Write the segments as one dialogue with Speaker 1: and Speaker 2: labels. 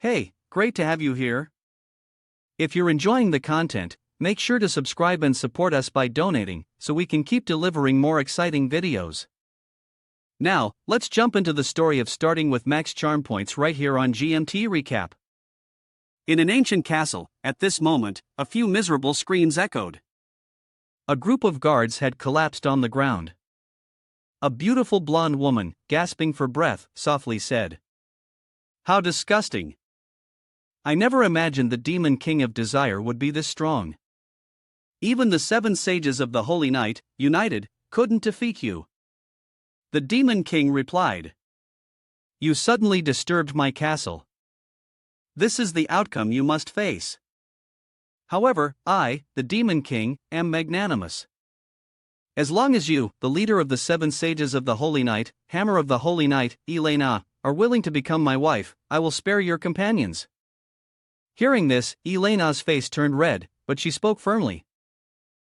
Speaker 1: Hey, great to have you here. If you're enjoying the content, make sure to subscribe and support us by donating, so we can keep delivering more exciting videos. Now, let's jump into the story of starting with max charm points right here on GMT Recap. In an ancient castle, at this moment, a few miserable screams echoed. A group of guards had collapsed on the ground. A beautiful blonde woman, gasping for breath, softly said, "How disgusting! I never imagined the demon king of desire would be this strong. Even the 7 sages of the Holy Night, united, couldn't defeat you." The demon king replied, "You suddenly disturbed my castle. This is the outcome you must face. However, I, the demon king, am magnanimous. As long as you, the leader of the 7 sages of the Holy Night, hammer of the Holy Night, Elena, are willing to become my wife, I will spare your companions." Hearing this, Elena's face turned red, but she spoke firmly.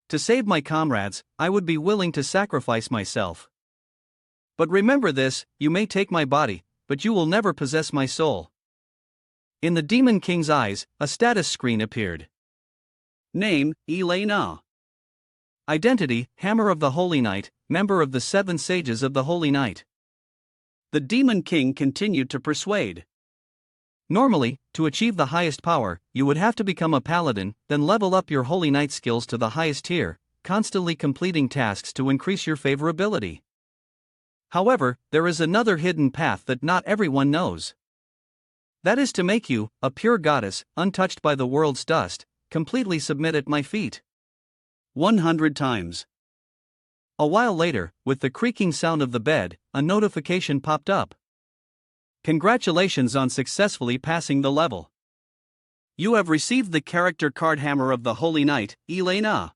Speaker 1: "To save my comrades, I would be willing to sacrifice myself. But remember this, you may take my body, but you will never possess my soul." In the Demon King's eyes, a status screen appeared. Name, Elena. Identity, Hammer of the Holy Night, member of the 7 Sages of the Holy Night. The Demon King continued to persuade. Normally, to achieve the highest power, you would have to become a paladin, then level up your Holy Knight skills to the highest tier, constantly completing tasks to increase your favorability. However, there is another hidden path that not everyone knows. That is to make you, a pure goddess, untouched by the world's dust, completely submit at my feet. 100 times. A while later, with the creaking sound of the bed, a notification popped up. "Congratulations on successfully passing the level. You have received the character card Hammer of the Holy Night, Elena.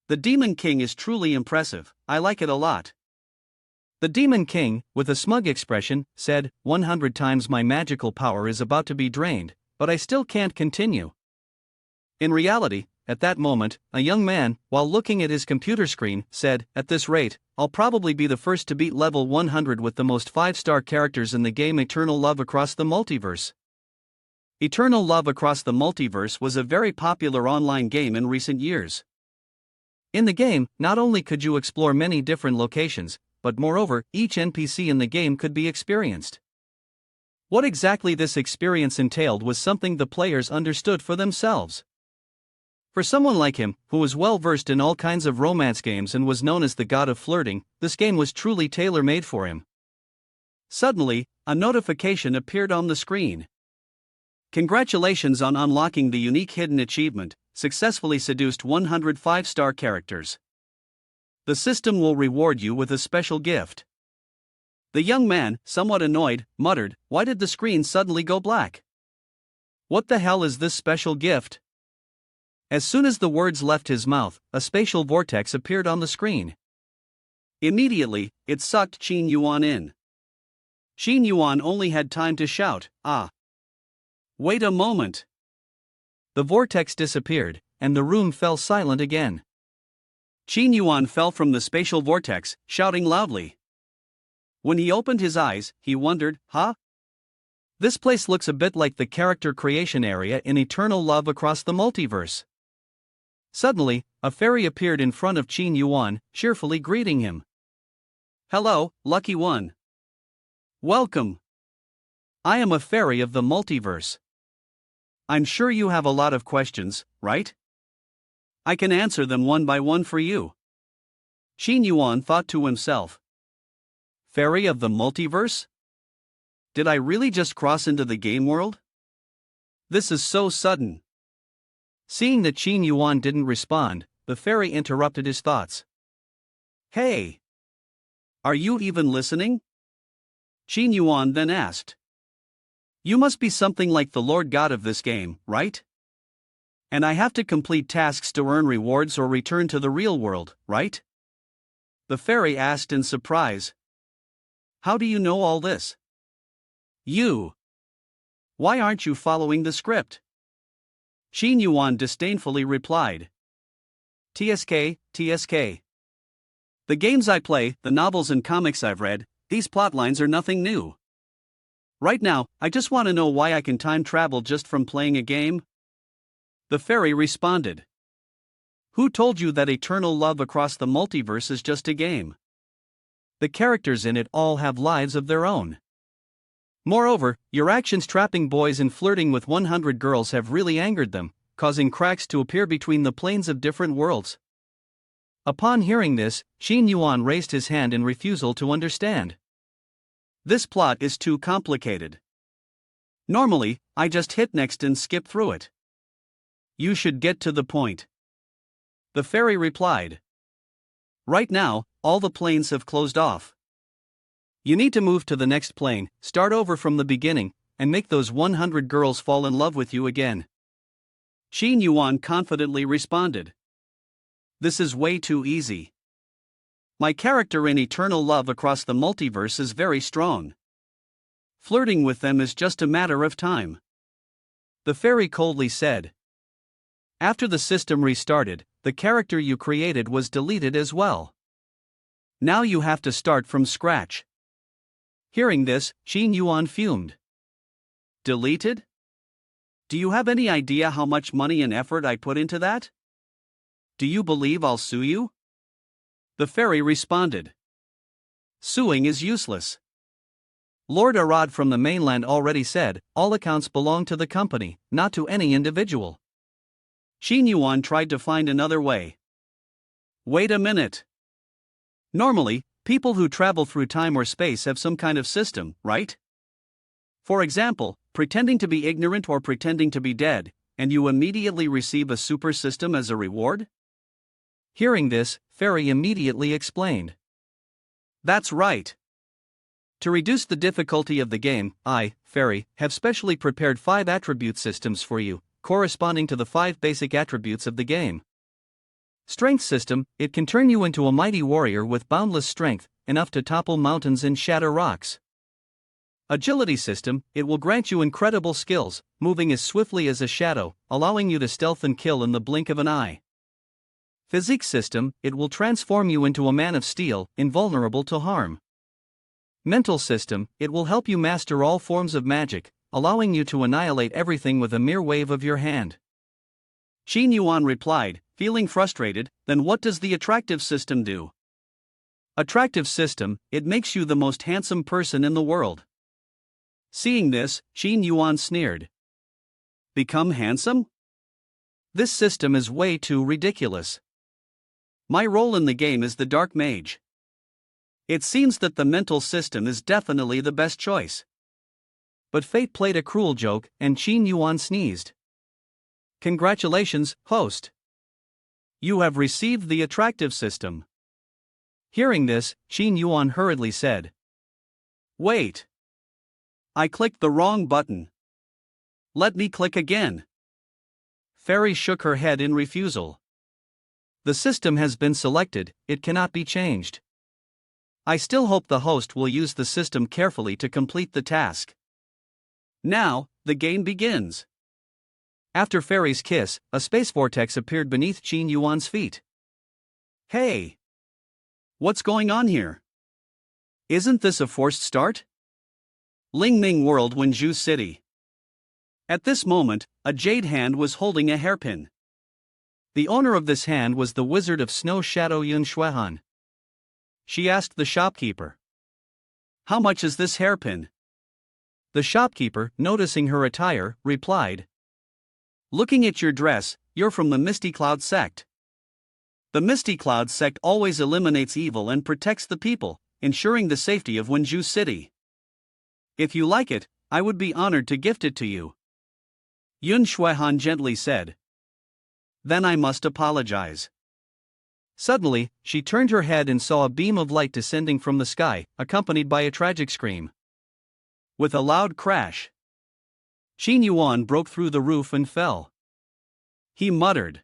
Speaker 1: The Demon King is truly impressive, I like it a lot." The Demon King, with a smug expression, said, 100 times my magical power is about to be drained, but I still can't continue." In reality, at that moment, a young man, while looking at his computer screen, said, "At this rate, I'll probably be the first to beat level 100 with the most 5-star characters in the game Eternal Love Across the Multiverse." Eternal Love Across the Multiverse was a very popular online game in recent years. In the game, not only could you explore many different locations, but moreover, each NPC in the game could be experienced. What exactly this experience entailed was something the players understood for themselves. For someone like him, who was well versed in all kinds of romance games and was known as the god of flirting, this game was truly tailor-made for him. Suddenly, a notification appeared on the screen. "Congratulations on unlocking the unique hidden achievement, successfully seduced 100 5-star characters. The system will reward you with a special gift." The young man, somewhat annoyed, muttered, "Why did the screen suddenly go black? What the hell is this special gift?" As soon as the words left his mouth, a spatial vortex appeared on the screen. Immediately, it sucked Qin Yuan in. Qin Yuan only had time to shout, "Ah! Wait a moment!" The vortex disappeared, and the room fell silent again. Qin Yuan fell from the spatial vortex, shouting loudly. When he opened his eyes, he wondered, "Huh? This place looks a bit like the character creation area in Eternal Love Across the Multiverse." Suddenly, a fairy appeared in front of Qin Yuan, cheerfully greeting him. "Hello, lucky one. Welcome. I am a fairy of the multiverse. I'm sure you have a lot of questions, right? I can answer them one by one for you." Qin Yuan thought to himself. Fairy of the multiverse? Did I really just cross into the game world? This is so sudden. Seeing that Qin Yuan didn't respond, the fairy interrupted his thoughts. "Hey! Are you even listening?" Qin Yuan then asked. "You must be something like the Lord God of this game, right? And I have to complete tasks to earn rewards or return to the real world, right?" The fairy asked in surprise. "How do you know all this? Why aren't you following the script?" Qin Yuan disdainfully replied. "TSK. The games I play, the novels and comics I've read, these plotlines are nothing new. Right now, I just want to know why I can time travel just from playing a game? The fairy responded. Who told you that eternal love across the multiverse is just a game? The characters in it all have lives of their own. Moreover, your actions trapping boys and flirting with 100 girls have really angered them, causing cracks to appear between the planes of different worlds. Upon hearing this, Qin Yuan raised his hand in refusal to understand. This plot is too complicated. Normally, I just hit next and skip through it. You should get to the point. The fairy replied. Right now, all the planes have closed off. You need to move to the next plane, start over from the beginning, and make those 100 girls fall in love with you again. Qin Yuan confidently responded. This is way too easy. My character in eternal love across the multiverse is very strong. Flirting with them is just a matter of time. The fairy coldly said. After the system restarted, the character you created was deleted as well. Now you have to start from scratch. Hearing this, Qin Yuan fumed. Deleted? Do you have any idea how much money and effort I put into that? Do you believe I'll sue you? The fairy responded. Suing is useless. Lord Arad from the mainland already said, all accounts belong to the company, not to any individual. Qin Yuan tried to find another way. Wait a minute. Normally, people who travel through time or space have some kind of system, right? For example, pretending to be ignorant or pretending to be dead, and you immediately receive a super system as a reward? Hearing this, Fairy immediately explained. That's right. To reduce the difficulty of the game, I, Fairy, have specially prepared 5 attribute systems for you, corresponding to the 5 basic attributes of the game. Strength system, it can turn you into a mighty warrior with boundless strength, enough to topple mountains and shatter rocks. Agility system, it will grant you incredible skills, moving as swiftly as a shadow, allowing you to stealth and kill in the blink of an eye. Physique system, it will transform you into a man of steel, invulnerable to harm. Mental system, it will help you master all forms of magic, allowing you to annihilate everything with a mere wave of your hand. Qin Yuan replied, feeling frustrated, then what does the attractive system do? Attractive system, it makes you the most handsome person in the world. Seeing this, Qin Yuan sneered. Become handsome? This system is way too ridiculous. My role in the game is the Dark Mage. It seems that the mental system is definitely the best choice. But fate played a cruel joke, and Qin Yuan sneezed. Congratulations, host. You have received the attractive system. Hearing this, Qin Yuan hurriedly said. Wait. I clicked the wrong button. Let me click again. Fairy shook her head in refusal. The system has been selected, it cannot be changed. I still hope the host will use the system carefully to complete the task. Now, the game begins. After Fairy's kiss, a space vortex appeared beneath Qin Yuan's feet. Hey! What's going on here? Isn't this a forced start? Ling Ming World, Wenju City. At this moment, a jade hand was holding a hairpin. The owner of this hand was the Wizard of Snow Shadow Yun Shuehan. She asked the shopkeeper. How much is this hairpin? The shopkeeper, noticing her attire, replied. Looking at your dress, you're from the Misty Cloud sect. The Misty Cloud sect always eliminates evil and protects the people, ensuring the safety of Wenju City. If you like it, I would be honored to gift it to you. Yun Shuehan gently said. Then I must apologize. Suddenly, she turned her head and saw a beam of light descending from the sky, accompanied by a tragic scream. With a loud crash, Qin Yuan broke through the roof and fell. He muttered.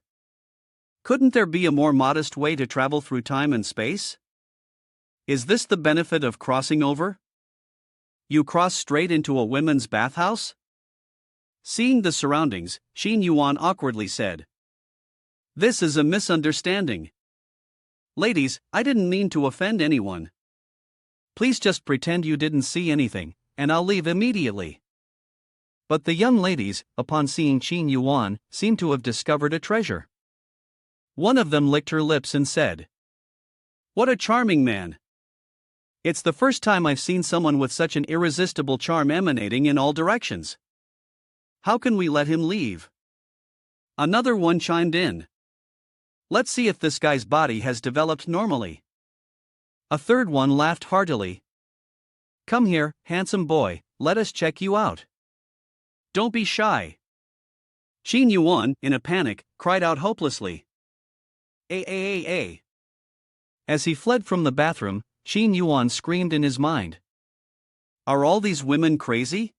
Speaker 1: Couldn't there be a more modest way to travel through time and space? Is this the benefit of crossing over? You cross straight into a women's bathhouse? Seeing the surroundings, Qin Yuan awkwardly said. This is a misunderstanding. Ladies, I didn't mean to offend anyone. Please just pretend you didn't see anything, and I'll leave immediately. But the young ladies, upon seeing Qin Yuan, seemed to have discovered a treasure. One of them licked her lips and said, "What a charming man! It's the first time I've seen someone with such an irresistible charm emanating in all directions. How can we let him leave?" Another one chimed in, "Let's see if this guy's body has developed normally." A third one laughed heartily. "Come here, handsome boy, let us check you out. Don't be shy." Qin Yuan, in a panic, cried out hopelessly, "A." As he fled from the bathroom, Qin Yuan screamed in his mind, "Are all these women crazy?"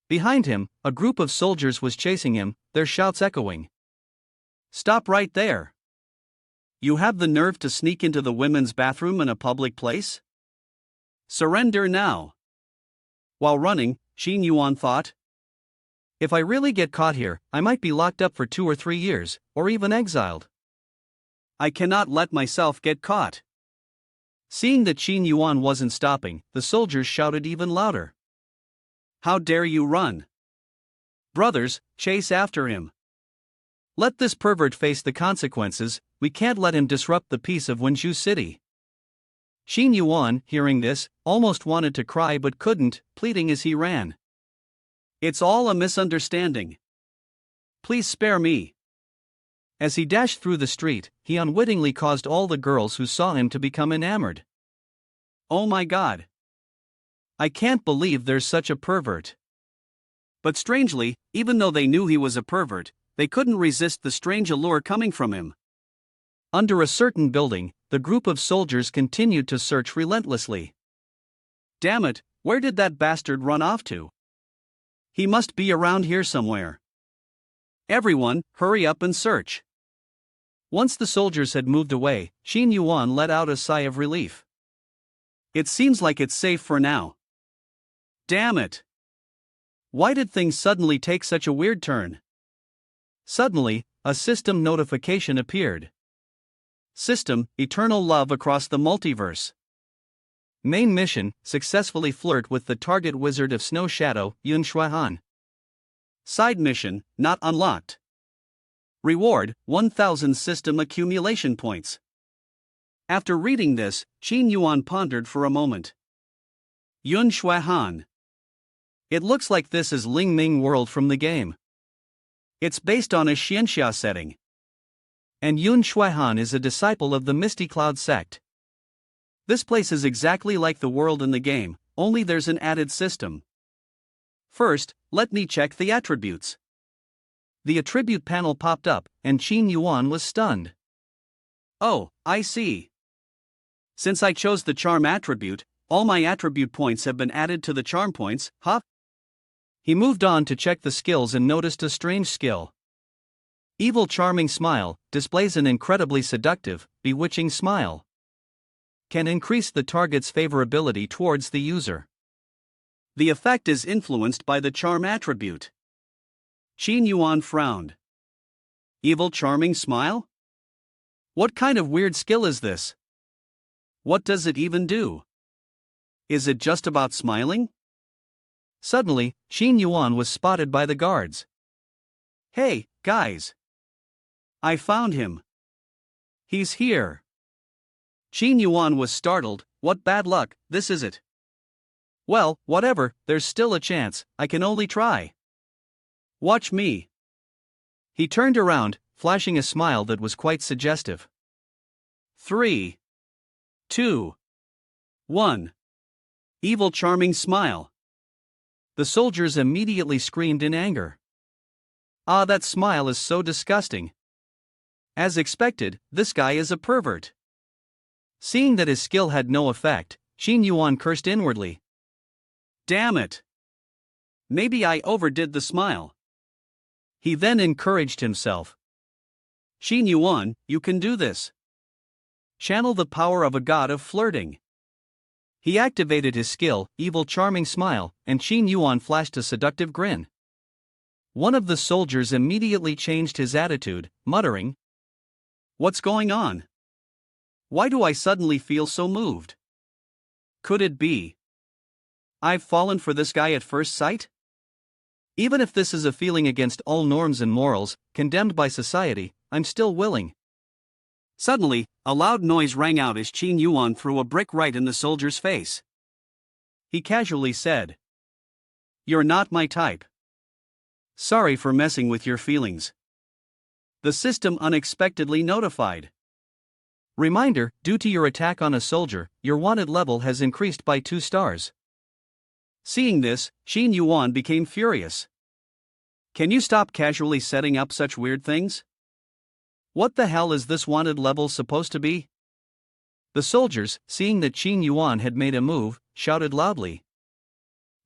Speaker 1: Behind him, a group of soldiers was chasing him, their shouts echoing, "Stop right there! You have the nerve to sneak into the women's bathroom in a public place? Surrender now!" While running, Qin Yuan thought, "If I really get caught here, I might be locked up for 2 or 3 years, or even exiled. I cannot let myself get caught." Seeing that Qin Yuan wasn't stopping, the soldiers shouted even louder, "How dare you run? Brothers, chase after him. Let this pervert face the consequences, we can't let him disrupt the peace of Wenzhou City." Qin Yuan, hearing this, almost wanted to cry but couldn't, pleading as he ran, "It's all a misunderstanding. Please spare me." As he dashed through the street, he unwittingly caused all the girls who saw him to become enamored. "Oh my God! I can't believe there's such a pervert." But strangely, even though they knew he was a pervert, they couldn't resist the strange allure coming from him. Under a certain building, the group of soldiers continued to search relentlessly. "Damn it, where did that bastard run off to? He must be around here somewhere. Everyone, hurry up and search." Once the soldiers had moved away, Qin Yuan let out a sigh of relief. "It seems like it's safe for now. Damn it! Why did things suddenly take such a weird turn?" Suddenly, a system notification appeared. System, Eternal Love Across the Multiverse. Main mission, successfully flirt with the target wizard of Snow Shadow, Yun Shuihan. Side mission, not unlocked. Reward, 1,000 system accumulation points. After reading this, Qin Yuan pondered for a moment. Yun Shuihan. It looks like this is Ling Ming world from the game. It's based on a Xianxia setting. And Yun Shuihan is a disciple of the Misty Cloud sect. This place is exactly like the world in the game, only there's an added system. First, let me check the attributes. The attribute panel popped up, and Qin Yuan was stunned. "Oh, I see. Since I chose the charm attribute, all my attribute points have been added to the charm points, huh?" He moved on to check the skills and noticed a strange skill. Evil Charming Smile displays an incredibly seductive, bewitching smile. Can increase the target's favorability towards the user. The effect is influenced by the charm attribute. Qin Yuan frowned. Evil Charming Smile? What kind of weird skill is this? What does it even do? Is it just about smiling? Suddenly, Qin Yuan was spotted by the guards. "Hey, guys! I found him. He's here." Qin Yuan was startled. "What bad luck, this is it." "Well, whatever, there's still a chance, I can only try. Watch me." He turned around, flashing a smile that was quite suggestive. 3, 2, 1. Evil Charming Smile. The soldiers immediately screamed in anger. "Ah, that smile is so disgusting. As expected, this guy is a pervert." Seeing that his skill had no effect, Qin Yuan cursed inwardly. "Damn it! Maybe I overdid the smile." He then encouraged himself. "Qin Yuan, you can do this. Channel the power of a god of flirting." He activated his skill, Evil Charming Smile, and Qin Yuan flashed a seductive grin. One of the soldiers immediately changed his attitude, muttering, "What's going on? Why do I suddenly feel so moved? Could it be I've fallen for this guy at first sight? Even if this is a feeling against all norms and morals, condemned by society, I'm still willing. Suddenly, a loud noise rang out as Qin Yuan threw a brick right in the soldier's face. He casually said, "You're not my type. Sorry for messing with your feelings." The system unexpectedly notified. Reminder, due to your attack on a soldier, your wanted level has increased by 2 stars. Seeing this, Qin Yuan became furious. Can you stop casually setting up such weird things? What the hell is this wanted level supposed to be? The soldiers, seeing that Qin Yuan had made a move, shouted loudly.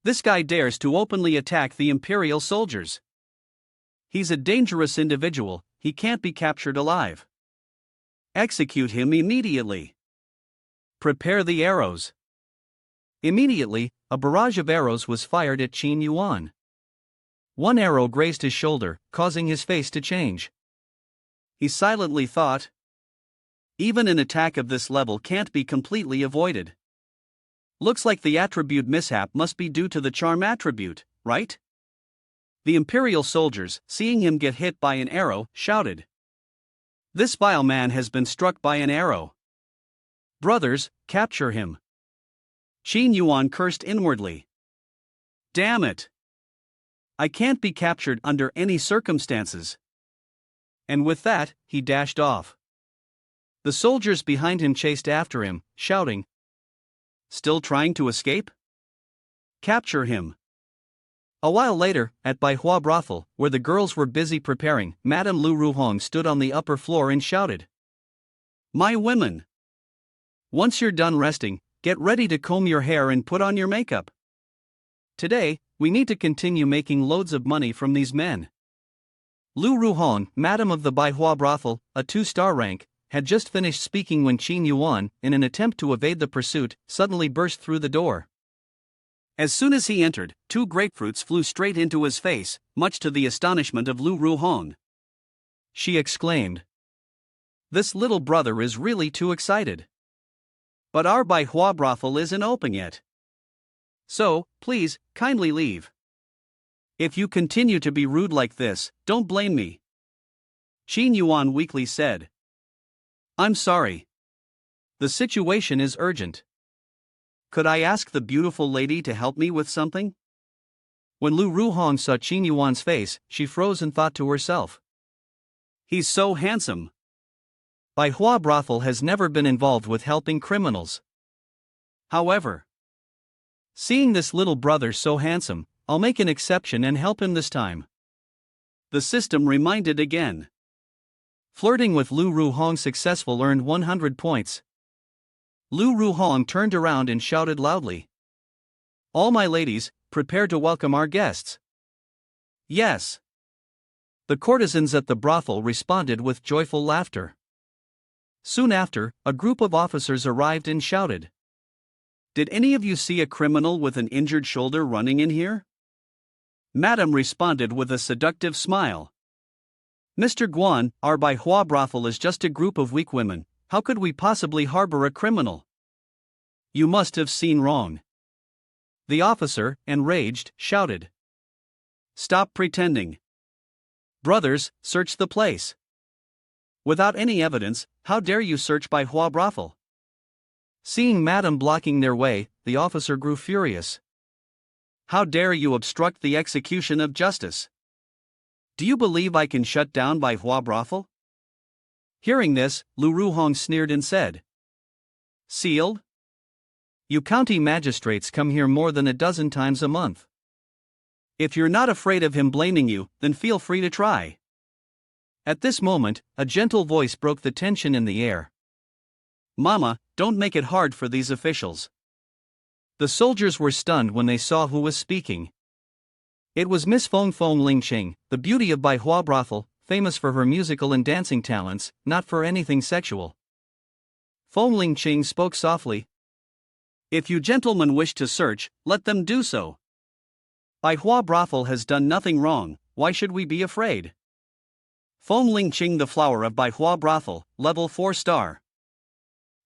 Speaker 1: This guy dares to openly attack the imperial soldiers. He's a dangerous individual, he can't be captured alive. Execute him immediately. Prepare the arrows. Immediately, a barrage of arrows was fired at Qin Yuan. One arrow grazed his shoulder, causing his face to change. He silently thought, even an attack of this level can't be completely avoided. Looks like the attribute mishap must be due to the charm attribute, right? The imperial soldiers, seeing him get hit by an arrow, shouted, "This vile man has been struck by an arrow. Brothers, capture him." Qin Yuan cursed inwardly. Damn it! I can't be captured under any circumstances. And with that, he dashed off. The soldiers behind him chased after him, shouting, "Still trying to escape? Capture him." A while later, at Baihua brothel, where the girls were busy preparing, Madame Lu Ruhong stood on the upper floor and shouted, "My women! Once you're done resting, get ready to comb your hair and put on your makeup. Today, we need to continue making loads of money from these men." Lu Ruhong, madam of the Baihua brothel, a 2-star rank, had just finished speaking when Qin Yuan, in an attempt to evade the pursuit, suddenly burst through the door. As soon as he entered, 2 grapefruits flew straight into his face, much to the astonishment of Lu Ruhong. She exclaimed, "This little brother is really too excited. But our Baihua brothel isn't open yet. So, please, kindly leave. If you continue to be rude like this, don't blame me." Qin Yuan weakly said, "I'm sorry. The situation is urgent. Could I ask the beautiful lady to help me with something?" When Lu Ruhong saw Qin Yuan's face, she froze and thought to herself, "He's so handsome." Baihua brothel has never been involved with helping criminals. However, seeing this little brother so handsome, I'll make an exception and help him this time. The system reminded again. Flirting with Lu Ruhong successful earned 100 points. Lu Ruhong turned around and shouted loudly, "All my ladies, prepare to welcome our guests." Yes. The courtesans at the brothel responded with joyful laughter. Soon after, a group of officers arrived and shouted, "Did any of you see a criminal with an injured shoulder running in here?" Madam responded with a seductive smile. "Mr. Guan, our Baihua brothel is just a group of weak women. How could we possibly harbor a criminal?" "You must have seen wrong." The officer, enraged, shouted, "Stop pretending. Brothers, search the place. Without any evidence, how dare you search Baihua brothel?" Seeing Madam blocking their way, the officer grew furious. "How dare you obstruct the execution of justice? Do you believe I can shut down Baihua brothel?" Hearing this, Lu Ruhong sneered and said, "Sealed? You county magistrates come here more than a dozen times a month. If you're not afraid of him blaming you, then feel free to try." At this moment, a gentle voice broke the tension in the air. "Mama, don't make it hard for these officials." The soldiers were stunned when they saw who was speaking. It was Miss Fong Ling Ching, the beauty of Baihua brothel, famous for her musical and dancing talents, not for anything sexual. Ling Ching spoke softly. "If you gentlemen wish to search, let them do so. Baihua brothel has done nothing wrong, why should we be afraid?" Ling Ching, the flower of Baihua brothel, level 4-star.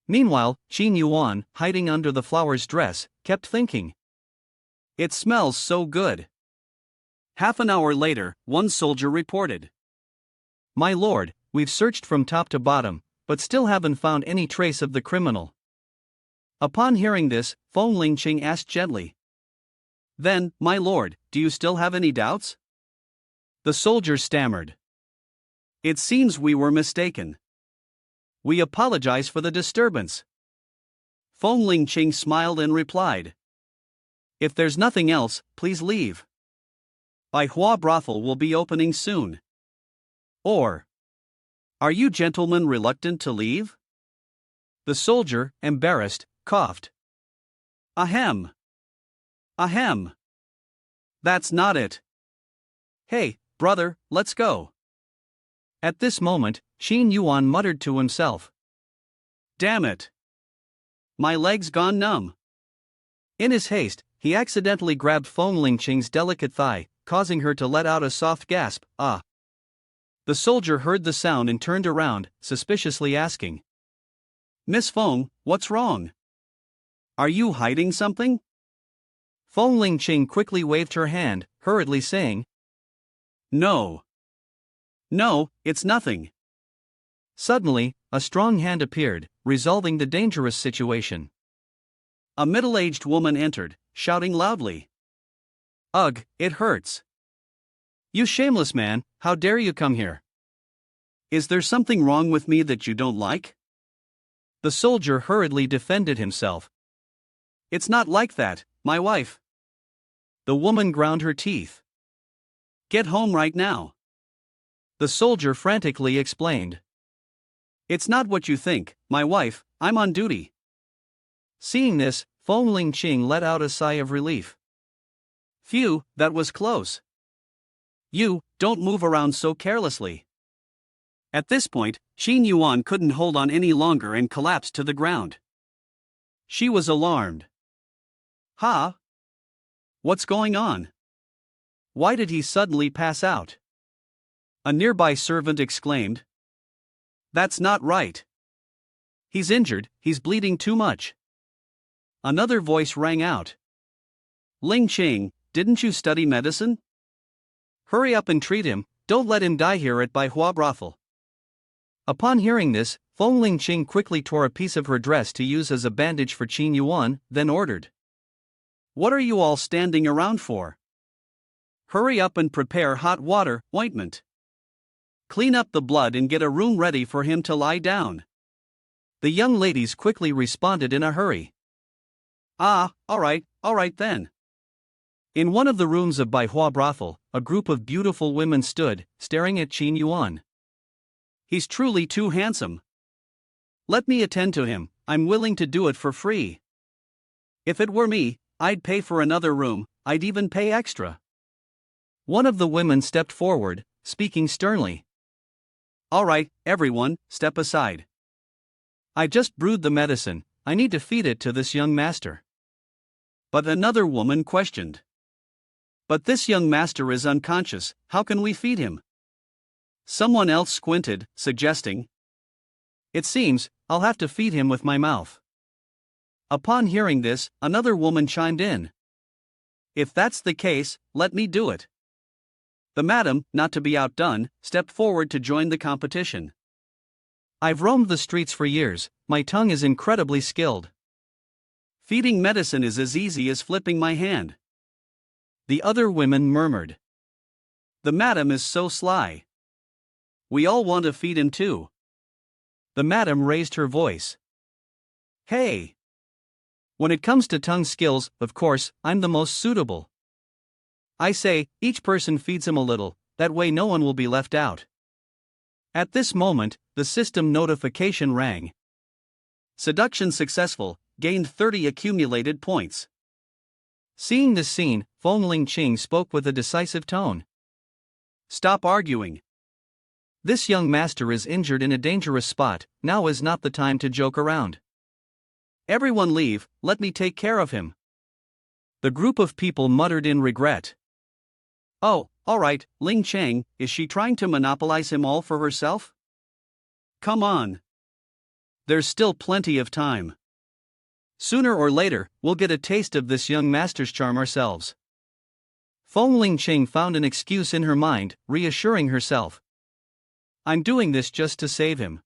Speaker 1: Meanwhile, Qin Yuan, hiding under the flower's dress, kept thinking. It smells so good. Half an hour later, one soldier reported. My lord, we've searched from top to bottom, but still haven't found any trace of the criminal. Upon hearing this, Feng Lingqing asked gently. Then, my lord, do you still have any doubts? The soldier stammered. It seems we were mistaken. We apologize for the disturbance. Feng Lingqing smiled and replied. If there's nothing else, please leave. Manhwa brothel will be opening soon. Or, are you gentlemen reluctant to leave? The soldier, embarrassed, coughed. Ahem. Ahem. That's not it. Hey, brother, let's go. At this moment, Qin Yuan muttered to himself. Damn it. My leg's gone numb. In his haste, he accidentally grabbed Feng Lingqing's delicate thigh, causing her to let out a soft gasp. Ah. The soldier heard the sound and turned around, suspiciously asking. Miss Feng, what's wrong? Are you hiding something? Feng Lingqing quickly waved her hand, hurriedly saying. No. No, it's nothing. Suddenly, a strong hand appeared, resolving the dangerous situation. A middle-aged woman entered, shouting loudly. Ugh, it hurts. You shameless man, how dare you come here? Is there something wrong with me that you don't like? The soldier hurriedly defended himself. It's not like that, my wife. The woman ground her teeth. Get home right now. The soldier frantically explained. It's not what you think, my wife, I'm on duty. Seeing this, Feng Lingqing let out a sigh of relief. Phew, that was close. You, don't move around so carelessly. At this point, Qin Yuan couldn't hold on any longer and collapsed to the ground. She was alarmed. Huh? What's going on? Why did he suddenly pass out? A nearby servant exclaimed. That's not right. He's injured, he's bleeding too much. Another voice rang out. Ling Qing, didn't you study medicine? Hurry up and treat him, don't let him die here at Manhwa brothel. Upon hearing this, Feng Lingqing quickly tore a piece of her dress to use as a bandage for Qin Yuan, then ordered. What are you all standing around for? Hurry up and prepare hot water, ointment. Clean up the blood and get a room ready for him to lie down. The young ladies quickly responded in a hurry. Ah, all right then. In one of the rooms of Manhwa brothel, a group of beautiful women stood, staring at Qin Yuan. He's truly too handsome. Let me attend to him, I'm willing to do it for free. If it were me, I'd pay for another room, I'd even pay extra. One of the women stepped forward, speaking sternly. All right, everyone, step aside. I just brewed the medicine, I need to feed it to this young master. But another woman questioned. But this young master is unconscious, how can we feed him? Someone else squinted, suggesting. It seems, I'll have to feed him with my mouth. Upon hearing this, another woman chimed in. If that's the case, let me do it. The madam, not to be outdone, stepped forward to join the competition. I've roamed the streets for years, my tongue is incredibly skilled. Feeding medicine is as easy as flipping my hand. The other women murmured. The madam is so sly. We all want to feed him too. The madam raised her voice. Hey! When it comes to tongue skills, of course, I'm the most suitable. I say, each person feeds him a little, that way no one will be left out. At this moment, the system notification rang. Seduction successful, gained 30 accumulated points. Seeing this scene, Feng Lingqing spoke with a decisive tone. Stop arguing. This young master is injured in a dangerous spot, now is not the time to joke around. Everyone leave, let me take care of him. The group of people muttered in regret. Oh, alright, Ling Chang, is she trying to monopolize him all for herself? Come on. There's still plenty of time. Sooner or later, we'll get a taste of this young master's charm ourselves. Feng Lingqing found an excuse in her mind, reassuring herself. I'm doing this just to save him.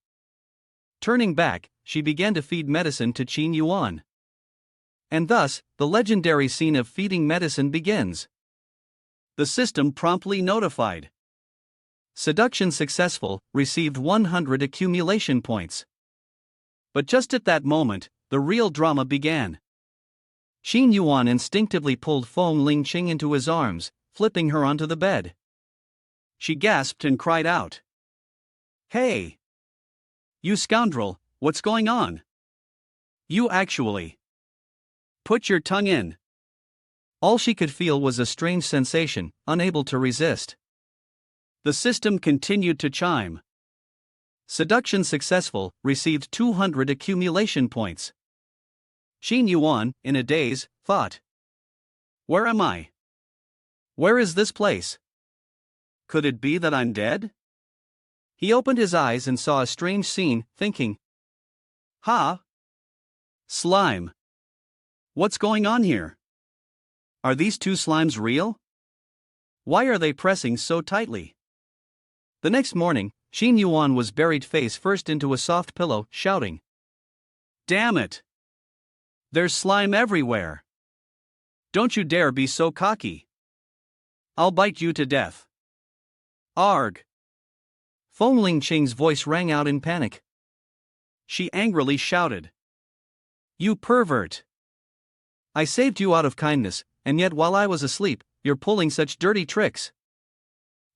Speaker 1: Turning back, she began to feed medicine to Qin Yuan. And thus, the legendary scene of feeding medicine begins. The system promptly notified. Seduction successful, received 100 accumulation points. But just at that moment, the real drama began. Qin Yuan instinctively pulled Feng Lingqing into his arms, flipping her onto the bed. She gasped and cried out. Hey! You scoundrel, what's going on? You actually. Put your tongue in. All she could feel was a strange sensation, unable to resist. The system continued to chime. Seduction successful, received 200 accumulation points. Qin Yuan, in a daze, thought. Where am I? Where is this place? Could it be that I'm dead? He opened his eyes and saw a strange scene, thinking. Ha! Slime. What's going on here? Are these two slimes real? Why are they pressing so tightly? The next morning, Qin Yuan was buried face first into a soft pillow, shouting. Damn it! There's slime everywhere. Don't you dare be so cocky. I'll bite you to death. Arg! Feng Lingqing's voice rang out in panic. She angrily shouted. You pervert! I saved you out of kindness, and yet while I was asleep, you're pulling such dirty tricks.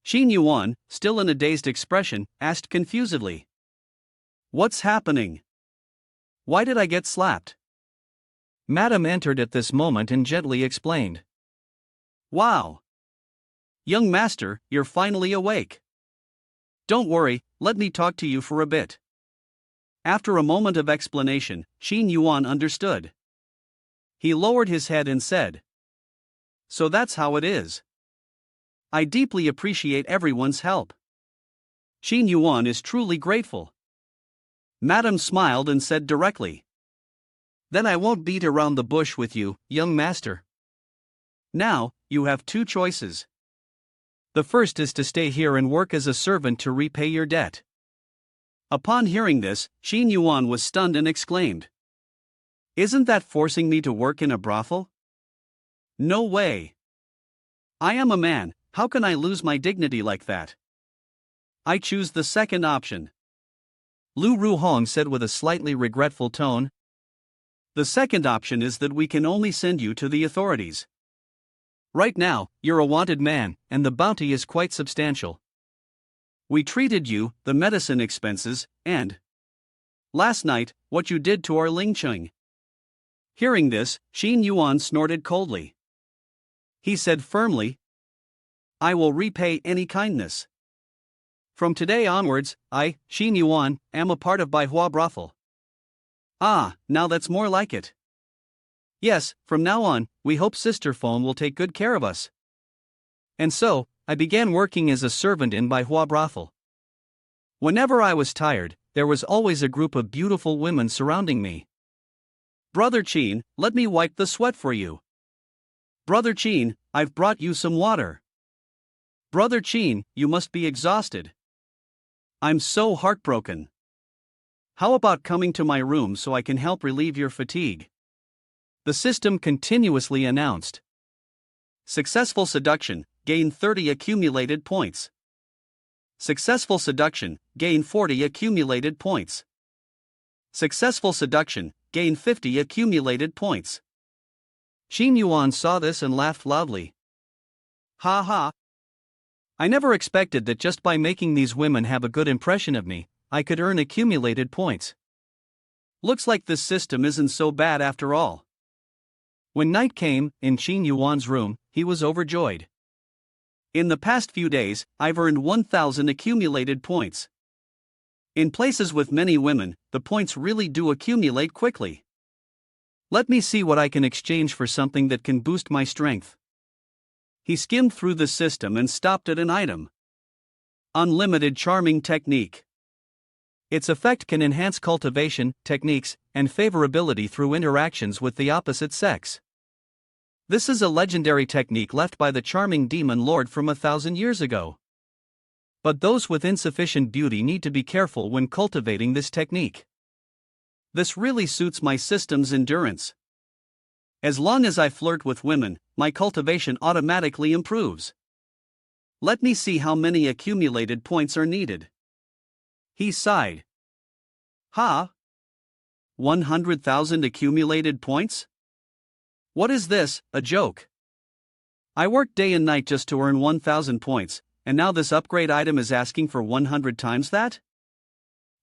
Speaker 1: Qin Yuan, still in a dazed expression, asked confusedly. What's happening? Why did I get slapped? Madam entered at this moment and gently explained. Wow! Young master, you're finally awake. Don't worry, let me talk to you for a bit. After a moment of explanation, Qin Yuan understood. He lowered his head and said. So that's how it is. I deeply appreciate everyone's help. Qin Yuan is truly grateful. Madam smiled and said directly. Then I won't beat around the bush with you, young master. Now, you have two choices. The first is to stay here and work as a servant to repay your debt. Upon hearing this, Qin Yuan was stunned and exclaimed. Isn't that forcing me to work in a brothel? No way. I am a man, how can I lose my dignity like that? I choose the second option. Lu Ruhong said with a slightly regretful tone. The second option is that we can only send you to the authorities. Right now, you're a wanted man, and the bounty is quite substantial. We treated you, the medicine expenses, and last night, what you did to our Lingqing. Hearing this, Qin Yuan snorted coldly. He said firmly, I will repay any kindness. From today onwards, I, Qin Yuan, am a part of Baihua brothel. Ah, now that's more like it. Yes, from now on, we hope Sister Feng will take good care of us. And so, I began working as a servant in Baihua brothel. Whenever I was tired, there was always a group of beautiful women surrounding me. Brother Qin, let me wipe the sweat for you. Brother Qin, I've brought you some water. Brother Qin, you must be exhausted. I'm so heartbroken. How about coming to my room so I can help relieve your fatigue? The system continuously announced. Successful seduction, gain 30 accumulated points. Successful seduction, gain 40 accumulated points. Successful seduction, gain 50 accumulated points. Qin Yuan saw this and laughed loudly. Ha ha! I never expected that just by making these women have a good impression of me, I could earn accumulated points. Looks like this system isn't so bad after all. When night came, in Qin Yuan's room, he was overjoyed. In the past few days, I've earned 1,000 accumulated points. In places with many women, the points really do accumulate quickly. Let me see what I can exchange for something that can boost my strength. He skimmed through the system and stopped at an item. Unlimited charming technique. Its effect can enhance cultivation, techniques, and favorability through interactions with the opposite sex. This is a legendary technique left by the charming demon lord from 1,000 years ago. But those with insufficient beauty need to be careful when cultivating this technique. This really suits my system's endurance. As long as I flirt with women, my cultivation automatically improves. Let me see how many accumulated points are needed. He sighed. Ha! 100,000 accumulated points? What is this, a joke? I worked day and night just to earn 1,000 points, and now this upgrade item is asking for 100 times that?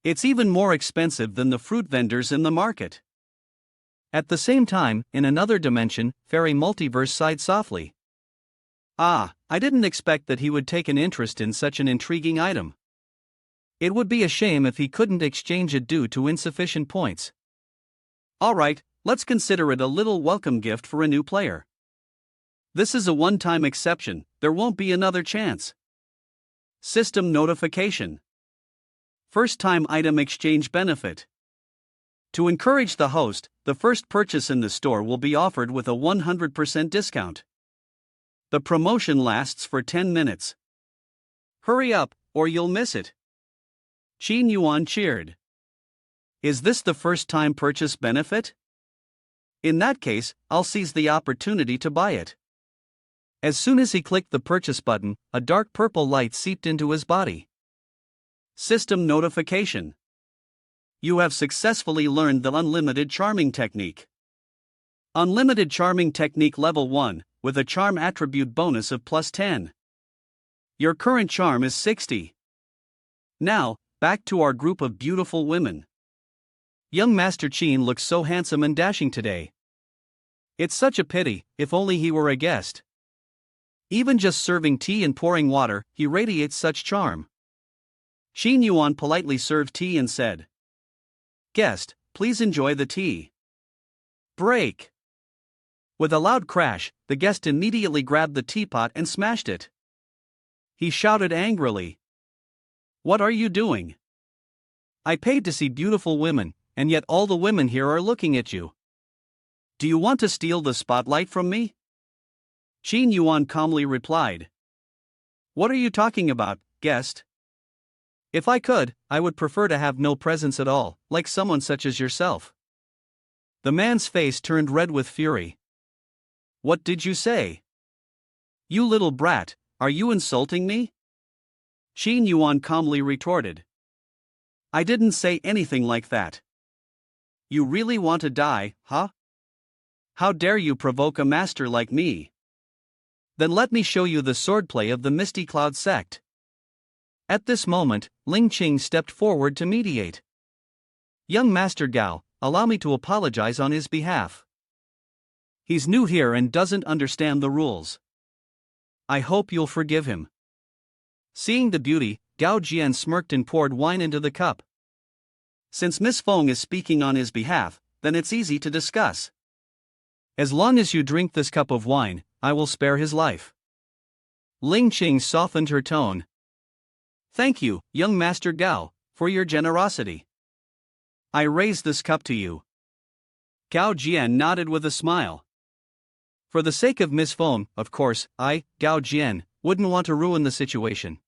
Speaker 1: It's even more expensive than the fruit vendors in the market. At the same time, in another dimension, Fairy Multiverse sighed softly. Ah, I didn't expect that he would take an interest in such an intriguing item. It would be a shame if he couldn't exchange it due to insufficient points. Alright, let's consider it a little welcome gift for a new player. This is a one-time exception, there won't be another chance. System notification. First-time item exchange benefit. To encourage the host, the first purchase in the store will be offered with a 100% discount. The promotion lasts for 10 minutes. Hurry up, or you'll miss it. Qin Yuan cheered. Is this the first-time purchase benefit? In that case, I'll seize the opportunity to buy it. As soon as he clicked the purchase button, a dark purple light seeped into his body. System notification. You have successfully learned the Unlimited Charming Technique. Unlimited Charming Technique Level 1, with a charm attribute bonus of plus 10. Your current charm is 60. Now, back to our group of beautiful women. Young Master Qin looks so handsome and dashing today. It's such a pity, if only he were a guest. Even just serving tea and pouring water, he radiates such charm. Qin Yuan politely served tea and said, "Guest, please enjoy the tea." Break. With a loud crash, the guest immediately grabbed the teapot and smashed it. He shouted angrily, "What are you doing? I paid to see beautiful women, and yet all the women here are looking at you. Do you want to steal the spotlight from me?" Qin Yuan calmly replied, "What are you talking about, guest? If I could, I would prefer to have no presence at all, like someone such as yourself." The man's face turned red with fury. "What did you say? You little brat, are you insulting me?" Qin Yuan calmly retorted, "I didn't say anything like that. You really want to die, huh? How dare you provoke a master like me? Then let me show you the swordplay of the Misty Cloud sect." At this moment, Ling Qing stepped forward to mediate. "Young Master Gao, allow me to apologize on his behalf. He's new here and doesn't understand the rules. I hope you'll forgive him." Seeing the beauty, Gao Jian smirked and poured wine into the cup. "Since Miss Feng is speaking on his behalf, then it's easy to discuss. As long as you drink this cup of wine, I will spare his life." Ling Qing softened her tone. "Thank you, young Master Gao, for your generosity. I raise this cup to you." Gao Jian nodded with a smile. For the sake of Miss Feng, of course, I, Gao Jian, wouldn't want to ruin the situation.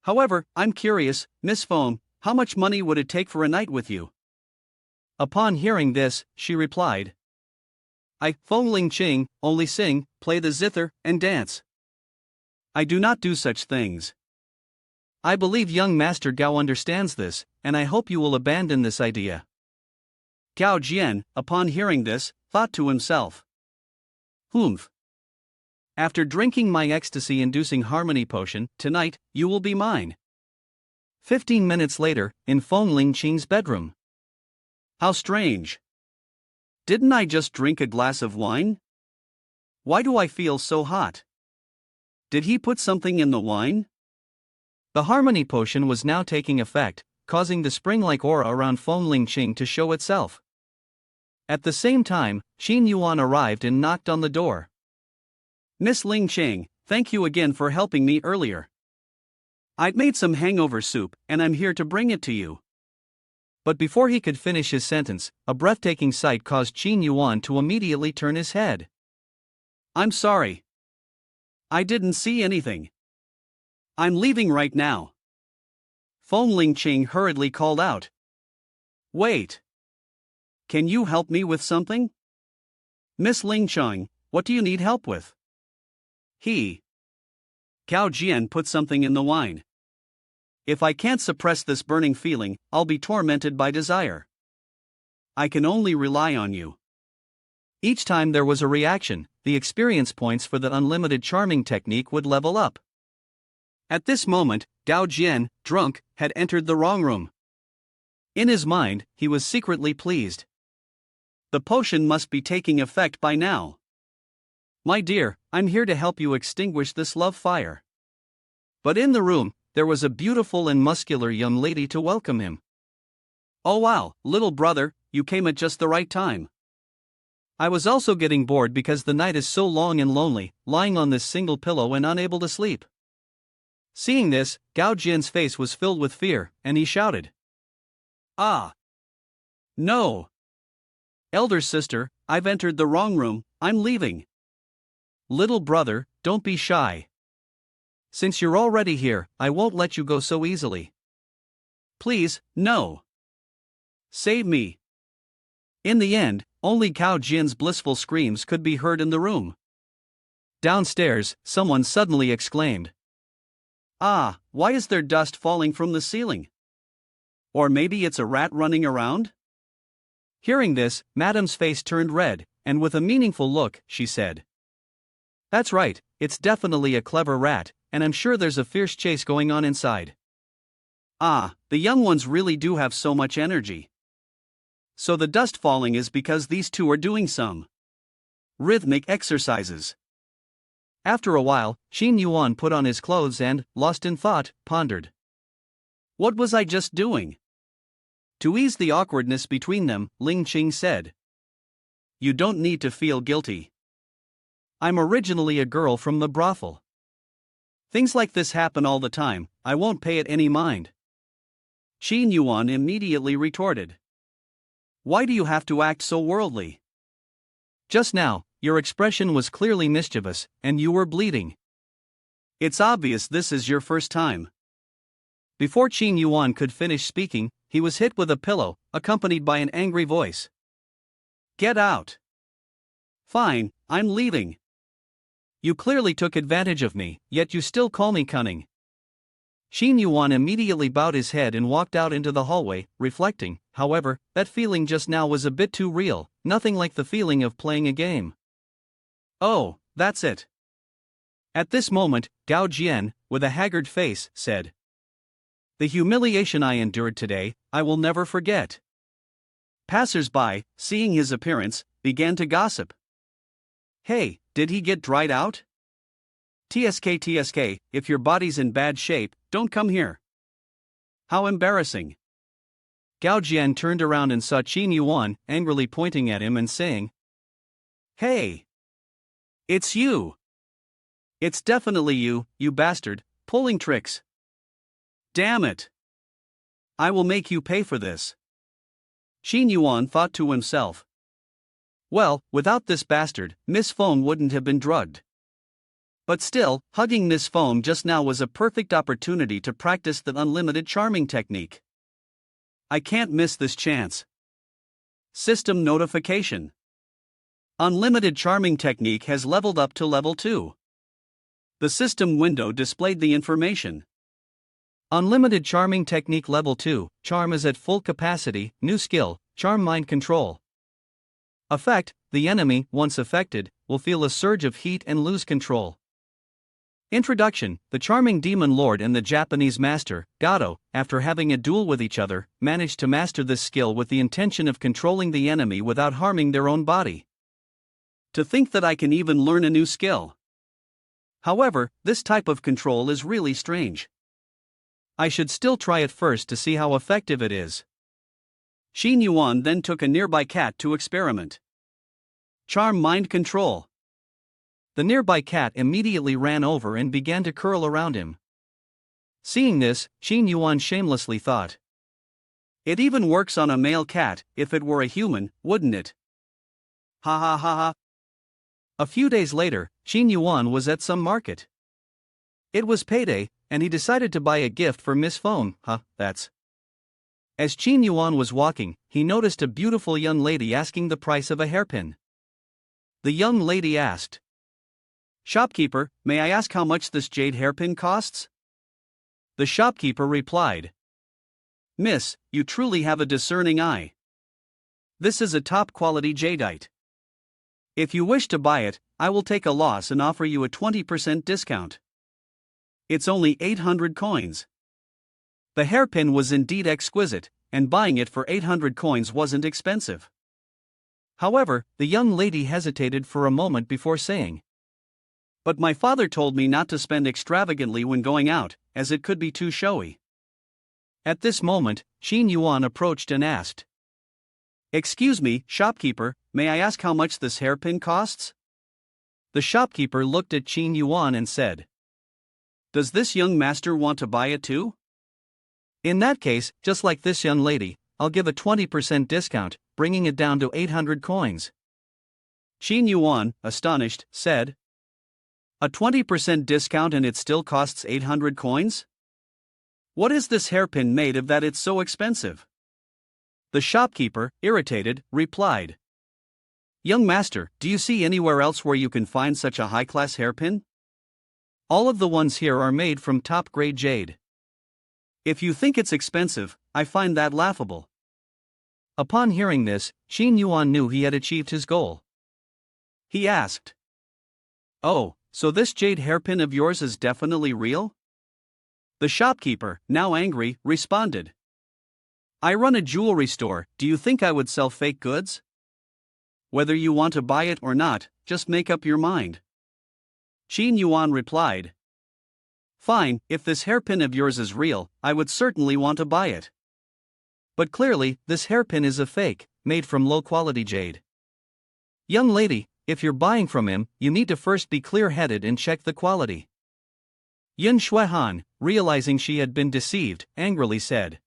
Speaker 1: However, I'm curious, Miss Feng, how much money would it take for a night with you? Upon hearing this, she replied, "I, Feng Ling Qing, only sing, play the zither, and dance. I do not do such things. I believe young Master Gao understands this, and I hope you will abandon this idea." Gao Jian, upon hearing this, thought to himself, "Humph. After drinking my ecstasy-inducing harmony potion, tonight, you will be mine." 15 minutes later, in Feng Ling Qing's bedroom. How strange. Didn't I just drink a glass of wine? Why do I feel so hot? Did he put something in the wine? The harmony potion was now taking effect, causing the spring-like aura around Feng Ling Qing to show itself. At the same time, Qin Yuan arrived and knocked on the door. "Miss Ling Qing, thank you again for helping me earlier. I'd made some hangover soup, and I'm here to bring it to you." But before he could finish his sentence, a breathtaking sight caused Qin Yuan to immediately turn his head. "I'm sorry. I didn't see anything. I'm leaving right now." Feng Lingqing hurriedly called out. "Wait. Can you help me with something? Miss Lingqing, what do you need help with?" Cao Jian put something in the wine. "If I can't suppress this burning feeling, I'll be tormented by desire. I can only rely on you." Each time there was a reaction, the experience points for the unlimited charming technique would level up. At this moment, Gao Jian, drunk, had entered the wrong room. In his mind, he was secretly pleased. The potion must be taking effect by now. "My dear, I'm here to help you extinguish this love fire." But in the room, there was a beautiful and muscular young lady to welcome him. "Oh wow, little brother, you came at just the right time. I was also getting bored because the night is so long and lonely, lying on this single pillow and unable to sleep." Seeing this, Gao Jian's face was filled with fear, and he shouted. "Ah! No! Elder sister, I've entered the wrong room, I'm leaving." "Little brother, don't be shy. Since you're already here, I won't let you go so easily. Please, no. Save me." In the end, only Cao Jian's blissful screams could be heard in the room. Downstairs, someone suddenly exclaimed. "Ah, why is there dust falling from the ceiling? Or maybe it's a rat running around?" Hearing this, Madame's face turned red, and with a meaningful look, she said, "That's right, it's definitely a clever rat, and I'm sure there's a fierce chase going on inside. Ah, the young ones really do have so much energy. So the dust falling is because these two are doing some rhythmic exercises." After a while, Qin Yuan put on his clothes and, lost in thought, pondered. "What was I just doing?" To ease the awkwardness between them, Ling Qing said, "You don't need to feel guilty. I'm originally a girl from the brothel. Things like this happen all the time, I won't pay it any mind." Qin Yuan immediately retorted. "Why do you have to act so worldly? Just now, your expression was clearly mischievous, and you were bleeding. It's obvious this is your first time." Before Qin Yuan could finish speaking, he was hit with a pillow, accompanied by an angry voice. "Get out." "Fine, I'm leaving. You clearly took advantage of me, yet you still call me cunning." Qin Yuan immediately bowed his head and walked out into the hallway, reflecting, however, that feeling just now was a bit too real, nothing like the feeling of playing a game. "Oh, that's it." At this moment, Gao Jian, with a haggard face, said, "The humiliation I endured today, I will never forget." Passers-by, seeing his appearance, began to gossip. "Hey, did he get dried out? TSK, if your body's in bad shape, don't come here. How embarrassing." Gao Jian turned around and saw Qin Yuan angrily pointing at him and saying, "Hey! It's you! It's definitely you, you bastard, pulling tricks. Damn it! I will make you pay for this." Qin Yuan thought to himself, "Well, without this bastard, Miss Feng wouldn't have been drugged." But still, hugging Miss Feng just now was a perfect opportunity to practice the unlimited charming technique. I can't miss this chance. System notification. Unlimited charming technique has leveled up to level 2. The system window displayed the information. Unlimited charming technique level 2, charm is at full capacity, new skill, charm mind control. Effect, the enemy, once affected, will feel a surge of heat and lose control. Introduction, the charming demon lord and the Japanese master, Gato, after having a duel with each other, managed to master this skill with the intention of controlling the enemy without harming their own body. To think that I can even learn a new skill. However, this type of control is really strange. I should still try it first to see how effective it is. Qin Yuan then took a nearby cat to experiment. Charm mind control. The nearby cat immediately ran over and began to curl around him. Seeing this, Qin Yuan shamelessly thought, It even works on a male cat, if it were a human, wouldn't it? Ha ha ha ha. A few days later, Qin Yuan was at some market. It was payday, and he decided to buy a gift for Miss Phone, that's. As Qin Yuan was walking, he noticed a beautiful young lady asking the price of a hairpin. The young lady asked, "Shopkeeper, may I ask how much this jade hairpin costs?" The shopkeeper replied, "Miss, you truly have a discerning eye. This is a top-quality jadeite. If you wish to buy it, I will take a loss and offer you a 20% discount. It's only 800 coins." The hairpin was indeed exquisite, and buying it for 800 coins wasn't expensive. However, the young lady hesitated for a moment before saying, "But my father told me not to spend extravagantly when going out, as it could be too showy." At this moment, Qin Yuan approached and asked, "Excuse me, shopkeeper, may I ask how much this hairpin costs?" The shopkeeper looked at Qin Yuan and said, "Does this young master want to buy it too? In that case, just like this young lady, I'll give a 20% discount, bringing it down to 800 coins. Qin Yuan, astonished, said, "A 20% discount and it still costs 800 coins? What is this hairpin made of that it's so expensive?" The shopkeeper, irritated, replied, "Young master, do you see anywhere else where you can find such a high-class hairpin? All of the ones here are made from top-grade jade. If you think it's expensive, I find that laughable." Upon hearing this, Qin Yuan knew he had achieved his goal. He asked, "Oh, so this jade hairpin of yours is definitely real?" The shopkeeper, now angry, responded, "I run a jewelry store, do you think I would sell fake goods? Whether you want to buy it or not, just make up your mind." Qin Yuan replied, "Fine, if this hairpin of yours is real, I would certainly want to buy it. But clearly, this hairpin is a fake, made from low-quality jade. Young lady, if you're buying from him, you need to first be clear-headed and check the quality." Yun Xuehan, realizing she had been deceived, angrily said,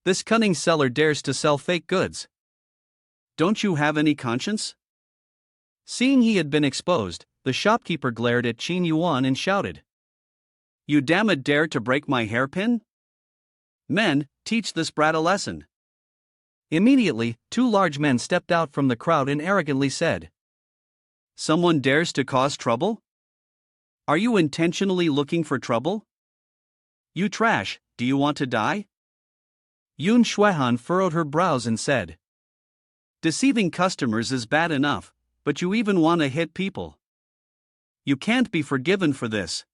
Speaker 1: "This cunning seller dares to sell fake goods. Don't you have any conscience?" Seeing he had been exposed, the shopkeeper glared at Qin Yuan and shouted, "You damned dare to break my hairpin? Men, teach this brat a lesson." Immediately, two large men stepped out from the crowd and arrogantly said, "Someone dares to cause trouble? Are you intentionally looking for trouble? You trash, do you want to die?" Yun Xuehan furrowed her brows and said, "Deceiving customers is bad enough, but you even want to hit people. You can't be forgiven for this."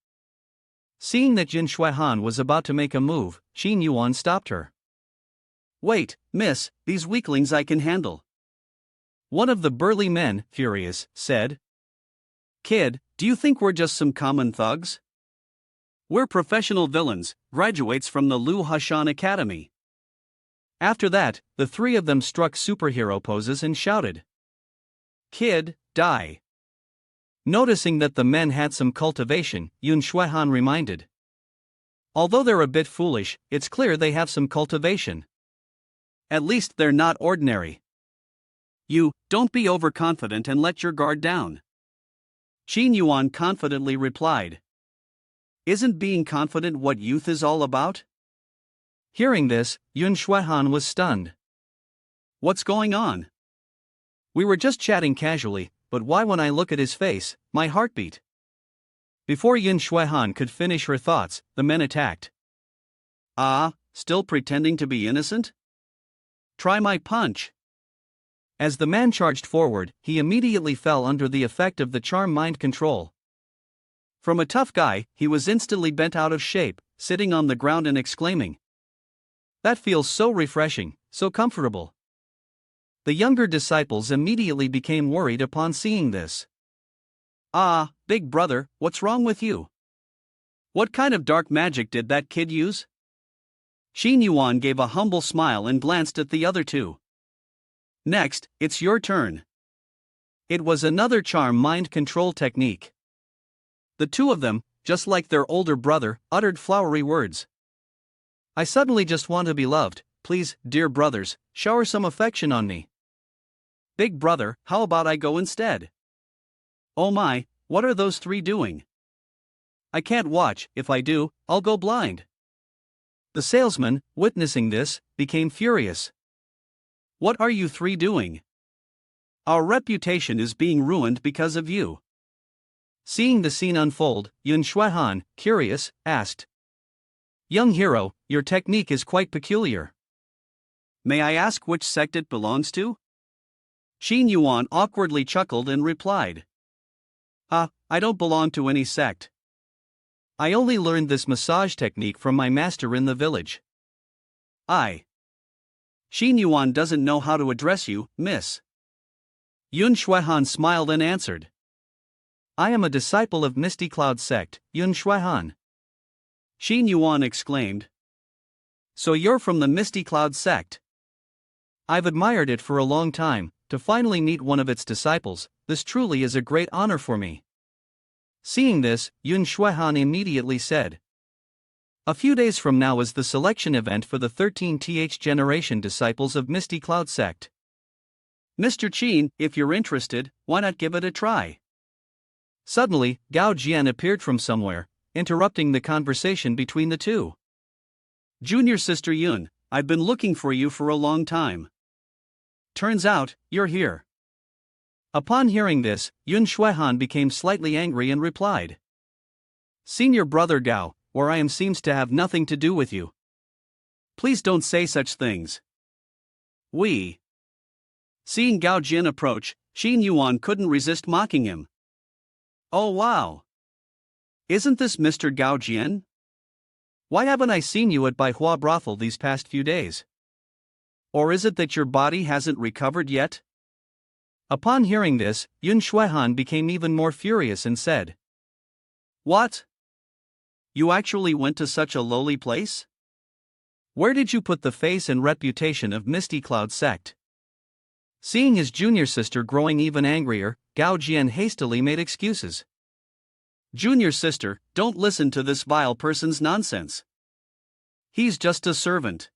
Speaker 1: Seeing that Yun Xuehan was about to make a move, Qin Yuan stopped her. "Wait, miss, these weaklings I can handle." One of the burly men, furious, said, "Kid, do you think we're just some common thugs? We're professional villains, graduates from the Lu Hashan Academy." After that, the three of them struck superhero poses and shouted, "Kid, die." Noticing that the men had some cultivation, Yun Xuehan reminded, "Although they're a bit foolish, it's clear they have some cultivation. At least they're not ordinary. You, don't be overconfident and let your guard down." Qin Yuan confidently replied, "Isn't being confident what youth is all about?" Hearing this, Yun Xuehan was stunned. "What's going on? We were just chatting casually, but why when I look at his face, my heart beat?" Before Yun Xuehan could finish her thoughts, the men attacked. "Ah, still pretending to be innocent? Try my punch." As the man charged forward, he immediately fell under the effect of the charm mind control. From a tough guy, he was instantly bent out of shape, sitting on the ground and exclaiming, "That feels so refreshing, so comfortable." The younger disciples immediately became worried upon seeing this. "Ah, big brother, what's wrong with you? What kind of dark magic did that kid use?" Qin Yuan gave a humble smile and glanced at the other two. "Next, it's your turn." It was another charm mind control technique. The two of them, just like their older brother, uttered flowery words. "I suddenly just want to be loved, please, dear brothers, shower some affection on me. Big brother, how about I go instead? Oh my, what are those three doing? I can't watch, if I do, I'll go blind. The salesman, witnessing this, became furious. What are you three doing? Our reputation is being ruined because of you. Seeing the scene unfold, Yun Shuihan, curious, asked, Young hero, your technique is quite peculiar. May I ask which sect it belongs to? Xin Yuan awkwardly chuckled and replied, I don't belong to any sect. I only learned this massage technique from my master in the village. Xin Yuan doesn't know how to address you, miss. Yun Shuihan smiled and answered, I am a disciple of Misty Cloud sect, Yun Shuihan. Xin Yuan exclaimed, So you're from the Misty Cloud sect? I've admired it for a long time. To finally meet one of its disciples, this truly is a great honor for me. Seeing this, Yun Shuihan immediately said, A few days from now is the selection event for the 13th generation disciples of Misty Cloud sect. Mr. Qin, if you're interested, why not give it a try? Suddenly, Gao Jian appeared from somewhere, interrupting the conversation between the two. Junior sister Yun, I've been looking for you for a long time. Turns out, you're here. Upon hearing this, Yun Shuihan became slightly angry and replied, Senior brother Gao, where I am seems to have nothing to do with you. Please don't say such things. Seeing Gao Jin approach, Xin Yuan couldn't resist mocking him. Oh wow! Isn't this Mr. Gao Jian? Why haven't I seen you at Baihua brothel these past few days? Or is it that your body hasn't recovered yet? Upon hearing this, Yun Shuihan became even more furious and said, What? You actually went to such a lowly place? Where did you put the face and reputation of Misty Cloud sect? Seeing his junior sister growing even angrier, Gao Jian hastily made excuses. Junior sister, don't listen to this vile person's nonsense. He's just a servant.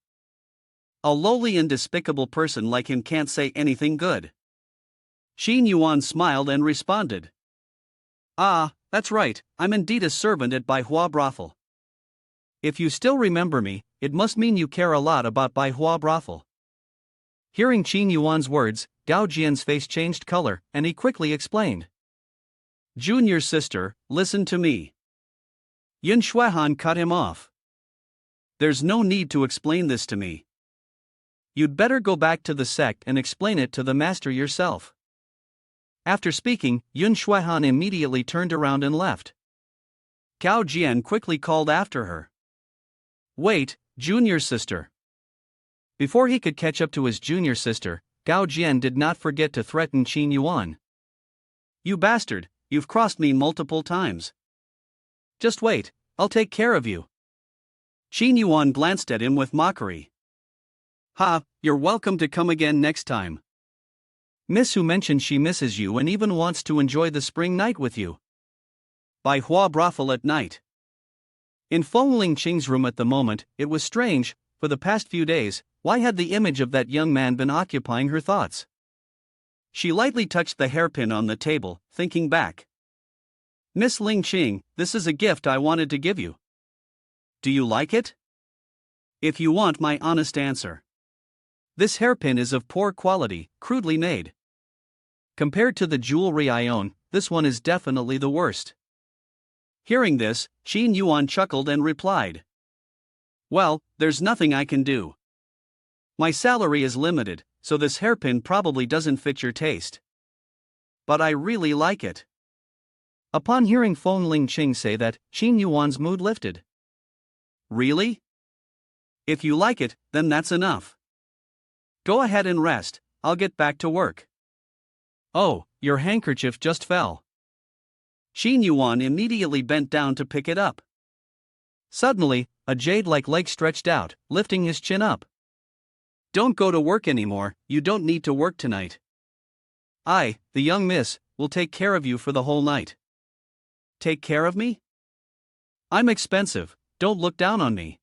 Speaker 1: A lowly and despicable person like him can't say anything good. Xin Yuan smiled and responded, That's right, I'm indeed a servant at Baihua brothel. If you still remember me, it must mean you care a lot about Baihua brothel. Hearing Xin Yuan's words, Gao Jian's face changed color, and he quickly explained. Junior sister, listen to me. Yun Shuihan cut him off. There's no need to explain this to me. You'd better go back to the sect and explain it to the master yourself. After speaking, Yun Shuihan immediately turned around and left. Gao Jian quickly called after her. Wait, junior sister. Before he could catch up to his junior sister, Gao Jian did not forget to threaten Xin Yuan. You bastard, you've crossed me multiple times. Just wait, I'll take care of you. Xin Yuan glanced at him with mockery. You're welcome to come again next time. Miss Who mentioned she misses you and even wants to enjoy the spring night with you. Baihua brothel at night. In Feng Ling Qing's room at the moment, it was strange, for the past few days, why had the image of that young man been occupying her thoughts? She lightly touched the hairpin on the table, thinking back. Miss Ling Qing, this is a gift I wanted to give you. Do you like it? If you want my honest answer. This hairpin is of poor quality, crudely made. Compared to the jewelry I own, this one is definitely the worst. Hearing this, Xin Yuan chuckled and replied. Well, there's nothing I can do. My salary is limited, so this hairpin probably doesn't fit your taste. But I really like it. Upon hearing Feng Ling Qing say that, Xin Yuan's mood lifted. Really? If you like it, then that's enough. Go ahead and rest, I'll get back to work. Oh, your handkerchief just fell. Xin Yuan immediately bent down to pick it up. Suddenly, a jade-like leg stretched out, lifting his chin up. Don't go to work anymore, you don't need to work tonight. I, the young miss, will take care of you for the whole night. Take care of me? I'm expensive, don't look down on me.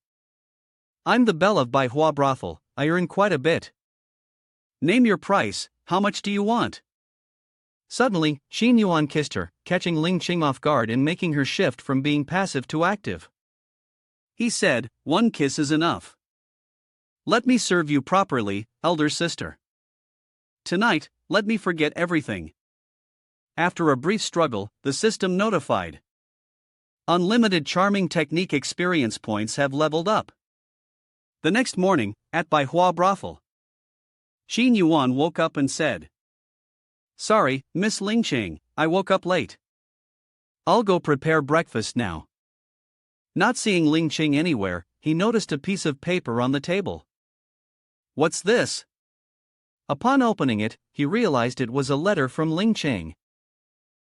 Speaker 1: I'm the belle of Baihua brothel, I earn quite a bit. Name your price, how much do you want? Suddenly, Xin Yuan kissed her, catching Ling Qing off guard and making her shift from being passive to active. He said, "One kiss is enough. Let me serve you properly, elder sister. Tonight, let me forget everything." After a brief struggle, the system notified. Unlimited charming technique experience points have leveled up. The next morning, at Baihua brothel, Xin Yuan woke up and said, "Sorry, Miss Ling Qing, I woke up late. I'll go prepare breakfast now." Not seeing Ling Qing anywhere, he noticed a piece of paper on the table. "What's this?" Upon opening it, he realized it was a letter from Ling Qing.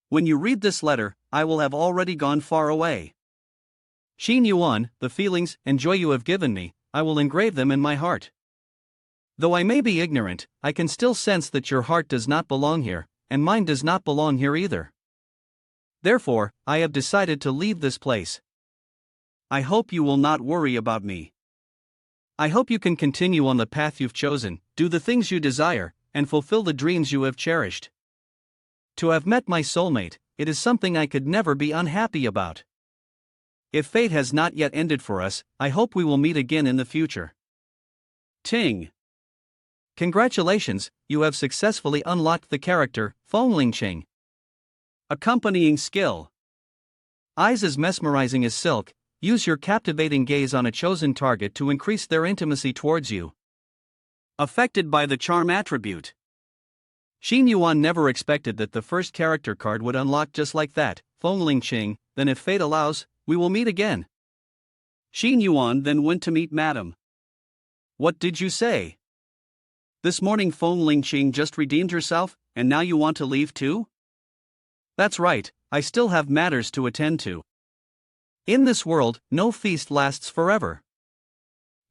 Speaker 1: "When you read this letter, I will have already gone far away. Xin Yuan, the feelings and joy you have given me, I will engrave them in my heart. Though I may be ignorant, I can still sense that your heart does not belong here, and mine does not belong here either. Therefore, I have decided to leave this place. I hope you will not worry about me. I hope you can continue on the path you've chosen, do the things you desire, and fulfill the dreams you have cherished. To have met my soulmate, it is something I could never be unhappy about. If fate has not yet ended for us, I hope we will meet again in the future. Ting. Congratulations, you have successfully unlocked the character, Feng Lingqing. Accompanying skill. Eyes as mesmerizing as silk, use your captivating gaze on a chosen target to increase their intimacy towards you. Affected by the charm attribute. Xin Yuan never expected that the first character card would unlock just like that, Feng Lingqing, then if fate allows, we will meet again. Xin Yuan then went to meet Madam. What did you say? This morning Feng Lingqing just redeemed herself, and now you want to leave too? That's right, I still have matters to attend to. In this world, no feast lasts forever.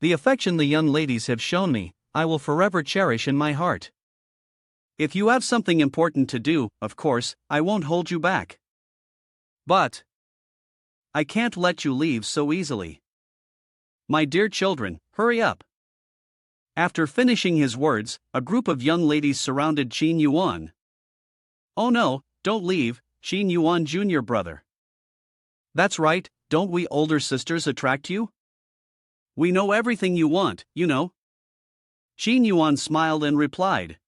Speaker 1: The affection the young ladies have shown me, I will forever cherish in my heart. If you have something important to do, of course, I won't hold you back. But I can't let you leave so easily. My dear children, hurry up." After finishing his words, a group of young ladies surrounded Xin Yuan. "Oh no, don't leave, Xin Yuan Jr. brother. That's right, don't we older sisters attract you? We know everything you want, you know." Xin Yuan smiled and replied,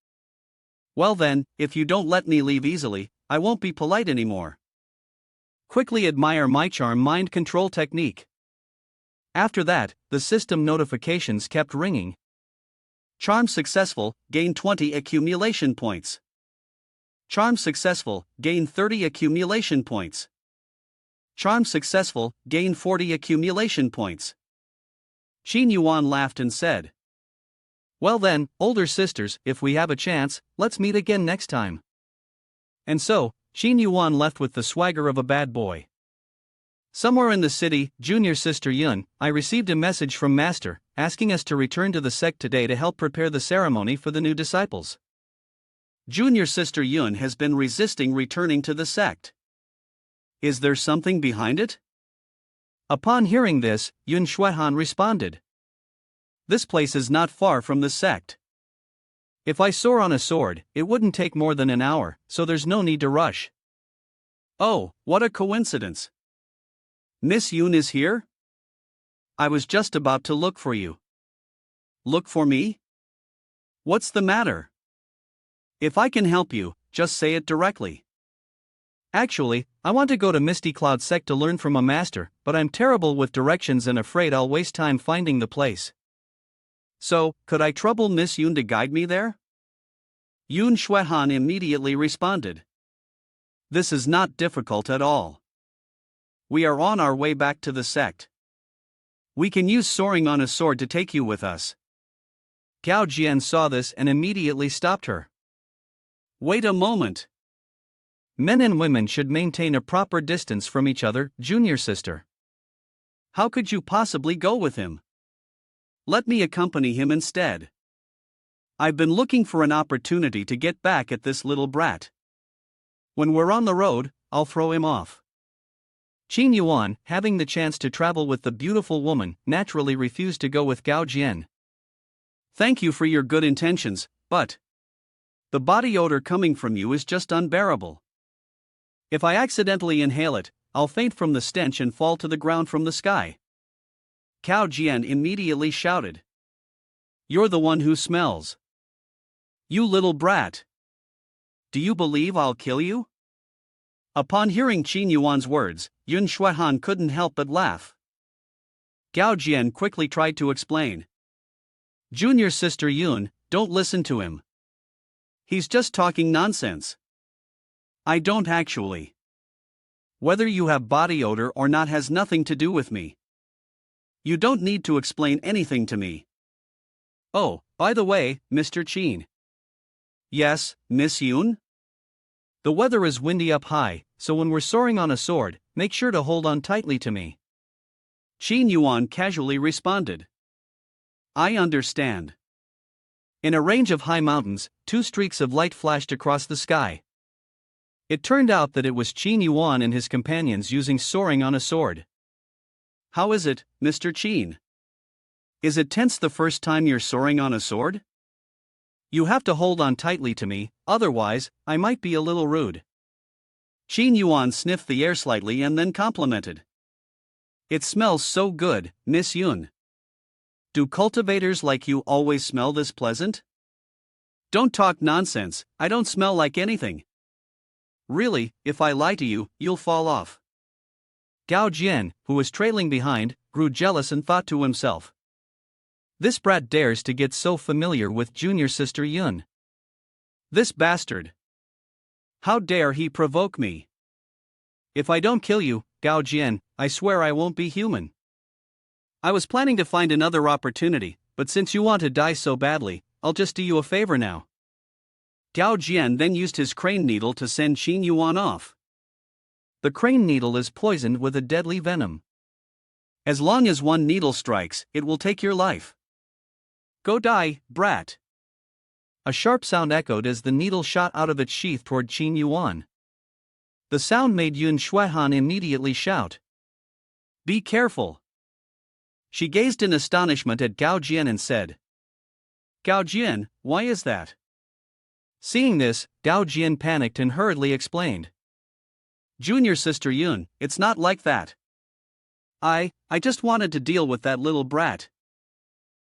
Speaker 1: "Well then, if you don't let me leave easily, I won't be polite anymore. Quickly admire my charm mind control technique." After that, the system notifications kept ringing. Charm successful, gain 20 accumulation points. Charm successful, gain 30 accumulation points. Charm successful, gain 40 accumulation points. Xin Yuan laughed and said, "Well then, older sisters, if we have a chance, let's meet again next time." And so, Xin Yuan left with the swagger of a bad boy. Somewhere in the city, Junior Sister Yun, I received a message from Master, asking us to return to the sect today to help prepare the ceremony for the new disciples. Junior Sister Yun has been resisting returning to the sect. Is there something behind it? Upon hearing this, Yun Shuehan responded, "This place is not far from the sect. If I soar on a sword, it wouldn't take more than an hour, so there's no need to rush." Oh, what a coincidence. Miss Yun is here? I was just about to look for you. Look for me? What's the matter? If I can help you, just say it directly. Actually, I want to go to Misty Cloud Sect to learn from a master, but I'm terrible with directions and afraid I'll waste time finding the place. So, could I trouble Miss Yun to guide me there? Yun Shuehan immediately responded. This is not difficult at all. We are on our way back to the sect. We can use soaring on a sword to take you with us. Gao Jian saw this and immediately stopped her. Wait a moment. Men and women should maintain a proper distance from each other, junior sister. How could you possibly go with him? Let me accompany him instead. I've been looking for an opportunity to get back at this little brat. When we're on the road, I'll throw him off. Qin Yuan, having the chance to travel with the beautiful woman, naturally refused to go with Gao Jian. Thank you for your good intentions, but the body odor coming from you is just unbearable. If I accidentally inhale it, I'll faint from the stench and fall to the ground from the sky. Cao Jian immediately shouted. You're the one who smells. You little brat. Do you believe I'll kill you? Upon hearing Qin Yuan's words, Yun Shuaihan couldn't help but laugh. Gao Jian quickly tried to explain. Junior sister Yun, don't listen to him. He's just talking nonsense. I don't actually. Whether you have body odor or not has nothing to do with me. You don't need to explain anything to me. Oh, by the way, Mr. Qin. Yes, Miss Yun? The weather is windy up high, so when we're soaring on a sword, make sure to hold on tightly to me. Qin Yuan casually responded. I understand. In a range of high mountains, two streaks of light flashed across the sky. It turned out that it was Qin Yuan and his companions using soaring on a sword. How is it, Mr. Qin? Is it tense the first time you're soaring on a sword? You have to hold on tightly to me, otherwise, I might be a little rude. Qin Yuan sniffed the air slightly and then complimented. It smells so good, Miss Yun. Do cultivators like you always smell this pleasant? Don't talk nonsense, I don't smell like anything. Really, if I lie to you, you'll fall off. Gao Jian, who was trailing behind, grew jealous and thought to himself. This brat dares to get so familiar with junior sister Yun. This bastard. How dare he provoke me? If I don't kill you, Gao Jian, I swear I won't be human. I was planning to find another opportunity, but since you want to die so badly, I'll just do you a favor now. Gao Jian then used his crane needle to send Qin Yuan off. The crane needle is poisoned with a deadly venom. As long as one needle strikes, it will take your life. Go die, brat. A sharp sound echoed as the needle shot out of its sheath toward Qin Yuan. The sound made Yun Shuaihan immediately shout. Be careful. She gazed in astonishment at Gao Jian and said. Gao Jian, why is that? Seeing this, Gao Jian panicked and hurriedly explained. Junior sister Yun, it's not like that. I just wanted to deal with that little brat.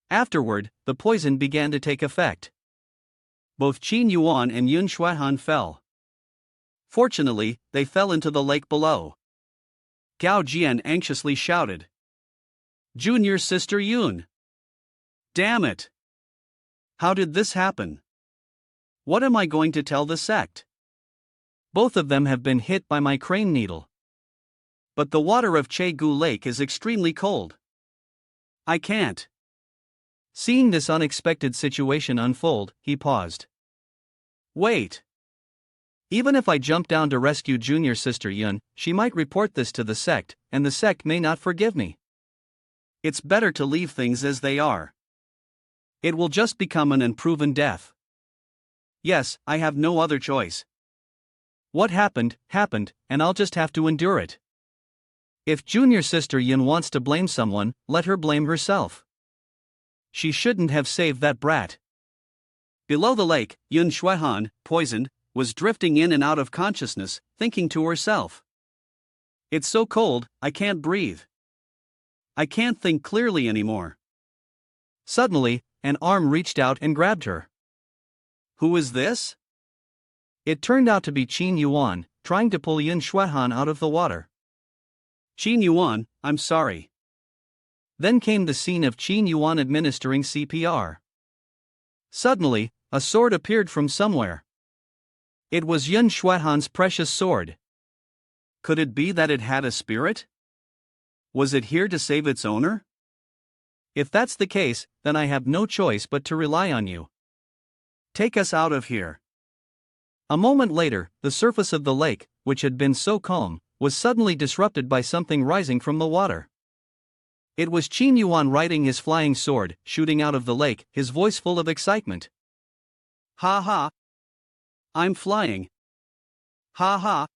Speaker 1: Afterward, the poison began to take effect. Both Qin Yuan and Yun Shuaihan fell. Fortunately, they fell into the lake below. Gao Jian anxiously shouted. Junior sister Yun. Damn it. How did this happen? What am I going to tell the sect? Both of them have been hit by my crane needle. But the water of Chegu Lake is extremely cold. I can't. Seeing this unexpected situation unfold, he paused. Wait. Even if I jump down to rescue junior sister Yun, she might report this to the sect, and the sect may not forgive me. It's better to leave things as they are. It will just become an unproven death. Yes, I have no other choice. What happened, happened, and I'll just have to endure it. If junior sister Yun wants to blame someone, let her blame herself. She shouldn't have saved that brat. Below the lake, Yun Shuaihan, poisoned, was drifting in and out of consciousness, thinking to herself. It's so cold, I can't breathe. I can't think clearly anymore. Suddenly, an arm reached out and grabbed her. Who is this? It turned out to be Qin Yuan, trying to pull Yun Shuaihan out of the water. Qin Yuan, I'm sorry. Then came the scene of Qin Yuan administering CPR. Suddenly, a sword appeared from somewhere. It was Yun Shuaihan's precious sword. Could it be that it had a spirit? Was it here to save its owner? If that's the case, then I have no choice but to rely on you. Take us out of here. A moment later, the surface of the lake, which had been so calm, was suddenly disrupted by something rising from the water. It was Qin Yuan riding his flying sword, shooting out of the lake, his voice full of excitement. Ha ha! I'm flying. Ha ha!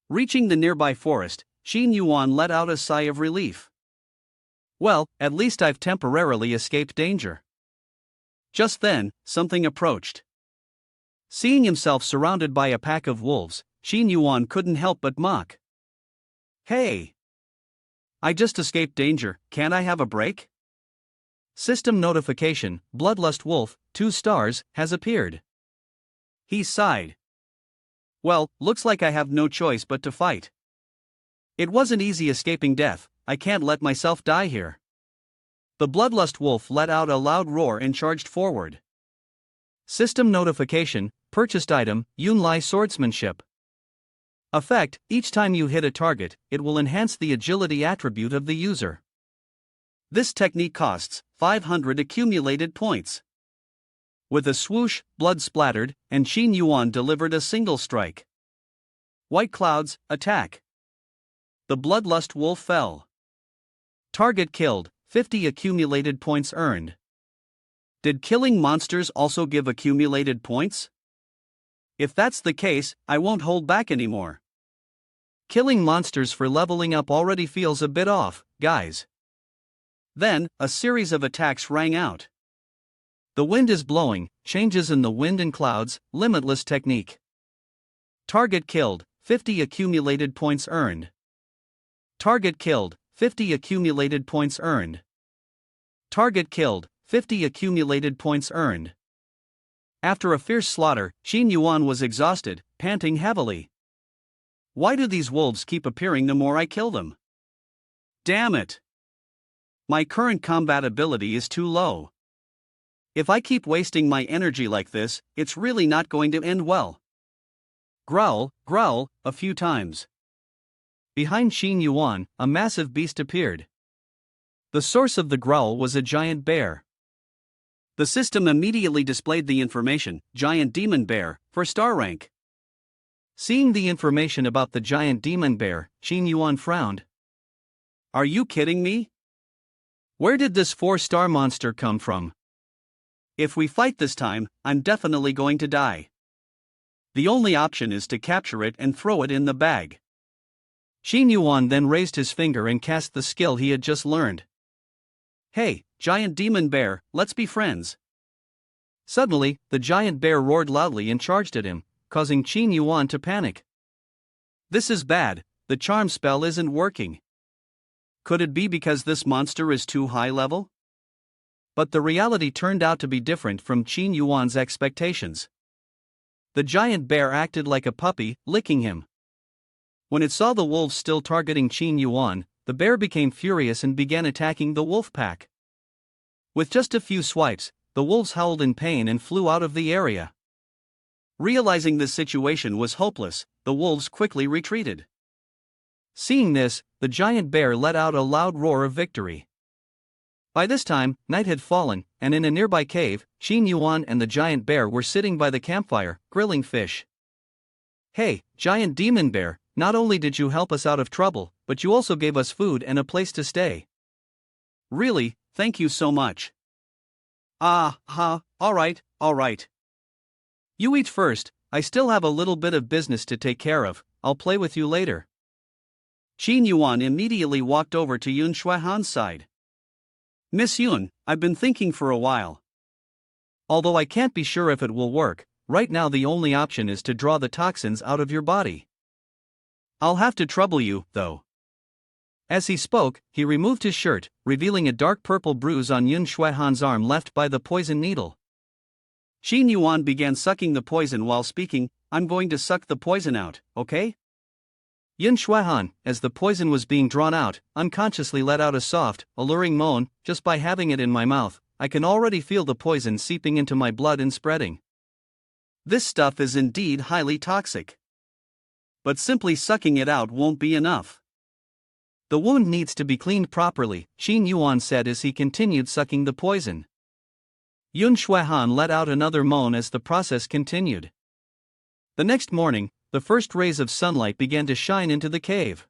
Speaker 1: Reaching the nearby forest, Qin Yuan let out a sigh of relief. Well, at least I've temporarily escaped danger. Just then, something approached. Seeing himself surrounded by a pack of wolves, Qin Yuan couldn't help but mock. Hey! I just escaped danger, can't I have a break? System notification, Bloodlust Wolf, 2 stars, has appeared. He sighed. Well, looks like I have no choice but to fight. It wasn't easy escaping death, I can't let myself die here. The Bloodlust Wolf let out a loud roar and charged forward. System notification, purchased item, Yunlai swordsmanship. Effect, each time you hit a target, it will enhance the agility attribute of the user. This technique costs 500 accumulated points. With a swoosh, blood splattered, and Qin Yuan delivered a single strike. White clouds, attack. The Bloodlust Wolf fell. Target killed, 50 accumulated points earned. Did killing monsters also give accumulated points? If that's the case, I won't hold back anymore. Killing monsters for leveling up already feels a bit off, guys. Then, a series of attacks rang out. The wind is blowing, changes in the wind and clouds, limitless technique. Target killed, 50 accumulated points earned. Target killed, 50 accumulated points earned. Target killed, 50 accumulated points earned. After a fierce slaughter, Qin Yuan was exhausted, panting heavily. Why do these wolves keep appearing the more I kill them? Damn it! My current combat ability is too low. If I keep wasting my energy like this, it's really not going to end well. Growl, growl, a few times. Behind Qin Yuan, a massive beast appeared. The source of the growl was a giant bear. The system immediately displayed the information, Giant Demon Bear, for star rank. Seeing the information about the giant demon bear, Qin Yuan frowned. Are you kidding me? Where did this 4-star monster come from? If we fight this time, I'm definitely going to die. The only option is to capture it and throw it in the bag. Qin Yuan then raised his finger and cast the skill he had just learned. Hey, giant demon bear, let's be friends. Suddenly, the giant bear roared loudly and charged at him, causing Qin Yuan to panic. This is bad, the charm spell isn't working. Could it be because this monster is too high level? But the reality turned out to be different from Qin Yuan's expectations. The giant bear acted like a puppy, licking him. When it saw the wolves still targeting Qin Yuan, the bear became furious and began attacking the wolf pack. With just a few swipes, the wolves howled in pain and flew out of the area. Realizing this situation was hopeless, the wolves quickly retreated. Seeing this, the giant bear let out a loud roar of victory. By this time, night had fallen, and in a nearby cave, Qin Yuan and the giant bear were sitting by the campfire, grilling fish. Hey, giant demon bear, not only did you help us out of trouble, but you also gave us food and a place to stay. Really, thank you so much. Alright. You eat first, I still have a little bit of business to take care of, I'll play with you later. Qin Yuan immediately walked over to Yun Shuihan's side. Miss Yun, I've been thinking for a while. Although I can't be sure if it will work, right now the only option is to draw the toxins out of your body. I'll have to trouble you, though. As he spoke, he removed his shirt, revealing a dark purple bruise on Yun Shuihan's arm left by the poison needle. Qin Yuan began sucking the poison while speaking, I'm going to suck the poison out, okay? Yun Shuihan, as the poison was being drawn out, unconsciously let out a soft, alluring moan. Just by having it in my mouth, I can already feel the poison seeping into my blood and spreading. This stuff is indeed highly toxic. But simply sucking it out won't be enough. The wound needs to be cleaned properly, Qin Yuan said as he continued sucking the poison. Yun Shuihan let out another moan as the process continued. The next morning, the first rays of sunlight began to shine into the cave.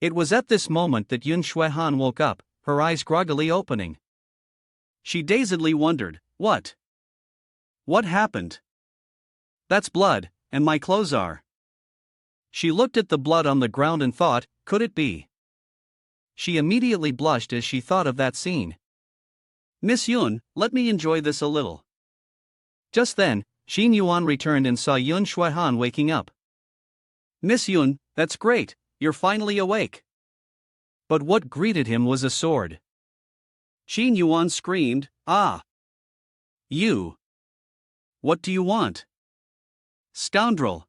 Speaker 1: It was at this moment that Yun Shuihan woke up, her eyes groggily opening. She dazedly wondered, What happened? That's blood, and my clothes are. She looked at the blood on the ground and thought, could it be? She immediately blushed as she thought of that scene. Miss Yun, let me enjoy this a little. Just then, Xin Yuan returned and saw Yun Shuaihan waking up. Miss Yun, that's great, you're finally awake. But what greeted him was a sword. Xin Yuan screamed, "Ah! You! What do you want? Scoundrel!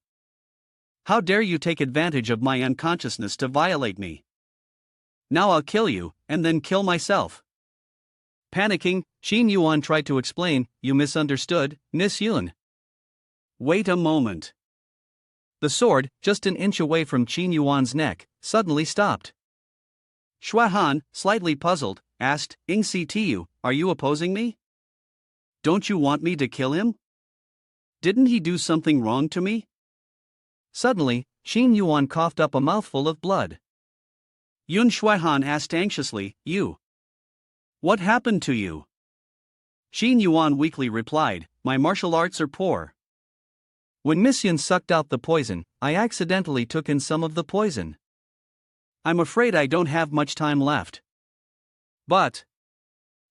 Speaker 1: How dare you take advantage of my unconsciousness to violate me? Now I'll kill you, and then kill myself." Panicking, Xin Yuan tried to explain, "You misunderstood, Miss Yun. Wait a moment." The sword, just an inch away from Xin Yuan's neck, suddenly stopped. Shuaihan, slightly puzzled, asked, "Ingctu, are you opposing me? Don't you want me to kill him? Didn't he do something wrong to me?" Suddenly, Xin Yuan coughed up a mouthful of blood. Yun Shuaihan asked anxiously, "You? What happened to you?" Xin Yuan weakly replied, "My martial arts are poor. When Miss Yun sucked out the poison, I accidentally took in some of the poison. I'm afraid I don't have much time left. But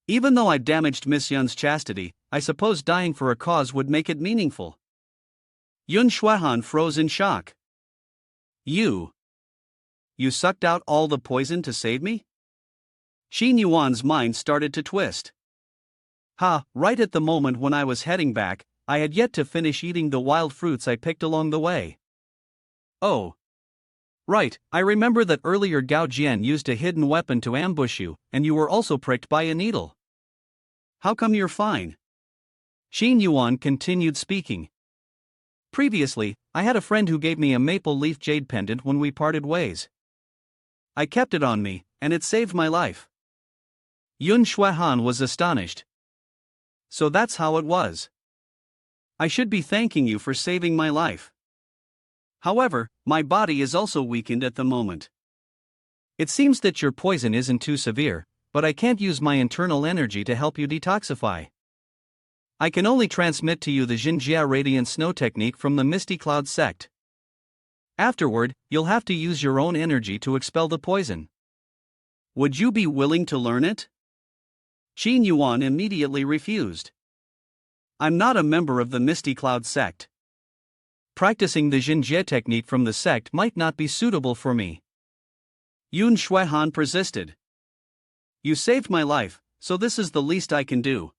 Speaker 1: even though I damaged Miss Yun's chastity, I suppose dying for a cause would make it meaningful." Yun Shuaihan froze in shock. You sucked out all the poison to save me?" Xin Yuan's mind started to twist. Right at the moment when I was heading back, I had yet to finish eating the wild fruits I picked along the way. Oh. Right, I remember that earlier Gao Jian used a hidden weapon to ambush you, and you were also pricked by a needle. How come you're fine? Xin Yuan continued speaking. Previously, I had a friend who gave me a maple leaf jade pendant when we parted ways. I kept it on me, and it saved my life. Yun Shuaihan was astonished. So that's how it was. I should be thanking you for saving my life. However, my body is also weakened at the moment. It seems that your poison isn't too severe, but I can't use my internal energy to help you detoxify. I can only transmit to you the Jinjia Radiant Snow technique from the Misty Cloud sect. Afterward, you'll have to use your own energy to expel the poison. Would you be willing to learn it? Xin Yuan immediately refused. I'm not a member of the Misty Cloud sect. Practicing the Jinjia technique from the sect might not be suitable for me. Yun Shuaihan persisted. You saved my life, so this is the least I can do.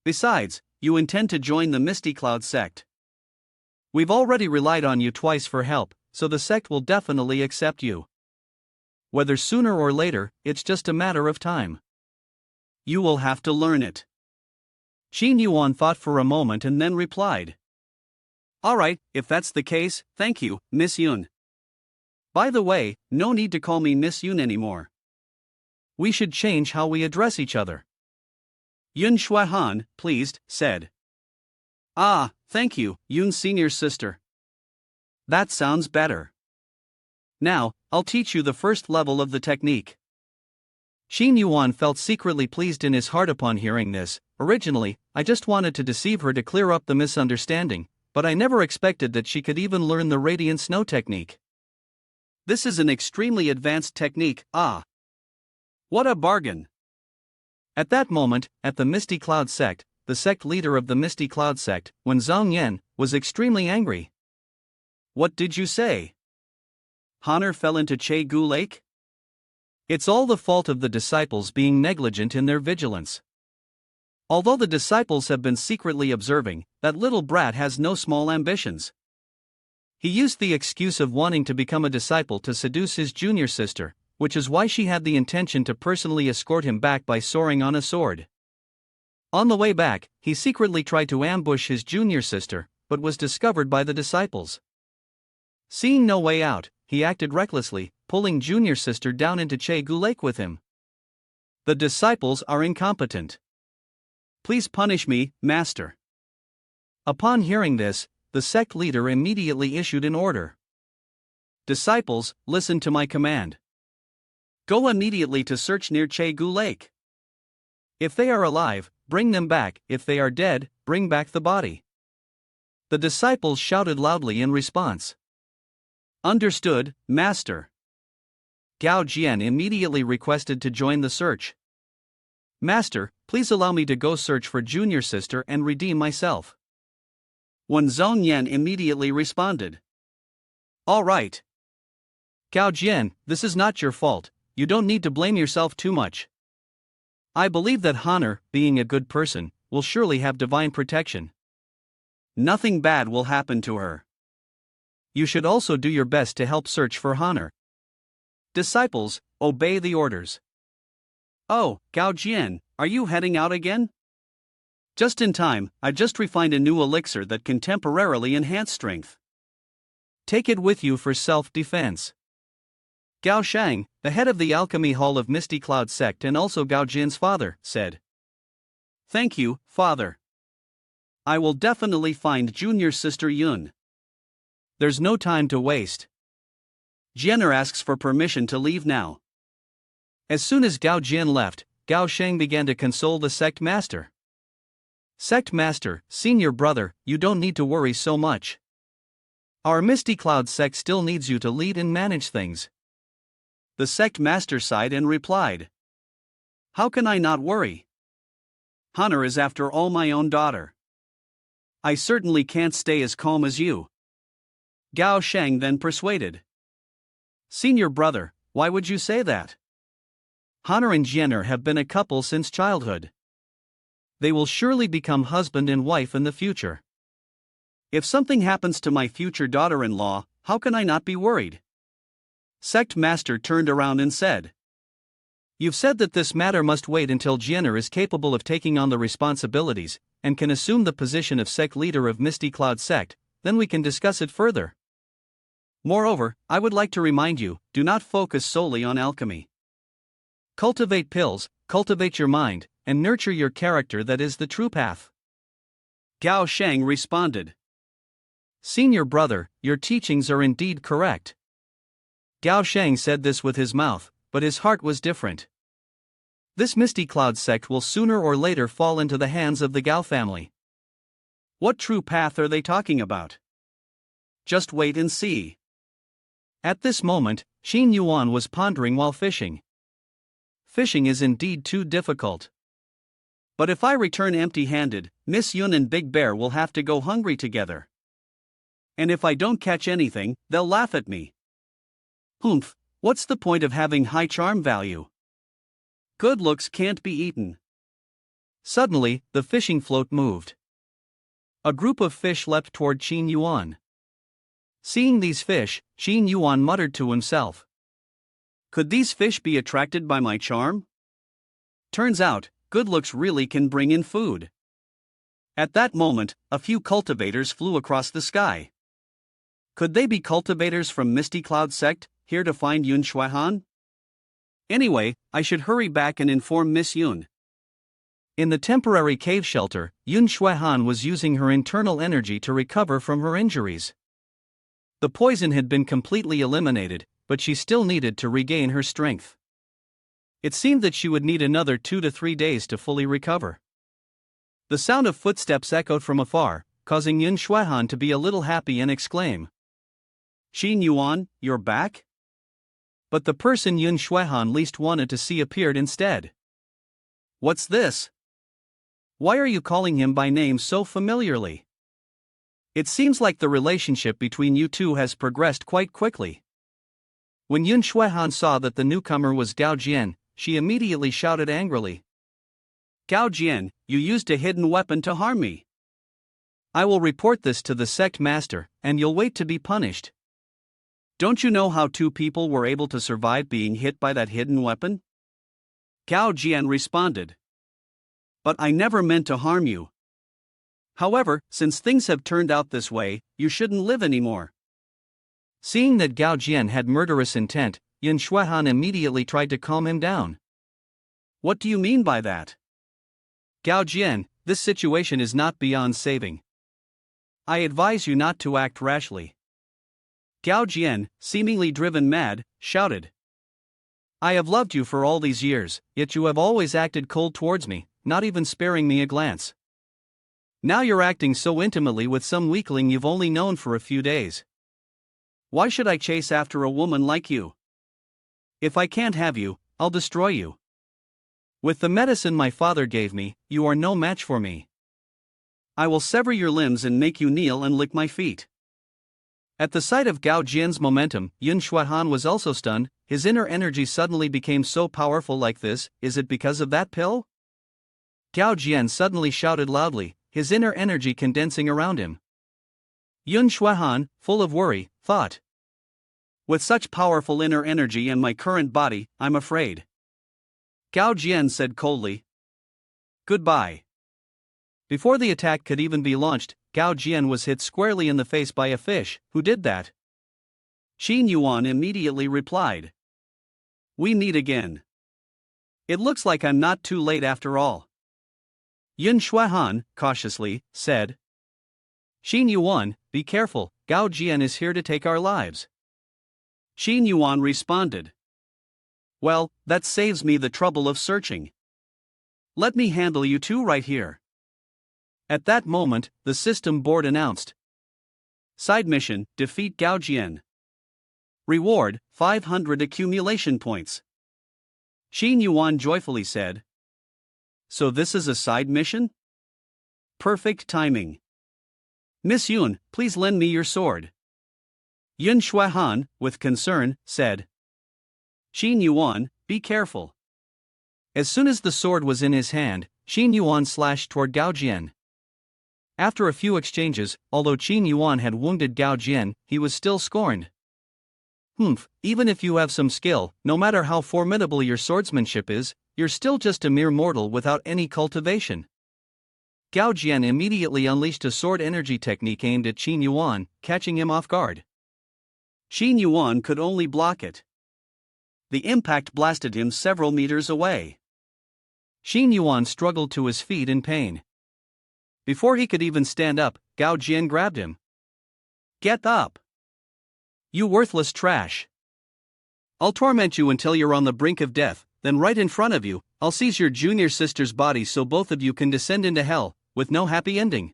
Speaker 1: Besides, you intend to join the Misty Cloud sect. We've already relied on you twice for help, so the sect will definitely accept you. Whether sooner or later, it's just a matter of time. You will have to learn it. Xin Yuan thought for a moment and then replied. Alright, if that's the case, thank you, Miss Yun. By the way, no need to call me Miss Yun anymore. We should change how we address each other. Yun Shuaihan, pleased, said. Thank you, Yun Senior's sister. That sounds better. Now, I'll teach you the first level of the technique. Xin Yuan felt secretly pleased in his heart upon hearing this. Originally, I just wanted to deceive her to clear up the misunderstanding, but I never expected that she could even learn the Radiant Snow technique. This is an extremely advanced technique, What a bargain! At that moment, at the Misty Cloud sect, the sect leader of the Misty Cloud sect, Wen Zhongyan, was extremely angry. What did you say? Honor fell into Che Gu Lake? It's all the fault of the disciples being negligent in their vigilance. Although the disciples have been secretly observing, that little brat has no small ambitions. He used the excuse of wanting to become a disciple to seduce his junior sister, which is why she had the intention to personally escort him back by soaring on a sword. On the way back, he secretly tried to ambush his junior sister, but was discovered by the disciples. Seeing no way out, he acted recklessly, pulling junior sister down into Che Gu Lake with him. The disciples are incompetent. Please punish me, master. Upon hearing this, the sect leader immediately issued an order. Disciples, listen to my command. Go immediately to search near Che Gu Lake. If they are alive, bring them back. If they are dead, bring back the body. The disciples shouted loudly in response. Understood, master. Gao Jian immediately requested to join the search. Master, please allow me to go search for junior sister and redeem myself. Wen Zhongyan immediately responded. All right. Gao Jian, this is not your fault, you don't need to blame yourself too much. I believe that Honor, being a good person, will surely have divine protection. Nothing bad will happen to her. You should also do your best to help search for Honor. Disciples, obey the orders. Oh, Gao Jian, are you heading out again? Just in time, I just refined a new elixir that can temporarily enhance strength. Take it with you for self-defense. Gao Shang, the head of the Alchemy Hall of Misty Cloud sect and also Gao Jian's father, said. Thank you, father. I will definitely find junior sister Yun. There's no time to waste. Jianer asks for permission to leave now. As soon as Gao Jian left, Gao Shang began to console the sect master. Sect master, senior brother, you don't need to worry so much. Our Misty Cloud sect still needs you to lead and manage things. The sect master sighed and replied. How can I not worry? Honor is after all my own daughter. I certainly can't stay as calm as you. Gao Shang then persuaded. Senior brother, why would you say that? Honor and Jianer have been a couple since childhood. They will surely become husband and wife in the future. If something happens to my future daughter-in-law, how can I not be worried? Sect master turned around and said. You've said that this matter must wait until Jianer is capable of taking on the responsibilities, and can assume the position of sect leader of Misty Cloud sect, then we can discuss it further. Moreover, I would like to remind you, do not focus solely on alchemy. Cultivate pills, cultivate your mind, and nurture your character, that is the true path. Gao Shang responded. Senior brother, your teachings are indeed correct. Gao Shang said this with his mouth, but his heart was different. This Misty Cloud sect will sooner or later fall into the hands of the Gao family. What true path are they talking about? Just wait and see. At this moment, Xin Yuan was pondering while fishing. Fishing is indeed too difficult. But if I return empty-handed, Miss Yun and Big Bear will have to go hungry together. And if I don't catch anything, they'll laugh at me. Humph, what's the point of having high charm value? Good looks can't be eaten. Suddenly, the fishing float moved. A group of fish leapt toward Xin Yuan. Seeing these fish, Xin Yuan muttered to himself. Could these fish be attracted by my charm? Turns out, good looks really can bring in food. At that moment, a few cultivators flew across the sky. Could they be cultivators from Misty Cloud sect, here to find Yun Shuaihan? Anyway, I should hurry back and inform Miss Yun. In the temporary cave shelter, Yun Shuaihan was using her internal energy to recover from her injuries. The poison had been completely eliminated, but she still needed to regain her strength. It seemed that she would need another 2 to 3 days to fully recover. The sound of footsteps echoed from afar, causing Yun Shuaihan to be a little happy and exclaim. Xin Yuan, you're back? But the person Yun Shuaihan least wanted to see appeared instead. What's this? Why are you calling him by name so familiarly? It seems like the relationship between you two has progressed quite quickly. When Yun Shuaihan saw that the newcomer was Gao Jian, she immediately shouted angrily. Gao Jian, you used a hidden weapon to harm me. I will report this to the sect master, and you'll wait to be punished. Don't you know how 2 people were able to survive being hit by that hidden weapon? Gao Jian responded. But I never meant to harm you. However, since things have turned out this way, you shouldn't live anymore. Seeing that Gao Jian had murderous intent, Yun Shuaihan immediately tried to calm him down. What do you mean by that? Gao Jian, this situation is not beyond saving. I advise you not to act rashly. Gao Jian, seemingly driven mad, shouted. I have loved you for all these years, yet you have always acted cold towards me, not even sparing me a glance. Now you're acting so intimately with some weakling you've only known for a few days. Why should I chase after a woman like you? If I can't have you, I'll destroy you. With the medicine my father gave me, you are no match for me. I will sever your limbs and make you kneel and lick my feet. At the sight of Gao Jian's momentum, Yun Shuaihan was also stunned. His inner energy suddenly became so powerful like this. Is it because of that pill? Gao Jian suddenly shouted loudly, his inner energy condensing around him. Yun Shuaihan, full of worry, thought. With such powerful inner energy in my current body, I'm afraid. Gao Jian said coldly. Goodbye. Before the attack could even be launched, Gao Jian was hit squarely in the face by a fish. Who did that? Qin Yuan immediately replied. We meet again. It looks like I'm not too late after all. Yun Shuaihan, cautiously, said. Qin Yuan, be careful, Gao Jian is here to take our lives. Qin Yuan responded. Well, that saves me the trouble of searching. Let me handle you two right here. At that moment, the system board announced. Side mission, defeat Gao Jian. Reward, 500 accumulation points. Qin Yuan joyfully said. So this is a side mission? Perfect timing. Miss Yun, please lend me your sword. Yun Shuaihan, with concern, said. Qin Yuan, be careful. As soon as the sword was in his hand, Qin Yuan slashed toward Gao Jian. After a few exchanges, although Qin Yuan had wounded Gao Jian, he was still scorned. Even if you have some skill, no matter how formidable your swordsmanship is, you're still just a mere mortal without any cultivation. Gao Jian immediately unleashed a sword energy technique aimed at Qin Yuan, catching him off guard. Qin Yuan could only block it. The impact blasted him several meters away. Qin Yuan struggled to his feet in pain. Before he could even stand up, Gao Jian grabbed him. Get up! You worthless trash! I'll torment you until you're on the brink of death, then right in front of you, I'll seize your junior sister's body so both of you can descend into hell, with no happy ending.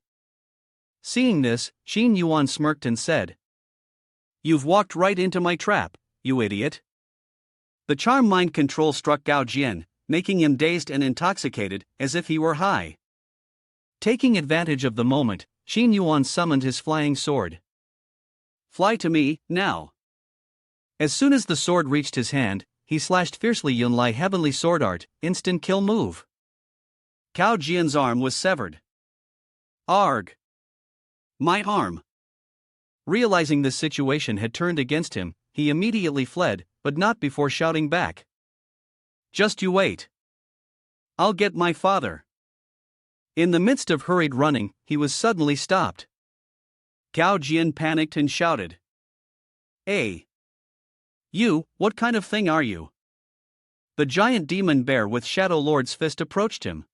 Speaker 1: Seeing this, Qin Yuan smirked and said. You've walked right into my trap, you idiot. The charm mind control struck Gao Jian, making him dazed and intoxicated, as if he were high. Taking advantage of the moment, Qin Yuan summoned his flying sword. Fly to me, now. As soon as the sword reached his hand, he slashed fiercely. Yunlai heavenly sword art, instant kill move. Gao Jian's arm was severed. Arg! My arm! Realizing the situation had turned against him, he immediately fled, but not before shouting back. Just you wait. I'll get my father. In the midst of hurried running, he was suddenly stopped. Gao Jian panicked and shouted. Hey! You, what kind of thing are you? The giant demon bear with Shadow Lord's fist approached him.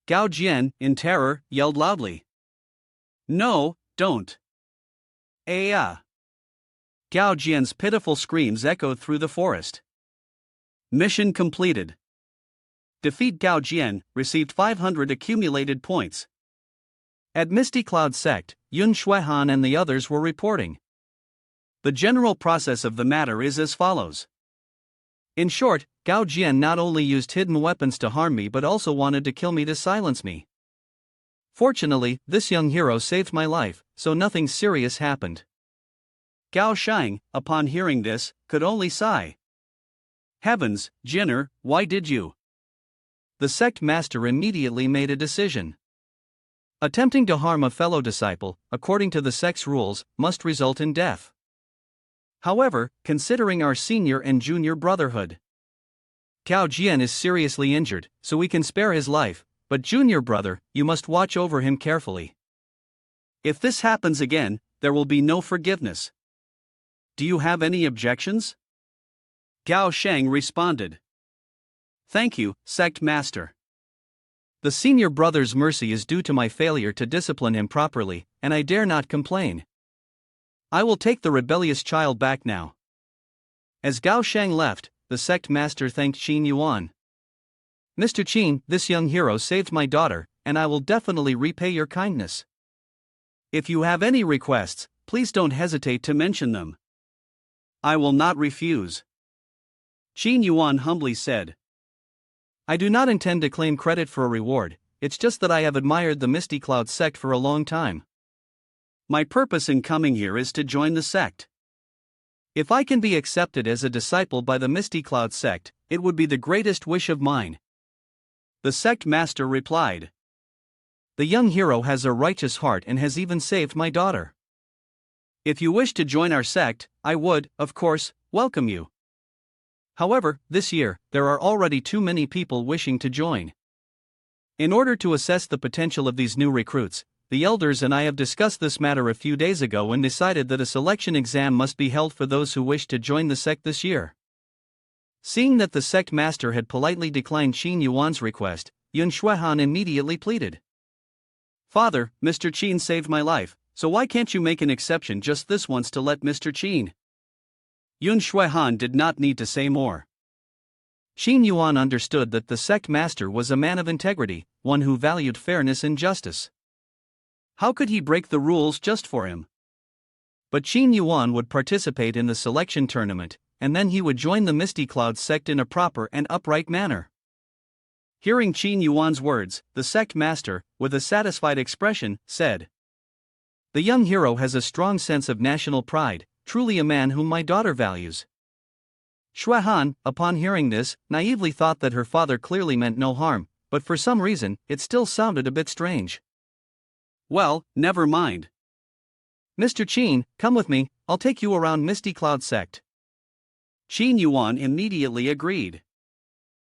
Speaker 1: Gao Jian, in terror, yelled loudly. No, don't. Gao Jian's pitiful screams echoed through the forest. Mission completed. Defeat Gao Jian, received 500 accumulated points. At Misty Cloud Sect, Yun Shuaihan and the others were reporting. The general process of the matter is as follows. In short, Gao Jian not only used hidden weapons to harm me but also wanted to kill me to silence me. Fortunately, this young hero saved my life, so nothing serious happened. Gao Shang, upon hearing this, could only sigh. Heavens, Jinner, why did you? The sect master immediately made a decision. Attempting to harm a fellow disciple, according to the sect's rules, must result in death. However, considering our senior and junior brotherhood, Gao Jian is seriously injured, so we can spare his life, but junior brother, you must watch over him carefully. If this happens again, there will be no forgiveness. Do you have any objections? Gao Shang responded. Thank you, sect master. The senior brother's mercy is due to my failure to discipline him properly, and I dare not complain. I will take the rebellious child back now. As Gao Shang left, the sect master thanked Qin Yuan. Mr. Qin, this young hero saved my daughter, and I will definitely repay your kindness. If you have any requests, please don't hesitate to mention them. I will not refuse. Qin Yuan humbly said. I do not intend to claim credit for a reward, it's just that I have admired the Misty Cloud sect for a long time. My purpose in coming here is to join the sect. If I can be accepted as a disciple by the Misty Cloud sect, it would be the greatest wish of mine. The sect master replied. The young hero has a righteous heart and has even saved my daughter. If you wish to join our sect, I would, of course, welcome you. However, this year, there are already too many people wishing to join. In order to assess the potential of these new recruits, the elders and I have discussed this matter a few days ago and decided that a selection exam must be held for those who wish to join the sect this year. Seeing that the sect master had politely declined Qin Yuan's request, Yun Shuihan immediately pleaded. Father, Mr. Qin saved my life, so why can't you make an exception just this once to let Mr. Qin? Yun Shuihan did not need to say more. Qin Yuan understood that the sect master was a man of integrity, one who valued fairness and justice. How could he break the rules just for him? But Qin Yuan would participate in the selection tournament, and then he would join the Misty Cloud sect in a proper and upright manner. Hearing Qin Yuan's words, the sect master, with a satisfied expression, said, The young hero has a strong sense of national pride, truly a man whom my daughter values. Shuihan, upon hearing this, naively thought that her father clearly meant no harm, but for some reason, it still sounded a bit strange. Well, never mind. Mr. Qin, come with me, I'll take you around Misty Cloud sect. Qin Yuan immediately agreed.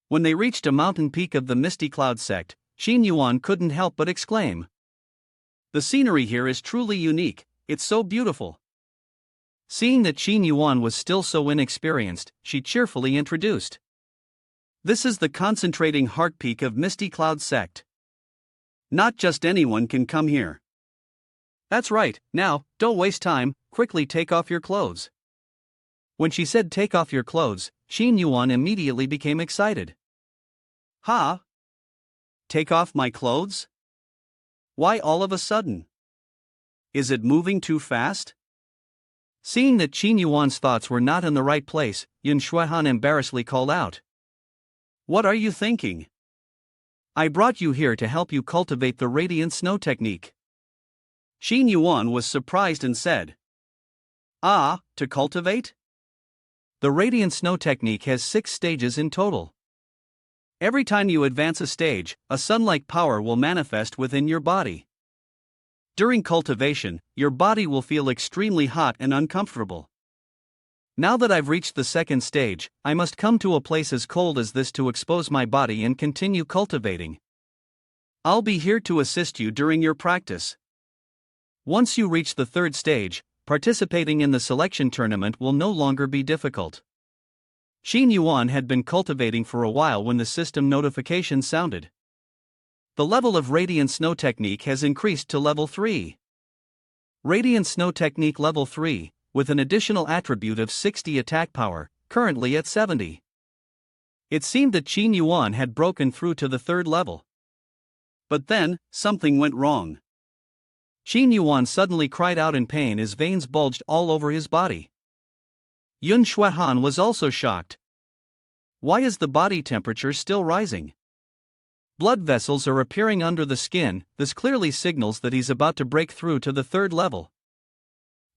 Speaker 1: When they reached a mountain peak of the Misty Cloud sect, Qin Yuan couldn't help but exclaim. The scenery here is truly unique, it's so beautiful. Seeing that Qin Yuan was still so inexperienced, she cheerfully introduced. This is the concentrating heart peak of Misty Cloud sect. Not just anyone can come here. That's right, now, don't waste time, quickly take off your clothes. When she said take off your clothes, Qin Yuan immediately became excited. Huh? Take off my clothes? Why all of a sudden? Is it moving too fast? Seeing that Qin Yuan's thoughts were not in the right place, Yun Shuihan embarrassedly called out. What are you thinking? I brought you here to help you cultivate the radiant snow technique. Qin Yuan was surprised and said. Ah, to cultivate? The radiant snow technique has 6 stages in total. Every time you advance a stage, a sun-like power will manifest within your body. During cultivation, your body will feel extremely hot and uncomfortable. Now that I've reached the 2nd stage, I must come to a place as cold as this to expose my body and continue cultivating. I'll be here to assist you during your practice. Once you reach the 3rd stage, participating in the selection tournament will no longer be difficult. Qin Yuan had been cultivating for a while when the system notification sounded. The level of Radiant Snow Technique has increased to level 3. Radiant Snow Technique level 3, with an additional attribute of 60 attack power, currently at 70. It seemed that Qin Yuan had broken through to the 3rd level. But then, something went wrong. Qin Yuan suddenly cried out in pain as veins bulged all over his body. Yun Shuihan was also shocked. Why is the body temperature still rising? Blood vessels are appearing under the skin, this clearly signals that he's about to break through to the 3rd level.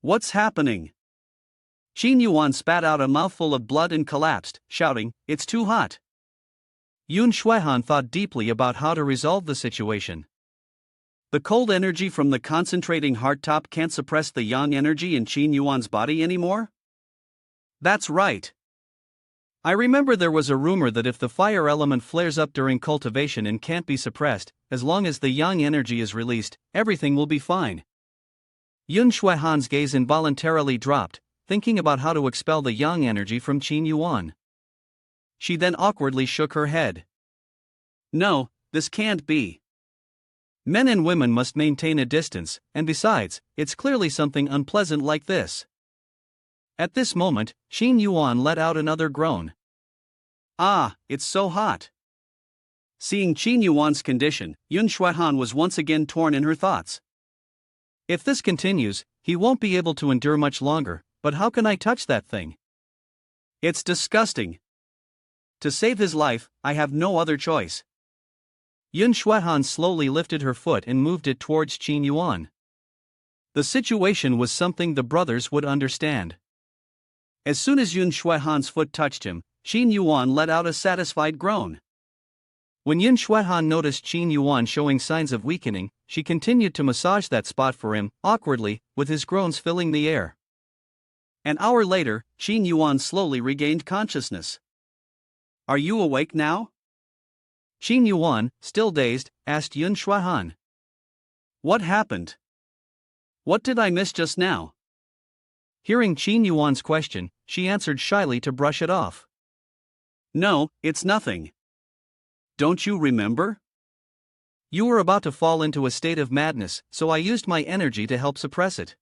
Speaker 1: What's happening? Qin Yuan spat out a mouthful of blood and collapsed, shouting, It's too hot. Yun Shuihan thought deeply about how to resolve the situation. The cold energy from the concentrating heart top can't suppress the yang energy in Qin Yuan's body anymore? That's right. I remember there was a rumor that if the fire element flares up during cultivation and can't be suppressed, as long as the yang energy is released, everything will be fine. Yun Shuihan's gaze involuntarily dropped, thinking about how to expel the yang energy from Qin Yuan. She then awkwardly shook her head. No, this can't be. Men and women must maintain a distance, and besides, it's clearly something unpleasant like this. At this moment, Qin Yuan let out another groan. Ah, it's so hot. Seeing Qin Yuan's condition, Yun Shuihan was once again torn in her thoughts. If this continues, he won't be able to endure much longer, but how can I touch that thing? It's disgusting. To save his life, I have no other choice. Yun Shuehan slowly lifted her foot and moved it towards Qin Yuan. The situation was something the brothers would understand. As soon as Yun Shuehan's foot touched him, Qin Yuan let out a satisfied groan. When Yun Shuehan noticed Qin Yuan showing signs of weakening, she continued to massage that spot for him, awkwardly, with his groans filling the air. An hour later, Qin Yuan slowly regained consciousness. Are you awake now? Qin Yuan, still dazed, asked Yun Shuehan. What happened? What did I miss just now? Hearing Qin Yuan's question, she answered shyly to brush it off. No, it's nothing. Don't you remember? You were about to fall into a state of madness, so I used my energy to help suppress it.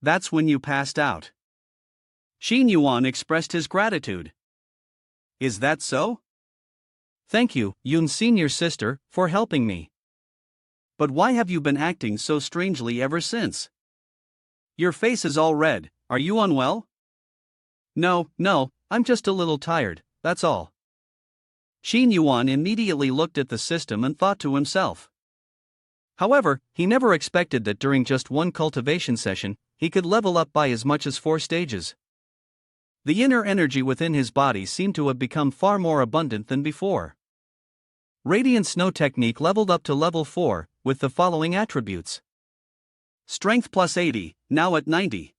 Speaker 1: That's when you passed out. Qin Yuan expressed his gratitude. Is that so? Thank you, Yun's senior sister, for helping me. But why have you been acting so strangely ever since? Your face is all red, are you unwell? No, I'm just a little tired, that's all. Qin Yuan immediately looked at the system and thought to himself. However, he never expected that during just one cultivation session, he could level up by as much as 4 stages. The inner energy within his body seemed to have become far more abundant than before. Radiant Snow Technique leveled up to level 4, with the following attributes. Strength plus 80, now at 90.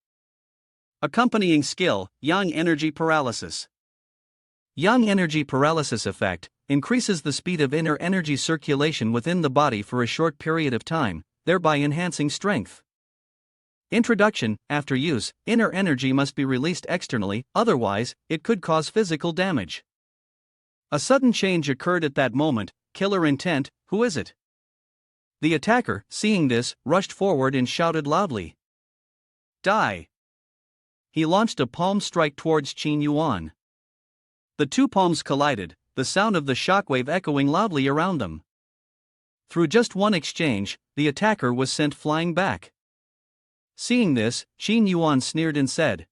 Speaker 1: Accompanying skill, Yang Energy Paralysis. Yang Energy Paralysis effect increases the speed of inner energy circulation within the body for a short period of time, thereby enhancing strength. Introduction: after use, inner energy must be released externally, otherwise, it could cause physical damage. A sudden change occurred at that moment. Killer intent, who is it? The attacker, seeing this, rushed forward and shouted loudly. Die! He launched a palm strike towards Qin Yuan. The two palms collided, the sound of the shockwave echoing loudly around them. Through just one exchange, the attacker was sent flying back. Seeing this, Qin Yuan sneered and said,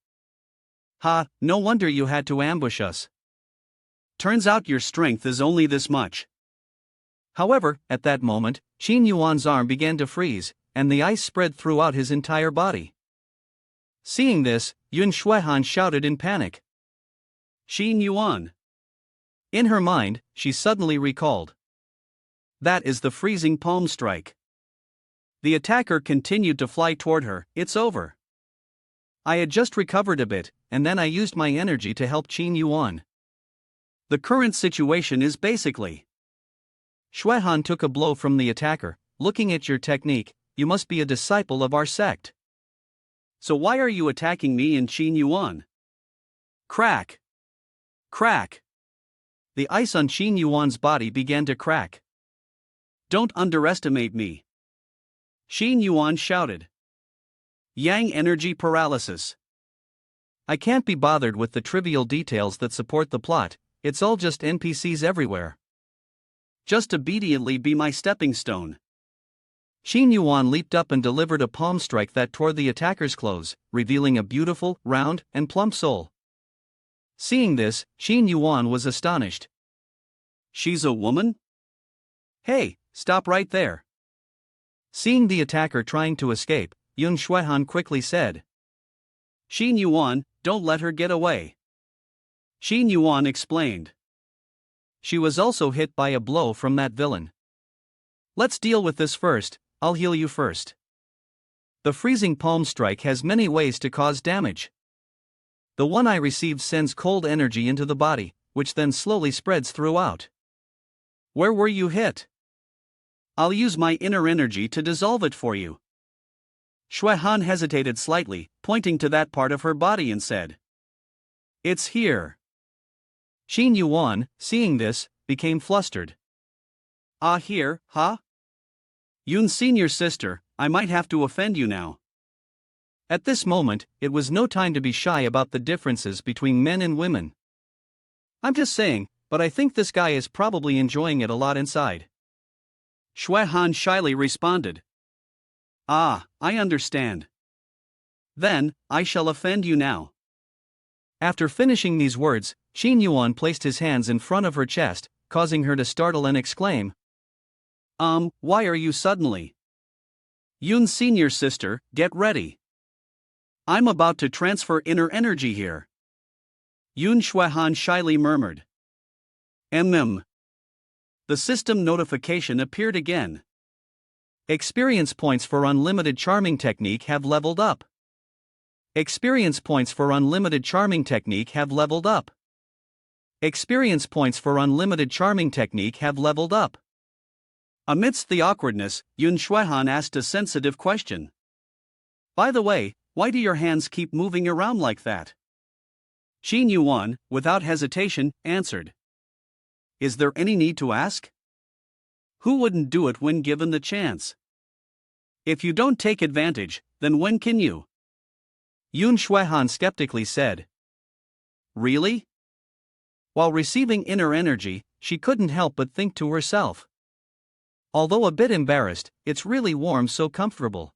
Speaker 1: Ha, no wonder you had to ambush us. Turns out your strength is only this much. However, at that moment, Qin Yuan's arm began to freeze, and the ice spread throughout his entire body. Seeing this, Yun Shuehan shouted in panic. Qin Yuan. In her mind, she suddenly recalled. That is the freezing palm strike. The attacker continued to fly toward her. It's over. I had just recovered a bit, and then I used my energy to help Qin Yuan. The current situation is basically. Shuehan took a blow from the attacker. Looking at your technique, you must be a disciple of our sect. So why are you attacking me and Qin Yuan? Crack! Crack! The ice on Qin Yuan's body began to crack. Don't underestimate me. Qin Yuan shouted. Yang Energy Paralysis. I can't be bothered with the trivial details that support the plot, it's all just NPCs everywhere. Just obediently be my stepping stone. Qin Yuan leaped up and delivered a palm strike that tore the attacker's clothes, revealing a beautiful, round, and plump soul. Seeing this, Qin Yuan was astonished. She's a woman? Hey, stop right there. Seeing the attacker trying to escape, Yun Shuehan quickly said. Qin Yuan, don't let her get away. Qin Yuan explained. She was also hit by a blow from that villain. Let's deal with this first, I'll heal you first. The freezing palm strike has many ways to cause damage. The one I received sends cold energy into the body, which then slowly spreads throughout. Where were you hit? I'll use my inner energy to dissolve it for you. Shuehan hesitated slightly, pointing to that part of her body and said. It's here. Qin Yuan, seeing this, became flustered. Ah, here, huh? Yun's senior sister, I might have to offend you now. At this moment, it was no time to be shy about the differences between men and women. I'm just saying, but I think this guy is probably enjoying it a lot inside. Shuehan shyly responded. Ah, I understand. Then, I shall offend you now. After finishing these words, Qin Yuan placed his hands in front of her chest, causing her to startle and exclaim. Why are you suddenly? Yun's senior sister, get ready. I'm about to transfer inner energy here. Yun Shuaihan shyly murmured. The system notification appeared again. Experience points for unlimited charming technique have leveled up. Experience points for unlimited charming technique have leveled up. Experience points for unlimited charming technique have leveled up. Amidst the awkwardness, Yun Shuaihan asked a sensitive question. By the way, why do your hands keep moving around like that? Qin Yuan, without hesitation, answered. Is there any need to ask? Who wouldn't do it when given the chance? If you don't take advantage, then when can you? Yun Shuaihan skeptically said. Really? While receiving inner energy, she couldn't help but think to herself. Although a bit embarrassed, it's really warm, so comfortable.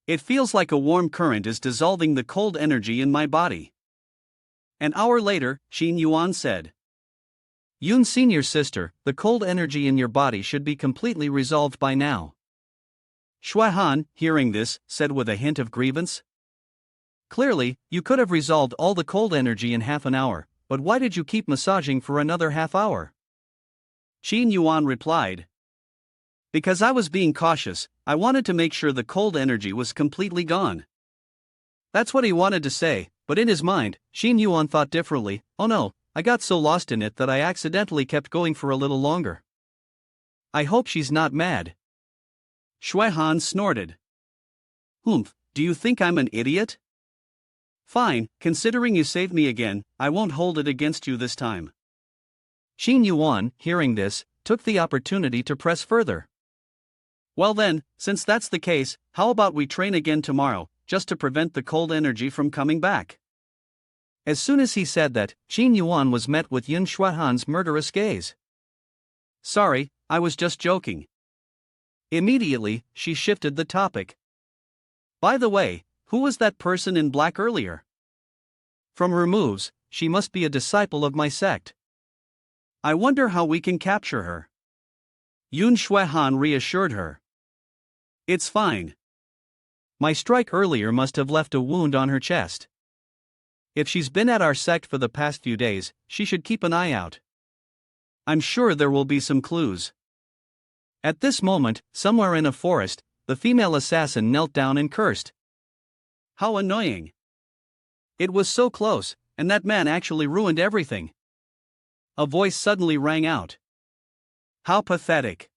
Speaker 1: It feels like a warm current is dissolving the cold energy in my body. An hour later, Qin Yuan said. Yun's senior sister, the cold energy in your body should be completely resolved by now. Shuaihan, hearing this, said with a hint of grievance. Clearly, you could have resolved all the cold energy in half an hour, but why did you keep massaging for another half hour? Qin Yuan replied. Because I was being cautious, I wanted to make sure the cold energy was completely gone. That's what he wanted to say, but in his mind, Qin Yuan thought differently. Oh no, I got so lost in it that I accidentally kept going for a little longer. I hope she's not mad. Shuaihan snorted. Humph, do you think I'm an idiot? Fine, considering you saved me again, I won't hold it against you this time. Qin Yuan, hearing this, took the opportunity to press further. Well then, since that's the case, how about we train again tomorrow, just to prevent the cold energy from coming back? As soon as he said that, Qin Yuan was met with Yun Shuaihan's murderous gaze. Sorry, I was just joking. Immediately, she shifted the topic. By the way, who was that person in black earlier? From her moves, she must be a disciple of my sect. I wonder how we can capture her. Yun Shuaihan reassured her. It's fine. My strike earlier must have left a wound on her chest. If she's been at our sect for the past few days, she should keep an eye out. I'm sure there will be some clues. At this moment, somewhere in a forest, the female assassin knelt down and cursed. How annoying. It was so close, and that man actually ruined everything. A voice suddenly rang out. How pathetic.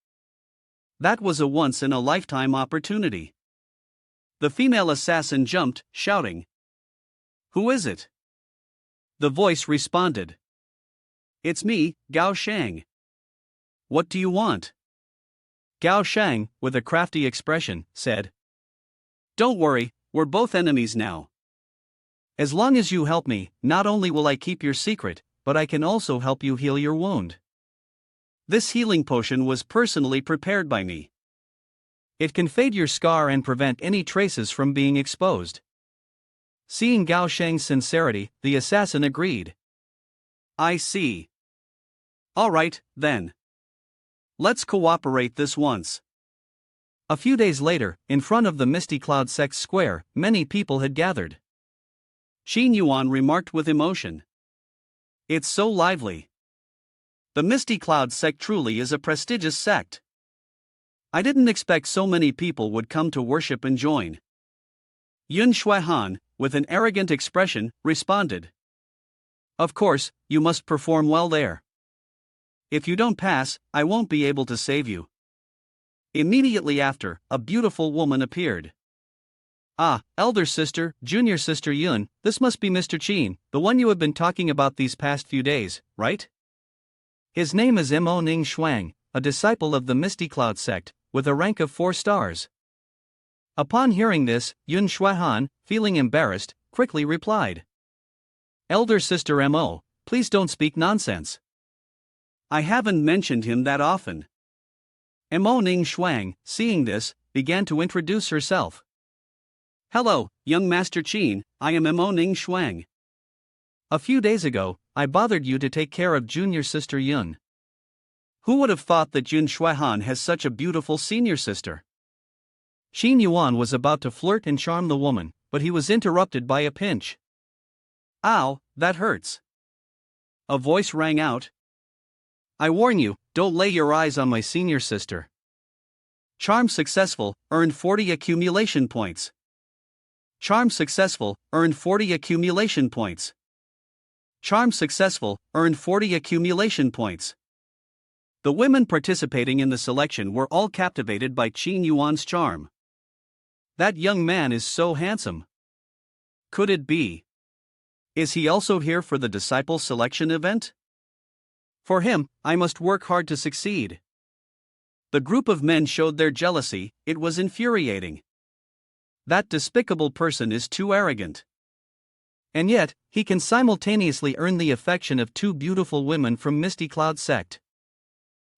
Speaker 1: That was a once-in-a-lifetime opportunity. The female assassin jumped, shouting. Who is it? The voice responded. It's me, Gao Shang. What do you want? Gao Shang, with a crafty expression, said. Don't worry, we're both enemies now. As long as you help me, not only will I keep your secret, but I can also help you heal your wound. This healing potion was personally prepared by me. It can fade your scar and prevent any traces from being exposed. Seeing Gao Shang's sincerity, the assassin agreed. I see. All right, then. Let's cooperate this once. A few days later, in front of the Misty Cloud Sect Square, many people had gathered. Qin Yuan remarked with emotion. It's so lively. The Misty Cloud Sect truly is a prestigious sect. I didn't expect so many people would come to worship and join. Yun Shuaihan, with an arrogant expression, responded. Of course, you must perform well there. If you don't pass, I won't be able to save you. Immediately after, a beautiful woman appeared. Ah, elder sister, junior sister Yun, this must be Mr. Qin, the one you have been talking about these past few days, right? His name is Mo Ning Shuang, a disciple of the Misty Cloud sect, with a rank of 4 stars. Upon hearing this, Yun Shuaihan, feeling embarrassed, quickly replied. Elder sister Mo, please don't speak nonsense. I haven't mentioned him that often. Mo Ning Shuang, seeing this, began to introduce herself. Hello, young Master Qin, I am Mo Ning Shuang. A few days ago, I bothered you to take care of junior sister Yun. Who would have thought that Yun Shuihan has such a beautiful senior sister? Qin Yuan was about to flirt and charm the woman, but he was interrupted by a pinch. Ow, that hurts. A voice rang out. I warn you, don't lay your eyes on my senior sister. Charm successful, earned 40 accumulation points. Charm successful, earned 40 accumulation points. Charm successful, earned 40 accumulation points. The women participating in the selection were all captivated by Qin Yuan's charm. That young man is so handsome. Could it be? Is he also here for the disciple selection event? For him, I must work hard to succeed. The group of men showed their jealousy. It was infuriating. That despicable person is too arrogant. And yet, he can simultaneously earn the affection of two beautiful women from Misty Cloud sect.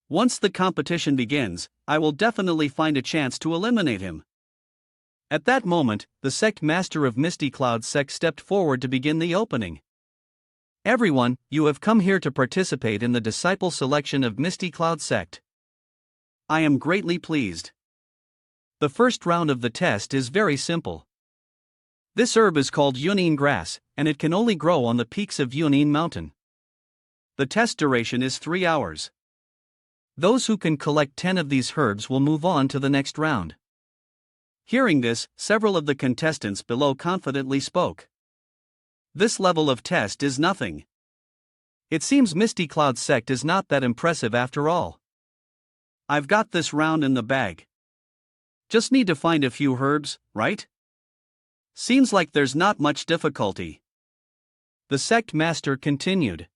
Speaker 1: Once the competition begins, I will definitely find a chance to eliminate him. At that moment, the sect master of Misty Cloud sect stepped forward to begin the opening. Everyone, you have come here to participate in the disciple selection of Misty Cloud sect. I am greatly pleased. The first round of the test is very simple. This herb is called Yunin grass, and it can only grow on the peaks of Yunin mountain. The test duration is 3 hours. Those who can collect 10 of these herbs will move on to the next round. Hearing this, several of the contestants below confidently spoke. This level of test is nothing. It seems Misty Cloud sect is not that impressive after all. I've got this round in the bag. Just need to find a few herbs, right? Seems like there's not much difficulty. The sect master continued.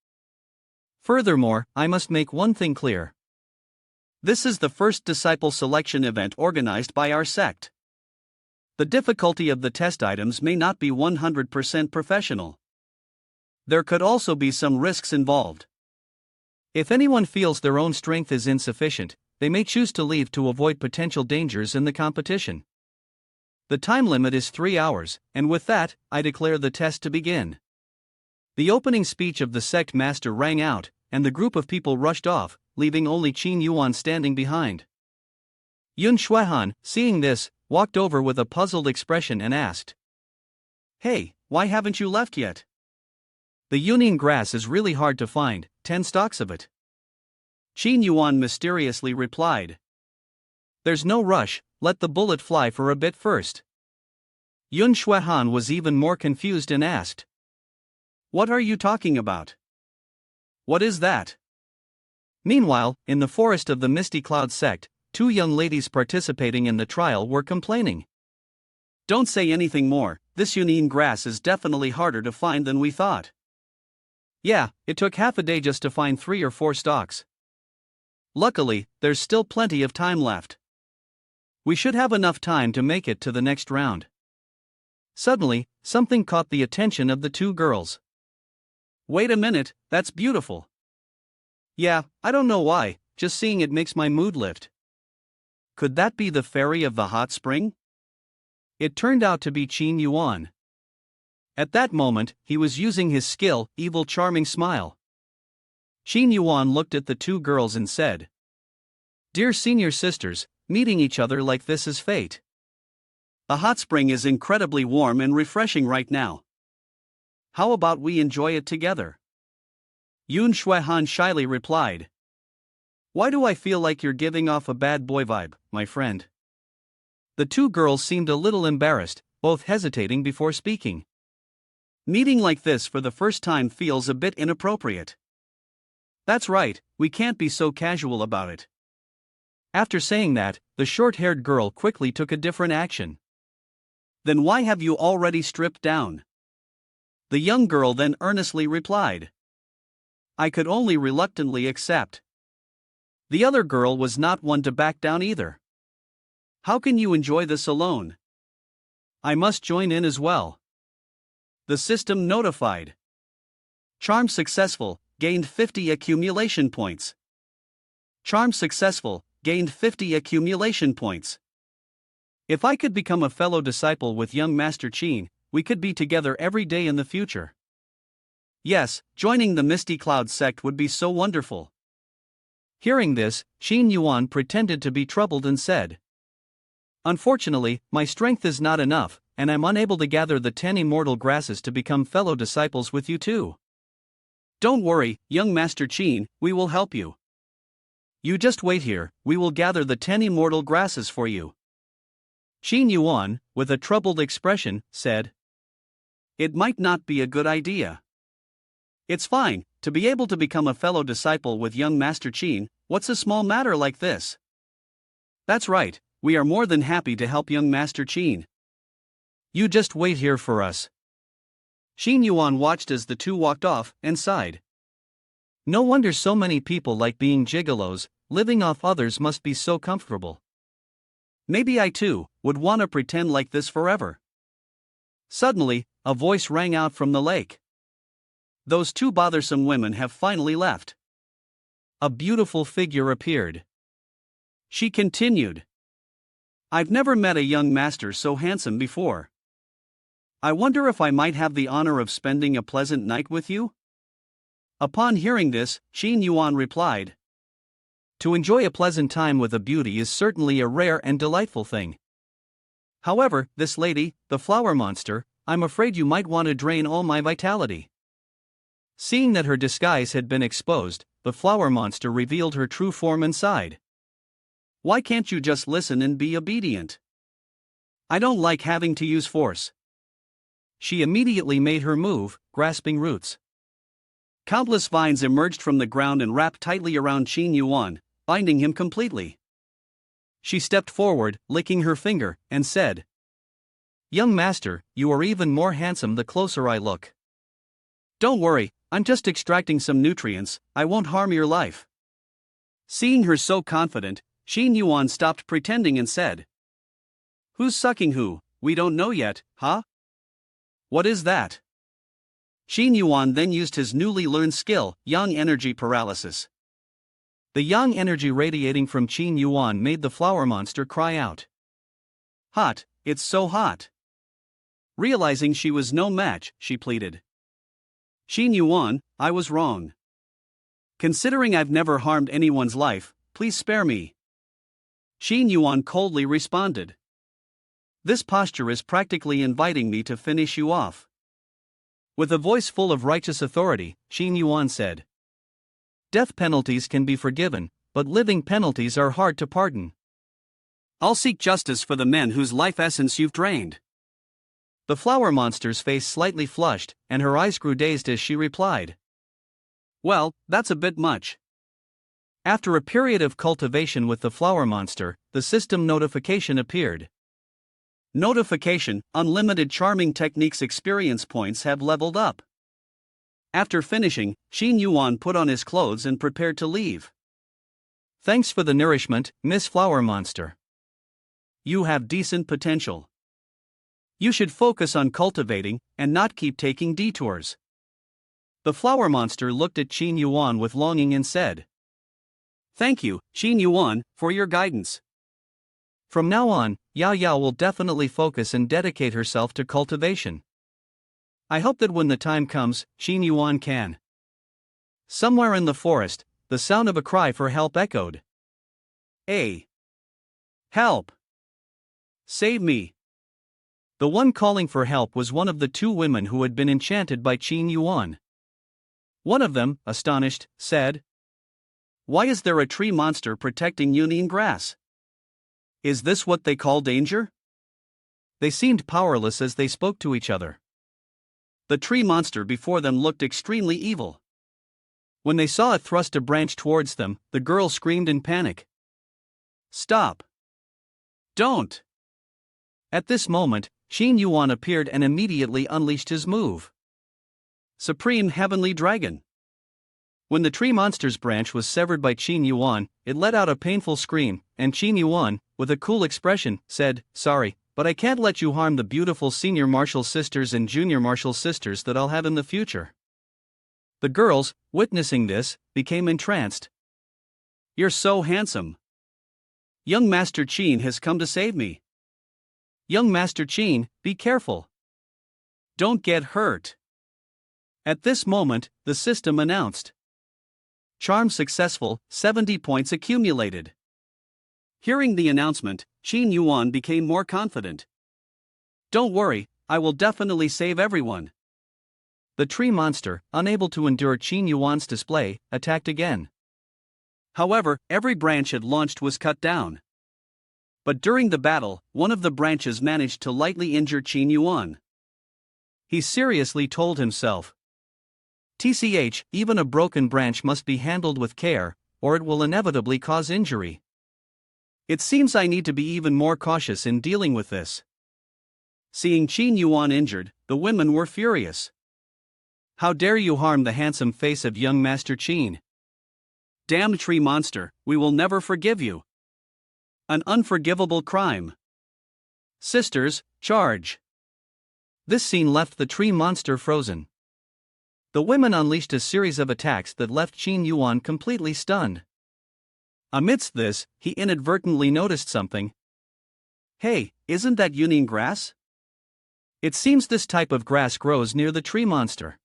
Speaker 1: Furthermore, I must make one thing clear. This is the first disciple selection event organized by our sect. The difficulty of the test items may not be 100% professional. There could also be some risks involved. If anyone feels their own strength is insufficient, they may choose to leave to avoid potential dangers in the competition. The time limit is 3 hours, and with that, I declare the test to begin. The opening speech of the sect master rang out, and the group of people rushed off, leaving only Qin Yuan standing behind. Yun Shuihan, seeing this, walked over with a puzzled expression and asked, Hey, why haven't you left yet? The Yunin grass is really hard to find, 10 stalks of it. Qin Yuan mysteriously replied. There's no rush, let the bullet fly for a bit first. Yun Shuihan was even more confused and asked, What are you talking about? What is that? Meanwhile, in the forest of the Misty Cloud sect, 2 young ladies participating in the trial were complaining. Don't say anything more, this Yunin grass is definitely harder to find than we thought. Yeah, it took half a day just to find 3 or 4 stalks. Luckily, there's still plenty of time left. We should have enough time to make it to the next round. Suddenly, something caught the attention of the 2 girls. Wait a minute, that's beautiful. Yeah, I don't know why, just seeing it makes my mood lift. Could that be the fairy of the hot spring? It turned out to be Qin Yuan. At that moment, he was using his skill, evil charming smile. Qin Yuan looked at the 2 girls and said, Dear senior sisters, meeting each other like this is fate. The hot spring is incredibly warm and refreshing right now. How about we enjoy it together? Yun Shuihan shyly replied. Why do I feel like you're giving off a bad boy vibe, my friend? The 2 girls seemed a little embarrassed, both hesitating before speaking. Meeting like this for the first time feels a bit inappropriate. That's right, we can't be so casual about it. After saying that, the short-haired girl quickly took a different action. Then why have you already stripped down? The young girl then earnestly replied. I could only reluctantly accept. The other girl was not one to back down either. How can you enjoy this alone? I must join in as well. The system notified. Charm successful, gained 50 accumulation points. Charm successful, gained 50 accumulation points. If I could become a fellow disciple with young Master Qin, we could be together every day in the future. Yes, joining the Misty Cloud sect would be so wonderful. Hearing this, Qin Yuan pretended to be troubled and said, Unfortunately, my strength is not enough, and I'm unable to gather the 10 immortal grasses to become fellow disciples with you too. Don't worry, young Master Qin, we will help you. You just wait here, we will gather the 10 immortal grasses for you. Qin Yuan, with a troubled expression, said, It might not be a good idea. It's fine, to be able to become a fellow disciple with young Master Qin, what's a small matter like this? That's right, we are more than happy to help young Master Qin. You just wait here for us. Qin Yuan watched as the two walked off, and sighed. No wonder so many people like being gigolos, living off others must be so comfortable. Maybe I too would want to pretend like this forever. Suddenly, a voice rang out from the lake. Those two bothersome women have finally left. A beautiful figure appeared. She continued. I've never met a young master so handsome before. I wonder if I might have the honor of spending a pleasant night with you? Upon hearing this, Qin Yuan replied, To enjoy a pleasant time with a beauty is certainly a rare and delightful thing. However, this lady, the flower monster, I'm afraid you might want to drain all my vitality. Seeing that her disguise had been exposed, the flower monster revealed her true form and sighed. Why can't you just listen and be obedient? I don't like having to use force. She immediately made her move, grasping roots. Countless vines emerged from the ground and wrapped tightly around Qin Yuan, binding him completely. She stepped forward, licking her finger, and said, Young master, you are even more handsome the closer I look. Don't worry, I'm just extracting some nutrients, I won't harm your life. Seeing her so confident, Qin Yuan stopped pretending and said, Who's sucking who? We don't know yet, huh? What is that? Qin Yuan then used his newly learned skill, Yang Energy Paralysis. The yang energy radiating from Qin Yuan made the flower monster cry out. Hot, it's so hot. Realizing she was no match, she pleaded. Qin Yuan, I was wrong. Considering I've never harmed anyone's life, please spare me. Qin Yuan coldly responded. This posture is practically inviting me to finish you off. With a voice full of righteous authority, Qin Yuan said, Death penalties can be forgiven, but living penalties are hard to pardon. I'll seek justice for the men whose life essence you've drained. The flower monster's face slightly flushed, and her eyes grew dazed as she replied. Well, that's a bit much. After a period of cultivation with the flower monster, the system notification appeared. Notification, unlimited charming techniques experience points have leveled up. After finishing, Qin Yuan put on his clothes and prepared to leave. Thanks for the nourishment, Miss Flower Monster. You have decent potential. You should focus on cultivating, and not keep taking detours. The flower monster looked at Qin Yuan with longing and said, Thank you, Qin Yuan, for your guidance. From now on, Yao Yao will definitely focus and dedicate herself to cultivation. I hope that when the time comes, Qin Yuan can. Somewhere in the forest, the sound of a cry for help echoed. Help! Save me! The one calling for help was one of the two women who had been enchanted by Qin Yuan. One of them, astonished, said, Why is there a tree monster protecting Yunyin grass? Is this what they call danger? They seemed powerless as they spoke to each other. The tree monster before them looked extremely evil. When they saw it thrust a branch towards them, the girl screamed in panic. Stop! Don't! At this moment, Qin Yuan appeared and immediately unleashed his move. Supreme Heavenly Dragon. When the tree monster's branch was severed by Qin Yuan, it let out a painful scream, and Qin Yuan, with a cool expression, said, Sorry, but I can't let you harm the beautiful senior martial sisters and junior martial sisters that I'll have in the future. The girls, witnessing this, became entranced. You're so handsome. Young Master Qin has come to save me. Young Master Qin, be careful. Don't get hurt. At this moment, the system announced. Charm successful, 70 points accumulated. Hearing the announcement, Qin Yuan became more confident. Don't worry, I will definitely save everyone. The tree monster, unable to endure Qin Yuan's display, attacked again. However, every branch it launched was cut down. But during the battle, one of the branches managed to lightly injure Qin Yuan. He seriously told himself, "TCH, even a broken branch must be handled with care, or it will inevitably cause injury. It seems I need to be even more cautious in dealing with this." Seeing Qin Yuan injured, the women were furious. "How dare you harm the handsome face of young Master Qin? Damned tree monster, we will never forgive you. An unforgivable crime. Sisters, charge." This scene left the tree monster frozen. The women unleashed a series of attacks that left Qin Yuan completely stunned. Amidst this, he inadvertently noticed something. "Hey, isn't that union grass? It seems this type of grass grows near the tree monster.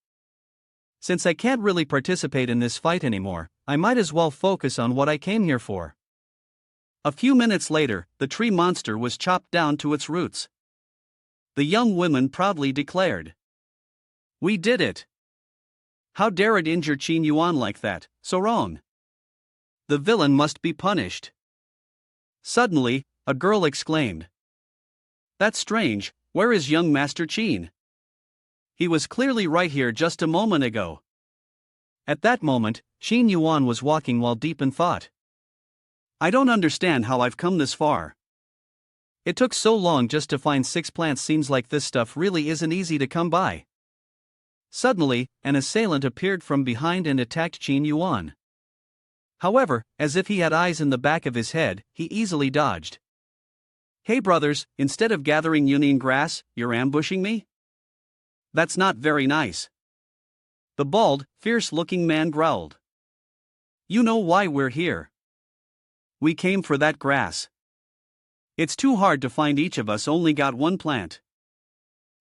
Speaker 1: Since I can't really participate in this fight anymore, I might as well focus on what I came here for." A few minutes later, the tree monster was chopped down to its roots. The young women proudly declared, "We did it! How dare it injure Qin Yuan like that, so wrong! The villain must be punished." Suddenly, a girl exclaimed, "That's strange, where is young Master Qin? He was clearly right here just a moment ago." At that moment, Qin Yuan was walking while deep in thought. "I don't understand how I've come this far. It took so long just to find 6 plants. Seems like this stuff really isn't easy to come by." Suddenly, an assailant appeared from behind and attacked Qin Yuan. However, as if he had eyes in the back of his head, he easily dodged. "Hey brothers, instead of gathering union grass, you're ambushing me? That's not very nice." The bald, fierce-looking man growled. "You know why we're here. We came for that grass. It's too hard to find, each of us only got 1 plant.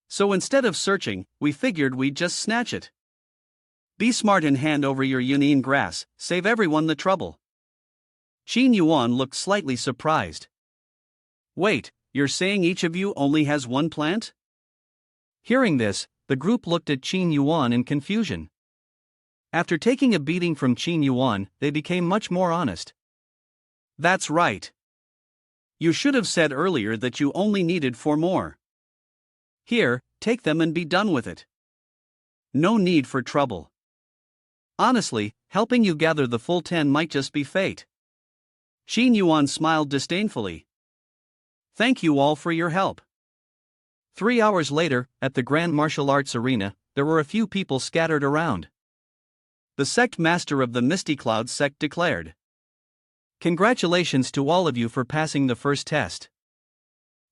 Speaker 1: So instead of searching, we figured we'd just snatch it. Be smart and hand over your union grass, save everyone the trouble." Qin Yuan looked slightly surprised. "Wait, you're saying each of you only has 1 plant?" Hearing this, the group looked at Qin Yuan in confusion. After taking a beating from Qin Yuan, they became much more honest. "That's right. You should have said earlier that you only needed 4 more. Here, take them and be done with it. No need for trouble. Honestly, helping you gather the full 10 might just be fate." Qin Yuan smiled disdainfully. "Thank you all for your help." 3 hours later, at the Grand Martial Arts Arena, there were a few people scattered around. The sect master of the Misty Cloud sect declared, "Congratulations to all of you for passing the first test.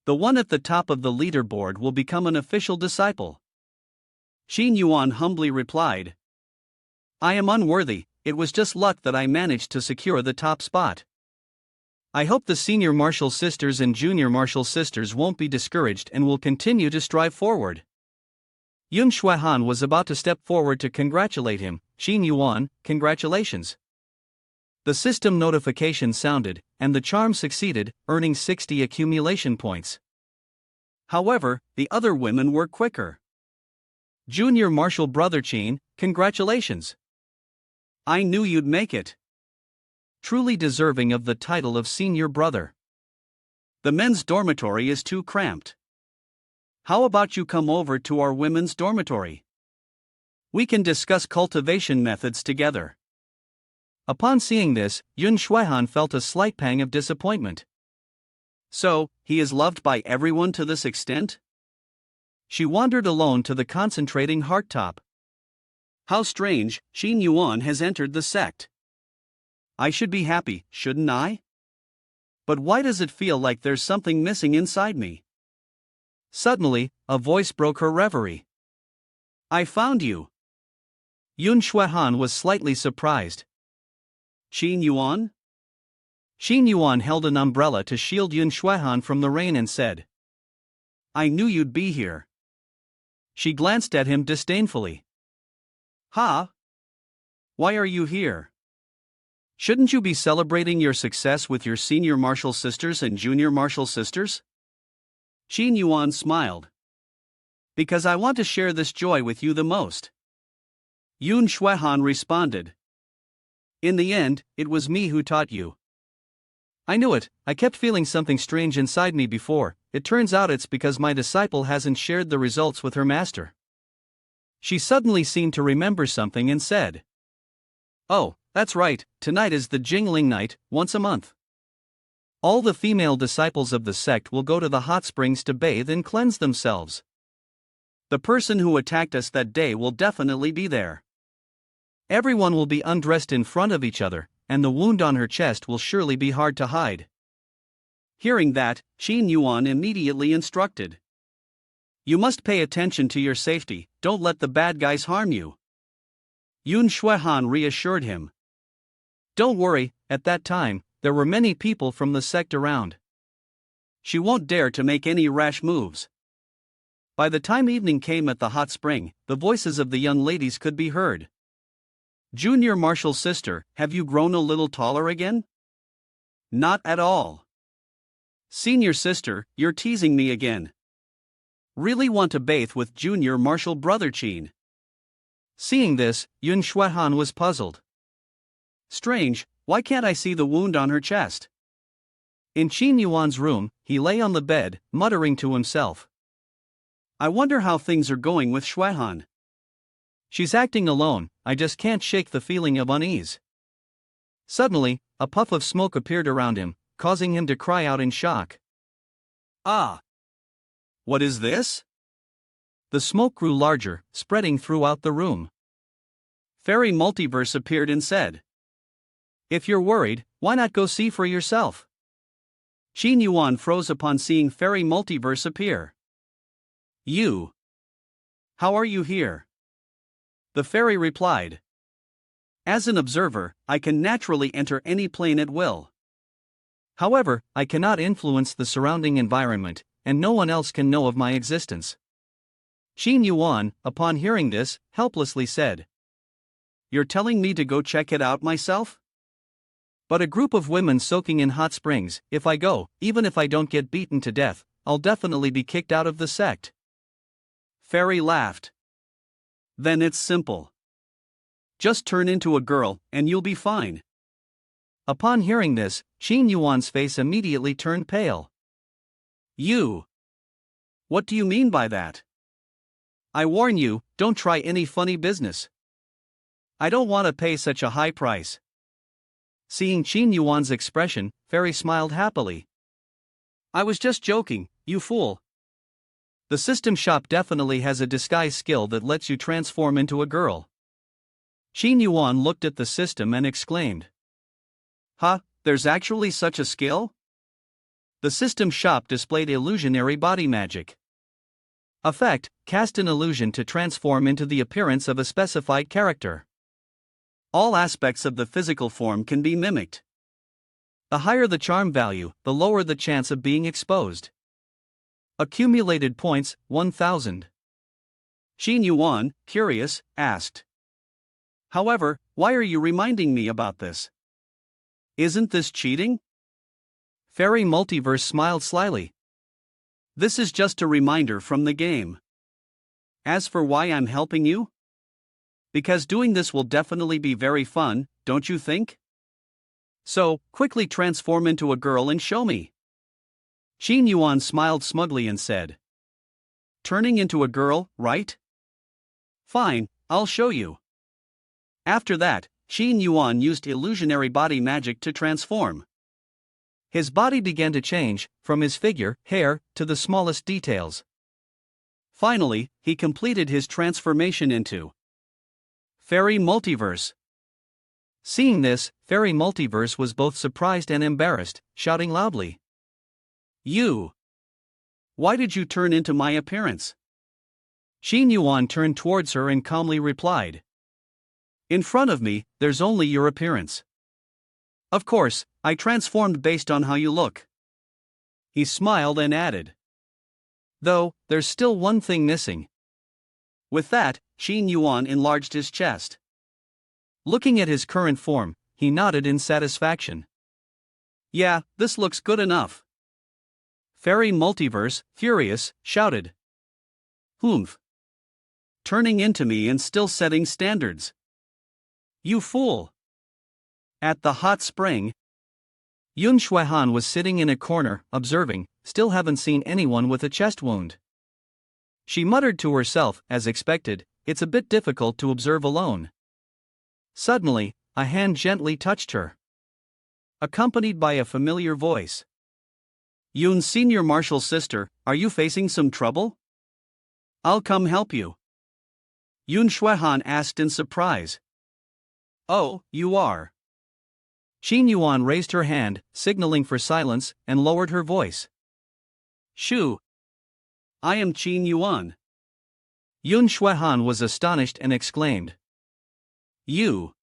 Speaker 1: The one at the top of the leaderboard will become an official disciple." Qin Yuan humbly replied, "I am unworthy, it was just luck that I managed to secure the top spot. I hope the senior martial sisters and junior martial sisters won't be discouraged and will continue to strive forward." Yun Shuaihan was about to step forward to congratulate him. "Qin Yuan, congratulations." The system notification sounded, and the charm succeeded, earning 60 accumulation points. However, the other women were quicker. "Junior martial brother Qin, congratulations. I knew you'd make it. Truly deserving of the title of senior brother. The men's dormitory is too cramped. How about you come over to our women's dormitory? We can discuss cultivation methods together." Upon seeing this, Yun Shuaihan felt a slight pang of disappointment. So, he is loved by everyone to this extent? She wandered alone to the concentrating heart top. How strange, Qin Yuan has entered the sect. I should be happy, shouldn't I? But why does it feel like there's something missing inside me? Suddenly, a voice broke her reverie. "I found you." Yun Shuaihan was slightly surprised. "Qin Yuan?" Qin Yuan held an umbrella to shield Yun Shuaihan from the rain and said, "I knew you'd be here." She glanced at him disdainfully. Ha! Why are you here? Shouldn't you be celebrating your success with your senior martial sisters and junior martial sisters? Qin Yuan smiled. Because I want to share this joy with you the most. Yun Shuehan responded. In the end, it was me who taught you. I knew it, I kept feeling something strange inside me before. It turns out it's because my disciple hasn't shared the results with her master. She suddenly seemed to remember something and said, Oh, that's right, tonight is the Jingling night, once a month. All the female disciples of the sect will go to the hot springs to bathe and cleanse themselves. The person who attacked us that day will definitely be there. Everyone will be undressed in front of each other, and the wound on her chest will surely be hard to hide. Hearing that, Qin Yuan immediately instructed. You must pay attention to your safety, don't let the bad guys harm you. Yun Shuehan reassured him. Don't worry, at that time, there were many people from the sect around. She won't dare to make any rash moves. By the time evening came at the hot spring, the voices of the young ladies could be heard. Junior martial sister, have you grown a little taller again? Not at all. Senior sister, you're teasing me again. Really want to bathe with junior martial brother Qin. Seeing this, Yun Shuehan was puzzled. Strange, why can't I see the wound on her chest? In Qin Yuan's room, he lay on the bed, muttering to himself. I wonder how things are going with Shuehan. She's acting alone, I just can't shake the feeling of unease. Suddenly, a puff of smoke appeared around him, causing him to cry out in shock. Ah! What is this? The smoke grew larger, spreading throughout the room. Fairy Multiverse appeared and said, If you're worried, why not go see for yourself? Qin Yuan froze upon seeing Fairy Multiverse appear. You. How are you here? The fairy replied. As an observer, I can naturally enter any plane at will. However, I cannot influence the surrounding environment, and no one else can know of my existence. Qin Yuan, upon hearing this, helplessly said, You're telling me to go check it out myself? But a group of women soaking in hot springs, if I go, even if I don't get beaten to death, I'll definitely be kicked out of the sect. Fairy laughed. Then it's simple. Just turn into a girl, and you'll be fine. Upon hearing this, Qin Yuan's face immediately turned pale. You. What do you mean by that? I warn you, don't try any funny business. I don't want to pay such a high price. Seeing Qin Yuan's expression, Fairy smiled happily. I was just joking, you fool. The system shop definitely has a disguise skill that lets you transform into a girl. Qin Yuan looked at the system and exclaimed. Huh, there's actually such a skill? The system shop displayed illusionary body magic. Effect, cast an illusion to transform into the appearance of a specified character. All aspects of the physical form can be mimicked. The higher the charm value, the lower the chance of being exposed. Accumulated points, 1,000. Qin Yuan, curious, asked. However, why are you reminding me about this? Isn't this cheating? Fairy Multiverse smiled slyly. This is just a reminder from the game. As for why I'm helping you? Because doing this will definitely be very fun, don't you think? So, quickly transform into a girl and show me. Qin Yuan smiled smugly and said. Turning into a girl, right? Fine, I'll show you. After that, Qin Yuan used illusionary body magic to transform. His body began to change, from his figure, hair, to the smallest details. Finally, he completed his transformation into Fairy Multiverse. Seeing this, Fairy Multiverse was both surprised and embarrassed, shouting loudly. You! Why did you turn into my appearance? Qin Yuan turned towards her and calmly replied. In front of me, there's only your appearance. Of course, I transformed based on how you look. He smiled and added. Though, there's still one thing missing. With that, Qin Yuan enlarged his chest. Looking at his current form, he nodded in satisfaction. Yeah, this looks good enough. Fairy Multiverse, furious, shouted. Humph. Turning into me and still setting standards. You fool. At the hot spring, Yun Shuihan was sitting in a corner, observing, still haven't seen anyone with a chest wound. She muttered to herself, as expected, it's a bit difficult to observe alone. Suddenly, a hand gently touched her, accompanied by a familiar voice. Yun's senior martial sister, are you facing some trouble? I'll come help you. Yun Shuihan asked in surprise. Oh, you are. Qin Yuan raised her hand, signaling for silence, and lowered her voice. Shoo. I am Qin Yuan. Yun Shuihan was astonished and exclaimed. You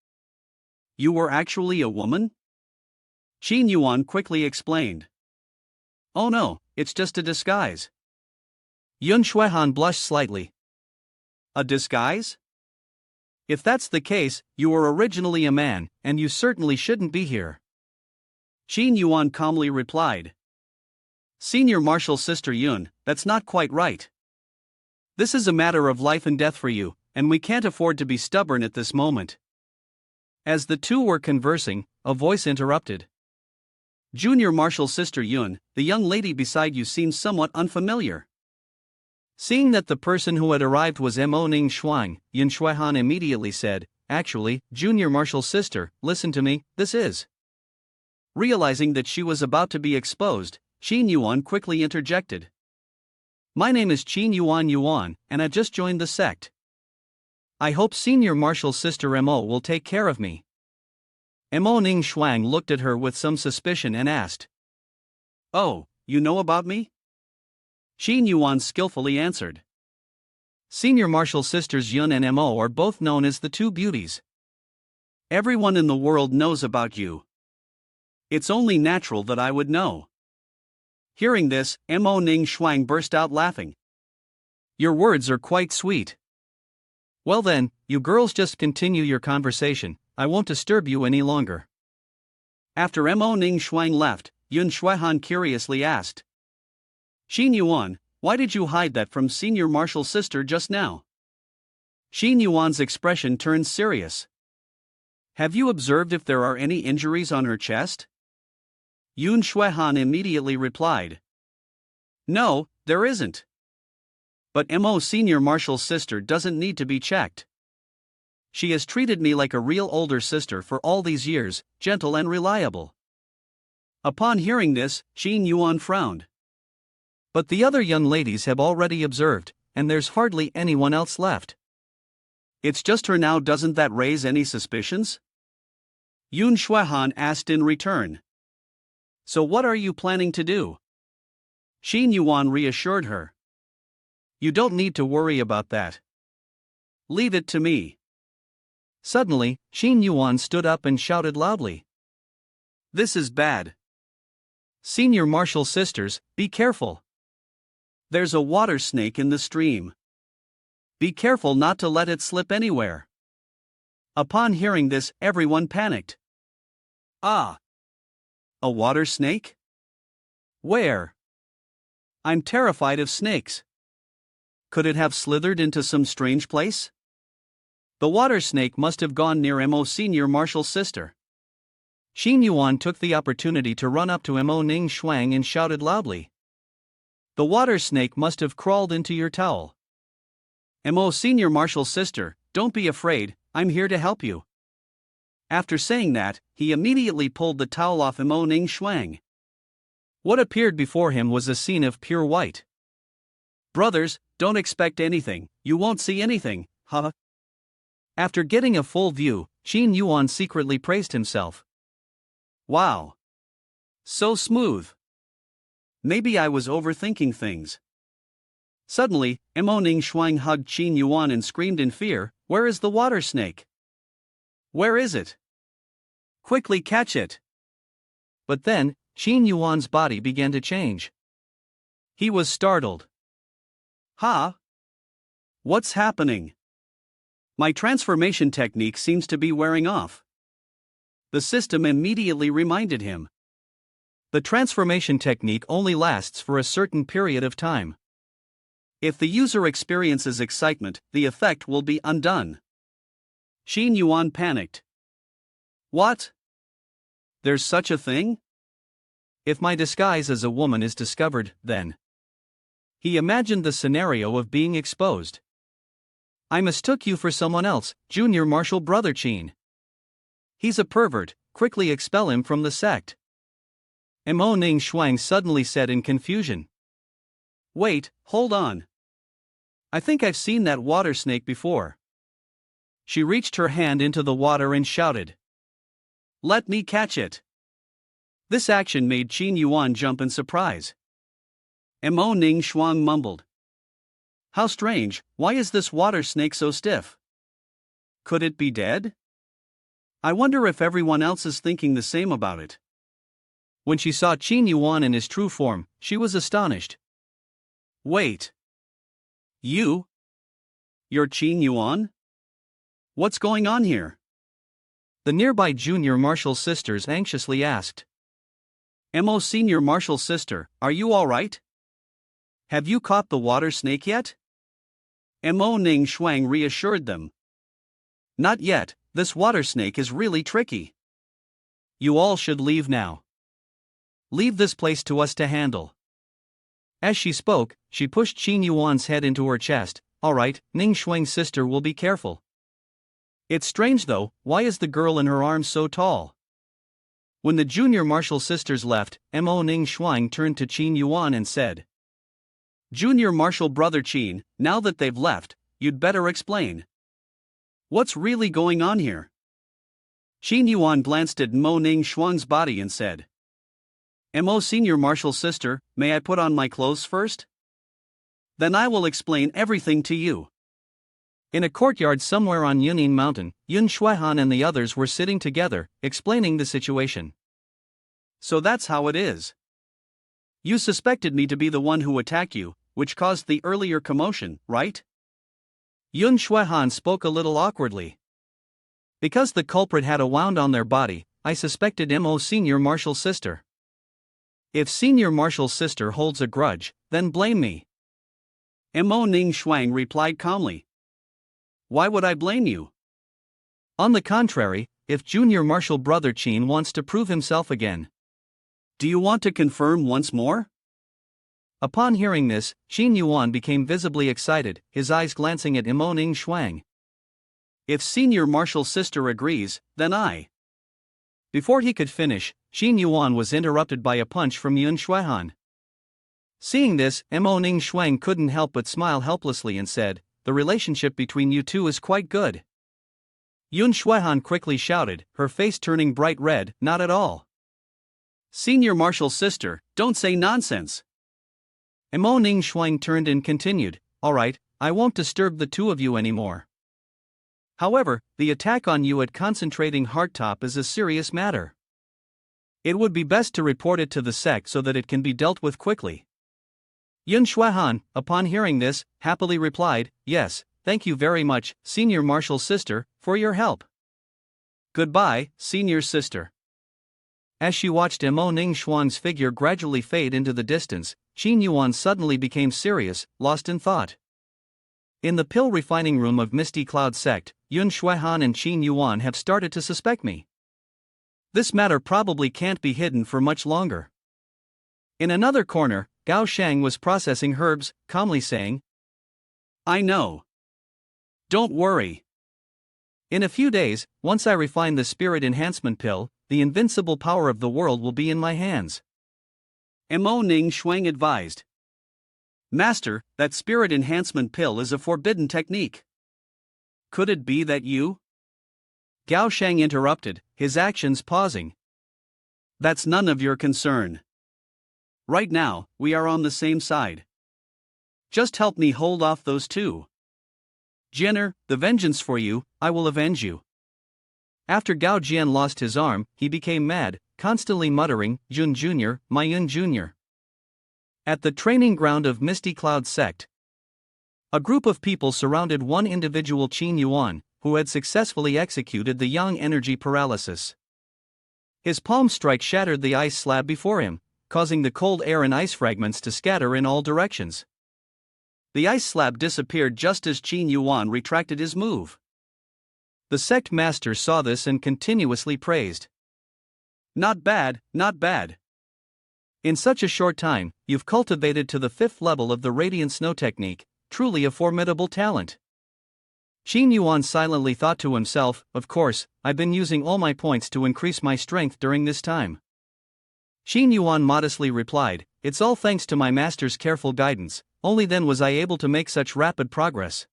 Speaker 1: were actually a woman? Qin Yuan quickly explained. Oh no, it's just a disguise. Yun Shuihan blushed slightly. A disguise? If that's the case, you were originally a man, and you certainly shouldn't be here. Qin Yuan calmly replied. Senior martial sister Yun, that's not quite right. This is a matter of life and death for you, and we can't afford to be stubborn at this moment. As the two were conversing, a voice interrupted. Junior martial sister Yun, the young lady beside you seems somewhat unfamiliar. Seeing that the person who had arrived was Mo Ning Shuang, Yun Shuihan immediately said, actually, junior martial sister, listen to me, this is. Realizing that she was about to be exposed, Qin Yuan quickly interjected. My name is Qin Yuan, and I just joined the sect. I hope senior martial sister Mo will take care of me. Mo Ning Shuang looked at her with some suspicion and asked. Oh, you know about me? Qin Yuan skillfully answered. Senior martial sisters Yun and Mo are both known as the two beauties. Everyone in the world knows about you. It's only natural that I would know. Hearing this, Mo Ning Shuang burst out laughing. Your words are quite sweet. Well then, you girls just continue your conversation, I won't disturb you any longer. After Mo Ning Shuang left, Yun Shuihan curiously asked. Qin Yuan, why did you hide that from senior martial sister just now? Qin Yuan's expression turned serious. Have you observed if there are any injuries on her chest? Yun Shuihan immediately replied. No, there isn't. But Mo's senior martial sister doesn't need to be checked. She has treated me like a real older sister for all these years, gentle and reliable. Upon hearing this, Qin Yuan frowned. But the other young ladies have already observed, and there's hardly anyone else left. It's just her now, doesn't that raise any suspicions? Yun Shuihan asked in return. So what are you planning to do? Qin Yuan reassured her. You don't need to worry about that. Leave it to me. Suddenly, Qin Yuan stood up and shouted loudly. This is bad. Senior martial sisters, be careful. There's a water snake in the stream. Be careful not to let it slip anywhere. Upon hearing this, everyone panicked. Ah! A water snake? Where? I'm terrified of snakes. Could it have slithered into some strange place? The water snake must have gone near Mo's senior martial sister. Qin Yuan took the opportunity to run up to Mo Ning Shuang and shouted loudly. The water snake must have crawled into your towel. Mo's senior martial sister, don't be afraid, I'm here to help you. After saying that, he immediately pulled the towel off Mo Ning Shuang. What appeared before him was a scene of pure white. Brothers, don't expect anything, you won't see anything, huh? After getting a full view, Qin Yuan secretly praised himself. Wow! So smooth. Maybe I was overthinking things. Suddenly, Mo Ning Shuang hugged Qin Yuan and screamed in fear, where is the water snake? Where is it? Quickly catch it! But then, Qin Yuan's body began to change. He was startled. Ha! What's happening? My transformation technique seems to be wearing off. The system immediately reminded him. The transformation technique only lasts for a certain period of time. If the user experiences excitement, the effect will be undone. Xin Yuan panicked. What? There's such a thing? If my disguise as a woman is discovered, then. He imagined the scenario of being exposed. I mistook you for someone else, Junior Marshal Brother Qin. He's a pervert, quickly expel him from the sect. Mo Ning Shuang suddenly said in confusion. Wait, hold on. I think I've seen that water snake before. She reached her hand into the water and shouted. Let me catch it. This action made Qin Yuan jump in surprise. Mo Ning Shuang mumbled. How strange, why is this water snake so stiff? Could it be dead? I wonder if everyone else is thinking the same about it. When she saw Qin Yuan in his true form, she was astonished. Wait. You're Qin Yuan? What's going on here? The nearby junior marshal sisters anxiously asked. Mo senior marshal sister, are you all right? Have you caught the water snake yet? Mo Ning Shuang reassured them. Not yet, this water snake is really tricky. You all should leave now. Leave this place to us to handle. As she spoke, she pushed Qin Yuan's head into her chest. All right, Ning Shuang's sister will be careful. It's strange though, why is the girl in her arms so tall? When the junior marshal sisters left, Mo Ning Shuang turned to Qin Yuan and said. Junior Marshal Brother Qin, now that they've left, you'd better explain. What's really going on here? Qin Yuan glanced at Mo Ning Shuang's body and said. Mo Senior Marshal's sister, may I put on my clothes first? Then I will explain everything to you. In a courtyard somewhere on Yunin Mountain, Yun Shuaihan and the others were sitting together, explaining the situation. So that's how it is. You suspected me to be the one who attacked you, which caused the earlier commotion, right? Yun Shuaihan spoke a little awkwardly. Because the culprit had a wound on their body, I suspected Mo Senior Marshal's sister. If Senior Marshal's sister holds a grudge, then blame me. Mo Ning Shuang replied calmly. Why would I blame you? On the contrary, if Junior Marshal Brother Qin wants to prove himself again. Do you want to confirm once more? Upon hearing this, Qin Yuan became visibly excited, his eyes glancing at Mo Ning Shuang. If Senior Marshal's sister agrees, then I. Before he could finish, Qin Yuan was interrupted by a punch from Yun Shuaihan. Seeing this, Mo Ning Shuang couldn't help but smile helplessly and said, the relationship between you two is quite good. Yun Shuaihan quickly shouted, her face turning bright red, not at all. Senior Marshal's sister, don't say nonsense. Mo Ning Shuang turned and continued, all right, I won't disturb the two of you anymore. However, the attack on you at Concentrating Hearttop is a serious matter. It would be best to report it to the sect so that it can be dealt with quickly. Yun Shuaihan, upon hearing this, happily replied, yes, thank you very much, Senior Marshal's sister, for your help. Goodbye, Senior Sister. As she watched Mo Ning Shuang's figure gradually fade into the distance, Qin Yuan suddenly became serious, lost in thought. In the pill refining room of Misty Cloud Sect, Yun Shuaihan and Qin Yuan have started to suspect me. This matter probably can't be hidden for much longer. In another corner, Gao Shang was processing herbs, calmly saying, I know. Don't worry. In a few days, once I refine the spirit enhancement pill, the invincible power of the world will be in my hands. Mo Ning Shuang advised. Master, that spirit enhancement pill is a forbidden technique. Could it be that you? Gao Shang interrupted, his actions pausing. That's none of your concern. Right now, we are on the same side. Just help me hold off those two. Jenner, the vengeance for you, I will avenge you. After Gao Jian lost his arm, he became mad, constantly muttering, Jun Jr., my Yun Jr. At the training ground of Misty Cloud Sect. A group of people surrounded one individual Qin Yuan, who had successfully executed the yang energy paralysis. His palm strike shattered the ice slab before him, causing the cold air and ice fragments to scatter in all directions. The ice slab disappeared just as Qin Yuan retracted his move. The sect master saw this and continuously praised. Not bad, not bad. In such a short time, you've cultivated to the 5th level of the Radiant Snow technique, truly a formidable talent. Qin Yuan silently thought to himself, of course, I've been using all my points to increase my strength during this time. Qin Yuan modestly replied, it's all thanks to my master's careful guidance, only then was I able to make such rapid progress.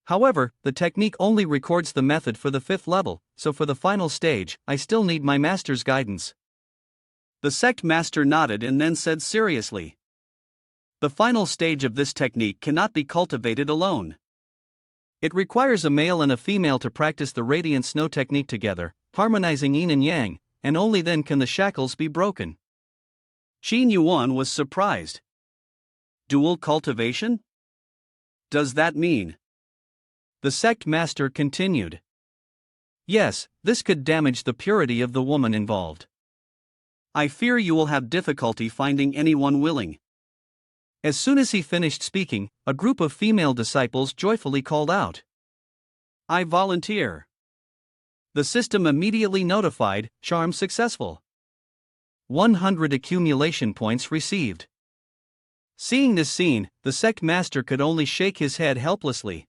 Speaker 1: However, the technique only records the method for the 5th level, so for the final stage, I still need my master's guidance. The sect master nodded and then said seriously, the final stage of this technique cannot be cultivated alone. It requires a male and a female to practice the Radiant Snow technique together, harmonizing yin and yang, and only then can the shackles be broken. Qin Yuan was surprised. Dual cultivation? Does that mean? The sect master continued. Yes, this could damage the purity of the woman involved. I fear you will have difficulty finding anyone willing. As soon as he finished speaking, a group of female disciples joyfully called out, I volunteer. The system immediately notified, charm successful. 100 accumulation points received. Seeing this scene, the sect master could only shake his head helplessly.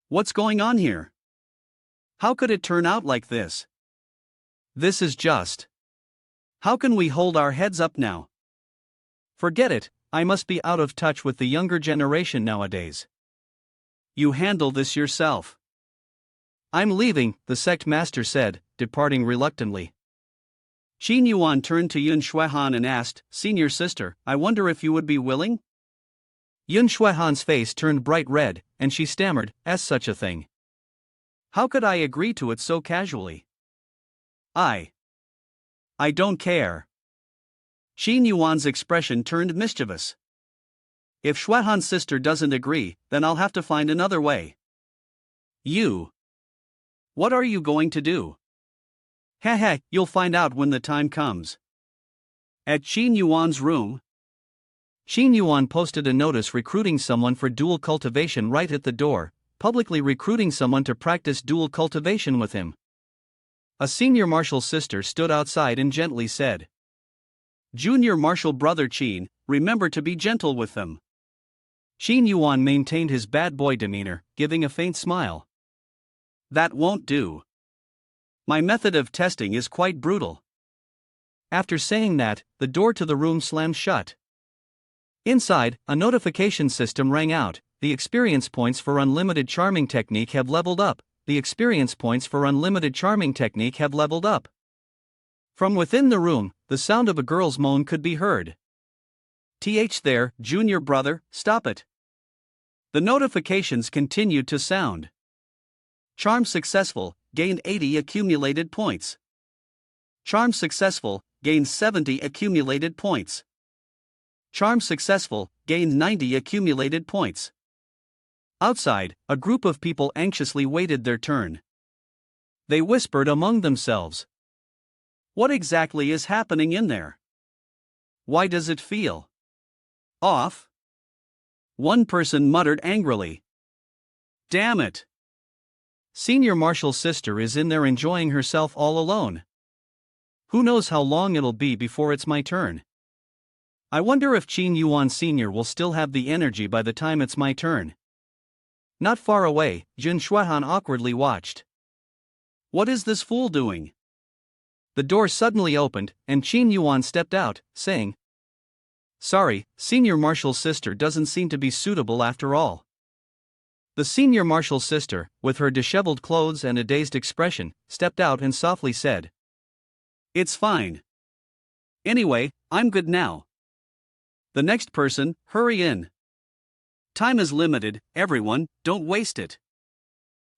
Speaker 1: What's going on here? How could it turn out like this? This is just. How can we hold our heads up now? Forget it, I must be out of touch with the younger generation nowadays. You handle this yourself. I'm leaving, the sect master said, departing reluctantly. Qin Yuan turned to Yun Shuihan and asked, Senior sister, I wonder if you would be willing? Yun Shuihan's face turned bright red, and she stammered, as such a thing. How could I agree to it so casually? I don't care. Qin Yuan's expression turned mischievous. If Shuihan's sister doesn't agree, then I'll have to find another way. You. What are you going to do? Haha, you'll find out when the time comes. At Qin Yuan's room, Qin Yuan posted a notice recruiting someone for dual cultivation right at the door, publicly recruiting someone to practice dual cultivation with him. A senior martial sister stood outside and gently said, Junior martial brother Qin, remember to be gentle with them. Qin Yuan maintained his bad boy demeanor, giving a faint smile. That won't do. My method of testing is quite brutal. After saying that, the door to the room slammed shut. Inside, a notification system rang out, the experience points for unlimited charming technique have leveled up, the experience points for unlimited charming technique have leveled up. From within the room, the sound of a girl's moan could be heard. There, junior brother, stop it. The notifications continued to sound. Charm successful, gained 80 accumulated points. Charm successful, gained 70 accumulated points. Charm successful, gained 90 accumulated points. Outside, a group of people anxiously waited their turn. They whispered among themselves. What exactly is happening in there? Why does it feel off? One person muttered angrily. Damn it! Senior Marshall's sister is in there enjoying herself all alone. Who knows how long it'll be before it's my turn? I wonder if Qin Yuan Sr. will still have the energy by the time it's my turn. Not far away, Jun Shuihan awkwardly watched. What is this fool doing? The door suddenly opened, and Qin Yuan stepped out, saying, Sorry, Senior Marshall's sister doesn't seem to be suitable after all. The Senior Marshall's sister, with her disheveled clothes and a dazed expression, stepped out and softly said, It's fine. Anyway, I'm good now. The next person, hurry in. Time is limited, everyone, don't waste it.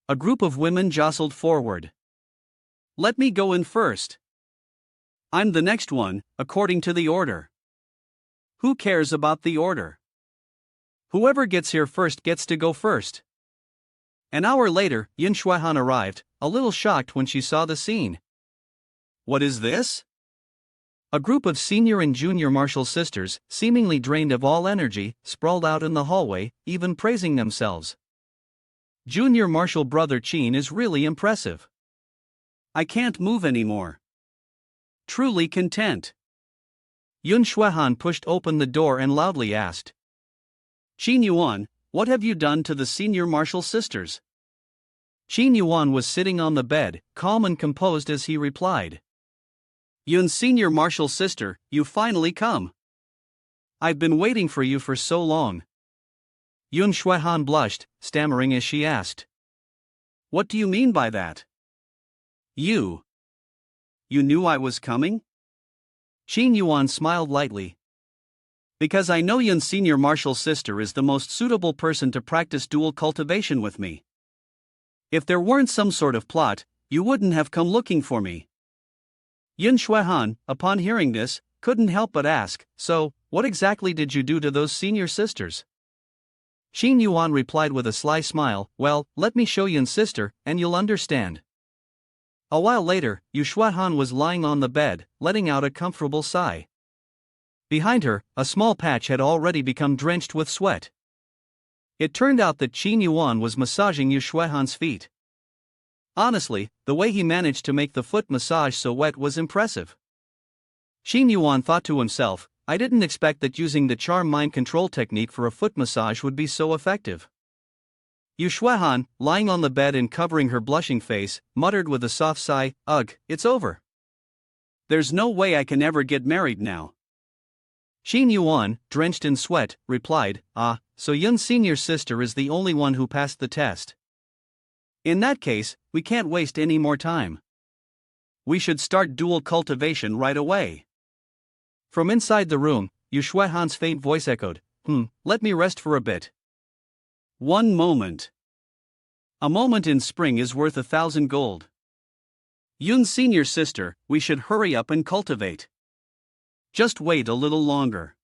Speaker 1: A group of women jostled forward. Let me go in first. I'm the next one, according to the order. Who cares about the order? Whoever gets here first gets to go first. An hour later, Yun Shuaihan arrived, a little shocked when she saw the scene. What is this? A group of senior and junior martial sisters, seemingly drained of all energy, sprawled out in the hallway, even praising themselves. Junior martial brother Qin is really impressive. I can't move anymore. Truly content. Yun Shuaihan pushed open the door and loudly asked. Qin Yuan, what have you done to the senior martial sisters? Qin Yuan was sitting on the bed, calm and composed as he replied. Yun senior martial sister, you finally come. I've been waiting for you for so long. Yun Shuaihan blushed, stammering as she asked. What do you mean by that? You knew I was coming? Qin Yuan smiled lightly. Because I know Yun's senior martial sister is the most suitable person to practice dual cultivation with me. If there weren't some sort of plot, you wouldn't have come looking for me. Yun Shuaihan, upon hearing this, couldn't help but ask, so, what exactly did you do to those senior sisters? Qin Yuan replied with a sly smile, well, let me show Yun's sister, and you'll understand. A while later, Yu Shuaihan was lying on the bed, letting out a comfortable sigh. Behind her, a small patch had already become drenched with sweat. It turned out that Qin Yuan was massaging Yu Shuaihan's feet. Honestly, the way he managed to make the foot massage so wet was impressive. Qin Yuan thought to himself, I didn't expect that using the charm mind control technique for a foot massage would be so effective. Yu Shuaihan, lying on the bed and covering her blushing face, muttered with a soft sigh, ugh, it's over. There's no way I can ever get married now. Qin Yuan, drenched in sweat, replied, so Yun's senior sister is the only one who passed the test. In that case, we can't waste any more time. We should start dual cultivation right away. From inside the room, Yu Shuaihan's faint voice echoed, let me rest for a bit. One moment. A moment in spring is worth 1,000 gold. Yun's senior sister, we should hurry up and cultivate. Just wait a little longer.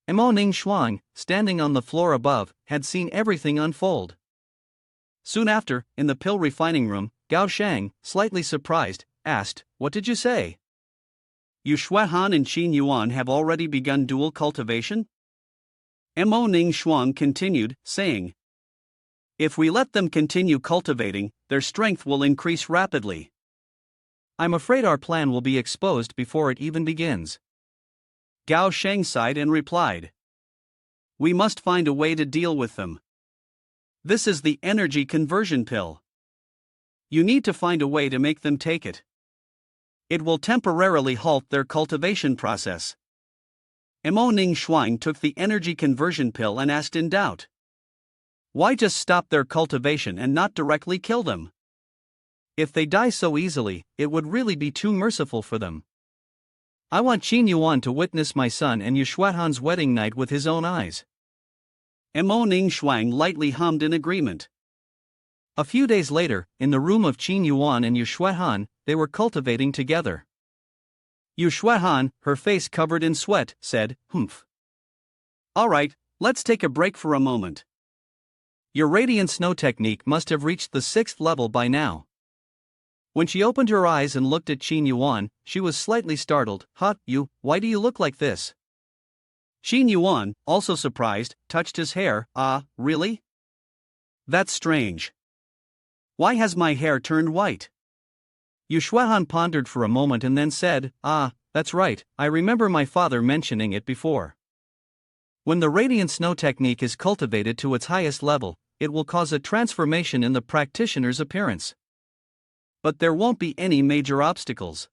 Speaker 1: Mo Ning Shuang, standing on the floor above, had seen everything unfold. Soon after, in the pill refining room, Gao Shang, slightly surprised, asked, what did you say? Yu Shuaihan and Qin Yuan have already begun dual cultivation? Mo Ning Shuang continued, saying, if we let them continue cultivating, their strength will increase rapidly. I'm afraid our plan will be exposed before it even begins. Gao Shang sighed and replied, we must find a way to deal with them. This is the energy conversion pill. You need to find a way to make them take it. It will temporarily halt their cultivation process. Mo Ning Shuang took the energy conversion pill and asked in doubt. Why just stop their cultivation and not directly kill them? If they die so easily, it would really be too merciful for them. I want Qin Yuan to witness my son and Yu Shuaihan's wedding night with his own eyes. Mo Ning Shuang lightly hummed in agreement. A few days later, in the room of Qin Yuan and Yu Shuaihan, they were cultivating together. Yu Shuaihan, her face covered in sweat, said, humph. All right, let's take a break for a moment. Your radiant snow technique must have reached the 6th level by now. When she opened her eyes and looked at Qin Yuan, she was slightly startled. You, why do you look like this? Qin Yuan, also surprised, touched his hair. Really? That's strange. Why has my hair turned white? Yu Shuaihan pondered for a moment and then said, that's right, I remember my father mentioning it before. When the radiant snow technique is cultivated to its highest level, it will cause a transformation in the practitioner's appearance. But there won't be any major obstacles.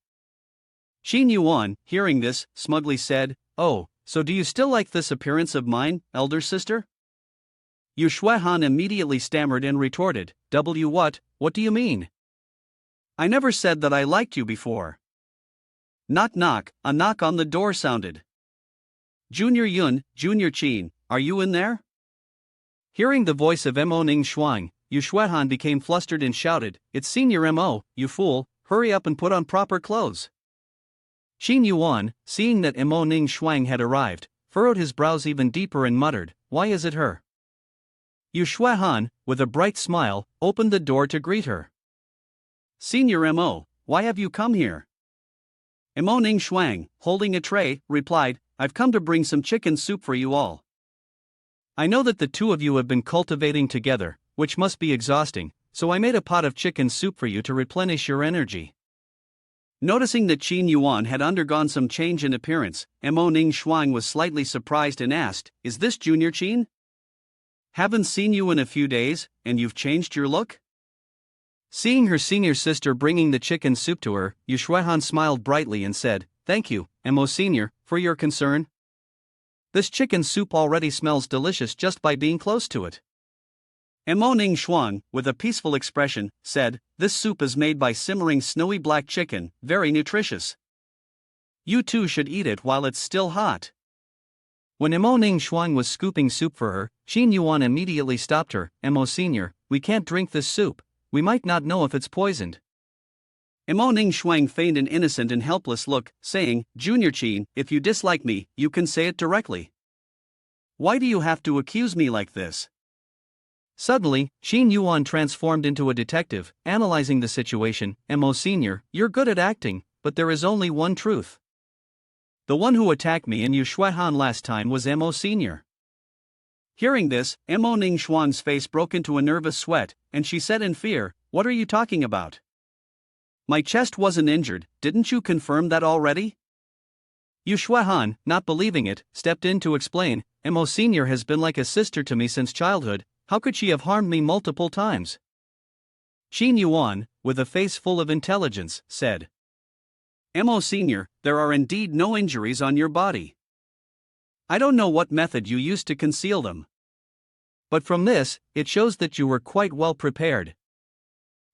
Speaker 1: Qin Yuan, hearing this, smugly said, oh, so do you still like this appearance of mine, elder sister? Yu Shuaihan immediately stammered and retorted, what do you mean? I never said that I liked you before. Knock knock, a knock on the door sounded. Junior Yun, Junior Qin, are you in there? Hearing the voice of Mo Ning Shuang, Yu Shuaihan became flustered and shouted, it's Senior Mo, you fool, hurry up and put on proper clothes. Qin Yuan, seeing that Mo Ning Shuang had arrived, furrowed his brows even deeper and muttered, "Why is it her?" Yu Shuaihan, with a bright smile, opened the door to greet her. "Senior Mo, why have you come here?" Mo Ning Shuang, holding a tray, replied, "I've come to bring some chicken soup for you all. I know that the two of you have been cultivating together, which must be exhausting, so I made a pot of chicken soup for you to replenish your energy." Noticing that Qin Yuan had undergone some change in appearance, Mo Ning Shuang was slightly surprised and asked, "Is this Junior Qin? Haven't seen you in a few days, and you've changed your look?" Seeing her senior sister bringing the chicken soup to her, Yu Shuaihan smiled brightly and said, "Thank you, Mo Senior, for your concern. This chicken soup already smells delicious just by being close to it." Mo Ning Shuang, with a peaceful expression, said, "This soup is made by simmering snowy black chicken, very nutritious. You too should eat it while it's still hot." When Mo Ning Shuang was scooping soup for her, Qin Yuan immediately stopped her. "Mo Senior, we can't drink this soup. We might not know if it's poisoned." Mo Ning Shuang feigned an innocent and helpless look, saying, "Junior Qin, if you dislike me, you can say it directly. Why do you have to accuse me like this?" Suddenly, Qin Yuan transformed into a detective, analyzing the situation. "Mo Senior, you're good at acting, but there is only one truth. The one who attacked me in Yu Shuaihan last time was Mo Senior." Hearing this, Mo Ning Shuang's face broke into a nervous sweat, and she said in fear, "What are you talking about? My chest wasn't injured, didn't you confirm that already?" Yu Shuaihan, not believing it, stepped in to explain, "Mo Senior has been like a sister to me since childhood. How could she have harmed me multiple times?" Qin Yuan, with a face full of intelligence, said, "Mo Senior, there are indeed no injuries on your body. I don't know what method you used to conceal them. But from this, it shows that you were quite well prepared.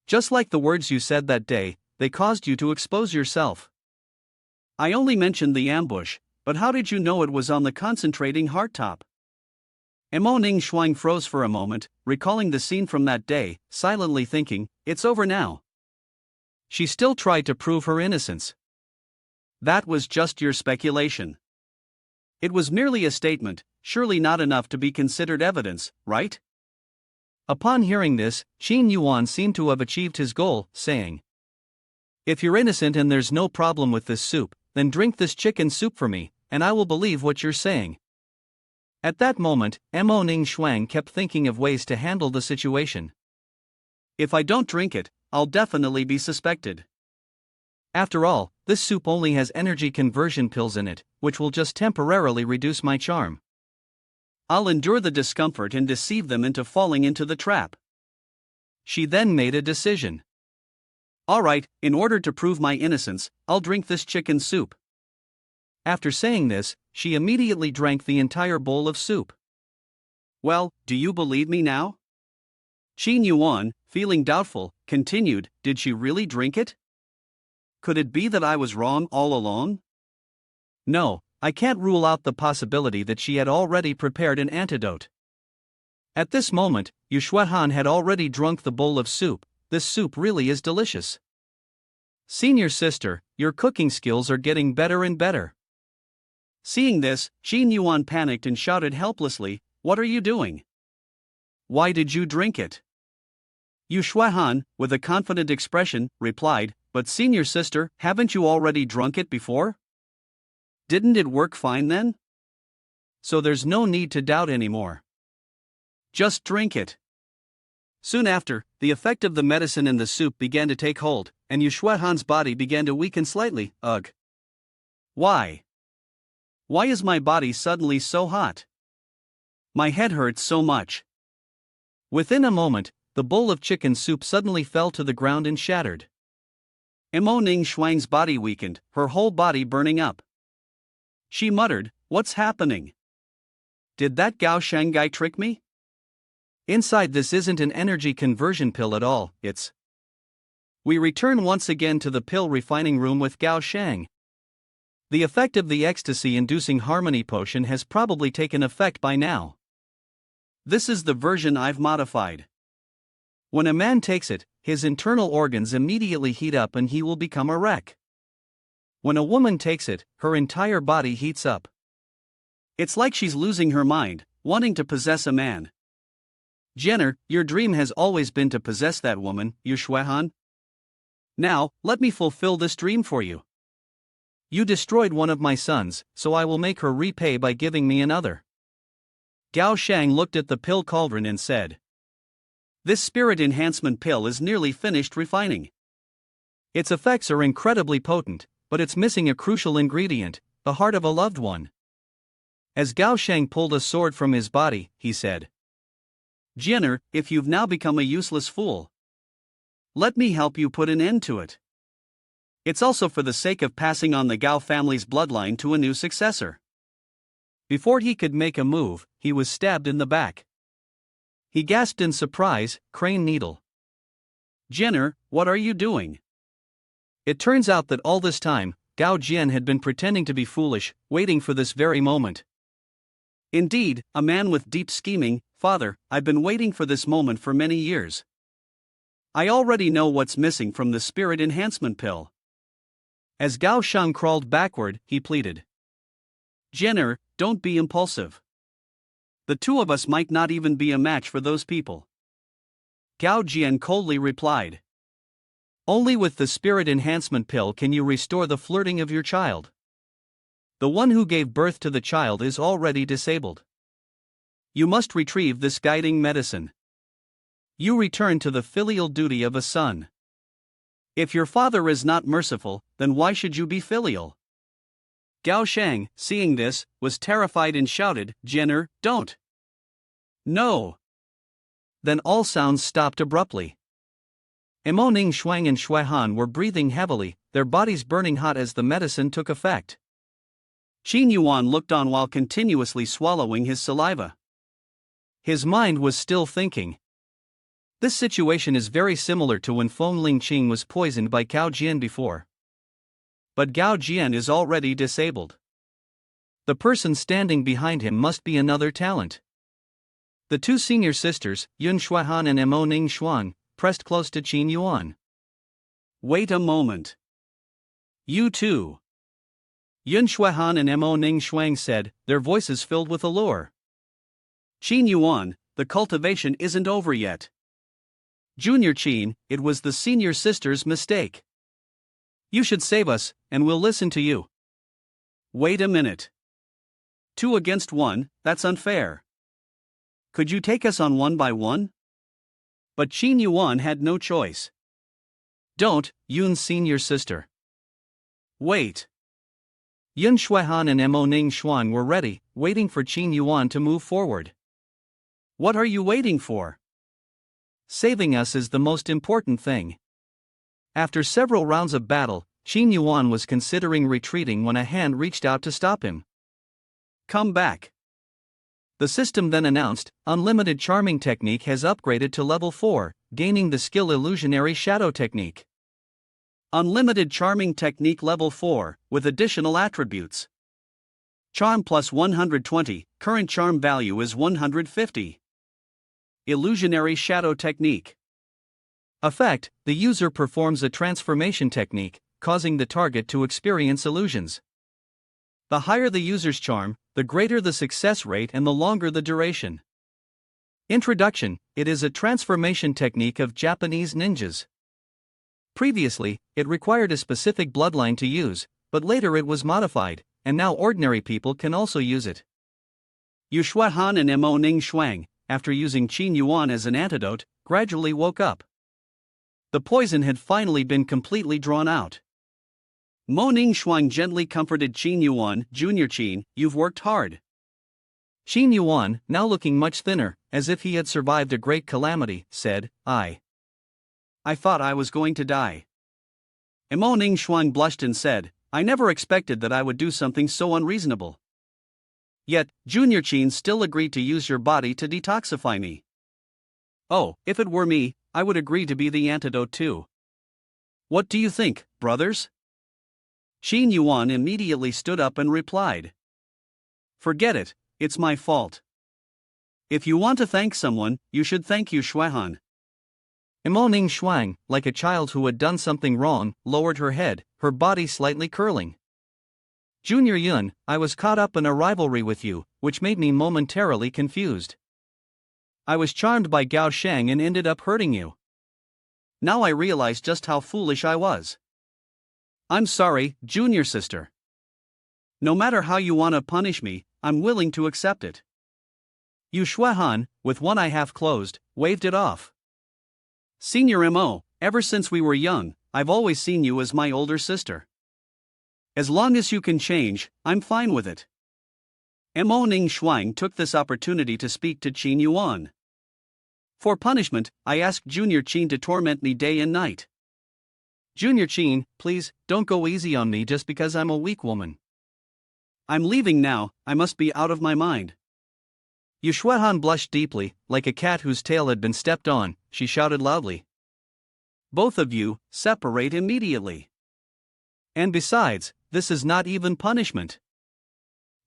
Speaker 1: Just like the words you said that day, they caused you to expose yourself. I only mentioned the ambush, but how did you know it was on the concentrating hardtop?" Mo Ning Shuang froze for a moment, recalling the scene from that day, silently thinking, "It's over now." She still tried to prove her innocence. "That was just your speculation. It was merely a statement, surely not enough to be considered evidence, right?" Upon hearing this, Qin Yuan seemed to have achieved his goal, saying, "If you're innocent and there's no problem with this soup, then drink this chicken soup for me, and I will believe what you're saying." At that moment, Mo Ning Shuang kept thinking of ways to handle the situation. "If I don't drink it, I'll definitely be suspected. After all, this soup only has energy conversion pills in it, which will just temporarily reduce my charm. I'll endure the discomfort and deceive them into falling into the trap." She then made a decision. "All right, in order to prove my innocence, I'll drink this chicken soup." After saying this, she immediately drank the entire bowl of soup. "Well, do you believe me now?" Qin Yuan, feeling doubtful, continued, "Did she really drink it? Could it be that I was wrong all along? No, I can't rule out the possibility that she had already prepared an antidote." At this moment, Yu Shuaihan had already drunk the bowl of soup. "This soup really is delicious. Senior sister, your cooking skills are getting better and better." Seeing this, Qin Yuan panicked and shouted helplessly, "What are you doing? Why did you drink it?" Yu Shuaihan, with a confident expression, replied, "But senior sister, haven't you already drunk it before? Didn't it work fine then? So there's no need to doubt anymore. Just drink it." Soon after, the effect of the medicine in the soup began to take hold, and Yu Shuaihan's body began to weaken slightly. "Ugh. Why? Why is my body suddenly so hot? My head hurts so much." Within a moment, the bowl of chicken soup suddenly fell to the ground and shattered. Mo Ning Shuang's body weakened, her whole body burning up. She muttered, "What's happening? Did that Gao Shanghai trick me? Inside this isn't an energy conversion pill at all, it's..." We return once again to the pill refining room with Gao Shang. The effect of the ecstasy-inducing harmony potion has probably taken effect by now. This is the version I've modified. When a man takes it, his internal organs immediately heat up and he will become a wreck. When a woman takes it, her entire body heats up. It's like she's losing her mind, wanting to possess a man. Jenner, your dream has always been to possess that woman, Yu Shuehan. Now, let me fulfill this dream for you. You destroyed one of my sons, so I will make her repay by giving me another. Gao Shang looked at the pill cauldron and said, "This spirit enhancement pill is nearly finished refining. Its effects are incredibly potent, but it's missing a crucial ingredient, the heart of a loved one." As Gao Shang pulled a sword from his body, he said, "Jenner, if you've now become a useless fool, let me help you put an end to it. It's also for the sake of passing on the Gao family's bloodline to a new successor." Before he could make a move, he was stabbed in the back. He gasped in surprise, "Crane needle. Jenner, what are you doing?" It turns out that all this time, Gao Jian had been pretending to be foolish, waiting for this very moment. Indeed, a man with deep scheming, "Father, I've been waiting for this moment for many years. I already know what's missing from the spirit enhancement pill." As Gao Shang crawled backward, he pleaded, "Jenner, don't be impulsive. The two of us might not even be a match for those people." Gao Jian coldly replied, "Only with the spirit enhancement pill can you restore the flirting of your child. The one who gave birth to the child is already disabled. You must retrieve this guiding medicine. You return to the filial duty of a son. If your father is not merciful, then why should you be filial?" Gao Shang, seeing this, was terrified and shouted, "Jenner, don't! No!" Then all sounds stopped abruptly. Emo Ning Shuang and Shuehan were breathing heavily, their bodies burning hot as the medicine took effect. Qin Yuan looked on while continuously swallowing his saliva. His mind was still thinking. This situation is very similar to when Feng Lingqing was poisoned by Gao Jian before. But Gao Jian is already disabled. The person standing behind him must be another talent. The two senior sisters, Yun Shuehan and Emo Ning Shuang, pressed close to Qin Yuan. "Wait a moment. You too." Yun Shuehan and Emo Ning Shuang said, their voices filled with allure. "Qin Yuan, the cultivation isn't over yet. Junior Qin, it was the senior sister's mistake. You should save us, and we'll listen to you." "Wait a minute. 2 against 1, that's unfair. Could you take us on 1 by 1? But Qin Yuan had no choice. "Don't, Yun's senior sister. Wait." Yun Shuehan and Emo Ning Shuang were ready, waiting for Qin Yuan to move forward. "What are you waiting for? Saving us is the most important thing." After several rounds of battle, Qin Yuan was considering retreating when a hand reached out to stop him. "Come back." The system then announced, "Unlimited Charming Technique has upgraded to level 4, gaining the skill Illusionary Shadow Technique. Unlimited Charming Technique level 4, with additional attributes. Charm plus 120, current charm value is 150. Illusionary Shadow Technique. Effect: the user performs a transformation technique, causing the target to experience illusions. The higher the user's charm, the greater the success rate and the longer the duration. Introduction: it is a transformation technique of Japanese ninjas. Previously, it required a specific bloodline to use, but later it was modified, and now ordinary people can also use it. Yu Shuehan and Emo Ning Shuang, after using Qin Yuan as an antidote, gradually woke up. The poison had finally been completely drawn out. Mo Ning Shuang gently comforted Qin Yuan, "Junior Qin, you've worked hard." Qin Yuan, now looking much thinner, as if he had survived a great calamity, said, I thought I was going to die." Emo Ning Shuang blushed and said, "I never expected that I would do something so unreasonable. Yet, Junior Qin still agreed to use your body to detoxify me. Oh, if it were me, I would agree to be the antidote too. What do you think, brothers?" Qin Yuan immediately stood up and replied, "Forget it, it's my fault. If you want to thank someone, you should thank Yu Shuehan." Emo Ning Shuang, like a child who had done something wrong, lowered her head, her body slightly curling. Junior Yun, I was caught up in a rivalry with you, which made me momentarily confused. I was charmed by Gao Shang and ended up hurting you. Now I realize just how foolish I was. I'm sorry, junior sister. No matter how you want to punish me, I'm willing to accept it. Yu Shuehan, with one eye half closed, waved it off. Senior Mo, ever since we were young, I've always seen you as my older sister. As long as you can change, I'm fine with it. Mo Ning Shuang took this opportunity to speak to Qin Yuan. For punishment, I asked Junior Qin to torment me day and night. Junior Qin, please, don't go easy on me just because I'm a weak woman. I'm leaving now, I must be out of my mind. Yu Shuehan blushed deeply, like a cat whose tail had been stepped on. She shouted loudly. Both of you, separate immediately. And besides, this is not even punishment.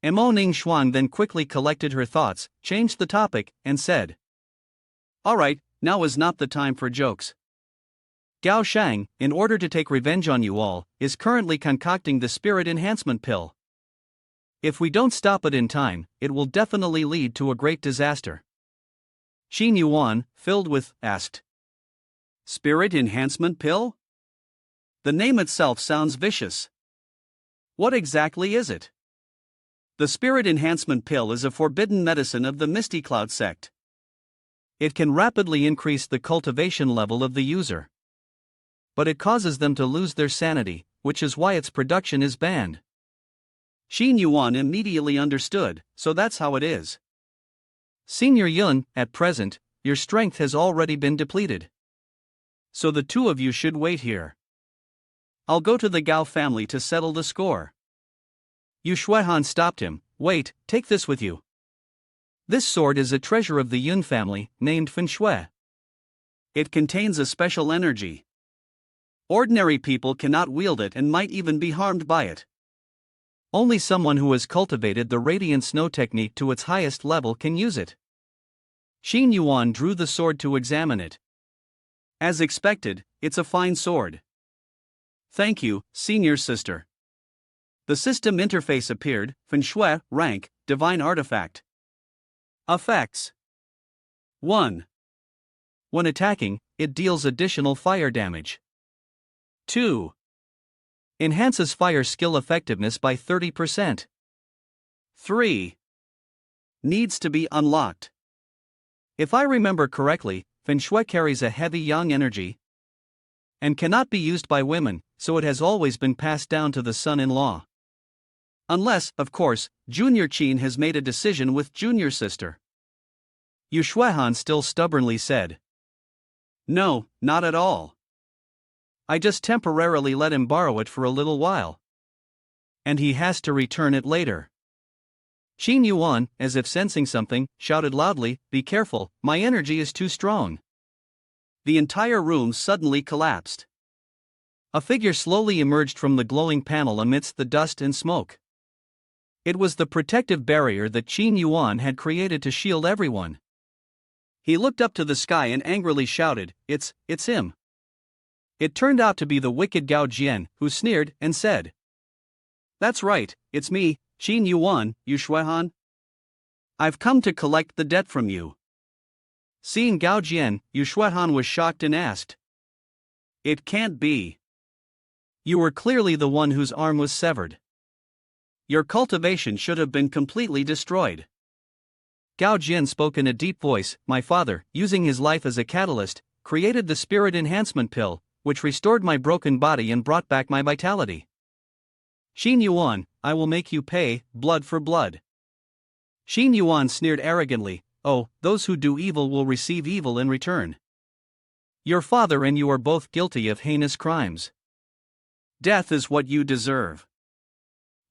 Speaker 1: Mo Ning Shuang then quickly collected her thoughts, changed the topic, and said, Alright, now is not the time for jokes. Gao Shang, in order to take revenge on you all, is currently concocting the spirit enhancement pill. If we don't stop it in time, it will definitely lead to a great disaster. Qin Yuan, filled with, asked. Spirit enhancement pill? The name itself sounds vicious. What exactly is it? The spirit enhancement pill is a forbidden medicine of the Misty Cloud sect. It can rapidly increase the cultivation level of the user. But it causes them to lose their sanity, which is why its production is banned. Qin Yuan immediately understood, so that's how it is. Senior Yun, at present, your strength has already been depleted. So the two of you should wait here. I'll go to the Gao family to settle the score. Yu Shuehan stopped him. Wait, take this with you. This sword is a treasure of the Yun family, named Feng Shui. It contains a special energy. Ordinary people cannot wield it and might even be harmed by it. Only someone who has cultivated the radiant snow technique to its highest level can use it. Qin Yuan drew the sword to examine it. As expected, it's a fine sword. Thank you, senior sister. The system interface appeared. Feng Shui, rank, divine artifact. Effects. 1. When attacking, it deals additional fire damage. 2. Enhances fire skill effectiveness by 30%. 3. Needs to be unlocked. If I remember correctly, Feng Shui carries a heavy yang energy and cannot be used by women, so it has always been passed down to the son-in-law. Unless, of course, Junior Qin has made a decision with junior sister. Yu Shuehan still stubbornly said. No, not at all. I just temporarily let him borrow it for a little while. And he has to return it later. Qin Yuan, as if sensing something, shouted loudly, Be careful, my energy is too strong. The entire room suddenly collapsed. A figure slowly emerged from the glowing panel amidst the dust and smoke. It was the protective barrier that Qin Yuan had created to shield everyone. He looked up to the sky and angrily shouted, It's him. It turned out to be the wicked Gao Jian, who sneered and said, That's right, it's me, Qin Yuan, Yu Shuehan. I've come to collect the debt from you. Seeing Gao Jian, Yu Shuehan was shocked and asked, It can't be. You were clearly the one whose arm was severed. Your cultivation should have been completely destroyed. Gao Jian spoke in a deep voice, My father, using his life as a catalyst, created the spirit enhancement pill, which restored my broken body and brought back my vitality. Qin Yuan, I will make you pay, blood for blood. Qin Yuan sneered arrogantly, Oh, those who do evil will receive evil in return. Your father and you are both guilty of heinous crimes. Death is what you deserve.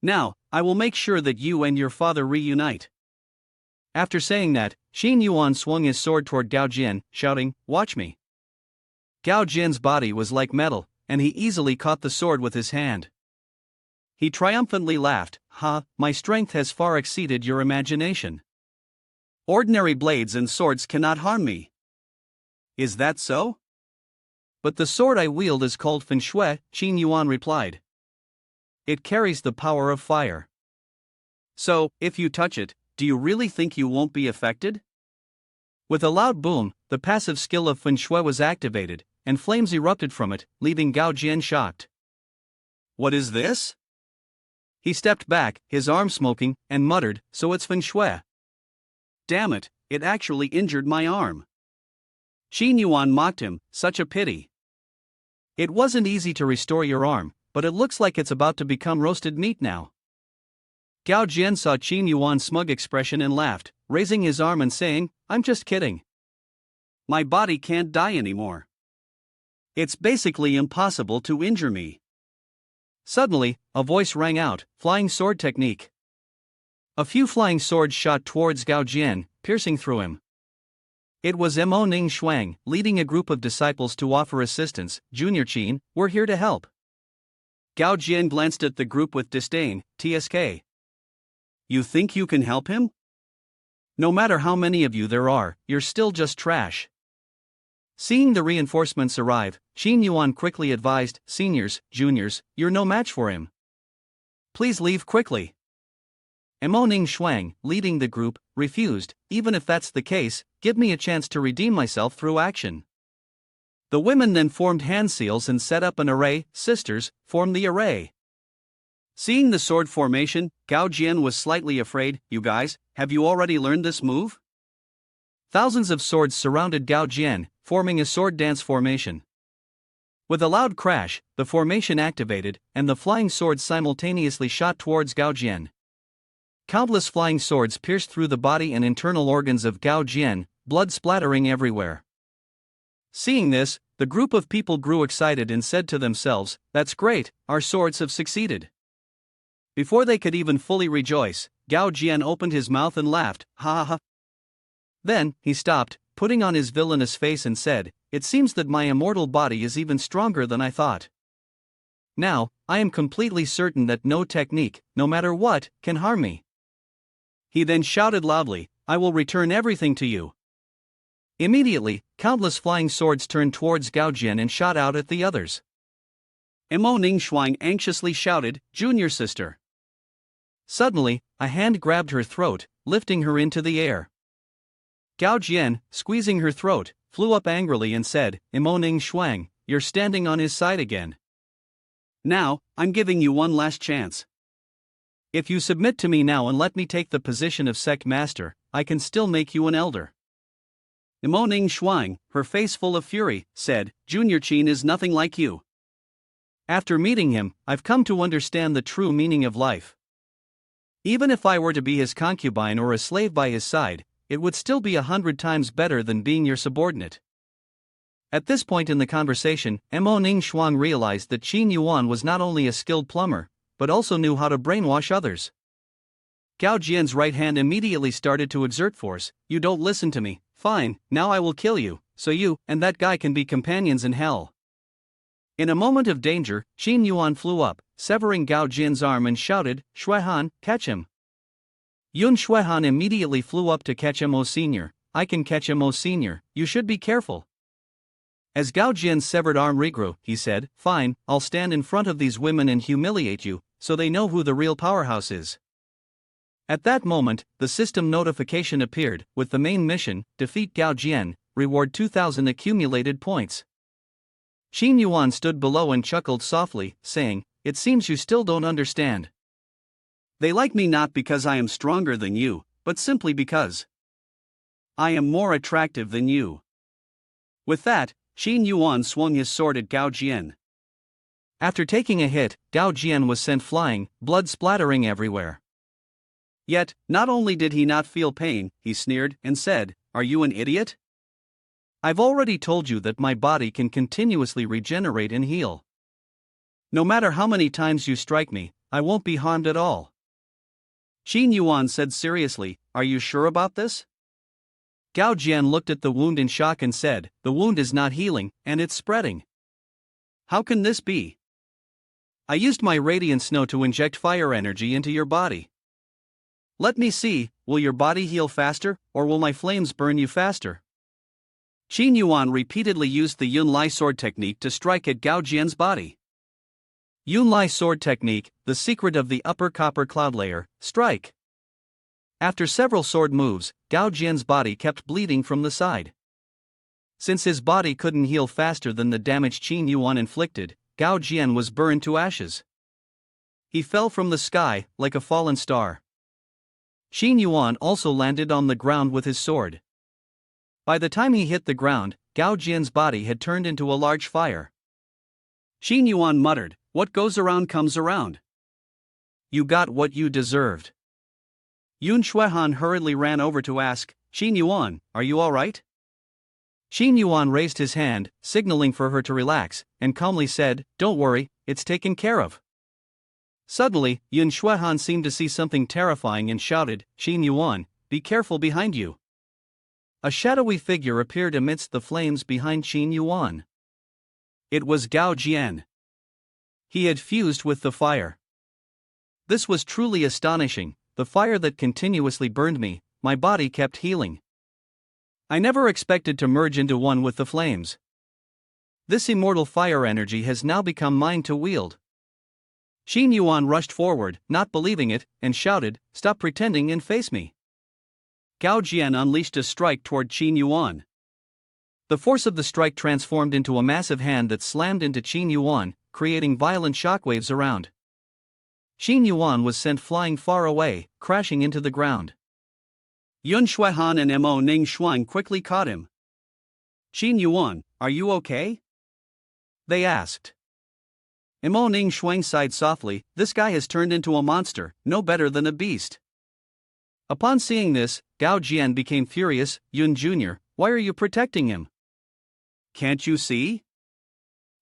Speaker 1: Now, I will make sure that you and your father reunite. After saying that, Qin Yuan swung his sword toward Gao Jian, shouting, Watch me. Gao Jian's body was like metal, and he easily caught the sword with his hand. He triumphantly laughed, Ha, my strength has far exceeded your imagination. Ordinary blades and swords cannot harm me. Is that so? But the sword I wield is called Feng Shui, Qin Yuan replied. it carries the power of fire. So, if you touch it, do you really think you won't be affected? With a loud boom, the passive skill of Feng Shui was activated, and flames erupted from it, leaving Gao Jian shocked. What is this? He stepped back, his arm smoking, and muttered, so it's Feng Shui. Damn it, it actually injured my arm. Qin Yuan mocked him, such a pity. It wasn't easy to restore your arm, but it looks like it's about to become roasted meat now. Gao Jian saw Qin Yuan's smug expression and laughed, raising his arm and saying, I'm just kidding. My body can't die anymore. It's basically impossible to injure me. Suddenly, a voice rang out, flying sword technique. A few flying swords shot towards Gao Jian, piercing through him. It was Mo Ning Shuang, leading a group of disciples to offer assistance. Junior Qin, we're here to help. Gao Jian glanced at the group with disdain. TSK. You think you can help him? No matter how many of you there are, you're still just trash. Seeing the reinforcements arrive, Qin Yuan quickly advised, seniors, juniors, you're no match for him. Please leave quickly. Mo Ning Shuang, leading the group, refused. Even if that's the case, give me a chance to redeem myself through action. The women then formed hand seals and set up an array. Sisters, form the array. Seeing the sword formation, Gao Jian was slightly afraid. You guys, have you already learned this move? Thousands of swords surrounded Gao Jian, forming a sword dance formation. With a loud crash, the formation activated, and the flying swords simultaneously shot towards Gao Jian. Countless flying swords pierced through the body and internal organs of Gao Jian, blood splattering everywhere. Seeing this, the group of people grew excited and said to themselves, that's great, our swords have succeeded. Before they could even fully rejoice, Gao Jian opened his mouth and laughed, ha ha ha. Then, he stopped, putting on his villainous face and said, it seems that my immortal body is even stronger than I thought. Now, I am completely certain that no technique, no matter what, can harm me. He then shouted loudly, I will return everything to you. Immediately, countless flying swords turned towards Gao Jian and shot out at the others. Mo Ning Shuang anxiously shouted, Junior sister. Suddenly, a hand grabbed her throat, lifting her into the air. Gao Jian, squeezing her throat, flew up angrily and said, Mo Ning Shuang, you're standing on his side again. Now, I'm giving you one last chance. If you submit to me now and let me take the position of sect master, I can still make you an elder. Mo Ning Shuang, her face full of fury, said, Junior Qin is nothing like you. After meeting him, I've come to understand the true meaning of life. Even if I were to be his concubine or a slave by his side, it would still be 100 times better than being your subordinate. At this point in the conversation, Mo Ning Shuang realized that Qin Yuan was not only a skilled plumber, but also knew how to brainwash others. Gao Jian's right hand immediately started to exert force. You don't listen to me, fine, now I will kill you, so you and that guy can be companions in hell. In a moment of danger, Qin Yuan flew up, severing Gao Jian's arm and shouted, Shuihan, catch him. Yun Shuihan immediately flew up to catch Mo Sr. I can catch Mo Sr., you should be careful. As Gao Jian's severed arm regrew, he said, fine, I'll stand in front of these women and humiliate you, so they know who the real powerhouse is. At that moment, the system notification appeared, with the main mission, defeat Gao Jian, reward 2,000 accumulated points. Qin Yuan stood below and chuckled softly, saying, it seems you still don't understand. They like me not because I am stronger than you, but simply because I am more attractive than you. With that, Qin Yuan swung his sword at Gao Jian. After taking a hit, Gao Jian was sent flying, blood splattering everywhere. Yet, not only did he not feel pain, he sneered and said, are you an idiot? I've already told you that my body can continuously regenerate and heal. No matter how many times you strike me, I won't be harmed at all. Qin Yuan said seriously, are you sure about this? Gao Jian looked at the wound in shock and said, the wound is not healing, and it's spreading. How can this be? I used my radiant snow to inject fire energy into your body. Let me see, will your body heal faster, or will my flames burn you faster? Qin Yuan repeatedly used the Yun Lai sword technique to strike at Gao Jian's body. Yunlai sword technique, the secret of the upper copper cloud layer, strike. After several sword moves, Gao Jian's body kept bleeding from the side. Since his body couldn't heal faster than the damage Qin Yuan inflicted, Gao Jian was burned to ashes. He fell from the sky, like a fallen star. Qin Yuan also landed on the ground with his sword. By the time he hit the ground, Gao Jian's body had turned into a large fire. Qin Yuan muttered, "What goes around comes around. You got what you deserved." Yun Shuehan hurriedly ran over to ask, "Qin Yuan, are you alright?" Qin Yuan raised his hand, signaling for her to relax, and calmly said, "Don't worry, it's taken care of." Suddenly, Yun Shuehan seemed to see something terrifying and shouted, "Qin Yuan, be careful behind you." A shadowy figure appeared amidst the flames behind Qin Yuan. It was Gao Jian. He had fused with the fire. This was truly astonishing. The fire that continuously burned me, my body kept healing. I never expected to merge into one with the flames. This immortal fire energy has now become mine to wield. Qin Yuan rushed forward, not believing it, and shouted, "Stop pretending and face me." Gao Jian unleashed a strike toward Qin Yuan. The force of the strike transformed into a massive hand that slammed into Qin Yuan, creating violent shockwaves around. Qin Yuan was sent flying far away, crashing into the ground. Yun Shuehan and Mo Ning Shuang quickly caught him. "Qin Yuan, are you okay?" they asked. Mo Ning Shuang sighed softly, "This guy has turned into a monster, no better than a beast." Upon seeing this, Gao Jian became furious. "Yun Jr., why are you protecting him? Can't you see?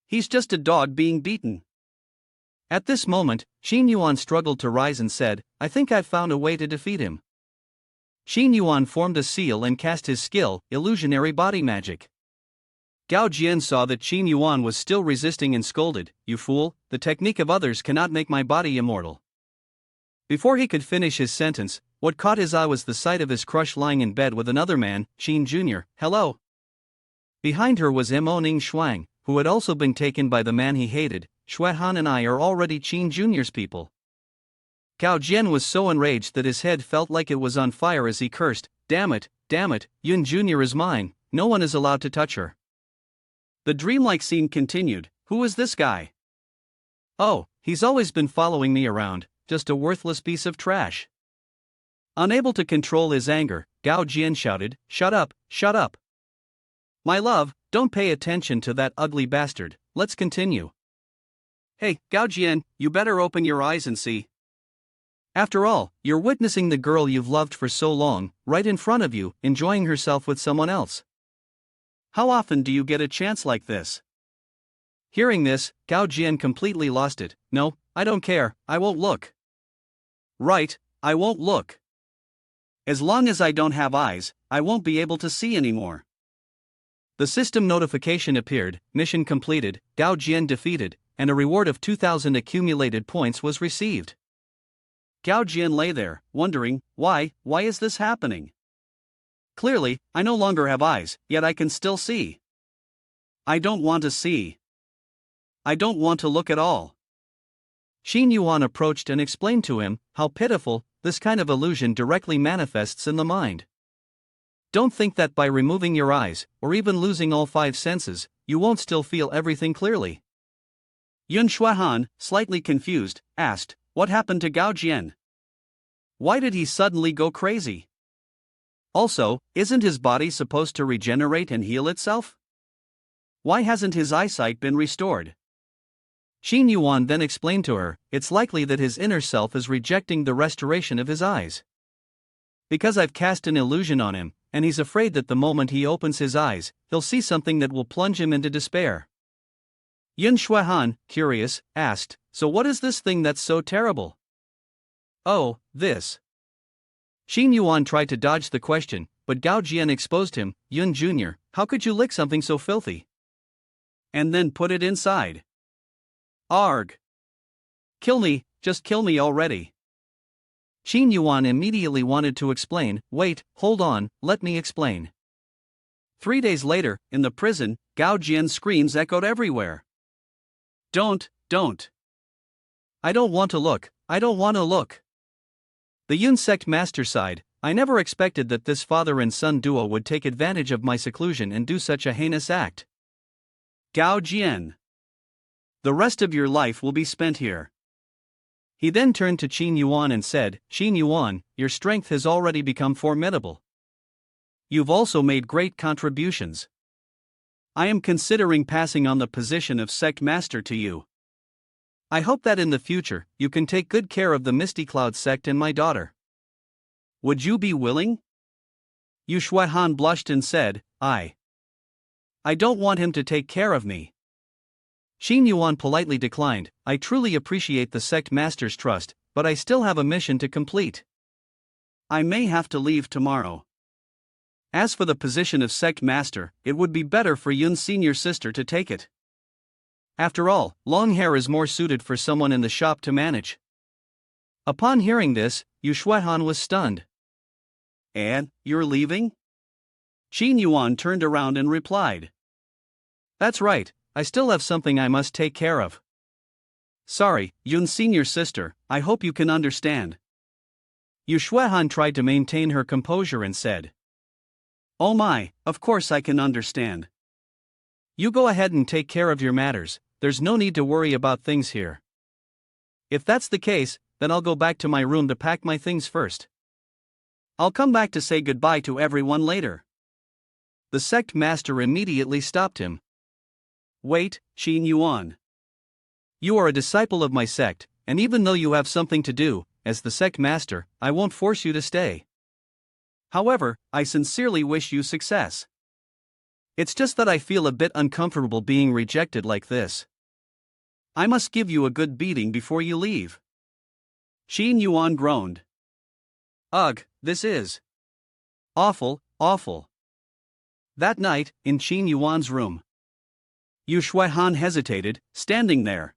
Speaker 1: He's just a dog being beaten." At this moment, Qin Yuan struggled to rise and said, "I think I've found a way to defeat him." Qin Yuan formed a seal and cast his skill, illusionary body magic. Gao Jian saw that Qin Yuan was still resisting and scolded, "You fool, the technique of others cannot make my body immortal." Before he could finish his sentence, what caught his eye was the sight of his crush lying in bed with another man, Qin Jr. "Hello." Behind her was Mo Ning Shuang, who had also been taken by the man he hated. "Shuehan and I are already Qin Jr.'s people." Gao Jian was so enraged that his head felt like it was on fire as he cursed, damn it, Yun Jr. is mine, no one is allowed to touch her." The dreamlike scene continued. "Who is this guy?" "Oh, he's always been following me around, just a worthless piece of trash." Unable to control his anger, Gao Jian shouted, Shut up. My love, don't pay attention to that ugly bastard, let's continue." "Hey, Gao Jian, you better open your eyes and see. After all, you're witnessing the girl you've loved for so long, right in front of you, enjoying herself with someone else. How often do you get a chance like this?" Hearing this, Gao Jian completely lost it. "No, I don't care, I won't look." "Right, I won't look. As long as I don't have eyes, I won't be able to see anymore." The system notification appeared, mission completed, Gao Jian defeated, and a reward of 2,000 accumulated points was received. Gao Jian lay there, wondering, why is this happening? Clearly, I no longer have eyes, yet I can still see. I don't want to see. I don't want to look at all. Qin Yuan approached and explained to him how pitiful this kind of illusion directly manifests in the mind. Don't think that by removing your eyes, or even losing all 5 senses, you won't still feel everything clearly. Yun Shuehan, slightly confused, asked, "What happened to Gao Jian? Why did he suddenly go crazy? Also, isn't his body supposed to regenerate and heal itself? Why hasn't his eyesight been restored?" Qin Yuan then explained to her, "It's likely that his inner self is rejecting the restoration of his eyes. Because I've cast an illusion on him, and he's afraid that the moment he opens his eyes, he'll see something that will plunge him into despair." Yun Shuehan, curious, asked, "So what is this thing that's so terrible?" "Oh, this." Qin Yuan tried to dodge the question, but Gao Jian exposed him. "Yun Jr., how could you lick something so filthy? And then put it inside? Arg! Kill me, just kill me already." Qin Yuan immediately wanted to explain. "Wait, hold on, let me explain." 3 days later, in the prison, Gao Jian's screams echoed everywhere. Don't. I don't want to look, I don't want to look. The Yun sect master sighed. I never expected that this father and son duo would take advantage of my seclusion and do such a heinous act. Gao Jian. The rest of your life will be spent here. He then turned to Qin Yuan and said, Qin Yuan, your strength has already become formidable. You've also made great contributions. I am considering passing on the position of sect master to you. I hope that in the future, you can take good care of the Misty Cloud sect and my daughter. Would you be willing? Yu Shuaihan blushed and said, I don't want him to take care of me. Qin Yuan politely declined. I truly appreciate the sect master's trust, but I still have a mission to complete. I may have to leave tomorrow. As for the position of sect master, it would be better for Yun's senior sister to take it. After all, long hair is more suited for someone in the shop to manage. Upon hearing this, Yu Shuaihan was stunned. And, you're leaving? Qin Yuan turned around and replied. That's right, I still have something I must take care of. Sorry, Yun's senior sister, I hope you can understand. Yu Shuaihan tried to maintain her composure and said. Oh my, of course I can understand. You go ahead and take care of your matters, there's no need to worry about things here. If that's the case, then I'll go back to my room to pack my things first. I'll come back to say goodbye to everyone later. The sect master immediately stopped him. Wait, Qin Yuan. You are a disciple of my sect, and even though you have something to do, as the sect master, I won't force you to stay. However, I sincerely wish you success. It's just that I feel a bit uncomfortable being rejected like this. I must give you a good beating before you leave. Qin Yuan groaned. Ugh, this is awful, awful. That night, in Qin Yuan's room, Yu Shuaihan hesitated, standing there.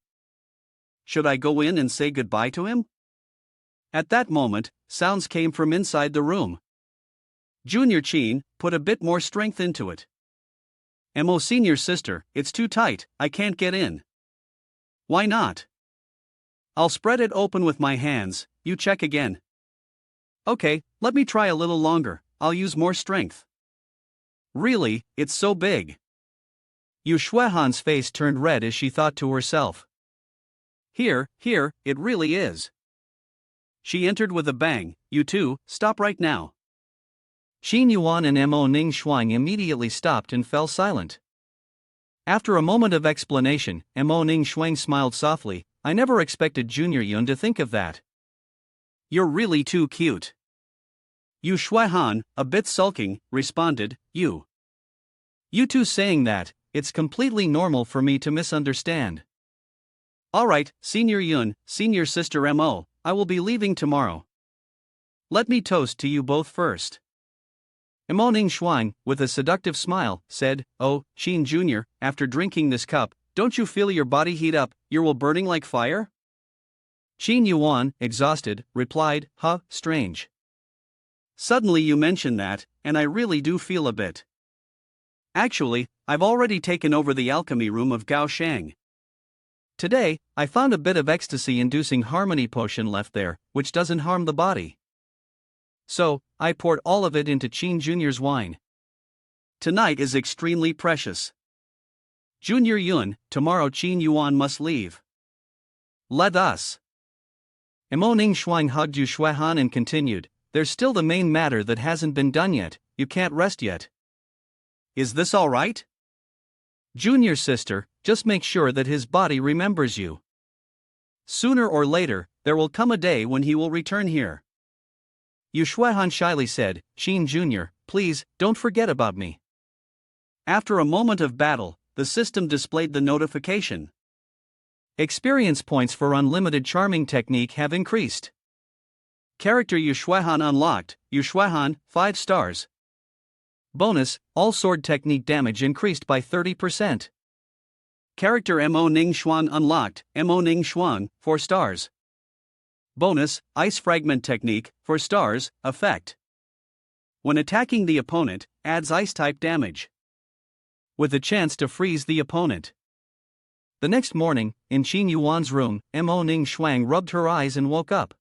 Speaker 1: Should I go in and say goodbye to him? At that moment, sounds came from inside the room. Junior Qin, put a bit more strength into it. Mo senior sister, it's too tight, I can't get in. Why not? I'll spread it open with my hands, you check again. Okay, let me try a little longer, I'll use more strength. Really, it's so big. Yu Shuaihan's face turned red as she thought to herself. Here, it really is. She entered with a bang. You two, stop right now. Qin Yuan and Mo Ning Shuang immediately stopped and fell silent. After a moment of explanation, Mo Ning Shuang smiled softly. I never expected Junior Yun to think of that. You're really too cute. Yu Shuaihan, a bit sulking, responded, You two saying that, it's completely normal for me to misunderstand. Alright, Senior Yun, Senior Sister Mo, I will be leaving tomorrow. Let me toast to you both first. Mo Ning Shuang, with a seductive smile, said, Oh, Qin Jr., after drinking this cup, don't you feel your body heat up, you're all burning like fire? Qin Yuan, exhausted, replied, Huh, strange. Suddenly you mention that, and I really do feel a bit. Actually, I've already taken over the alchemy room of Gao Shang. Today, I found a bit of ecstasy-inducing harmony potion left there, which doesn't harm the body. So, I poured all of it into Qin Jr.'s wine. Tonight is extremely precious. Junior Yun, tomorrow Qin Yuan must leave. Let us. Mo Ning Shuang hugged Yu Shuaihan and continued, There's still the main matter that hasn't been done yet, you can't rest yet. Is this all right? Junior sister, just make sure that his body remembers you. Sooner or later, there will come a day when he will return here. Yu Shuaihan shyly said, Qin Jr., please, don't forget about me. After a moment of battle, the system displayed the notification. Experience points for unlimited charming technique have increased. Character Yu Shuaihan unlocked, Yu Shuaihan, 5 stars. Bonus, all sword technique damage increased by 30%. Character Mo Ning Shuang unlocked, Mo Ning Shuang, 4 stars. Bonus, ice fragment technique, 4 stars, effect. When attacking the opponent, adds ice type damage. With a chance to freeze the opponent. The next morning, in Qin Yuan's room, Mo Ning Shuang rubbed her eyes and woke up.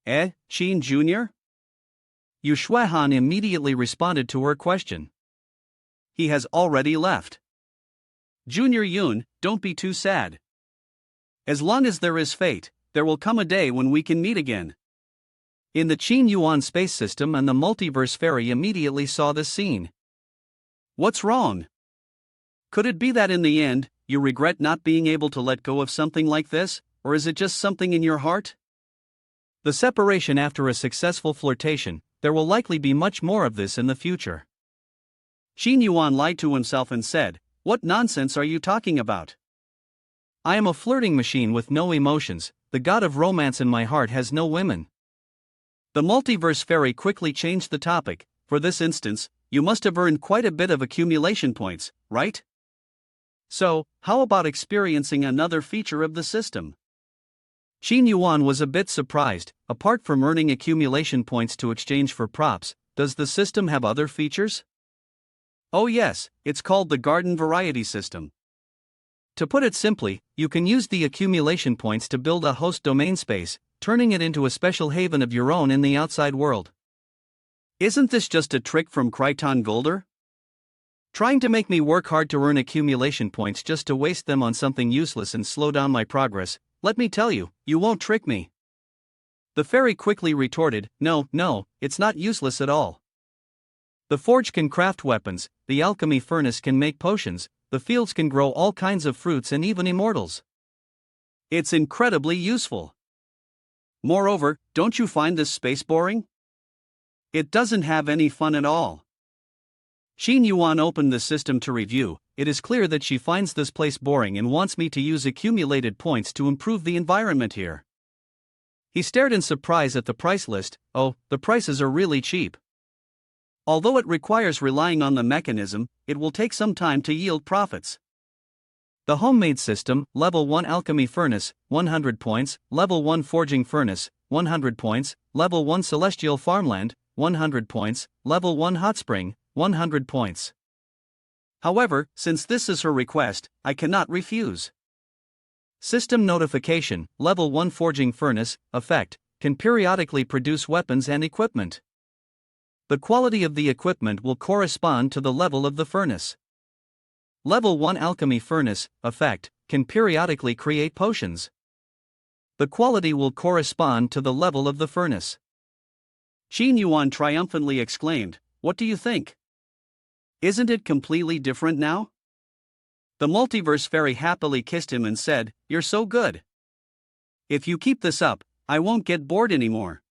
Speaker 1: Qin Jr.? Yu Shuihan immediately responded to her question. He has already left. Junior Yun, don't be too sad. As long as there is fate, there will come a day when we can meet again. In the Qin Yuan space system, and the multiverse fairy immediately saw this scene. What's wrong? Could it be that in the end, you regret not being able to let go of something like this, or is it just something in your heart? The separation after a successful flirtation, there will likely be much more of this in the future. Qin Yuan lied to himself and said, "What nonsense are you talking about? I am a flirting machine with no emotions, the god of romance in my heart has no women." The multiverse fairy quickly changed the topic. For this instance, you must have earned quite a bit of accumulation points, right? So, how about experiencing another feature of the system? Qin Yuan was a bit surprised. Apart from earning accumulation points to exchange for props, does the system have other features? Oh yes, it's called the garden variety system. To put it simply, you can use the accumulation points to build a host domain space, turning it into a special haven of your own in the outside world. Isn't this just a trick from Kryton Golder? Trying to make me work hard to earn accumulation points just to waste them on something useless and slow down my progress? Let me tell you, you won't trick me. The fairy quickly retorted, No, it's not useless at all. The forge can craft weapons, the alchemy furnace can make potions, the fields can grow all kinds of fruits and even immortals. It's incredibly useful. Moreover, don't you find this space boring? It doesn't have any fun at all. Qin Yuan opened the system to review. It is clear that she finds this place boring and wants me to use accumulated points to improve the environment here. He stared in surprise at the price list. Oh, the prices are really cheap. Although it requires relying on the mechanism, it will take some time to yield profits. The homemade system, level 1 alchemy furnace, 100 points, level 1 forging furnace, 100 points, level 1 celestial farmland, 100 points, level 1 hot spring, 100 points. However, since this is her request, I cannot refuse. System notification, level 1 forging furnace, effect, can periodically produce weapons and equipment. The quality of the equipment will correspond to the level of the furnace. Level 1 alchemy furnace, effect, can periodically create potions. The quality will correspond to the level of the furnace. Qin Yuan triumphantly exclaimed, "What do you think? Isn't it completely different now?" The multiverse fairy happily kissed him and said, "You're so good. If you keep this up, I won't get bored anymore."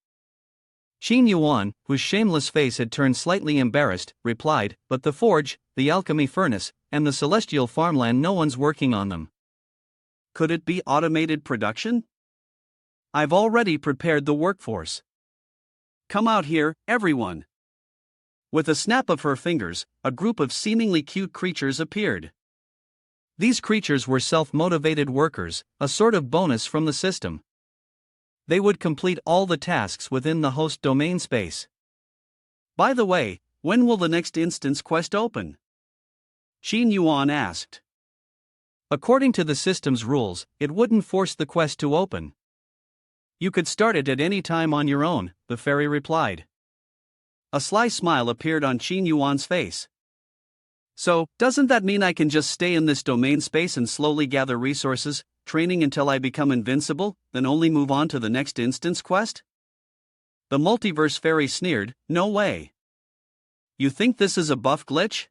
Speaker 1: Qin Yuan, whose shameless face had turned slightly embarrassed, replied, "But the forge, the alchemy furnace, and the celestial farmland, no one's working on them. Could it be automated production? I've already prepared the workforce. Come out here, everyone." With a snap of her fingers, a group of seemingly cute creatures appeared. These creatures were self-motivated workers, a sort of bonus from the system. They would complete all the tasks within the host domain space. By the way, when will the next instance quest open? Qin Yuan asked. According to the system's rules, it wouldn't force the quest to open. You could start it at any time on your own, the fairy replied. A sly smile appeared on Qin Yuan's face. So, doesn't that mean I can just stay in this domain space and slowly gather resources, training until I become invincible, then only move on to the next instance quest? The multiverse fairy sneered, "No way. You think this is a buff glitch?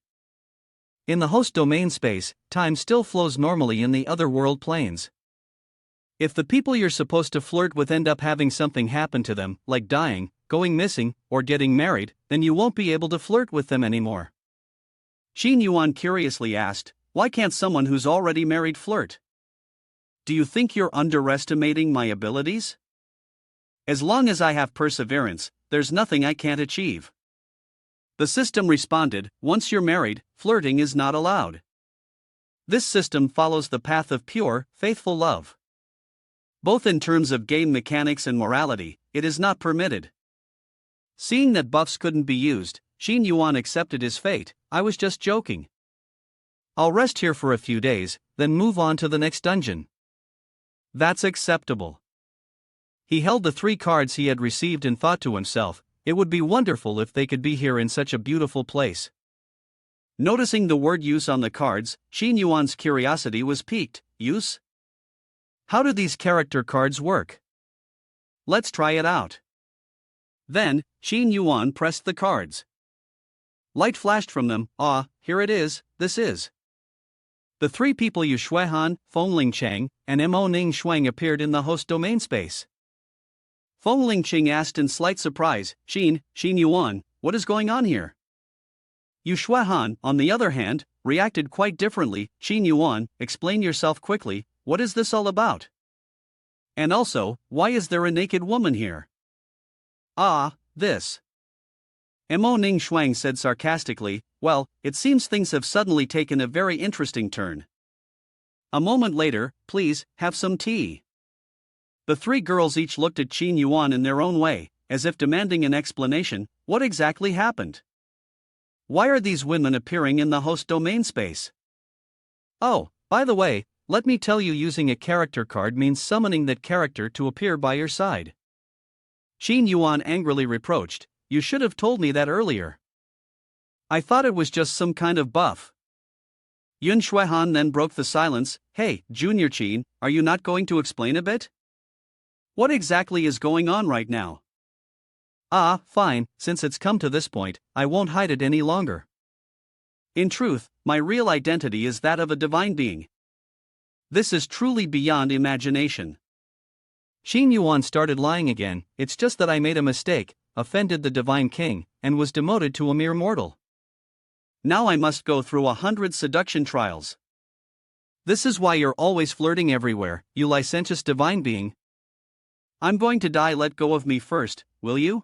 Speaker 1: In the host domain space, time still flows normally in the other world planes. If the people you're supposed to flirt with end up having something happen to them, like dying, going missing, or getting married, then you won't be able to flirt with them anymore." Qin Yuan curiously asked, "Why can't someone who's already married flirt? Do you think you're underestimating my abilities? As long as I have perseverance, there's nothing I can't achieve." The system responded, "Once you're married, flirting is not allowed. This system follows the path of pure, faithful love. Both in terms of game mechanics and morality, it is not permitted." Seeing that buffs couldn't be used, Qin Yuan accepted his fate. "I was just joking." I'll rest here for a few days, then move on to the next dungeon. That's acceptable. He held the 3 cards he had received and thought to himself, it would be wonderful if they could be here in such a beautiful place. Noticing the word use on the cards, Qin Yuan's curiosity was piqued. Use? How do these character cards work? Let's try it out. Then, Qin Yuan pressed the cards. Light flashed from them. Ah, here it is, this is. The 3 people Yu Shuihan, Fengling Cheng, and Mo Ning Shuang appeared in the host domain space. Fengling Cheng asked in slight surprise, Qin Yuan, what is going on here? Yu Shuihan, on the other hand, reacted quite differently. Qin Yuan, explain yourself quickly, what is this all about? And also, why is there a naked woman here? Ah, this. Mo Ning Shuang said sarcastically, well, it seems things have suddenly taken a very interesting turn. A moment later, please, have some tea. The 3 girls each looked at Qin Yuan in their own way, as if demanding an explanation. What exactly happened? Why are these women appearing in the host domain space? Oh, by the way, let me tell you, using a character card means summoning that character to appear by your side. Qin Yuan angrily reproached, you should have told me that earlier. I thought it was just some kind of buff. Yun Shuihan then broke the silence. Hey, Junior Qin, are you not going to explain a bit? What exactly is going on right now? Ah, fine, since it's come to this point, I won't hide it any longer. In truth, my real identity is that of a divine being. This is truly beyond imagination. Qin Yuan started lying again. It's just that I made a mistake, offended the divine king, and was demoted to a mere mortal. Now I must go through 100 seduction trials. This is why you're always flirting everywhere, you licentious divine being. I'm going to die, let go of me first, will you?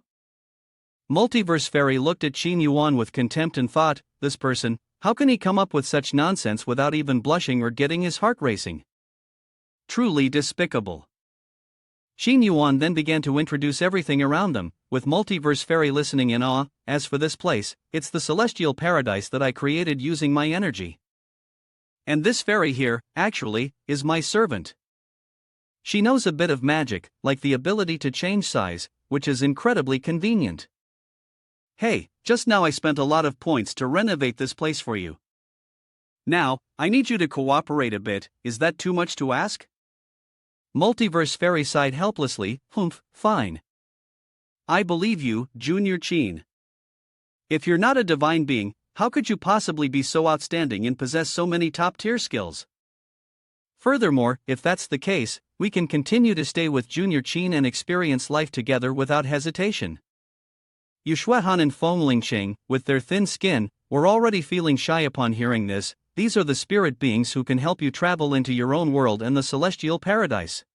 Speaker 1: Multiverse Fairy looked at Qin Yuan with contempt and thought, this person, how can he come up with such nonsense without even blushing or getting his heart racing? Truly despicable. Qin Yuan then began to introduce everything around them, with Multiverse Fairy listening in awe. As for this place, it's the celestial paradise that I created using my energy. And this fairy here, actually, is my servant. She knows a bit of magic, like the ability to change size, which is incredibly convenient. Hey, just now I spent a lot of points to renovate this place for you. Now, I need you to cooperate a bit. Is that too much to ask? Multiverse Fairy sighed helplessly. Fine. I believe you, Junior Qin. If you're not a divine being, how could you possibly be so outstanding and possess so many top-tier skills? Furthermore, if that's the case, we can continue to stay with Junior Qin and experience life together without hesitation. Yu Shuihan and Fengling Cheng, with their thin skin, were already feeling shy upon hearing this. These are the spirit beings who can help you travel into your own world and the celestial paradise.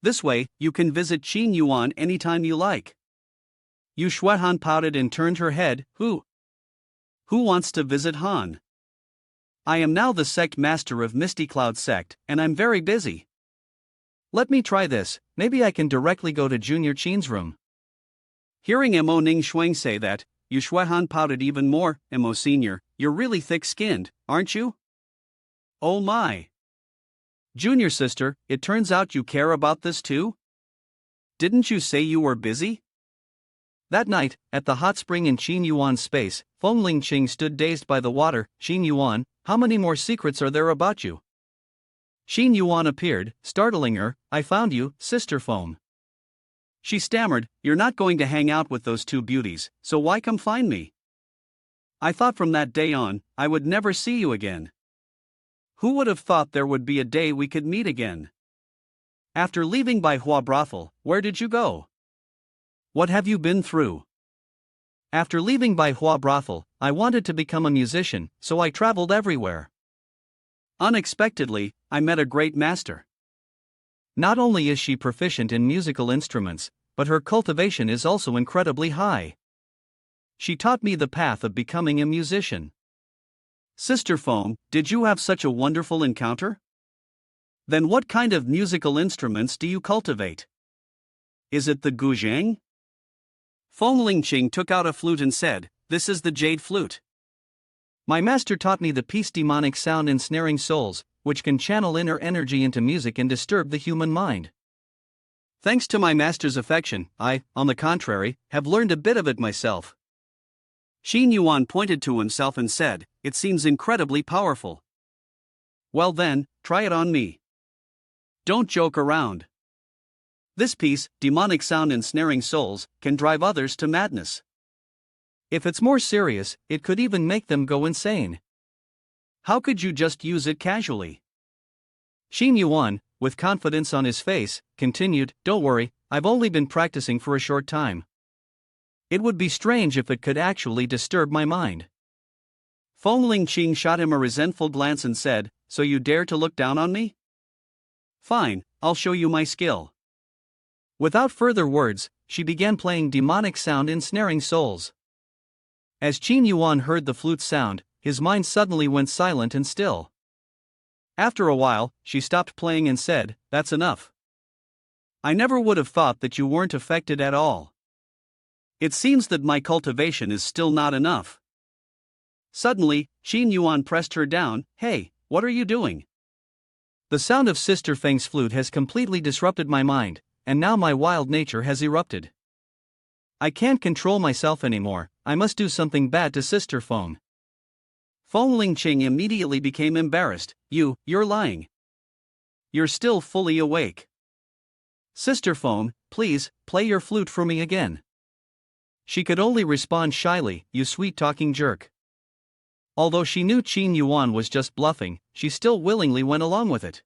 Speaker 1: This way, you can visit Qin Yuan anytime you like. Yu Shuihan pouted and turned her head. Who wants to visit Han? I am now the sect master of Misty Cloud sect, and I'm very busy. Let me try this, maybe I can directly go to Junior Qin's room. Hearing Mo Ning Shuang say that, Yu Shuihan pouted even more. Mo Senior, you're really thick-skinned, aren't you? Oh my. Junior sister, it turns out you care about this too? Didn't you say you were busy? That night, at the hot spring in Qin Yuan's space, Fengling Cheng stood dazed by the water. Qin Yuan, how many more secrets are there about you? Qin Yuan appeared, startling her. I found you, Sister Foam. She stammered, you're not going to hang out with those 2 beauties, so why come find me? I thought from that day on, I would never see you again. Who would have thought there would be a day we could meet again? After leaving Hua brothel, where did you go? What have you been through? After leaving Hua brothel, I wanted to become a musician, so I traveled everywhere. Unexpectedly, I met a great master. Not only is she proficient in musical instruments, but her cultivation is also incredibly high. She taught me the path of becoming a musician. Sister Foam, did you have such a wonderful encounter? Then what kind of musical instruments do you cultivate? Is it the guzheng? Fengling Cheng took out a flute and said, this is the jade flute. My master taught me the piece demonic sound ensnaring souls, which can channel inner energy into music and disturb the human mind. Thanks to my master's affection, I, on the contrary, have learned a bit of it myself. Xin Yuan pointed to himself and said, "It seems incredibly powerful." Well then, try it on me. Don't joke around. This piece, demonic sound ensnaring souls, can drive others to madness. If it's more serious, it could even make them go insane. How could you just use it casually? Xin Yuan, with confidence on his face, continued, "Don't worry, I've only been practicing for a short time. It would be strange if it could actually disturb my mind." Feng Lingqing shot him a resentful glance and said, "So you dare to look down on me? Fine, I'll show you my skill." Without further words, she began playing demonic sound ensnaring souls. As Qin Yuan heard the flute sound, his mind suddenly went silent and still. After a while, she stopped playing and said, "That's enough. I never would have thought that you weren't affected at all. It seems that my cultivation is still not enough." Suddenly, Qin Yuan pressed her down. "Hey, what are you doing? The sound of Sister Feng's flute has completely disrupted my mind, and now my wild nature has erupted. I can't control myself anymore. I must do something bad to Sister Feng." Feng Lingqing immediately became embarrassed. You're lying. You're still fully awake. Sister Feng, please, play your flute for me again." She could only respond shyly, "You sweet-talking jerk." Although she knew Qin Yuan was just bluffing, she still willingly went along with it.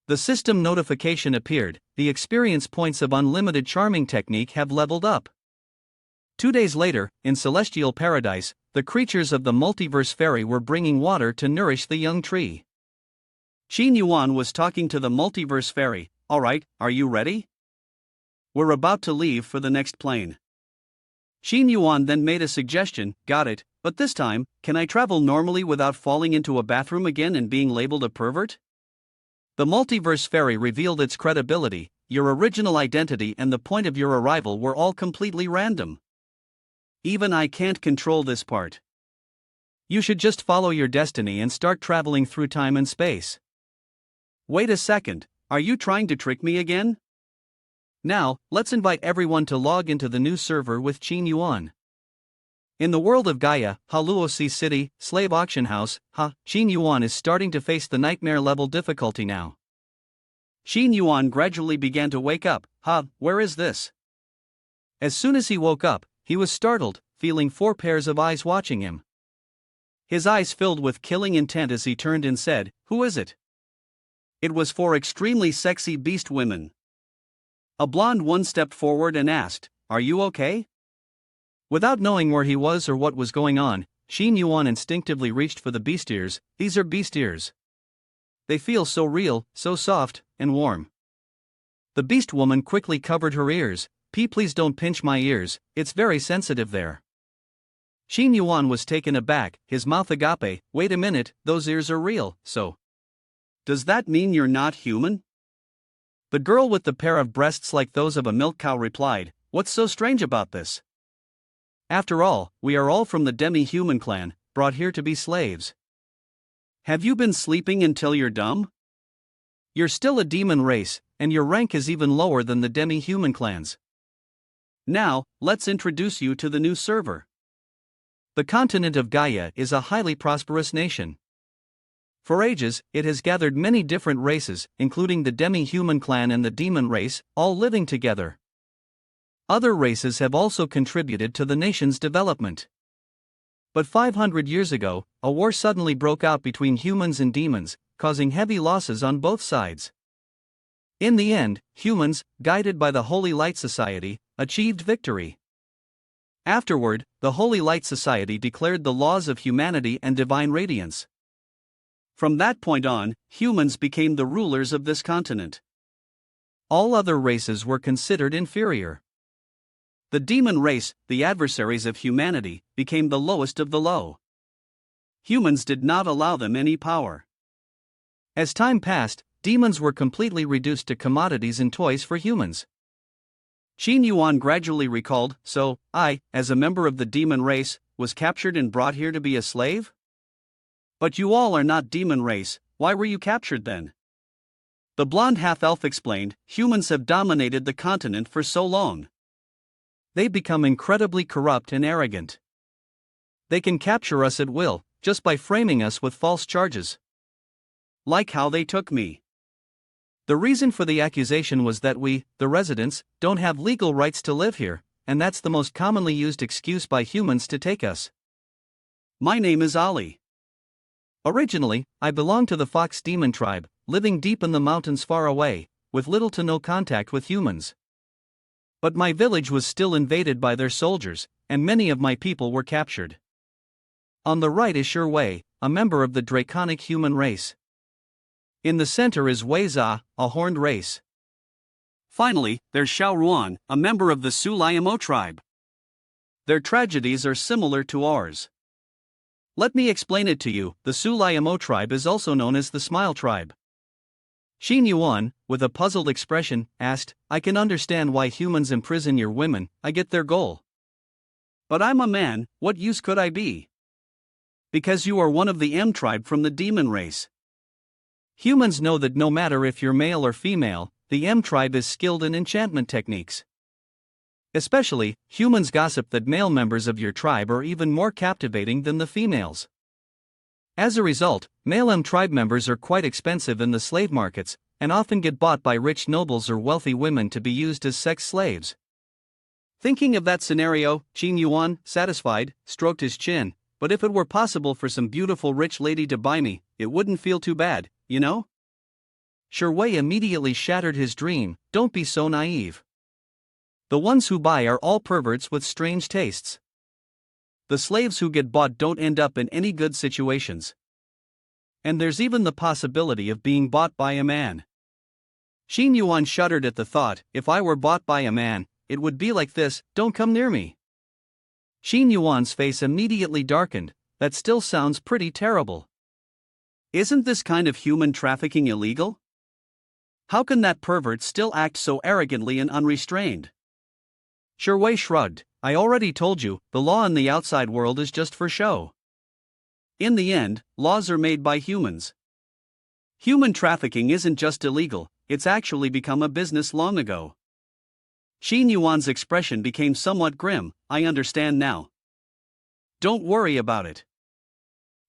Speaker 1: The system notification appeared, "The experience points of unlimited charming technique have leveled up." 2 days later, in celestial paradise, the creatures of the multiverse fairy were bringing water to nourish the young tree. Qin Yuan was talking to the multiverse fairy. "Alright, are you ready? We're about to leave for the next plane." Qin Yuan then made a suggestion. "Got it, but this time, can I travel normally without falling into a bathroom again and being labeled a pervert?" The multiverse fairy revealed its credibility. "Your original identity and the point of your arrival were all completely random. Even I can't control this part. You should just follow your destiny and start traveling through time and space." Wait a second, are you trying to trick me again? Now, let's invite everyone to log into the new server with Qin Yuan. In the world of Gaia, Haluosi City, Slave Auction House, Qin Yuan is starting to face the nightmare level difficulty now. Qin Yuan gradually began to wake up. Where is this? As soon as he woke up, he was startled, feeling 4 pairs of eyes watching him. His eyes filled with killing intent as he turned and said, "Who is it?" It was 4 extremely sexy beast women. A blonde one stepped forward and asked, "Are you okay?" Without knowing where he was or what was going on, Qin Yuan instinctively reached for the beast ears. These are beast ears. They feel so real, so soft, and warm. The beast woman quickly covered her ears. Please don't pinch my ears, it's very sensitive there." Qin Yuan was taken aback, his mouth agape. "Wait a minute, those ears are real, so does that mean you're not human?" The girl with the pair of breasts like those of a milk cow replied, "What's so strange about this? After all, we are all from the demi-human clan, brought here to be slaves. Have you been sleeping until you're dumb? You're still a demon race, and your rank is even lower than the demi-human clans. Now, let's introduce you to the new server. The continent of Gaia is a highly prosperous nation. For ages, it has gathered many different races, including the demi-human clan and the demon race, all living together. Other races have also contributed to the nation's development. But 500 years ago, a war suddenly broke out between humans and demons, causing heavy losses on both sides. In the end, humans, guided by the Holy Light Society, achieved victory. Afterward, the Holy Light Society declared the laws of humanity and divine radiance. From that point on, humans became the rulers of this continent. All other races were considered inferior. The demon race, the adversaries of humanity, became the lowest of the low. Humans did not allow them any power. As time passed, demons were completely reduced to commodities and toys for humans. Qin Yuan gradually recalled, "So, I, as a member of the demon race, was captured and brought here to be a slave?" But you all are not demon race, why were you captured then? The blonde half-elf explained, humans have dominated the continent for so long. They've become incredibly corrupt and arrogant. They can capture us at will, just by framing us with false charges. Like how they took me. The reason for the accusation was that we, the residents, don't have legal rights to live here, and that's the most commonly used excuse by humans to take us. My name is Ali. Originally, I belonged to the Fox Demon tribe, living deep in the mountains far away, with little to no contact with humans. But my village was still invaded by their soldiers, and many of my people were captured. On the right is Sure Wei, a member of the draconic human race. In the center is Wei Za, a horned race. Finally, there's Xiao Ruan, a member of the Su Liamo tribe. Their tragedies are similar to ours. Let me explain it to you. The Su Liamo tribe is also known as the Smile tribe. Xin Yuan, with a puzzled expression, asked, I can understand why humans imprison your women, I get their goal. But I'm a man, what use could I be? Because you are one of the M tribe from the demon race. Humans know that no matter if you're male or female, the M tribe is skilled in enchantment techniques. Especially, humans gossip that male members of your tribe are even more captivating than the females. As a result, male M tribe members are quite expensive in the slave markets, and often get bought by rich nobles or wealthy women to be used as sex slaves. Thinking of that scenario, Qin Yuan, satisfied, stroked his chin, but if it were possible for some beautiful rich lady to buy me, it wouldn't feel too bad, you know? Sure Wei immediately shattered his dream, don't be so naive. The ones who buy are all perverts with strange tastes. The slaves who get bought don't end up in any good situations. And there's even the possibility of being bought by a man. Xin Yuan shuddered at the thought, if I were bought by a man, it would be like this, don't come near me. Xin Yuan's face immediately darkened, that still sounds pretty terrible. Isn't this kind of human trafficking illegal? How can that pervert still act so arrogantly and unrestrained? Sure Wei shrugged, I already told you, the law in the outside world is just for show. In the end, laws are made by humans. Human trafficking isn't just illegal, it's actually become a business long ago. Xin Yuan's expression became somewhat grim, I understand now. Don't worry about it.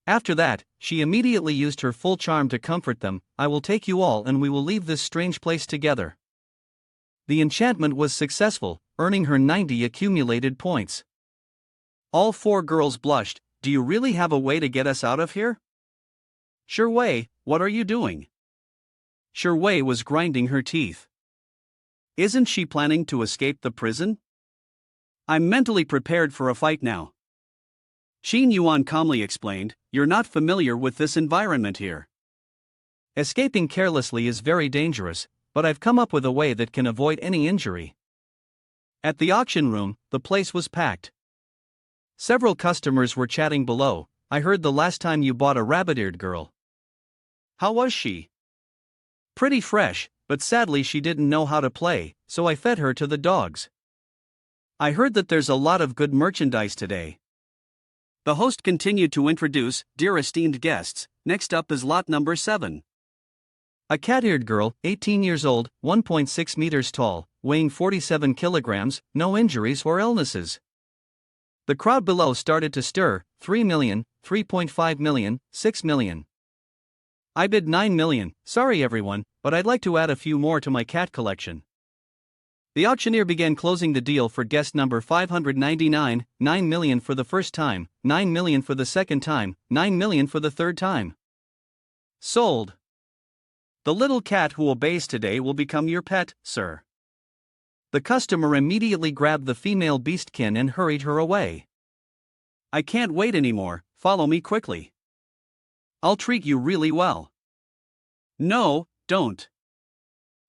Speaker 1: After that, she immediately used her full charm to comfort them, I will take you all and we will leave this strange place together. The enchantment was successful, earning her 90 accumulated points. All four girls blushed, do you really have a way to get us out of here? Sure Wei, what are you doing? Sure Wei was grinding her teeth. Isn't she planning to escape the prison? I'm mentally prepared for a fight now. Xin Yuan calmly explained, you're not familiar with this environment here. Escaping carelessly is very dangerous, but I've come up with a way that can avoid any injury. At the auction room, the place was packed. Several customers were chatting below, I heard the last time you bought a rabbit-eared girl. How was she? Pretty fresh, but sadly she didn't know how to play, so I fed her to the dogs. I heard that there's a lot of good merchandise today. The host continued to introduce, dear esteemed guests, next up is lot number 7. A cat-eared girl, 18 years old, 1.6 meters tall, weighing 47 kilograms, no injuries or illnesses. The crowd below started to stir, 3 million, 3.5 million, 6 million. I bid 9 million, sorry everyone, but I'd like to add a few more to my cat collection. The auctioneer began closing the deal for guest number 599, 9 million for the first time, 9 million for the second time, 9 million for the third time. Sold. The little cat who obeys today will become your pet, sir. The customer immediately grabbed the female beastkin and hurried her away. I can't wait anymore, follow me quickly. I'll treat you really well. No, don't.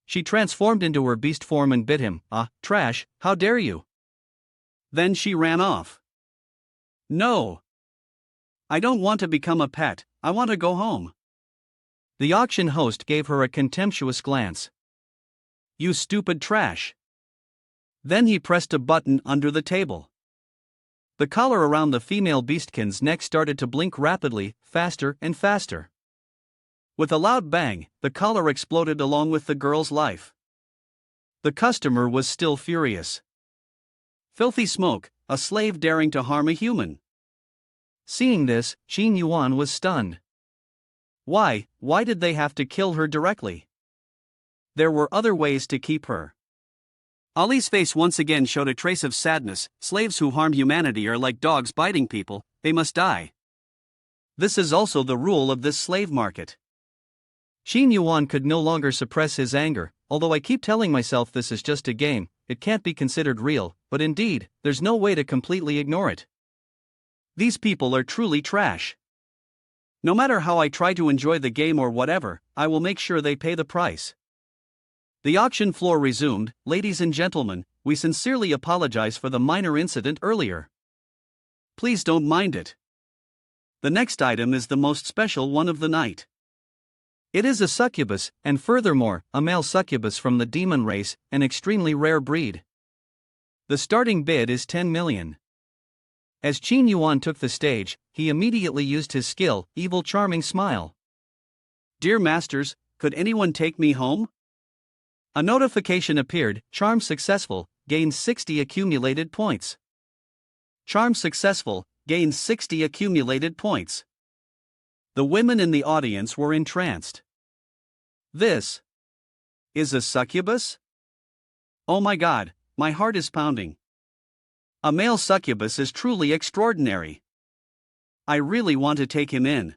Speaker 1: She transformed into her beast form and bit him, trash, how dare you? Then she ran off. No. I don't want to become a pet, I want to go home. The auction host gave her a contemptuous glance. You stupid trash. Then he pressed a button under the table. The collar around the female beastkin's neck started to blink rapidly, faster and faster. With a loud bang, the collar exploded along with the girl's life. The customer was still furious. Filthy smoke, a slave daring to harm a human. Seeing this, Qin Yuan was stunned. Why did they have to kill her directly? There were other ways to keep her. Ali's face once again showed a trace of sadness. Slaves who harm humanity are like dogs biting people, they must die. This is also the rule of this slave market. Qin Yuan could no longer suppress his anger. Although I keep telling myself this is just a game, it can't be considered real, but indeed, there's no way to completely ignore it. These people are truly trash. No matter how I try to enjoy the game or whatever, I will make sure they pay the price. The auction floor resumed. Ladies and gentlemen, we sincerely apologize for the minor incident earlier. Please don't mind it. The next item is the most special one of the night. It is a succubus, and furthermore, a male succubus from the demon race, an extremely rare breed. The starting bid is 10 million. As Qin Yuan took the stage, he immediately used his skill, evil charming smile. Dear masters, could anyone take me home? A notification appeared, charm successful, gains 60 accumulated points. Charm successful, gains 60 accumulated points. The women in the audience were entranced. This is a succubus? Oh my god, my heart is pounding. A male succubus is truly extraordinary. I really want to take him in.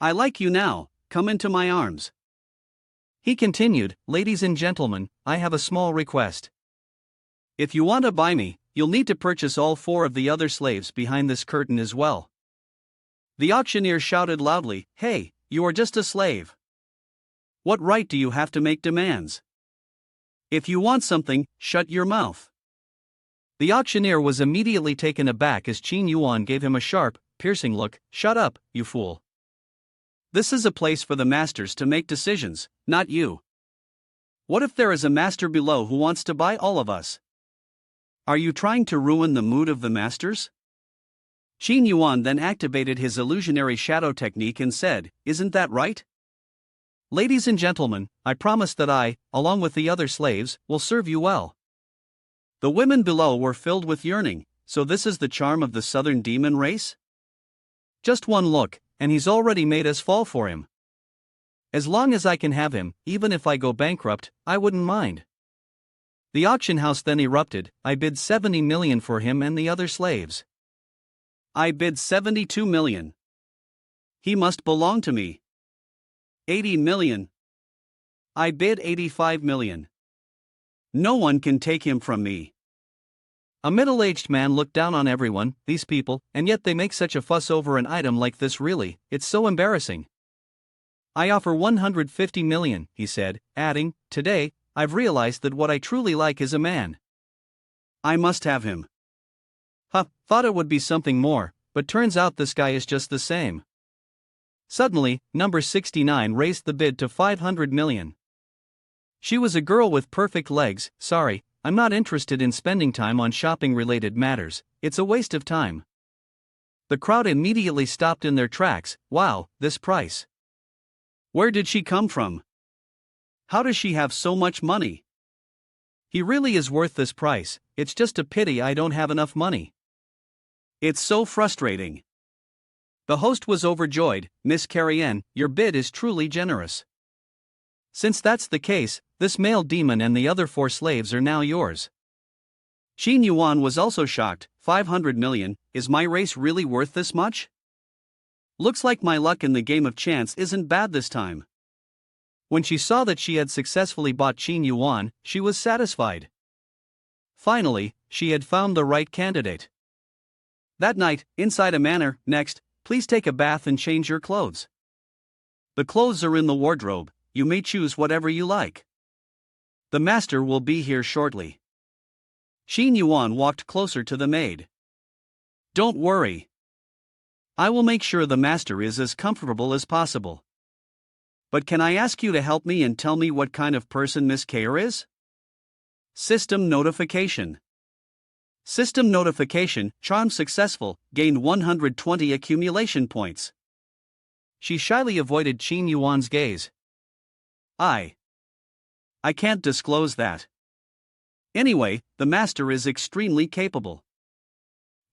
Speaker 1: I like you now, come into my arms. He continued, ladies and gentlemen, I have a small request. If you want to buy me, you'll need to purchase all 4 of the other slaves behind this curtain as well. The auctioneer shouted loudly, hey, you are just a slave. What right do you have to make demands? If you want something, shut your mouth. The auctioneer was immediately taken aback as Qin Yuan gave him a sharp, piercing look. Shut up, you fool. This is a place for the masters to make decisions, not you. What if there is a master below who wants to buy all of us? Are you trying to ruin the mood of the masters? Qin Yuan then activated his illusionary shadow technique and said, isn't that right? Ladies and gentlemen, I promise that I, along with the other slaves, will serve you well. The women below were filled with yearning. So this is the charm of the southern demon race? Just one look, and he's already made us fall for him. As long as I can have him, even if I go bankrupt, I wouldn't mind. The auction house then erupted. I bid 70 million for him and the other slaves. I bid 72 million. He must belong to me. 80 million. I bid 85 million. No one can take him from me. A middle-aged man looked down on everyone, these people, and yet they make such a fuss over an item like this. Really, it's so embarrassing. I offer 150 million, he said, adding, today, I've realized that what I truly like is a man. I must have him. Thought it would be something more, but turns out this guy is just the same. Suddenly, number 69 raised the bid to 500 million. She was a girl with perfect legs. Sorry, I'm not interested in spending time on shopping-related matters, it's a waste of time. The crowd immediately stopped in their tracks. Wow, this price. Where did she come from? How does she have so much money? He really is worth this price, it's just a pity I don't have enough money. It's so frustrating. The host was overjoyed. Miss Carrie-Anne, your bid is truly generous. Since that's the case, this male demon and the other 4 slaves are now yours. Qin Yuan was also shocked. 500 million, is my race really worth this much? Looks like my luck in the game of chance isn't bad this time. When she saw that she had successfully bought Qin Yuan, she was satisfied. Finally, she had found the right candidate. That night, inside a manor, next, please take a bath and change your clothes. The clothes are in the wardrobe, you may choose whatever you like. The master will be here shortly. Qin Yuan walked closer to the maid. Don't worry. I will make sure the master is as comfortable as possible. But can I ask you to help me and tell me what kind of person Miss Kare is? System notification. System notification, charm successful, gained 120 accumulation points. She shyly avoided Qin Yuan's gaze. I can't disclose that. Anyway, the master is extremely capable.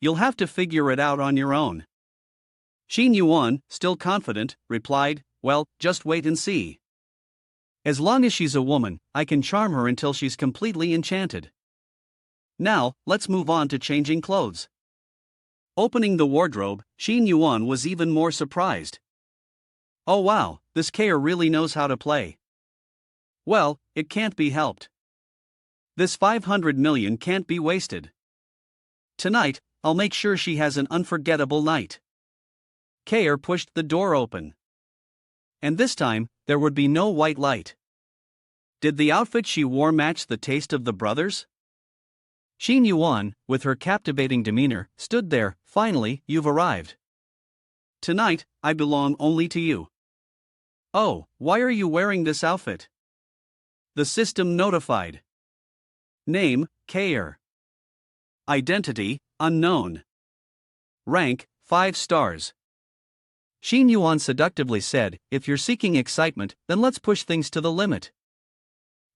Speaker 1: You'll have to figure it out on your own. Qin Yuan, still confident, replied, well, just wait and see. As long as she's a woman, I can charm her until she's completely enchanted. Now, let's move on to changing clothes. Opening the wardrobe, Qin Yuan was even more surprised. Oh wow, this Kair really knows how to play. Well, it can't be helped. This 500 million can't be wasted. Tonight, I'll make sure she has an unforgettable night. Kair pushed the door open. And this time, there would be no white light. Did the outfit she wore match the taste of the brothers? Qin Yuan, with her captivating demeanor, stood there. Finally, you've arrived. Tonight, I belong only to you. Oh, why are you wearing this outfit? The system notified. Name, Kair. Identity, unknown. Rank, 5 stars. Qin Yuan seductively said, if you're seeking excitement, then let's push things to the limit.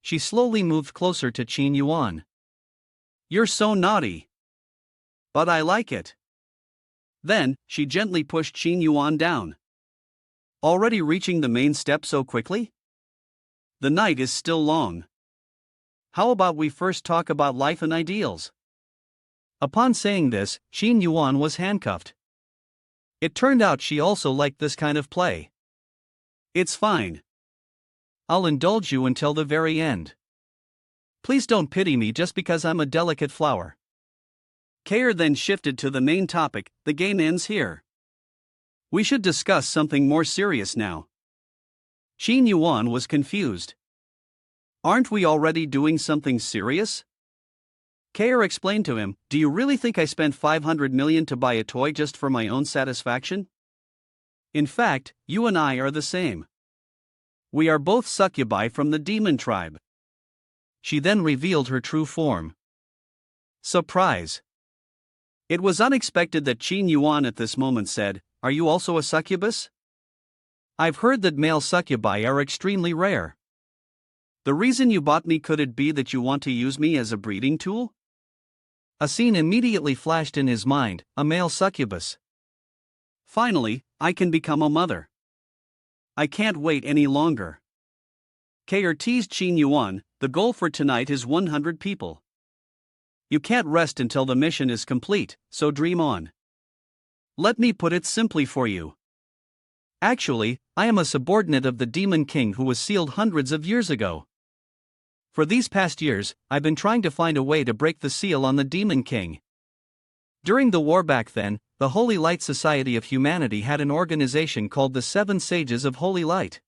Speaker 1: She slowly moved closer to Qin Yuan. You're so naughty. But I like it. Then, she gently pushed Qin Yuan down. Already reaching the main step so quickly? The night is still long. How about we first talk about life and ideals? Upon saying this, Qin Yuan was handcuffed. It turned out she also liked this kind of play. It's fine. I'll indulge you until the very end. Please don't pity me just because I'm a delicate flower. Kair then shifted to the main topic. The game ends here. We should discuss something more serious now. Qin Yuan was confused. Aren't we already doing something serious? Kair explained to him, do you really think I spent 500 million to buy a toy just for my own satisfaction? In fact, you and I are the same. We are both succubi from the demon tribe. She then revealed her true form. Surprise. It was unexpected that Qin Yuan at this moment said, are you also a succubus? I've heard that male succubi are extremely rare. The reason you bought me, could it be that you want to use me as a breeding tool? A scene immediately flashed in his mind, a male succubus. Finally, I can become a mother. I can't wait any longer. Kair teased Qin Yuan, the goal for tonight is 100 people. You can't rest until the mission is complete, so dream on. Let me put it simply for you. Actually, I am a subordinate of the Demon King who was sealed hundreds of years ago. For these past years, I've been trying to find a way to break the seal on the Demon King. During the war back then, the Holy Light Society of Humanity had an organization called the Seven Sages of Holy Light.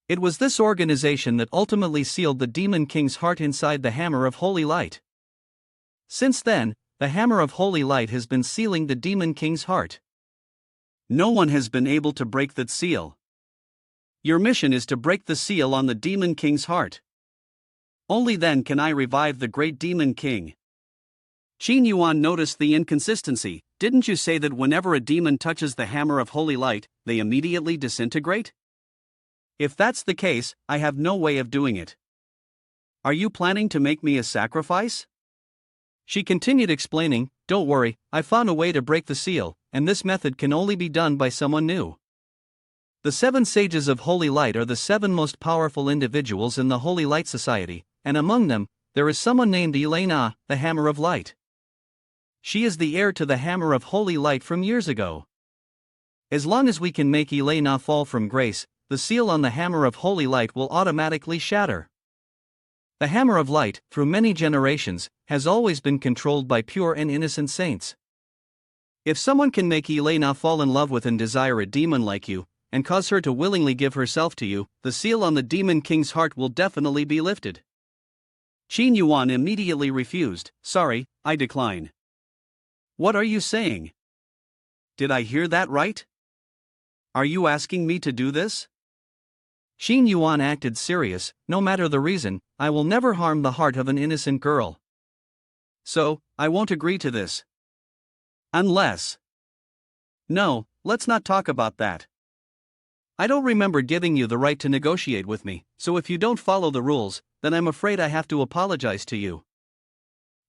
Speaker 1: It was this organization that ultimately sealed the Demon King's heart inside the Hammer of Holy Light. Since then, the Hammer of Holy Light has been sealing the Demon King's heart. No one has been able to break that seal. Your mission is to break the seal on the Demon King's heart. Only then can I revive the great Demon King. Qin Yuan noticed the inconsistency. Didn't you say that whenever a demon touches the Hammer of Holy Light, they immediately disintegrate? If that's the case, I have no way of doing it. Are you planning to make me a sacrifice? She continued explaining, don't worry, I found a way to break the seal, and this method can only be done by someone new. The 7 Sages of Holy Light are the 7 most powerful individuals in the Holy Light Society, and among them, there is someone named Elena, the Hammer of Light. She is the heir to the Hammer of Holy Light from years ago. As long as we can make Elena fall from grace, the seal on the Hammer of Holy Light will automatically shatter. The Hammer of Light, through many generations, has always been controlled by pure and innocent saints. If someone can make Elena fall in love with and desire a demon like you, and cause her to willingly give herself to you, the seal on the Demon King's heart will definitely be lifted. Qin Yuan immediately refused. Sorry, I decline. What are you saying? Did I hear that right? Are you asking me to do this? Qin Yuan acted serious. No matter the reason, I will never harm the heart of an innocent girl. So, I won't agree to this. Unless. No, let's not talk about that. I don't remember giving you the right to negotiate with me, so if you don't follow the rules, then I'm afraid I have to apologize to you.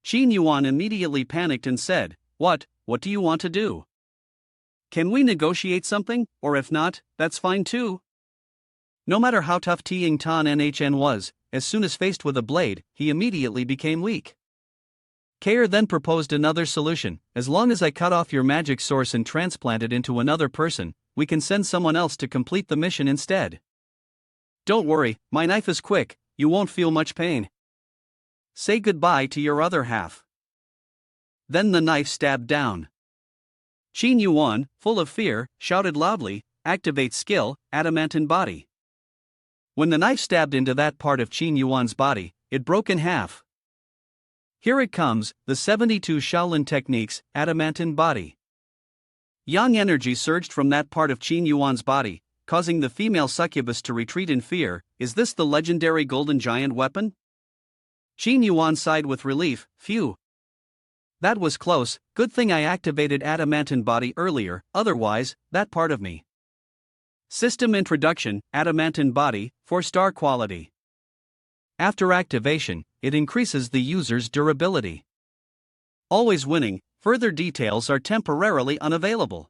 Speaker 1: Qin Yuan immediately panicked and said, What do you want to do? Can we negotiate something, or if not, that's fine too? No matter how tough Ting Tan Nhn was, as soon as faced with a blade, he immediately became weak. Kair then proposed another solution. As long as I cut off your magic source and transplant it into another person, we can send someone else to complete the mission instead. Don't worry, my knife is quick, you won't feel much pain. Say goodbye to your other half. Then the knife stabbed down. Qin Yuan, full of fear, shouted loudly, Activate skill, adamantine body. When the knife stabbed into that part of Qin Yuan's body, it broke in half. Here it comes, the 72 Shaolin techniques, adamantine body. Yang energy surged from that part of Qin Yuan's body, causing the female succubus to retreat in fear. Is this the legendary golden giant weapon? Qin Yuan sighed with relief. Phew. That was close, good thing I activated adamantine body earlier, otherwise, that part of me. System introduction, adamantine body, 4-star quality. After activation, it increases the user's durability. Always winning, further details are temporarily unavailable.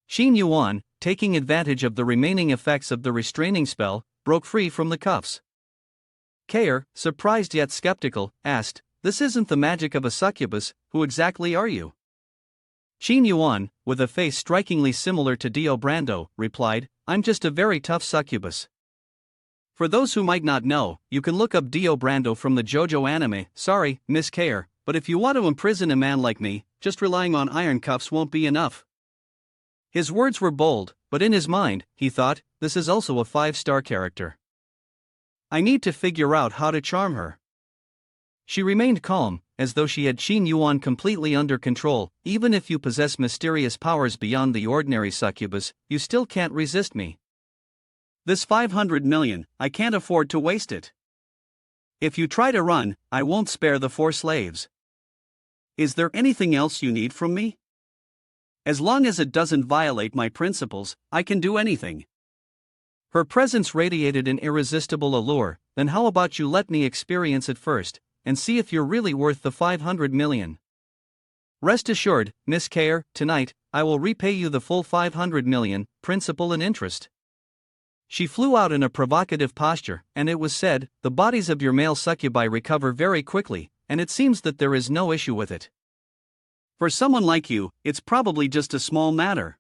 Speaker 1: Qin Yuan, taking advantage of the remaining effects of the restraining spell, broke free from the cuffs. Kair, surprised yet skeptical, asked, This isn't the magic of a succubus, who exactly are you? Qin Yuan, with a face strikingly similar to Dio Brando, replied, I'm just a very tough succubus. For those who might not know, you can look up Dio Brando from the JoJo anime. Sorry, Miss Kair, but if you want to imprison a man like me, just relying on iron cuffs won't be enough. His words were bold, but in his mind, he thought, this is also a 5-star character. I need to figure out how to charm her. She remained calm, as though she had Qin Yuan completely under control. Even if you possess mysterious powers beyond the ordinary succubus, you still can't resist me. This 500 million, I can't afford to waste it. If you try to run, I won't spare the 4 slaves. Is there anything else you need from me? As long as it doesn't violate my principles, I can do anything. Her presence radiated an irresistible allure. Then how about you let me experience it first, and see if you're really worth the 500 million. Rest assured, Miss Kair, tonight, I will repay you the full 500 million, principal and interest. She flew out in a provocative posture, and it was said, the bodies of your male succubi recover very quickly, and it seems that there is no issue with it. For someone like you, it's probably just a small matter.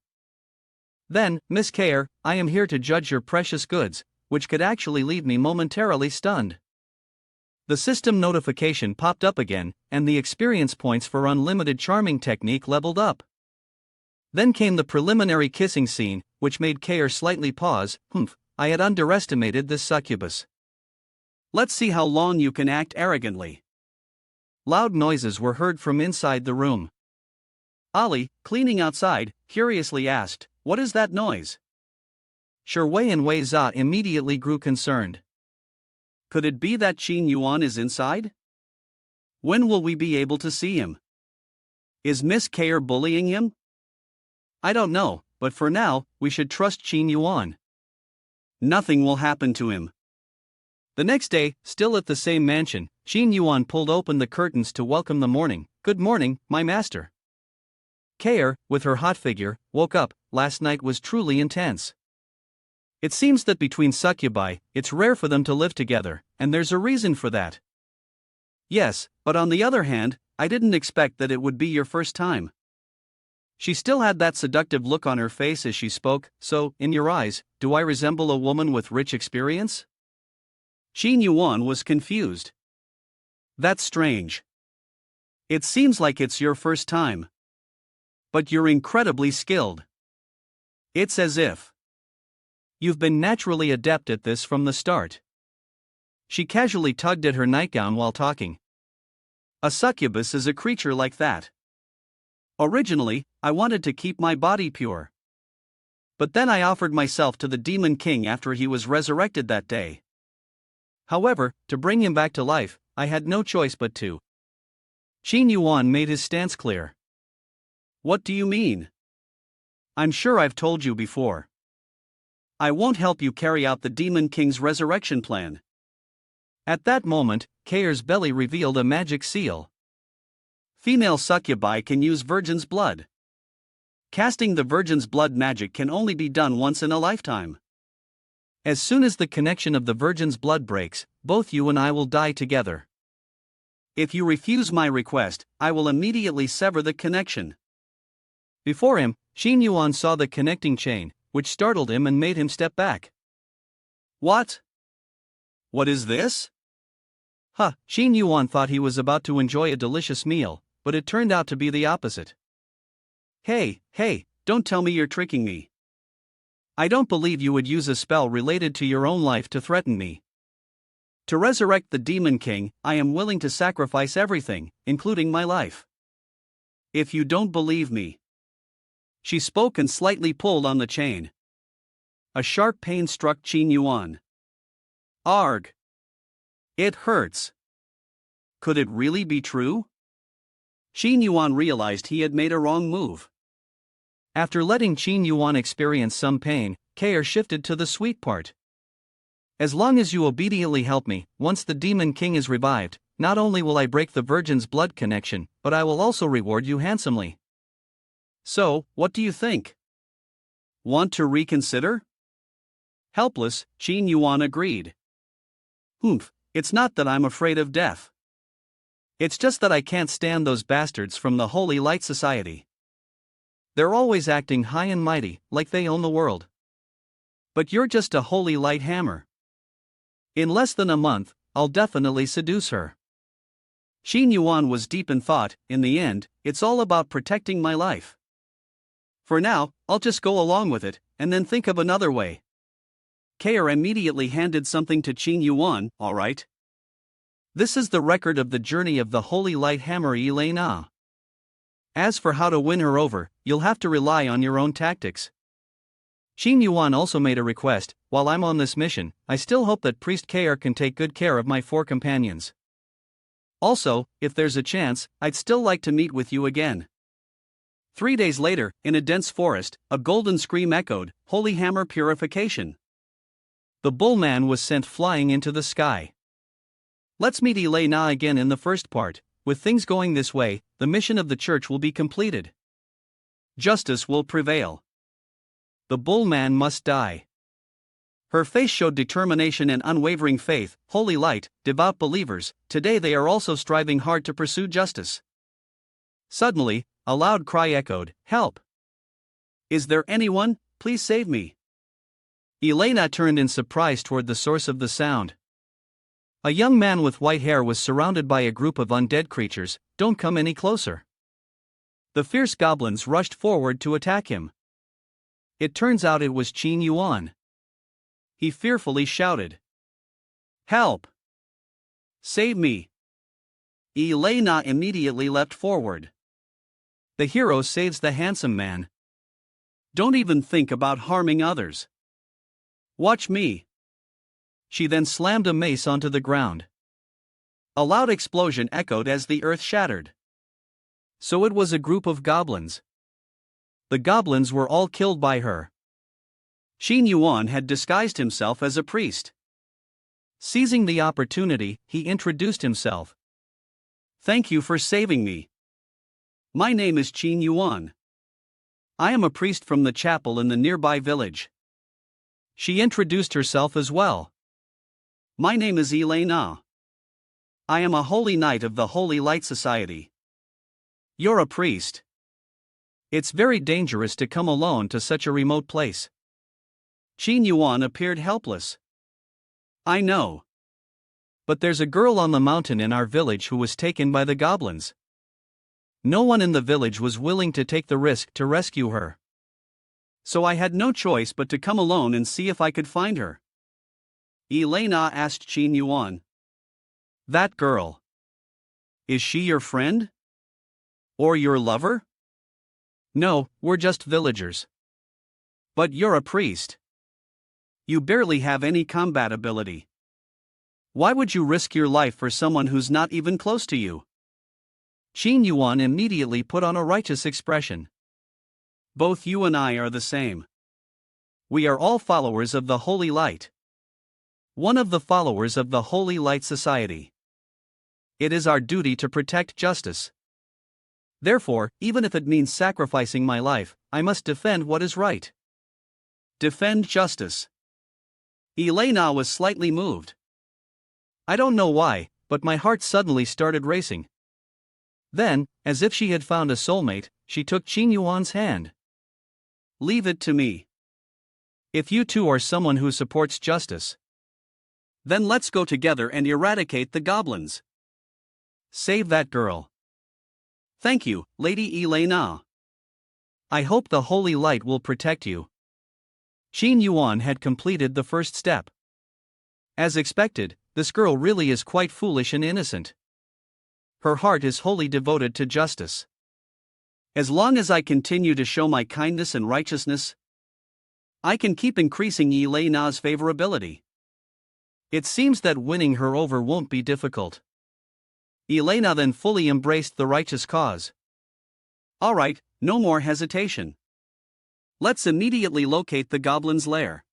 Speaker 1: Then, Miss Kair, I am here to judge your precious goods, which could actually leave me momentarily stunned. The system notification popped up again, and the experience points for unlimited charming technique leveled up. Then came the preliminary kissing scene, which made Kair slightly pause. I had underestimated this succubus. Let's see how long you can act arrogantly. Loud noises were heard from inside the room. Ali, cleaning outside, curiously asked, What is that noise? Shi Wei and Wei Za immediately grew concerned. Could it be that Qin Yuan is inside? When will we be able to see him? Is Miss Kair bullying him? I don't know, but for now, we should trust Qin Yuan. Nothing will happen to him. The next day, still at the same mansion, Qin Yuan pulled open the curtains to welcome the morning. Good morning, my master. Kair, with her hot figure, woke up. Last night was truly intense. It seems that between succubi, it's rare for them to live together, and there's a reason for that. Yes, but on the other hand, I didn't expect that it would be your first time. She still had that seductive look on her face as she spoke. So, in your eyes, do I resemble a woman with rich experience? Qin Yuan was confused. That's strange. It seems like it's your first time. But you're incredibly skilled. It's as if you've been naturally adept at this from the start. She casually tugged at her nightgown while talking. A succubus is a creature like that. Originally, I wanted to keep my body pure. But then I offered myself to the Demon King after he was resurrected that day. However, to bring him back to life, I had no choice but to. Qin Yuan made his stance clear. What do you mean? I'm sure I've told you before. I won't help you carry out the Demon King's resurrection plan. At that moment, Kair's belly revealed a magic seal. Female succubi can use virgin's blood. Casting the virgin's blood magic can only be done once in a lifetime. As soon as the connection of the virgin's blood breaks, both you and I will die together. If you refuse my request, I will immediately sever the connection. Before him, Qin Yuan saw the connecting chain, which startled him and made him step back. What? What is this? Qin Yuan thought he was about to enjoy a delicious meal, but it turned out to be the opposite. Hey, don't tell me you're tricking me. I don't believe you would use a spell related to your own life to threaten me. To resurrect the Demon King, I am willing to sacrifice everything, including my life. If you don't believe me. She spoke and slightly pulled on the chain. A sharp pain struck Qin Yuan. Arg! It hurts. Could it really be true? Qin Yuan realized he had made a wrong move. After letting Qin Yuan experience some pain, Kair shifted to the sweet part. As long as you obediently help me, once the Demon King is revived, not only will I break the virgin's blood connection, but I will also reward you handsomely. So, what do you think? Want to reconsider? Helpless, Qin Yuan agreed. It's not that I'm afraid of death. It's just that I can't stand those bastards from the Holy Light Society. They're always acting high and mighty, like they own the world. But you're just a holy light hammer. In less than a month, I'll definitely seduce her. Qin Yuan was deep in thought. In the end, it's all about protecting my life. For now, I'll just go along with it, and then think of another way. Kair immediately handed something to Qin Yuan. All right. This is the record of the journey of the Holy Light Hammer Elena. As for how to win her over, you'll have to rely on your own tactics. Qin Yuan also made a request. While I'm on this mission, I still hope that Priest Kair can take good care of my 4 companions. Also, if there's a chance, I'd still like to meet with you again. 3 days later, in a dense forest, a golden scream echoed, Holy Hammer Purification. The bullman was sent flying into the sky. Let's meet Elena again in the first part. With things going this way, the mission of the church will be completed. Justice will prevail. The bullman must die. Her face showed determination and unwavering faith. Holy light, devout believers, today they are also striving hard to pursue justice. Suddenly, a loud cry echoed, help! Is there anyone? Please save me. Elena turned in surprise toward the source of the sound. A young man with white hair was surrounded by a group of undead creatures. Don't come any closer. The fierce goblins rushed forward to attack him. It turns out it was Qin Yuan. He fearfully shouted, help! Save me! Elena immediately leapt forward. The hero saves the handsome man. Don't even think about harming others. Watch me. She then slammed a mace onto the ground. A loud explosion echoed as the earth shattered. So it was a group of goblins. The goblins were all killed by her. Qin Yuan had disguised himself as a priest. Seizing the opportunity, he introduced himself. Thank you for saving me. My name is Qin Yuan. I am a priest from the chapel in the nearby village. She introduced herself as well. My name is Elena. I am a holy knight of the Holy Light Society. You're a priest. It's very dangerous to come alone to such a remote place. Qin Yuan appeared helpless. I know. But there's a girl on the mountain in our village who was taken by the goblins. No one in the village was willing to take the risk to rescue her. So I had no choice but to come alone and see if I could find her. Elena asked Qin Yuan. That girl. Is she your friend? Or your lover? No, we're just villagers. But you're a priest. You barely have any combat ability. Why would you risk your life for someone who's not even close to you? Qin Yuan immediately put on a righteous expression. Both you and I are the same. We are all followers of the Holy Light. One of the followers of the Holy Light Society. It is our duty to protect justice. Therefore, even if it means sacrificing my life, I must defend what is right. Defend justice. Elena was slightly moved. I don't know why, but my heart suddenly started racing. Then, as if she had found a soulmate, she took Qin Yuan's hand. Leave it to me. If you two are someone who supports justice, then let's go together and eradicate the goblins. Save that girl. Thank you, Lady Elena. I hope the holy light will protect you. Qin Yuan had completed the first step. As expected, this girl really is quite foolish and innocent. Her heart is wholly devoted to justice. As long as I continue to show my kindness and righteousness, I can keep increasing Elena's favorability. It seems that winning her over won't be difficult. Elena then fully embraced the righteous cause. Alright, no more hesitation. Let's immediately locate the goblin's lair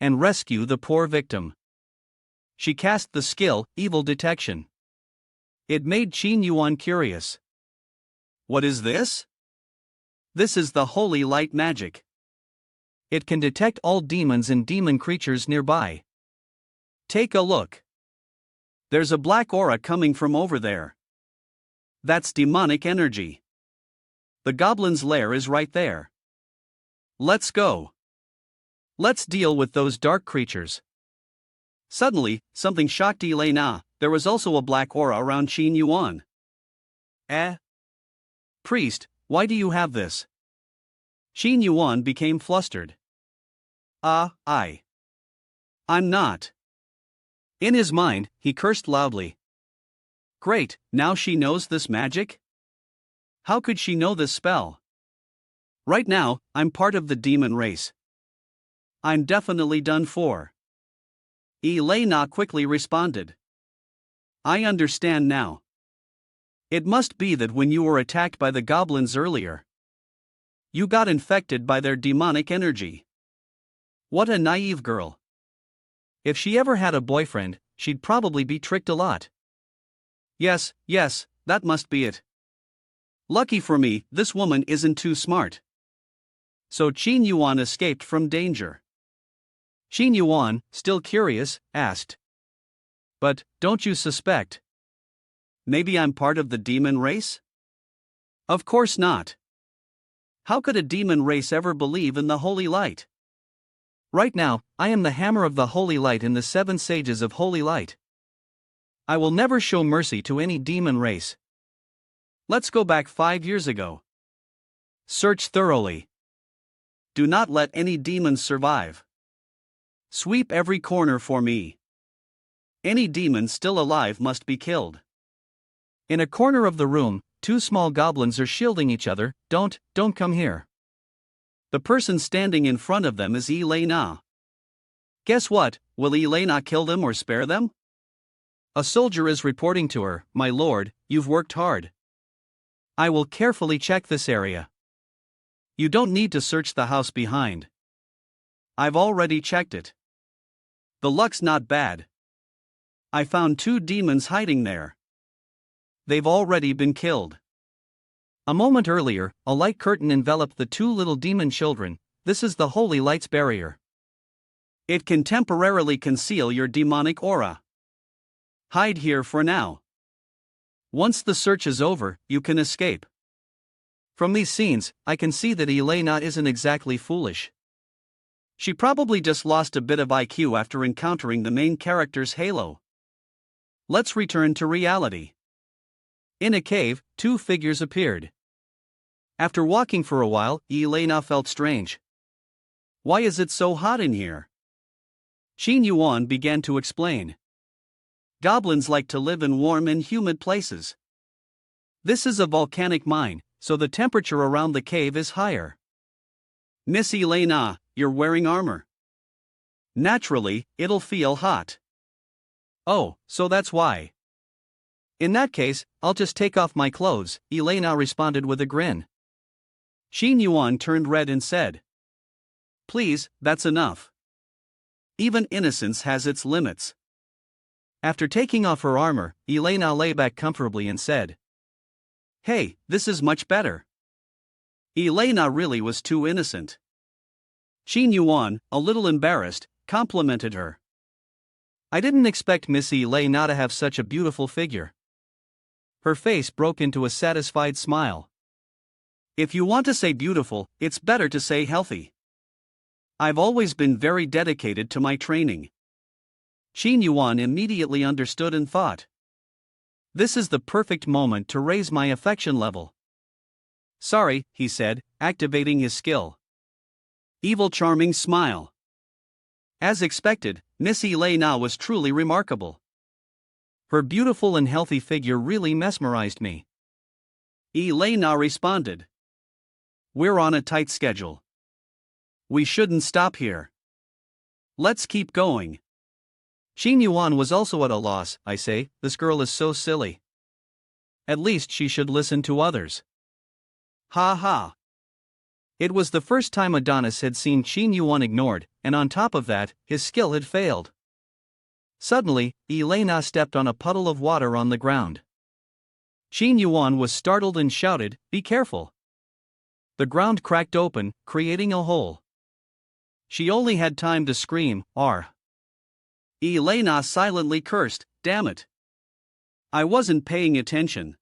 Speaker 1: and rescue the poor victim. She cast the skill, Evil Detection. It made Qin Yuan curious. What is this? This is the holy light magic. It can detect all demons and demon creatures nearby. Take a look. There's a black aura coming from over there. That's demonic energy. The goblin's lair is right there. Let's go. Let's deal with those dark creatures. Suddenly, something shocked Elena. There was also a black aura around Qin Yuan. Priest, why do you have this? Qin Yuan became flustered. I'm not. In his mind, he cursed loudly. Great, now she knows this magic? How could she know this spell? Right now, I'm part of the demon race. I'm definitely done for. Elena quickly responded. I understand now. It must be that when you were attacked by the goblins earlier, you got infected by their demonic energy. What a naive girl. If she ever had a boyfriend, she'd probably be tricked a lot. Yes, that must be it. Lucky for me, this woman isn't too smart. So Qin Yuan escaped from danger. Qin Yuan, still curious, asked. But, don't you suspect? Maybe I'm part of the demon race? Of course not. How could a demon race ever believe in the holy light? Right now, I am the hammer of the holy light in the 7 sages of holy light. I will never show mercy to any demon race. Let's go back 5 years ago. Search thoroughly. Do not let any demons survive. Sweep every corner for me. Any demon still alive must be killed. In a corner of the room, 2 small goblins are shielding each other. Don't come here. The person standing in front of them is Elena. Guess what, will Elena kill them or spare them? A soldier is reporting to her, My lord, you've worked hard. I will carefully check this area. You don't need to search the house behind. I've already checked it. The luck's not bad. I found 2 demons hiding there. They've already been killed. A moment earlier, a light curtain enveloped the 2 little demon children. This is the holy light's barrier. It can temporarily conceal your demonic aura. Hide here for now. Once the search is over, you can escape. From these scenes, I can see that Elena isn't exactly foolish. She probably just lost a bit of IQ after encountering the main character's halo. Let's return to reality. In a cave, 2 figures appeared. After walking for a while, Elena felt strange. Why is it so hot in here? Qin Yuan began to explain. Goblins like to live in warm and humid places. This is a volcanic mine, so the temperature around the cave is higher. Miss Elena, you're wearing armor. Naturally, it'll feel hot. Oh, so that's why. In that case, I'll just take off my clothes, Elena responded with a grin. Xin Yuan turned red and said, Please, that's enough. Even innocence has its limits. After taking off her armor, Elena lay back comfortably and said, Hey, this is much better. Elena really was too innocent. Xin Yuan, a little embarrassed, complimented her. I didn't expect Miss Elena to have such a beautiful figure. Her face broke into a satisfied smile. If you want to say beautiful, it's better to say healthy. I've always been very dedicated to my training. Xin Yuan immediately understood and thought. This is the perfect moment to raise my affection level. Sorry, he said, activating his skill. Evil charming smile. As expected, Miss Elena was truly remarkable. Her beautiful and healthy figure really mesmerized me. Elena responded. We're on a tight schedule. We shouldn't stop here. Let's keep going. Xin Yuan was also at a loss. I say, this girl is so silly. At least she should listen to others. Ha ha. It was the first time Adonis had seen Xin Yuan ignored, and on top of that, his skill had failed. Suddenly, Elena stepped on a puddle of water on the ground. Xin Yuan was startled and shouted, Be careful. The ground cracked open, creating a hole. She only had time to scream, Arr. Elena silently cursed, Damn it. I wasn't paying attention.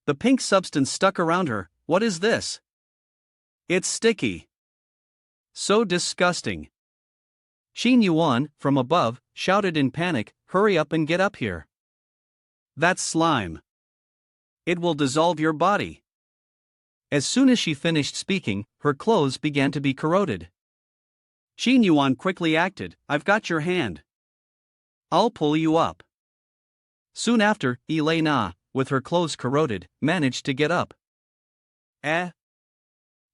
Speaker 1: The pink substance stuck around her. What is this? It's sticky. So disgusting. Xin Yuan, from above, shouted in panic, Hurry up and get up here. That's slime. It will dissolve your body. As soon as she finished speaking, her clothes began to be corroded. Xin Yuan quickly acted, I've got your hand. I'll pull you up. Soon after, Elena, with her clothes corroded, managed to get up.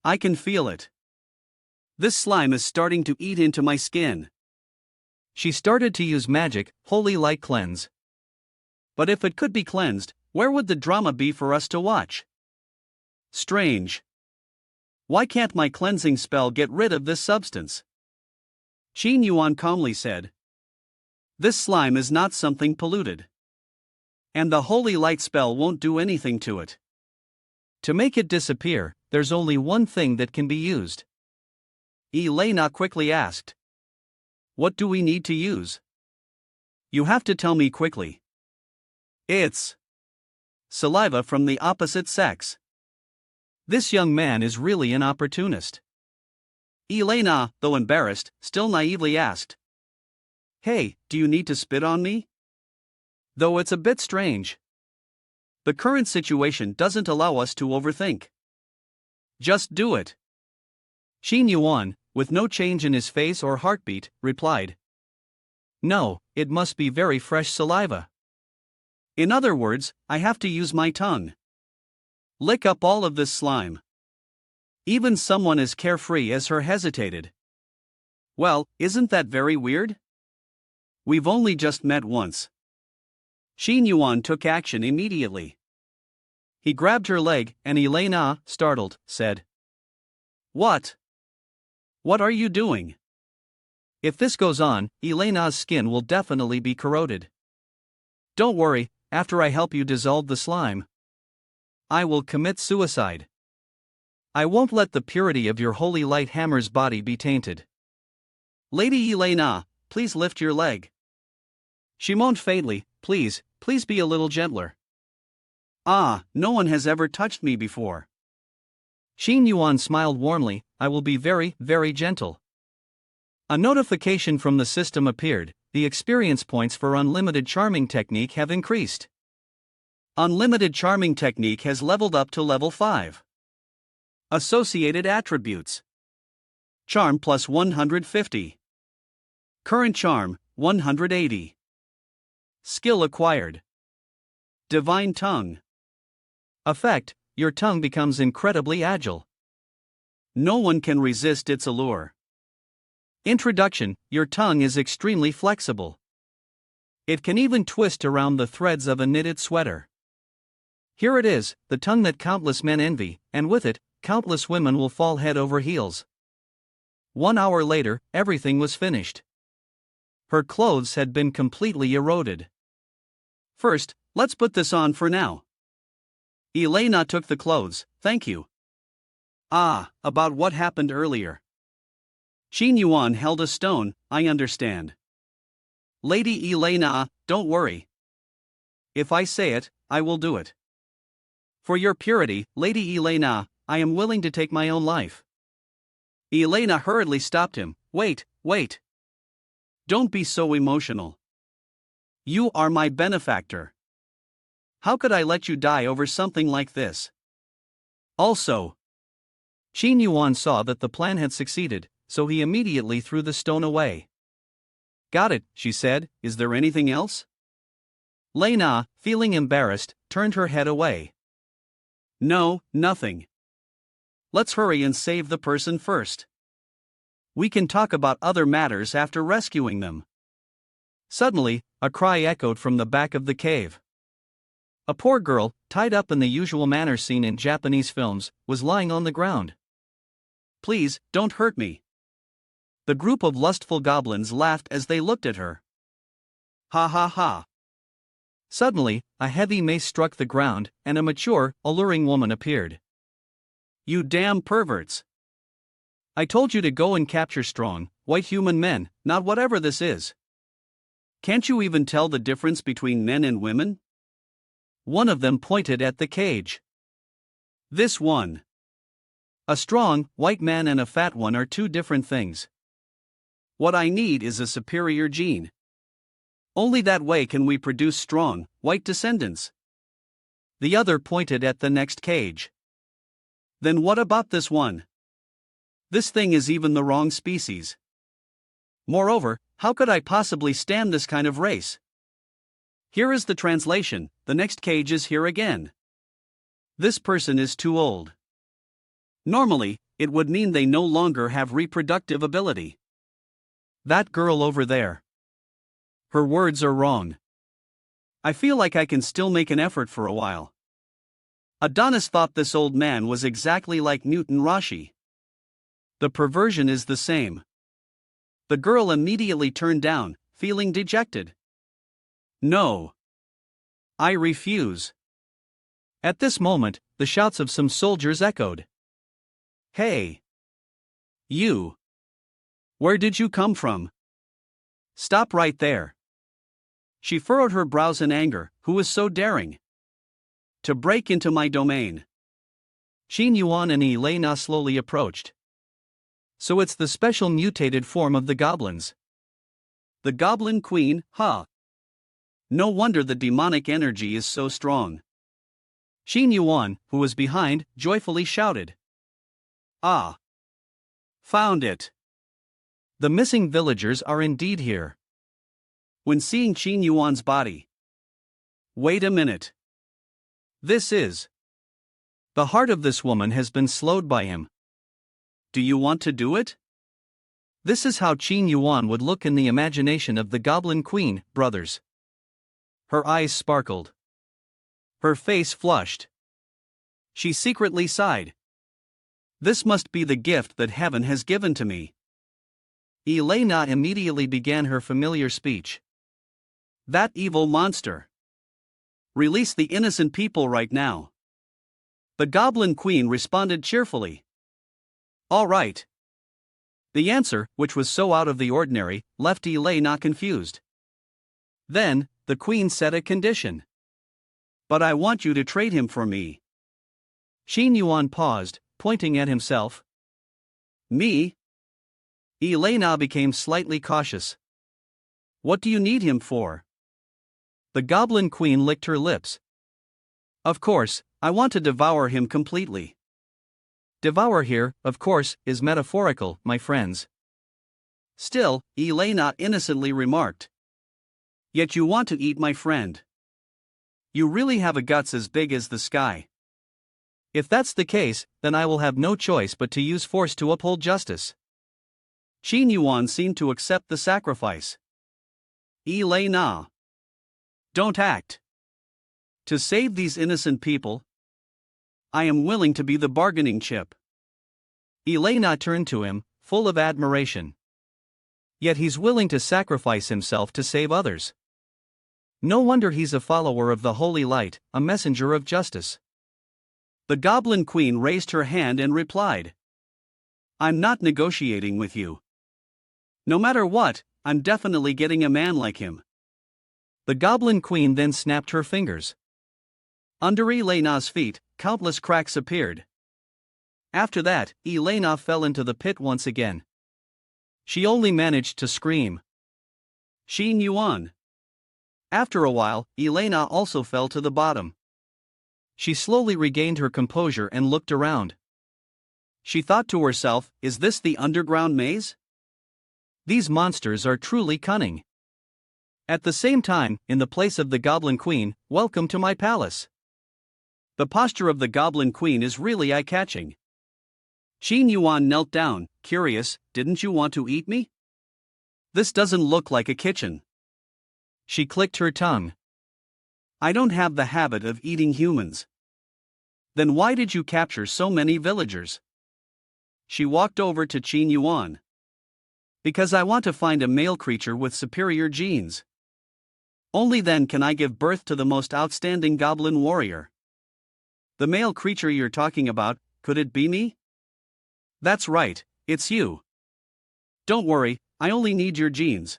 Speaker 1: I can feel it. This slime is starting to eat into my skin. She started to use magic, holy light cleanse. But if it could be cleansed, where would the drama be for us to watch? Strange. Why can't my cleansing spell get rid of this substance? Xin Yuan calmly said. This slime is not something polluted. And the holy light spell won't do anything to it. To make it disappear, there's only one thing that can be used. Elena quickly asked. What do we need to use? You have to tell me quickly. It's saliva from the opposite sex. This young man is really an opportunist. Elena, though embarrassed, still naively asked. Hey, do you need to spit on me? Though it's a bit strange. The current situation doesn't allow us to overthink. Just do it. Xin Yuan, with no change in his face or heartbeat, replied. No, it must be very fresh saliva. In other words, I have to use my tongue. Lick up all of this slime. Even someone as carefree as her hesitated. Well, isn't that very weird? We've only just met once. Xin Yuan took action immediately. He grabbed her leg, and Elena, startled, said, What? What are you doing? If this goes on, Elena's skin will definitely be corroded. Don't worry, after I help you dissolve the slime, I will commit suicide. I won't let the purity of your holy light hammer's body be tainted. Lady Elena, please lift your leg. She moaned faintly, Please be a little gentler. No one has ever touched me before. Xin Yuan smiled warmly, I will be very, very gentle. A notification from the system appeared, the experience points for Unlimited Charming Technique have increased. Unlimited Charming Technique has leveled up to level 5. Associated attributes. Charm plus 150. Current charm, 180. Skill acquired. Divine Tongue. Effect, your tongue becomes incredibly agile. No one can resist its allure. Introduction, your tongue is extremely flexible. It can even twist around the threads of a knitted sweater. Here it is, the tongue that countless men envy, and with it, countless women will fall head over heels. 1 hour later, everything was finished. Her clothes had been completely eroded. First, let's put this on for now. Elena took the clothes, thank you. About what happened earlier. Qin Yuan held a stone, I understand. Lady Elena, don't worry. If I say it, I will do it. For your purity, Lady Elena, I am willing to take my own life. Elena hurriedly stopped him. Wait. Don't be so emotional. You are my benefactor. How could I let you die over something like this? Also, Qin Yuan saw that the plan had succeeded, so he immediately threw the stone away. Got it, she said, is there anything else? Lena, feeling embarrassed, turned her head away. No, nothing. Let's hurry and save the person first. We can talk about other matters after rescuing them. Suddenly, a cry echoed from the back of the cave. A poor girl, tied up in the usual manner seen in Japanese films, was lying on the ground. Please, don't hurt me. The group of lustful goblins laughed as they looked at her. Ha ha ha. Suddenly, a heavy mace struck the ground, and a mature, alluring woman appeared. You damn perverts. I told you to go and capture strong, white human men, not whatever this is. Can't you even tell the difference between men and women? One of them pointed at the cage. This one. A strong, white man and a fat one are two different things. What I need is a superior gene. Only that way can we produce strong, white descendants. The other pointed at the next cage. Then what about this one? This thing is even the wrong species. Moreover, how could I possibly stand this kind of race? Here is the translation, the next cage is here again. This person is too old. Normally, it would mean they no longer have reproductive ability. That girl over there. Her words are wrong. I feel like I can still make an effort for a while. Adonis thought this old man was exactly like Newton Rashi. The perversion is the same. The girl immediately turned down, feeling dejected. No. I refuse. At this moment, the shouts of some soldiers echoed. Hey! You! Where did you come from? Stop right there. She furrowed her brows in anger. Who is so daring to break into my domain? Qin Yuan and Elena slowly approached. So it's the special mutated form of the goblins. The Goblin Queen, huh? No wonder the demonic energy is so strong. Qin Yuan, who was behind, joyfully shouted. Ah! Found it! The missing villagers are indeed here. When seeing Qin Yuan's body. Wait a minute. This is. The heart of this woman has been slowed by him. Do you want to do it? This is how Qin Yuan would look in the imagination of the Goblin Queen, brothers. Her eyes sparkled. Her face flushed. She secretly sighed. This must be the gift that heaven has given to me. Elena immediately began her familiar speech. That evil monster. Release the innocent people right now. The Goblin Queen responded cheerfully. All right. The answer, which was so out of the ordinary, left Elena confused. Then, the Queen set a condition. But I want you to trade him for me. Qin Yuan paused, pointing at himself. Me? Elena became slightly cautious. What do you need him for? The Goblin Queen licked her lips. Of course, I want to devour him completely. Devour here, of course, is metaphorical, my friends. Still, Elena innocently remarked. Yet you want to eat my friend. You really have a guts as big as the sky. If that's the case, then I will have no choice but to use force to uphold justice. Qin Yuan seemed to accept the sacrifice. Elena. Don't act. To save these innocent people, I am willing to be the bargaining chip. Elena turned to him, full of admiration. Yet he's willing to sacrifice himself to save others. No wonder he's a follower of the holy light, a messenger of justice. The Goblin Queen raised her hand and replied, I'm not negotiating with you. No matter what, I'm definitely getting a man like him. The Goblin Queen then snapped her fingers. Under Elena's feet, countless cracks appeared. After that, Elena fell into the pit once again. She only managed to scream, Xin Yuan. After a while, Elena also fell to the bottom. She slowly regained her composure and looked around. She thought to herself, is this the underground maze? These monsters are truly cunning. At the same time, in the place of the Goblin Queen, welcome to my palace. The posture of the Goblin Queen is really eye-catching. Xin Yuan knelt down, curious, didn't you want to eat me? This doesn't look like a kitchen. She clicked her tongue. I don't have the habit of eating humans. Then why did you capture so many villagers? She walked over to Xin Yuan. Because I want to find a male creature with superior genes. Only then can I give birth to the most outstanding goblin warrior. The male creature you're talking about, could it be me? That's right, it's you. Don't worry, I only need your genes.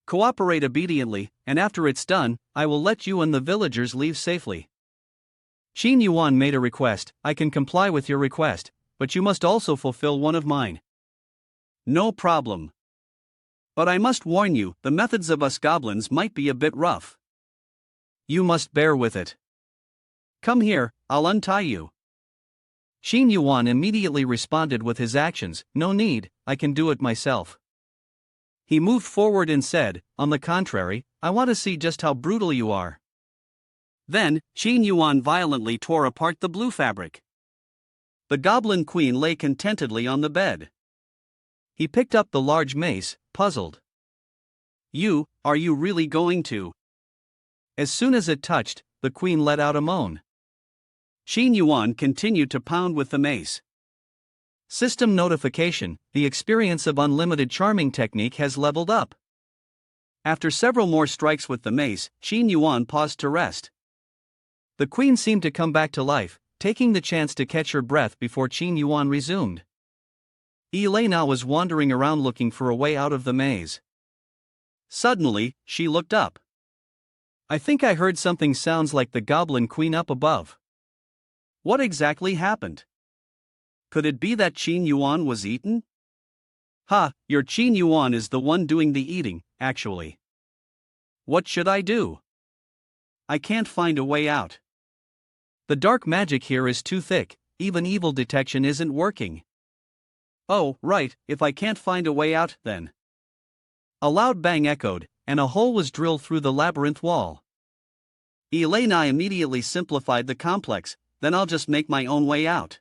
Speaker 1: Cooperate obediently, and after it's done, I will let you and the villagers leave safely. Xin Yuan made a request. I can comply with your request, but you must also fulfill one of mine. No problem. But I must warn you, the methods of us goblins might be a bit rough. You must bear with it. Come here, I'll untie you. Xin Yuan immediately responded with his actions, no need, I can do it myself. He moved forward and said, on the contrary, I want to see just how brutal you are. Then, Xin Yuan violently tore apart the blue fabric. The Goblin Queen lay contentedly on the bed. He picked up the large mace, puzzled. Are you really going to? As soon as it touched, the queen let out a moan. Xin Yuan continued to pound with the mace. System notification, the experience of unlimited charming technique has leveled up. After several more strikes with the mace, Xin Yuan paused to rest. The queen seemed to come back to life, taking the chance to catch her breath before Xin Yuan resumed. Elena was wandering around looking for a way out of the maze. Suddenly, she looked up. I think I heard something sounds like the Goblin Queen up above. What exactly happened? Could it be that Xin Yuan was eaten? Your Xin Yuan is the one doing the eating, actually. What should I do? I can't find a way out. The dark magic here is too thick, even evil detection isn't working. Oh, right, if I can't find a way out, then. A loud bang echoed, and a hole was drilled through the labyrinth wall. Elena immediately simplified the complex, then I'll just make my own way out.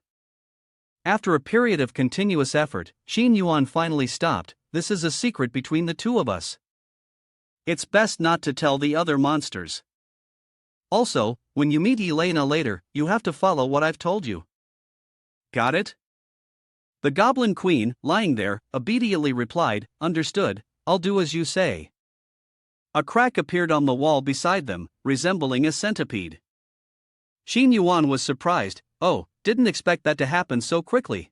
Speaker 1: After a period of continuous effort, Xin Yuan finally stopped. This is a secret between the two of us. It's best not to tell the other monsters. Also, when you meet Elena later, you have to follow what I've told you. Got it? The Goblin Queen, lying there, obediently replied, understood, I'll do as you say. A crack appeared on the wall beside them, resembling a centipede. Xin Yuan was surprised. Oh, didn't expect that to happen so quickly.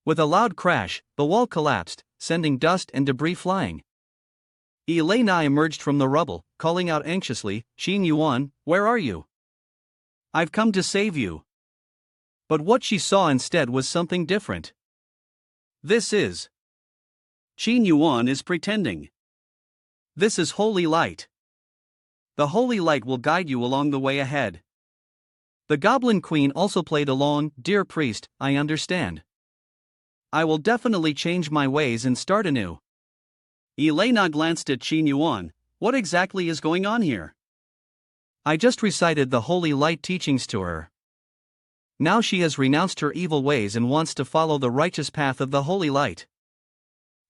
Speaker 1: With a loud crash, the wall collapsed, sending dust and debris flying. Elena emerged from the rubble, calling out anxiously, Xin Yuan, where are you? I've come to save you. But what she saw instead was something different. This is. Xin Yuan is pretending. This is holy light. The holy light will guide you along the way ahead. The Goblin Queen also played along, dear priest, I understand. I will definitely change my ways and start anew. Elena glanced at Xin Yuan. What exactly is going on here? I just recited the holy light teachings to her. Now she has renounced her evil ways and wants to follow the righteous path of the holy light.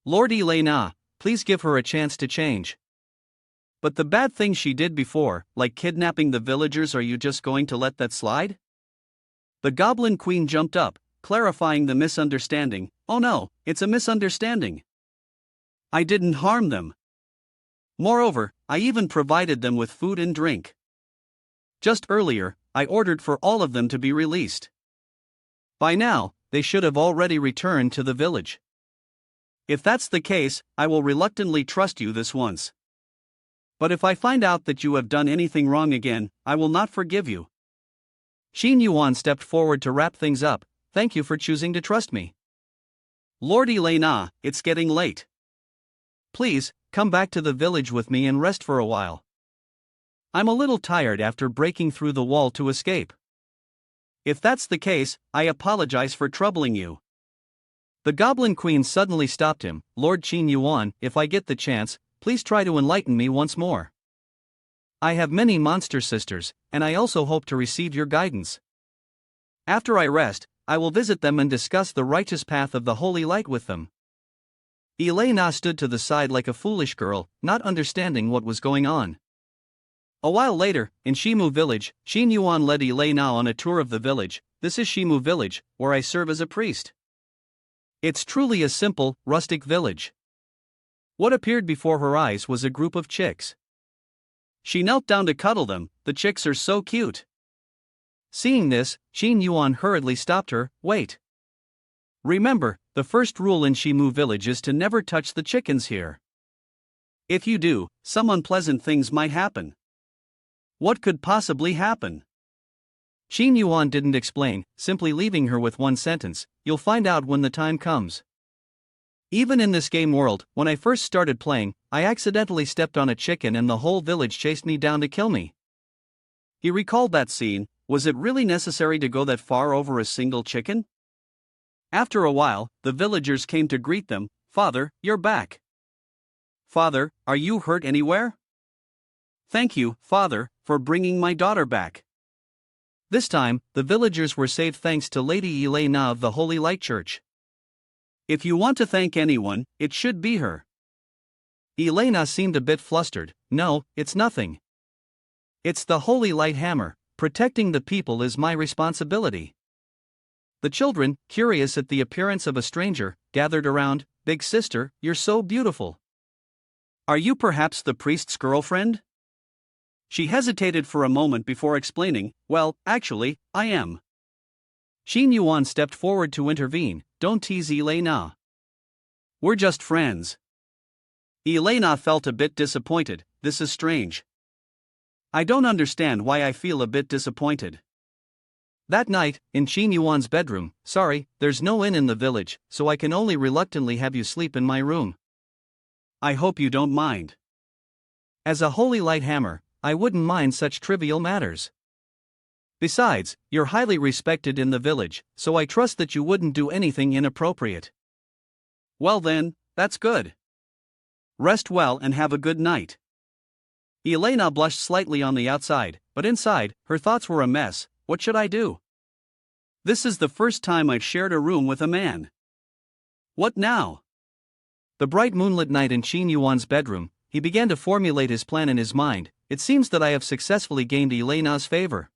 Speaker 1: Lord Elena, please give her a chance to change. But the bad things she did before, like kidnapping the villagers, are you just going to let that slide? The Goblin Queen jumped up, clarifying the misunderstanding. Oh no, it's a misunderstanding. I didn't harm them. Moreover, I even provided them with food and drink. Just earlier, I ordered for all of them to be released. By now, they should have already returned to the village. If that's the case, I will reluctantly trust you this once. But if I find out that you have done anything wrong again, I will not forgive you. Xin Yuan stepped forward to wrap things up. Thank you for choosing to trust me. Lord Elena, it's getting late. Please, come back to the village with me and rest for a while. I'm a little tired after breaking through the wall to escape. If that's the case, I apologize for troubling you. The Goblin Queen suddenly stopped him. Lord Qin Yuan, if I get the chance, please try to enlighten me once more. I have many monster sisters, and I also hope to receive your guidance. After I rest, I will visit them and discuss the righteous path of the holy light with them. Elena stood to the side like a foolish girl, not understanding what was going on. A while later, in Shimu village, Qin Yuan led Elena on a tour of the village. This is Shimu village, where I serve as a priest. It's truly a simple, rustic village. What appeared before her eyes was a group of chicks. She knelt down to cuddle them. The chicks are so cute. Seeing this, Qin Yuan hurriedly stopped her. Wait. Remember, the first rule in Shimu village is to never touch the chickens here. If you do, some unpleasant things might happen. What could possibly happen? Qin Yuan didn't explain, simply leaving her with one sentence: you'll find out when the time comes. Even in this game world, when I first started playing, I accidentally stepped on a chicken and the whole village chased me down to kill me. He recalled that scene. Was it really necessary to go that far over a single chicken? After a while, the villagers came to greet them. Father, you're back. Father, are you hurt anywhere? Thank you, Father, for bringing my daughter back. This time, the villagers were saved thanks to Lady Elena of the Holy Light Church. If you want to thank anyone, it should be her. Elena seemed a bit flustered. No, it's nothing. It's the Holy Light Hammer. Protecting the people is my responsibility. The children, curious at the appearance of a stranger, gathered around. Big sister, you're so beautiful. Are you perhaps the priest's girlfriend? She hesitated for a moment before explaining. Well, actually, I am. Qin Yuan stepped forward to intervene. Don't tease Elena. We're just friends. Elena felt a bit disappointed. This is strange. I don't understand why I feel a bit disappointed. That night, in Qin Yuan's bedroom, sorry, there's no inn in the village, so I can only reluctantly have you sleep in my room. I hope you don't mind. As a holy light hammer, I wouldn't mind such trivial matters. Besides, you're highly respected in the village, so I trust that you wouldn't do anything inappropriate. Well then, that's good. Rest well and have a good night. Elena blushed slightly on the outside, but inside, her thoughts were a mess. What should I do? This is the first time I've shared a room with a man. What now? The bright moonlit night in Qin Yuan's bedroom, he began to formulate his plan in his mind. It seems that I have successfully gained Elena's favor.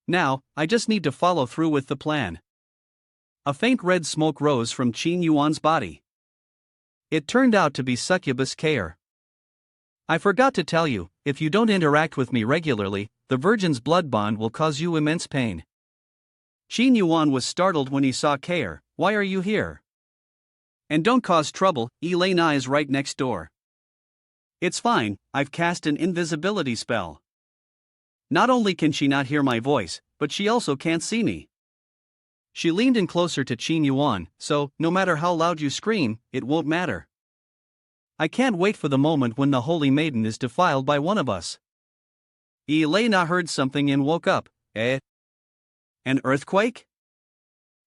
Speaker 1: Now, I just need to follow through with the plan. A faint red smoke rose from Qin Yuan's body. It turned out to be succubus Kair. I forgot to tell you, if you don't interact with me regularly, the virgin's blood bond will cause you immense pain. Qin Yuan was startled when he saw Kair. Why are you here? And don't cause trouble, Elena is right next door. It's fine, I've cast an invisibility spell. Not only can she not hear my voice, but she also can't see me. She leaned in closer to Qin Yuan, so, no matter how loud you scream, it won't matter. I can't wait for the moment when the holy maiden is defiled by one of us. Elena heard something and woke up. Eh? An earthquake?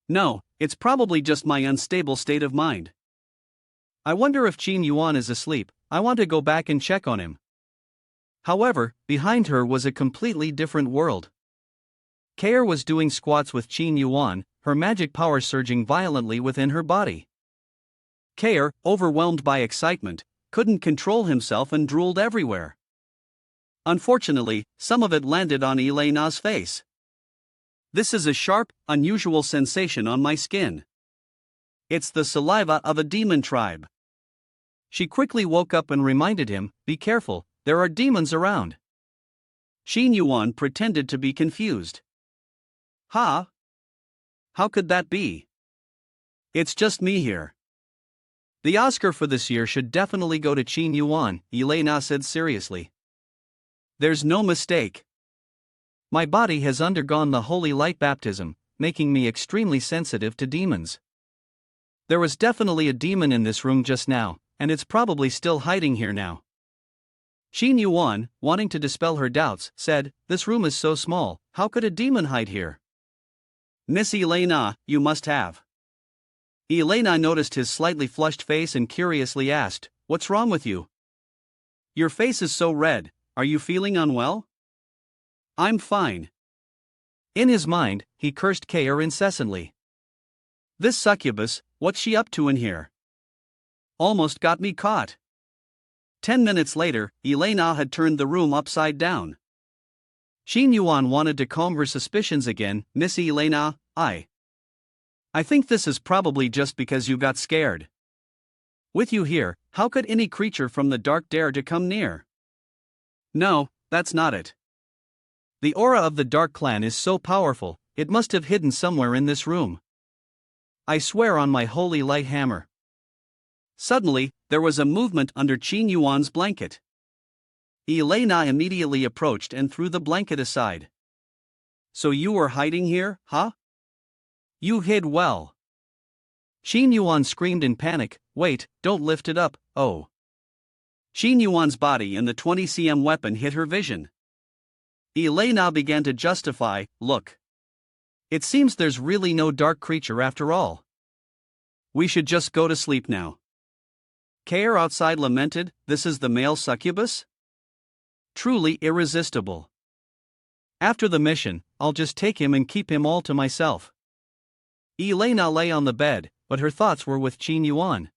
Speaker 1: No, it's probably just my unstable state of mind. I wonder if Qin Yuan is asleep. I want to go back and check on him. However, behind her was a completely different world. Kair was doing squats with Qin Yuan, her magic power surging violently within her body. Kair, overwhelmed by excitement, couldn't control himself and drooled everywhere. Unfortunately, some of it landed on Elena's face. This is a sharp, unusual sensation on my skin. It's the saliva of a demon tribe. She quickly woke up and reminded him, "Be careful, there are demons around." Xin Yuan pretended to be confused. "Huh? How could that be? It's just me here." "The Oscar for this year should definitely go to Qin Yuan," Elena said seriously. "There's no mistake. My body has undergone the holy light baptism, making me extremely sensitive to demons. There was definitely a demon in this room just now, and it's probably still hiding here now." Qin Yuan, wanting to dispel her doubts, said, "This room is so small, how could a demon hide here?" "Miss Elena, you must have." Elena noticed his slightly flushed face and curiously asked, "What's wrong with you? Your face is so red, are you feeling unwell?" "I'm fine." In his mind, he cursed Kair incessantly. "This succubus, what's she up to in here? Almost got me caught." 10 minutes later, Elena had turned the room upside down. Xin Yuan wanted to calm her suspicions again. "Miss Elena, I think this is probably just because you got scared. With you here, how could any creature from the dark dare to come near?" "No, that's not it. The aura of the Dark Clan is so powerful, it must have hidden somewhere in this room. I swear on my holy light hammer." Suddenly, there was a movement under Qin Yuan's blanket. Elena immediately approached and threw the blanket aside. "So you were hiding here, huh? You hid well." Qin Yuan screamed in panic, "Wait, don't lift it up, oh." Qin Yuan's body and the 20 cm weapon hit her vision. Elena began to justify, "Look. It seems there's really no dark creature after all. We should just go to sleep now." Kair outside lamented, "This is the male succubus? Truly irresistible. After the mission, I'll just take him and keep him all to myself." Elena lay on the bed, but her thoughts were with Qin Yuan.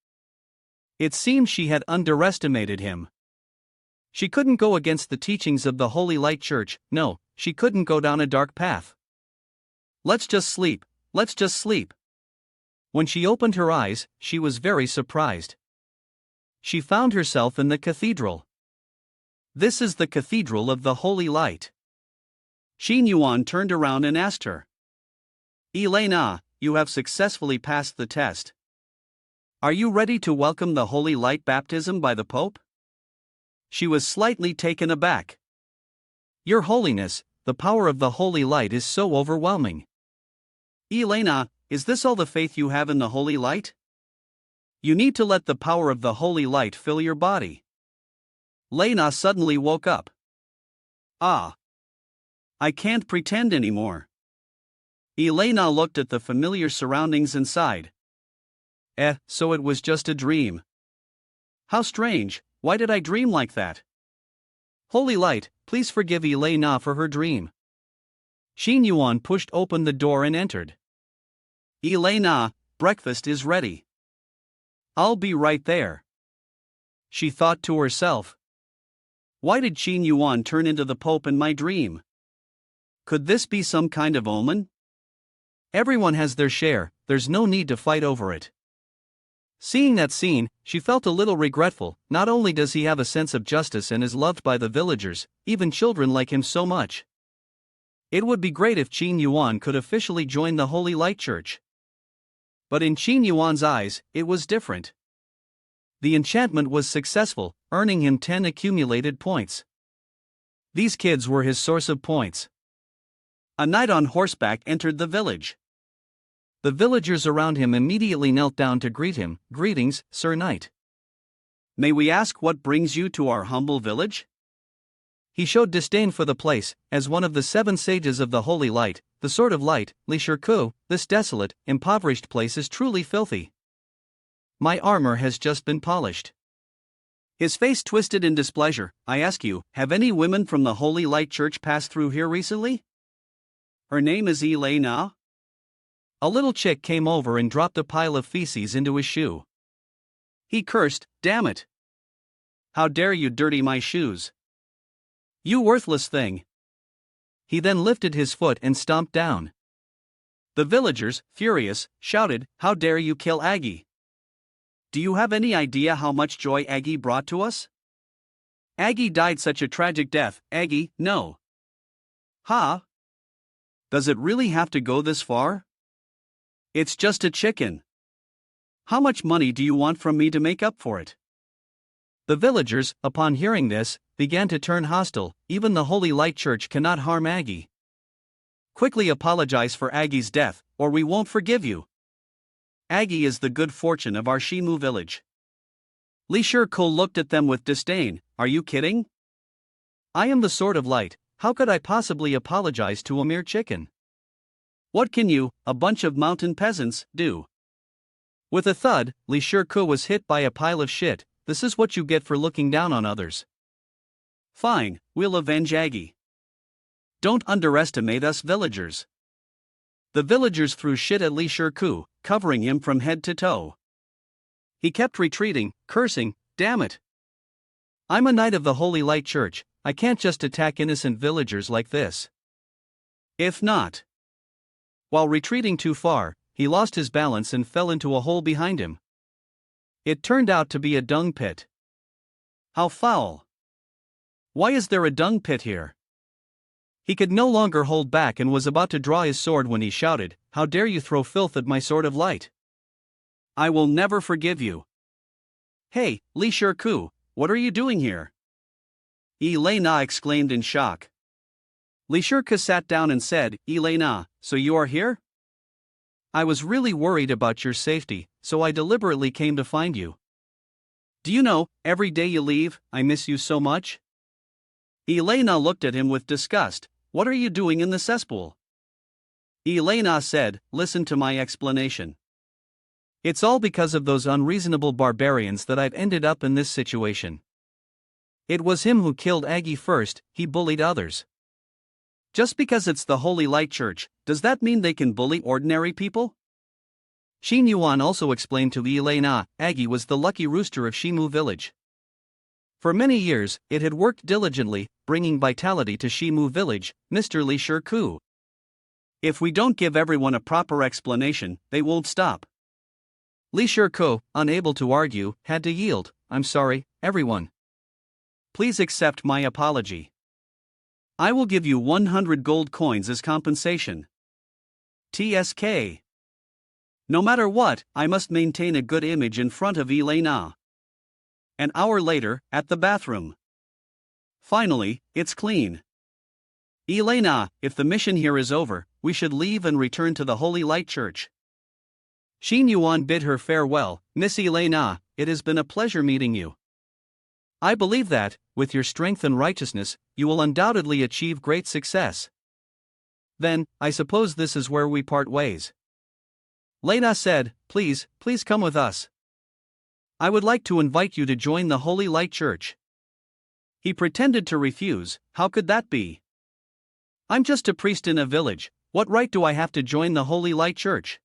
Speaker 1: It seemed she had underestimated him. She couldn't go against the teachings of the Holy Light Church. No, she couldn't go down a dark path. Let's just sleep. When she opened her eyes, she was very surprised. She found herself in the cathedral. This is the Cathedral of the Holy Light. Qin Yuan turned around and asked her, "Elena, you have successfully passed the test. Are you ready to welcome the Holy Light baptism by the Pope?" She was slightly taken aback. "Your Holiness, the power of the Holy Light is so overwhelming." "Elena, is this all the faith you have in the Holy Light? You need to let the power of the Holy Light fill your body." Lena suddenly woke up. "Ah. I can't pretend anymore." Elena looked at the familiar surroundings and sighed. So it was just a dream. How strange, why did I dream like that? Holy Light, please forgive Elena for her dream." Qin Yuan pushed open the door and entered. "Elena, breakfast is ready." "I'll be right there." She thought to herself. Why did Qin Yuan turn into the Pope in my dream? Could this be some kind of omen? Everyone has their share, there's no need to fight over it. Seeing that scene, she felt a little regretful. Not only does he have a sense of justice and is loved by the villagers, even children like him so much. It would be great if Qin Yuan could officially join the Holy Light Church. But in Qin Yuan's eyes, it was different. The enchantment was successful, earning him 10 accumulated points. These kids were his source of points. A knight on horseback entered the village. The villagers around him immediately knelt down to greet him. "Greetings, Sir Knight. May we ask what brings you to our humble village?" He showed disdain for the place. As one of the 7 sages of the Holy Light, the Sword of Light, Li Shiku, this desolate, impoverished place is truly filthy. My armor has just been polished. His face twisted in displeasure. "I ask you, have any women from the Holy Light Church passed through here recently? Her name is Elena." A little chick came over and dropped a pile of feces into his shoe. He cursed, "Damn it! How dare you dirty my shoes? You worthless thing. He then lifted his foot and stomped down. The villagers, furious, shouted, "How dare you kill Aggie? Do you have any idea how much joy Aggie brought to us? Aggie died such a tragic death, Aggie, no." Ha! Does it really have to go this far? It's just a chicken. How much money do you want from me to make up for it? The villagers, upon hearing this, began to turn hostile. Even the Holy Light Church cannot harm Aggie. Quickly apologize for Aggie's death, or we won't forgive you. Aggie is the good fortune of our Shimu village. Li Shiko looked at them with disdain. Are you kidding? I am the Sword of Light, how could I possibly apologize to a mere chicken? What can you, a bunch of mountain peasants, do? With a thud, Li Shiko was hit by a pile of shit. This is what you get for looking down on others. Fine, we'll avenge Aggie. Don't underestimate us villagers. The villagers threw shit at Li Shiko, covering him from head to toe. He kept retreating, cursing, "Damn it! I'm a knight of the Holy Light Church, I can't just attack innocent villagers like this." If not. While retreating too far, he lost his balance and fell into a hole behind him. It turned out to be a dung pit. How foul! Why is there a dung pit here? He could no longer hold back and was about to draw his sword when he shouted, "How dare you throw filth at my sword of light? I will never forgive you." Hey, Li Shiko, what are you doing here? Elena exclaimed in shock. Li Shiko sat down and said, "Elena, so you are here? I was really worried about your safety, so I deliberately came to find you. Do you know, every day you leave, I miss you so much?" Elena looked at him with disgust. "What are you doing in the cesspool?" Elena said, "Listen to my explanation. It's all because of those unreasonable barbarians that I've ended up in this situation. It was him who killed Aggie first, he bullied others. Just because it's the Holy Light Church, does that mean they can bully ordinary people?" Shin Yuan also explained to Elena, Aggie was the lucky rooster of Shimu village. For many years, it had worked diligently, bringing vitality to Shimu village, Mr. Li Shiko. If we don't give everyone a proper explanation, they won't stop. Li Shiko, unable to argue, had to yield. "I'm sorry, everyone. Please accept my apology. I will give you 100 gold coins as compensation. TSK. No matter what, I must maintain a good image in front of Elena." An hour later, at the bathroom. Finally, it's clean. Elena, if the mission here is over, we should leave and return to the Holy Light Church. Shin Yuan bid her farewell. "Miss Elena, it has been a pleasure meeting you. I believe that, with your strength and righteousness, you will undoubtedly achieve great success. Then, I suppose this is where we part ways." Lena said, please come with us. I would like to invite you to join the Holy Light Church." He pretended to refuse. How could that be? "I'm just a priest in a village, what right do I have to join the Holy Light Church?"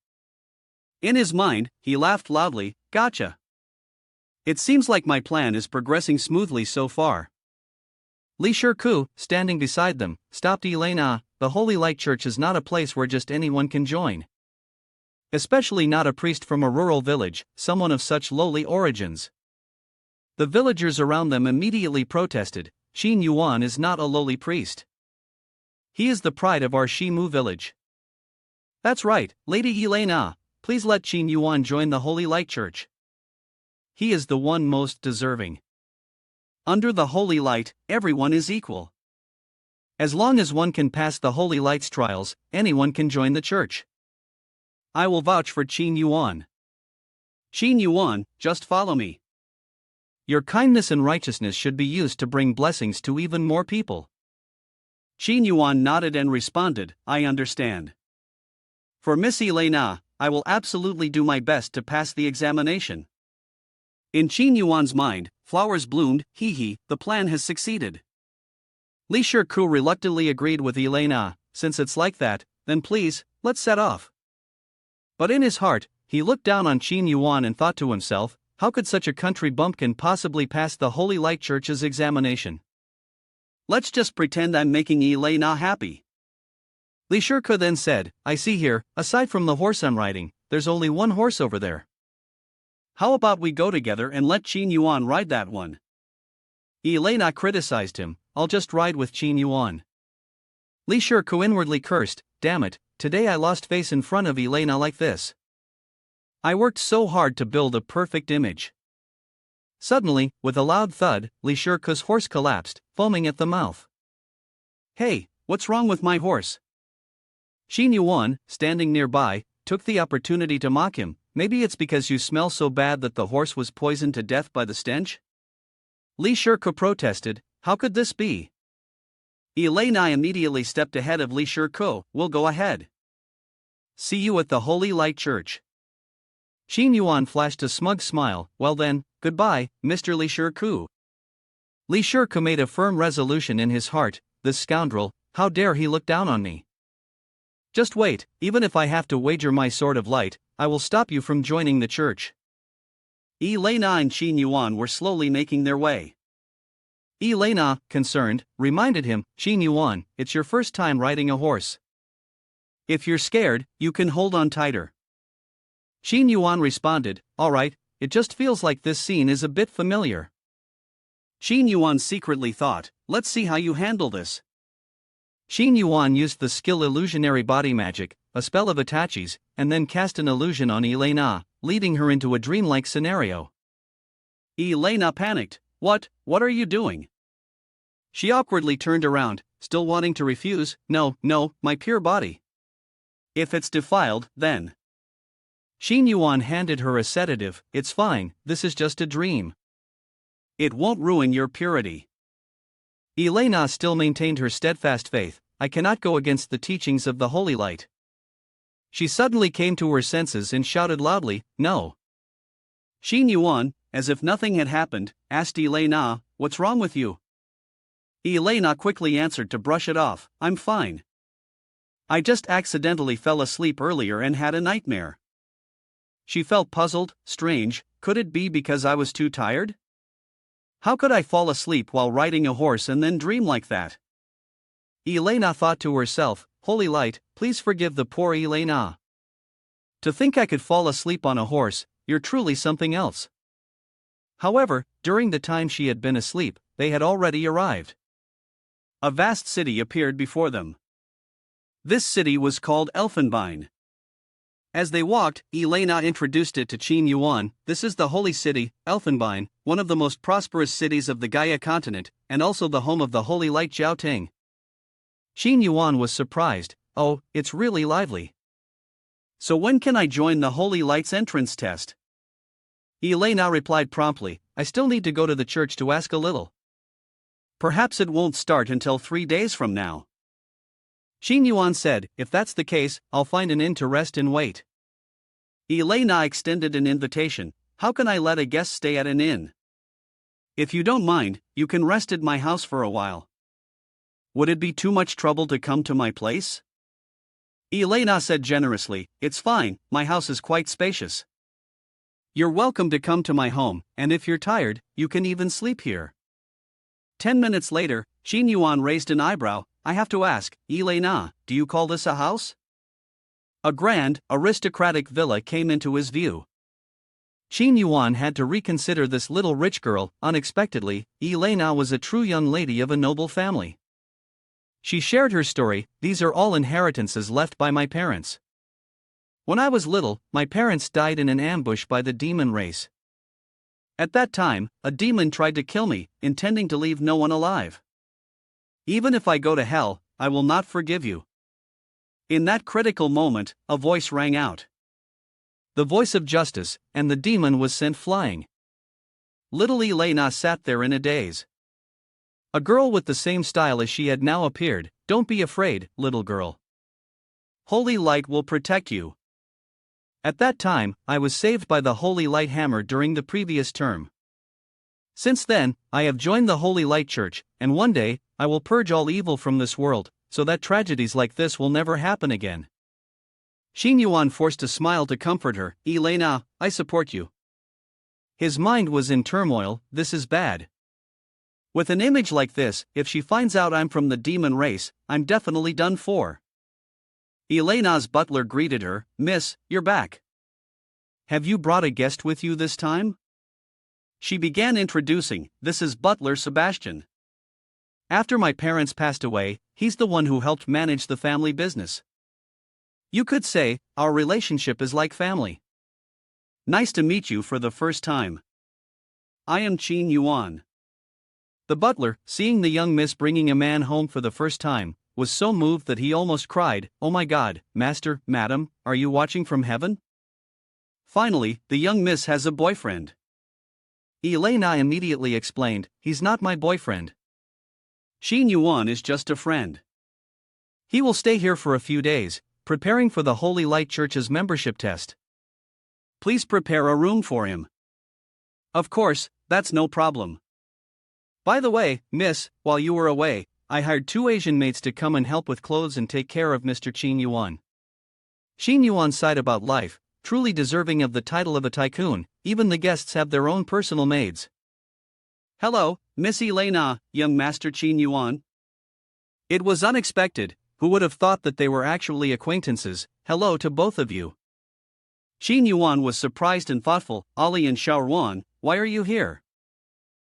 Speaker 1: In his mind, he laughed loudly. "Gotcha. It seems like my plan is progressing smoothly so far." Li Shiko, standing beside them, stopped Elena. "The Holy Light Church is not a place where just anyone can join. Especially not a priest from a rural village, someone of such lowly origins." The villagers around them immediately protested. "Shin Yuan is not a lowly priest. He is the pride of our Shimu village." "That's right, Lady Elena, please let Shin Yuan join the Holy Light Church. He is the one most deserving. Under the Holy Light, everyone is equal. As long as one can pass the Holy Light's trials, anyone can join the church. I will vouch for Shin Yuan. Shin Yuan, just follow me. Your kindness and righteousness should be used to bring blessings to even more people." Shin Yuan nodded and responded, "I understand. For Miss Elena, I will absolutely do my best to pass the examination." In Shin Yuan's mind, flowers bloomed. The plan has succeeded. Li Shiko reluctantly agreed with Elena. "Since it's like that, then please, let's set off." But in his heart, he looked down on Shin Yuan and thought to himself, how could such a country bumpkin possibly pass the Holy Light Church's examination? let's just pretend I'm making Elena happy. Li Shurke then said, I see here, aside from the horse I'm riding, there's only one horse over there. How about we go together and let Qin Yuan ride that one? Elena criticized him, I'll just ride with Qin Yuan. Li Shurke inwardly cursed, damn it, today I lost face in front of Elena like this. I worked so hard to build a perfect image. Suddenly, with a loud thud, Li Shurke's horse collapsed, foaming at the mouth. Hey, what's wrong with my horse? Qin Yuan, standing nearby, took the opportunity to mock him. Maybe it's because you smell so bad that the horse was poisoned to death by the stench? Li Shurke protested, how could this be? Elena immediately stepped ahead of Li Shurke, we'll go ahead. See you at the Holy Light Church. Qin Yuan flashed a smug smile, well then, goodbye, Mr. Li Shurke. Li Shurke made a firm resolution in his heart, this scoundrel, how dare he look down on me. Just wait, even if I have to wager my sword of light, I will stop you from joining the church. Elena and Qin Yuan were slowly making their way. Elena, concerned, reminded him, Qin Yuan, it's your first time riding a horse. If you're scared, you can hold on tighter. Qin Yuan responded, alright, it just feels like this scene is a bit familiar. Qin Yuan secretly thought, let's see how you handle this. Qin Yuan used the skill illusionary body magic, a spell of Itachi's, and then cast an illusion on Elena, leading her into a dreamlike scenario. Elena panicked, what are you doing? She awkwardly turned around, still wanting to refuse, no, my pure body. If it's defiled, then. Qin Yuan handed her a sedative, it's fine, this is just a dream. It won't ruin your purity. Elena still maintained her steadfast faith, I cannot go against the teachings of the Holy Light. She suddenly came to her senses and shouted loudly, no. Qin Yuan, as if nothing had happened, asked Elena, what's wrong with you? Elena quickly answered to brush it off, I'm fine. I just accidentally fell asleep earlier and had a nightmare. She felt puzzled, strange, could it be because I was too tired? How could I fall asleep while riding a horse and then dream like that? Elena thought to herself, Holy Light, please forgive the poor Elena. To think I could fall asleep on a horse, you're truly something else. However, during the time she had been asleep, they had already arrived. A vast city appeared before them. This city was called Elfenbein. As they walked, Elena introduced it to Qin Yuan, this is the holy city, Elfenbein, one of the most prosperous cities of the Gaia continent, and also the home of the Holy Light Jiao Ting. Qin Yuan was surprised, oh, it's really lively. So when can I join the Holy Light's entrance test? Elena replied promptly, I still need to go to the church to ask a little. Perhaps it won't start until 3 days from now. Qin Yuan said, if that's the case, I'll find an inn to rest and wait. Elena extended an invitation, how can I let a guest stay at an inn? If you don't mind, you can rest at my house for a while. Would it be too much trouble to come to my place? Elena said generously, it's fine, my house is quite spacious. You're welcome to come to my home, and if you're tired, you can even sleep here. 10 minutes later, Qin Yuan raised an eyebrow, I have to ask, Elena, do you call this a house? A grand, aristocratic villa came into his view. Qin Yuan had to reconsider this little rich girl, unexpectedly, Elena was a true young lady of a noble family. She shared her story, these are all inheritances left by my parents. When I was little, my parents died in an ambush by the demon race. At that time, a demon tried to kill me, intending to leave no one alive. Even if I go to hell, I will not forgive you. In that critical moment, a voice rang out. The voice of justice, and the demon was sent flying. Little Elena sat there in a daze. A girl with the same style as she had now appeared, don't be afraid, little girl. Holy Light will protect you. At that time, I was saved by the Holy Light Hammer during the previous term. Since then, I have joined the Holy Light Church, and one day, I will purge all evil from this world, so that tragedies like this will never happen again. Qin Yuan forced a smile to comfort her, Elena, I support you. His mind was in turmoil, this is bad. With an image like this, if she finds out I'm from the demon race, I'm definitely done for. Elena's butler greeted her. Miss, you're back. Have you brought a guest with you this time? She began introducing. This is Butler Sebastian. After my parents passed away, he's the one who helped manage the family business. You could say, our relationship is like family. Nice to meet you for the first time. I am Qin Yuan. The butler, seeing the young miss bringing a man home for the first time, was so moved that he almost cried. Oh my God, master, madam, are you watching from heaven? Finally, the young miss has a boyfriend. Elena immediately explained, he's not my boyfriend. Qin Yuan is just a friend. He will stay here for a few days, preparing for the Holy Light Church's membership test. Please prepare a room for him. Of course, that's no problem. By the way, miss, while you were away, I hired 2 Asian maids to come and help with clothes and take care of Mr. Qin Yuan. Qin Yuan sighed about life, truly deserving of the title of a tycoon. Even the guests have their own personal maids. Hello, Miss Elena, young Master Qin Yuan. It was unexpected. Who would have thought that they were actually acquaintances? Hello to both of you. Qin Yuan was surprised and thoughtful. Ali and Xiaoruan, why are you here?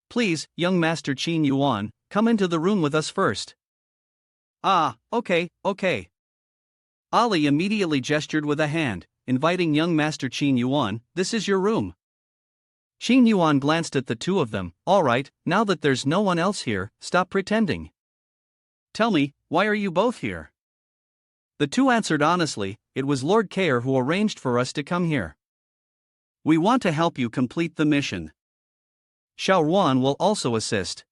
Speaker 1: Please, young Master Qin Yuan, come into the room with us first. Ah, okay. Ali immediately gestured with a hand, inviting young Master Qin Yuan. This is your room. Qin Yuan glanced at the two of them. All right, now that there's no one else here, stop pretending. Tell me, why are you both here? The two answered honestly. It was Lord Kair who arranged for us to come here. We want to help you complete the mission. Xiaoruan will also assist.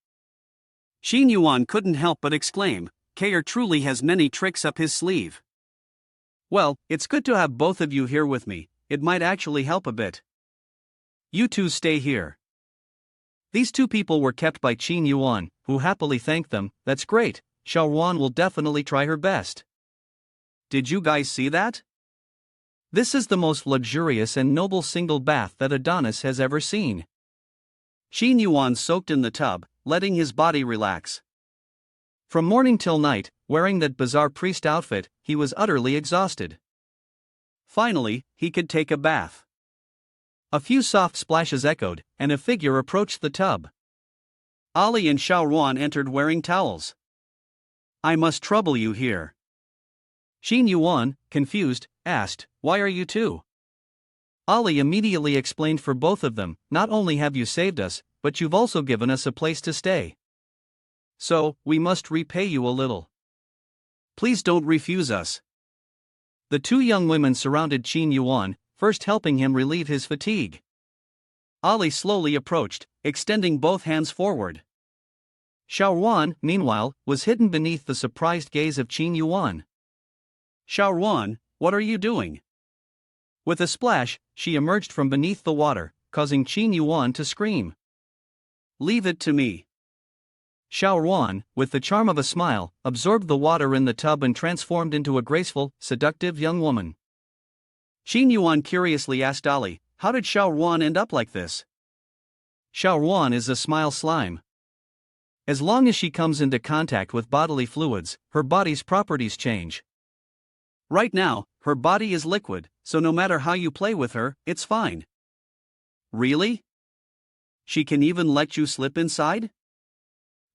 Speaker 1: Qin Yuan couldn't help but exclaim, Kair truly has many tricks up his sleeve. Well, it's good to have both of you here with me. It might actually help a bit. You two stay here. These two people were kept by Qin Yuan, who happily thanked them. That's great, Xiaoruan will definitely try her best. Did you guys see that? This is the most luxurious and noble single bath that Adonis has ever seen. Qin Yuan soaked in the tub, letting his body relax. From morning till night, wearing that bizarre priest outfit, he was utterly exhausted. Finally, he could take a bath. A few soft splashes echoed, and a figure approached the tub. Ali and Xiaoruan entered wearing towels. I must trouble you here. Qin Yuan, confused, asked, why are you two? Ali immediately explained for both of them, not only have you saved us, but you've also given us a place to stay. So, we must repay you a little. Please don't refuse us. The two young women surrounded Qin Yuan, first helping him relieve his fatigue. Ali slowly approached, extending both hands forward. Xiaoruan, meanwhile, was hidden beneath the surprised gaze of Qin Yuan. Xiaoruan, what are you doing? With a splash, she emerged from beneath the water, causing Qin Yuan to scream. Leave it to me. Xiaoruan, with the charm of a smile, absorbed the water in the tub and transformed into a graceful, seductive young woman. Qin Yuan curiously asked Ali, how did Xiaoruan end up like this? Xiaoruan is a smile slime. As long as she comes into contact with bodily fluids, her body's properties change. Right now, her body is liquid, so no matter how you play with her, it's fine. Really? She can even let you slip inside?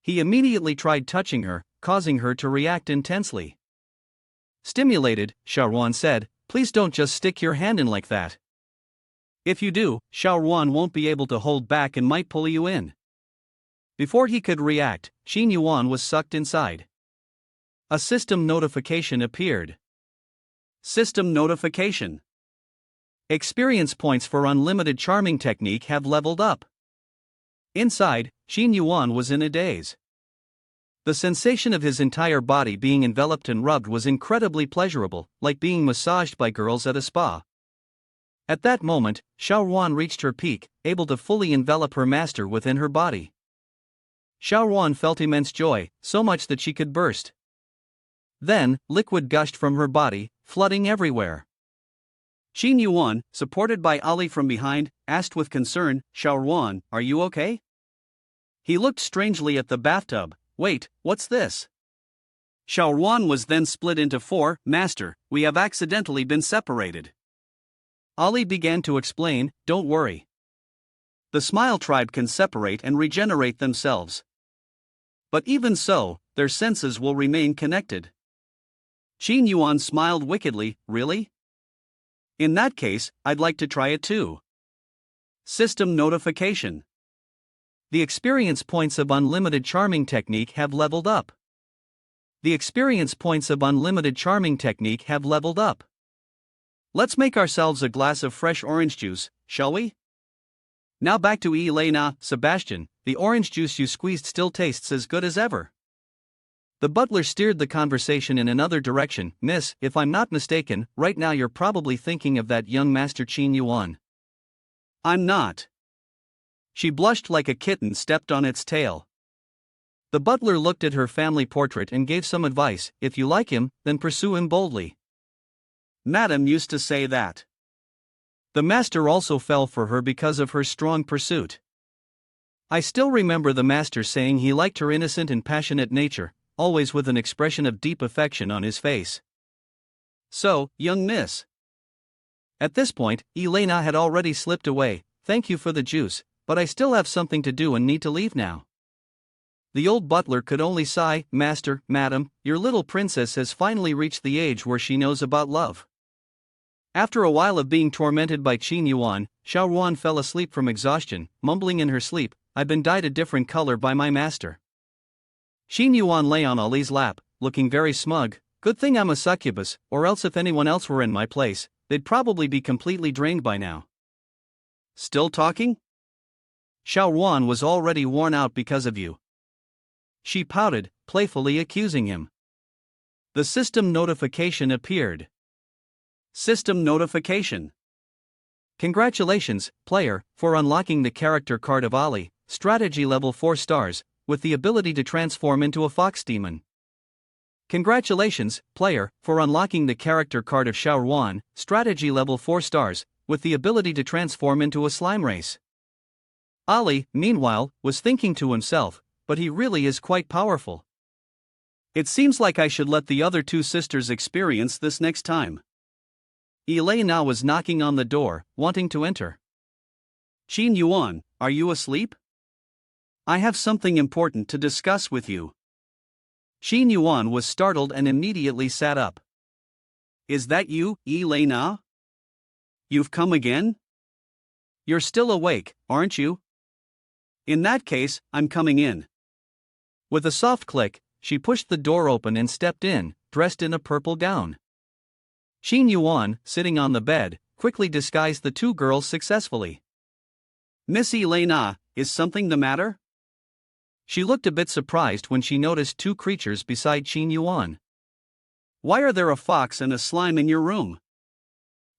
Speaker 1: He immediately tried touching her, causing her to react intensely. Stimulated, Xiaoruan said, please don't just stick your hand in like that. If you do, Xiaoruan won't be able to hold back and might pull you in. Before he could react, Qin Yuan was sucked inside. A system notification appeared. System notification. Experience points for unlimited charming technique have leveled up. Inside, Qin Yuan was in a daze. The sensation of his entire body being enveloped and rubbed was incredibly pleasurable, like being massaged by girls at a spa. At that moment, Xiaoruan reached her peak, able to fully envelop her master within her body. Xiaoruan felt immense joy, so much that she could burst. Then, liquid gushed from her body, flooding everywhere. Qin Yuan, supported by Ali from behind, asked with concern, Xiaoruan, are you okay? He looked strangely at the bathtub. Wait, what's this? Shaoruan was then split into four. Master, we have accidentally been separated. Ali began to explain, don't worry. The Smile tribe can separate and regenerate themselves. But even so, their senses will remain connected. Qin Yuan smiled wickedly, really? In that case, I'd like to try it too. System notification. The experience points of Unlimited Charming Technique have leveled up. The experience points of Unlimited Charming Technique have leveled up. Let's make ourselves a glass of fresh orange juice, shall we? Now back to Elena. Sebastian, the orange juice you squeezed still tastes as good as ever. The butler steered the conversation in another direction. Miss, if I'm not mistaken, right now you're probably thinking of that young Master Qin Yuan. I'm not. She blushed like a kitten stepped on its tail. The butler looked at her family portrait and gave some advice. If you like him, then pursue him boldly. Madam used to say that. The master also fell for her because of her strong pursuit. I still remember the master saying he liked her innocent and passionate nature, always with an expression of deep affection on his face. So, young miss. At this point, Elena had already slipped away. Thank you for the juice, but I still have something to do and need to leave now. The old butler could only sigh. Master, madam, your little princess has finally reached the age where she knows about love. After a while of being tormented by Qin Yuan, Shaoruan fell asleep from exhaustion, mumbling in her sleep, I've been dyed a different color by my master. Qin Yuan lay on Ali's lap, looking very smug. Good thing I'm a succubus, or else if anyone else were in my place, they'd probably be completely drained by now. Still talking? Shaoruan was already worn out because of you. She pouted, playfully accusing him. The system notification appeared. System notification. Congratulations, player, for unlocking the character card of Ali, strategy level 4 stars, with the ability to transform into a fox demon. Congratulations, player, for unlocking the character card of Shaoruan, strategy level 4 stars, with the ability to transform into a slime race. Ali, meanwhile, was thinking to himself, but he really is quite powerful. It seems like I should let the other two sisters experience this next time. Elena was knocking on the door, wanting to enter. Qin Yuan, are you asleep? I have something important to discuss with you. Qin Yuan was startled and immediately sat up. Is that you, Elena? You've come again? You're still awake, aren't you? In that case, I'm coming in. With a soft click, she pushed the door open and stepped in, dressed in a purple gown. Qin Yuan, sitting on the bed, quickly disguised the two girls successfully. Miss Elena, is something the matter? She looked a bit surprised when she noticed two creatures beside Qin Yuan. Why are there a fox and a slime in your room?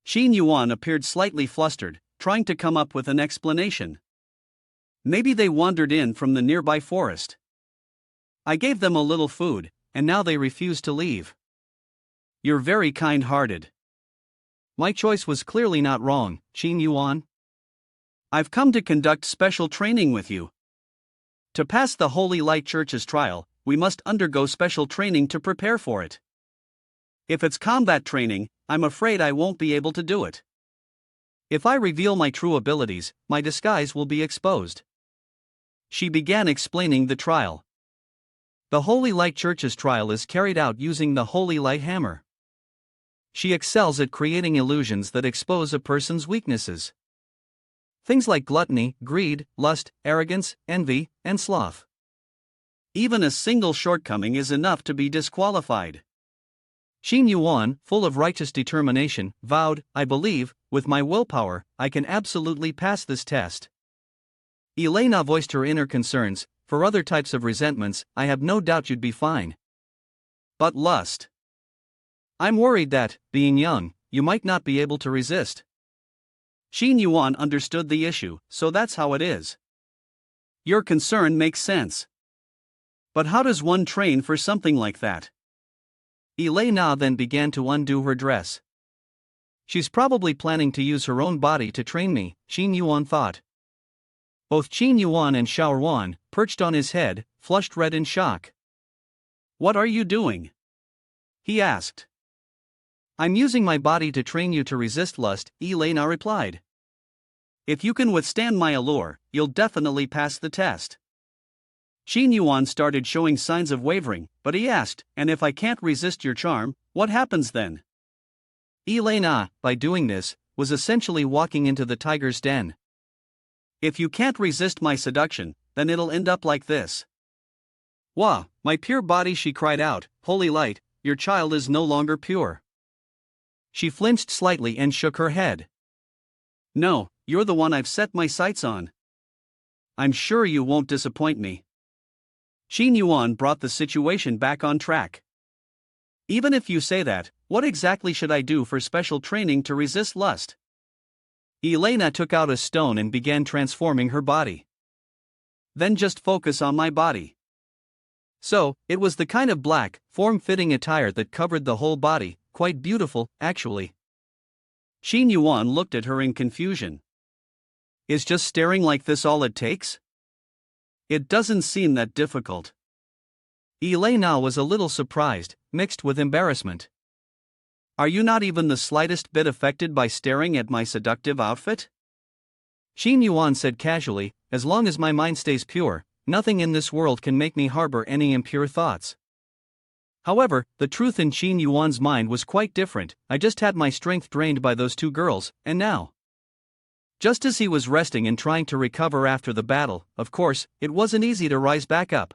Speaker 1: Qin Yuan appeared slightly flustered, trying to come up with an explanation. Maybe they wandered in from the nearby forest. I gave them a little food, and now they refuse to leave. You're very kind-hearted. My choice was clearly not wrong, Qin Yuan. I've come to conduct special training with you. To pass the Holy Light Church's trial, we must undergo special training to prepare for it. If it's combat training, I'm afraid I won't be able to do it. If I reveal my true abilities, my disguise will be exposed. She began explaining the trial. The Holy Light Church's trial is carried out using the Holy Light Hammer. She excels at creating illusions that expose a person's weaknesses. Things like gluttony, greed, lust, arrogance, envy, and sloth. Even a single shortcoming is enough to be disqualified. Qin Yuan, full of righteous determination, vowed, I believe, with my willpower, I can absolutely pass this test. Elena voiced her inner concerns. For other types of resentments, I have no doubt you'd be fine. But lust. I'm worried that, being young, you might not be able to resist. Qin Yuan understood the issue, so that's how it is. Your concern makes sense. But how does one train for something like that? Elena then began to undo her dress. She's probably planning to use her own body to train me, Qin Yuan thought. Both Qin Yuan and Xiao Ruan, perched on his head, flushed red in shock. "What are you doing?" he asked. "I'm using my body to train you to resist lust," Elena replied. "If you can withstand my allure, you'll definitely pass the test." Qin Yuan started showing signs of wavering, but he asked, "And if I can't resist your charm, what happens then?" Elena, by doing this, was essentially walking into the tiger's den. "If you can't resist my seduction, then it'll end up like this." "Wah, my pure body," she cried out, "holy light, your child is no longer pure." She flinched slightly and shook her head. "No, you're the one I've set my sights on. I'm sure you won't disappoint me." Qin Yuan brought the situation back on track. "Even if you say that, what exactly should I do for special training to resist lust?" Elena took out a stone and began transforming her body. "Then just focus on my body." So, it was the kind of black, form-fitting attire that covered the whole body, quite beautiful, actually. Qin Yuan looked at her in confusion. "Is just staring like this all it takes? It doesn't seem that difficult." Elena was a little surprised, mixed with embarrassment. "Are you not even the slightest bit affected by staring at my seductive outfit?" Qin Yuan said casually, "As long as my mind stays pure, nothing in this world can make me harbor any impure thoughts." However, the truth in Qin Yuan's mind was quite different. "I just had my strength drained by those two girls, and now..." Just as he was resting and trying to recover after the battle, of course, it wasn't easy to rise back up.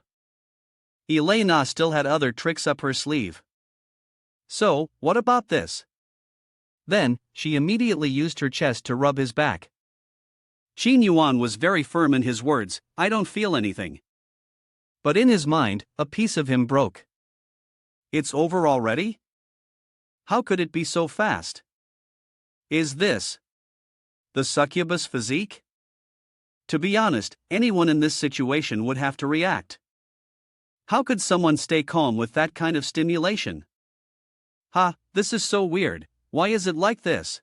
Speaker 1: Elena still had other tricks up her sleeve. "So, what about this?" Then, she immediately used her chest to rub his back. Qin Yuan was very firm in his words, "I don't feel anything." But in his mind, a piece of him broke. "It's over already? How could it be so fast? Is this the succubus physique?" To be honest, anyone in this situation would have to react. How could someone stay calm with that kind of stimulation? This is so weird. Why is it like this?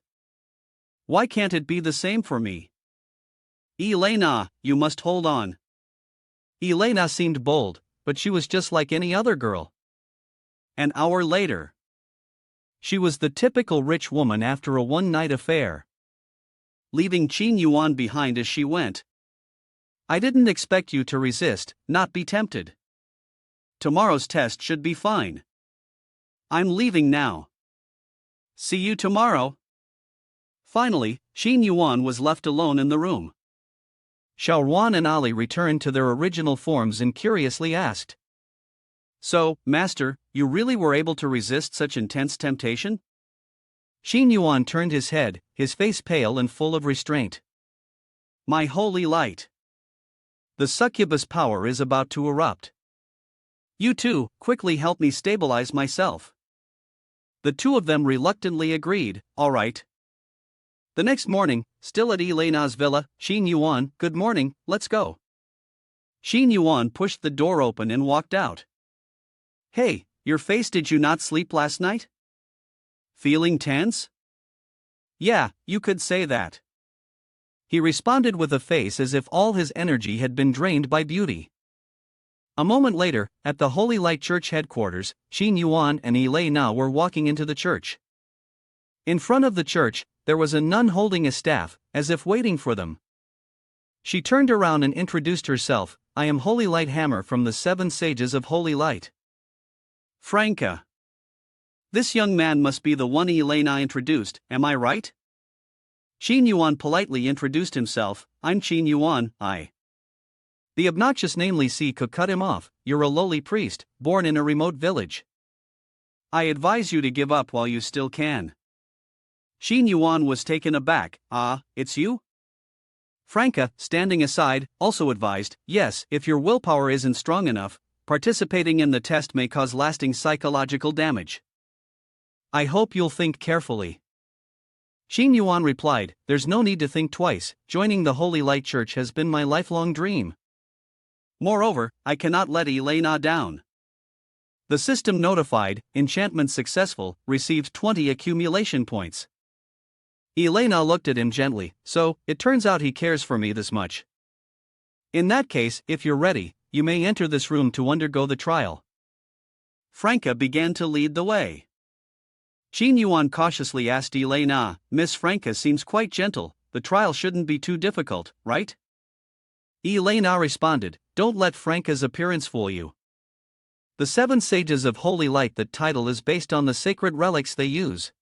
Speaker 1: Why can't it be the same for me? Elena, you must hold on. Elena seemed bold, but she was just like any other girl. An hour later. She was the typical rich woman after a one-night affair. Leaving Qin Yuan behind as she went. "I didn't expect you to resist, not be tempted. Tomorrow's test should be fine. I'm leaving now. See you tomorrow." Finally, Qin Yuan was left alone in the room. Xiao Ruan and Ali returned to their original forms and curiously asked, "So, Master, you really were able to resist such intense temptation?" Qin Yuan turned his head, his face pale and full of restraint. "My holy light. The succubus power is about to erupt. You two, quickly help me stabilize myself." The two of them reluctantly agreed, "All right." The next morning, still at Elena's villa, Qin Yuan, "Good morning, let's go." Qin Yuan pushed the door open and walked out. "Hey, your face, did you not sleep last night? Feeling tense?" "Yeah, you could say that." He responded with a face as if all his energy had been drained by beauty. A moment later, at the Holy Light Church headquarters, Qin Yuan and Elena were walking into the church. In front of the church, there was a nun holding a staff, as if waiting for them. She turned around and introduced herself, "I am Holy Light Hammer from the Seven Sages of Holy Light." Franca. This young man must be the one Elena introduced, am I right? Qin Yuan politely introduced himself, "I'm Qin Yuan, I." The obnoxious namely could cut him off, "You're a lowly priest, born in a remote village. I advise you to give up while you still can." Qin Yuan was taken aback, "It's you?" Franca, standing aside, also advised, "Yes, if your willpower isn't strong enough, participating in the test may cause lasting psychological damage. I hope you'll think carefully." Qin Yuan replied, "There's no need to think twice, joining the Holy Light Church has been my lifelong dream. Moreover, I cannot let Elena down." The system notified, enchantment successful, received 20 accumulation points. Elena looked at him gently, "So, it turns out he cares for me this much." In that case, if you're ready, you may enter this room to undergo the trial. Franca began to lead the way. Qin Yuan cautiously asked Elena, Miss Franca seems quite gentle, the trial shouldn't be too difficult, right? Elena responded, don't let Franca's appearance fool you. The 7 Sages of Holy Light, that title is based on the sacred relics they use.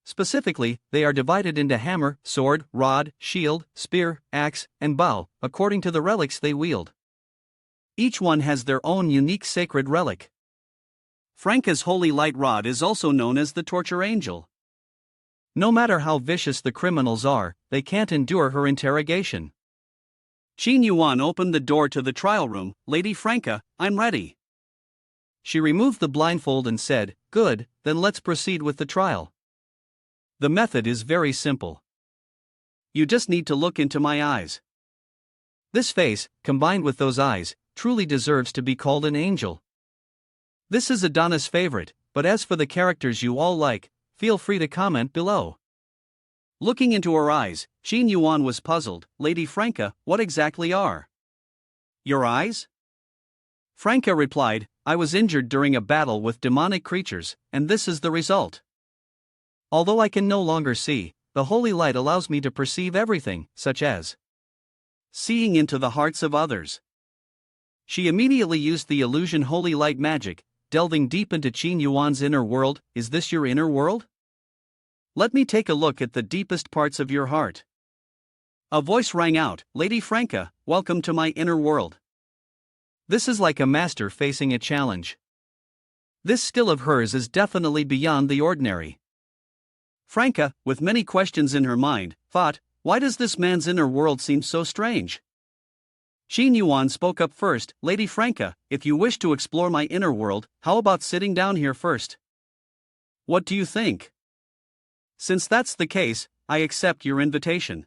Speaker 1: Specifically, they are divided into hammer, sword, rod, shield, spear, axe, and bow, according to the relics they wield. Each one has their own unique sacred relic. Franca's holy light rod is also known as the torture angel. No matter how vicious the criminals are, they can't endure her interrogation. Qin Yuan opened the door to the trial room. Lady Franca, I'm ready. She removed the blindfold and said, good, then let's proceed with the trial. The method is very simple. You just need to look into my eyes. This face, combined with those eyes, truly deserves to be called an angel. This is Adonis' favorite, but as for the characters you all like, feel free to comment below. Looking into her eyes, Qin Yuan was puzzled. Lady Franca, what exactly are your eyes? Franca replied, I was injured during a battle with demonic creatures, and this is the result. Although I can no longer see, the holy light allows me to perceive everything, such as seeing into the hearts of others. She immediately used the illusion holy light magic, delving deep into Qin Yuan's inner world. Is this your inner world? Let me take a look at the deepest parts of your heart. A voice rang out, Lady Franca, welcome to my inner world. This is like a master facing a challenge. This skill of hers is definitely beyond the ordinary. Franca, with many questions in her mind, thought, why does this man's inner world seem so strange? Qin Yuan spoke up first, Lady Franca, if you wish to explore my inner world, how about sitting down here first? What do you think? Since that's the case, I accept your invitation.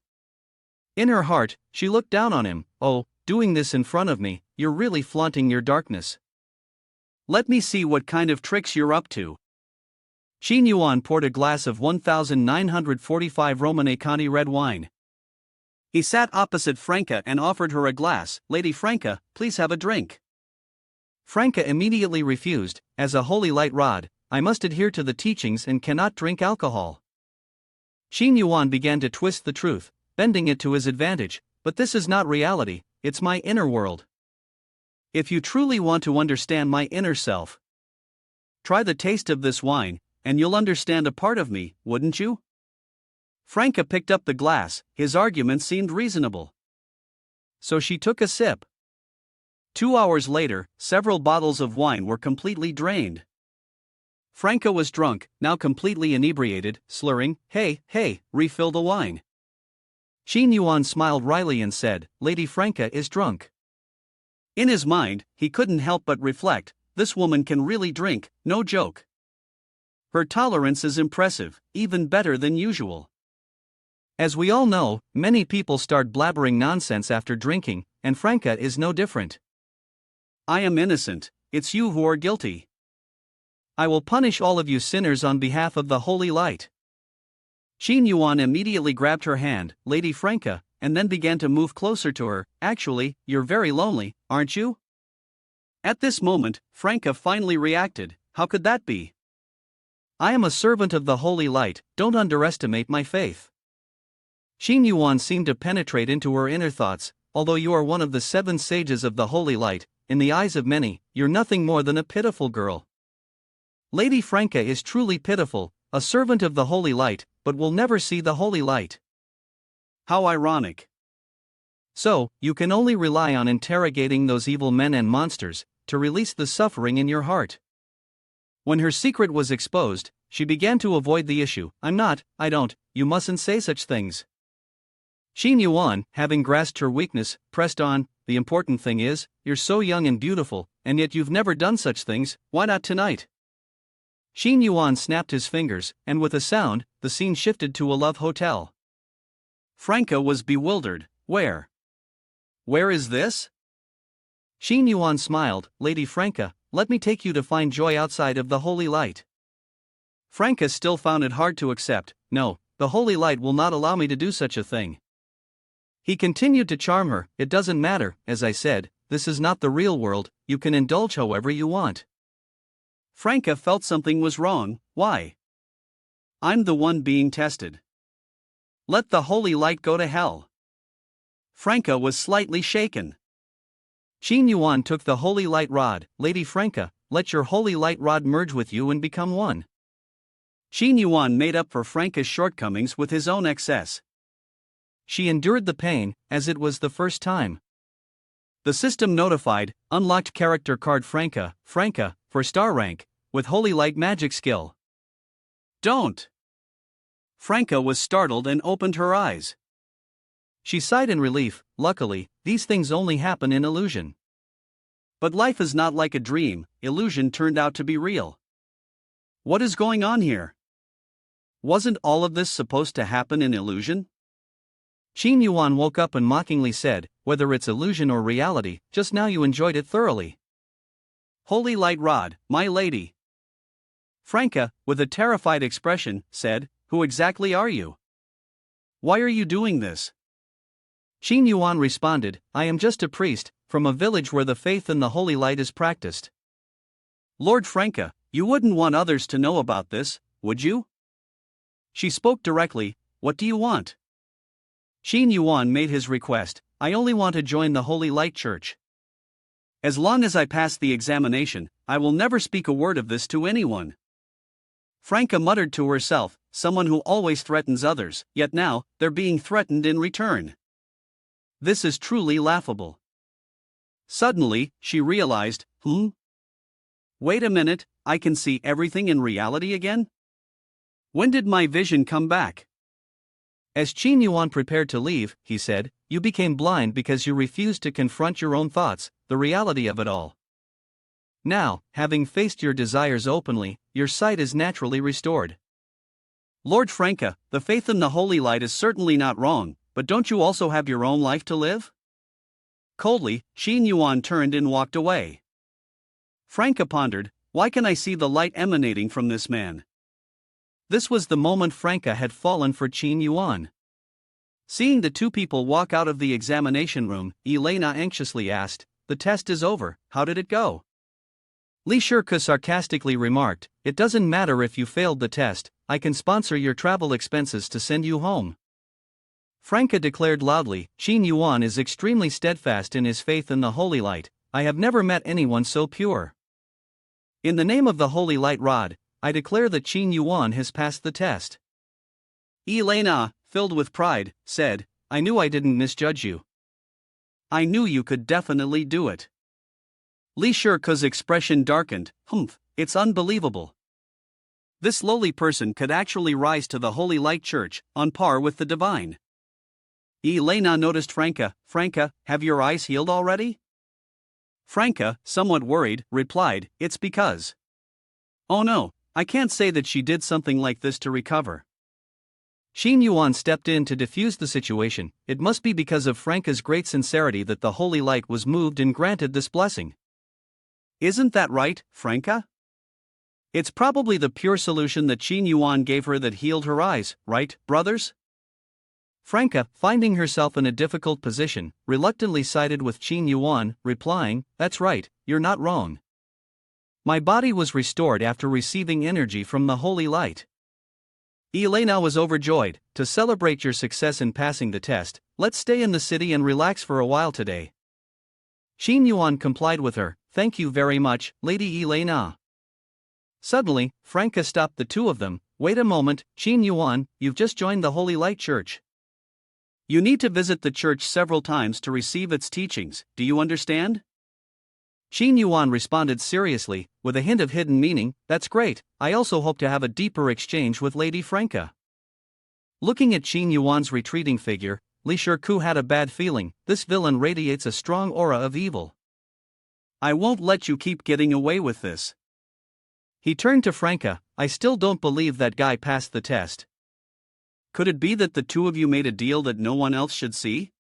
Speaker 1: In her heart, she looked down on him. Oh, doing this in front of me, you're really flaunting your darkness. Let me see what kind of tricks you're up to. Qin Yuan poured a glass of 1945 Romanée-Conti red wine. He sat opposite Franca and offered her a glass. Lady Franca, please have a drink. Franca immediately refused. As a holy light rod, I must adhere to the teachings and cannot drink alcohol. Qin Yuan began to twist the truth, bending it to his advantage, but this is not reality, it's my inner world. If you truly want to understand my inner self, try the taste of this wine, and you'll understand a part of me, wouldn't you? Franca picked up the glass, his argument seemed reasonable. So she took a sip. 2 hours later, several bottles of wine were completely drained. Franca was drunk, now completely inebriated, slurring, hey, refill the wine. Qin Yuan smiled wryly and said, Lady Franca is drunk. In his mind, he couldn't help but reflect, this woman can really drink, no joke. Her tolerance is impressive, even better than usual. As we all know, many people start blabbering nonsense after drinking, and Franca is no different. I am innocent, it's you who are guilty. I will punish all of you sinners on behalf of the holy light. Qin Yuan immediately grabbed her hand, Lady Franca, and then began to move closer to her. Actually, you're very lonely, aren't you? At this moment, Franca finally reacted. How could that be? I am a servant of the holy light, don't underestimate my faith. Qin Yuan seemed to penetrate into her inner thoughts. Although you are one of the 7 sages of the holy light, in the eyes of many, you're nothing more than a pitiful girl. Lady Franca is truly pitiful, a servant of the holy light, but will never see the holy light. How ironic. So, you can only rely on interrogating those evil men and monsters, to release the suffering in your heart. When her secret was exposed, she began to avoid the issue. I don't, you mustn't say such things. Qin Yuan, having grasped her weakness, pressed on, the important thing is, you're so young and beautiful, and yet you've never done such things, why not tonight? Qin Yuan snapped his fingers, and with a sound, the scene shifted to a love hotel. Franca was bewildered. Where is this? Qin Yuan smiled, Lady Franca, let me take you to find joy outside of the holy light. Franca still found it hard to accept. No, the holy light will not allow me to do such a thing. He continued to charm her. It doesn't matter, as I said, this is not the real world, you can indulge however you want. Franca felt something was wrong. Why? I'm the one being tested. Let the holy light go to hell. Franca was slightly shaken. Qin Yuan took the holy light rod. Lady Franca, let your holy light rod merge with you and become one. Qin Yuan made up for Franca's shortcomings with his own excess. She endured the pain, as it was the first time. The system notified, unlocked character card Franca, for star rank, with holy light magic skill. Don't! Franca was startled and opened her eyes. She sighed in relief. Luckily, these things only happen in illusion. But life is not like a dream, illusion turned out to be real. What is going on here? Wasn't all of this supposed to happen in illusion? Qin Yuan woke up and mockingly said, whether it's illusion or reality, just now you enjoyed it thoroughly. Holy light rod, my lady. Franca, with a terrified expression, said, who exactly are you? Why are you doing this? Qin Yuan responded, I am just a priest, from a village where the faith in the holy light is practiced. Lord Franca, you wouldn't want others to know about this, would you? She spoke directly, what do you want? Qin Yuan made his request, I only want to join the Holy Light Church. As long as I pass the examination, I will never speak a word of this to anyone. Franca muttered to herself, someone who always threatens others, yet now, they're being threatened in return. This is truly laughable. Suddenly, she realized, Wait a minute, I can see everything in reality again? When did my vision come back? As Qin Yuan prepared to leave, he said, you became blind because you refused to confront your own thoughts, the reality of it all. Now, having faced your desires openly, your sight is naturally restored. Lord Franca, the faith in the holy light is certainly not wrong, but don't you also have your own life to live? Coldly, Qin Yuan turned and walked away. Franca pondered, why can I see the light emanating from this man? This was the moment Franca had fallen for Qin Yuan. Seeing the two people walk out of the examination room, Elena anxiously asked, the test is over, how did it go? Li Shirke sarcastically remarked, it doesn't matter if you failed the test, I can sponsor your travel expenses to send you home. Franca declared loudly, Qin Yuan is extremely steadfast in his faith in the holy light, I have never met anyone so pure. In the name of the holy light rod, I declare that Qin Yuan has passed the test. Elena, filled with pride, said, I knew I didn't misjudge you. I knew you could definitely do it. Li Shirke's expression darkened, it's unbelievable. This lowly person could actually rise to the Holy Light Church, on par with the divine. Elena noticed Franca, have your eyes healed already? Franca, somewhat worried, replied, it's because. Oh no, I can't say that she did something like this to recover. Qin Yuan stepped in to defuse the situation, it must be because of Franca's great sincerity that the holy light was moved and granted this blessing. Isn't that right, Franca? It's probably the pure solution that Qin Yuan gave her that healed her eyes, right, brothers? Franca, finding herself in a difficult position, reluctantly sided with Qin Yuan, replying, that's right, you're not wrong. My body was restored after receiving energy from the holy light. Elena was overjoyed. To celebrate your success in passing the test, let's stay in the city and relax for a while today. Qin Yuan complied with her, thank you very much, Lady Elena. Suddenly, Franca stopped the two of them, wait a moment, Qin Yuan, you've just joined the Holy Light Church. You need to visit the church several times to receive its teachings, do you understand? Qin Yuan responded seriously, with a hint of hidden meaning, that's great, I also hope to have a deeper exchange with Lady Franca. Looking at Qin Yuan's retreating figure, Li Shirke had a bad feeling, this villain radiates a strong aura of evil. I won't let you keep getting away with this. He turned to Franca, I still don't believe that guy passed the test. Could it be that the two of you made a deal that no one else should see?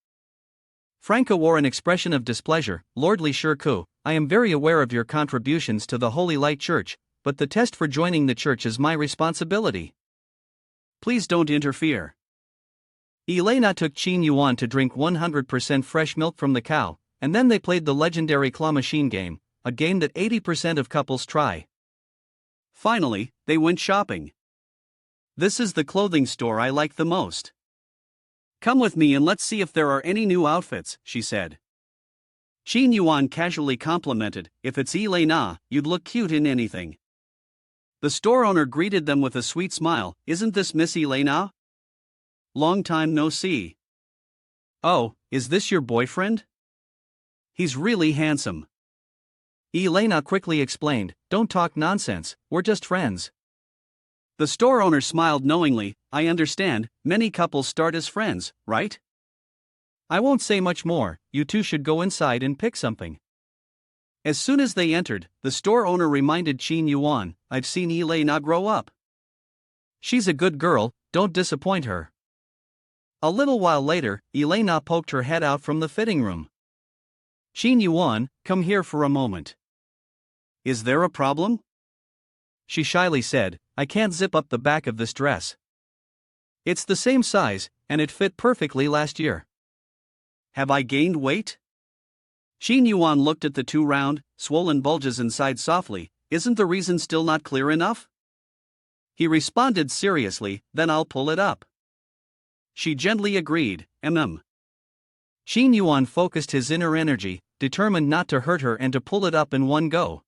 Speaker 1: Franca wore an expression of displeasure, Lord Li Shirke, I am very aware of your contributions to the Holy Light Church, but the test for joining the church is my responsibility. Please don't interfere. Elena took Qin Yuan to drink 100% fresh milk from the cow, and then they played the legendary claw machine game, a game that 80% of couples try. Finally, they went shopping. This is the clothing store I like the most. Come with me and let's see if there are any new outfits, she said. Qin Yuan casually complimented, if it's Elena, you'd look cute in anything. The store owner greeted them with a sweet smile, isn't this Miss Elena? Long time no see. Oh, is this your boyfriend? He's really handsome. Elena quickly explained, don't talk nonsense, we're just friends. The store owner smiled knowingly, I understand, many couples start as friends, right? I won't say much more, you two should go inside and pick something. As soon as they entered, the store owner reminded Qin Yuan, I've seen Elena grow up. She's a good girl, don't disappoint her. A little while later, Elena poked her head out from the fitting room. Qin Yuan, come here for a moment. Is there a problem? She shyly said, I can't zip up the back of this dress. It's the same size, and it fit perfectly last year. Have I gained weight? Qin Yuan looked at the two round, swollen bulges and sighed softly, isn't the reason still not clear enough? He responded seriously, then I'll pull it up. She gently agreed, Qin Yuan focused his inner energy, determined not to hurt her and to pull it up in one go.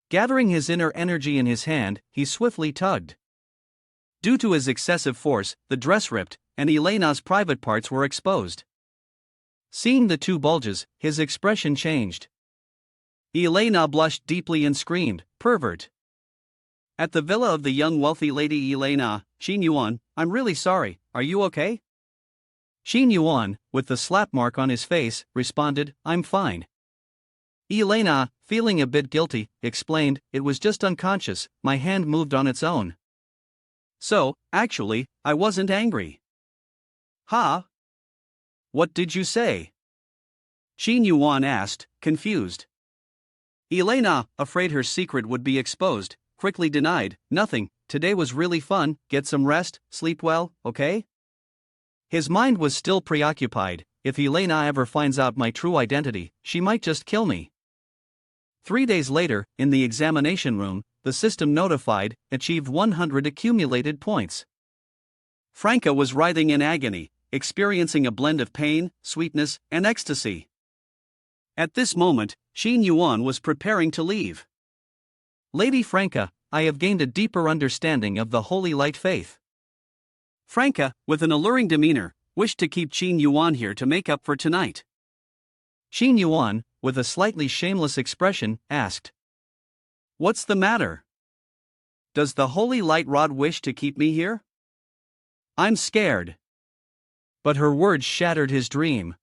Speaker 1: Gathering his inner energy in his hand, he swiftly tugged. Due to his excessive force, the dress ripped, and Elena's private parts were exposed. Seeing the two bulges, his expression changed. Elena blushed deeply and screamed, pervert. At the villa of the young wealthy lady Elena, Qin Yuan, I'm really sorry, are you okay? Qin Yuan, with the slap mark on his face, responded, I'm fine. Elena, feeling a bit guilty, explained, it was just unconscious, my hand moved on its own. So, actually, I wasn't angry. Huh? What did you say? Qin Yuan asked, confused. Elena, afraid her secret would be exposed, quickly denied, nothing, today was really fun, get some rest, sleep well, okay? His mind was still preoccupied, if Elena ever finds out my true identity, she might just kill me. 3 days later, in the examination room, the system notified, achieved 100 accumulated points. Franca was writhing in agony, experiencing a blend of pain, sweetness, and ecstasy. At this moment, Qin Yuan was preparing to leave. Lady Franca, I have gained a deeper understanding of the Holy Light faith. Franca, with an alluring demeanor, wished to keep Qin Yuan here to make up for tonight. Qin Yuan, with a slightly shameless expression, asked, What's the matter? Does the Holy Light Rod wish to keep me here? I'm scared. But her words shattered his dream.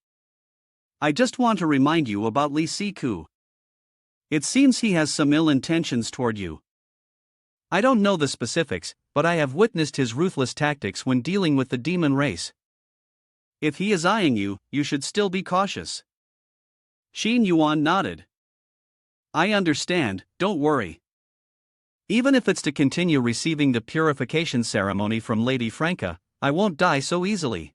Speaker 1: I just want to remind you about Li Siku. It seems he has some ill intentions toward you. I don't know the specifics, but I have witnessed his ruthless tactics when dealing with the demon race. If he is eyeing you, you should still be cautious. Qin Yuan nodded. I understand, don't worry. Even if it's to continue receiving the purification ceremony from Lady Franca, I won't die so easily.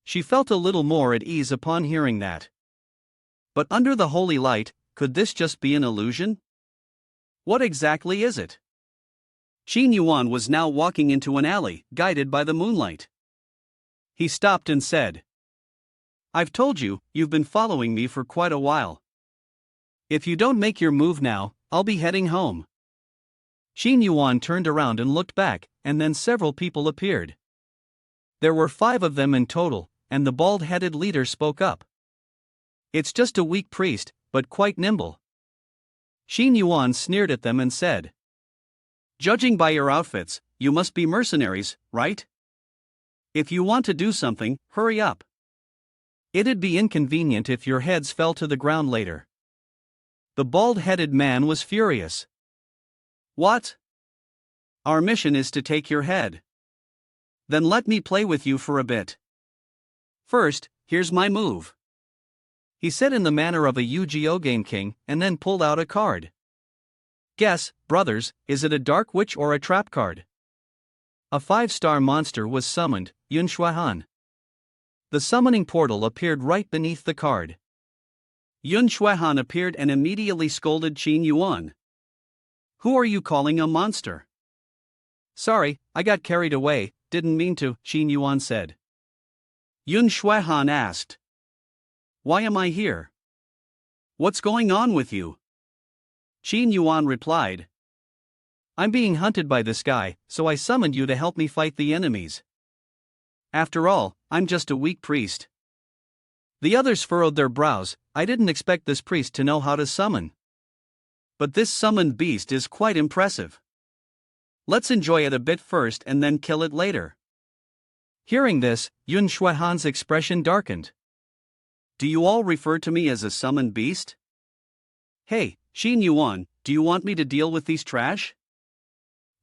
Speaker 1: She felt a little more at ease upon hearing that. But under the holy light, could this just be an illusion? What exactly is it? Qin Yuan was now walking into an alley, guided by the moonlight. He stopped and said, I've told you, you've been following me for quite a while. If you don't make your move now, I'll be heading home. Qin Yuan turned around and looked back, and then several people appeared. There were 5 of them in total, and the bald-headed leader spoke up. It's just a weak priest, but quite nimble. Qin Yuan sneered at them and said, Judging by your outfits, you must be mercenaries, right? If you want to do something, hurry up. It'd be inconvenient if your heads fell to the ground later. The bald-headed man was furious. What? Our mission is to take your head. Then let me play with you for a bit. First, here's my move. He said in the manner of a Yu-Gi-Oh game king, and then pulled out a card. Guess, brothers, is it a dark witch or a trap card? A 5-star monster was summoned, Yun Shuaihan. The summoning portal appeared right beneath the card.
Speaker 2: Yun Shuaihan appeared and immediately scolded Qin Yuan. "Who are you calling a monster?"
Speaker 1: "Sorry, I got carried away, didn't mean to," Qin Yuan said.
Speaker 2: Yun Shuaihan asked, "Why am I here? What's going on with you?" Qin Yuan replied,
Speaker 1: "I'm being hunted by this guy, so I summoned you to help me fight the enemies. After all, I'm just a weak priest." The others furrowed their brows. "I didn't expect this priest to know how to summon.
Speaker 2: But this summoned beast is quite impressive. Let's enjoy it a bit first and then kill it later."
Speaker 1: Hearing this, Yun Shuaihan's expression darkened.
Speaker 2: "Do you all refer to me as a summoned beast? Hey, Qin Yuan, do you want me to deal with these trash?"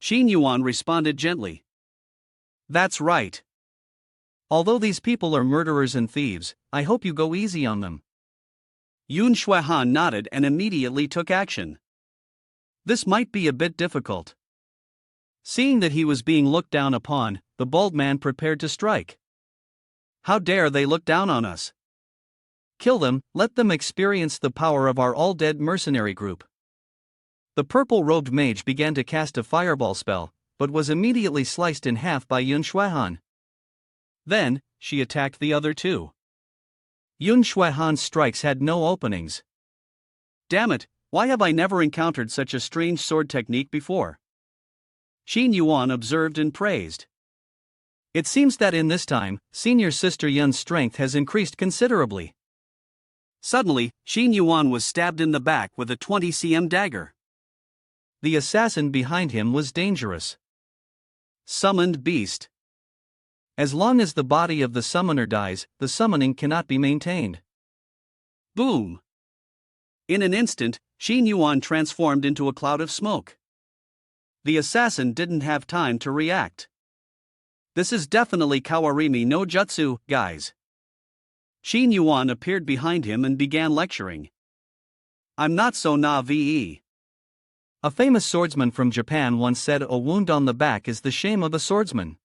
Speaker 2: Qin Yuan responded gently. "That's right.
Speaker 1: Although these people are murderers and thieves, I hope you go easy on them."
Speaker 2: Yun Shuaihan nodded and immediately took action. This might be a bit difficult.
Speaker 1: Seeing that he was being looked down upon, the bald man prepared to strike.
Speaker 2: "How dare they look down on us?
Speaker 1: Kill them, let them experience the power of our all-dead mercenary group." The purple-robed mage began to cast a fireball spell, but was immediately sliced in half by Yun Shuaihan. Then, she attacked the other two. Yun Shuaihan's strikes had no openings.
Speaker 2: "Damn it, why have I never encountered such a strange sword technique before?" Qin Yuan observed and praised.
Speaker 1: "It seems that in this time, senior sister Yun's strength has increased considerably."
Speaker 2: Suddenly, Qin Yuan was stabbed in the back with a 20 cm dagger.
Speaker 1: The assassin behind him was dangerous.
Speaker 2: Summoned beast.
Speaker 1: As long as the body of the summoner dies, the summoning cannot be maintained.
Speaker 2: Boom! In an instant, Qin Yuan transformed into a cloud of smoke. The assassin didn't have time to react. "This is definitely Kawarimi no Jutsu, guys." Qin Yuan appeared behind him and began lecturing. "I'm not so naive.
Speaker 1: A famous swordsman from Japan once said a wound on the back is the shame of a swordsman."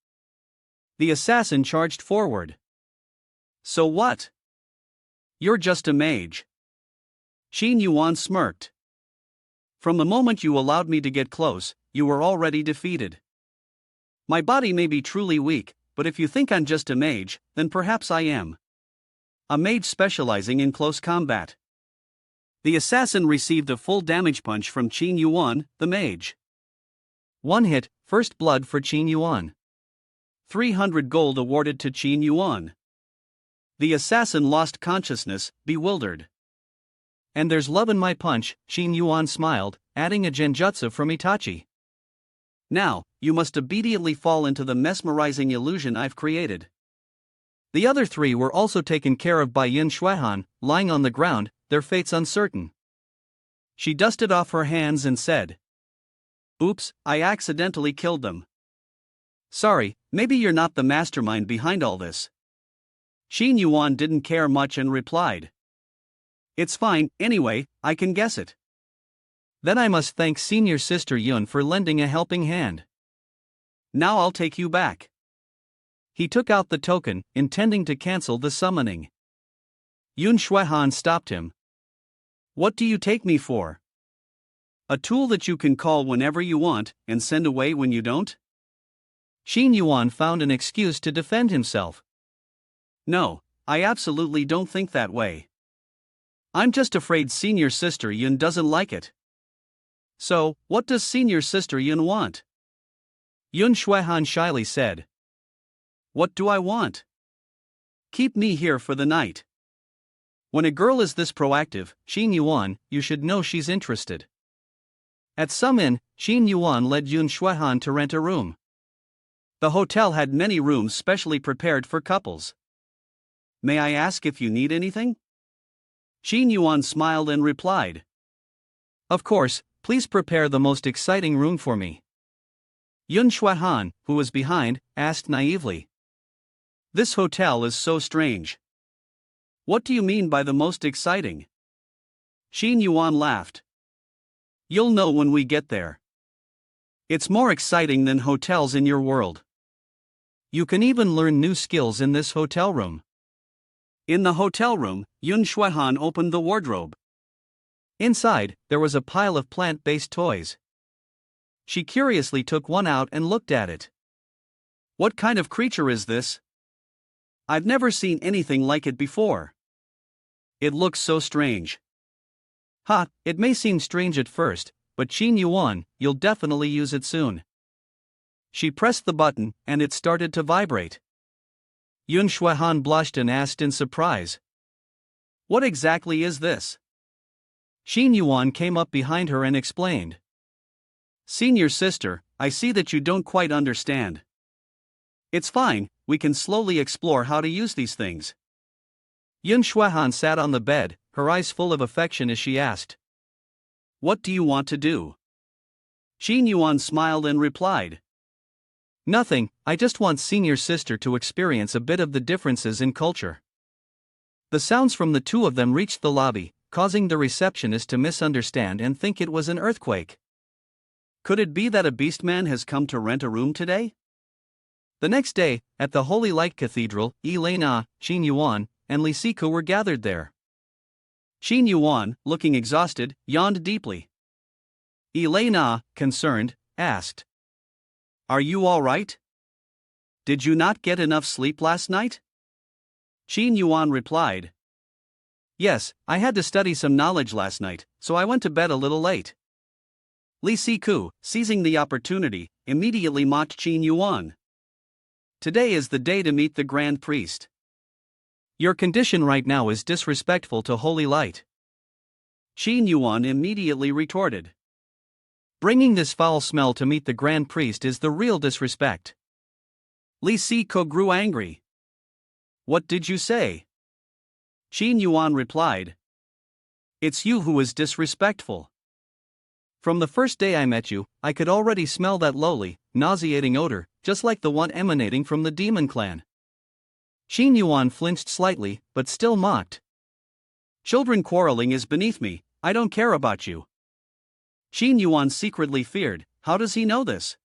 Speaker 2: The assassin charged forward. "So what? You're just a mage." Qin Yuan smirked. "From the moment you allowed me to get close, you were already defeated. My body may be truly weak, but if you think I'm just a mage, then perhaps I am. A mage specializing in close combat." The assassin received a full damage punch from Qin Yuan, the mage.
Speaker 1: One hit, first blood for Qin Yuan.
Speaker 2: 300 gold awarded to Qin Yuan. The assassin lost consciousness, bewildered.
Speaker 1: "And there's love in my punch," Qin Yuan smiled, adding a genjutsu from Itachi.
Speaker 2: "Now, you must obediently fall into the mesmerizing illusion I've created."
Speaker 1: The other three were also taken care of by Yun Shuaihan, lying on the ground, their fates uncertain.
Speaker 2: She dusted off her hands and said, "Oops, I accidentally killed them. Sorry, maybe you're not the mastermind behind all this." Qin Yuan didn't care much and replied, "It's fine, anyway, I can guess it."
Speaker 1: "Then I must thank senior sister Yun for lending a helping hand.
Speaker 2: Now I'll take you back."
Speaker 1: He took out the token, intending to cancel the summoning. Yun Shuaihan stopped him.
Speaker 2: "What do you take me for? A tool that you can call whenever you want, and send away when you don't?"
Speaker 1: Qin Yuan found an excuse to defend himself.
Speaker 2: "No, I absolutely don't think that way. I'm just afraid senior sister Yun doesn't like it." "So, what does senior sister Yun want?"
Speaker 1: Yun Shuaihan shyly said.
Speaker 2: "What do I want? Keep me here for the night."
Speaker 1: When a girl is this proactive, Qin Yuan, you should know she's interested. At some inn, Qin Yuan led Yun Shuaihan to rent a room.
Speaker 2: The hotel had many rooms specially prepared for couples. "May I ask if you need anything?" Qin Yuan smiled and replied,
Speaker 1: "Of course, please prepare the most exciting room for me." Yun Shuaihan, who was behind, asked naively.
Speaker 2: "This hotel is so strange. What do you mean by the most exciting?" Qin Yuan laughed. "You'll know when we get there. It's more exciting than hotels in your world."
Speaker 1: You can even learn new skills in this hotel room.
Speaker 2: In the hotel room, Yun Shuehan opened the wardrobe.
Speaker 1: Inside, there was a pile of plant-based toys. She curiously took one out and looked at it.
Speaker 2: What kind of creature is this? I've never seen anything like it before. It looks so strange.
Speaker 1: Ha, it may seem strange at first, but Qin Yuan, you'll definitely use it soon. She pressed the button, and it started to vibrate. Yun Shuehan blushed and asked in surprise,
Speaker 2: "What exactly is this?"
Speaker 1: Qin Yuan came up behind her and explained.
Speaker 2: "Senior sister, I see that you don't quite understand. It's fine, we can slowly explore how to use these things."
Speaker 1: Yun Shuehan sat on the bed, her eyes full of affection as she asked,
Speaker 2: "What do you want to do?" Qin Yuan smiled and replied,
Speaker 1: "Nothing, I just want senior sister to experience a bit of the differences in culture." The sounds from the two of them reached the lobby, causing the receptionist to misunderstand and think it was an earthquake.
Speaker 2: Could it be that a beastman has come to rent a room today?
Speaker 1: The next day, at the Holy Light Cathedral, Elena, Qin Yuan, and Li Siku were gathered there.
Speaker 2: Qin Yuan, looking exhausted, yawned deeply. Elena, concerned, asked, "Are you all right? Did you not get enough sleep last night?" Qin Yuan replied,
Speaker 1: "Yes, I had to study some knowledge last night, so I went to bed a little late."
Speaker 2: Li Siku, seizing the opportunity, immediately mocked Qin Yuan. "Today is the day to meet the Grand Priest.
Speaker 1: Your condition right now is disrespectful to Holy Light."
Speaker 2: Qin Yuan immediately retorted,
Speaker 1: "Bringing this foul smell to meet the Grand Priest is the real disrespect."
Speaker 2: Li Siku grew angry. "What did you say?" Qin Yuan replied, "It's you who is disrespectful.
Speaker 1: From the first day I met you, I could already smell that lowly, nauseating odor, just like the one emanating from the demon clan." Qin Yuan flinched slightly, but still mocked.
Speaker 2: "Children quarreling is beneath me, I don't care about you." Qin Yuan secretly feared, how does he know this?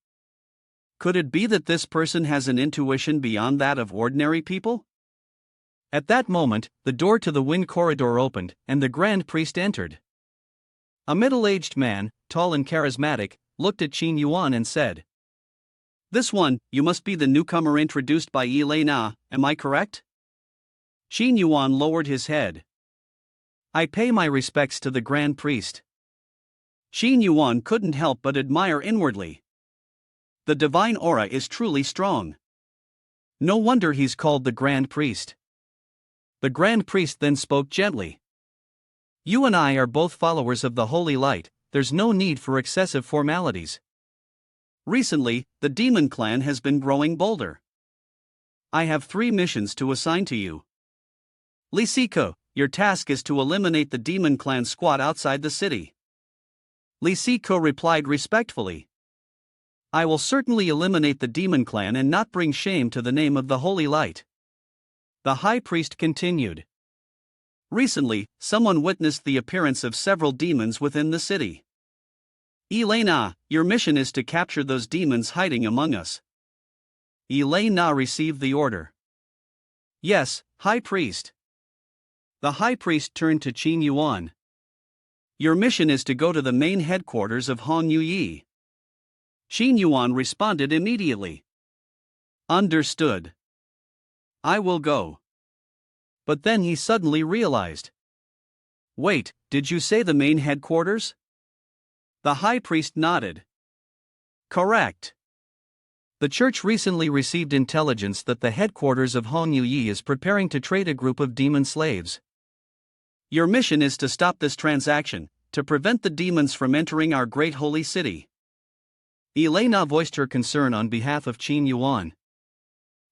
Speaker 2: Could it be that this person has an intuition beyond that of ordinary people?
Speaker 1: At that moment, the door to the wind corridor opened, and the Grand Priest entered. A middle-aged man, tall and charismatic, looked at Qin Yuan and said,
Speaker 2: "This one, you must be the newcomer introduced by Elena, am I correct?" Qin Yuan lowered his head.
Speaker 1: "I pay my respects to the Grand Priest."
Speaker 2: Qin Yuan couldn't help but admire inwardly. The divine aura is truly strong.
Speaker 1: No wonder he's called the Grand Priest. The Grand Priest then spoke gently. "You and I are both followers of the Holy Light, there's no need for excessive formalities.
Speaker 2: Recently, the demon clan has been growing bolder. I have 3 missions to assign to you. Li Siku, your task is to eliminate the demon clan squad outside the city."
Speaker 1: Li Siku replied respectfully, "I will certainly eliminate the demon clan and not bring shame to the name of the Holy Light." The High Priest continued.
Speaker 2: "Recently, someone witnessed the appearance of several demons within the city. Elena, your mission is to capture those demons hiding among us."
Speaker 1: Elena received the order.
Speaker 2: "Yes, High Priest." The High Priest turned to Qin Yuan. "Your mission is to go to the main headquarters of Hong Yi." Qin Yuan responded immediately. "Understood. I will go."
Speaker 1: But then he suddenly realized.
Speaker 2: "Wait, did you say the main headquarters?" The High Priest nodded. "Correct.
Speaker 1: The church recently received intelligence that the headquarters of Hong Yi is preparing to trade a group of demon slaves.
Speaker 2: Your mission is to stop this transaction, to prevent the demons from entering our great holy city."
Speaker 1: Elena voiced her concern on behalf of Qin Yuan.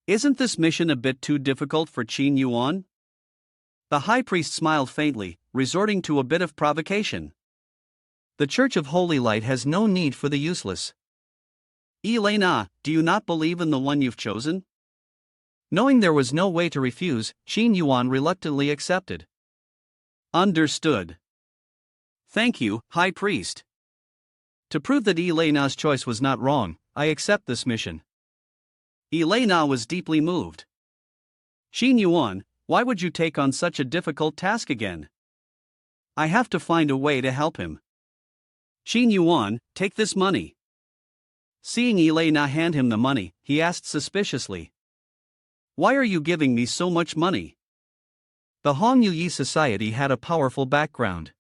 Speaker 2: "Isn't this mission a bit too difficult for Qin Yuan?" The High Priest smiled faintly, resorting to a bit of provocation.
Speaker 1: "The Church of Holy Light has no need for the useless."
Speaker 2: "Elena, do you not believe in the one you've chosen?"
Speaker 1: Knowing there was no way to refuse, Qin Yuan reluctantly accepted.
Speaker 2: "Understood. Thank you, High Priest.
Speaker 1: To prove that Elena's choice was not wrong, I accept this mission."
Speaker 2: Elena was deeply moved. Xin Yuan, why would you take on such a difficult task again? I have to find a way to help him. Xin Yuan, take this money. Seeing Elena hand him the money, he asked suspiciously. Why are you giving me so much money? The Hong Yi society had a powerful background.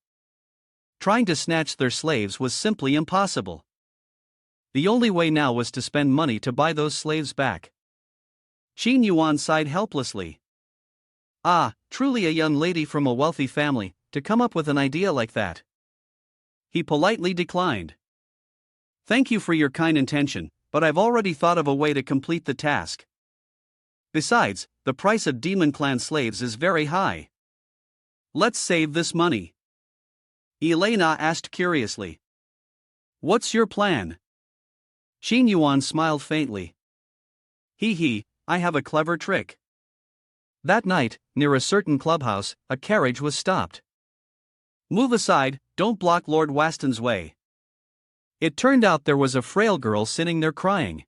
Speaker 2: Trying to snatch their slaves was simply impossible. The only way now was to spend money to buy those slaves back. Xin Yuan sighed helplessly. Ah, truly a young lady from a wealthy family, to come up with an idea like that. He politely declined. Thank you for your kind intention, but I've already thought of a way to complete the task. Besides, the price of Demon Clan slaves is very high. Let's save this money. Elena asked curiously. What's your plan? Xin Yuan smiled faintly. He, I have a clever trick. That night, near a certain clubhouse, a carriage was stopped. Move aside, don't block Lord Waston's way. It turned out there was a frail girl sitting there crying.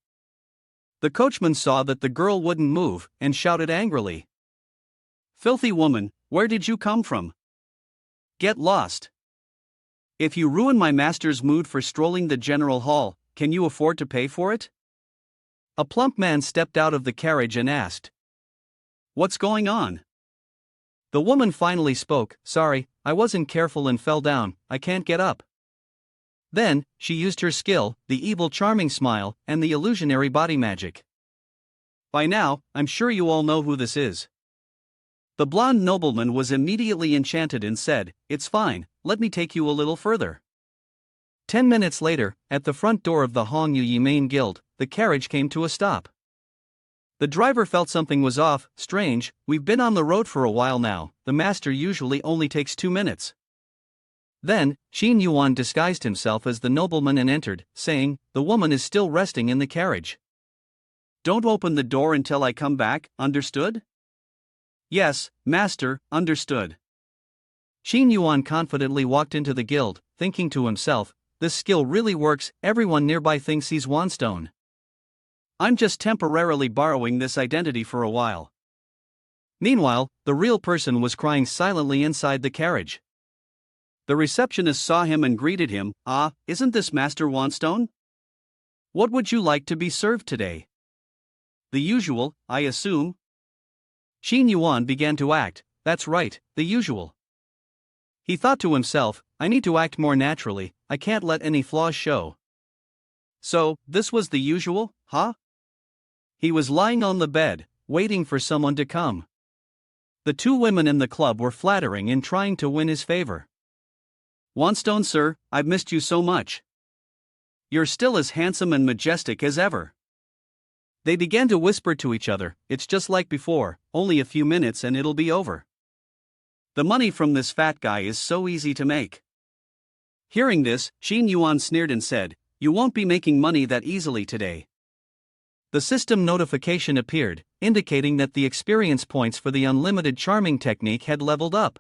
Speaker 2: The coachman saw that the girl wouldn't move, and shouted angrily. Filthy woman, where did you come from? Get lost. If you ruin my master's mood for strolling the general hall, can you afford to pay for it? A plump man stepped out of the carriage and asked. What's going on? The woman finally spoke. Sorry, I wasn't careful and fell down, I can't get up. Then, she used her skill, the evil charming smile, and the illusionary body magic. By now, I'm sure you all know who this is. The blonde nobleman was immediately enchanted and said, It's fine, let me take you a little further. 10 minutes later, at the front door of the Hong Yi main guild, the carriage came to a stop. The driver felt something was off. Strange, we've been on the road for a while now, the master usually only takes 2 minutes. Then, Xin Yuan disguised himself as the nobleman and entered, saying, The woman is still resting in the carriage. Don't open the door until I come back, understood? Yes, master, understood. Xin Yuan confidently walked into the guild, thinking to himself, this skill really works, everyone nearby thinks he's Wanstone. I'm just temporarily borrowing this identity for a while. Meanwhile, the real person was crying silently inside the carriage. The receptionist saw him and greeted him. Ah, isn't this Master Wanstone? What would you like to be served today? The usual, I assume. Xin Yuan began to act. That's right, the usual. He thought to himself, I need to act more naturally, I can't let any flaws show. So, this was the usual, huh? He was lying on the bed, waiting for someone to come. The 2 women in the club were flattering and trying to win his favor. Wanstone sir, I've missed you so much. You're still as handsome and majestic as ever. They began to whisper to each other, it's just like before, only a few minutes and it'll be over. The money from this fat guy is so easy to make. Hearing this, Xin Yuan sneered and said, You won't be making money that easily today. The system notification appeared, indicating that the experience points for the unlimited charming technique had leveled up.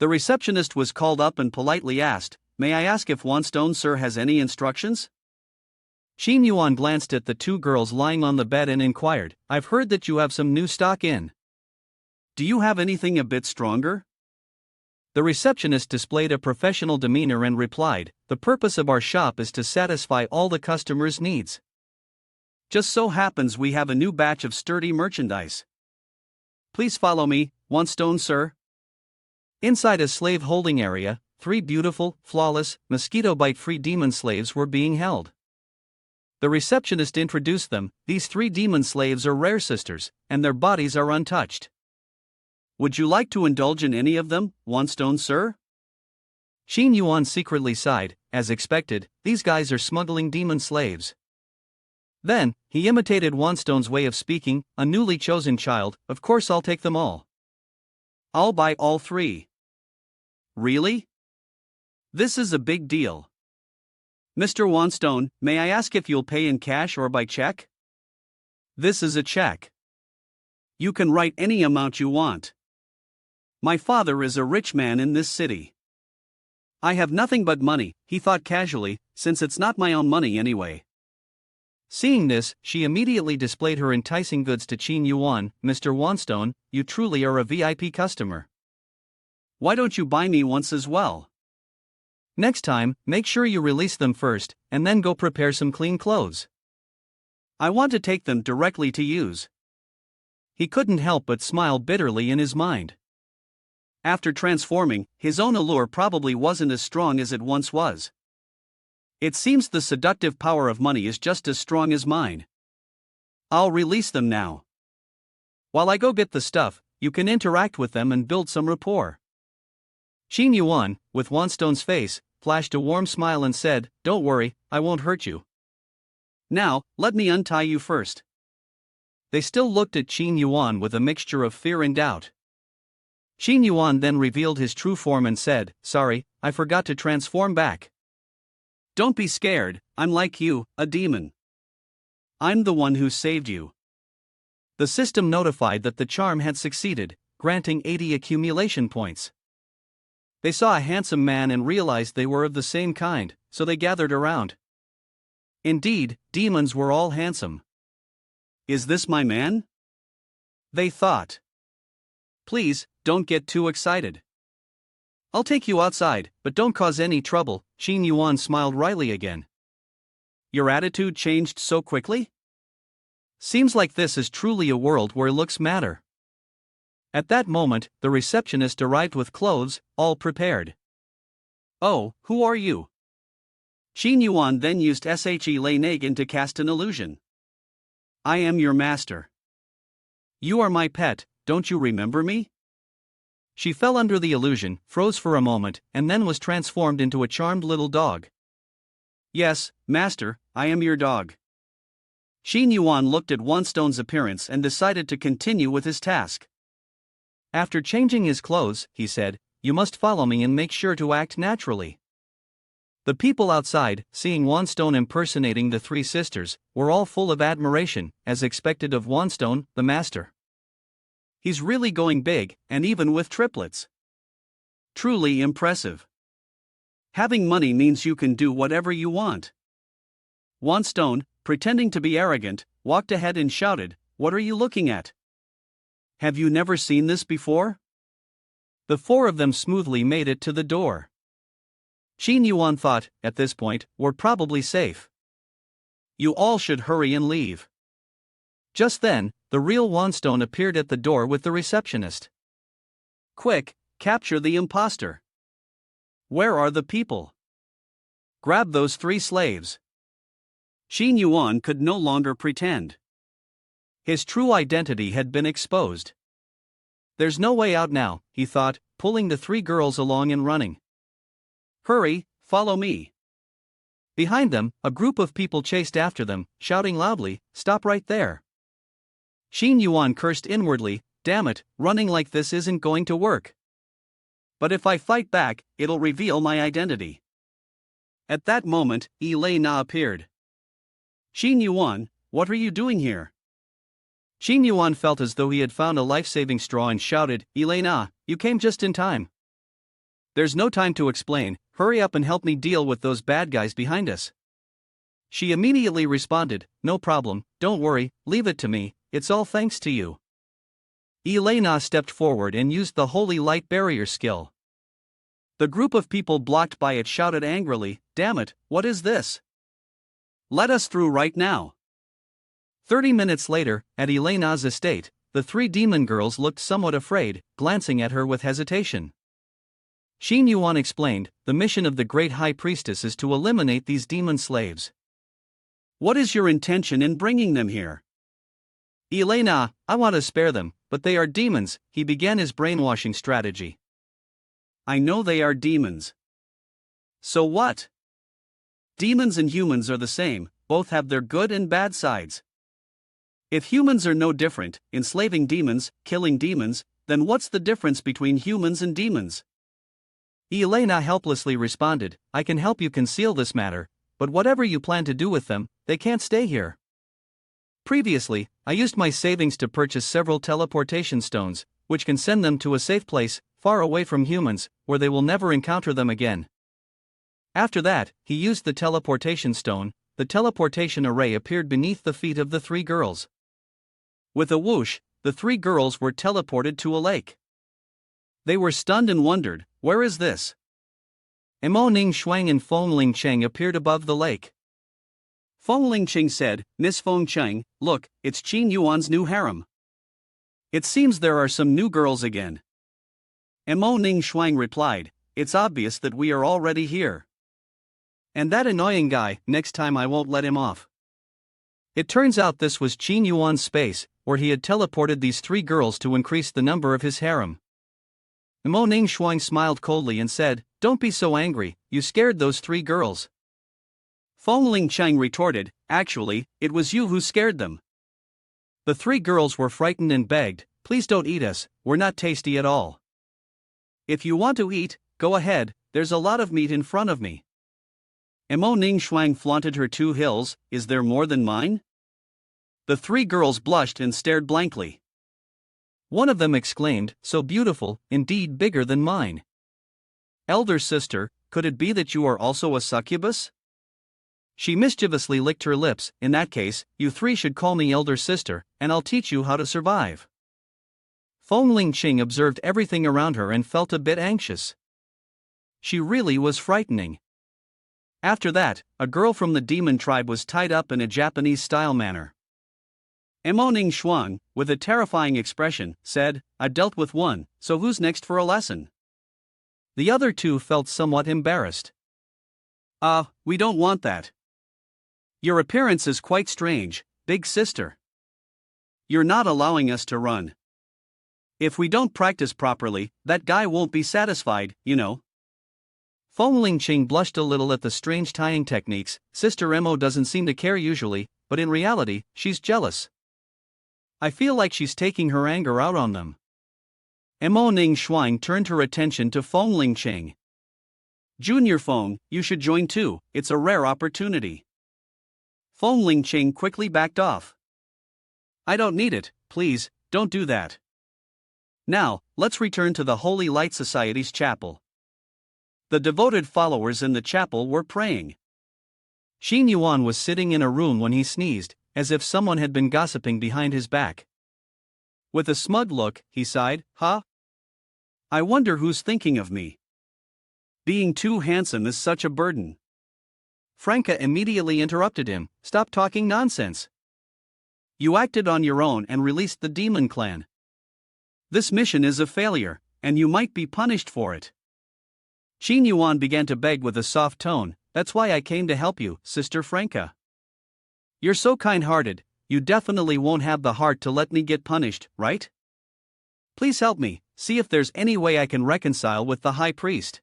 Speaker 2: The receptionist was called up and politely asked, May I ask if Wanstone sir has any instructions? Xin Yuan glanced at the 2 girls lying on the bed and inquired, I've heard that you have some new stock in. Do you have anything a bit stronger? The receptionist displayed a professional demeanor and replied, The purpose of our shop is to satisfy all the customers' needs. Just so happens we have a new batch of sturdy merchandise. Please follow me, Wanstone sir. Inside a slave holding area, 3 beautiful, flawless, mosquito bite-free demon slaves were being held. The receptionist introduced them. These 3 demon slaves are rare sisters, and their bodies are untouched. Would you like to indulge in any of them, Wanstone sir? Xin Yuan secretly sighed. As expected, these guys are smuggling demon slaves. Then, he imitated Wanstone's way of speaking, a newly chosen child, of course I'll take them all. I'll buy all 3. Really? This is a big deal. Mr. Wanstone, may I ask if you'll pay in cash or by check? This is a check. You can write any amount you want. My father is a rich man in this city. I have nothing but money, he thought casually, since it's not my own money anyway.
Speaker 1: Seeing this, she immediately displayed her enticing goods to Qin Yuan. Mr. Wanstone, you truly are a VIP customer.
Speaker 2: Why don't you buy me once as well?
Speaker 1: Next time, make sure you release them first, and then go prepare some clean clothes.
Speaker 2: I want to take them directly to use.
Speaker 1: He couldn't help but smile bitterly in his mind.
Speaker 2: After transforming, his own allure probably wasn't as strong as it once was. It seems the seductive power of money is just as strong as mine. I'll release them now.
Speaker 1: While I go get the stuff, you can interact with them and build some rapport. Qin Yuan, with Wanstone's face, flashed a warm smile and said, "Don't worry, I won't hurt you.
Speaker 2: Now, let me untie you first."
Speaker 1: They still looked at Qin Yuan with a mixture of fear and doubt. Qin Yuan then revealed his true form and said, "Sorry, I forgot to transform back."
Speaker 2: "Don't be scared, I'm like you, a demon. I'm the one who saved you."
Speaker 1: The system notified that the charm had succeeded, granting 80 accumulation points. They saw a handsome man and realized they were of the same kind, so they gathered around. Indeed, demons were all handsome.
Speaker 2: "Is this my man?"
Speaker 1: they thought.
Speaker 2: "Please, don't get too excited.
Speaker 1: I'll take you outside, but don't cause any trouble." Qin Yuan smiled wryly again.
Speaker 2: Your attitude changed so quickly?
Speaker 1: Seems like this is truly a world where looks matter. At that moment, the receptionist arrived with clothes, all prepared.
Speaker 2: "Oh, who are you?" Qin Yuan then used Escalation to cast an illusion. "I am your master. You are my pet, don't you remember me?"
Speaker 1: She fell under the illusion, froze for a moment, and then was transformed into a charmed little dog.
Speaker 2: "Yes, master, I am your dog." Qin Yuan looked at Wanstone's appearance and decided to continue with his task.
Speaker 1: After changing his clothes, he said, "You must follow me and make sure to act naturally." The people outside, seeing Wanstone impersonating the three sisters, were all full of admiration, as expected of Wanstone, the master.
Speaker 2: He's really going big, and even with triplets. Truly impressive. Having money means you can do whatever you want. Wanstone, pretending to be arrogant, walked ahead and shouted, "What are you looking at? Have you never seen this before?"
Speaker 1: The four of them smoothly made it to the door. Qin Yuan thought, at this point, we're probably safe.
Speaker 2: You all should hurry and leave.
Speaker 1: Just then, the real Wanstone appeared at the door with the receptionist.
Speaker 2: "Quick, capture the imposter. Where are the people? Grab those three slaves." Qin Yuan could no longer pretend.
Speaker 1: His true identity had been exposed. There's no way out now, he thought, pulling the three girls along and running.
Speaker 2: "Hurry, follow me."
Speaker 1: Behind them, a group of people chased after them, shouting loudly, "Stop right there." Qin Yuan cursed inwardly, "Damn it, running like this isn't going to work.
Speaker 2: But if I fight back, it'll reveal my identity." At that moment, Elena appeared. "Qin Yuan, what are you doing here?"
Speaker 1: Qin Yuan felt as though he had found a life-saving straw and shouted, "Elena, you came just in time. There's no time to explain, hurry up and help me deal with those bad guys behind us." She immediately responded, "No problem, don't worry, leave it to me, it's all thanks to you." Elena stepped forward and used the holy light barrier skill.
Speaker 2: The group of people blocked by it shouted angrily, "Damn it, what is this? Let us through right now."
Speaker 1: 30 minutes later, at Elena's estate, the three demon girls looked somewhat afraid, glancing at her with hesitation. Qin Yuan explained, "The mission of the great high priestess is to eliminate these demon slaves."
Speaker 2: "What is your intention in bringing them here?"
Speaker 1: "Elena, I want to spare them, but they are demons," he began his brainwashing strategy.
Speaker 2: "I know they are demons. So what? Demons and humans are the same, both have their good and bad sides. If humans are no different, enslaving demons, killing demons, then what's the difference between humans and demons?"
Speaker 1: Elena helplessly responded, "I can help you conceal this matter, but whatever you plan to do with them, they can't stay here. Previously, I used my savings to purchase several teleportation stones, which can send them to a safe place, far away from humans, where they will never encounter them again." After that, he used the teleportation stone, the teleportation array appeared beneath the feet of the three girls. With a whoosh, the three girls were teleported to a lake. They were stunned and wondered, "Where is this?" Mo Ning Shuang and Feng Ling Cheng appeared above the lake. Feng Ling Cheng said, "Miss Feng Cheng, look, it's Qin Yuan's new harem. It seems there are some new girls again." Mo Ning Shuang replied, "It's obvious that we are already here. And that annoying guy, next time I won't let him off." It turns out this was Qin Yuan's space, where he had teleported these three girls to increase the number of his harem. Mo Ning Shuang smiled coldly and said, "Don't be so angry, you scared those three girls." Feng Ling Cheng retorted, "Actually, it was you who scared them." The three girls were frightened and begged, "Please don't eat us, we're not tasty at all." "If you want to eat, go ahead, there's a lot of meat in front of me." Mo Ning Shuang flaunted her 2 hills, "Is there more than mine?" The three girls blushed and stared blankly. One of them exclaimed, "So beautiful, indeed bigger than mine." "Elder sister, could it be that you are also a succubus?" She mischievously licked her lips. "In that case, you three should call me elder sister, and I'll teach you how to survive." Feng Ling Qing observed everything around her and felt a bit anxious. She really was frightening. After that, a girl from the demon tribe was tied up in a Japanese-style manner. Mo Ning Shuang, with a terrifying expression, said, "I dealt with one, so who's next for a lesson?" The other two felt somewhat embarrassed. We don't want that. Your appearance is quite strange, big sister. You're not allowing us to run. If we don't practice properly, that guy won't be satisfied, you know." Feng Ling Qing blushed a little at the strange tying techniques. Sister Mo doesn't seem to care usually, but in reality, she's jealous. I feel like she's taking her anger out on them. Mo Ning Shuang turned her attention to Feng Ling Qing. "Junior Feng, you should join too, it's a rare opportunity." Feng Ling Qing quickly backed off. "I don't need it, please, don't do that." Now, let's return to the Holy Light Society's chapel. The devoted followers in the chapel were praying. Qin Yuan was sitting in a room when he sneezed, as if someone had been gossiping behind his back. With a smug look, he sighed, "Huh? I wonder who's thinking of me. Being too handsome is such a burden." Franca immediately interrupted him, "Stop talking nonsense. You acted on your own and released the demon clan. This mission is a failure, and you might be punished for it." Qin Yuan began to beg with a soft tone, "That's why I came to help you, Sister Franca. You're so kind-hearted, you definitely won't have the heart to let me get punished, right? Please help me, see if there's any way I can reconcile with the high priest."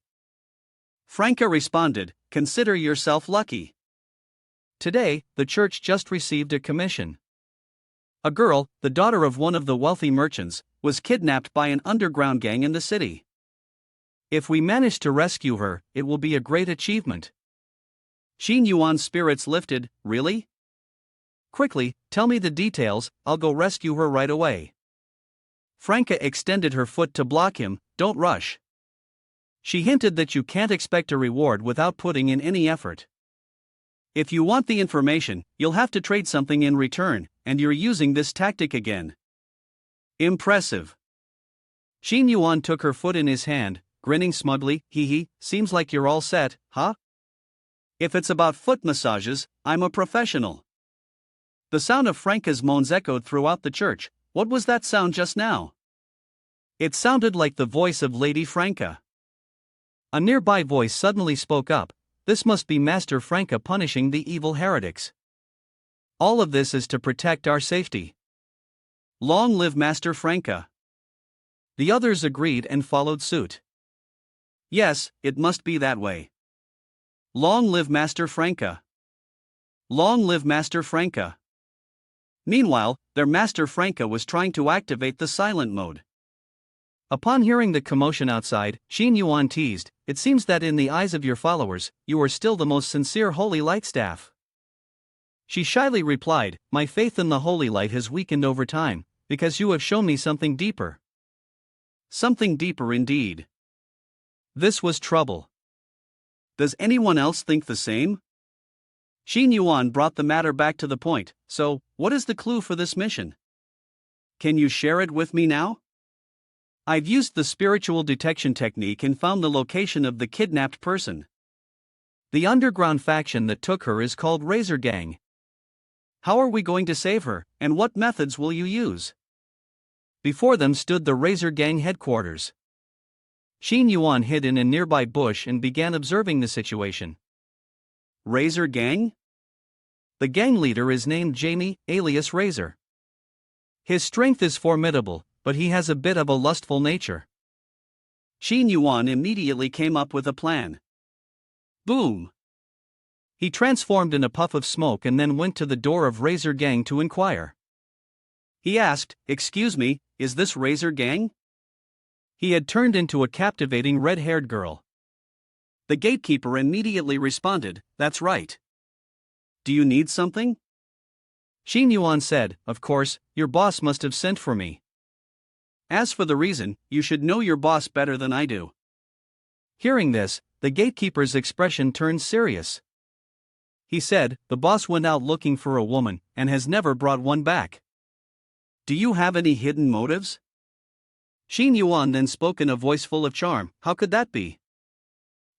Speaker 1: Franca responded, "Consider yourself lucky. Today, the church just received a commission. A girl, the daughter of one of the wealthy merchants, was kidnapped by an underground gang in the city. If we manage to rescue her, it will be a great achievement." Qin Yuan's spirits lifted. "Really? Quickly, tell me the details, I'll go rescue her right away." Franca extended her foot to block him. "Don't rush. She hinted that you can't expect a reward without putting in any effort. If you want the information, you'll have to trade something in return, and you're using this tactic again." "Impressive." Qin Yuan took her foot in his hand, grinning smugly. Hee, seems like you're all set, huh? If it's about foot massages, I'm a professional." The sound of Franca's moans echoed throughout the church. What was that sound just now? It sounded like the voice of Lady Franca. A nearby voice suddenly spoke up. "This must be Master Franca punishing the evil heretics. All of this is to protect our safety. Long live Master Franca." The others agreed and followed suit. "Yes, it must be that way. Long live Master Franca. Long live Master Franca." Meanwhile, their Master Franca was trying to activate the silent mode. Upon hearing the commotion outside, Qin Yuan teased, "It seems that in the eyes of your followers, you are still the most sincere Holy Light staff." She shyly replied, "My faith in the Holy Light has weakened over time, because you have shown me something deeper." Something deeper indeed. This was trouble. Does anyone else think the same?
Speaker 2: Xin Yuan brought the matter back to the point. So, what is the clue for this mission? Can you share it with me now? I've used the spiritual detection technique and found the location of the kidnapped person.
Speaker 1: The underground faction that took her is called Razor Gang.
Speaker 2: How are we going to save her, and what methods will you use?
Speaker 1: Before them stood the Razor Gang headquarters. Xin Yuan hid in a nearby bush and began observing the situation.
Speaker 2: Razor Gang?
Speaker 1: The gang leader is named Jamie, alias Razor. His strength is formidable, but he has a bit of a lustful nature.
Speaker 2: Xin Yuan immediately came up with a plan. Boom!
Speaker 1: He transformed in a puff of smoke and then went to the door of Razor Gang to inquire.
Speaker 2: He asked, "Excuse me, is this Razor Gang?"
Speaker 1: He had turned into a captivating red-haired girl.
Speaker 2: The gatekeeper immediately responded, "That's right. Do you need something?"
Speaker 1: Xin Yuan said, "Of course, your boss must have sent for me."
Speaker 2: As for the reason, you should know your boss better than I do.
Speaker 1: Hearing this, the gatekeeper's expression turned serious. He said, "The boss went out looking for a woman, and has never brought one back."
Speaker 2: Do you have any hidden motives? Xin Yuan then spoke in a voice full of charm. How could that be?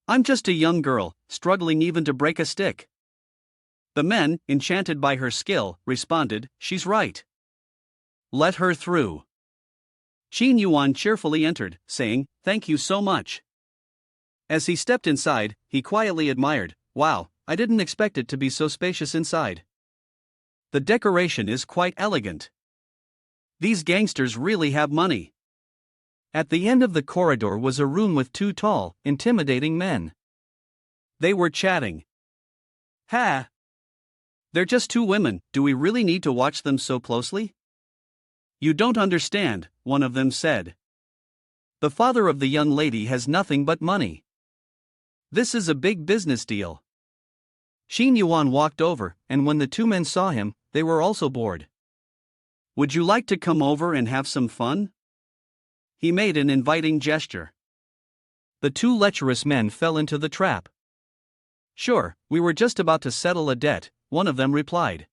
Speaker 2: I'm just a young girl, struggling even to break a stick. The men, enchanted by her skill, responded, "She's right. Let her through." Xin Yuan cheerfully entered, saying, "Thank you so much." As he stepped inside, he quietly admired, "Wow, I didn't expect it to be so spacious inside. The decoration is quite elegant. These gangsters really have money."
Speaker 1: At the end of the corridor was a room with two tall, intimidating men.
Speaker 2: They were chatting. "Ha! They're just two women, do we really need to watch them so closely?" "You don't understand," one of them said. "The father of the young lady has nothing but money. This is a big business deal."
Speaker 1: Xin Yuan walked over, and when the two men saw him, they were also bored.
Speaker 2: "Would you like to come over and have some fun?" He made an inviting gesture.
Speaker 1: The two lecherous men fell into the trap.
Speaker 2: "Sure, we were just about to settle a debt," one of them replied.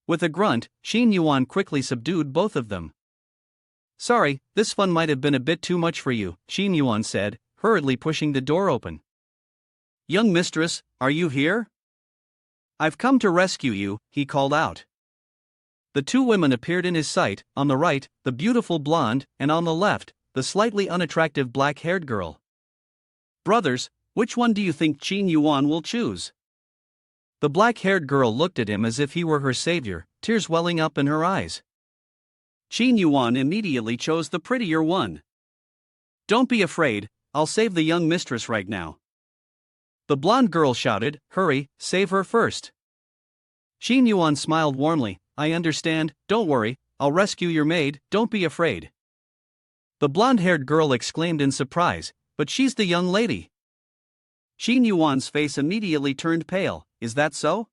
Speaker 2: With a grunt, Xin Yuan quickly subdued both of them.
Speaker 1: "Sorry, this fun might have been a bit too much for you," Xin Yuan said, hurriedly pushing the door open.
Speaker 2: "Young mistress, are you here? I've come to rescue you," he called out. The two women appeared in his sight, on the right, the beautiful blonde, and on the left, the slightly unattractive black-haired girl. "Brothers, which one do you think Xin Yuan will choose?"
Speaker 1: The black-haired girl looked at him as if he were her savior, tears welling up in her eyes.
Speaker 2: Xin Yuan immediately chose the prettier one. "Don't be afraid, I'll save the young mistress right now."
Speaker 1: The blonde girl shouted, "Hurry, save her first." Xin Yuan smiled warmly, "I understand, don't worry, I'll rescue your maid, don't be afraid." The blonde-haired girl exclaimed in surprise, "But she's the young lady."
Speaker 2: Xin Yuan's face immediately turned pale. "Is that so?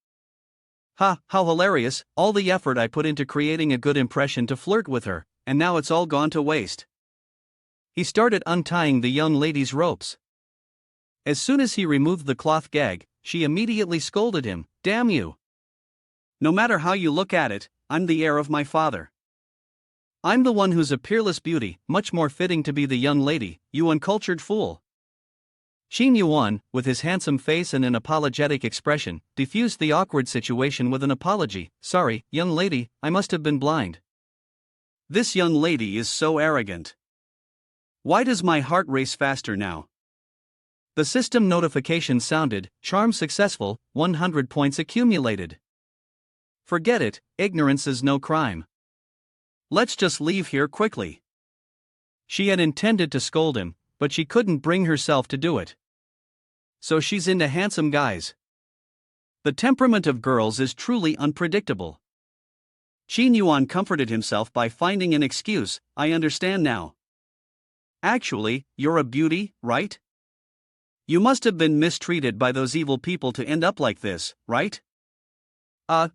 Speaker 1: Ha, how hilarious, all the effort I put into creating a good impression to flirt with her, and now it's all gone to waste." He started untying the young lady's ropes. As soon as he removed the cloth gag, she immediately scolded him, "Damn you!
Speaker 2: No matter how you look at it, I'm the heir of my father.
Speaker 1: I'm the one who's a peerless beauty, much more fitting to be the young lady, you uncultured fool." Xin Yuan, with his handsome face and an apologetic expression, diffused the awkward situation with an apology. "Sorry, young lady, I must have been blind."
Speaker 2: "This young lady is so arrogant. Why does my heart race faster now?"
Speaker 1: The system notification sounded, "Charm successful, 100 points accumulated."
Speaker 2: "Forget it, ignorance is no crime. Let's just leave here quickly."
Speaker 1: She had intended to scold him, but she couldn't bring herself to do it.
Speaker 2: So she's into handsome guys. The temperament of girls is truly unpredictable. Xin Yuan comforted himself by finding an excuse. "I understand now. Actually, you're a beauty, right? You must have been mistreated by those evil people to end up like this, right?"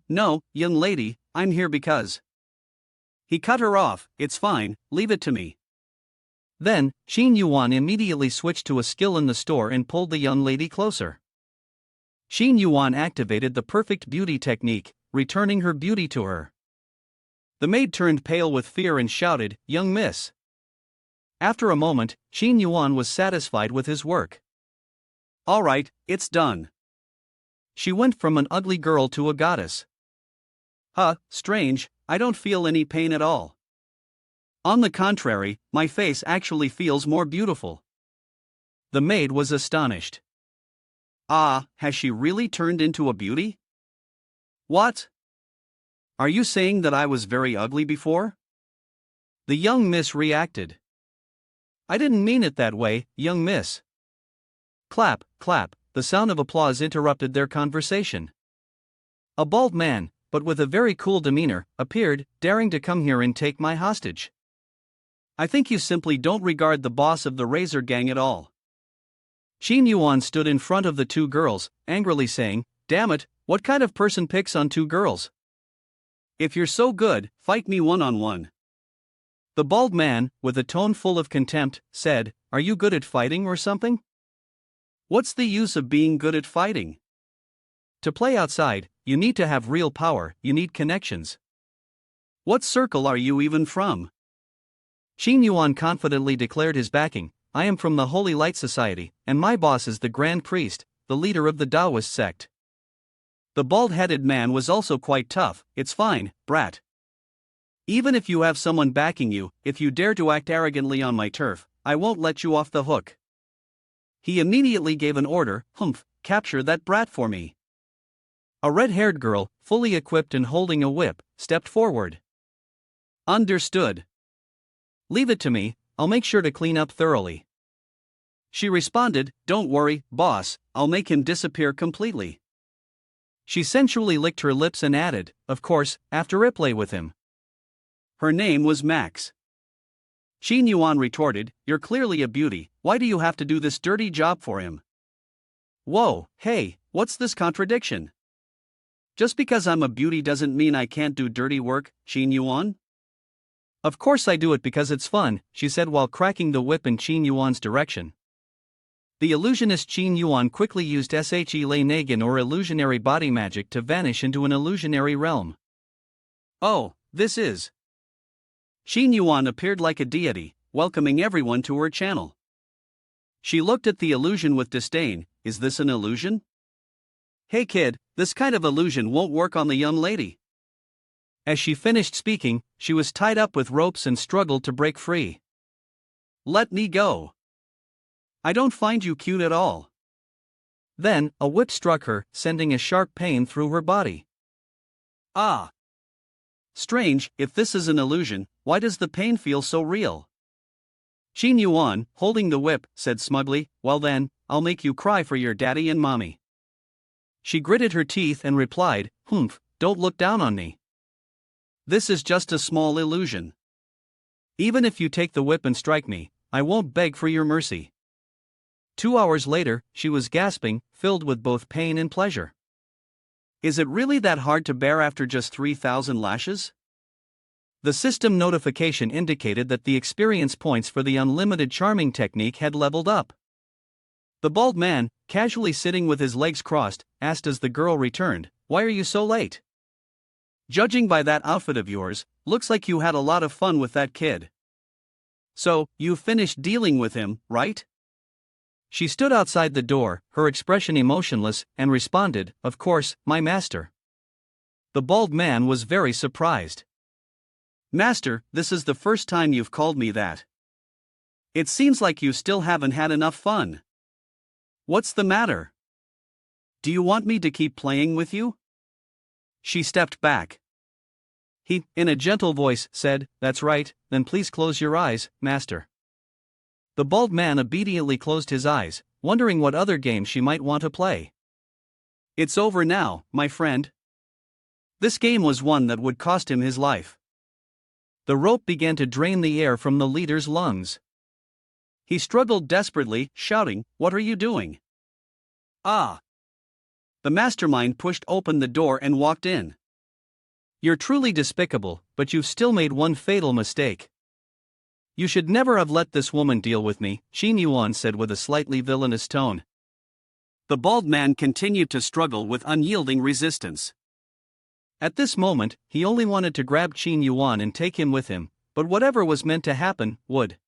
Speaker 2: No, young lady, I'm here because..." He cut her off. "It's fine, leave it to me."
Speaker 1: Then, Xin Yuan immediately switched to a skill in the store and pulled the young lady closer. Xin Yuan activated the perfect beauty technique, returning her beauty to her. The maid turned pale with fear and shouted, "Young miss." After a moment, Xin Yuan was satisfied with his work.
Speaker 2: All right, it's done.
Speaker 1: She went from an ugly girl to a goddess.
Speaker 2: Strange, I don't feel any pain at all. On the contrary, my face actually feels more beautiful.
Speaker 1: The maid was astonished.
Speaker 2: Has she really turned into a beauty? What? Are you saying that I was very ugly before?
Speaker 1: The young miss reacted. I didn't mean it that way, young miss. Clap, clap, the sound of applause interrupted their conversation. A bald man, but with a very cool demeanor, appeared, daring to come here and take my hostage.
Speaker 2: I think you simply don't regard the boss of the Razor Gang at all.
Speaker 1: Xin Yuan stood in front of the two girls, angrily saying, "Damn it, what kind of person picks on two girls?
Speaker 2: If you're so good, fight me one-on-one."
Speaker 1: The bald man, with a tone full of contempt, said, "Are you good at fighting or something?"
Speaker 2: What's the use of being good at fighting?
Speaker 1: To play outside, you need to have real power, you need connections.
Speaker 2: What circle are you even from?
Speaker 1: Xin Yuan confidently declared his backing. I am from the Holy Light Society, and my boss is the Grand Priest, the leader of the Taoist sect.
Speaker 2: The bald-headed man was also quite tough. It's fine, brat. Even if you have someone backing you, if you dare to act arrogantly on my turf, I won't let you off the hook. He immediately gave an order, capture that brat for me.
Speaker 1: A red-haired girl, fully equipped and holding a whip, stepped forward.
Speaker 2: Understood.
Speaker 1: Leave it to me, I'll make sure to clean up thoroughly.
Speaker 2: She responded, don't worry, boss, I'll make him disappear completely.
Speaker 1: She sensually licked her lips and added, of course, after replay with him.
Speaker 2: Her name was Max. Xin Yuan retorted, you're clearly a beauty, why do you have to do this dirty job for him? Whoa, hey, what's this contradiction? Just because I'm a beauty doesn't mean I can't do dirty work, Xin Yuan?
Speaker 1: Of course I do it because it's fun, she said while cracking the whip in Xin Yuan's direction. The illusionist Xin Yuan quickly used Escalation or illusionary body magic to vanish into an illusionary realm.
Speaker 2: Oh, this is. Xin Yuan appeared like a deity, welcoming everyone to her channel. She looked at the illusion with disdain. Is this an illusion? Hey kid, this kind of illusion won't work on the young lady.
Speaker 1: As she finished speaking, she was tied up with ropes and struggled to break free.
Speaker 2: Let me go. I don't find you cute at all.
Speaker 1: Then, a whip struck her, sending a sharp pain through her body.
Speaker 2: Strange, if this is an illusion, why does the pain feel so real? Xin Yuan, holding the whip, said smugly, well then, I'll make you cry for your daddy and mommy.
Speaker 1: She gritted her teeth and replied, don't look down on me.
Speaker 2: This is just a small illusion.
Speaker 1: Even if you take the whip and strike me, I won't beg for your mercy. 2 hours later, she was gasping, filled with both pain and pleasure.
Speaker 2: Is it really that hard to bear after just 3,000 lashes?
Speaker 1: The system notification indicated that the experience points for the unlimited charming technique had leveled up. The bald man, casually sitting with his legs crossed, asked as the girl returned, why are you so late?
Speaker 2: Judging by that outfit of yours, looks like you had a lot of fun with that kid. So, you've finished dealing with him, right?
Speaker 1: She stood outside the door, her expression emotionless, and responded, of course, my master. The bald man was very surprised.
Speaker 2: Master, this is the first time you've called me that. It seems like you still haven't had enough fun. What's the matter? Do you want me to keep playing with you? She stepped back.
Speaker 1: He, in a gentle voice, said, that's right, then please close your eyes, master. The bald man obediently closed his eyes, wondering what other game she might want to play.
Speaker 2: It's over now, my friend. This game was one that would cost him his life.
Speaker 1: The rope began to drain the air from the leader's lungs.
Speaker 2: He struggled desperately, shouting, what are you doing? The mastermind pushed open the door and walked in.
Speaker 1: You're truly despicable, but you've still made one fatal mistake. You should never have let this woman deal with me, Xin Yuan said with a slightly villainous tone.
Speaker 2: The bald man continued to struggle with unyielding resistance.
Speaker 1: At this moment, he only wanted to grab Qin Yuan and take him with him, but whatever was meant to happen, would.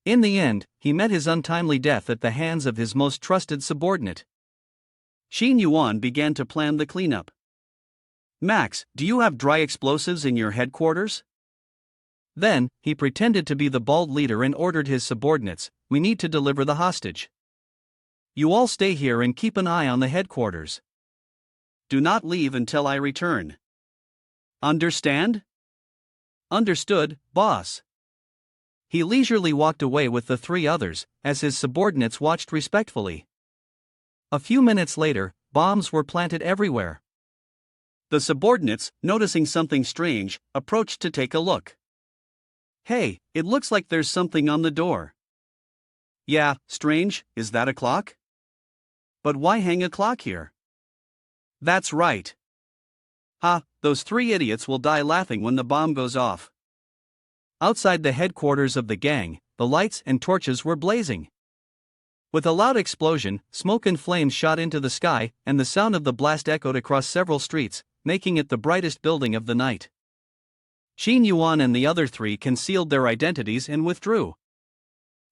Speaker 1: In the end, he met his untimely death at the hands of his most trusted subordinate.
Speaker 2: Qin Yuan began to plan the cleanup. Max, do you have dry explosives in your headquarters?
Speaker 1: Then, he pretended to be the bald leader and ordered his subordinates, "We need to deliver the hostage. You all stay here and keep an eye on the headquarters.
Speaker 2: Do not leave until I return. Understand?"
Speaker 1: "Understood, boss." He leisurely walked away with the three others, as his subordinates watched respectfully. A few minutes later, bombs were planted everywhere.
Speaker 2: The subordinates, noticing something strange, approached to take a look. "Hey, it looks like there's something on the door."
Speaker 1: "Yeah, strange, is that a clock?"
Speaker 2: "But why hang a clock here?"
Speaker 1: "That's right."
Speaker 2: "Ha, those three idiots will die laughing when the bomb goes off."
Speaker 1: Outside the headquarters of the gang, the lights and torches were blazing. With a loud explosion, smoke and flames shot into the sky, and the sound of the blast echoed across several streets, making it the brightest building of the night. Qin Yuan and the other three concealed their identities and withdrew.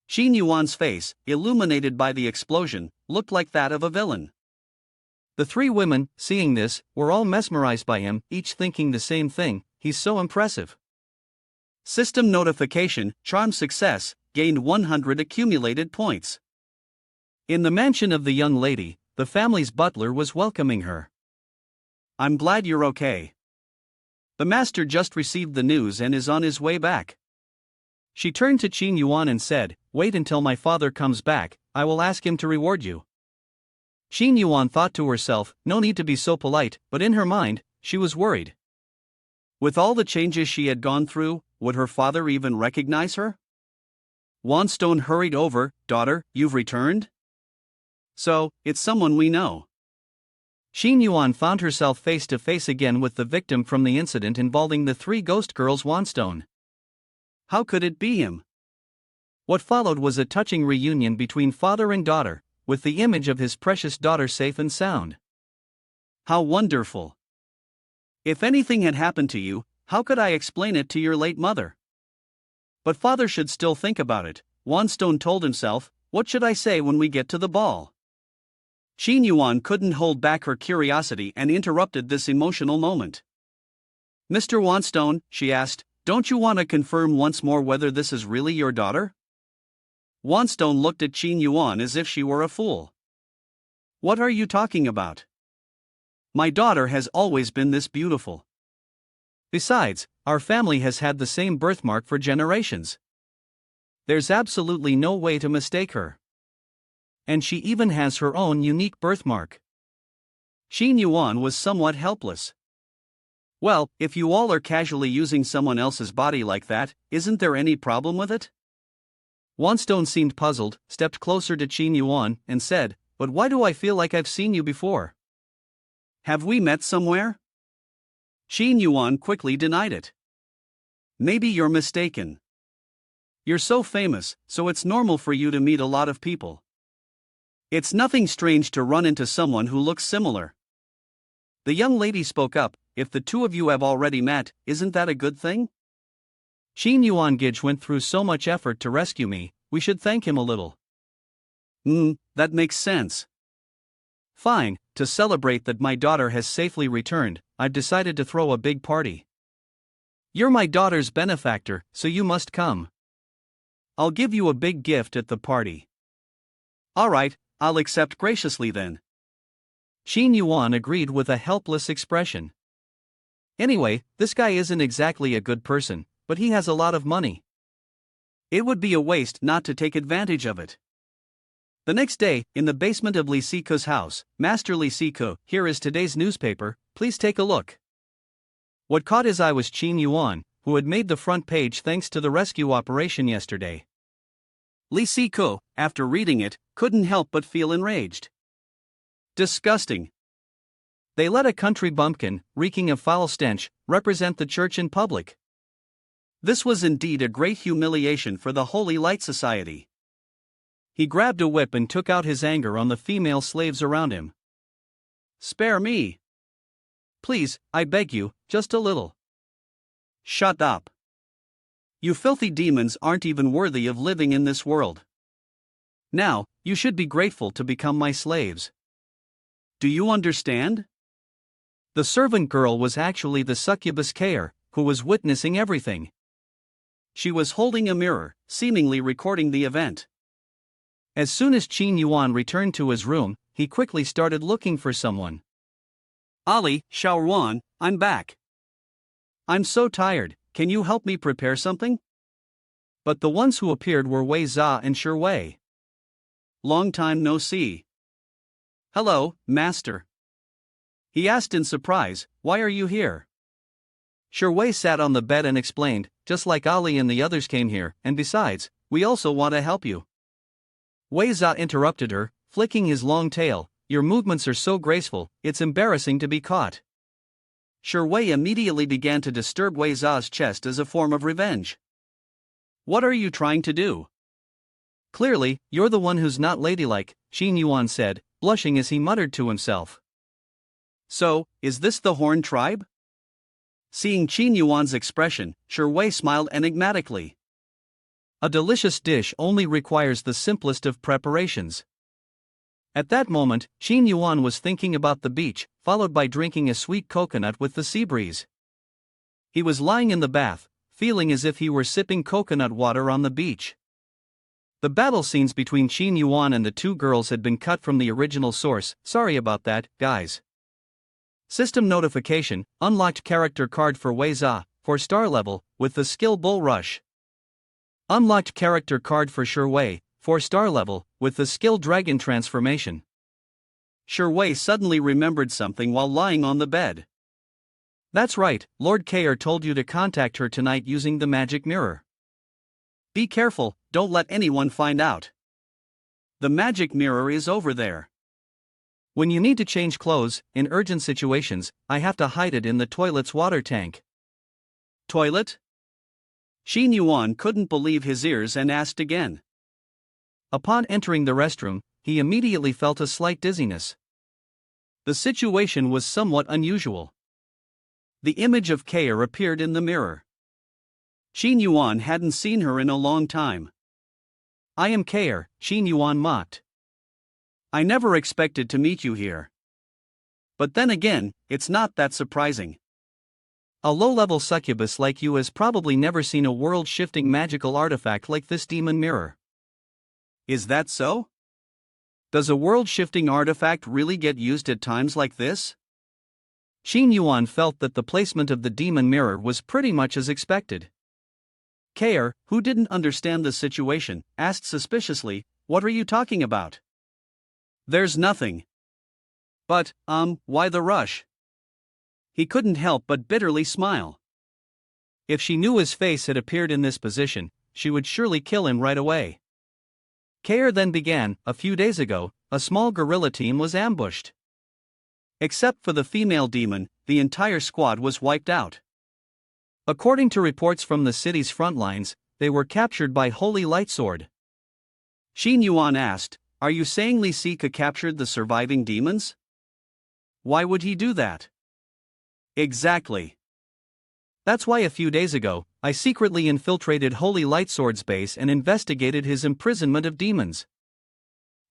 Speaker 2: Qin Yuan's face, illuminated by the explosion, looked like that of a villain.
Speaker 1: The three women, seeing this, were all mesmerized by him, each thinking the same thing: "He's so impressive."
Speaker 2: System notification, charm success, gained 100 accumulated points.
Speaker 1: In the mansion of the young lady, the family's butler was welcoming her.
Speaker 2: "I'm glad you're okay. The master just received the news and is on his way back."
Speaker 1: She turned to Qin Yuan and said, "Wait until my father comes back, I will ask him to reward you." Qin Yuan thought to herself, no need to be so polite, but in her mind, she was worried.
Speaker 2: With all the changes she had gone through, would her father even recognize her? Wanstone hurried over. "Daughter, you've returned? So, it's someone we know."
Speaker 1: Qin Yuan found herself face to face again with the victim from the incident involving the three ghost girls Wanstone.
Speaker 2: How could it be him?
Speaker 1: What followed was a touching reunion between father and daughter, with the image of his precious daughter safe and sound.
Speaker 2: How wonderful! If anything had happened to you, how could I explain it to your late mother? But father should still think about it, Wanstone told himself. What should I say when we get to the ball? Qin Yuan couldn't hold back her curiosity and interrupted this emotional moment. "Mr. Wanstone," she asked, "don't you want to confirm once more whether this is really your daughter?" Wanstone looked at Qin Yuan as if she were a fool. "What are you talking about? My daughter has always been this beautiful.
Speaker 1: Besides, our family has had the same birthmark for generations. There's absolutely no way to mistake her. And she even has her own unique birthmark."
Speaker 2: Qin Yuan was somewhat helpless. "Well, if you all are casually using someone else's body like that, isn't there any problem with it?"
Speaker 1: Wanstone seemed puzzled, stepped closer to Qin Yuan, and said, "But why do I feel like I've seen you before?
Speaker 2: Have we met somewhere?" Qin Yuan quickly denied it. "Maybe you're mistaken. You're so famous, so it's normal for you to meet a lot of people. It's nothing strange to run into someone who looks similar." The young lady spoke up, "If the two of you have already met, isn't that a good thing?"
Speaker 1: Qin Yuan Gij went through so much effort to rescue me, we should thank him a little.
Speaker 2: That makes sense.
Speaker 1: Fine, to celebrate that my daughter has safely returned, I've decided to throw a big party. You're my daughter's benefactor, so you must come. I'll give you a big gift at the party."
Speaker 2: "All right, I'll accept graciously then."
Speaker 1: Qin Yuan agreed with a helpless expression. "Anyway, this guy isn't exactly a good person, but he has a lot of money.
Speaker 2: It would be a waste not to take advantage of it."
Speaker 1: The next day, in the basement of Li Siku's house, Master Li Siku, "Here is today's newspaper, please take a look." What caught his eye was Qin Yuan, who had made the front page thanks to the rescue operation yesterday.
Speaker 2: Li Siku, after reading it, couldn't help but feel enraged. Disgusting.
Speaker 1: They let a country bumpkin, reeking of foul stench, represent the church in public.
Speaker 2: This was indeed a great humiliation for the Holy Light Society.
Speaker 1: He grabbed a whip and took out his anger on the female slaves around him. "Spare me! Please, I beg you, just a little." "Shut up! You filthy demons aren't even worthy of living in this world. Now, you should be grateful to become my slaves. Do you understand?" The servant girl was actually the succubus Kair, who was witnessing everything. She was holding a mirror, seemingly recording the event. As soon as Qin Yuan returned to his room, he quickly started looking for someone. "Ali, Shaoruan, I'm back. I'm so tired, can you help me prepare something?" But the ones who appeared were Wei Za and Shi Wei. "Long time no see." "Hello, master." He asked in surprise, "Why are you here?" Shi Wei sat on the bed and explained, "Just like Ali and the others came here, and besides, we also want to help you." Wei Za interrupted her, flicking his long tail, "Your movements are so graceful, it's embarrassing to be caught." Shi Wei immediately began to disturb Wei Za's chest as a form of revenge. "What are you trying to do?" "Clearly, you're the one who's not ladylike," Qin Yuan said, blushing as he muttered to himself. "So, is this the Horn tribe?" Seeing Qin Yuan's expression, Shi Wei smiled enigmatically. A delicious dish only requires the simplest of preparations. At that moment, Qin Yuan was thinking about the beach, followed by drinking a sweet coconut with the sea breeze. He was lying in the bath, feeling as if he were sipping coconut water on the beach. The battle scenes between Qin Yuan and the two girls had been cut from the original source. Sorry about that, guys. System notification: unlocked character card for Wei Za, 4-star level, with the skill Bull Rush. Unlocked character card for Shi Wei, 4-star level, with the skill Dragon Transformation. Shi Wei suddenly remembered something while lying on the bed. That's right, Lord Kair told you to contact her tonight using the magic mirror. Be careful, don't let anyone find out. The magic mirror is over there. When you need to change clothes, in urgent situations, I have to hide it in the toilet's water tank. Toilet? Qin Yuan couldn't believe his ears and asked again. Upon entering the restroom, he immediately felt a slight dizziness. The situation was somewhat unusual. The image of Kair appeared in the mirror. Qin Yuan hadn't seen her in a long time. "I am Kair," Qin Yuan mocked. "I never expected to meet you here. But then again, it's not that surprising. A low-level succubus like you has probably never seen a world-shifting magical artifact like this demon mirror." "Is that so? Does a world-shifting artifact really get used at times like this?" Qin Yuan felt that the placement of the demon mirror was pretty much as expected. Kair, who didn't understand the situation, asked suspiciously, "What are you talking about?" "There's nothing. But, why the rush?" He couldn't help but bitterly smile. If she knew his face had appeared in this position, she would surely kill him right away. Kair then began, "A few days ago, a small guerrilla team was ambushed. Except for the female demon, the entire squad was wiped out. According to reports from the city's front lines, they were captured by Holy Lightsword." Qin Yuan asked, "Are you saying Li Sika captured the surviving demons?" "Why would he do that?" "Exactly. That's why a few days ago, I secretly infiltrated Holy Lightsword's base and investigated his imprisonment of demons.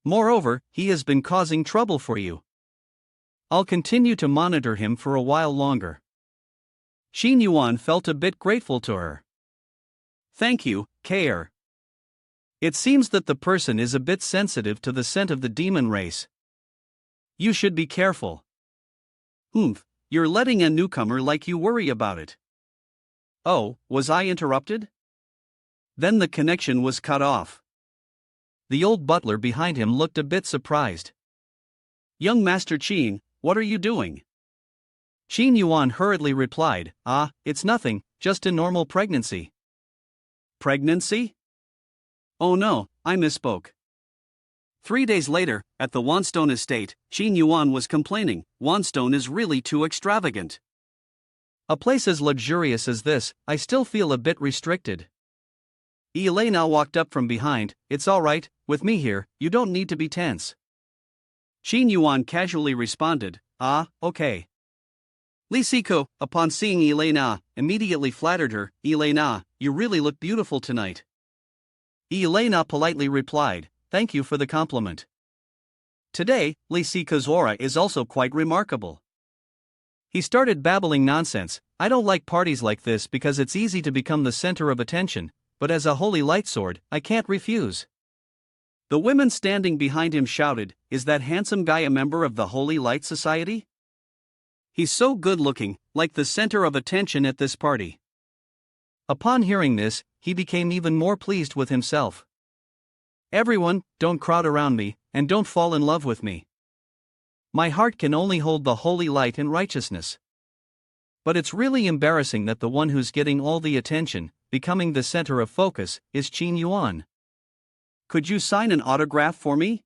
Speaker 1: Moreover, he has been causing trouble for you. I'll continue to monitor him for a while longer." Qin Yuan felt a bit grateful to her. "Thank you, Kair. It seems that the person is a bit sensitive to the scent of the demon race. You should be careful." You're letting a newcomer like you worry about it." "Oh, was I interrupted?" Then the connection was cut off. The old butler behind him looked a bit surprised. "Young Master Qin, what are you doing?" Qin Yuan hurriedly replied, "It's nothing, just a normal pregnancy." "Pregnancy? Oh no, I misspoke." 3 days later, at the Wanstone estate, Qin Yuan was complaining, "Wanstone is really too extravagant. A place as luxurious as this, I still feel a bit restricted."
Speaker 2: Elena walked up from behind. It's alright, with me here, you don't need to be tense. Qin Yuan casually responded, ah, okay. Lisiko, upon seeing Elena, immediately flattered her, Elena, you really look beautiful tonight. Elena politely replied, thank you for the compliment. Today, Lisiko's aura is also quite remarkable. He started babbling nonsense. I don't like parties like this because it's easy to become the center of attention, but as a holy light sword, I can't refuse. The women standing behind him shouted, is that handsome guy a member of the Holy Light Society? He's so good looking, like the center of attention at this party. Upon hearing this, he became even more pleased with himself. Everyone, don't crowd around me, and don't fall in love with me. My heart can only hold the holy light and righteousness. But it's really embarrassing that the one who's getting all the attention, becoming the center of focus, is Qin Yuan. Could you sign an autograph for me?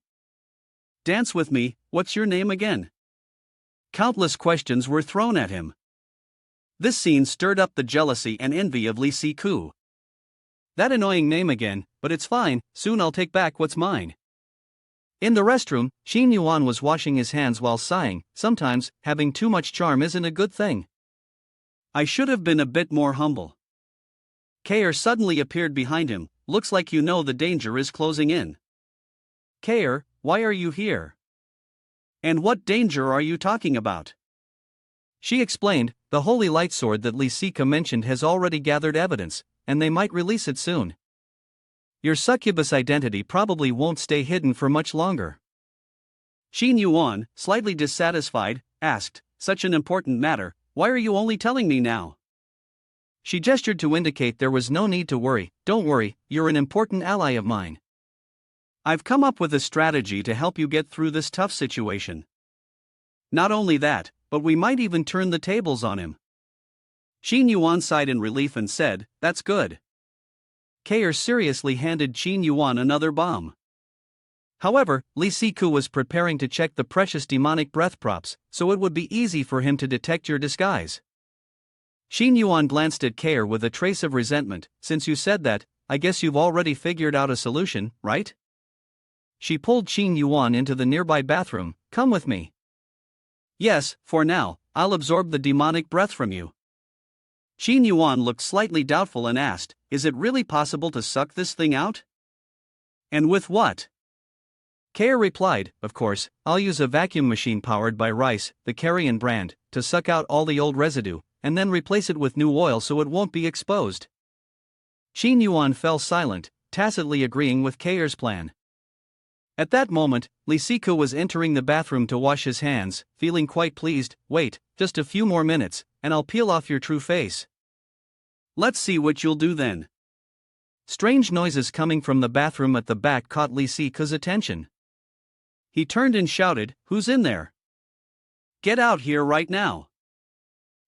Speaker 2: Dance with me, what's your name again? Countless questions were thrown at him. This scene stirred up the jealousy and envy of Li Siku. That annoying name again, but it's fine, soon I'll take back what's mine. In the restroom, Qin Yuan was washing his hands while sighing. Sometimes, having too much charm isn't a good thing. I should have been a bit more humble. Kair suddenly appeared behind him. Looks like you know the danger is closing in. Kair, why are you here? And what danger are you talking about? She explained, the holy light sword that Lisika mentioned has already gathered evidence, and they might release it soon. Your succubus identity probably won't stay hidden for much longer. Qin Yuan, slightly dissatisfied, asked, such an important matter, why are you only telling me now? She gestured to indicate there was no need to worry. Don't worry, you're an important ally of mine. I've come up with a strategy to help you get through this tough situation. Not only that, but we might even turn the tables on him. Qin Yuan sighed in relief and said, that's good. Kair seriously handed Qin Yuan another bomb. However, Li Siku was preparing to check the precious demonic breath props, so it would be easy for him to detect your disguise. Qin Yuan glanced at Kair with a trace of resentment. Since you said that, I guess you've already figured out a solution, right? She pulled Qin Yuan into the nearby bathroom. Come with me. Yes, for now, I'll absorb the demonic breath from you. Qin Yuan looked slightly doubtful and asked, is it really possible to suck this thing out? And with what? Kair replied, of course, I'll use a vacuum machine powered by Rice, the Carrion brand, to suck out all the old residue, and then replace it with new oil so it won't be exposed. Qin Yuan fell silent, tacitly agreeing with Kair's plan. At that moment, Lisiko was entering the bathroom to wash his hands, feeling quite pleased. Wait, just a few more minutes, and I'll peel off your true face. Let's see what you'll do then. Strange noises coming from the bathroom at the back caught Lisiko's attention. He turned and shouted, who's in there? Get out here right now.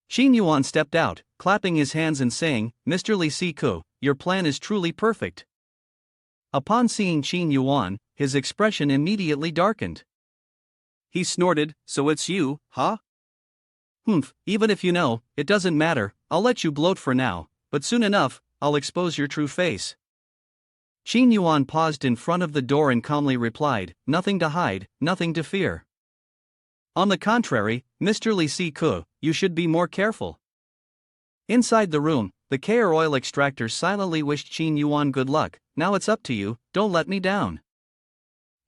Speaker 2: Qin Yuan stepped out, clapping his hands and saying, Mr. Lisiko, your plan is truly perfect. Upon seeing Qin Yuan, his expression immediately darkened. He snorted, so it's you, huh? Humph, even if you know, it doesn't matter, I'll let you gloat for now, but soon enough, I'll expose your true face. Qin Yuan paused in front of the door and calmly replied, nothing to hide, nothing to fear. On the contrary, Mr. Lisiko, you should be more careful. Inside the room, the Kair oil extractor silently wished Qin Yuan good luck. Now it's up to you, don't let me down.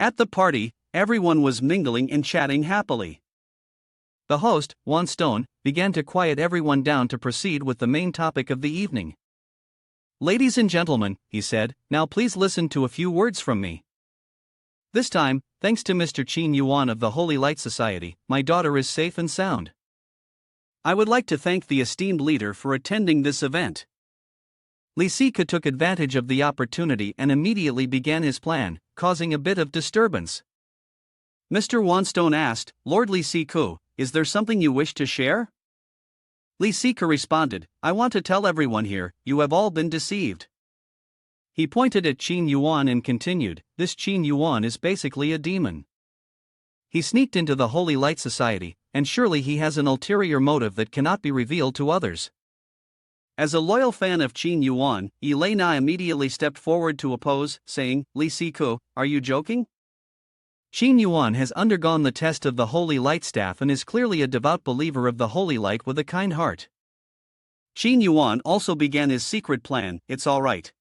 Speaker 2: At the party, everyone was mingling and chatting happily. The host, Wan Stone, began to quiet everyone down to proceed with the main topic of the evening. Ladies and gentlemen, he said, now please listen to a few words from me. This time, thanks to Mr. Qin Yuan of the Holy Light Society, my daughter is safe and sound. I would like to thank the esteemed leader for attending this event. Lisika took advantage of the opportunity and immediately began his plan, causing a bit of disturbance. Mr. Wanstone asked, Lord Lisika, is there something you wish to share? Lisika responded, I want to tell everyone here, you have all been deceived. He pointed at Qin Yuan and continued, this Qin Yuan is basically a demon. He sneaked into the Holy Light Society, and surely he has an ulterior motive that cannot be revealed to others. As a loyal fan of Qin Yuan, Elena immediately stepped forward to oppose, saying, Li Siku, are you joking?
Speaker 1: Qin Yuan has undergone the test of the Holy Light Staff and is clearly a devout believer of the Holy Light with a kind heart.
Speaker 2: Qin Yuan also began his secret plan, it's alright.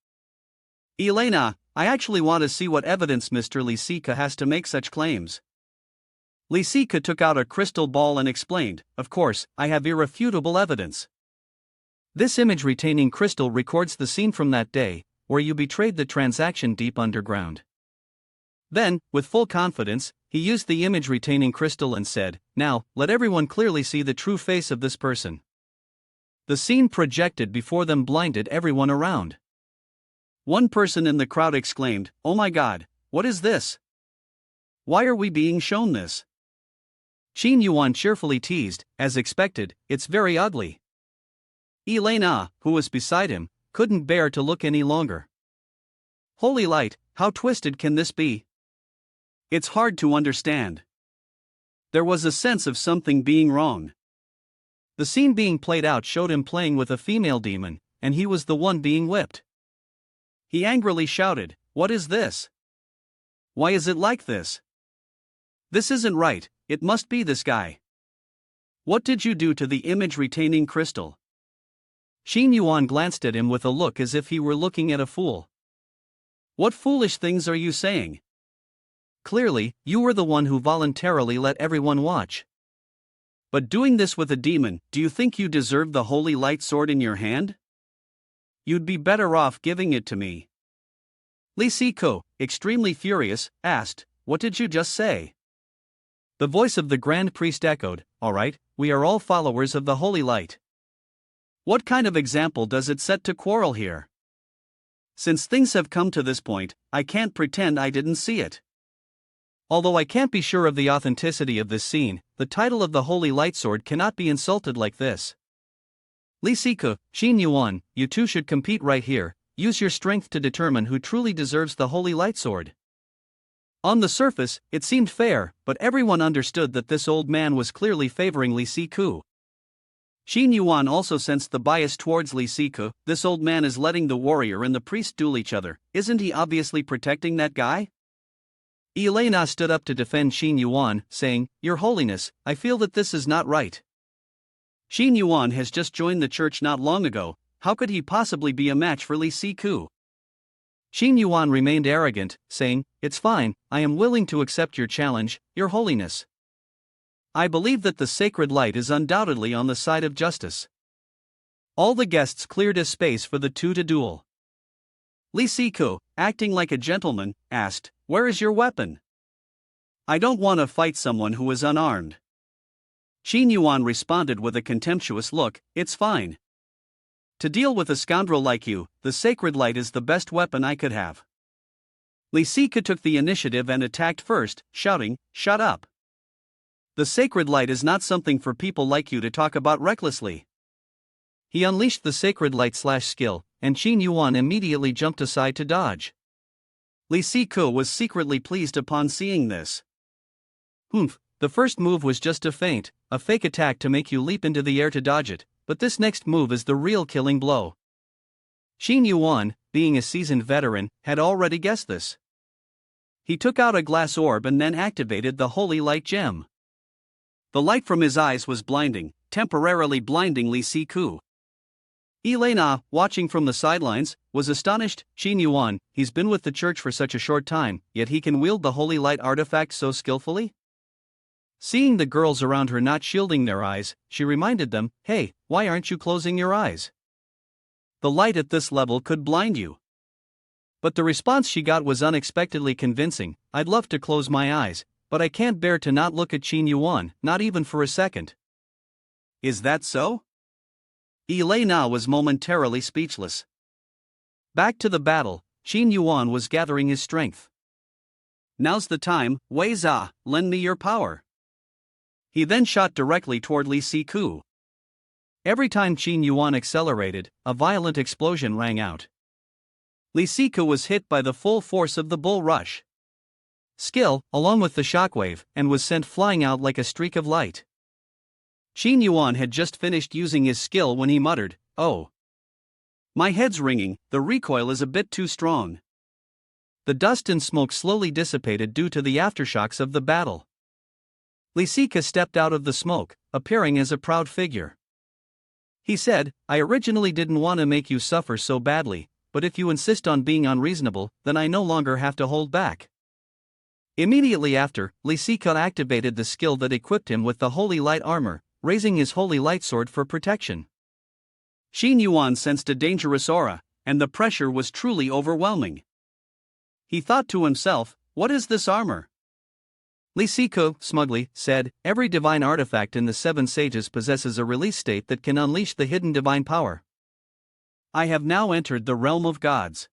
Speaker 2: Elena, I actually want to see what evidence Mr. Li Sika has to make such claims. Li Sika took out a crystal ball and explained, of course, I have irrefutable evidence.
Speaker 1: This image-retaining crystal records the scene from that day, where you betrayed the transaction deep underground. Then, with full confidence, he used the image-retaining crystal and said, now, let everyone clearly see the true face of this person. The scene projected before them blinded everyone around.
Speaker 2: One person in the crowd exclaimed, oh my god, what is this? Why are we being shown this?
Speaker 1: Qin Yuan cheerfully teased, as expected, it's very ugly.
Speaker 2: Elena, who was beside him,
Speaker 1: couldn't bear to look any longer.
Speaker 2: Holy light, how twisted can this be? It's hard to understand. There was a sense of something being wrong.
Speaker 1: The scene being played out showed him playing with a female demon, and he was the one being whipped.
Speaker 2: He angrily shouted, what is this? Why is it like this? This isn't right, it must be this guy. What did you do to the image-retaining crystal?
Speaker 1: Qin Yuan glanced at him with a look as if he were looking at a fool.
Speaker 2: What foolish things are you saying?
Speaker 1: Clearly, you were the one who voluntarily let everyone watch.
Speaker 2: But doing this with a demon, do you think you deserve the holy light sword in your hand? You'd be better off giving it to me. Li Siku, extremely furious, asked, what did you just say?
Speaker 1: The voice of the Grand Priest echoed, all right, we are all followers of the Holy Light.
Speaker 2: What kind of example does it set to quarrel here? Since things have come to this point, I can't pretend I didn't see it.
Speaker 1: Although I can't be sure of the authenticity of this scene, the title of the Holy Light Sword cannot be insulted like this. Li Siku, Qin Yuan, you two should compete right here, use your strength to determine who truly deserves the Holy Light Sword. On the surface, it seemed fair, but everyone understood that this old man was clearly favoring Li Siku.
Speaker 2: Qin Yuan also sensed the bias towards Li Siku. This old man is letting the warrior and the priest duel each other, isn't he obviously protecting that guy?
Speaker 1: Elena stood up to defend Qin Yuan, saying, Your Holiness, I feel that this is not right.
Speaker 2: Qin Yuan has just joined the church not long ago, how could he possibly be a match for Li Siku?
Speaker 1: Qin Yuan remained arrogant, saying, It's fine, I am willing to accept your challenge, Your Holiness. I believe that the sacred light is undoubtedly on the side of justice. All the guests cleared a space for the two to duel.
Speaker 2: Li Siku, acting like a gentleman, asked, Where is your weapon? I don't want to fight someone who is unarmed. Qin Yuan responded with a contemptuous look, It's fine. To deal with a scoundrel like you, the sacred light is the best weapon I could have. Li Siku took the initiative and attacked first, shouting, Shut up. The sacred light is not something for people like you to talk about recklessly.
Speaker 1: He unleashed the sacred light /skill, and Qin Yuan immediately jumped aside to dodge.
Speaker 2: Li Siku was secretly pleased upon seeing this.
Speaker 1: The first move was just a feint, a fake attack to make you leap into the air to dodge it, but this next move is the real killing blow. Qin Yuan, being a seasoned veteran, had already guessed this.
Speaker 2: He took out a glass orb and then activated the holy light gem. The light from his eyes was blinding, temporarily blinding Li Siku. Elena, watching from the sidelines, was astonished.
Speaker 1: Qin Yuan, he's been with the church for such a short time, yet he can wield the holy light artifact so skillfully? Seeing the girls around her not shielding their eyes, she reminded them, Hey, why aren't you closing your eyes? The light at this level could blind you. But the response she got was unexpectedly convincing. I'd love to close my eyes, but I can't bear to not look at Qin Yuan, not even for a second.
Speaker 2: Is that so? Elena was momentarily speechless.
Speaker 1: Back to the battle, Qin Yuan was gathering his strength.
Speaker 2: Now's the time, Wei Za, lend me your power. He then shot directly toward Li Siku.
Speaker 1: Every time Qin Yuan accelerated, a violent explosion rang out.
Speaker 2: Li Siku was hit by the full force of the bull rush.
Speaker 1: Skill, along with the shockwave, and was sent flying out like a streak of light.
Speaker 2: Qin Yuan had just finished using his skill when he muttered, Oh. My head's ringing, the recoil is a bit too strong.
Speaker 1: The dust and smoke slowly dissipated due to the aftershocks of the battle. Lisika stepped out of the smoke, appearing as a proud figure. He said, I originally didn't want to make you suffer so badly, but if you insist on being unreasonable, then I no longer have to hold back. Immediately after, Lisika activated the skill that equipped him with the Holy Light armor, raising his Holy Light sword for protection.
Speaker 2: Xin Yuan sensed a dangerous aura, and the pressure was truly overwhelming. He thought to himself, what is this armor?
Speaker 1: Lisika, smugly, said, every divine artifact in the Seven Sages possesses a release state that can unleash the hidden divine power.
Speaker 2: I have now entered the realm of gods.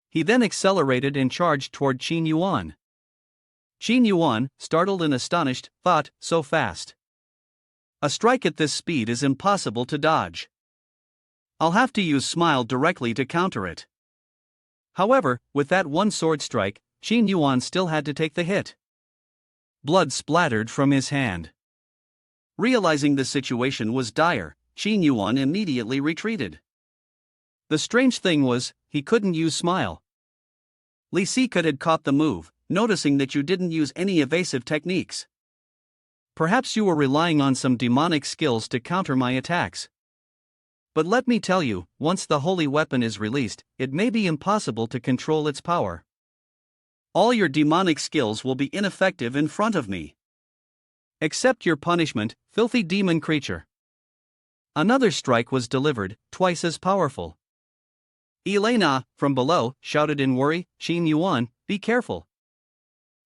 Speaker 1: He then accelerated and charged toward Xin Yuan. Xin Yuan, startled and astonished, thought, so fast.
Speaker 2: A strike at this speed is impossible to dodge. I'll have to use Smile directly to counter it.
Speaker 1: However, with that one sword strike, Xin Yuan still had to take the hit. Blood splattered from his hand.
Speaker 2: Realizing the situation was dire, Xin Yuan immediately retreated.
Speaker 1: The strange thing was, he couldn't use Smile.
Speaker 2: Lisika had caught the move, noticing that you didn't use any evasive techniques.
Speaker 1: Perhaps you were relying on some demonic skills to counter my attacks. But let me tell you, once the holy weapon is released, it may be impossible to control its power.
Speaker 2: All your demonic skills will be ineffective in front of me.
Speaker 1: Accept your punishment, filthy demon creature. Another strike was delivered, twice as powerful.
Speaker 2: Elena, from below, shouted in worry, Xin Yuan, be careful.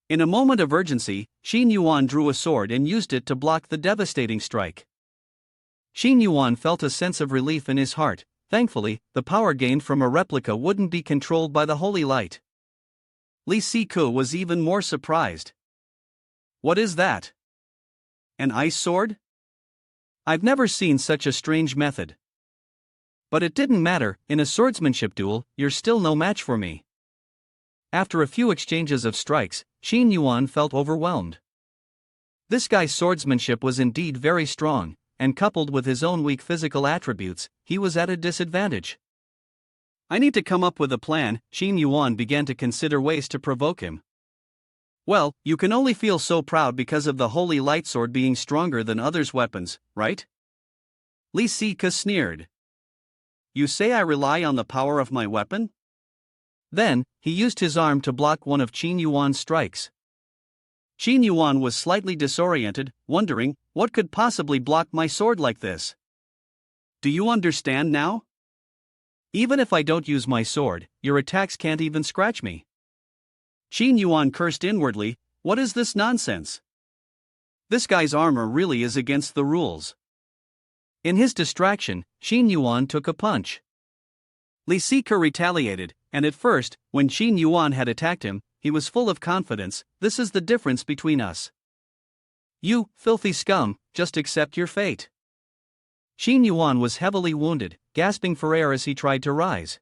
Speaker 2: In a moment of urgency, Xin Yuan drew a sword and used it to block the devastating strike.
Speaker 1: Xin Yuan felt a sense of relief in his heart. Thankfully, the power gained from a replica wouldn't be controlled by the holy light.
Speaker 2: Lisika was even more surprised. What is that? An ice sword?
Speaker 1: I've never seen such a strange method. But it didn't matter, in a swordsmanship duel, you're still no match for me. After a few exchanges of strikes, Xin Yuan felt overwhelmed. This guy's swordsmanship was indeed very strong, and coupled with his own weak physical attributes, he was at a disadvantage.
Speaker 2: I need to come up with a plan. Xin Yuan began to consider ways to provoke him. Well, you can only feel so proud because of the holy light sword being stronger than others' weapons, right? Lisika sneered. You say I rely on the power of my weapon?
Speaker 1: Then, he used his arm to block one of Xin Yuan's strikes.
Speaker 2: Xin Yuan was slightly disoriented, wondering, what could possibly block my sword like this? Do you understand now?
Speaker 1: Even if I don't use my sword, your attacks can't even scratch me.
Speaker 2: Xin Yuan cursed inwardly, what is this nonsense? This guy's armor really is against the rules.
Speaker 1: In his distraction, Xin Yuan took a punch.
Speaker 2: Lisika retaliated, and at first, when Xin Yuan had attacked him, he was full of confidence. This is the difference between us.
Speaker 1: You, filthy scum, just accept your fate. Xin Yuan was heavily wounded, gasping for air as he tried to rise.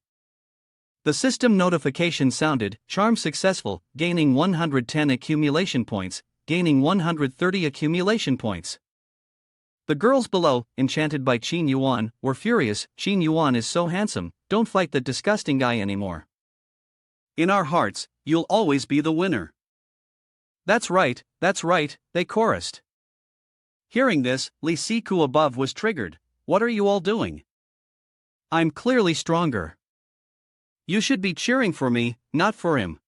Speaker 1: The system notification sounded, charm successful, gaining 110 accumulation points, gaining 130 accumulation points. The girls below, enchanted by Xin Yuan, were furious. Xin Yuan is so handsome, don't fight the disgusting guy anymore.
Speaker 2: In our hearts, you'll always be the winner.
Speaker 1: That's right, they chorused.
Speaker 2: Hearing this, Lisika above was triggered. What are you all doing?
Speaker 1: I'm clearly stronger. You should be cheering for me, not for him.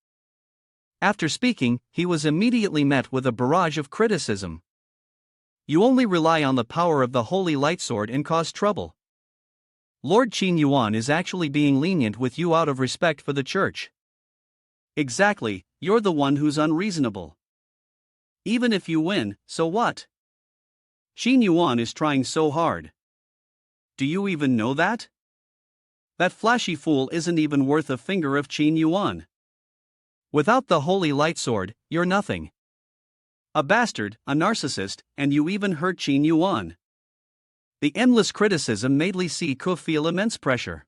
Speaker 1: After speaking, he was immediately met with a barrage of criticism. You only rely on the power of the holy light sword and cause trouble. Lord Xin Yuan is actually being lenient with you out of respect for the church.
Speaker 2: Exactly, you're the one who's unreasonable. Even if you win, so what? Xin Yuan is trying so hard. Do you even know that? That flashy fool isn't even worth a finger of Xin Yuan.
Speaker 1: Without the holy light sword, you're nothing.
Speaker 2: A bastard, a narcissist, and you even hurt Xin Yuan.
Speaker 1: The endless criticism made Lisika feel immense pressure.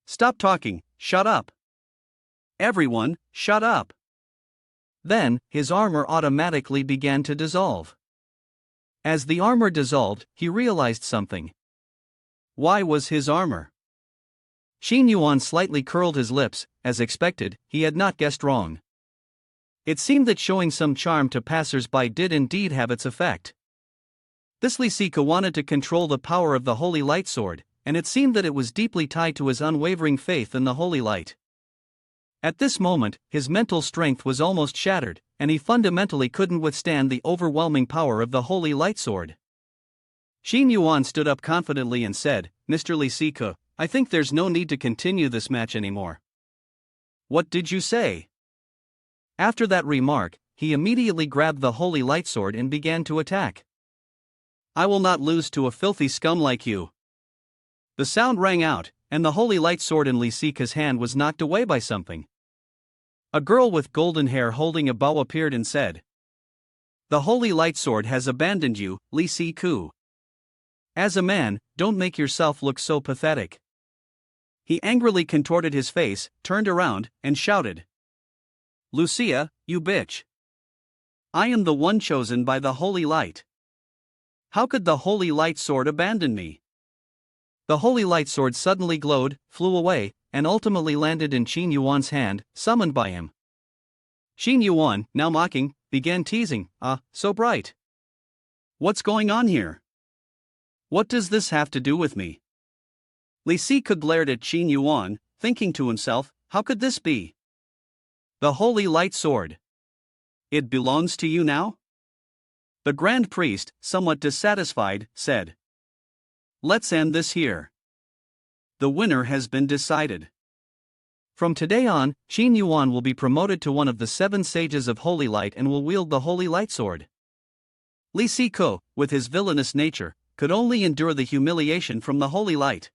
Speaker 2: Stop talking, shut up. Everyone, shut up.
Speaker 1: Then, his armor automatically began to dissolve. As the armor dissolved, he realized something.
Speaker 2: Why was his armor
Speaker 1: Xin Yuan slightly curled his lips. As expected, he had not guessed wrong. It seemed that showing some charm to passers-by did indeed have its effect. This Li Sika wanted to control the power of the Holy Light Sword, and it seemed that it was deeply tied to his unwavering faith in the Holy Light. At this moment, his mental strength was almost shattered, and he fundamentally couldn't withstand the overwhelming power of the Holy Light Sword. Xin Yuan stood up confidently and said, "Mr. Li Sika, I think there's no need to continue this match anymore." "What did you say?" After that remark, he immediately grabbed the Holy Light Sword and began to attack. "I will not lose to a filthy scum like you." The sound rang out, and the Holy Light Sword in Li Sika's hand was knocked away by something. A girl with golden hair holding a bow appeared and said, "The Holy Light Sword has abandoned you, Li Siku. As a man, don't make yourself look so pathetic." He angrily contorted his face, turned around, and shouted, "Lucia, you bitch! I am the one chosen by the Holy Light. How could the Holy Light Sword abandon me?" The Holy Light Sword suddenly glowed, flew away, and ultimately landed in Xin Yuan's hand, summoned by him. Xin Yuan, now mocking, began teasing, so bright. What's going on here? What does this have to do with me?" Li Sika glared at Xin Yuan, thinking to himself, how could this be? The Holy Light Sword. It belongs to you now? The Grand Priest, somewhat dissatisfied, said, "Let's end this here. The winner has been decided. From today on, Xin Yuan will be promoted to one of the 7 sages of Holy Light and will wield the Holy Light Sword." Li Sika, with his villainous nature, could only endure the humiliation from the Holy Light.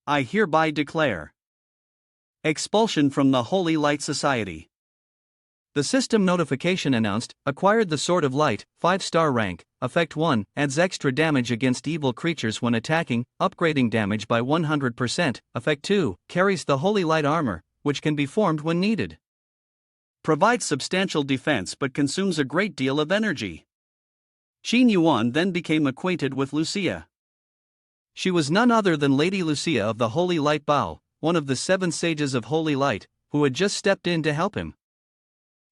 Speaker 1: "I hereby declare expulsion from the Holy Light Society." The system notification announced, acquired the Sword of Light, 5-star rank, effect 1, adds extra damage against evil creatures when attacking, upgrading damage by 100%, effect 2, carries the Holy Light armor, which can be formed when needed. Provides substantial defense but consumes a great deal of energy. Xin Yuan then became acquainted with Lucia. She was none other than Lady Lucia of the Holy Light Bao, one of the 7 sages of Holy Light, who had just stepped in to help him.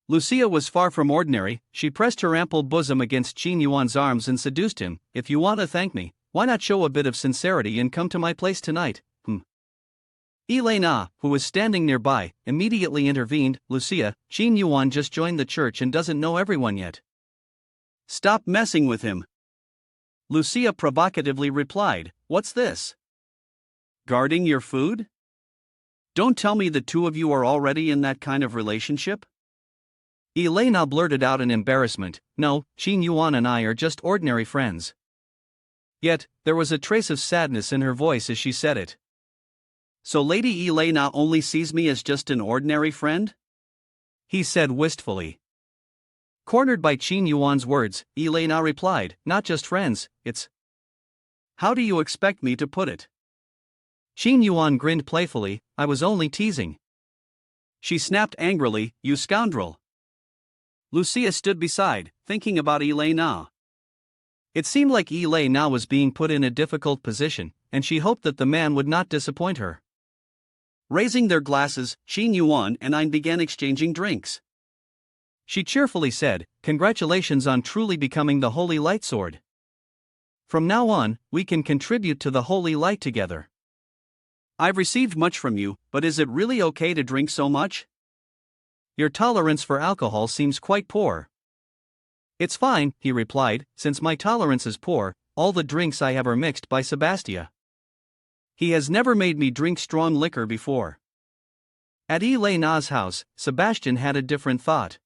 Speaker 1: Lucia was far from ordinary. She pressed her ample bosom against Xin Yuan's arms and seduced him. "If you want to thank me, why not show a bit of sincerity and come to my place tonight?" Elena, who was standing nearby, immediately intervened. "Lucia, Xin Yuan just joined the church and doesn't know everyone yet. Stop messing with him." Lucia provocatively replied, "What's this? Guarding your food? Don't tell me the two of you are already in that kind of relationship?" Elena blurted out in embarrassment, "No, Xin Yuan and I are just ordinary friends." Yet, there was a trace of sadness in her voice as she said it. "So Lady Elena only sees me as just an ordinary friend?" he said wistfully. Cornered by Xin Yuan's words, Elena replied, "Not just friends, it's..." "How do you expect me to put it?" Xin Yuan grinned playfully, "I was only teasing." She snapped angrily, "You scoundrel." Lucia stood beside, thinking about Elena. It seemed like Elena was being put in a difficult position, and she hoped that the man would not disappoint her. Raising their glasses, Xin Yuan and I began exchanging drinks. She cheerfully said, "Congratulations on truly becoming the Holy Light Sword. From now on, we can contribute to the Holy Light together. I've received much from you, but is it really okay to drink so much? Your tolerance for alcohol seems quite poor." "It's fine," he replied, "since my tolerance is poor, all the drinks I have are mixed by Sebastia. He has never made me drink strong liquor before." At Elena's house, Sebastian had a different thought.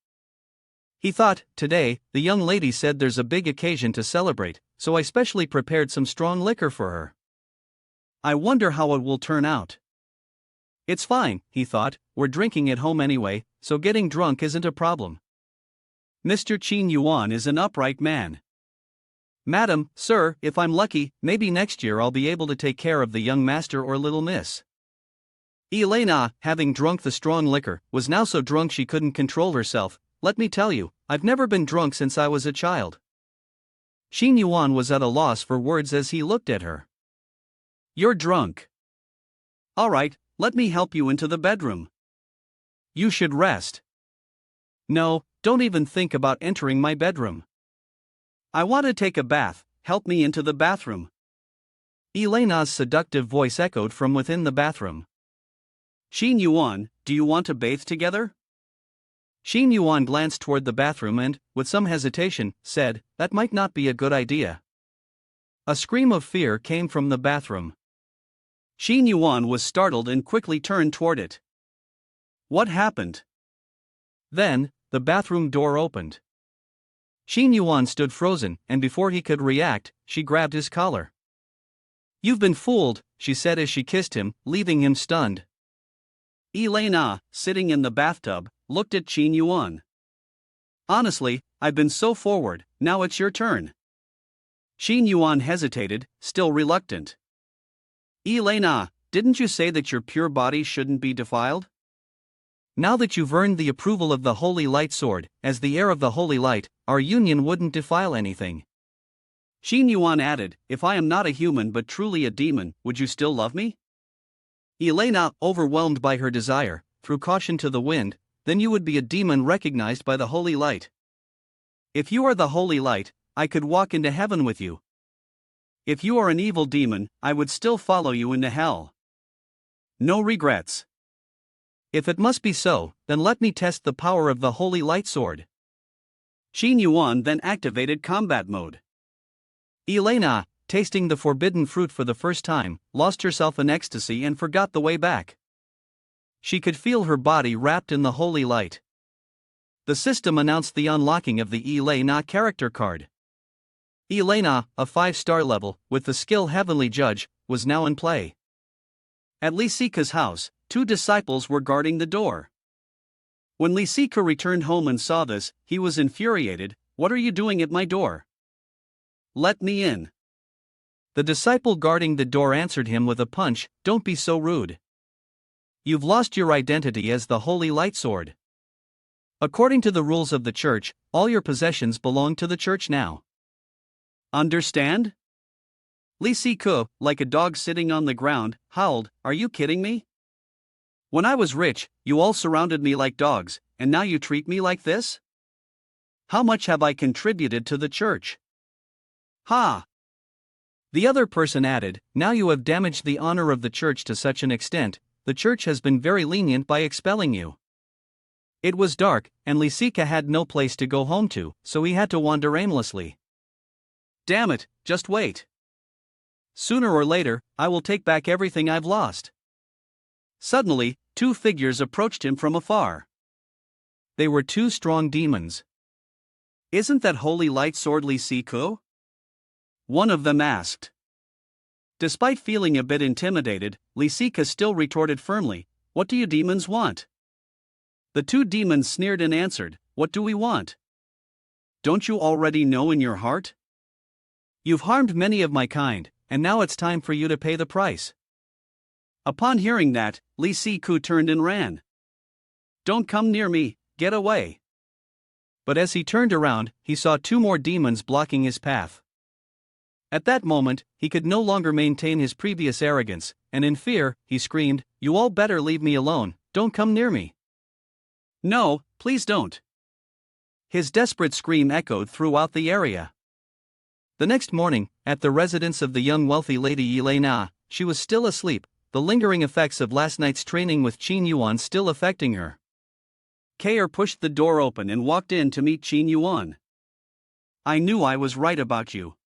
Speaker 1: He thought, "Today, the young lady said there's a big occasion to celebrate, so I specially prepared some strong liquor for her. I wonder how it will turn out." "It's fine," he thought, "we're drinking at home anyway, so getting drunk isn't a problem. Mr. Xin Yuan is an upright man. Madam, sir, if I'm lucky, maybe next year I'll be able to take care of the young master or little miss." Elena, having drunk the strong liquor, was now so drunk she couldn't control herself. "Let me tell you, I've never been drunk since I was a child." Xin Yuan was at a loss for words as he looked at her. "You're drunk."
Speaker 2: Alright, let me help you into the bedroom. You should rest. No, don't even think about entering my bedroom. I want to take a bath, help me into the bathroom.
Speaker 1: Elena's seductive voice echoed from within the bathroom.
Speaker 2: Xin Yuan, do you want to bathe together?
Speaker 1: Xin Yuan glanced toward the bathroom and, with some hesitation, said, that might not be a good idea. A scream of fear came from the bathroom.
Speaker 2: Xin Yuan was startled and quickly turned toward it. What happened?
Speaker 1: Then, the bathroom door opened. Xin Yuan stood frozen, and before he could react, she grabbed his collar. You've been fooled, she said as she kissed him, leaving him stunned.
Speaker 2: Elena, sitting in the bathtub, looked at Xin Yuan. Honestly, I've been so forward, now it's your turn. Xin Yuan hesitated, still reluctant. Elena, didn't you say that your pure body shouldn't be defiled?
Speaker 1: Now that you've earned the approval of the Holy Light Sword, as the heir of the Holy Light, our union wouldn't defile anything.
Speaker 2: Xin Yuan added, if I am not a human but truly a demon, would you still love me?
Speaker 1: Elena, overwhelmed by her desire, threw caution to the wind, then you would be a demon recognized by the Holy Light.
Speaker 2: If you are the Holy Light, I could walk into heaven with you. If you are an evil demon, I would still follow you into hell. No regrets.
Speaker 1: If it must be so, then let me test the power of the Holy Light Sword.
Speaker 2: Xin Yuan then activated combat mode.
Speaker 1: Elena, tasting the forbidden fruit for the first time, lost herself in ecstasy and forgot the way back. She could feel her body wrapped in the holy light. The system announced the unlocking of the Elena character card. Elena, a 5-star level, with the skill Heavenly Judge, was now in play.
Speaker 2: At Lisika's house, 2 disciples were guarding the door. When Lisika returned home and saw this, he was infuriated. What are you doing at my door? Let me in.
Speaker 1: The disciple guarding the door answered him with a punch, don't be so rude. You've lost your identity as the Holy Light Sword. According to the rules of the church, all your possessions belong to the church now.
Speaker 2: Understand? Lisika, like a dog sitting on the ground, howled, are you kidding me? When I was rich, you all surrounded me like dogs, and now you treat me like this? How much have I contributed to the church? Ha!
Speaker 1: The other person added, now you have damaged the honor of the church to such an extent, the church has been very lenient by expelling you. It was dark, and Lisika had no place to go home to, so he had to wander aimlessly.
Speaker 2: Damn it, just wait.
Speaker 1: Sooner or later, I will take back everything I've lost.
Speaker 2: Suddenly, 2 figures approached him from afar.
Speaker 1: They were 2 strong demons.
Speaker 2: Isn't that Holy Light Sword Lisika? One of them asked. Despite feeling a bit intimidated, Lisika still retorted firmly, what do you demons want? The 2 demons sneered and answered, what do we want? Don't you already know in your heart?
Speaker 1: You've harmed many of my kind, and now it's time for you to pay the price.
Speaker 2: Upon hearing that, Lisika turned and ran. Don't come near me, get away.
Speaker 1: But as he turned around, he saw 2 more demons blocking his path. At that moment, he could no longer maintain his previous arrogance, and in fear, he screamed, you all better leave me alone, don't come near me.
Speaker 2: No, please don't.
Speaker 1: His desperate scream echoed throughout the area. The next morning, at the residence of the young wealthy lady Elena, she was still asleep, the lingering effects of last night's training with Xin Yuan still affecting her.
Speaker 2: Kair pushed the door open and walked in to meet Xin Yuan. I knew I was right about you.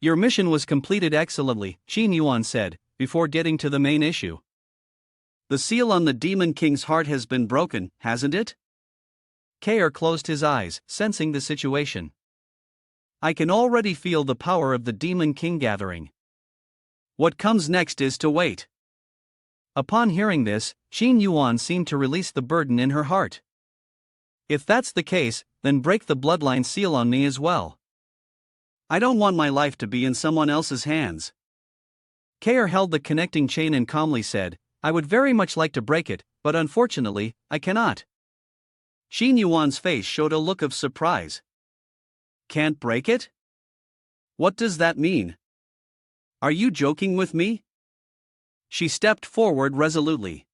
Speaker 1: Your mission was completed excellently, Xin Yuan said, before getting to the main issue.
Speaker 2: The seal on the Demon King's heart has been broken, hasn't it?
Speaker 1: Kair closed his eyes, sensing the situation. I can already feel the power of the Demon King gathering.
Speaker 2: What comes next is to wait.
Speaker 1: Upon hearing this, Xin Yuan seemed to release the burden in her heart. If that's the case, then break the bloodline seal on me as well.
Speaker 2: I don't want my life to be in someone else's hands.
Speaker 1: Kair held the connecting chain and calmly said, I would very much like to break it, but unfortunately, I cannot.
Speaker 2: Xin Yuan's face showed a look of surprise. Can't break it? What does that mean? Are you joking with me? She stepped forward resolutely.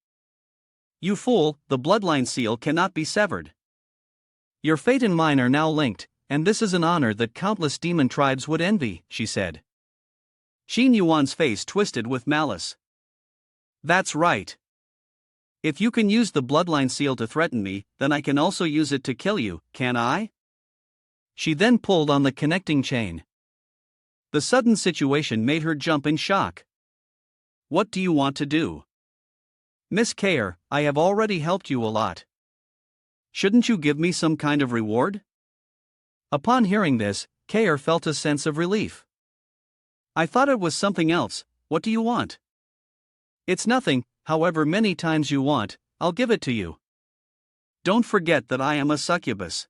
Speaker 2: You fool, the bloodline seal cannot be severed.
Speaker 1: Your fate and mine are now linked, and this is an honor that countless demon tribes would envy, she said.
Speaker 2: Xin Yuan's face twisted with malice. That's right. If you can use the bloodline seal to threaten me, then I can also use it to kill you, can I?
Speaker 1: She then pulled on the connecting chain.
Speaker 2: The sudden situation made her jump in shock. What do you want to do?
Speaker 1: Miss Kayer, I have already helped you a lot.
Speaker 2: Shouldn't you give me some kind of reward?
Speaker 1: Upon hearing this, Kayer felt a sense of relief.
Speaker 2: I thought it was something else. What do you want?
Speaker 1: It's nothing, however many times you want, I'll give it to you.
Speaker 2: Don't forget that I am a succubus.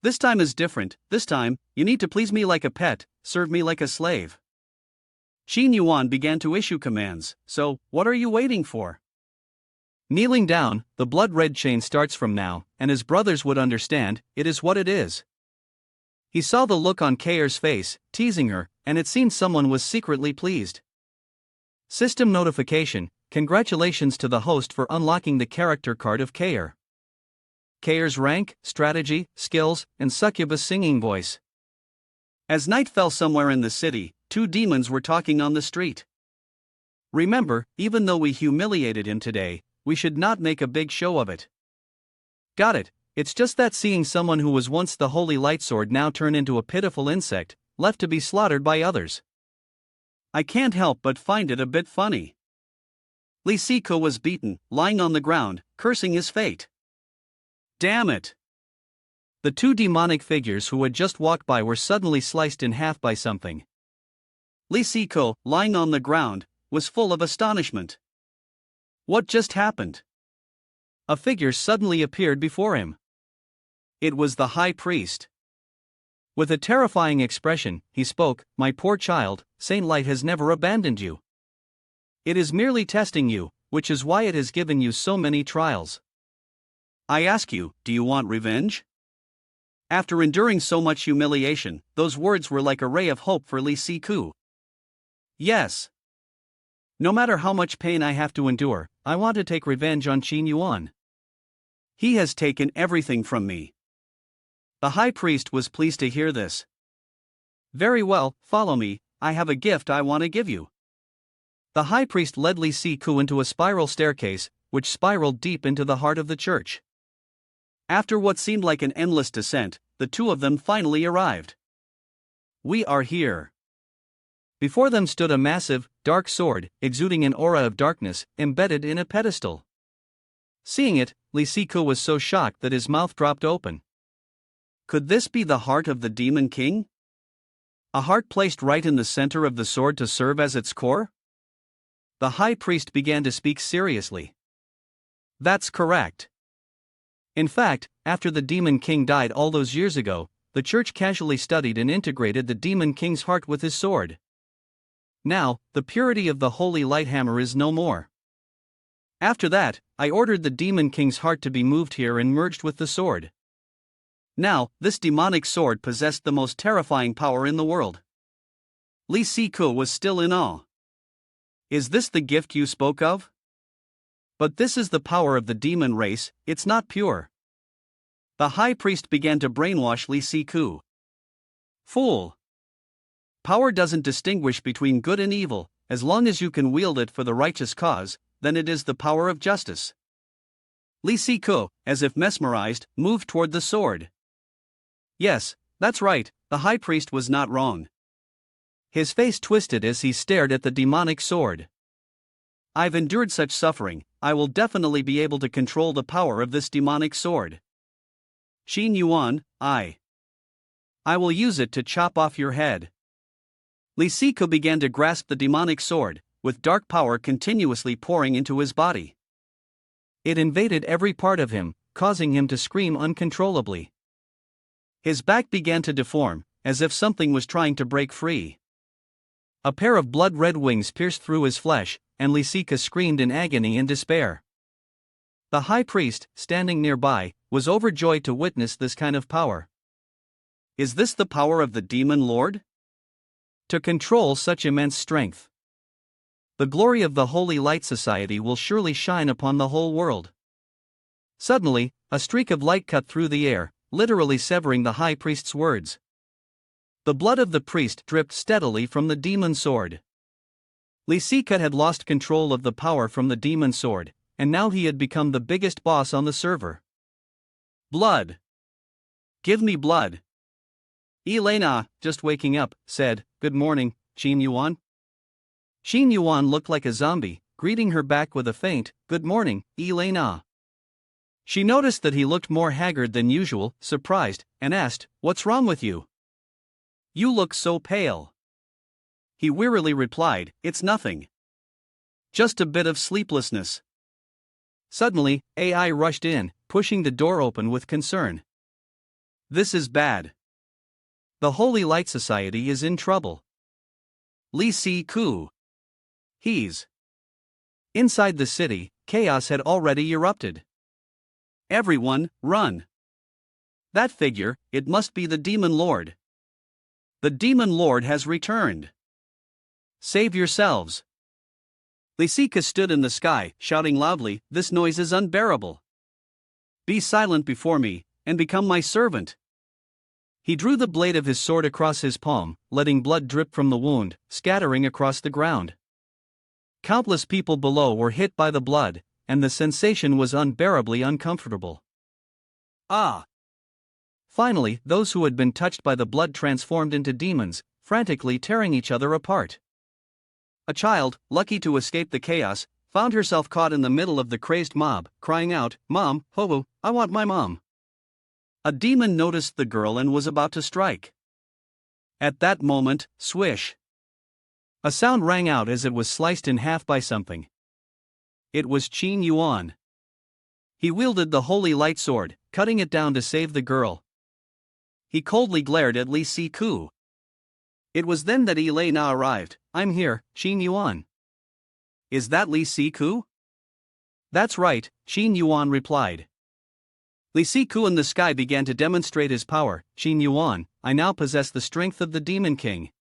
Speaker 2: This time is different. This time, you need to please me like a pet, serve me like a slave. Xin Yuan began to issue commands, so, what are you waiting for?
Speaker 1: Kneeling down, the blood-red chain starts from now, and his brothers would understand, it is what it is. He saw the look on Kayer's face, teasing her, and it seemed someone was secretly pleased. System notification, congratulations to the host for unlocking the character card of Kayer. Kayer's rank, strategy, skills, and succubus singing voice.
Speaker 2: As night fell somewhere in the city, two demons were talking on the street.
Speaker 1: Remember, even though we humiliated him today, we should not make a big show of it. Got it, it's just that seeing someone who was once the holy light sword now turn into a pitiful insect, left to be slaughtered by others.
Speaker 2: I can't help but find it a bit funny. Li Siko was beaten, lying on the ground, cursing his fate. Damn it!
Speaker 1: The two demonic figures who had just walked by were suddenly sliced in half by something.
Speaker 2: Li Siko, lying on the ground, was full of astonishment. What just happened?
Speaker 1: A figure suddenly appeared before him.
Speaker 2: It was the high priest.
Speaker 1: With a terrifying expression, he spoke, "My poor child, Saint Light has never abandoned you. It is merely testing you, which is why it has given you so many trials.
Speaker 2: I ask you, do you want revenge?" After enduring so much humiliation, those words were like a ray of hope for Li Siku.
Speaker 1: Yes. No matter how much pain I have to endure, I want to take revenge on Qin Yuan.
Speaker 2: He has taken everything from me. The high priest was pleased to hear this.
Speaker 1: Very well, follow me, I have a gift I want to give you. The high priest led Li Siku into a spiral staircase, which spiraled deep into the heart of the church.
Speaker 2: After what seemed like an endless descent, the two of them finally arrived. We are here.
Speaker 1: Before them stood a massive, dark sword, exuding an aura of darkness, embedded in a pedestal. Seeing it, Li Siku was so shocked that his mouth dropped open.
Speaker 2: Could this be the heart of the Demon King? A heart placed right in the center of the sword to serve as its core?
Speaker 1: The high priest began to speak seriously. That's correct. In fact, after the Demon King died all those years ago, the church casually studied and integrated the Demon King's heart with his sword. Now, the purity of the holy light hammer is no more. After that, I ordered the Demon King's heart to be moved here and merged with the sword. Now, this demonic sword possessed the most terrifying power in the world.
Speaker 2: Li Siku was still in awe. Is this the gift you spoke of?
Speaker 1: But this is the power of the demon race, it's not pure.
Speaker 2: The high priest began to brainwash Li Siku. Fool! Power doesn't distinguish between good and evil, as long as you can wield it for the righteous cause, then it is the power of justice. Li Siku, as if mesmerized, moved toward the sword.
Speaker 1: Yes, that's right, the high priest was not wrong. His face twisted as he stared at the demonic sword.
Speaker 2: I've endured such suffering, I will definitely be able to control the power of this demonic sword. Qin Yuan, I will use it to chop off your head. Li Siku began to grasp the demonic sword, with dark power continuously pouring into his body.
Speaker 1: It invaded every part of him, causing him to scream uncontrollably.
Speaker 2: His back began to deform, as if something was trying to break free.
Speaker 1: A pair of blood-red wings pierced through his flesh, and Li Siku screamed in agony and despair. The high priest, standing nearby, was overjoyed to witness this kind of power.
Speaker 2: Is this the power of the demon lord?
Speaker 1: To control such immense strength. The glory of the Holy Light Society will surely shine upon the whole world. Suddenly, a streak of light cut through the air, literally severing the high priest's words. The blood of the priest dripped steadily from the demon sword. Lisika had lost control of the power from the demon sword, and now he had become the biggest boss on the server. Blood. Give me blood. Elena, just waking up, said, "Good morning, Xin Yuan." Xin Yuan looked like a zombie, greeting her back with a faint, "Good morning, Elena." She noticed that he looked more haggard than usual, surprised, and asked, "What's wrong with you? You look so pale." He wearily replied, "It's nothing. Just a bit of sleeplessness." Suddenly, AI rushed in, pushing the door open with concern. "This is bad. The Holy Light Society is in trouble. Li Si Ku. He's." Inside the city, chaos had already erupted. "Everyone, run. That figure, it must be the Demon Lord. The Demon Lord has returned. Save yourselves." Lisika stood in the sky, shouting loudly, "This noise is unbearable. Be silent before me, and become my servant." He drew the blade of his sword across his palm, letting blood drip from the wound, scattering across the ground. Countless people below were hit by the blood, and the sensation was unbearably uncomfortable. Ah! Finally, those who had been touched by the blood transformed into demons, frantically tearing each other apart. A child, lucky to escape the chaos, found herself caught in the middle of the crazed mob, crying out, "Mom, Hobo, I want my mom." A demon noticed the girl and was about to strike. At that moment, swish! A sound rang out as it was sliced in half by something. It was Qin Yuan. He wielded the holy light sword, cutting it down to save the girl. He coldly glared at Li Si Ku. It was then that Elena arrived. "I'm here, Qin Yuan." "Is that Li Si Ku?" "That's right," Qin Yuan replied. Li Si Ku in the sky began to demonstrate his power. "Qin Yuan, I now possess the strength of the Demon King.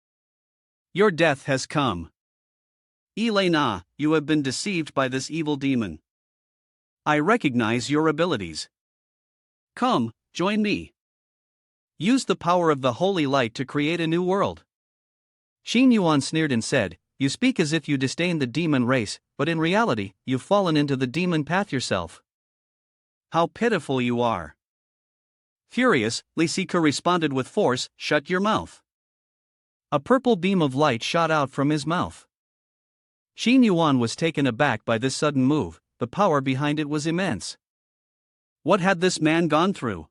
Speaker 1: Your death has come. Elena, you have been deceived by this evil demon. I recognize your abilities. Come, join me. Use the power of the holy light to create a new world." Qin Yuan sneered and said, "You speak as if you disdain the demon race, but in reality, you've fallen into the demon path yourself. How pitiful you are." Furious, Lisika responded with force, "Shut your mouth." A purple beam of light shot out from his mouth. Qin Yuan was taken aback by this sudden move. The power behind it was immense. What had this man gone through?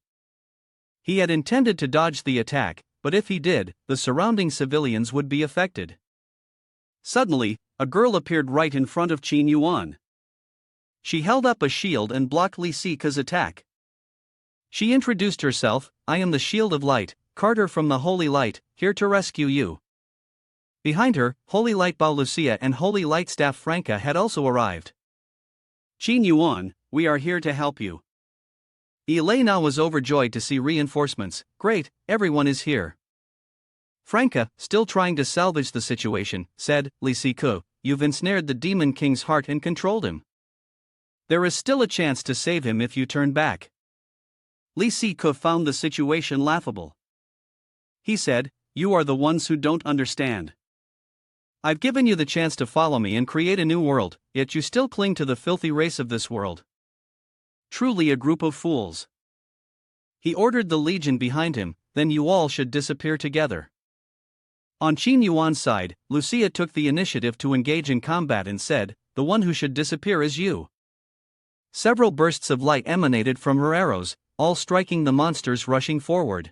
Speaker 1: He had intended to dodge the attack, but if he did, the surrounding civilians would be affected. Suddenly, a girl appeared right in front of Qin Yuan. She held up a shield and blocked Lisika's attack. She introduced herself, "I am the Shield of Light, Carter from the Holy Light, here to rescue you." Behind her, Holy Light Bao Lucia and Holy Light Staff Franca had also arrived. "Qin Yuan, we are here to help you." Elena was overjoyed to see reinforcements. "Great, everyone is here." Franca, still trying to salvage the situation, said, "Lisika, you've ensnared the Demon King's heart and controlled him. There is still a chance to save him if you turn back." Lisika found the situation laughable. He said, "You are the ones who don't understand. I've given you the chance to follow me and create a new world, yet you still cling to the filthy race of this world. Truly a group of fools." He ordered the legion behind him, "Then you all should disappear together." On Qin Yuan's side, Lucia took the initiative to engage in combat and said, "The one who should disappear is you." Several bursts of light emanated from her arrows, all striking the monsters rushing forward.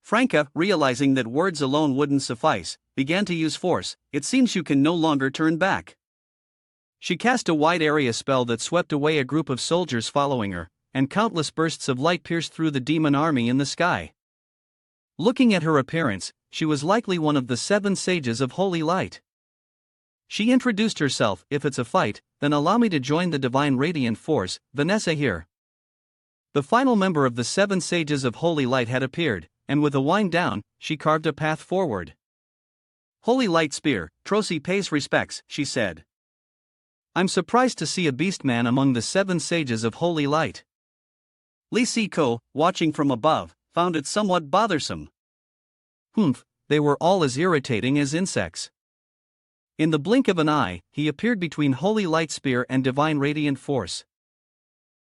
Speaker 1: Franca, realizing that words alone wouldn't suffice, began to use force. "It seems you can no longer turn back." She cast a wide area spell that swept away a group of soldiers following her, and countless bursts of light pierced through the demon army in the sky. Looking at her appearance, she was likely one of the 7 sages of holy light. She introduced herself. "If it's a fight, then allow me to join the divine radiant force, Vanessa here." The final member of the 7 sages of holy light had appeared, and with a wind down, she carved a path forward.
Speaker 2: Holy Light Spear, Trosi pays respects, she said.
Speaker 1: I'm surprised to see a beastman among the 7 sages of Holy Light.
Speaker 2: Li Si-ko, watching from above, found it somewhat bothersome.
Speaker 1: They were all as irritating as insects. In the blink of an eye, he appeared between Holy Light Spear and Divine Radiant Force.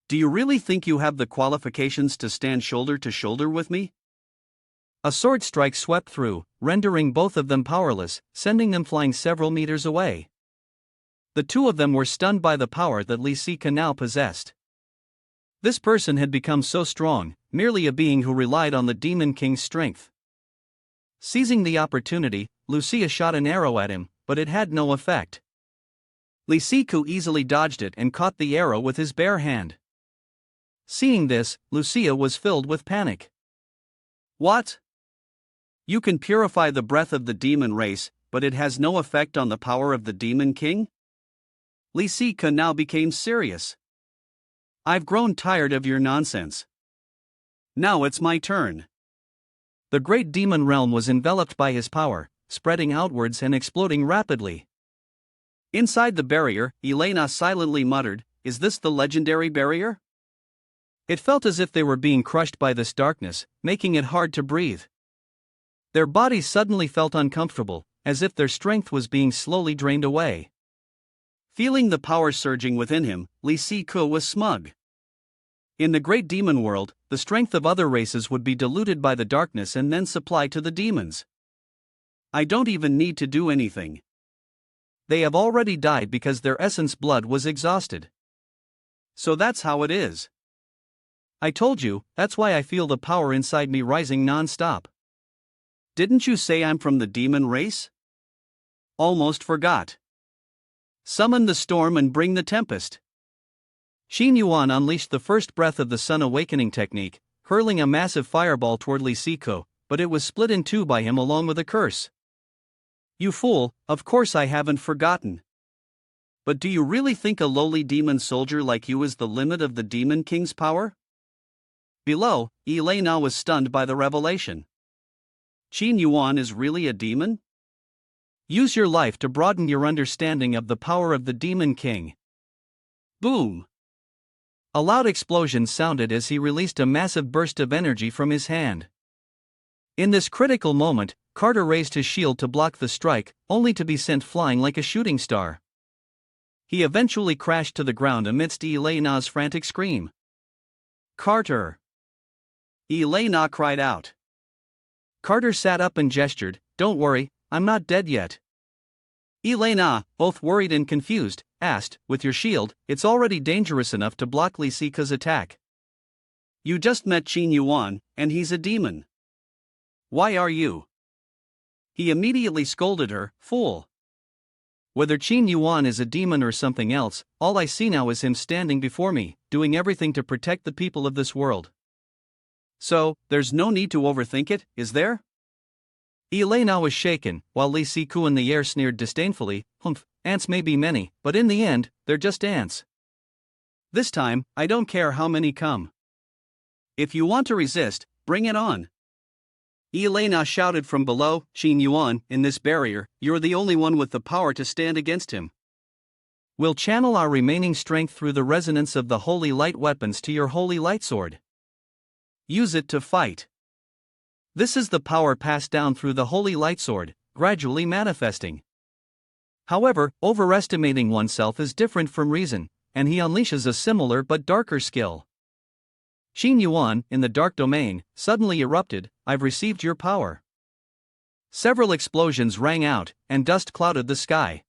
Speaker 2: Do you really think you have the qualifications to stand shoulder to shoulder with me?
Speaker 1: A sword strike swept through, rendering both of them powerless, sending them flying several meters away. The two of them were stunned by the power that Li Si-ko now possessed. This person had become so strong, merely a being who relied on the Demon King's strength. Seizing the opportunity, Lucia shot an arrow at him, but it had no effect.
Speaker 2: Li Si-ko easily dodged it and caught the arrow with his bare hand.
Speaker 1: Seeing this, Lucia was filled with panic.
Speaker 2: What? You can purify the breath of the demon race, but it has no effect on the power of the Demon King? Li Si-ko now became serious. I've grown tired of your nonsense. Now it's my turn.
Speaker 1: The great demon realm was enveloped by his power, spreading outwards and exploding rapidly.
Speaker 2: Inside the barrier, Elena silently muttered, "Is this the legendary barrier?"
Speaker 1: It felt as if they were being crushed by this darkness, making it hard to breathe. Their bodies suddenly felt uncomfortable, as if their strength was being slowly drained away.
Speaker 2: Feeling the power surging within him, Li Si-ko was smug. In the great demon world, the strength of other races would be diluted by the darkness and then supplied to the demons. I don't even need to do anything.
Speaker 1: They have already died because their essence blood was exhausted.
Speaker 2: So that's how it is.
Speaker 1: I told you, that's why I feel the power inside me rising non-stop.
Speaker 2: Didn't you say I'm from the demon race? Almost forgot. Summon the storm and bring the tempest.
Speaker 1: Xin Yuan unleashed the first breath of the Sun Awakening technique, hurling a massive fireball toward Li Si-ko, but it was split in two by him along with a curse.
Speaker 2: You fool, of course I haven't forgotten. But do you really think a lowly demon soldier like you is the limit of the Demon King's power? Below, Elena was stunned by the revelation. Xin Yuan is really a demon?
Speaker 1: Use your life to broaden your understanding of the power of the Demon King.
Speaker 2: Boom!
Speaker 1: A loud explosion sounded as he released a massive burst of energy from his hand. In this critical moment, Carter raised his shield to block the strike, only to be sent flying like a shooting star. He eventually crashed to the ground amidst Elena's frantic scream.
Speaker 2: Carter! Elena cried out.
Speaker 1: Carter sat up and gestured, "Don't worry, I'm not dead yet."
Speaker 2: Elena, both worried and confused, asked, "With your shield, it's already dangerous enough to block Li Si-ko's attack. You just met Xin Yuan, and he's a demon. Why are you?" He immediately scolded her, "Fool.
Speaker 1: Whether Xin Yuan is a demon or something else, all I see now is him standing before me, doing everything to protect the people of this world.
Speaker 2: So, there's no need to overthink it, is there?"
Speaker 1: Elena was shaken, while Li Si-ko in the air sneered disdainfully, "Ants may be many, but in the end, they're just ants.
Speaker 2: This time, I don't care how many come. If you want to resist, bring it on." Elena shouted from below, "Xin Yuan, in this barrier, you're the only one with the power to stand against him.
Speaker 1: We'll channel our remaining strength through the resonance of the holy light weapons to your holy light sword.
Speaker 2: Use it to fight.
Speaker 1: This is the power passed down through the holy light sword, gradually manifesting. However, overestimating oneself is different from reason, and he unleashes a similar but darker skill. Xin Yuan, in the dark domain, suddenly erupted, "I've received your power." Several explosions rang out, and dust clouded the sky.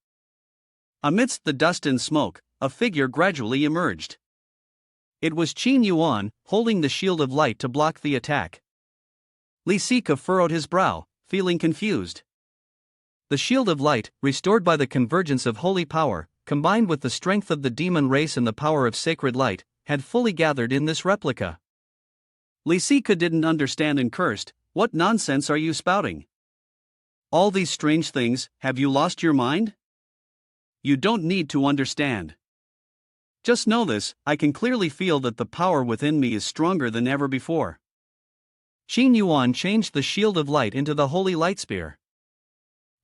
Speaker 2: Amidst the dust and smoke, a figure gradually emerged. It was Xin Yuan, holding the shield of light to block the attack. Li Si-ko furrowed his brow, feeling confused.
Speaker 1: The shield of light, restored by the convergence of holy power, combined with the strength of the demon race and the power of sacred light, had fully gathered in this replica.
Speaker 2: Li Si-ko didn't understand and cursed, "What nonsense are you spouting? All these strange things, have you lost your mind? You don't need to understand. Just know this, I can clearly feel that the power within me is stronger than ever before."
Speaker 1: Xin Yuan changed the shield of light into the holy light spear.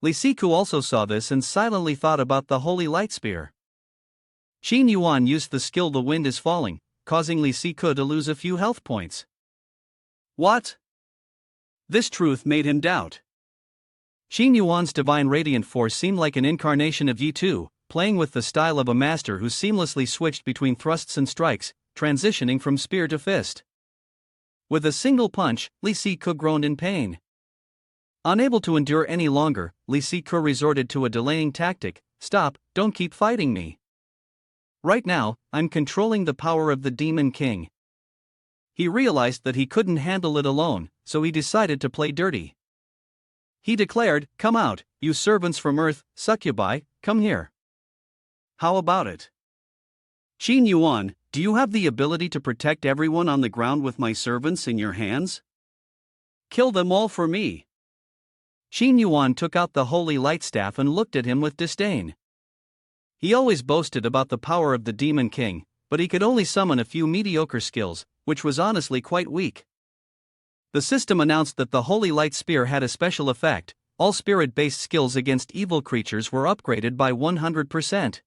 Speaker 1: Li Siku also saw this and silently thought about the holy light spear. Qin Yuan used the skill The Wind is Falling, causing Li Siku to lose a few health points.
Speaker 2: What? This truth made him doubt.
Speaker 1: Qin Yuan's divine radiant force seemed like an incarnation of Yi Tu, playing with the style of a master who seamlessly switched between thrusts and strikes, transitioning from spear to fist. With a single punch, Li Siku groaned in pain. Unable to endure any longer, Li Siku resorted to a delaying tactic. Stop, don't keep fighting me. Right now, I'm controlling the power of the Demon King. He realized that he couldn't handle it alone, so he decided to play dirty. He declared, "Come out, you servants from Earth, succubi, come here."
Speaker 2: How about it? Qin Yuan, do you have the ability to protect everyone on the ground with my servants in your hands? Kill them all for me.
Speaker 1: Qin Yuan took out the holy light staff and looked at him with disdain. He always boasted about the power of the Demon King, but he could only summon a few mediocre skills, which was honestly quite weak. The system announced that the holy light spear had a special effect. All spirit-based skills against evil creatures were upgraded by 100%.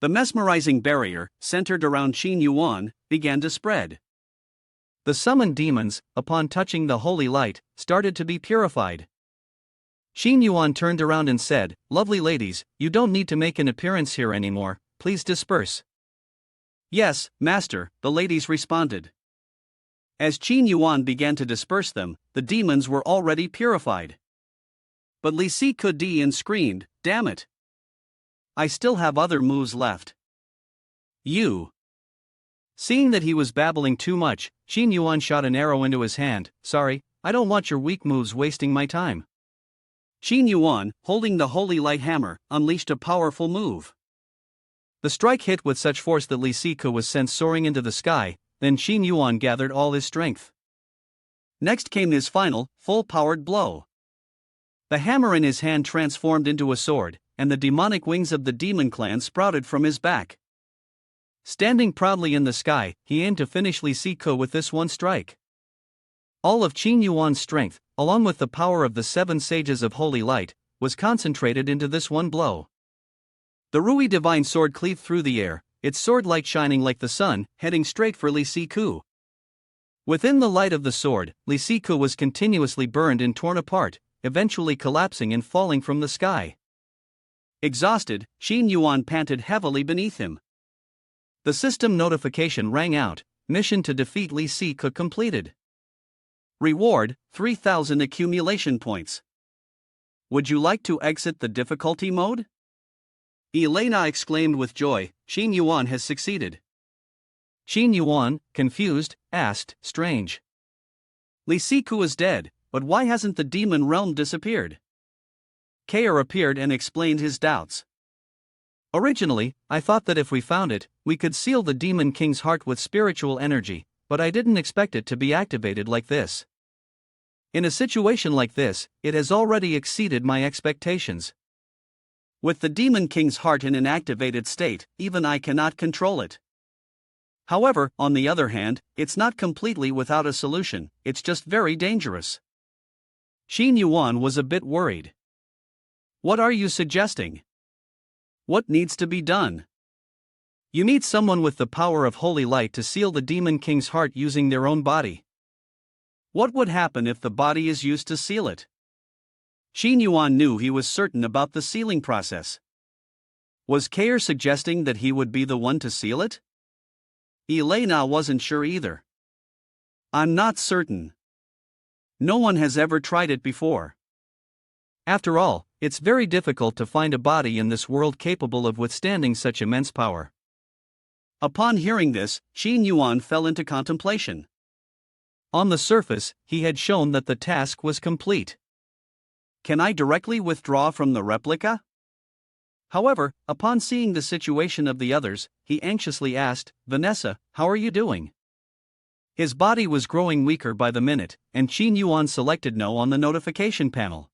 Speaker 2: The mesmerizing barrier, centered around Qin Yuan, began to spread.
Speaker 1: The summoned demons, upon touching the holy light, started to be purified. Qin Yuan turned around and said, "Lovely ladies, you don't need to make an appearance here anymore, please disperse."
Speaker 2: "Yes, master," the ladies responded. As Qin Yuan began to disperse them, the demons were already purified. But Li Siku and screamed, "Damn it! I still have other moves left."
Speaker 1: You. Seeing that he was babbling too much, Qin Yuan shot an arrow into his hand. "Sorry, I don't want your weak moves wasting my time."
Speaker 2: Qin Yuan, holding the holy light hammer, unleashed a powerful move.
Speaker 1: The strike hit with such force that Li Siku was sent soaring into the sky. Then Qin Yuan gathered all his strength.
Speaker 2: Next came his final, full-powered blow. The hammer in his hand transformed into a sword, and the demonic wings of the demon clan sprouted from his back. Standing proudly in the sky, he aimed to finish Li Siku with this one strike.
Speaker 1: All of Qin Yuan's strength, along with the power of the 7 sages of holy light, was concentrated into this one blow. The Rui divine sword cleaved through the air, its sword light shining like the sun, heading straight for Li Siku. Within the light of the sword, Li Siku was continuously burned and torn apart, eventually collapsing and falling from the sky.
Speaker 2: Exhausted, Qin Yuan panted heavily beneath him.
Speaker 1: The system notification rang out. Mission to defeat Li Siku completed.
Speaker 2: Reward, 3,000 accumulation points. Would you like to exit the difficulty mode? Elena exclaimed with joy, Qin Yuan has succeeded.
Speaker 1: Qin Yuan, confused, asked, "Strange.
Speaker 2: Li Siku is dead, but why hasn't the demon realm disappeared?" Kair appeared and explained his doubts.
Speaker 1: Originally, I thought that if we found it, we could seal the Demon King's heart with spiritual energy, but I didn't expect it to be activated like this. In a situation like this, it has already exceeded my expectations.
Speaker 2: With the Demon King's heart in an activated state, even I cannot control it. However, on the other hand, it's not completely without a solution, it's just very dangerous. Qin Yuan was a bit worried. What are you suggesting? What needs to be done?
Speaker 1: You need someone with the power of holy light to seal the Demon King's heart using their own body.
Speaker 2: What would happen if the body is used to seal it? Qin Yuan knew he was certain about the sealing process. Was Kair suggesting that he would be the one to seal it? Elena wasn't sure either. I'm not certain. No one has ever tried it before.
Speaker 1: After all, it's very difficult to find a body in this world capable of withstanding such immense power.
Speaker 2: Upon hearing this, Qin Yuan fell into contemplation.
Speaker 1: On the surface, he had shown that the task was complete.
Speaker 2: Can I directly withdraw from the replica? However, upon seeing the situation of the others, he anxiously asked, Vanessa, how are you doing? His body was growing weaker by the minute, and Qin Yuan selected no on the notification panel.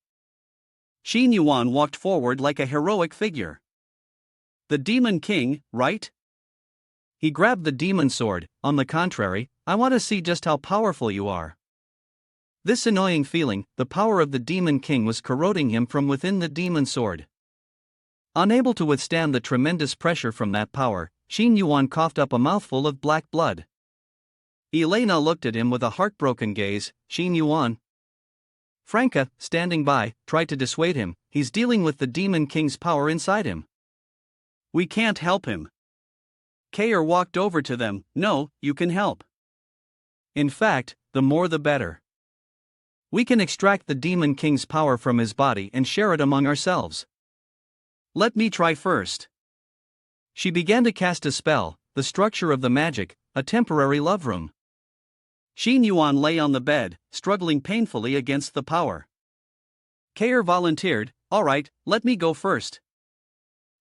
Speaker 2: Qin Yuan walked forward like a heroic figure. The Demon King, right?
Speaker 1: He grabbed the demon sword. On the contrary, I want to see just how powerful you are. This annoying feeling, the power of the Demon King, was corroding him from within the demon sword. Unable to withstand the tremendous pressure from that power, Qin Yuan coughed up a mouthful of black blood. Elena looked at him with a heartbroken gaze. Qin Yuan. Franca, standing by, tried to dissuade him. He's dealing with the Demon King's power inside him.
Speaker 2: We can't help him. Kair walked over to them. No, you can help.
Speaker 1: In fact, the more the better. We can extract the Demon King's power from his body and share it among ourselves.
Speaker 2: Let me try first.
Speaker 1: She began to cast a spell, the structure of the magic, a temporary love room.
Speaker 2: Qin Yuan lay on the bed, struggling painfully against the power. Kair volunteered. All right, let me go first.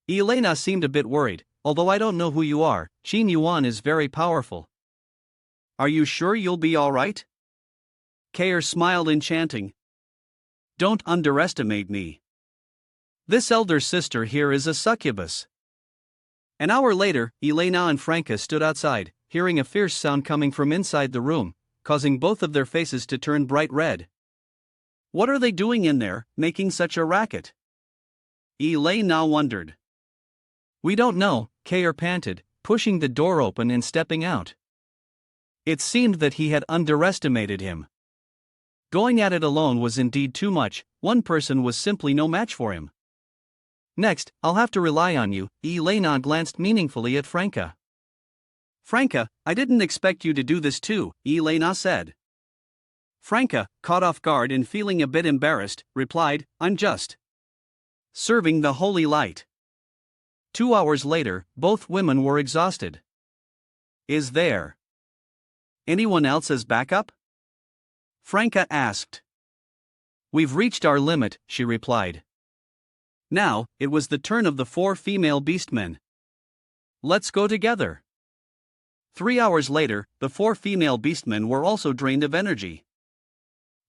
Speaker 1: Elena seemed a bit worried. Although I don't know who you are, Qin Yuan is very powerful.
Speaker 2: Are you sure you'll be all right? Kair smiled, enchanting. Don't underestimate me.
Speaker 1: This elder sister here is a succubus. An hour later, Elena and Franca stood outside, hearing a fierce sound coming from inside the room, causing both of their faces to turn bright red.
Speaker 2: What are they doing in there, making such a racket? Elena wondered.
Speaker 1: We don't know, Kair panted, pushing the door open and stepping out. It seemed that he had underestimated him. Going at it alone was indeed too much. One person was simply no match for him. Next, I'll have to rely on you. Elena glanced meaningfully at Franca.
Speaker 2: Franca, I didn't expect you to do this too, Elena said. Franca, caught off guard and feeling a bit embarrassed, replied, I'm just serving the holy light.
Speaker 1: 2 hours later, both women were exhausted.
Speaker 2: Is there anyone else as backup? Franca asked.
Speaker 1: We've reached our limit, she replied.
Speaker 2: Now, it was the turn of the 4 female beastmen.
Speaker 1: Let's go together.
Speaker 2: 3 hours later, the 4 female beastmen were also drained of energy.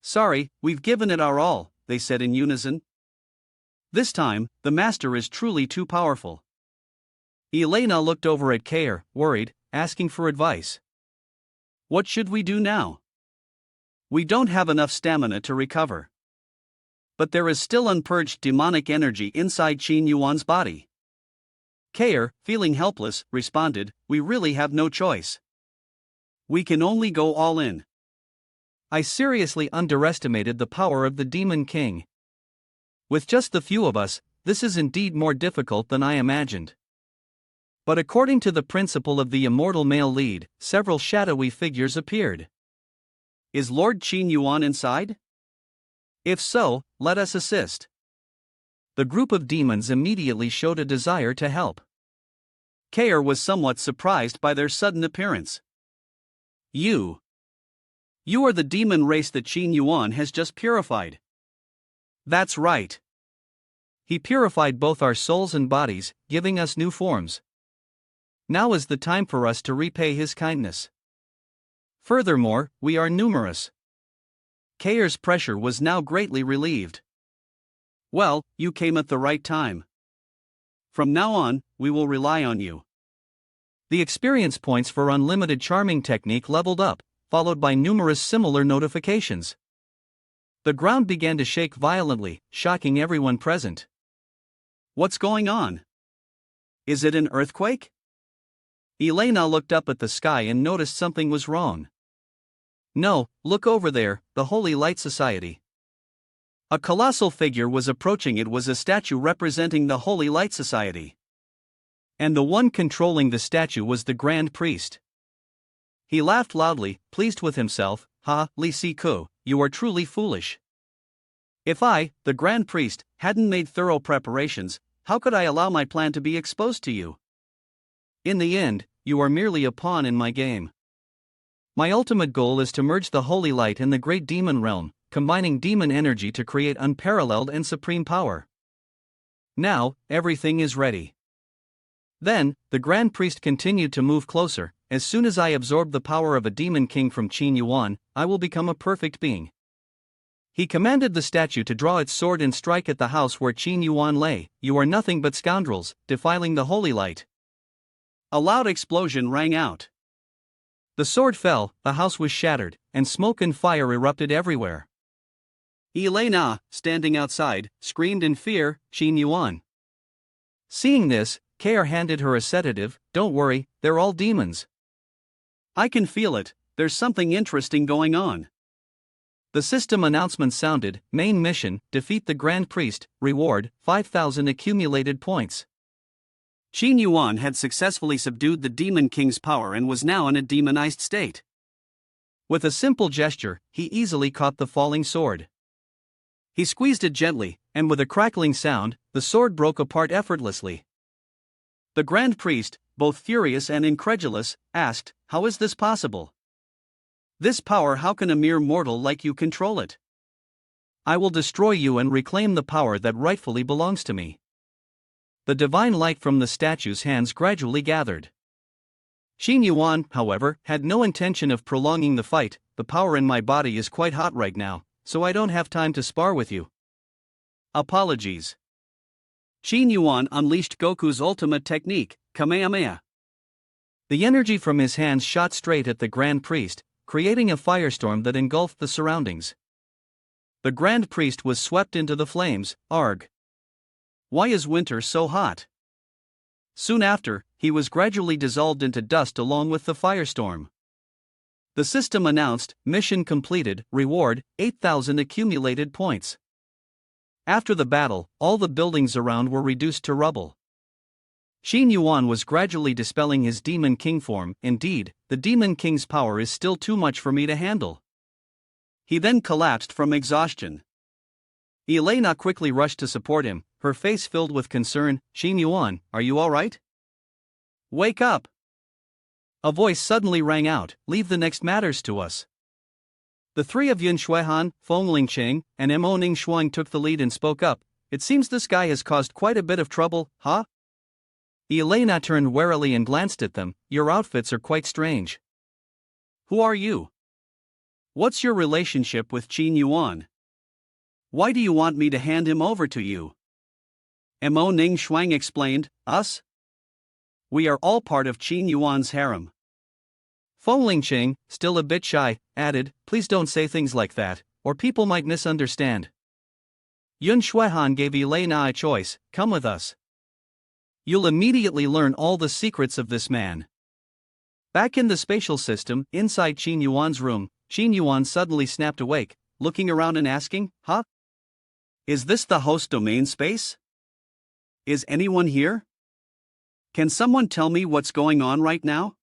Speaker 2: Sorry, we've given it our all, they said in unison. This time, the master is truly too powerful.
Speaker 1: Elena looked over at Kair, worried, asking for advice.
Speaker 2: What should we do now? We don't have enough stamina to recover. But there is still unpurged demonic energy inside Qin Yuan's body. Kair, feeling helpless, responded, we really have no choice. We can only go all in.
Speaker 1: I seriously underestimated the power of the Demon King. With just the few of us, this is indeed more difficult than I imagined. But according to the principle of the immortal male lead, several shadowy figures appeared.
Speaker 2: Is Lord Qin Yuan inside? If so, let us assist.
Speaker 1: The group of demons immediately showed a desire to help.
Speaker 2: Kair was somewhat surprised by their sudden appearance. You are the demon race that Qin Yuan has just purified.
Speaker 1: That's right. He purified both our souls and bodies, giving us new forms. Now is the time for us to repay his kindness. Furthermore, we are numerous. Kair's pressure was now greatly relieved.
Speaker 2: Well, you came at the right time. From now on, we will rely on you.
Speaker 1: The experience points for unlimited charming technique leveled up, followed by numerous similar notifications. The ground began to shake violently, shocking everyone present.
Speaker 2: What's going on? Is it an earthquake?
Speaker 1: Elena looked up at the sky and noticed something was wrong. No, look over there, the Holy Light Society.
Speaker 2: A colossal figure was approaching. It was a statue representing the Holy Light Society.
Speaker 1: And the one controlling the statue was the Grand Priest. He laughed loudly, pleased with himself. Ha, Li Siku, you are truly foolish.
Speaker 2: If I, the Grand Priest, hadn't made thorough preparations, how could I allow my plan to be exposed to you?
Speaker 1: In the end, you are merely a pawn in my game. My ultimate goal is to merge the Holy Light in the great demon realm, combining demon energy to create unparalleled and supreme power. Now, everything is ready. Then, the Grand Priest continued to move closer. As soon as I absorb the power of a Demon King from Qin Yuan, I will become a perfect being. He commanded the statue to draw its sword and strike at the house where Qin Yuan lay. You are nothing but scoundrels, defiling the Holy Light.
Speaker 2: A loud explosion rang out.
Speaker 1: The sword fell, the house was shattered, and smoke and fire erupted everywhere.
Speaker 2: Elena, standing outside, screamed in fear, Qin Yuan.
Speaker 1: Seeing this, Kair handed her a sedative. Don't worry, they're all demons.
Speaker 2: I can feel it, there's something interesting going on.
Speaker 1: The system announcement sounded. Main mission, defeat the Grand Priest, reward, 5,000 accumulated points.
Speaker 2: Qin Yuan had successfully subdued the Demon King's power and was now in a demonized state.
Speaker 1: With a simple gesture, he easily caught the falling sword.
Speaker 2: He squeezed it gently,
Speaker 1: and with a crackling sound, the sword broke apart effortlessly.
Speaker 2: The Grand Priest, both furious and incredulous, asked, "How is this possible? This power, how can a mere mortal like you control it?"
Speaker 1: "I will destroy you and reclaim the power that rightfully belongs to me." The divine light from the statue's hands gradually gathered. Qin Yuan, however, had no intention of prolonging the fight. "The power in my body is quite hot right now, so I don't have time to spar with you."
Speaker 2: Apologies. Qin Yuan unleashed Goku's ultimate technique, Kamehameha.
Speaker 1: The energy from his hands shot straight at the Grand Priest, creating a firestorm that engulfed the surroundings. The Grand Priest was swept into the flames. Arg!
Speaker 2: Why is winter so hot?
Speaker 1: Soon after, he was gradually dissolved into dust along with the firestorm. The system announced, mission completed, reward, 8,000 accumulated points. After the battle, all the buildings around were reduced to rubble. Qin Yuan was gradually dispelling his Demon King form. Indeed, the Demon King's power is still too much for me to handle.
Speaker 2: He then collapsed from exhaustion.
Speaker 1: Elena quickly rushed to support him, her face filled with concern. "Qin Yuan, are you alright?
Speaker 2: Wake up!"
Speaker 1: A voice suddenly rang out, "Leave the next matters to us." The three of Yun Shuihan, Feng Lingqing, and Mo Ning Shuang took the lead and spoke up. "It seems this guy has caused quite a bit of trouble, huh?" Elena turned warily and glanced at them. "Your outfits are quite strange."
Speaker 2: "Who are you? What's your relationship with Qin Yuan? Why do you want me to hand him over to you?" Mo Ning Shuang explained, "Us? We are all part of Qin Yuan's harem."
Speaker 1: Feng Lingqing, still a bit shy, added, "Please don't say things like that, or people might misunderstand." Yun Shuihan gave Elena a choice: "Come with us. You'll immediately learn all the secrets of this man." Back in the spatial system, inside Qin Yuan's room, Qin Yuan suddenly snapped awake, looking around and asking, "Huh?
Speaker 2: Is this the host domain space? Is anyone here? Can someone tell me what's going on right now?"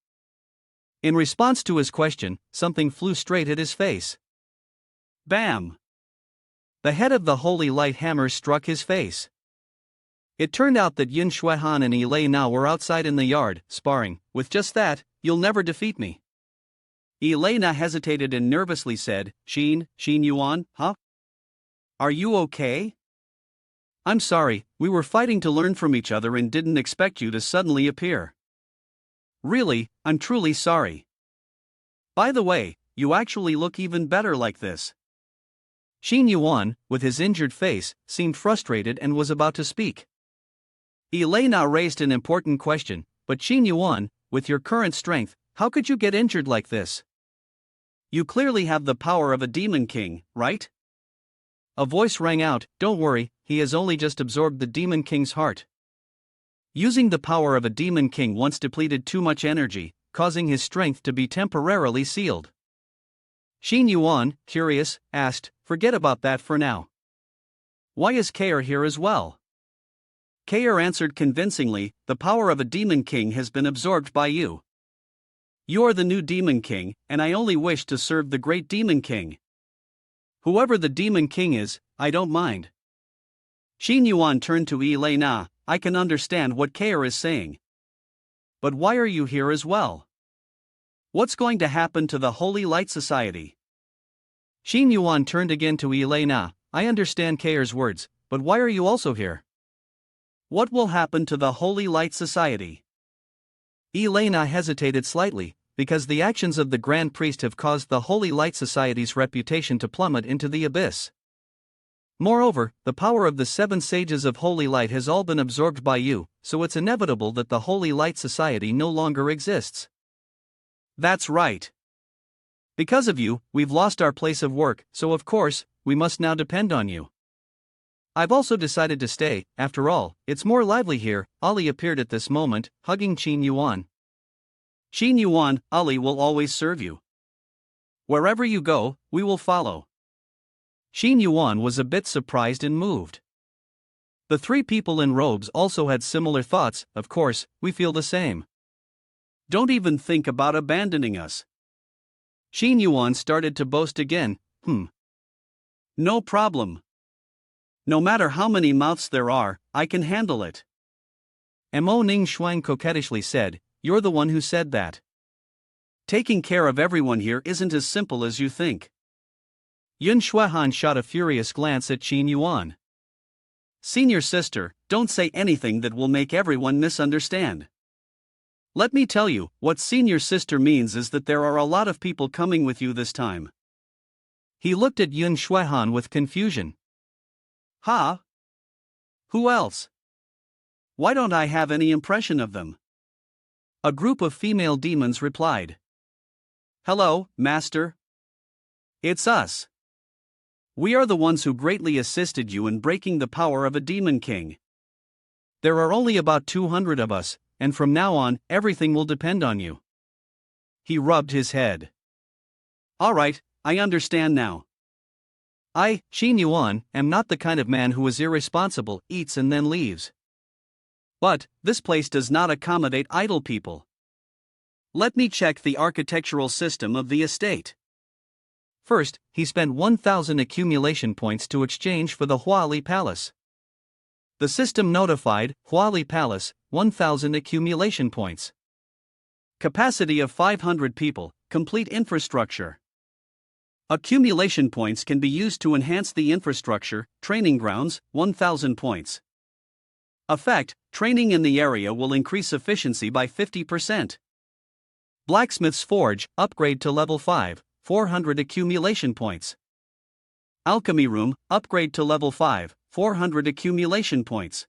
Speaker 1: In response to his question, something flew straight at his face.
Speaker 2: Bam!
Speaker 1: The head of the holy light hammer struck his face. It turned out that Yun Shuihan and Elena were outside in the yard, sparring. "With just that, you'll never defeat me."
Speaker 2: Elena hesitated and nervously said, Qin Yuan, huh? Are you okay?"
Speaker 1: "I'm sorry, we were fighting to learn from each other and didn't expect you to suddenly appear."
Speaker 2: "Really, I'm truly sorry. By the way, you actually look even better like this."
Speaker 1: Qin Yuan, with his injured face, seemed frustrated and was about to speak. Elena raised an important question, "But Qin Yuan, with your current strength, how could you get injured like this?
Speaker 2: You clearly have the power of a demon king, right?"
Speaker 1: A voice rang out, "Don't worry, he has only just absorbed the Demon King's heart." Using the power of a Demon King once depleted too much energy, causing his strength to be temporarily sealed. Qin Yuan, curious, asked, "Forget about that for now. Why is Kair here as well?"
Speaker 2: Kair answered convincingly, "The power of a Demon King has been absorbed by you. You are the new Demon King, and I only wish to serve the great Demon King. Whoever the Demon King is, I don't mind." Qin Yuan turned to Elena. "I can understand what Kair is saying. But why are you here as well? What's going to happen to the Holy Light Society?"
Speaker 1: Qin Yuan turned again to Elena. "I understand Kair's words, but why are you also here?"
Speaker 2: "What will happen to the Holy Light Society?"
Speaker 1: Elena hesitated slightly, because the actions of the Grand Priest have caused the Holy Light Society's reputation to plummet into the abyss. Moreover, the power of the 7 sages of Holy Light has all been absorbed by you, so it's inevitable that the Holy Light Society no longer exists.
Speaker 2: That's right.
Speaker 1: Because of you, we've lost our place of work, so of course, we must now depend on you. I've also decided to stay, after all, it's more lively here. Ali appeared at this moment, hugging Qin Yuan. Qin Yuan, Ali will always serve you. Wherever you go, we will follow. Qin Yuan was a bit surprised and moved. The three people in robes also had similar thoughts. Of course, we feel the same. Don't even think about abandoning us. Qin Yuan started to boast again. No problem. No matter how many mouths there are, I can handle it. Mo Ning Shuang coquettishly said, you're the one who said that. Taking care of everyone here isn't as simple as you think. Yun Shuaihan shot a furious glance at Qin Yuan. Senior sister, don't say anything that will make everyone misunderstand. Let me tell you, what senior sister means is that there are a lot of people coming with you this time. He looked at Yun Shuaihan with confusion. Huh? Who else? Why don't I have any impression of them? A group of female demons replied. Hello, master. It's us. We are the ones who greatly assisted you in breaking the power of a demon king. There are only about 200 of us, and from now on, everything will depend on you. He rubbed his head. All right, I understand now. I, Qin Yuan, am not the kind of man who is irresponsible, eats and then leaves. But, this place does not accommodate idle people. Let me check the architectural system of the estate. First, he spent 1,000 accumulation points to exchange for the Huali Palace. The system notified, Huali Palace, 1,000 accumulation points. Capacity of 500 people, complete infrastructure. Accumulation points can be used to enhance the infrastructure, training grounds, 1,000 points. Effect, training in the area will increase efficiency by 50%. Blacksmith's Forge, upgrade to level 5, 400 accumulation points. Alchemy Room, upgrade to level 5, 400 accumulation points.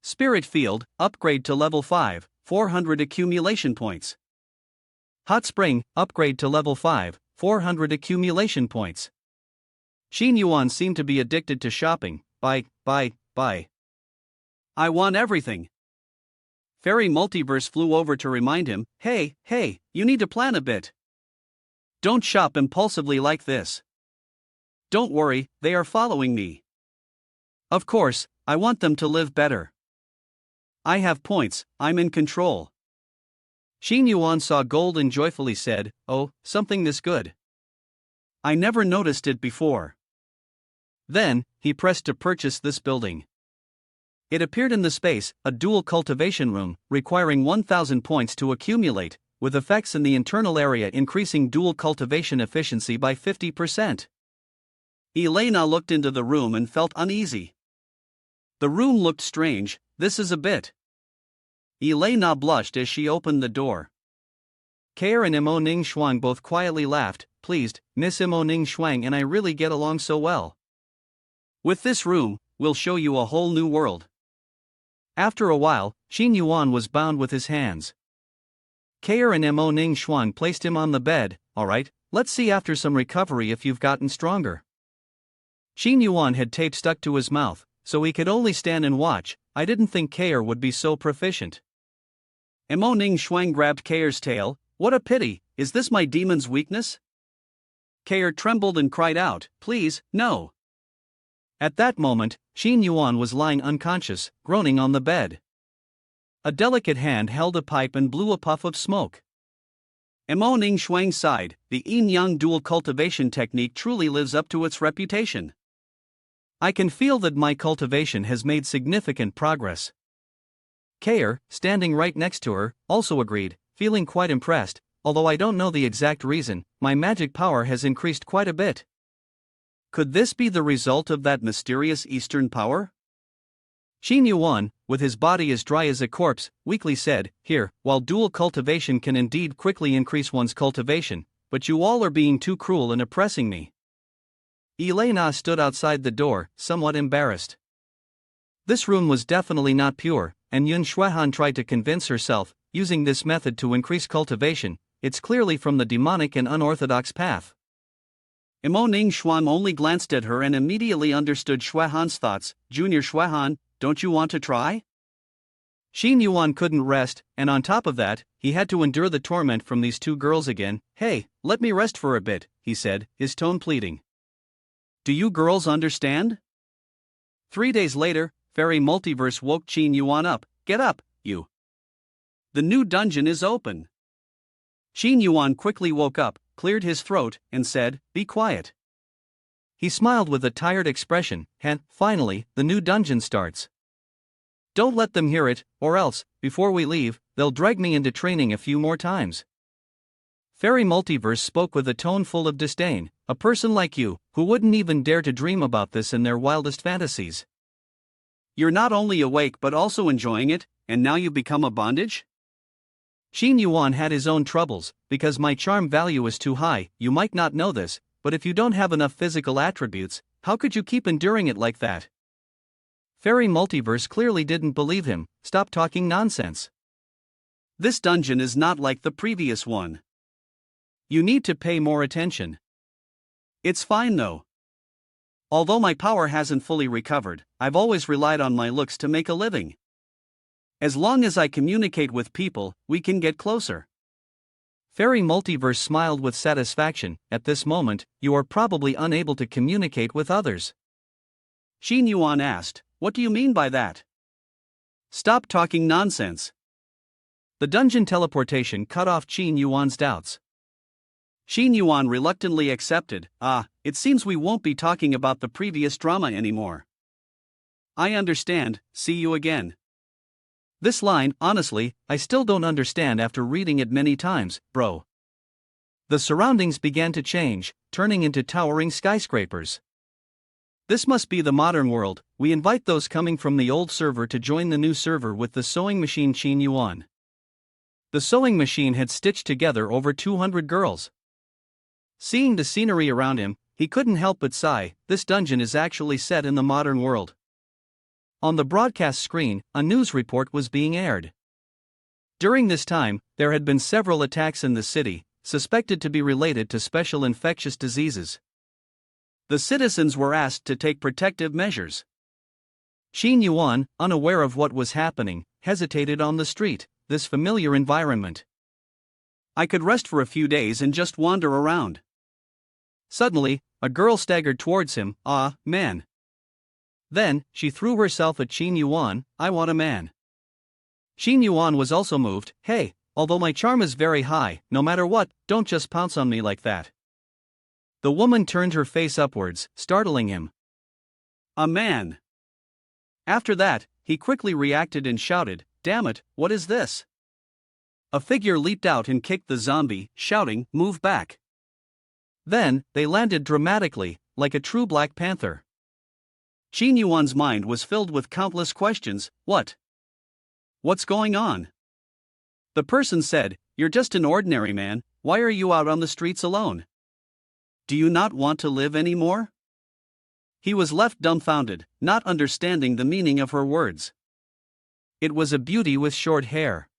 Speaker 1: Spirit Field, upgrade to level 5, 400 accumulation points. Hot Spring, upgrade to level 5, 400 accumulation points. Qin Yuan seemed to be addicted to shopping. Buy. I want everything. Fairy Multiverse flew over to remind him, hey, you need to plan a bit. Don't shop impulsively like this. Don't worry, they are following me. Of course, I want them to live better. I have points, I'm in control. Qin Yuan saw gold and joyfully said, oh, something this good. I never noticed it before. Then, he pressed to purchase this building. It appeared in the space, a dual cultivation room, requiring 1,000 points to accumulate, with effects in the internal area increasing dual cultivation efficiency by 50%. Elena looked into the room and felt uneasy. The room looked strange. This is a bit. Elena blushed as she opened the door. Kair and Mo Ning Shuang both quietly laughed, pleased. Miss Mo Ning Shuang and I really get along so well. With this room, we'll show you a whole new world. After a while, Qin Yuan was bound with his hands. Kair and Mo Ning Shuang placed him on the bed. Alright, let's see after some recovery if you've gotten stronger. Qin Yuan had tape stuck to his mouth, so he could only stand and watch. I didn't think Kair would be so proficient. Mo Ning Shuang grabbed Kair's tail. What a pity, is this my demon's weakness? Kair trembled and cried out, please, no. At that moment, Qin Yuan was lying unconscious, groaning on the bed. A delicate hand held a pipe and blew a puff of smoke. Mo Ning Shuang sighed, the yin-yang dual cultivation technique truly lives up to its reputation. I can feel that my cultivation has made significant progress. Kair, standing right next to her, also agreed, feeling quite impressed, although I don't know the exact reason, my magic power has increased quite a bit. Could this be the result of that mysterious Eastern power? Qin Yuan, with his body as dry as a corpse, weakly said, here, while dual cultivation can indeed quickly increase one's cultivation, but you all are being too cruel and oppressing me. Elena stood outside the door, somewhat embarrassed. This room was definitely not pure, and Yun Shuaihan tried to convince herself, using this method to increase cultivation, it's clearly from the demonic and unorthodox path.
Speaker 2: Imo Ning Xuan only glanced at her and immediately understood Shuehan's thoughts. Junior Shuehan, don't you want to try?
Speaker 1: Xin Yuan couldn't rest, and on top of that, he had to endure the torment from these two girls again. Hey, let me rest for a bit, he said, his tone pleading.
Speaker 2: Do you girls understand?
Speaker 1: 3 days later, Fairy Multiverse woke Xin Yuan up. Get up, you.
Speaker 2: The new dungeon is open.
Speaker 1: Xin Yuan quickly woke up, cleared his throat, and said, be quiet. He smiled with a tired expression, and, finally, the new dungeon starts. Don't let them hear it, or else, before we leave, they'll drag me into training a few more times. Fairy Multiverse spoke with a tone full of disdain. A person like you, who wouldn't even dare to dream about this in their wildest fantasies.
Speaker 2: You're not only awake but also enjoying it, and now you become a bondage?
Speaker 1: Xin Yuan had his own troubles, because my charm value is too high. You might not know this, but if you don't have enough physical attributes, how could you keep enduring it like that? Fairy Multiverse clearly didn't believe him. Stop talking nonsense.
Speaker 2: This dungeon is not like the previous one.
Speaker 1: You need to pay more attention.
Speaker 2: It's fine though. Although my power hasn't fully recovered, I've always relied on my looks to make a living. As long as I communicate with people, we can get closer.
Speaker 1: Fairy Multiverse smiled with satisfaction. At this moment, you are probably unable to communicate with others.
Speaker 2: Xin Yuan asked, what do you mean by that?
Speaker 1: Stop talking nonsense. The dungeon teleportation cut off Xin Yuan's doubts.
Speaker 2: Xin Yuan reluctantly accepted. It seems we won't be talking about the previous drama anymore. I understand, see you again.
Speaker 1: This line, honestly, I still don't understand after reading it many times, bro. The surroundings began to change, turning into towering skyscrapers. This must be the modern world. We invite those coming from the old server to join the new server with the sewing machine Xin Yuan. The sewing machine had stitched together over 200 girls. Seeing the scenery around him, he couldn't help but sigh. This dungeon is actually set in the modern world. On the broadcast screen, a news report was being aired. During this time, there had been several attacks in the city, suspected to be related to special infectious diseases. The citizens were asked to take protective measures. Xin Yuan, unaware of what was happening, hesitated on the street, this familiar environment.
Speaker 2: I could rest for a few days and just wander around.
Speaker 1: Suddenly, a girl staggered towards him. Man. Then, she threw herself at Xin Yuan. I want a man. Xin Yuan was also moved. Hey, although my charm is very high, no matter what, don't just pounce on me like that. The woman turned her face upwards, startling him.
Speaker 2: A man. After that, he quickly reacted and shouted, damn it, what is this? A figure leaped out and kicked the zombie, shouting, move back.
Speaker 1: Then, they landed dramatically, like a true Black Panther.
Speaker 2: Xin Yuan's mind was filled with countless questions. What's going on? The person said, you're just an ordinary man, why are you out on the streets alone? Do you not want to live anymore? He was left dumbfounded, not understanding the meaning of her words.
Speaker 1: It was a beauty with short hair.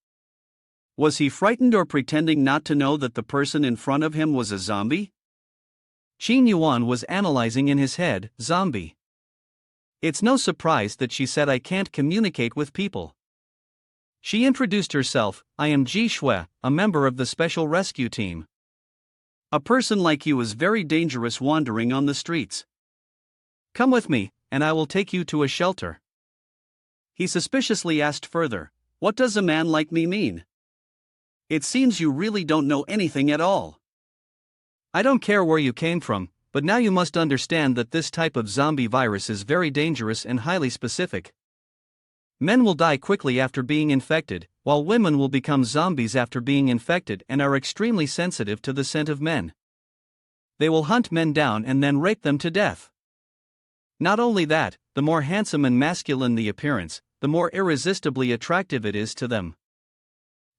Speaker 2: Was he frightened or pretending not to know that the person in front of him was a zombie?
Speaker 1: Xin Yuan was analyzing in his head, zombie. It's no surprise that she said I can't communicate with people. She introduced herself, I am Ji Shui, a member of the Special Rescue Team.
Speaker 2: A person like you is very dangerous wandering on the streets.
Speaker 1: Come with me, and I will take you to a shelter.
Speaker 2: He suspiciously asked further, what does a man like me mean? It seems you really don't know anything at all.
Speaker 1: I don't care where you came from, but now you must understand that this type of zombie virus is very dangerous and highly specific. Men will die quickly after being infected, while women will become zombies after being infected and are extremely sensitive to the scent of men. They will hunt men down and then rape them to death. Not only that, the more handsome and masculine the appearance, the more irresistibly attractive it is to them.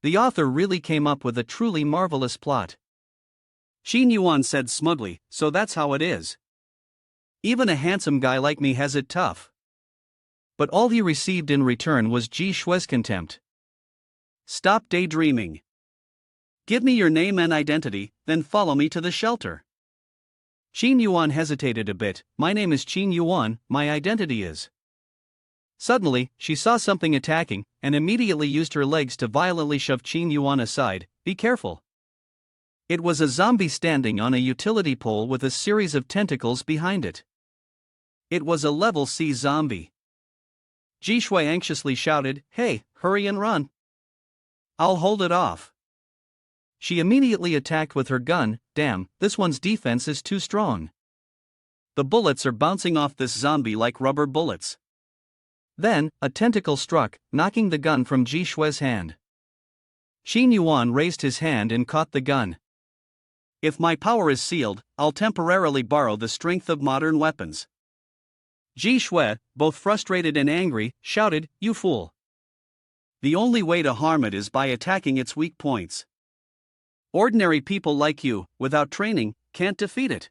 Speaker 1: The author really came up with a truly marvelous plot.
Speaker 2: Xin Yuan said smugly, so that's how it is. Even a handsome guy like me has it tough.
Speaker 1: But all he received in return was Ji Shui's contempt.
Speaker 2: Stop daydreaming. Give me your name and identity, then follow me to the shelter. Qin Yuan hesitated a bit. My name is Qin Yuan, my identity is. Suddenly, she saw something attacking, and immediately used her legs to violently shove Qin Yuan aside. Be careful. It was a zombie standing on a utility pole with a series of tentacles behind it. It was a level C zombie. Ji Shui anxiously shouted, "Hey, hurry and run. I'll hold it off." She immediately attacked with her gun. Damn, this one's defense is too strong. The bullets are bouncing off this zombie like rubber bullets. Then, a tentacle struck, knocking the gun from Ji Shui's hand. Qin Yuan raised his hand and caught the gun. If my power is sealed, I'll temporarily borrow the strength of modern weapons. Ji Shui, both frustrated and angry, shouted, "You fool. The only way to harm it is by attacking its weak points. Ordinary people like you, without training, can't defeat it."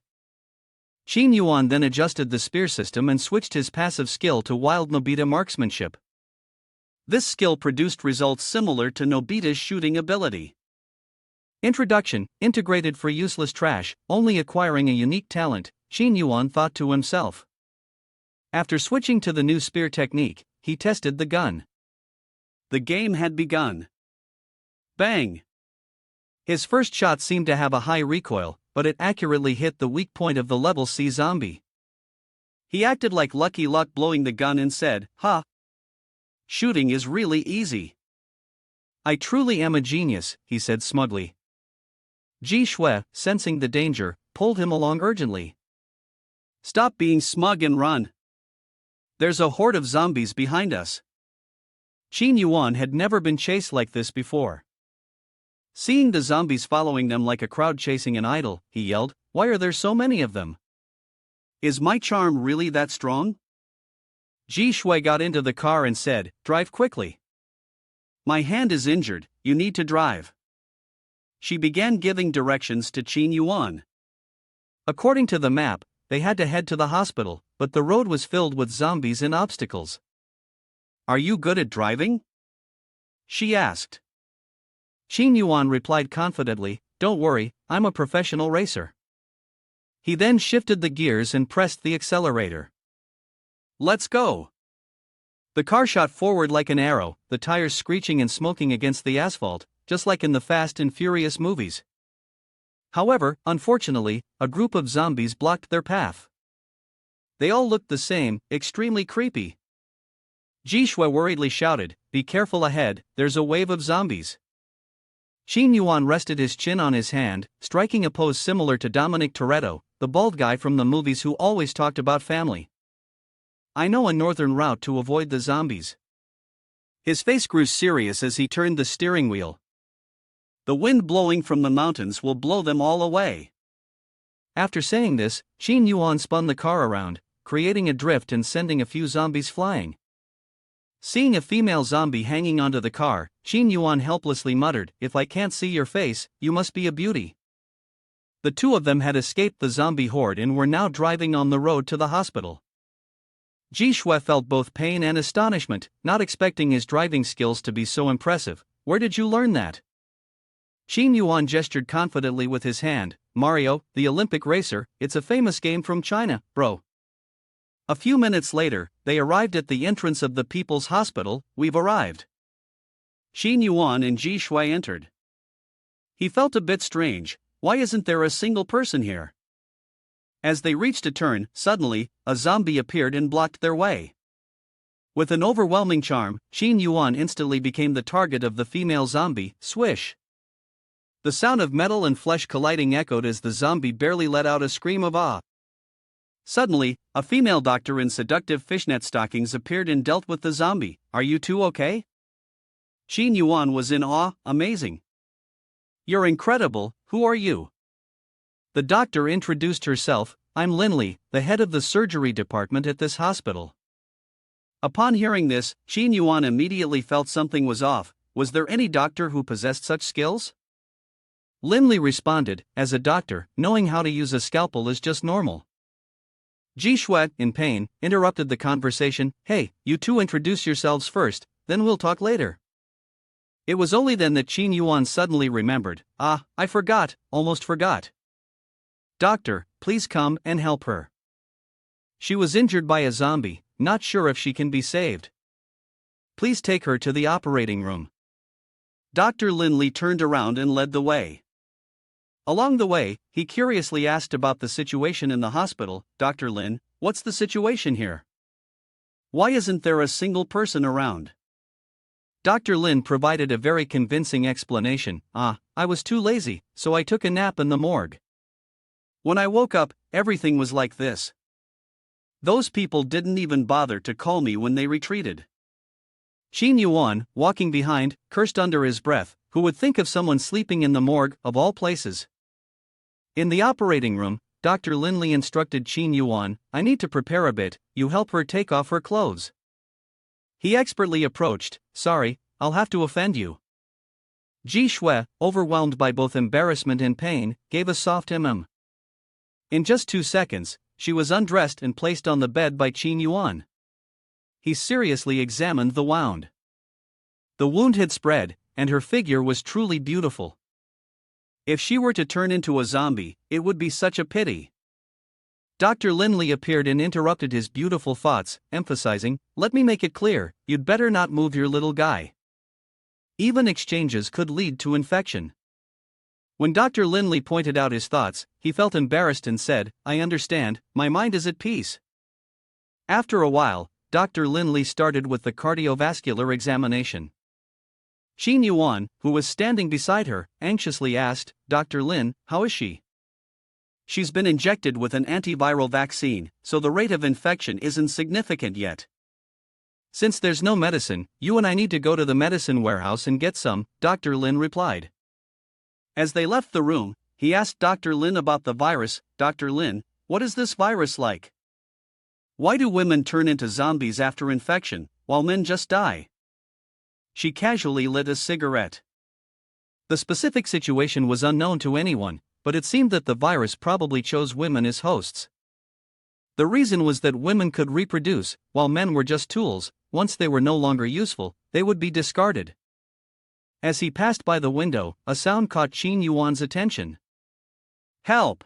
Speaker 2: Qin Yuan then adjusted the spear system and switched his passive skill to wild Nobita marksmanship. This skill produced results similar to Nobita's shooting ability. Introduction, integrated for useless trash, only acquiring a unique talent, Qin Yuan thought to himself. After switching to the new spear technique, he tested the gun. The game had begun. Bang! His first shot seemed to have a high recoil, but it accurately hit the weak point of the level C zombie. He acted like Lucky Luck blowing the gun and said, "Ha! Shooting is really easy. I truly am a genius," he said smugly. Ji Shui, sensing the danger, pulled him along urgently. "Stop being smug and run. There's a horde of zombies behind us." Qin Yuan had never been chased like this before. Seeing the zombies following them like a crowd chasing an idol, he yelled, "Why are there so many of them? Is my charm really that strong?" Ji Shui got into the car and said, "Drive quickly. My hand is injured, you need to drive." She began giving directions to Qin Yuan. According to the map, they had to head to the hospital, but the road was filled with zombies and obstacles. "Are you good at driving?" she asked. Qin Yuan replied confidently, "Don't worry, I'm a professional racer." He then shifted the gears and pressed the accelerator. "Let's go." The car shot forward like an arrow, the tires screeching and smoking against the asphalt, just like in the Fast and Furious movies. However, unfortunately, a group of zombies blocked their path. They all looked the same, extremely creepy. Ji Shui worriedly shouted, "Be careful ahead, there's a wave of zombies." Qin Yuan rested his chin on his hand, striking a pose similar to Dominic Toretto, the bald guy from the movies who always talked about family. "I know a northern route to avoid the zombies." His face grew serious as he turned the steering wheel. "The wind blowing from the mountains will blow them all away." After saying this, Qin Yuan spun the car around, creating a drift and sending a few zombies flying. Seeing a female zombie hanging onto the car, Qin Yuan helplessly muttered, "If I can't see your face, you must be a beauty." The two of them had escaped the zombie horde and were now driving on the road to the hospital. Ji Shui felt both pain and astonishment, not expecting his driving skills to be so impressive. "Where did you learn that?" Qin Yuan gestured confidently with his hand. "Mario, the Olympic racer, it's a famous game from China, bro." A few minutes later, they arrived at the entrance of the People's Hospital. "We've arrived." Qin Yuan and Ji Shui entered. He felt a bit strange. Why isn't there a single person here? As they reached a turn, suddenly, a zombie appeared and blocked their way. With an overwhelming charm, Qin Yuan instantly became the target of the female zombie. Swish! The sound of metal and flesh colliding echoed as the zombie barely let out a scream of awe. Suddenly, a female doctor in seductive fishnet stockings appeared and dealt with the zombie. "Are you two okay?" Qin Yuan was in awe. "Amazing. You're incredible, who are you?" The doctor introduced herself. "I'm Linley, the head of the surgery department at this hospital." Upon hearing this, Qin Yuan immediately felt something was off. Was there any doctor who possessed such skills? Linley responded, "As a doctor, knowing how to use a scalpel is just normal." Ji Shui, in pain, interrupted the conversation. "Hey, you two introduce yourselves first, then we'll talk later."
Speaker 1: It was only then that Qin Yuan suddenly remembered. I forgot, almost forgot. Doctor, please come and help her. She was injured by a zombie, not sure if she can be saved. Please take her to the operating room. Dr. Lin Li turned around and led the way. Along the way, he curiously asked about the situation in the hospital. Dr. Lin, what's the situation here? Why isn't there a single person around? Dr. Lin provided a very convincing explanation. I was too lazy, so I took a nap in the morgue. When I woke up, everything was like this. Those people didn't even bother to call me when they retreated. Qin Yuan, walking behind, cursed under his breath. Who would think of someone sleeping in the morgue, of all places? In the operating room, Dr. Lin Li instructed Qin Yuan, I need to prepare a bit, you help her take off her clothes. He expertly approached, sorry, I'll have to offend you. Ji Shui, overwhelmed by both embarrassment and pain, gave a soft In just 2 seconds, she was undressed and placed on the bed by Qin Yuan. He seriously examined the wound. The wound had spread, and her figure was truly beautiful. If she were to turn into a zombie, it would be such a pity. Dr. Lin Li appeared and interrupted his beautiful thoughts, emphasizing, let me make it clear, you'd better not move your little guy. Even exchanges could lead to infection. When Dr. Lin Li pointed out his thoughts, he felt embarrassed and said, I understand, my mind is at peace. After a while, Dr. Lin Li started with the cardiovascular examination. Qin Yuan, who was standing beside her, anxiously asked, Dr. Lin, how is she? She's been injected with an antiviral vaccine, so the rate of infection isn't significant yet. Since there's no medicine, you and I need to go to the medicine warehouse and get some, Dr. Lin replied. As they left the room, he asked Dr. Lin about the virus. Dr. Lin, what is this virus like? Why do women turn into zombies after infection, while men just die? She casually lit a cigarette. The specific situation was unknown to anyone, but it seemed that the virus probably chose women as hosts. The reason was that women could reproduce, while men were just tools. Once they were no longer useful, they would be discarded. As he passed by the window, a sound caught Qin Yuan's attention. Help!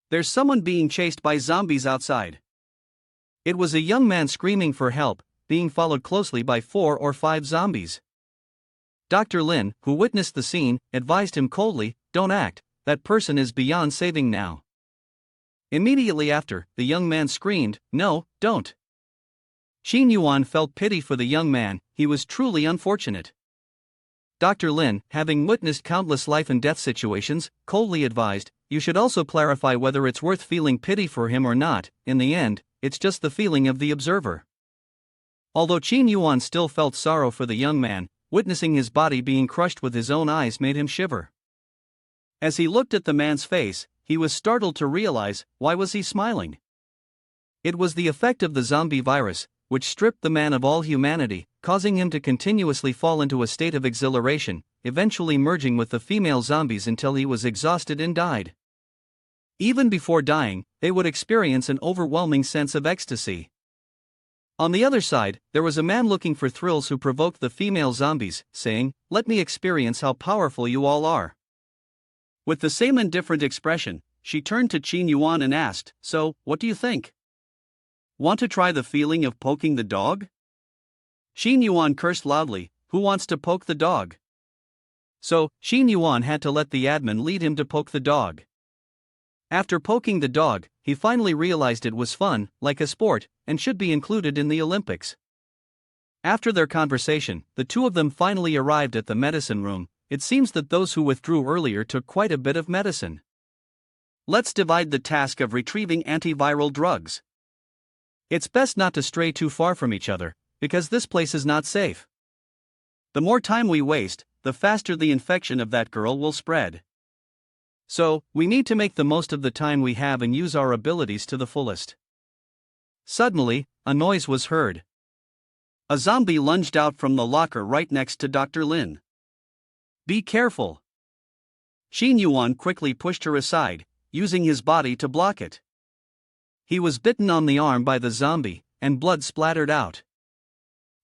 Speaker 1: There's someone being chased by zombies outside. It was a young man screaming for help, being followed closely by 4 or 5 zombies. Dr. Lin, who witnessed the scene, advised him coldly, don't act, that person is beyond saving now. Immediately after, the young man screamed, no, don't. Qin Yuan felt pity for the young man, he was truly unfortunate. Dr. Lin, having witnessed countless life and death situations, coldly advised, you should also clarify whether it's worth feeling pity for him or not. In the end, it's just the feeling of the observer. Although Qin Yuan still felt sorrow for the young man, witnessing his body being crushed with his own eyes made him shiver. As he looked at the man's face, he was startled to realize, why was he smiling? It was the effect of the zombie virus, which stripped the man of all humanity, causing him to continuously fall into a state of exhilaration, eventually merging with the female zombies until he was exhausted and died. Even before dying, they would experience an overwhelming sense of ecstasy. On the other side, there was a man looking for thrills who provoked the female zombies, saying, let me experience how powerful you all are. With the same indifferent expression, she turned to Qin Yuan and asked, so, what do you think? Want to try the feeling of poking the dog? Qin Yuan cursed loudly, who wants to poke the dog? So, Qin Yuan had to let the admin lead him to poke the dog. After poking the dog, he finally realized it was fun, like a sport, and should be included in the Olympics. After their conversation, the two of them finally arrived at the medicine room. It seems that those who withdrew earlier took quite a bit of medicine. Let's divide the task of retrieving antiviral drugs. It's best not to stray too far from each other, because this place is not safe. The more time we waste, the faster the infection of that girl will spread. So, we need to make the most of the time we have and use our abilities to the fullest. Suddenly, a noise was heard. A zombie lunged out from the locker right next to Dr. Lin. Be careful. Qin Yuan quickly pushed her aside, using his body to block it. He was bitten on the arm by the zombie, and blood splattered out.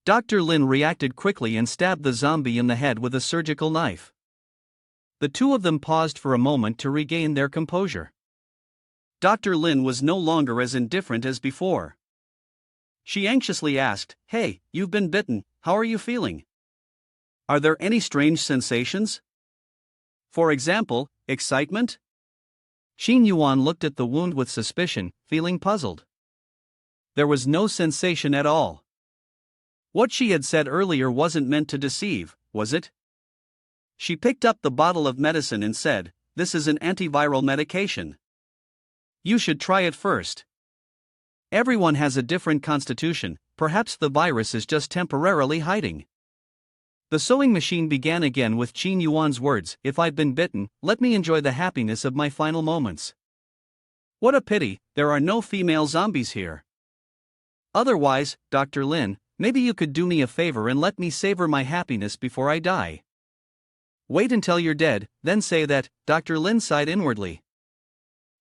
Speaker 1: Dr. Lin reacted quickly and stabbed the zombie in the head with a surgical knife. The two of them paused for a moment to regain their composure. Dr. Lin was no longer as indifferent as before. She anxiously asked, "Hey, you've been bitten, how are you feeling? Are there any strange sensations? For example, excitement?" Xin Yuan looked at the wound with suspicion, feeling puzzled. There was no sensation at all. What she had said earlier wasn't meant to deceive, was it? She picked up the bottle of medicine and said, "This is an antiviral medication. You should try it first. Everyone has a different constitution, perhaps the virus is just temporarily hiding." The sewing machine began again with Qin Yuan's words, "If I've been bitten, let me enjoy the happiness of my final moments. What a pity, there are no female zombies here. Otherwise, Dr. Lin, maybe you could do me a favor and let me savor my happiness before I die. Wait until you're dead, then say that." Dr. Lin sighed inwardly.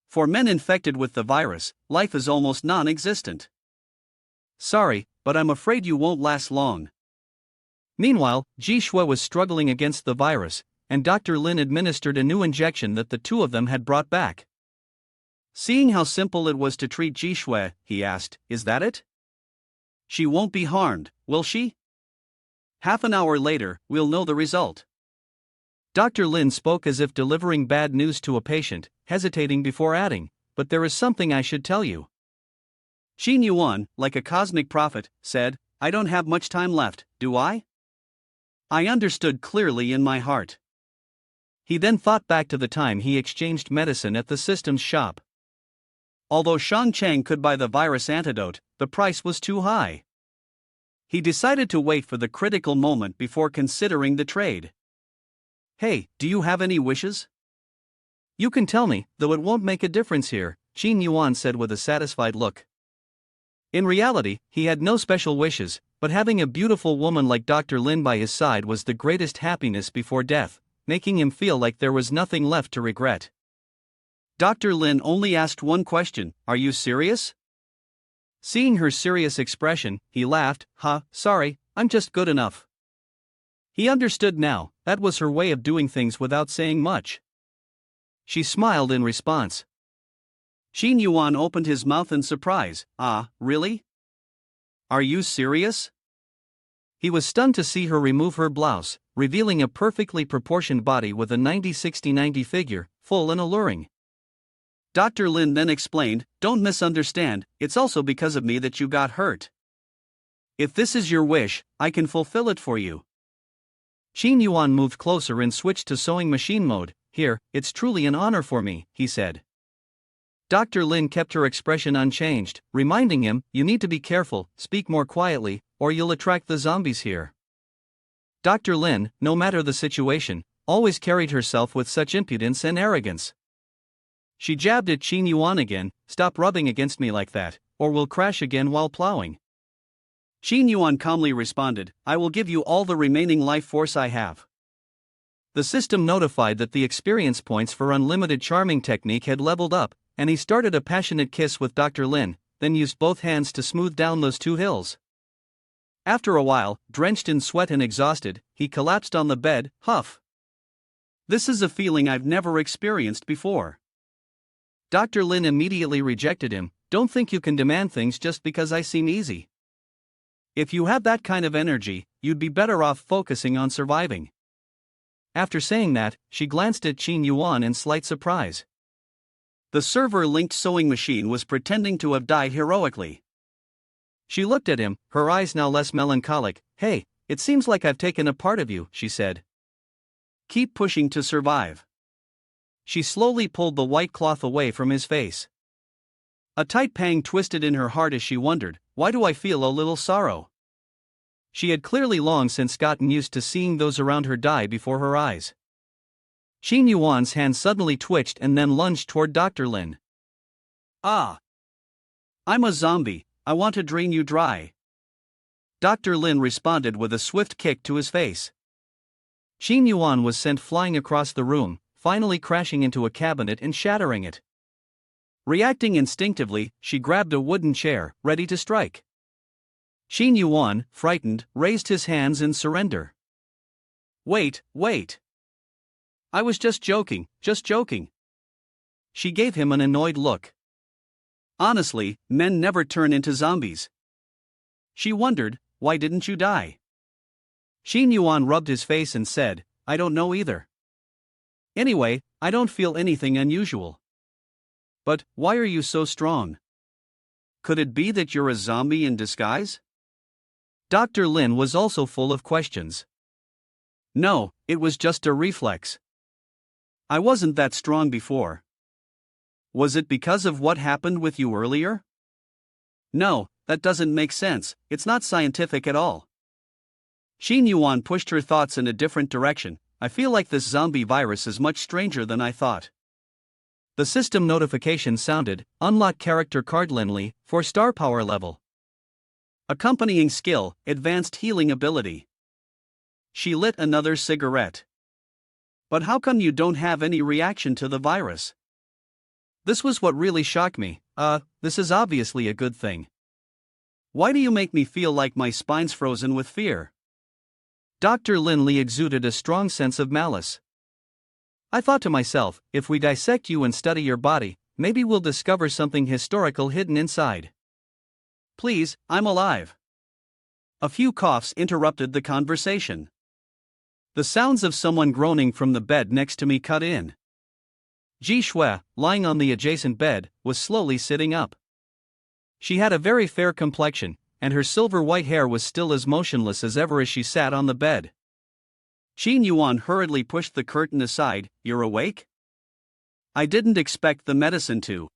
Speaker 1: For men infected with the virus, life is almost non-existent. "Sorry, but I'm afraid you won't last long." Meanwhile, Ji Shui was struggling against the virus, and Dr. Lin administered a new injection that the two of them had brought back. Seeing how simple it was to treat Ji Shui, he asked, "Is that it? She won't be harmed, will she? Half an hour later, we'll know the result." Dr. Lin spoke as if delivering bad news to a patient, hesitating before adding, "But there is something I should tell you." Xin Yuan, like a cosmic prophet, said, "I don't have much time left, do I? I understood clearly in my heart." He then thought back to the time he exchanged medicine at the systems shop. Although Shang Cheng could buy the virus antidote, the price was too high. He decided to wait for the critical moment before considering the trade. "Hey, do you have any wishes?" "You can tell me, though it won't make a difference here," Qin Yuan said with a satisfied look. In reality, he had no special wishes, but having a beautiful woman like Dr. Lin by his side was the greatest happiness before death, making him feel like there was nothing left to regret. Dr. Lin only asked one question, "Are you serious?" Seeing her serious expression, he laughed, Sorry, I'm just good enough." He understood now, that was her way of doing things without saying much. She smiled in response. Xin Yuan opened his mouth in surprise. Really? Are you serious?" He was stunned to see her remove her blouse, revealing a perfectly proportioned body with a 90-60-90 figure, full and alluring. Dr. Lin then explained, "Don't misunderstand, it's also because of me that you got hurt. If this is your wish, I can fulfill it for you." Xin Yuan moved closer and switched to sewing machine mode. "Here, it's truly an honor for me," he said. Dr. Lin kept her expression unchanged, reminding him, "You need to be careful, speak more quietly, or you'll attract the zombies here." Dr. Lin, no matter the situation, always carried herself with such impudence and arrogance. She jabbed at Qin Yuan again, "Stop rubbing against me like that, or we'll crash again while plowing." Qin Yuan calmly responded, "I will give you all the remaining life force I have." The system notified that the experience points for unlimited charming technique had leveled up, and he started a passionate kiss with Dr. Lin, then used both hands to smooth down those two hills. After a while, drenched in sweat and exhausted, he collapsed on the bed. "This is a feeling I've never experienced before." Dr. Lin immediately rejected him, "Don't think you can demand things just because I seem easy. If you have that kind of energy, you'd be better off focusing on surviving." After saying that, she glanced at Qin Yuan in slight surprise. The server-linked sewing machine was pretending to have died heroically. She looked at him, her eyes now less melancholic. "Hey, it seems like I've taken a part of you," she said. "Keep pushing to survive." She slowly pulled the white cloth away from his face. A tight pang twisted in her heart as she wondered, "Why do I feel a little sorrow?" She had clearly long since gotten used to seeing those around her die before her eyes. Qin Yuan's hand suddenly twitched and then lunged toward Dr. Lin. "I'm a zombie, I want to drain you dry." Dr. Lin responded with a swift kick to his face. Qin Yuan was sent flying across the room, finally crashing into a cabinet and shattering it. Reacting instinctively, she grabbed a wooden chair, ready to strike. Xin Yuan, frightened, raised his hands in surrender. Wait. I was just joking. She gave him an annoyed look. Honestly, men never turn into zombies. She wondered, why didn't you die? Xin Yuan rubbed his face and said, I don't know either. Anyway, I don't feel anything unusual. But, why are you so strong? Could it be that you're a zombie in disguise? Dr. Lin was also full of questions. No, it was just a reflex. I wasn't that strong before. Was it because of what happened with you earlier? No, that doesn't make sense, it's not scientific at all. Xin Yuan pushed her thoughts in a different direction. I feel like this zombie virus is much stranger than I thought. The system notification sounded, unlock character card Linley, for star power level. Accompanying skill, advanced healing ability. She lit another cigarette. But how come you don't have any reaction to the virus? This was what really shocked me. This is obviously a good thing. Why do you make me feel like my spine's frozen with fear? Dr. Linley exuded a strong sense of malice. I thought to myself, if we dissect you and study your body, maybe we'll discover something historical hidden inside. Please, I'm alive. A few coughs interrupted the conversation. The sounds of someone groaning from the bed next to me cut in. Ji Shui, lying on the adjacent bed, was slowly sitting up. She had a very fair complexion, and her silver white hair was still as motionless as ever as she sat on the bed. Xin Yuan hurriedly pushed the curtain aside. You're awake? I didn't expect the medicine to.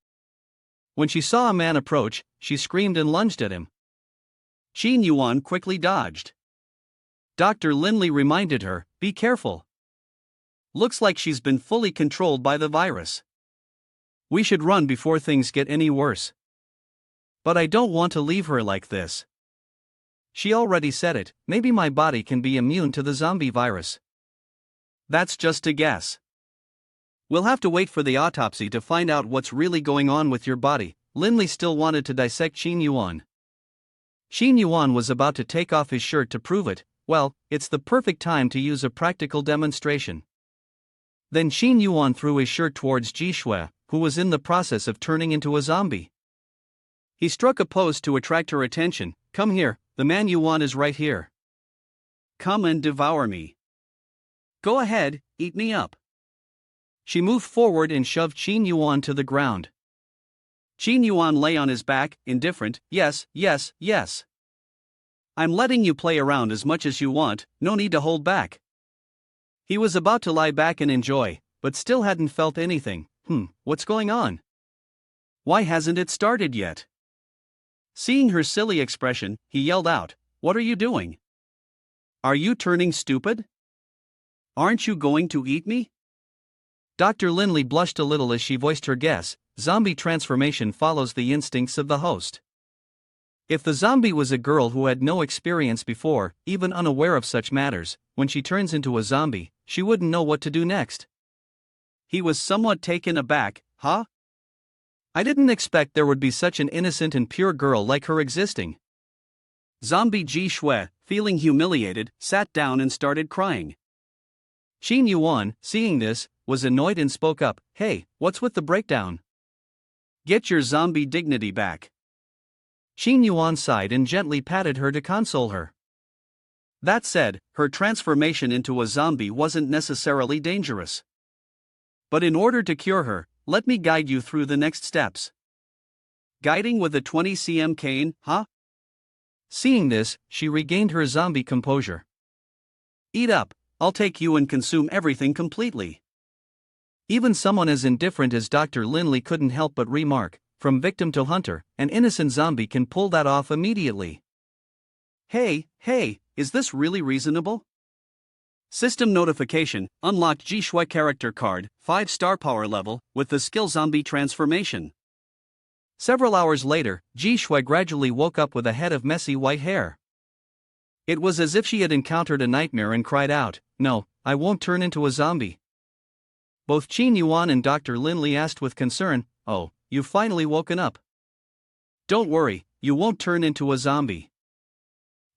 Speaker 1: When she saw a man approach, she screamed and lunged at him. Xin Yuan quickly dodged. Dr. Linley reminded her, be careful. Looks like she's been fully controlled by the virus. We should run before things get any worse. But I don't want to leave her like this. She already said it, maybe my body can be immune to the zombie virus. That's just a guess. We'll have to wait for the autopsy to find out what's really going on with your body. Linley still wanted to dissect Xin Yuan. Xin Yuan was about to take off his shirt to prove it. Well, it's the perfect time to use a practical demonstration. Then Xin Yuan threw his shirt towards Ji Shui, who was in the process of turning into a zombie. He struck a pose to attract her attention. Come here, the man you want is right here. Come and devour me. Go ahead, eat me up. She moved forward and shoved Xin Yuan to the ground. Xin Yuan lay on his back, indifferent. Yes. I'm letting you play around as much as you want, no need to hold back. He was about to lie back and enjoy, but still hadn't felt anything. What's going on? Why hasn't it started yet? Seeing her silly expression, he yelled out, What are you doing? Are you turning stupid? Aren't you going to eat me? Dr. Linley blushed a little as she voiced her guess. Zombie transformation follows the instincts of the host. If the zombie was a girl who had no experience before, even unaware of such matters, when she turns into a zombie, she wouldn't know what to do next. He was somewhat taken aback. Huh? I didn't expect there would be such an innocent and pure girl like her existing. Zombie Ji Shui, feeling humiliated, sat down and started crying. Xin Yuan, seeing this, was annoyed and spoke up. Hey, what's with the breakdown? Get your zombie dignity back. Xin Yuan sighed and gently patted her to console her. That said, her transformation into a zombie wasn't necessarily dangerous. But in order to cure her, let me guide you through the next steps. Guiding with a 20 cm cane, huh? Seeing this, she regained her zombie composure. Eat up, I'll take you and consume everything completely. Even someone as indifferent as Dr. Linley couldn't help but remark, from victim to hunter, an innocent zombie can pull that off immediately. Hey, is this really reasonable? System notification, unlocked Ji Shui character card, 5-star power level, with the skill zombie transformation. Several hours later, Ji Shui gradually woke up with a head of messy white hair. It was as if she had encountered a nightmare and cried out, No, I won't turn into a zombie. Both Xin Yuan and Dr. Linley asked with concern, Oh, you've finally woken up. Don't worry, you won't turn into a zombie.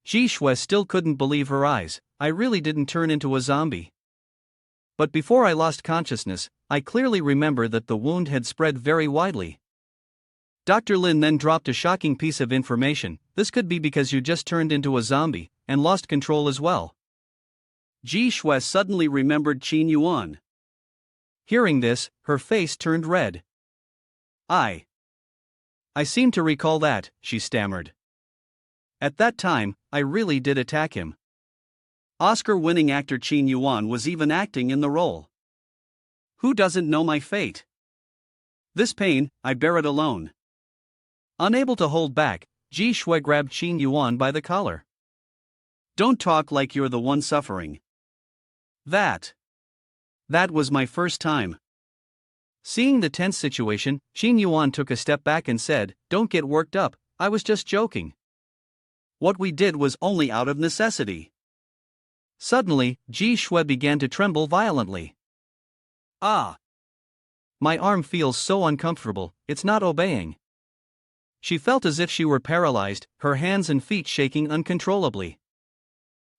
Speaker 1: Ji Shui still couldn't believe her eyes. I really didn't turn into a zombie. But before I lost consciousness, I clearly remember that the wound had spread very widely. Dr. Lin then dropped a shocking piece of information. This could be because you just turned into a zombie and lost control as well.
Speaker 2: Ji Shui suddenly remembered Qin Yuan.
Speaker 1: Hearing this, her face turned red. I seem to recall that, she stammered. At that time, I really did attack him.
Speaker 2: Oscar-winning actor Qin Yuan was even acting in the role. Who doesn't know my fate? This pain, I bear it alone.
Speaker 1: Unable to hold back, Ji Shui grabbed Qin Yuan by the collar.
Speaker 2: Don't talk like you're the one suffering. That was my first time.
Speaker 1: Seeing the tense situation, Qin Yuan took a step back and said, "Don't get worked up, I was just joking.
Speaker 2: What we did was only out of necessity."
Speaker 1: Suddenly, Ji Shui began to tremble violently.
Speaker 2: Ah!
Speaker 1: My arm feels so uncomfortable, it's not obeying. She felt as if she were paralyzed, her hands and feet shaking uncontrollably.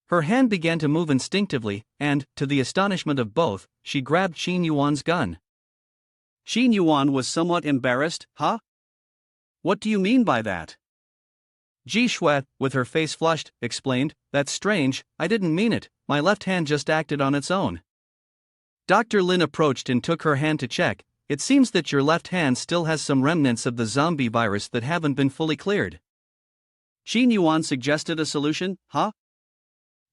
Speaker 1: Her hand began to move instinctively, and, to the astonishment of both, she grabbed Qin Yuan's gun.
Speaker 2: Qin Yuan was somewhat embarrassed. Huh? What do you mean by that?
Speaker 1: Ji Shui, with her face flushed, explained, "That's strange, I didn't mean it, my left hand just acted on its own." Dr. Lin approached and took her hand to check. "It seems that your left hand still has some remnants of the zombie virus that haven't been fully cleared."
Speaker 2: Qin Yuan suggested a solution. Huh?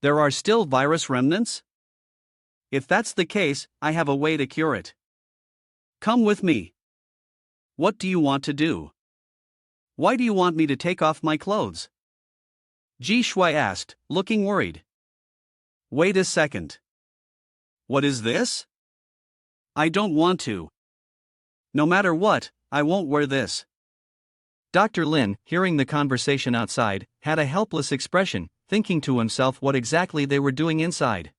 Speaker 1: There are still virus remnants?
Speaker 2: If that's the case, I have a way to cure it. Come with me. What do you want to do? Why do you want me to take off my clothes?
Speaker 1: Ji Shui asked, looking worried.
Speaker 2: Wait a second. What is this? I don't want to. No matter what, I won't wear this.
Speaker 1: Dr. Lin, hearing the conversation outside, had a helpless expression, thinking to himself what exactly they were doing inside.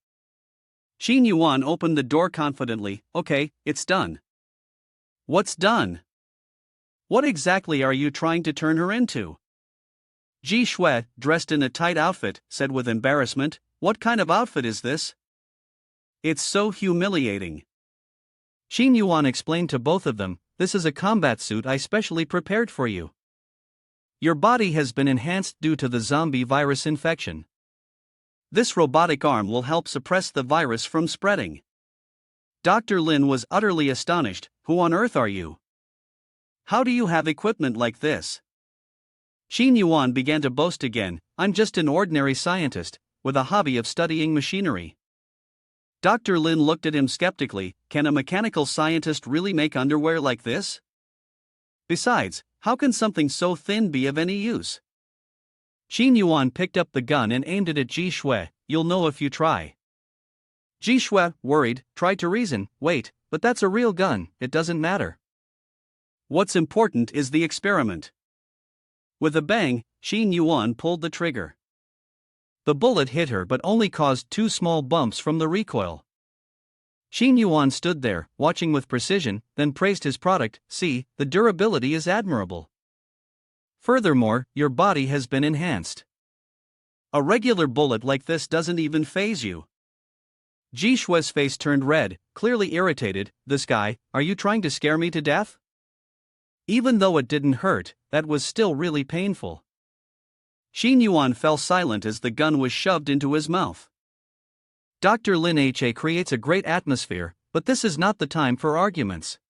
Speaker 2: Qin Yuan opened the door confidently. Okay, it's done. What's done? What exactly are you trying to turn her into?
Speaker 1: Ji Shui, dressed in a tight outfit, said with embarrassment, "What kind of outfit is this?
Speaker 2: It's so humiliating."
Speaker 1: Qin Yuan explained to both of them, "This is a combat suit I specially prepared for you. Your body has been enhanced due to the zombie virus infection. This robotic arm will help suppress the virus from spreading."
Speaker 2: Dr. Lin was utterly astonished. "Who on earth are you? How do you have equipment like this?"
Speaker 1: Qin Yuan began to boast again, "I'm just an ordinary scientist, with a hobby of studying machinery."
Speaker 2: Dr. Lin looked at him skeptically. Can a mechanical scientist really make underwear like this? Besides, how can something so thin be of any use?
Speaker 1: Qin Yuan picked up the gun and aimed it at Ji Shui. "You'll know if you try." Ji Shui, worried, tried to reason, "Wait, but that's a real gun, it doesn't matter.
Speaker 2: What's important is the experiment." With a bang, Qin Yuan pulled the trigger.
Speaker 1: The bullet hit her but only caused 2 small bumps from the recoil. Qin Yuan stood there, watching with precision, then praised his product. "See, the durability is admirable. Furthermore, your body has been enhanced.
Speaker 2: A regular bullet like this doesn't even faze you."
Speaker 1: Ji Shui's face turned red, clearly irritated. "This guy, are you trying to scare me to death?" Even though it didn't hurt, that was still really painful.
Speaker 2: Qin Yuan fell silent as the gun was shoved into his mouth.
Speaker 1: Dr. Lin Ha creates a great atmosphere, but this is not the time for arguments.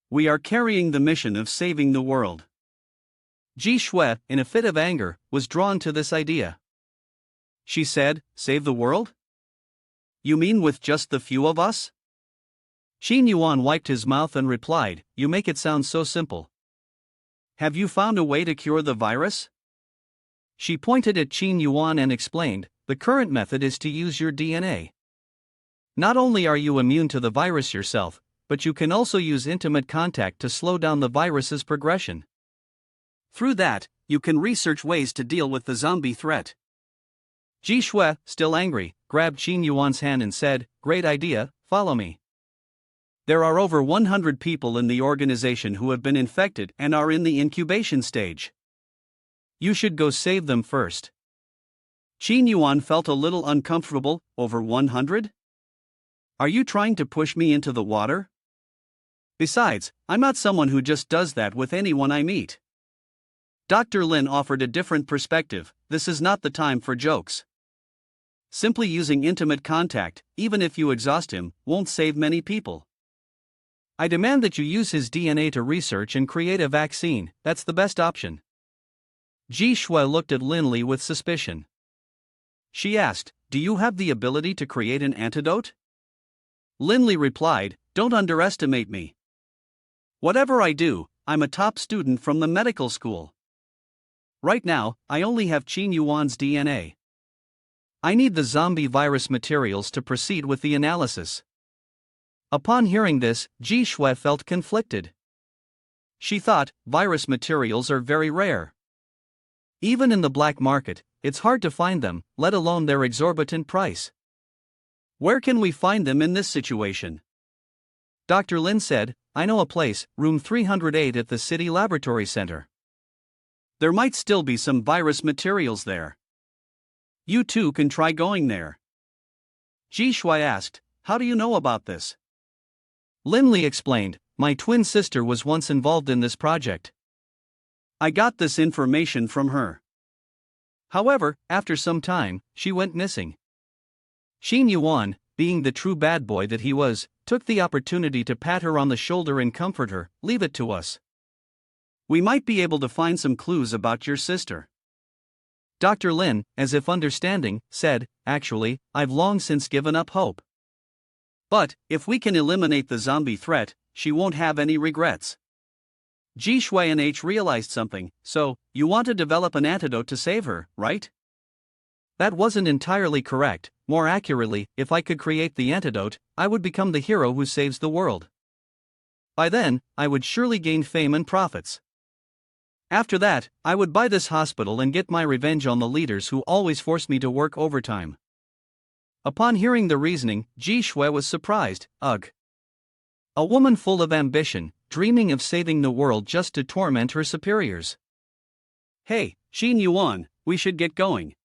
Speaker 2: We are carrying the mission of saving the world.
Speaker 1: Ji Shui, in a fit of anger, was drawn to this idea.
Speaker 2: She said, "Save the world? You mean with just the few of us?"
Speaker 1: Qin Yuan wiped his mouth and replied, "You make it sound so simple.
Speaker 2: Have you found a way to cure the virus?"
Speaker 1: She pointed at Qin Yuan and explained, "The current method is to use your DNA. Not only are you immune to the virus yourself, but you can also use intimate contact to slow down the virus's progression.
Speaker 2: Through that, you can research ways to deal with the zombie threat."
Speaker 1: Ji Shui, still angry, grabbed Qin Yuan's hand and said, "Great idea, follow me. There are over 100 people in the organization who have been infected and are in the incubation stage. You should go save them first.
Speaker 2: Qin Yuan felt a little uncomfortable. Over 100? Are you trying to push me into the water? Besides, I'm not someone who just does that with anyone I meet. Dr. Lin offered a different perspective. This is not the time for jokes. Simply using intimate contact, even if you exhaust him, won't save many people. I demand that you use his DNA to research and create a vaccine. That's the best option. Ji Shui looked at Lin Li with suspicion. She asked, "Do you have the ability to create an antidote?" Lin Li replied, "Don't underestimate me. Whatever I do, I'm a top student from the medical school. Right now, I only have Qin Yuan's DNA. I need the zombie virus materials to proceed with the analysis." Upon hearing this, Ji Shui felt conflicted. She thought, virus materials are very rare. Even in the black market, it's hard to find them, let alone their exorbitant price. Where can we find them in this situation? Dr. Lin said, "I know a place, room 308 at the City Laboratory Center. There might still be some virus materials there. You too can try going there." Ji Shui asked, "How do you know about this?" Lin Li explained, "My twin sister was once involved in this project. I got this information from her. However, after some time, she went missing." Qin Yuan, being the true bad boy that he was, took the opportunity to pat her on the shoulder and comfort her. "Leave it to us. We might be able to find some clues about your sister." Dr. Lin, as if understanding, said, "Actually, I've long since given up hope. But, if we can eliminate the zombie threat, she won't have any regrets." Ji Shui and H realized something. "So, you want to develop an antidote to save her, right?" That wasn't entirely correct. More accurately, if I could create the antidote, I would become the hero who saves the world. By then, I would surely gain fame and profits. After that, I would buy this hospital and get my revenge on the leaders who always force me to work overtime. Upon hearing the reasoning, Ji Shui was surprised. Ugh. A woman full of ambition, dreaming of saving the world just to torment her superiors. Hey, Qin Yuan, we should get going.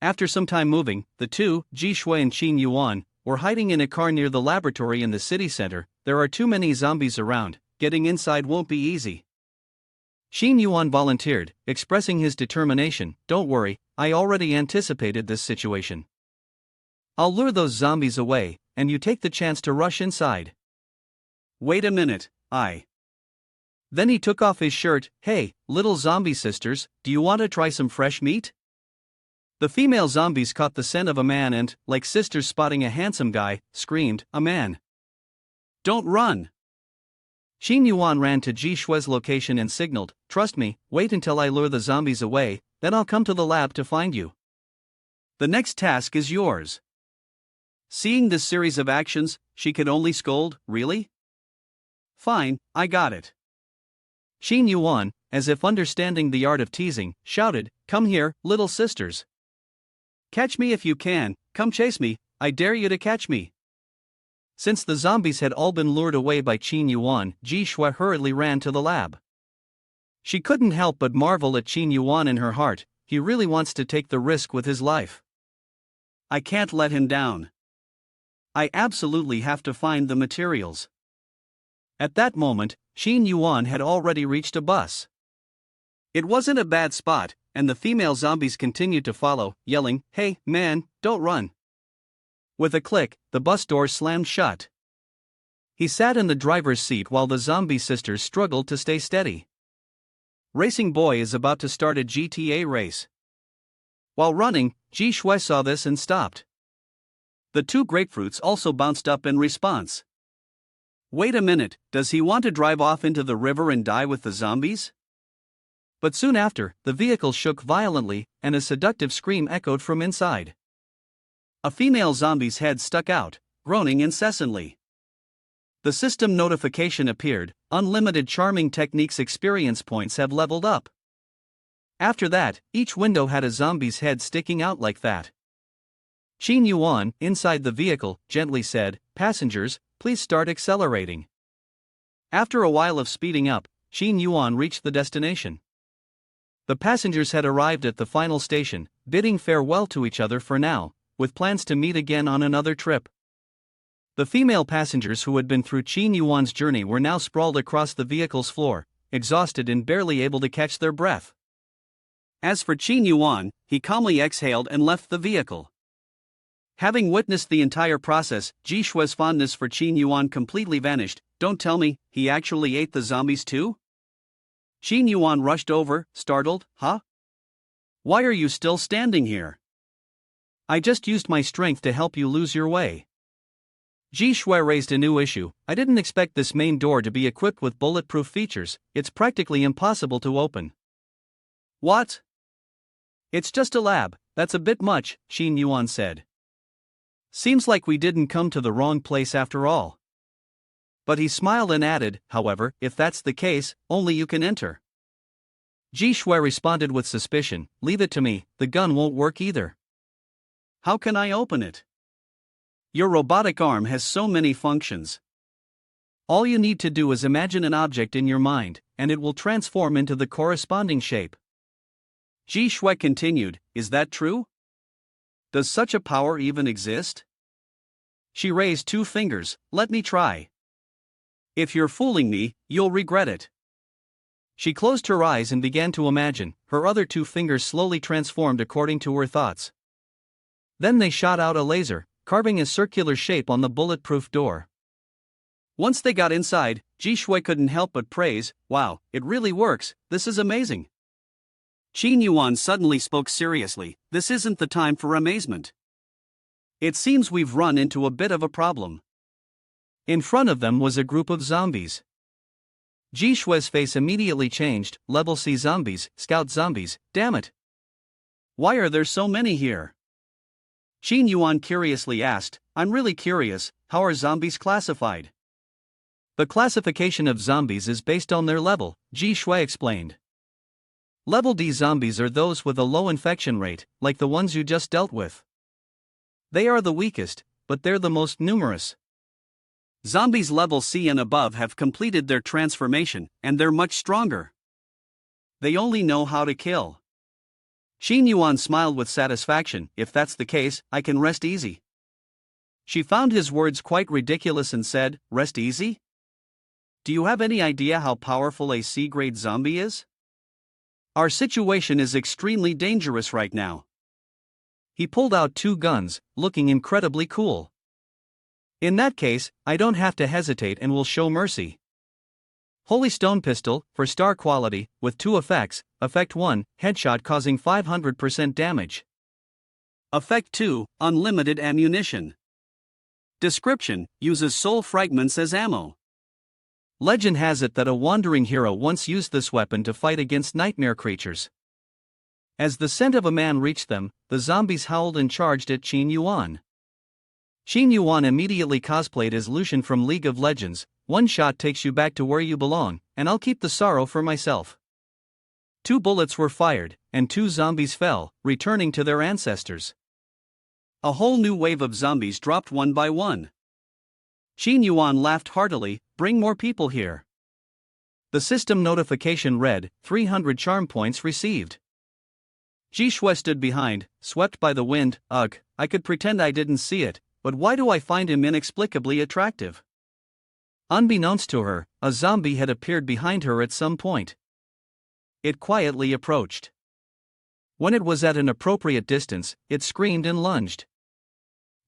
Speaker 2: After some time moving, the two, Ji Shui and Qin Yuan, were hiding in a car near the laboratory in the city center. There are too many zombies around, getting inside won't be easy. Qin Yuan volunteered, expressing his determination. "Don't worry, I already anticipated this situation. I'll lure those zombies away, and you take the chance to rush inside." "Wait a minute, Then he took off his shirt. "Hey, little zombie sisters, do you want to try some fresh meat?" The female zombies caught the scent of a man and, like sisters spotting a handsome guy, screamed, "A man! Don't run!" Qin Yuan ran to Ji Shui's location and signaled, "Trust me, wait until I lure the zombies away, then I'll come to the lab to find you. The next task is yours." Seeing this series of actions, she could only scold, "Really? Fine, I got it." Qin Yuan, as if understanding the art of teasing, shouted, "Come here, little sisters. Catch me if you can, come chase me, I dare you to catch me." Since the zombies had all been lured away by Qin Yuan, Ji Shui hurriedly ran to the lab. She couldn't help but marvel at Qin Yuan in her heart. He really wants to take the risk with his life. I can't let him down. I absolutely have to find the materials. At that moment, Qin Yuan had already reached a bus. It wasn't a bad spot, and the female zombies continued to follow, yelling, "Hey, man, don't run." With a click, the bus door slammed shut. He sat in the driver's seat while the zombie sisters struggled to stay steady. Racing Boy is about to start a GTA race. While running, Ji Shui saw this and stopped. The two grapefruits also bounced up in response. Wait a minute, does he want to drive off into the river and die with the zombies? But soon after, the vehicle shook violently, and a seductive scream echoed from inside. A female zombie's head stuck out, groaning incessantly. The system notification appeared, "Unlimited charming techniques experience points have leveled up." After that, each window had a zombie's head sticking out like that. Qin Yuan, inside the vehicle, gently said, "Passengers, please start accelerating." After a while of speeding up, Qin Yuan reached the destination.
Speaker 1: The passengers had arrived at the final station, bidding farewell to each other for now, with plans to meet again on another trip. The female passengers who had been through Qin Yuan's journey were now sprawled across the vehicle's floor, exhausted and barely able to catch their breath. As for Qin Yuan, he calmly exhaled and left the vehicle. Having witnessed the entire process, Ji Shue's fondness for Qin Yuan completely vanished. Don't tell me, he actually ate the zombies too? Qin Yuan rushed over, startled. Huh? Why are you still standing here? I just used my strength to help you lose your way. Ji Shue raised a new issue. I didn't expect this main door to be equipped with bulletproof features. It's practically impossible to open. What? It's just a lab. That's a bit much, Qin Yuan said. Seems like we didn't come to the wrong place after all. But he smiled and added, however, if that's the case, only you can enter. Ji Shui responded with suspicion, leave it to me, the gun won't work either. How can I open it? Your robotic arm has so many functions. All you need to do is imagine an object in your mind, and it will transform into the corresponding shape. Ji Shui continued, is that true? Does such a power even exist? She raised 2 fingers, let me try. If you're fooling me, you'll regret it. She closed her eyes and began to imagine. Her other 2 fingers slowly transformed according to her thoughts. Then they shot out a laser, carving a circular shape on the bulletproof door. Once they got inside, Ji Shui couldn't help but praise, wow, it really works, this is amazing. Qin Yuan suddenly spoke seriously, this isn't the time for amazement. It seems we've run into a bit of a problem. In front of them was a group of zombies. Ji Shue's face immediately changed, level C zombies, scout zombies, damn it. Why are there so many here? Qin Yuan curiously asked, I'm really curious, how are zombies classified? The classification of zombies is based on their level, Ji Shui explained. Level D zombies are those with a low infection rate, like the ones you just dealt with. They are the weakest, but they're the most numerous. Zombies level C and above have completed their transformation, and they're much stronger. They only know how to kill. Qin Yuan smiled with satisfaction, if that's the case, I can rest easy. She found his words quite ridiculous and said, rest easy? Do you have any idea how powerful a C-grade zombie is? Our situation is extremely dangerous right now. He pulled out 2 guns, looking incredibly cool. In that case, I don't have to hesitate and will show mercy. Holy Stone Pistol, for star quality, with 2 effects. Effect 1, headshot causing 500% damage. Effect 2, unlimited ammunition. Description, uses soul fragments as ammo. Legend has it that a wandering hero once used this weapon to fight against nightmare creatures. As the scent of a man reached them, the zombies howled and charged at Qin Yuan. Qin Yuan immediately cosplayed as Lucian from League of Legends. 1 shot takes you back to where you belong, and I'll keep the sorrow for myself. 2 bullets were fired, and 2 zombies fell, returning to their ancestors. A whole new wave of zombies dropped one by one. Qin Yuan laughed heartily, bring more people here. The system notification read, 300 charm points received. Ji Shui stood behind, swept by the wind. Ugh, I could pretend I didn't see it, but why do I find him inexplicably attractive? Unbeknownst to her, a zombie had appeared behind her at some point. It quietly approached. When it was at an appropriate distance, it screamed and lunged.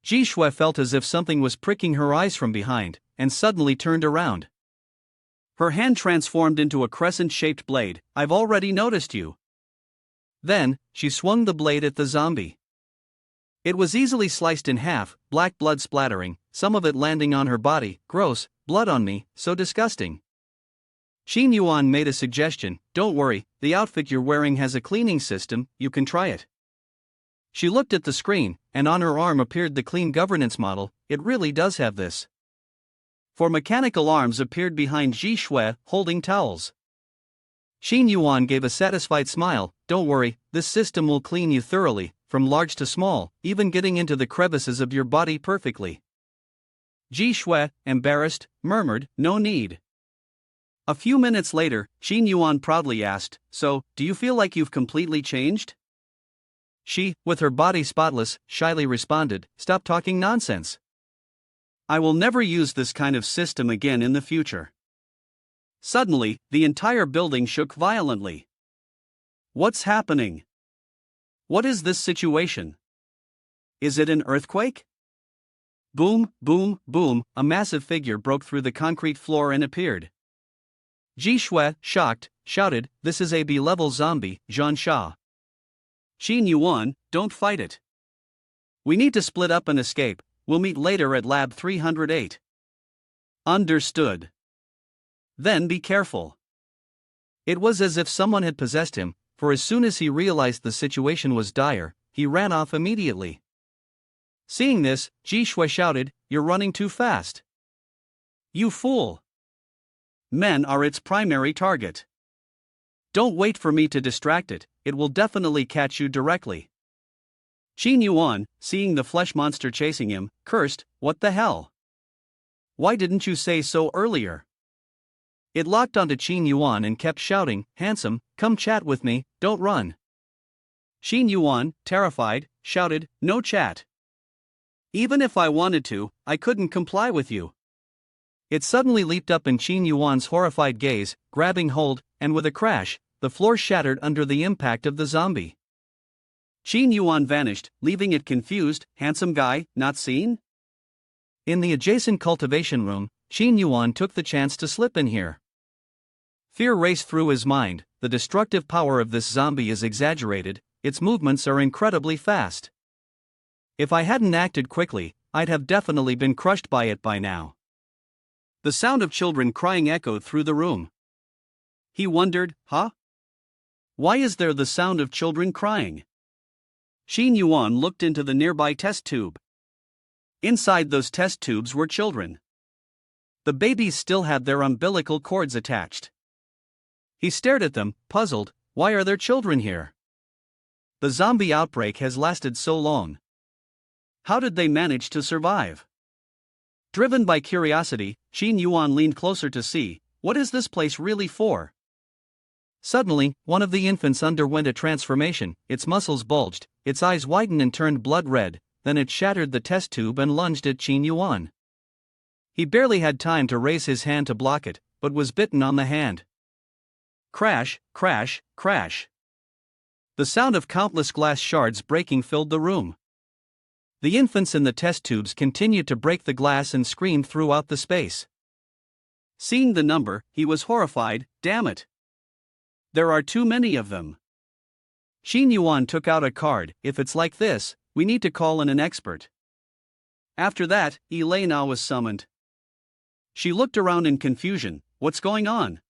Speaker 1: Ji Shui felt as if something was pricking her eyes from behind, and suddenly turned around. Her hand transformed into a crescent-shaped blade. I've already noticed you. Then, she swung the blade at the zombie. It was easily sliced in half, black blood splattering, some of it landing on her body. Gross, blood on me, so disgusting. Qin Yuan made a suggestion, don't worry, the outfit you're wearing has a cleaning system, you can try it. She looked at the screen, and on her arm appeared the clean governance model. It really does have this. 4 mechanical arms appeared behind Ji Shui, holding towels. Qin Yuan gave a satisfied smile, don't worry, this system will clean you thoroughly, from large to small, even getting into the crevices of your body perfectly. Ji Shui, embarrassed, murmured, no need.
Speaker 2: A few minutes later, Qin Yuan proudly asked, "So, do you feel like you've completely changed?" She, with her body spotless, shyly responded, "Stop talking nonsense. I will never use this kind of system again in the future." Suddenly, the entire building shook violently. What's happening? What is this situation? Is it an earthquake? Boom, boom, boom, a massive figure broke through the concrete floor and appeared. Ji Shui, shocked, shouted, "This is a B-level zombie, Zhan Sha. Qin Yuan, don't fight it. We need to split up and escape. We'll meet later at Lab 308. Understood. Then be careful." It was as if someone had possessed him, for as soon as he realized the situation was dire, he ran off immediately. Seeing this, Ji Shui shouted, "You're running too fast. You fool. Men are its primary target. Don't wait for me to distract it, it will definitely catch you directly." Qin Yuan, seeing the flesh monster chasing him, cursed, "What the hell? Why didn't you say so earlier?" It locked onto Qin Yuan and kept shouting, "Handsome, come chat with me, don't run." Qin Yuan, terrified, shouted, "No chat. Even if I wanted to, I couldn't comply with you." It suddenly leaped up in Qin Yuan's horrified gaze, grabbing hold, and with a crash, the floor shattered under the impact of the zombie. Qin Yuan vanished, leaving it confused. "Handsome guy, not seen?" In the adjacent cultivation room, Qin Yuan took the chance to slip in here. Fear raced through his mind. The destructive power of this zombie is exaggerated, its movements are incredibly fast. If I hadn't acted quickly, I'd have definitely been crushed by it by now. The sound of children crying echoed through the room. He wondered, "Huh? Why is there the sound of children crying?" Qin Yuan looked into the nearby test tube. Inside those test tubes were children. The babies still had their umbilical cords attached. He stared at them, puzzled. Why are there children here? The zombie outbreak has lasted so long. How did they manage to survive? Driven by curiosity, Qin Yuan leaned closer to see, what is this place really for? Suddenly, one of the infants underwent a transformation, its muscles bulged, its eyes widened and turned blood red, then it shattered the test tube and lunged at Qin Yuan. He barely had time to raise his hand to block it, but was bitten on the hand. Crash, crash, crash. The sound of countless glass shards breaking filled the room. The infants in the test tubes continued to break the glass and screamed throughout the space. Seeing the number, he was horrified. Damn it. There are too many of them. Qin Yuan took out a card. If it's like this, we need to call in an expert. After that, Elena was summoned. She looked around in confusion. What's going on?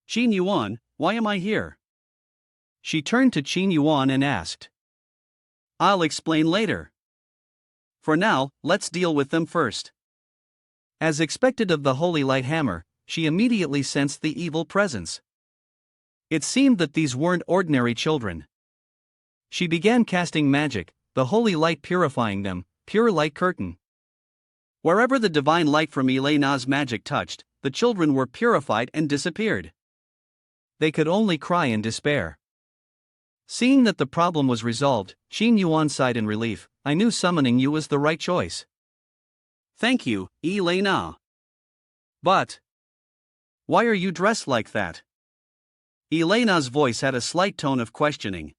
Speaker 2: Qin Yuan, why am I here? She turned to Qin Yuan and asked. I'll explain later. For now, let's deal with them first. As expected of the Holy Light Hammer, she immediately sensed the evil presence. It seemed that these weren't ordinary children. She began casting magic, the holy light purifying them, pure light curtain. Wherever the divine light from Elena's magic touched, the children were purified and disappeared. They could only cry in despair. Seeing that the problem was resolved, Qin Yuan sighed in relief. I knew summoning you was the right choice. Thank you, Elena. But why are you dressed like that? Elena's voice had a slight tone of questioning.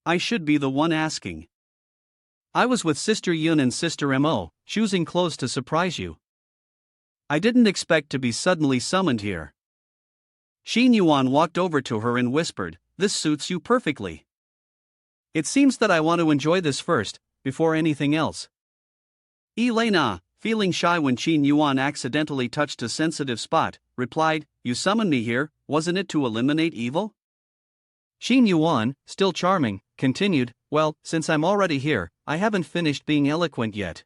Speaker 2: I should be the one asking. I was with Sister Yun and Sister Mo, choosing clothes to surprise you. I didn't expect to be suddenly summoned here. Qin Yuan walked over to her and whispered, This suits you perfectly. It seems that I want to enjoy this first, before anything else. Elena, feeling shy when Qin Yuan accidentally touched a sensitive spot, replied, You summoned me here, wasn't it to eliminate evil? Qin Yuan, still charming, continued, Well, since I'm already here, I haven't finished being eloquent yet.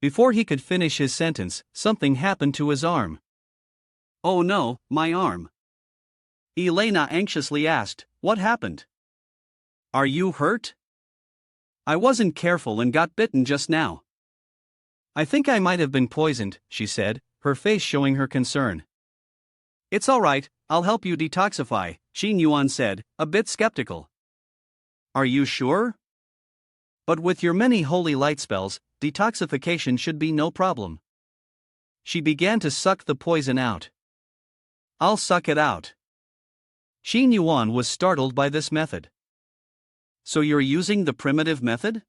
Speaker 2: Before he could finish his sentence, something happened to his arm. Oh no, my arm. Elena anxiously asked, What happened? Are you hurt? I wasn't careful and got bitten just now. I think I might have been poisoned, she said, her face showing her concern. It's alright, I'll help you detoxify, Qin Yuan said, a bit skeptical. Are you sure? But with your many holy light spells, detoxification should be no problem. She began to suck the poison out. I'll suck it out. Qin Yuan was startled by this method. So you're using the primitive method?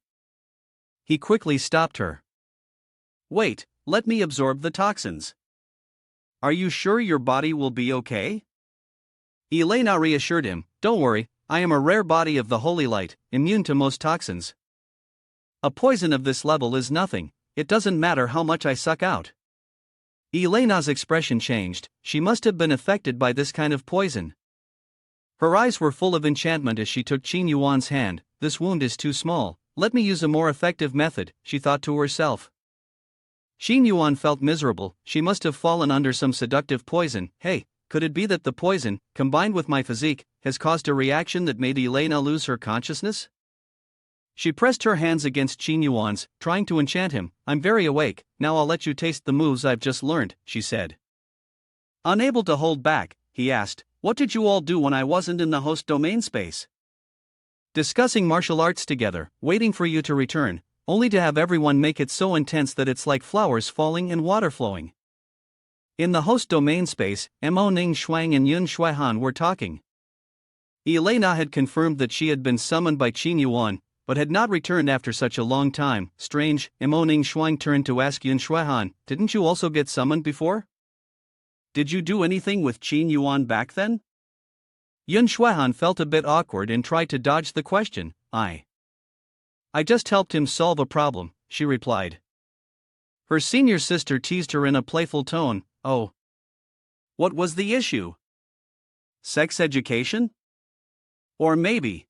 Speaker 2: He quickly stopped her. Wait, let me absorb the toxins. Are you sure your body will be okay? Elena reassured him, don't worry, I am a rare body of the holy light, immune to most toxins. A poison of this level is nothing, it doesn't matter how much I suck out. Elena's expression changed, she must have been affected by this kind of poison. Her eyes were full of enchantment as she took Qin Yuan's hand. This wound is too small, let me use a more effective method, she thought to herself. Qin Yuan felt miserable, she must have fallen under some seductive poison. Hey, could it be that the poison, combined with my physique, has caused a reaction that made Elena lose her consciousness? She pressed her hands against Qin Yuan's, trying to enchant him. I'm very awake, now I'll let you taste the moves I've just learned, she said. Unable to hold back, he asked, what did you all do when I wasn't in the host domain space? Discussing martial arts together, waiting for you to return, only to have everyone make it so intense that it's like flowers falling and water flowing. In the host domain space, Mo Ning Shuang and Yun Shuaihan were talking. Elena had confirmed that she had been summoned by Qin Yuan, but had not returned after such a long time. Strange, Mo Ning Shuang turned to ask Yun Shuaihan, didn't you also get summoned before? Did you do anything with Qin Yuan back then? Yun Shuaihan felt a bit awkward and tried to dodge the question. I just helped him solve a problem, she replied. Her senior sister teased her in a playful tone. Oh. What was the issue? Sex education? Or maybe.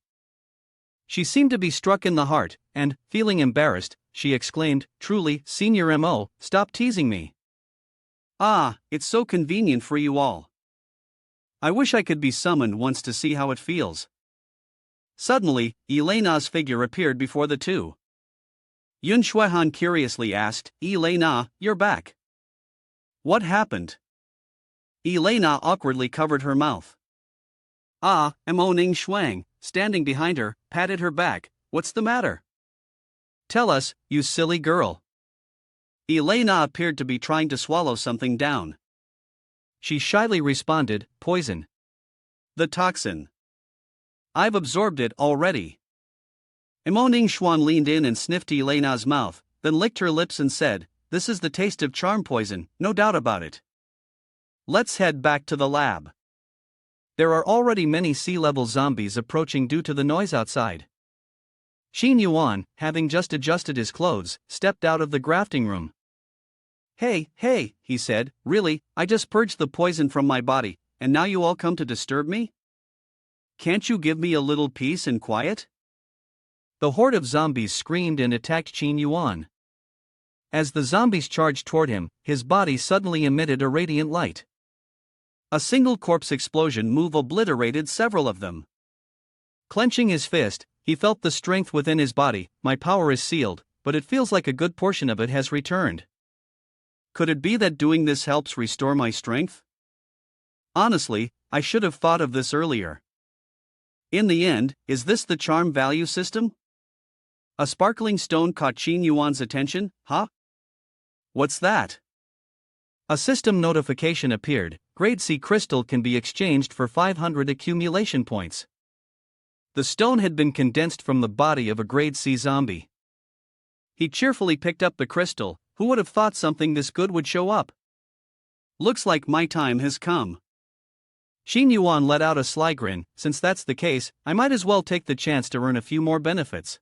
Speaker 2: She seemed to be struck in the heart, and, feeling embarrassed, she exclaimed, truly, Senior Mo, stop teasing me. Ah, it's so convenient for you all. I wish I could be summoned once to see how it feels. Suddenly, Elena's figure appeared before the two. Yun Shuaihan curiously asked, Elena, you're back. What happened? Elena awkwardly covered her mouth. Mo Ning Shuang, standing behind her, patted her back. What's the matter? Tell us, you silly girl. Elena appeared to be trying to swallow something down. She shyly responded, poison. The toxin. I've absorbed it already. Mo Ning Shuang leaned in and sniffed Elena's mouth, then licked her lips and said, this is the taste of charm poison, no doubt about it. Let's head back to the lab. There are already many sea-level zombies approaching due to the noise outside. Qin Yuan, having just adjusted his clothes, stepped out of the grafting room. Hey, he said, really, I just purged the poison from my body, and now you all come to disturb me? Can't you give me a little peace and quiet? The horde of zombies screamed and attacked Qin Yuan. As the zombies charged toward him, his body suddenly emitted a radiant light. A single corpse explosion move obliterated several of them. Clenching his fist, he felt the strength within his body. My power is sealed, but it feels like a good portion of it has returned. Could it be that doing this helps restore my strength? Honestly, I should have thought of this earlier. In the end, is this the charm value system? A sparkling stone caught Qin Yuan's attention. Huh? What's that? A system notification appeared. Grade C crystal can be exchanged for 500 accumulation points. The stone had been condensed from the body of a grade C zombie. He cheerfully picked up the crystal. Who would have thought something this good would show up? Looks like my time has come. Qin Yuan let out a sly grin. Since that's the case, I might as well take the chance to earn a few more benefits.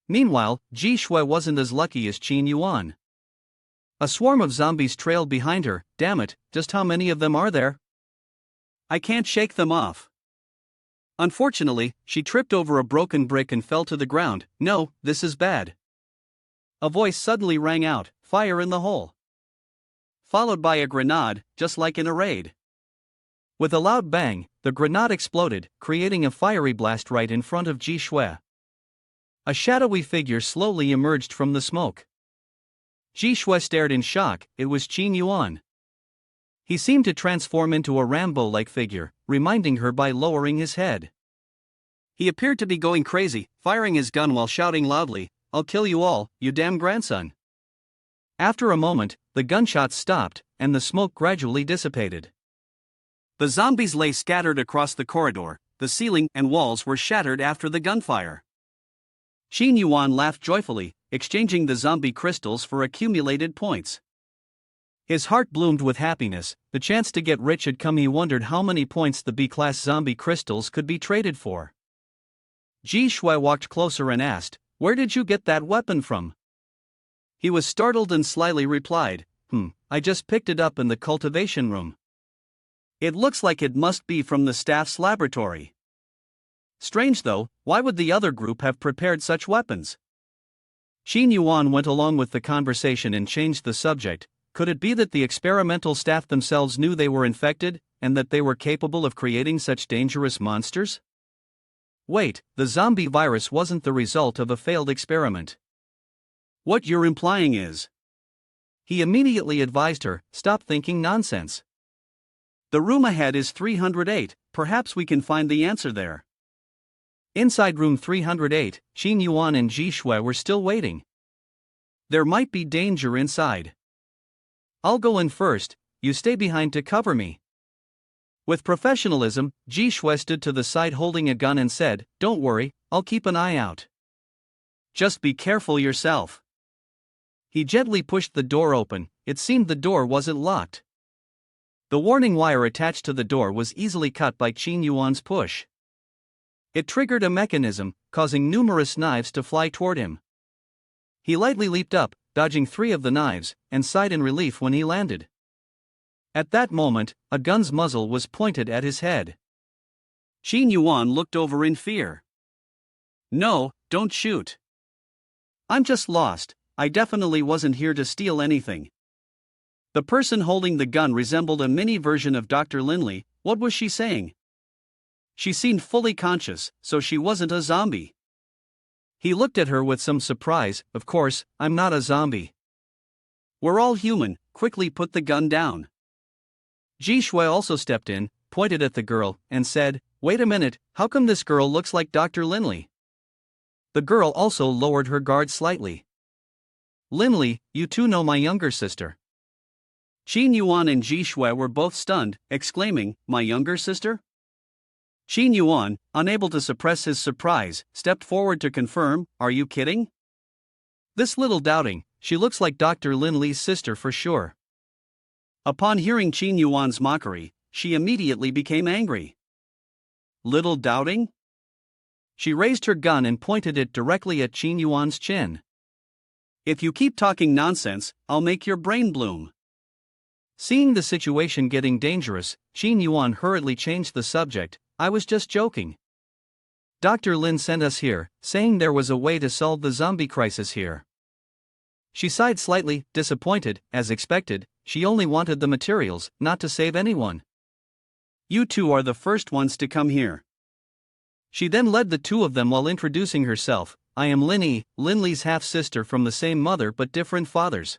Speaker 2: Meanwhile, Ji Shui wasn't as lucky as Qin Yuan. A swarm of zombies trailed behind her. Damn it, just how many of them are there? I can't shake them off. Unfortunately, she tripped over a broken brick and fell to the ground. No, this is bad. A voice suddenly rang out, fire in the hole. Followed by a grenade, just like in a raid. With a loud bang, the grenade exploded, creating a fiery blast right in front of Ji Shui. A shadowy figure slowly emerged from the smoke. Ji Shui stared in shock. It was Qin Yuan.
Speaker 1: He seemed to transform into a Rambo-like figure, reminding her by lowering his head. He appeared to be going crazy, firing his gun while shouting loudly, "I'll kill you all, you damn grandson." After a moment, the gunshots stopped, and the smoke gradually dissipated. The zombies lay scattered across the corridor, the ceiling and walls were shattered after the gunfire. Qin Yuan laughed joyfully, exchanging the zombie crystals for accumulated points. His heart bloomed with happiness. The chance to get rich had come. He wondered how many points the B-class zombie crystals could be traded for. Ji Shui walked closer and asked, "Where did you get that weapon from?" He was startled and slyly replied, I just picked it up in the cultivation room. It looks like it must be from the staff's laboratory. Strange though, why would the other group have prepared such weapons? Qin Yuan went along with the conversation and changed the subject. Could it be that the experimental staff themselves knew they were infected, and that they were capable of creating such dangerous monsters? Wait, the zombie virus wasn't the result of a failed experiment. What you're implying is... He immediately advised her, "Stop thinking nonsense. The room ahead is 308, perhaps we can find the answer there." Inside room 308, Qin Yuan and Ji Shui were still waiting. "There might be danger inside. I'll go in first, you stay behind to cover me." With professionalism, Ji Shui stood to the side holding a gun and said, "Don't worry, I'll keep an eye out. Just be careful yourself." He gently pushed the door open. It seemed the door wasn't locked. The warning wire attached to the door was easily cut by Qin Yuan's push. It triggered a mechanism, causing numerous knives to fly toward him. He lightly leaped up, dodging 3 of the knives, and sighed in relief when he landed. At that moment, a gun's muzzle was pointed at his head. Qin Yuan looked over in fear. "No, don't shoot. I'm just lost. I definitely wasn't here to steal anything." The person holding the gun resembled a mini version of Dr. Linley. What was she saying? She seemed fully conscious, so she wasn't a zombie. He looked at her with some surprise. "Of course, I'm not a zombie. We're all human." Quickly put the gun down. Ji Shui also stepped in, pointed at the girl, and said, "Wait a minute, how come this girl looks like Dr. Linley?" The girl also lowered her guard slightly. "Linley, you two know my younger sister." Qin Yuan and Ji Shui were both stunned, exclaiming, "My younger sister?" Qin Yuan, unable to suppress his surprise, stepped forward to confirm, "Are you kidding?" This little doubting, "She looks like Dr. Linley's sister for sure." Upon hearing Qin Yuan's mockery, she immediately became angry. Little doubting? She raised her gun and pointed it directly at Qin Yuan's chin. "If you keep talking nonsense, I'll make your brain bloom." Seeing the situation getting dangerous, Qin Yuan hurriedly changed the subject. "I was just joking. Dr. Lin sent us here, saying there was a way to solve the zombie crisis here." She sighed slightly, disappointed. As expected, she only wanted the materials, not to save anyone. "You two are the first ones to come here." She then led the 2 of them while introducing herself. "I am Linny, Linley's half-sister from the same mother but different fathers."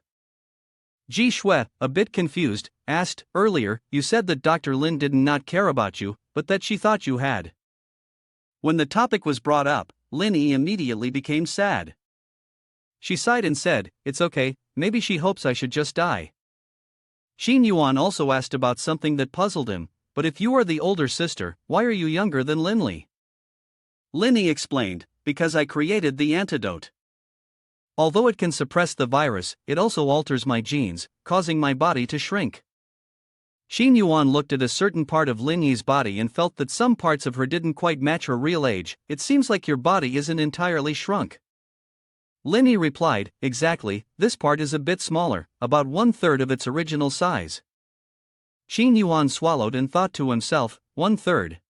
Speaker 1: Ji Shui, a bit confused, asked, "Earlier, you said that Dr. Lin did not care about you, but that she thought you had." When the topic was brought up, Linny immediately became sad. She sighed and said, "It's okay, maybe she hopes I should just die." Qin Yuan also asked about something that puzzled him, "But if you are the older sister, why are you younger than Linley?" Linny explained, "Because I created the antidote. Although it can suppress the virus, it also alters my genes, causing my body to shrink." Qin Yuan looked at a certain part of Linyi's body and felt that some parts of her didn't quite match her real age. "It seems like your body isn't entirely shrunk." Linny replied, "Exactly, this part is a bit smaller, about 1/3 of its original size." Qin Yuan swallowed and thought to himself, 1/3.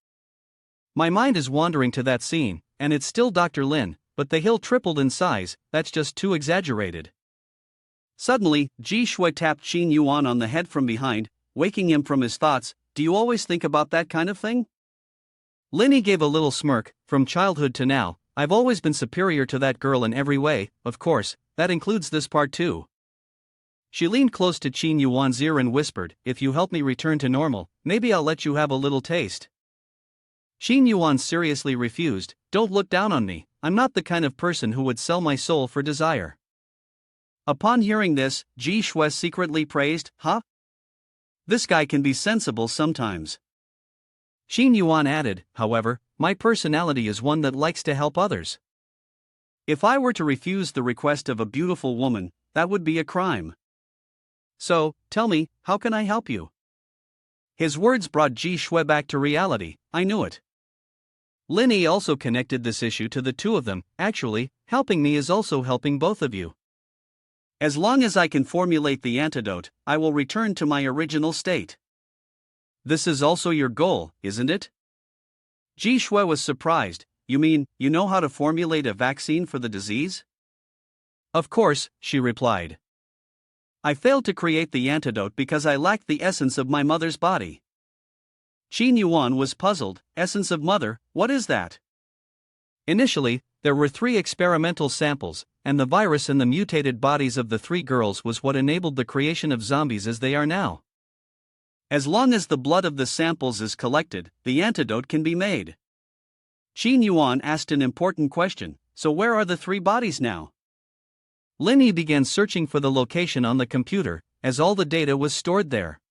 Speaker 1: My mind is wandering to that scene, and it's still Dr. Lin, but the hill tripled in size. That's just too exaggerated. Suddenly, Ji Shui tapped Qin Yuan on the head from behind, waking him from his thoughts. "Do you always think about that kind of thing?" Linny gave a little smirk. "From childhood to now, I've always been superior to that girl in every way. Of course, that includes this part too." She leaned close to Qin Yuan's ear and whispered, "If you help me return to normal, maybe I'll let you have a little taste." Qin Yuan seriously refused. "Don't look down on me, I'm not the kind of person who would sell my soul for desire." Upon hearing this, Ji Shui secretly praised, "Huh? This guy can be sensible sometimes." Qin Yuan added, "However, my personality is one that likes to help others. If I were to refuse the request of a beautiful woman, that would be a crime. So, tell me, how can I help you?" His words brought Ji Shui back to reality. "I knew it." Lin Yi also connected this issue to the two of them. "Actually, helping me is also helping both of you. As long as I can formulate the antidote, I will return to my original state." "This is also your goal, isn't it?" Ji Shui was surprised. "You mean, you know how to formulate a vaccine for the disease?" "Of course," she replied. "I failed to create the antidote because I lacked the essence of my mother's body." Qin Yuan was puzzled. "Essence of mother, what is that?" Initially, there were 3 experimental samples, and the virus in the mutated bodies of the 3 girls was what enabled the creation of zombies as they are now. As long as the blood of the samples is collected, the antidote can be made. Qin Yuan asked an important question: "So where are the 3 bodies now?" Lin Yi began searching for the location on the computer, as all the data was stored there.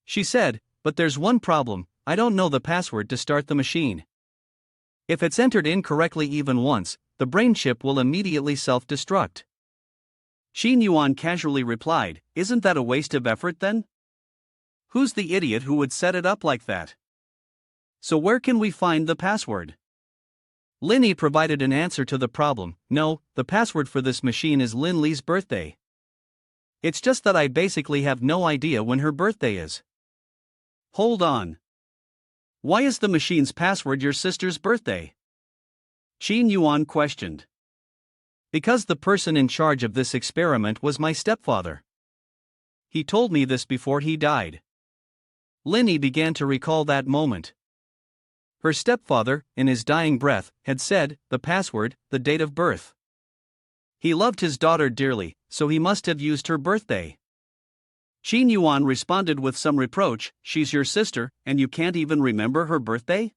Speaker 1: She said, "But there's one problem, I don't know the password to start the machine. If it's entered incorrectly even once, the brain chip will immediately self-destruct." Qin Yuan casually replied, "Isn't that a waste of effort then? Who's the idiot who would set it up like that? So where can we find the password?" Lin Yi provided an answer to the problem. "No, the password for this machine is Lin Li's birthday. It's just that I basically have no idea when her birthday is." "Hold on. Why is the machine's password your sister's birthday?" Qin Yuan questioned. "Because the person in charge of this experiment was my stepfather. He told me this before he died." Lin Yi began to recall that moment. Her stepfather, in his dying breath, had said, the password, the date of birth. He loved his daughter dearly, so he must have used her birthday. Qin Yuan responded with some reproach, "She's your sister, and you can't even remember her birthday?"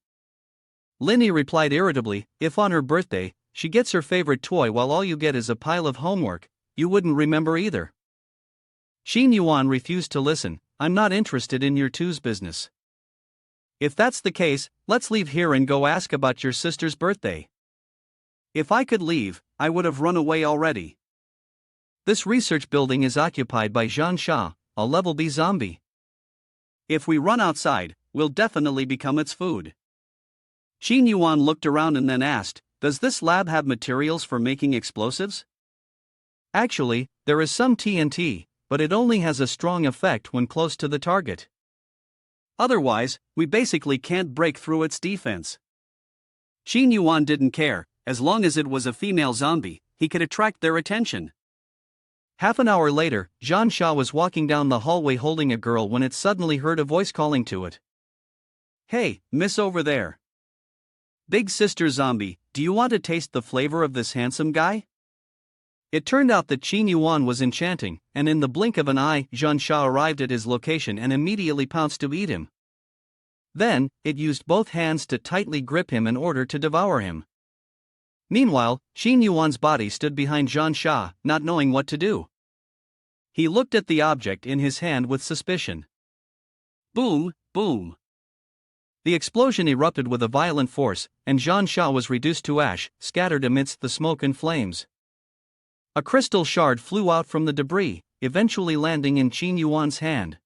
Speaker 1: Lin Yi replied irritably, "If on her birthday, she gets her favorite toy while all you get is a pile of homework, you wouldn't remember either." Qin Yuan refused to listen. "I'm not interested in your two's business. If that's the case, let's leave here and go ask about your sister's birthday." "If I could leave, I would have run away already. This research building is occupied by Zhan Sha, a level B zombie. If we run outside, we'll definitely become its food." Qin Yuan looked around and then asked, "Does this lab have materials for making explosives?" "Actually, there is some TNT, but it only has a strong effect when close to the target. Otherwise, we basically can't break through its defense." Qin Yuan didn't care. As long as it was a female zombie, he could attract their attention. Half an hour later, Zhan Sha was walking down the hallway holding a girl when it suddenly heard a voice calling to it. "Hey, miss over there. Big sister zombie, do you want to taste the flavor of this handsome guy?" It turned out that Qin Yuan was enchanting, and in the blink of an eye, Zhan Sha arrived at his location and immediately pounced to eat him. Then, it used both hands to tightly grip him in order to devour him. Meanwhile, Qin Yuan's body stood behind Zhan Sha, not knowing what to do. He looked at the object in his hand with suspicion. Boom, boom. The explosion erupted with a violent force, and Zhan Sha was reduced to ash, scattered amidst the smoke and flames. A crystal shard flew out from the debris, eventually landing in Qin Yuan's hand.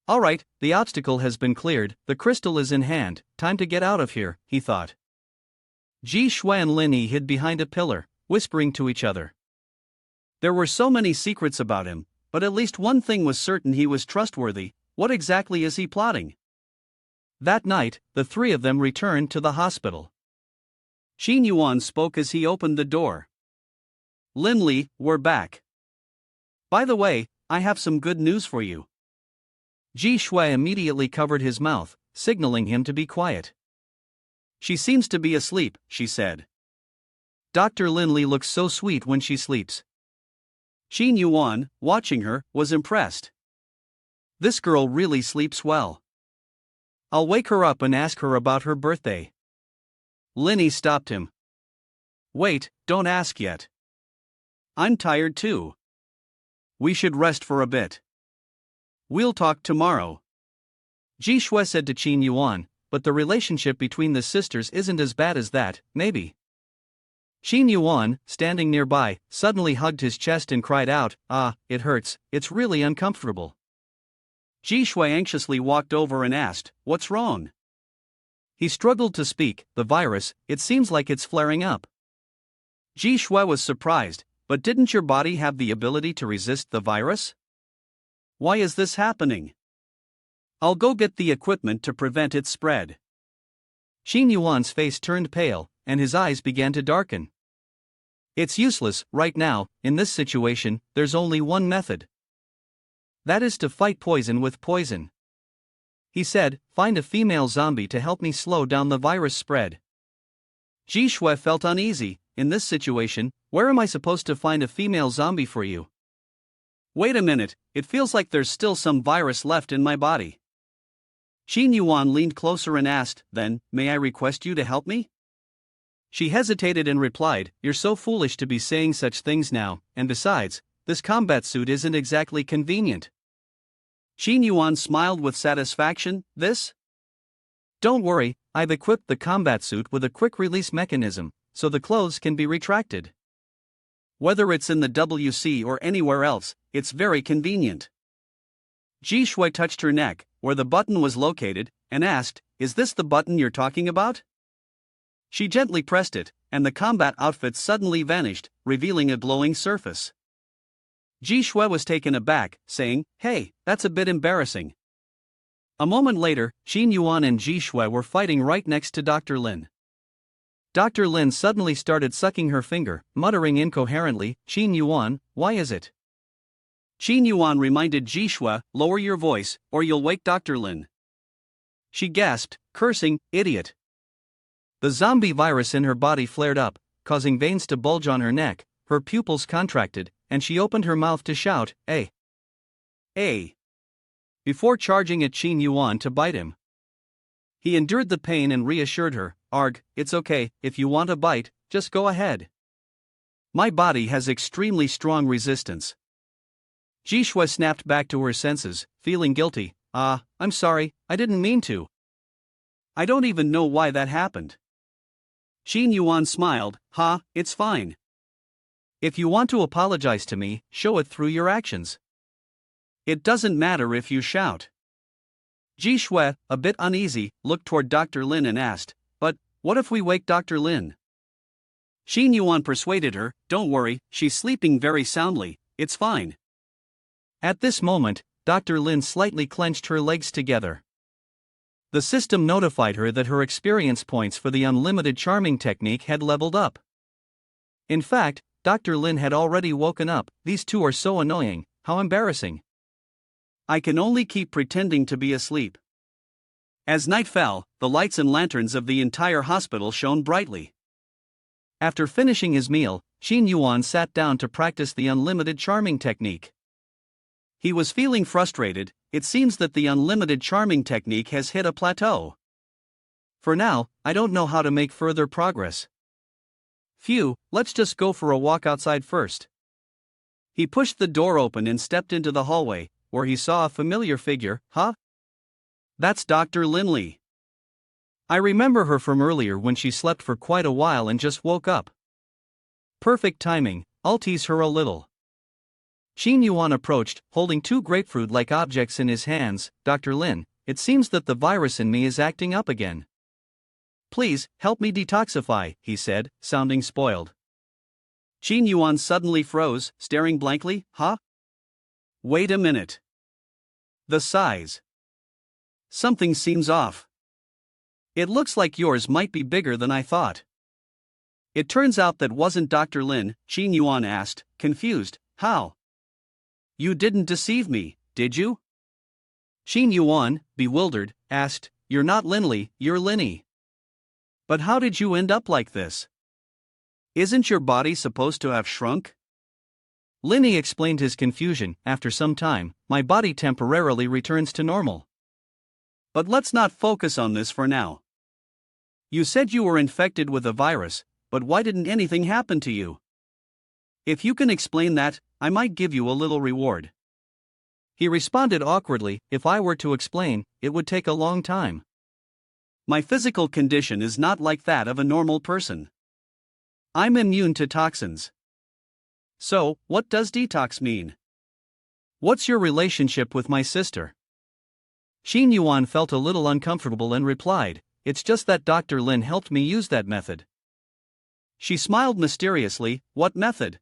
Speaker 1: "All right, the obstacle has been cleared, the crystal is in hand, time to get out of here," he thought. Ji Shui and Lin Yi hid behind a pillar, whispering to each other. There were so many secrets about him, but at least one thing was certain: he was trustworthy. What exactly is he plotting? That night, the 3 of them returned to the hospital. Qin Yuan spoke as he opened the door. "Lin Li, we're back. By the way, I have some good news for you." Ji Shui immediately covered his mouth, signaling him to be quiet. "She seems to be asleep," she said. "Dr. Lin Li looks so sweet when she sleeps.
Speaker 2: Xin Yuan, watching her, was impressed. This girl really sleeps well. I'll wake her up and ask her about her birthday. Linny stopped him. Wait, don't ask yet. I'm tired too. We should rest for a bit. We'll talk tomorrow. Ji Shui said to Qin Yuan, but the relationship between the sisters isn't as bad as that, maybe. Qin Yuan, standing nearby, suddenly hugged his chest and cried out, "Ah, it hurts, it's really uncomfortable." Ji Shui anxiously walked over and asked, "What's wrong?" He struggled to speak. "The virus, it seems like it's flaring up." Ji Shui was surprised, "But didn't your body have the ability to resist the virus? Why is this happening?" "I'll go get the equipment to prevent its spread." Qin Yuan's face turned pale, and his eyes began to darken. "It's useless, right now, in this situation, there's only one method. That is to fight poison with poison," he said. "Find a female zombie to help me slow down the virus spread." Ji Shui felt uneasy. "In this situation, where am I supposed to find a female zombie for you?" "Wait a minute, it feels like there's still some virus left in my body." Qin Yuan leaned closer and asked, "Then, may I request you to help me?" She hesitated and replied, "You're so foolish to be saying such things now, and besides, this combat suit isn't exactly convenient." Qin Yuan smiled with satisfaction. "This? Don't worry, I've equipped the combat suit with a quick-release mechanism, so the clothes can be retracted. Whether it's in the WC or anywhere else, it's very convenient." Ji Shui touched her neck, where the button was located, and asked, "Is this the button you're talking about?" She gently pressed it, and the combat outfit suddenly vanished, revealing a glowing surface. Ji Shui was taken aback, saying, "Hey, that's a bit embarrassing." A moment later, Qin Yuan and Ji Shui were fighting right next to Dr. Lin. Dr. Lin suddenly started sucking her finger, muttering incoherently, "Qin Yuan, why is it?" Qin Yuan reminded Ji Shui, "Lower your voice, or you'll wake Dr. Lin." She gasped, cursing, "Idiot." The zombie virus in her body flared up, causing veins to bulge on her neck, her pupils contracted, and she opened her mouth to shout, "Eh! Eh!" before charging at Qin Yuan to bite him. He endured the pain and reassured her, "Arg, it's okay, if you want a bite, just go ahead. My body has extremely strong resistance." Ji Shui snapped back to her senses, feeling guilty. I'm sorry, I didn't mean to. I don't even know why that happened." Qin Yuan smiled, It's fine. If you want to apologize to me, show it through your actions. It doesn't matter if you shout." Ji Shui, a bit uneasy, looked toward Dr. Lin and asked, "But, what if we wake Dr. Lin?" Qin Yuan persuaded her, "Don't worry, she's sleeping very soundly, it's fine." At this moment, Dr. Lin slightly clenched her legs together. The system notified her that her experience points for the unlimited charming technique had leveled up. In fact, Dr. Lin had already woken up. "These two are so annoying, how embarrassing. I can only keep pretending to be asleep." As night fell, the lights and lanterns of the entire hospital shone brightly. After finishing his meal, Qin Yuan sat down to practice the unlimited charming technique. He was feeling frustrated. It seems that the unlimited charming technique has hit a plateau. For now, I don't know how to make further progress. Phew, let's just go for a walk outside first. He pushed the door open and stepped into the hallway, where he saw a familiar figure. That's Dr. Linley. I remember her from earlier when she slept for quite a while and just woke up. Perfect timing, I'll tease her a little." Qin Yuan approached, holding two grapefruit-like objects in his hands. "Dr. Lin, it seems that the virus in me is acting up again. Please, help me detoxify," he said, sounding spoiled. Qin Yuan suddenly froze, staring blankly. Wait a minute. The size. Something seems off. It looks like yours might be bigger than I thought." "It turns out that wasn't Dr. Lin," Qin Yuan asked, confused. "How? You didn't deceive me, did you?" Qin Yuan, bewildered, asked, "You're not Linley, you're Linny. But how did you end up like this? Isn't your body supposed to have shrunk?"
Speaker 1: Linny explained his confusion. After some time, my body temporarily returns to normal.
Speaker 2: But let's not focus on this for now. You said you were infected with a virus, but why didn't anything happen to you? If you can explain that, I might give you a little reward.
Speaker 1: He responded awkwardly. If I were to explain, it would take a long time.
Speaker 2: My physical condition is not like that of a normal person. I'm immune to toxins. So, what does detox mean?
Speaker 1: What's your relationship with my sister? Xin Yuan felt a little uncomfortable and replied, it's just that Dr. Lin helped me use that method.
Speaker 2: She smiled mysteriously. What method?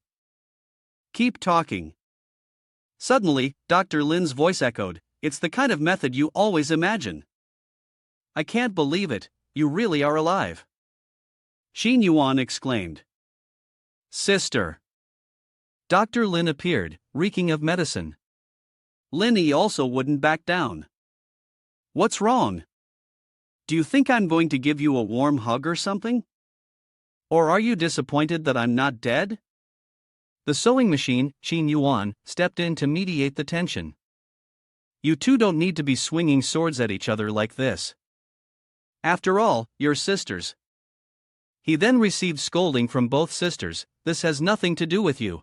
Speaker 2: Keep talking. Suddenly, Dr. Lin's voice echoed, it's the kind of method you always imagine. I can't believe it, you really are alive. Xin Yuan exclaimed. Sister.
Speaker 1: Dr. Lin appeared, reeking of medicine.
Speaker 2: Linny also wouldn't back down. What's wrong? Do you think I'm going to give you a warm hug or something? Or are you disappointed that I'm not dead?
Speaker 1: The sewing machine, Xin Yuan, stepped in to mediate the tension. You two don't need to be swinging swords at each other like this.
Speaker 2: After all, you're sisters.
Speaker 1: He then received scolding from both sisters. This has nothing to do with you.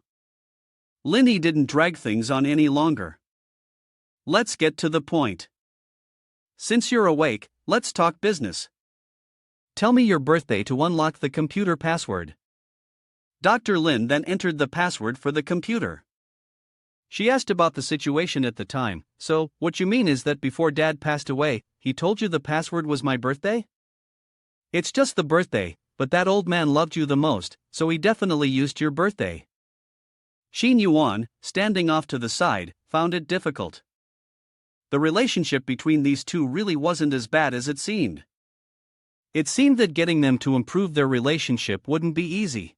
Speaker 2: Linny didn't drag things on any longer. Let's get to the point. Since you're awake, let's talk business.
Speaker 1: Tell me your birthday to unlock the computer password.
Speaker 2: Dr. Lin then entered the password for the computer.
Speaker 1: She asked about the situation at the time. So, what you mean is that before Dad passed away, he told you the password was my birthday? It's just the birthday, but that old man loved you the most, so he definitely used your birthday.
Speaker 2: Xin Yuan, standing off to the side, found it difficult. The relationship between these two really wasn't as bad as it seemed.
Speaker 1: It seemed that getting them to improve their relationship wouldn't be easy.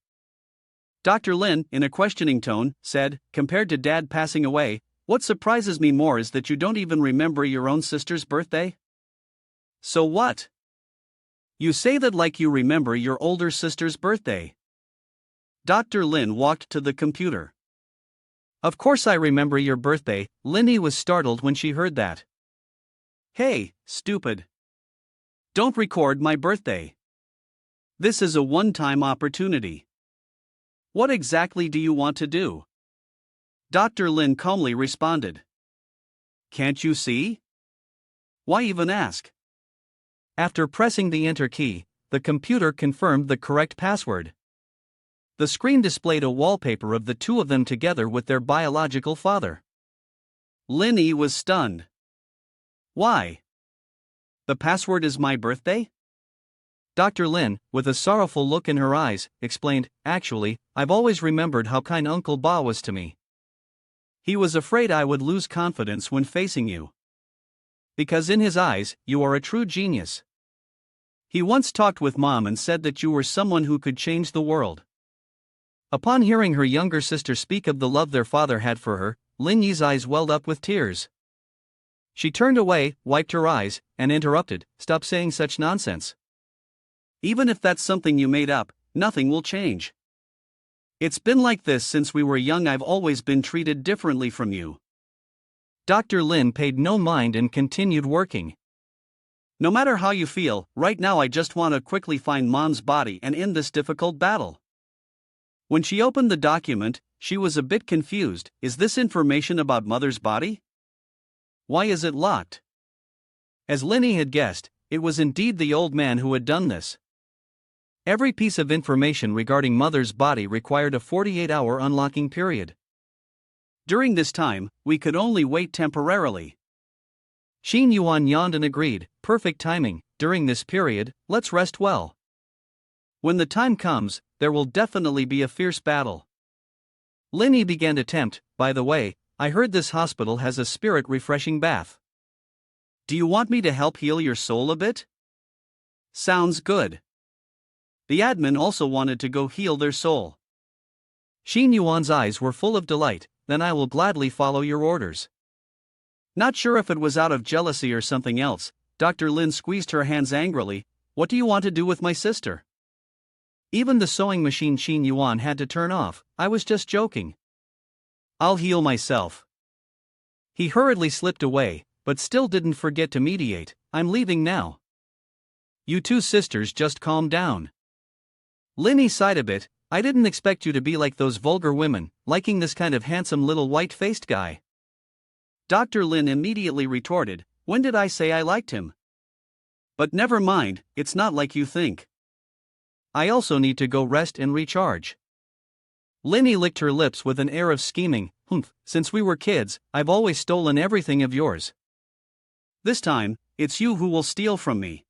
Speaker 2: Dr. Lin, in a questioning tone, said, compared to Dad passing away, what surprises me more is that you don't even remember your own sister's birthday? So what? You say that like you remember your older sister's birthday. Dr. Lin walked to the computer.
Speaker 1: Of course I remember your birthday. Linny was startled when she heard that.
Speaker 2: Hey, stupid. Don't record my birthday. This is a one-time opportunity. What exactly do you want to do? Dr. Lin calmly responded. Can't you see? Why even ask?
Speaker 1: After pressing the enter key, the computer confirmed the correct password. The screen displayed a wallpaper of the two of them together with their biological father.
Speaker 2: Linny was stunned. Why? The password is my birthday?
Speaker 1: Dr. Lin, with a sorrowful look in her eyes, explained, actually, I've always remembered how kind Uncle Ba was to me. He was afraid I would lose confidence when facing you. Because in his eyes, you are a true genius. He once talked with Mom and said that you were someone who could change the world. Upon hearing her younger sister speak of the love their father had for her, Lin Yi's eyes welled up with tears. She turned away, wiped her eyes, and interrupted, stop saying such nonsense.
Speaker 2: Even if that's something you made up, nothing will change. It's been like this since we were young. I've always been treated differently from you.
Speaker 1: Dr. Lin paid no mind and continued working.
Speaker 2: No matter how you feel, right now I just want to quickly find Mom's body and end this difficult battle. When she opened the document, she was a bit confused. Is this information about Mother's body? Why is it locked?
Speaker 1: As Linny had guessed, it was indeed the old man who had done this. Every piece of information regarding Mother's body required a 48-hour unlocking period.
Speaker 2: During this time, we could only wait temporarily.
Speaker 1: Xin Yuan yawned and agreed, perfect timing. During this period, let's rest well. When the time comes, there will definitely be a fierce battle. Linny began to tempt, by the way, I heard this hospital has a spirit refreshing bath.
Speaker 2: Do you want me to help heal your soul a bit? Sounds good. The admin also wanted to go heal their soul.
Speaker 1: Xin Yuan's eyes were full of delight. Then I will gladly follow your orders.
Speaker 2: Not sure if it was out of jealousy or something else, Dr. Lin squeezed her hands angrily. What do you want to do with my sister?
Speaker 1: Even the sewing machine Xin Yuan had to turn off. I was just joking. I'll heal myself. He hurriedly slipped away, but still didn't forget to mediate. I'm leaving now. You two sisters just calm down. Linny sighed a bit. I didn't expect you to be like those vulgar women, liking this kind of handsome little white-faced guy. Dr. Lin immediately retorted, when did I say I liked him? But never mind, it's not like you think. I also need to go rest and recharge. Linny licked her lips with an air of scheming. Since we were kids, I've always stolen everything of yours. This time, it's you who will steal from me.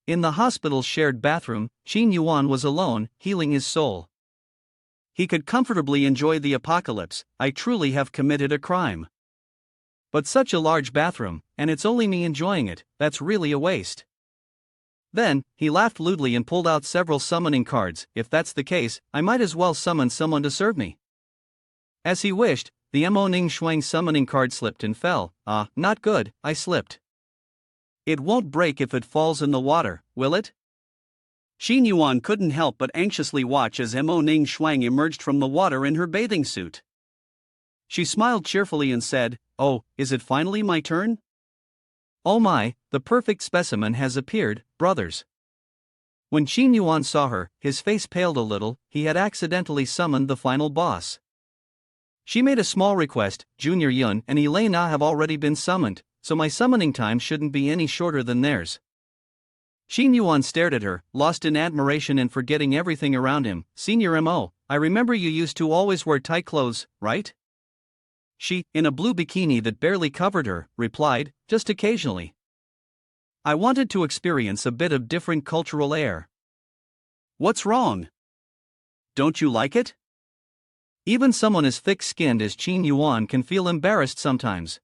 Speaker 1: In the hospital's shared bathroom, Qin Yuan was alone, healing his soul. He could comfortably enjoy the apocalypse. I truly have committed a crime. But such a large bathroom, and it's only me enjoying it, that's really a waste. Then, he laughed lewdly and pulled out several summoning cards. If that's the case, I might as well summon someone to serve me. As he wished, the Mo Ning Shuang summoning card slipped and fell. Not good, I slipped. It won't break if it falls in the water, will it? Qin Yuan couldn't help but anxiously watch as Mo Ning Shuang emerged from the water in her bathing suit. She smiled cheerfully and said, "Oh, is it finally my turn? Oh my, the perfect specimen has appeared, brothers." When Qin Yuan saw her, his face paled a little. He had accidentally summoned the final boss. She made a small request. Junior Yun and Elena have already been summoned, so my summoning time shouldn't be any shorter than theirs. Qin Yuan stared at her, lost in admiration and forgetting everything around him. Senior Mo, I remember you used to always wear tight clothes, right? She, in a blue bikini that barely covered her, replied, just occasionally. I wanted to experience a bit of different cultural air. What's wrong? Don't you like it? Even someone as thick-skinned as Qin Yuan can feel embarrassed sometimes.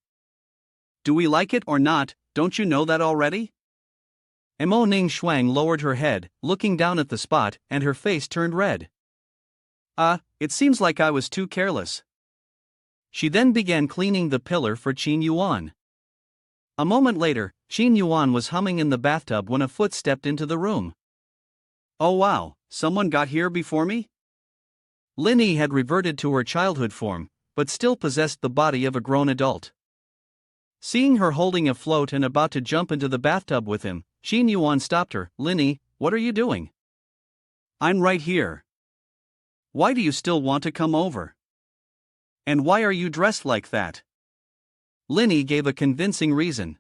Speaker 1: Do we like it or not? Don't you know that already? Mo Ning Shuang lowered her head, looking down at the spot, and her face turned red. It seems like I was too careless. She then began cleaning the pillar for Qin Yuan. A moment later, Qin Yuan was humming in the bathtub when a foot stepped into the room. Oh wow, someone got here before me? Linny had reverted to her childhood form, but still possessed the body of a grown adult. Seeing her holding a float and about to jump into the bathtub with him, Qin Yuan stopped her. Linny, what are you doing? I'm right here. Why do you still want to come over? And why are you dressed like that? Linny gave a convincing reason.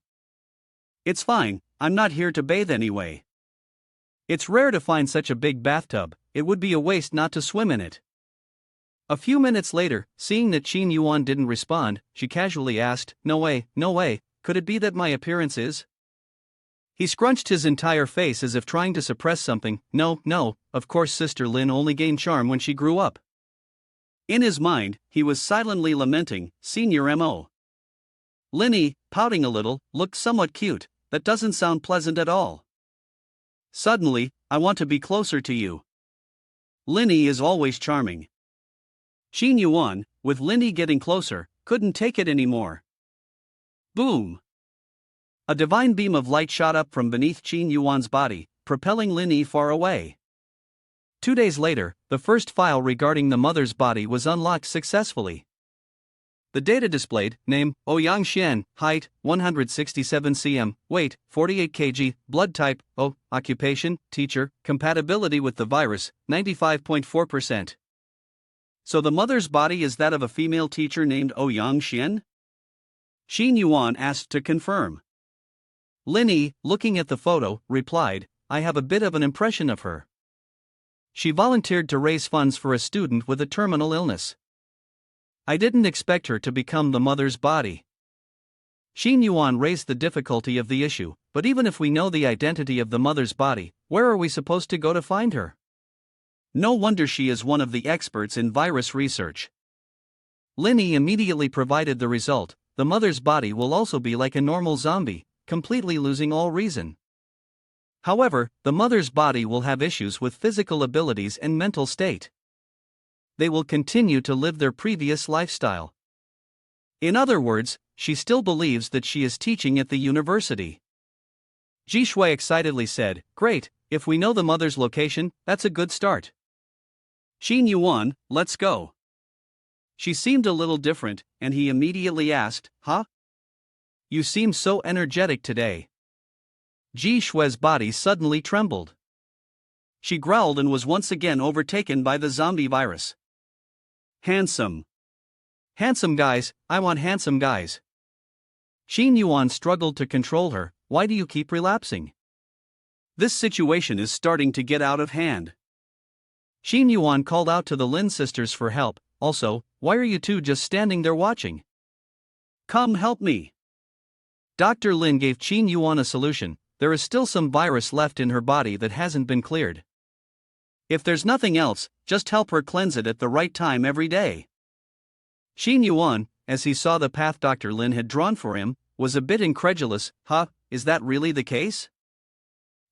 Speaker 1: It's fine, I'm not here to bathe anyway. It's rare to find such a big bathtub, it would be a waste not to swim in it. A few minutes later, seeing that Qin Yuan didn't respond, she casually asked, no way, could it be that my appearance is? He scrunched his entire face as if trying to suppress something. No, of course Sister Lin only gained charm when she grew up. In his mind, he was silently lamenting, Senior Mo. Linny, pouting a little, looked somewhat cute. That doesn't sound pleasant at all. Suddenly, I want to be closer to you. Linny is always charming. Qin Yuan, with Linny getting closer, couldn't take it anymore. Boom! A divine beam of light shot up from beneath Qin Yuan's body, propelling Linny far away. 2 days later, the first file regarding the mother's body was unlocked successfully. The data displayed, name, Ouyang Xian, height, 167 cm, weight, 48 kg, blood type, O, occupation, teacher, compatibility with the virus, 95.4%. So the mother's body is that of a female teacher named Ouyang Xian? Qin Yuan asked to confirm. Linny, looking at the photo, replied, I have a bit of an impression of her. She volunteered to raise funds for a student with a terminal illness. I didn't expect her to become the mother's body. Qin Yuan raised the difficulty of the issue, but even if we know the identity of the mother's body, where are we supposed to go to find her? No wonder she is one of the experts in virus research. Linny immediately provided the result. The mother's body will also be like a normal zombie, completely losing all reason. However, the mother's body will have issues with physical abilities and mental state. They will continue to live their previous lifestyle. In other words, she still believes that she is teaching at the university. Ji Shui excitedly said, Great, if we know the mother's location, that's a good start. Qin Yuan, let's go.
Speaker 2: She seemed a little different, and he immediately asked, "Huh? You seem so energetic today." Ji Shue's body suddenly trembled. She growled and was once again overtaken by the zombie virus. Handsome. Handsome guys, I want handsome guys. Qin Yuan struggled to control her. Why do you keep relapsing? This situation is starting to get out of hand. Qin Yuan called out to the Lin sisters for help. Also, why are you two just standing there watching? Come help me. Dr. Lin gave Qin Yuan a solution. There is still some virus left in her body that hasn't been cleared. If there's nothing else, just help her cleanse it at the right time every day. Qin Yuan, as he saw the path Dr. Lin had drawn for him, was a bit incredulous. Huh, is that really the case?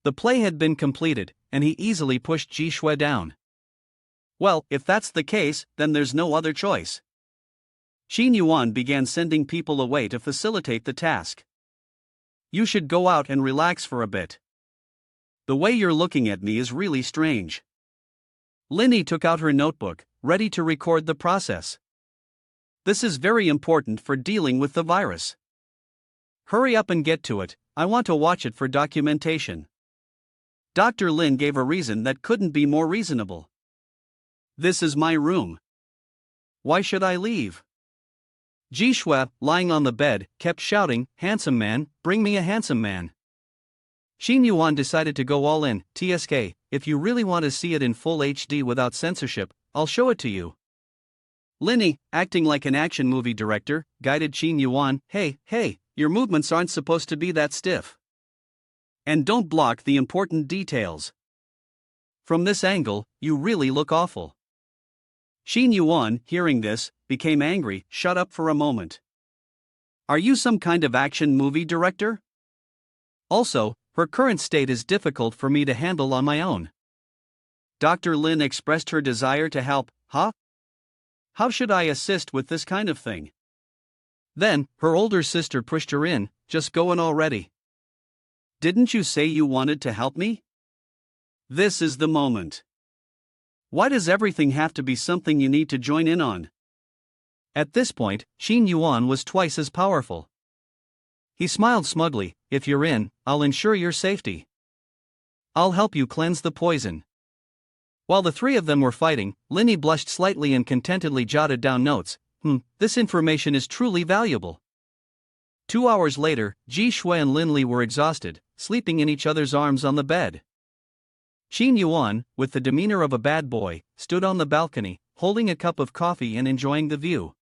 Speaker 2: The play had been completed, and he easily pushed Ji Shue down. Well, if that's the case, then there's no other choice. Qin Yuan began sending people away to facilitate the task. You should go out and relax for a bit. The way you're looking at me is really strange. Linny took out her notebook, ready to record the process. This is very important for dealing with the virus. Hurry up and get to it, I want to watch it for documentation. Dr. Lin gave a reason that couldn't be more reasonable. This is my room. Why should I leave? Ji Shue, lying on the bed, kept shouting, "Handsome man, bring me a handsome man." Qin Yuan decided to go all in. "TSK, if you really want to see it in full HD without censorship, I'll show it to you." Linny, acting like an action movie director, guided Qin Yuan. Hey, your movements aren't supposed to be that stiff. And don't block the important details. From this angle, you really look awful. Qin Yuan, hearing this, became angry. Shut up for a moment. Are you some kind of action movie director? Also, her current state is difficult for me to handle on my own. Dr. Lin expressed her desire to help. Huh? How should I assist with this kind of thing? Then, her older sister pushed her in. Just go in already. Didn't you say you wanted to help me? This is the moment. Why does everything have to be something you need to join in on? At this point, Qin Yuan was twice as powerful. He smiled smugly. If you're in, I'll ensure your safety. I'll help you cleanse the poison. While the three of them were fighting, Linny blushed slightly and contentedly jotted down notes. This information is truly valuable. 2 hours later, Ji Shue and Lin Li were exhausted, sleeping in each other's arms on the bed. Qin Yuan, with the demeanor of a bad boy, stood on the balcony, holding a cup of coffee and enjoying the view.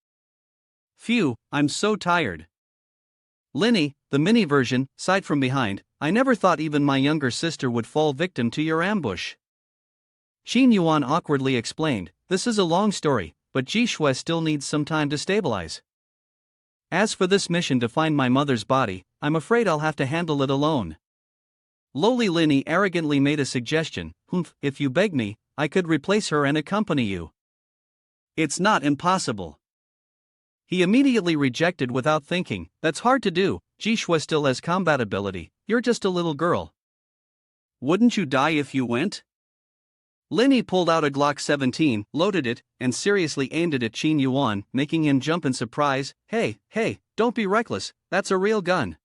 Speaker 2: Phew, I'm so tired. Linny, the mini version, sighed from behind. I never thought even my younger sister would fall victim to your ambush. Qin Yuan awkwardly explained, this is a long story, but Ji Shue still needs some time to stabilize. As for this mission to find my mother's body, I'm afraid I'll have to handle it alone. Lowly Linny arrogantly made a suggestion. If you beg me, I could replace her and accompany you. It's not impossible. He immediately rejected without thinking. That's hard to do. Ji Shue still has combat ability. You're just a little girl. Wouldn't you die if you went? Linny pulled out a Glock 17, loaded it, and seriously aimed it at Qin Yuan, making him jump in surprise. Hey, don't be reckless, that's a real gun.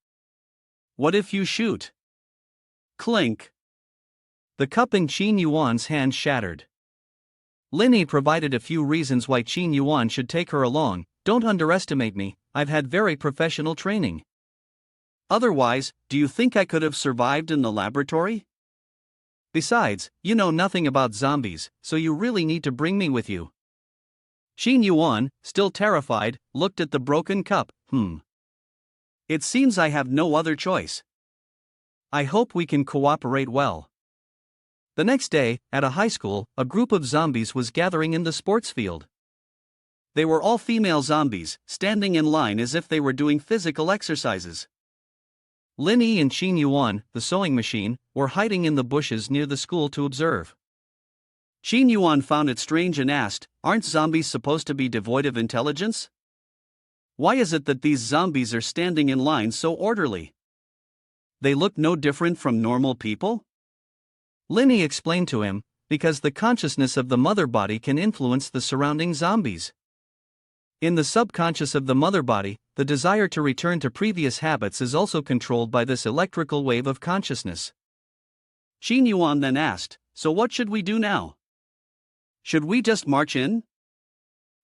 Speaker 2: What if you shoot? Clink. The cup in Qin Yuan's hand shattered. Linny provided a few reasons why Qin Yuan should take her along. Don't underestimate me, I've had very professional training. Otherwise, do you think I could have survived in the laboratory? Besides, you know nothing about zombies, so you really need to bring me with you. Qin Yuan, still terrified, looked at the broken cup. It seems I have no other choice. I hope we can cooperate well. The next day, at a high school, a group of zombies was gathering in the sports field. They were all female zombies, standing in line as if they were doing physical exercises. Linny and Qin Yuan, the sewing machine, were hiding in the bushes near the school to observe. Qin Yuan found it strange and asked, aren't zombies supposed to be devoid of intelligence? Why is it that these zombies are standing in line so orderly? They look no different from normal people? Linny explained to him, because the consciousness of the mother body can influence the surrounding zombies.
Speaker 1: In the subconscious of the mother body, the desire to return to previous habits is also controlled by this electrical wave of consciousness.
Speaker 2: Qin Yuan then asked, "So what should we do now? Should we just march in?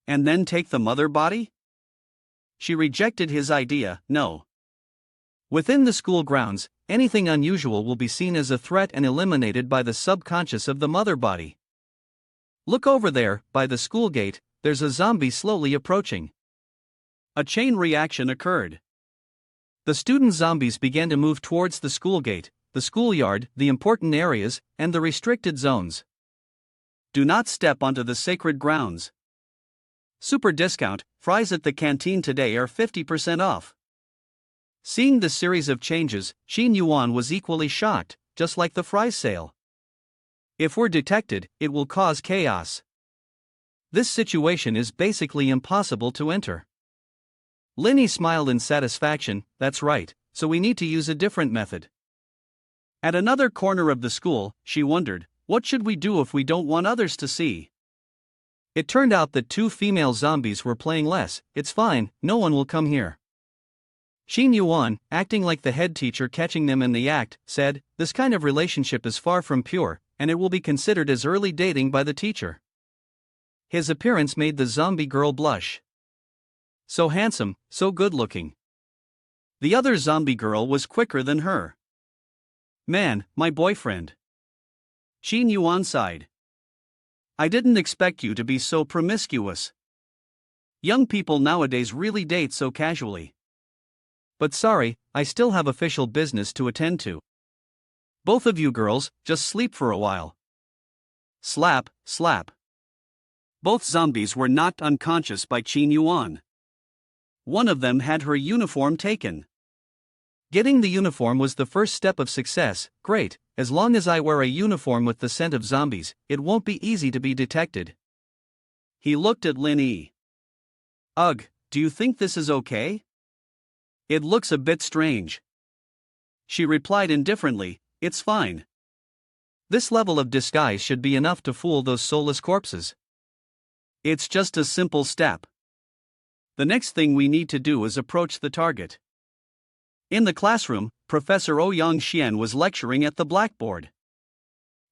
Speaker 2: And then take the mother body?" She rejected his idea. "No.
Speaker 1: Within the school grounds, anything unusual will be seen as a threat and eliminated by the subconscious of the mother body. Look over there, by the school gate, there's a zombie slowly approaching."
Speaker 2: A chain reaction occurred.
Speaker 1: The student zombies began to move towards the school gate, the schoolyard, the important areas, and the restricted zones.
Speaker 2: Do not step onto the sacred grounds. Super discount, fries at the canteen today are 50% off.
Speaker 1: Seeing the series of changes, Qin Yuan was equally shocked, just like the fries sale. If we're detected, it will cause chaos. This situation is basically impossible to enter. Linny smiled in satisfaction. "That's right, so we need to use a different method."
Speaker 2: At another corner of the school, she wondered, what should we do if we don't want others to see?
Speaker 1: It turned out that 2 female zombies were playing less. "It's fine, no one will come here." Qin Yuan, acting like the head teacher catching them in the act, said, "This kind of relationship is far from pure, and it will be considered as early dating by the teacher." His appearance made the zombie girl blush. So handsome, so good-looking.
Speaker 2: The other zombie girl was quicker than her.
Speaker 1: "Man, my boyfriend."
Speaker 2: Qin Yuan sighed. "I didn't expect you to be so promiscuous. Young people nowadays really date so casually."
Speaker 1: "But sorry, I still have official business to attend to. Both of you girls, just sleep for a while."
Speaker 2: Slap, slap. Both zombies were knocked unconscious by Qin Yuan. One of them had her uniform taken.
Speaker 1: Getting the uniform was the first step of success. "Great, as long as I wear a uniform with the scent of zombies, it won't be easy to be detected."
Speaker 2: He looked at Lin Yi. "Ugh, do you think this is okay? It looks a bit strange." She replied indifferently, "It's fine."
Speaker 1: This level of disguise should be enough to fool those soulless corpses.
Speaker 2: It's just a simple step. The next thing we need to do is approach the target. In the classroom, Professor Ouyang Xian was lecturing at the blackboard.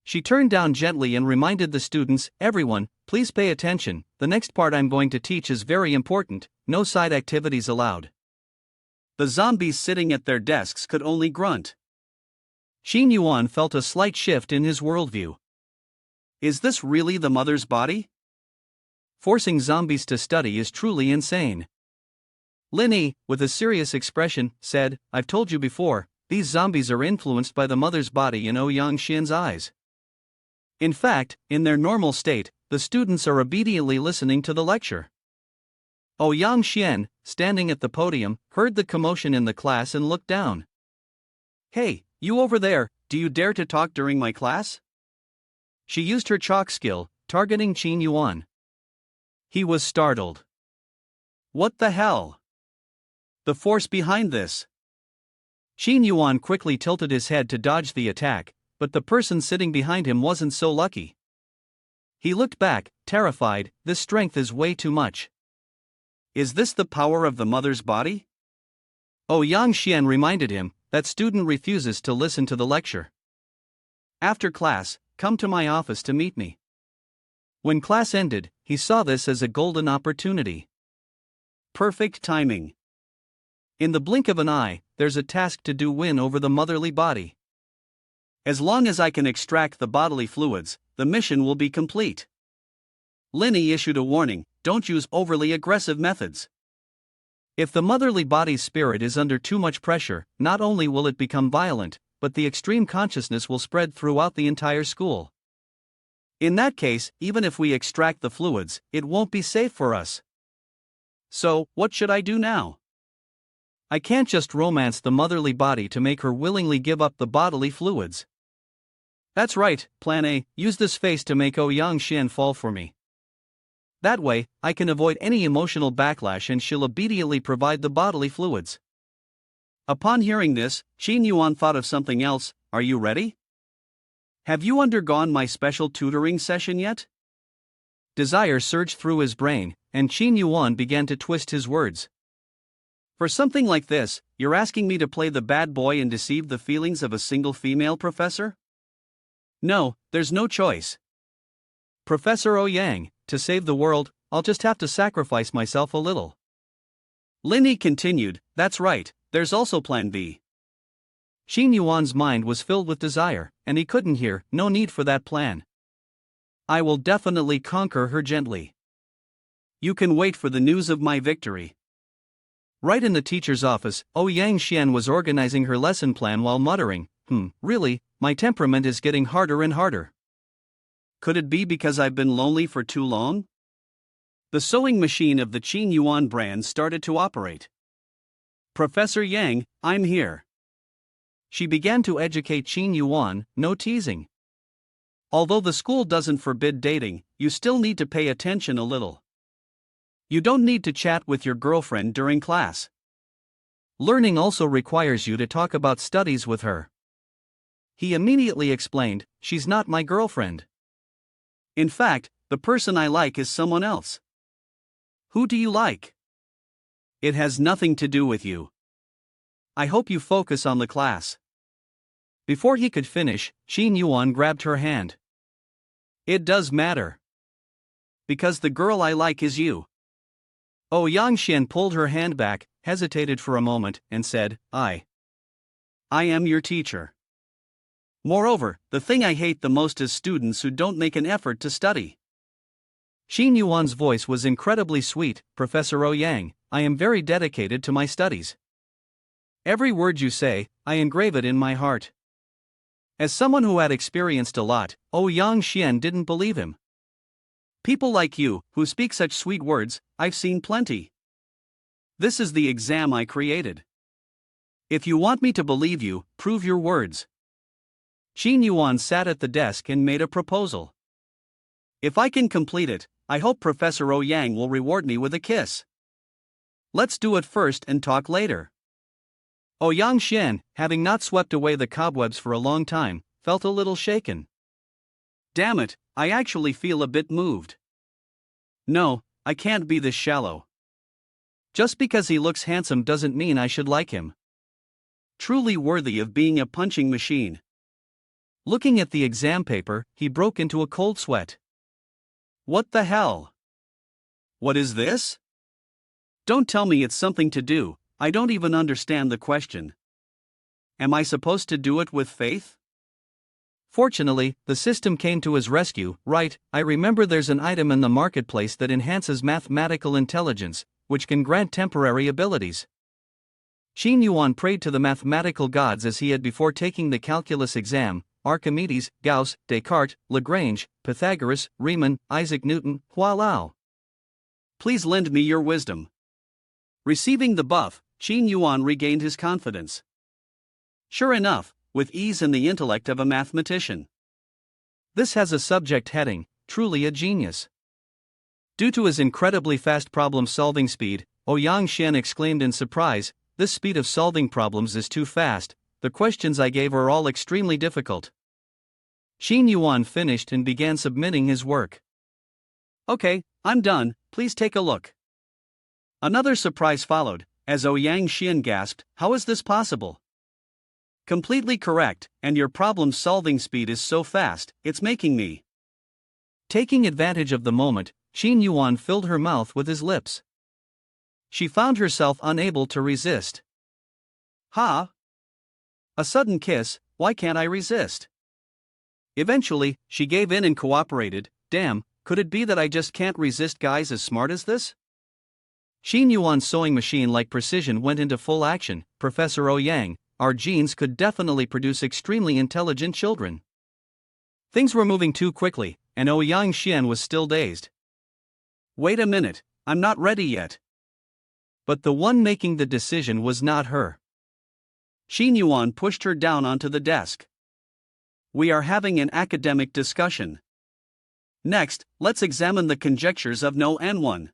Speaker 1: She turned down gently and reminded the students, "Everyone, please pay attention, the next part I'm going to teach is very important, no side activities allowed."
Speaker 2: The zombies sitting at their desks could only grunt.
Speaker 1: Qin Yuan felt a slight shift in his worldview.
Speaker 2: Is this really the mother's body?
Speaker 1: Forcing zombies to study is truly insane. Lin Yi, with a serious expression, said, "I've told you before, these zombies are influenced by the mother's body in Ouyang Xian's eyes. In fact, in their normal state, the students are obediently listening to the lecture." Ouyang Xian, standing at the podium, heard the commotion in the class and looked down.
Speaker 2: "Hey, you over there, do you dare to talk during my class?"
Speaker 1: She used her chalk skill, targeting Qin Yuan. He was startled.
Speaker 2: What the hell? The force behind this.
Speaker 1: Qin Yuan quickly tilted his head to dodge the attack, but the person sitting behind him wasn't so lucky. He looked back, terrified. This strength is way too much.
Speaker 2: Is this the power of the mother's body?
Speaker 1: Ouyang Xian reminded him. That student refuses to listen to the lecture.
Speaker 2: After class, come to my office to meet me.
Speaker 1: When class ended, he saw this as a golden opportunity.
Speaker 2: Perfect timing.
Speaker 1: In the blink of an eye, there's a task to do: win over the motherly body.
Speaker 2: As long as I can extract the bodily fluids, the mission will be complete. Lin Yi issued a warning: don't use overly aggressive methods.
Speaker 1: If the motherly body's spirit is under too much pressure, not only will it become violent, but the extreme consciousness will spread throughout the entire school. In that case, even if we extract the fluids, it won't be safe for us.
Speaker 2: So, what should I do now?
Speaker 1: I can't just romance the motherly body to make her willingly give up the bodily fluids.
Speaker 2: That's right, Plan A, use this face to make Ouyang Xian fall for me.
Speaker 1: That way, I can avoid any emotional backlash and she'll obediently provide the bodily fluids.
Speaker 2: Upon hearing this, Qin Yuan thought of something else. Are you ready? Have you undergone my special tutoring session yet?
Speaker 1: Desire surged through his brain, and Qin Yuan began to twist his words.
Speaker 2: For something like this, you're asking me to play the bad boy and deceive the feelings of a single female professor? No, there's no choice.
Speaker 1: Professor Ouyang, to save the world, I'll just have to sacrifice myself a little.
Speaker 2: Linny continued, that's right, there's also plan B.
Speaker 1: Qin Yuan's mind was filled with desire, and he couldn't hear, no need for that plan.
Speaker 2: I will definitely conquer her gently. You can wait for the news of my victory.
Speaker 1: Right in the teacher's office, Ouyang Xian was organizing her lesson plan while muttering, really, my temperament is getting harder and harder.
Speaker 2: Could it be because I've been lonely for too long? The sewing machine of the Qin Yuan brand started to operate. Professor Yang, I'm here.
Speaker 1: She began to educate Qin Yuan, no teasing.
Speaker 2: Although the school doesn't forbid dating, you still need to pay attention a little. You don't need to chat with your girlfriend during class.
Speaker 1: Learning also requires you to talk about studies with her. He immediately explained, she's not my girlfriend.
Speaker 2: In fact, the person I like is someone else. Who do you like? It has nothing to do with you. I hope you focus on the class.
Speaker 1: Before he could finish, Qin Yuan grabbed her hand.
Speaker 2: It does matter. Because the girl I like is you.
Speaker 1: Ouyang Xian pulled her hand back, hesitated for a moment, and said, I
Speaker 2: am your teacher. Moreover, the thing I hate the most is students who don't make an effort to study.
Speaker 1: Qin Yuan's voice was incredibly sweet. Professor Ouyang, I am very dedicated to my studies. Every word you say, I engrave it in my heart. As someone who had experienced a lot, Ouyang Xian didn't believe him.
Speaker 2: People like you, who speak such sweet words, I've seen plenty. This is the exam I created. If you want me to believe you, prove your words.
Speaker 1: Qin Yuan sat at the desk and made a proposal.
Speaker 2: If I can complete it, I hope Professor Ouyang will reward me with a kiss. Let's do it first and talk later.
Speaker 1: Ouyang Xian, having not swept away the cobwebs for a long time, felt a little shaken.
Speaker 2: Damn it, I actually feel a bit moved. No, I can't be this shallow.
Speaker 1: Just because he looks handsome doesn't mean I should like him.
Speaker 2: Truly worthy of being a punching machine.
Speaker 1: Looking at the exam paper, he broke into a cold sweat.
Speaker 2: What the hell? What is this? Don't tell me it's something to do, I don't even understand the question. Am I supposed to do it with faith?
Speaker 1: Fortunately, the system came to his rescue. Right, I remember there's an item in the marketplace that enhances mathematical intelligence, which can grant temporary abilities. Qin Yuan prayed to the mathematical gods as he had before taking the calculus exam. Archimedes, Gauss, Descartes, Lagrange, Pythagoras, Riemann, Isaac Newton, Hua Lao.
Speaker 2: Please lend me your wisdom. Receiving the buff, Qin Yuan regained his confidence. Sure enough, with ease and the intellect of a mathematician.
Speaker 1: This has a subject heading, truly a genius. Due to his incredibly fast problem-solving speed, Ouyang Xian exclaimed in surprise, this speed of solving problems is too fast, the questions I gave are all extremely difficult. Qin Yuan finished and began submitting his work.
Speaker 2: Okay, I'm done, please take a look. Another surprise followed, as Ouyang Xian gasped, how is this possible? Completely correct, and your problem-solving speed is so fast, it's making me.
Speaker 1: Taking advantage of the moment, Qin Yuan filled her mouth with his lips. She found herself unable to resist.
Speaker 2: Ha! A sudden kiss, why can't I resist? Eventually, she gave in and cooperated. Damn, could it be that I just can't resist guys as smart as this?
Speaker 1: Qin Yuan's sewing machine-like precision went into full action. Professor Ouyang, our genes could definitely produce extremely intelligent children. Things were moving too quickly, and Ouyang Xian was still dazed.
Speaker 2: Wait a minute, I'm not ready yet.
Speaker 1: But the one making the decision was not her.
Speaker 2: Qin Yuan pushed her down onto the desk. We are having an academic discussion. Next, let's examine the conjectures of No N1.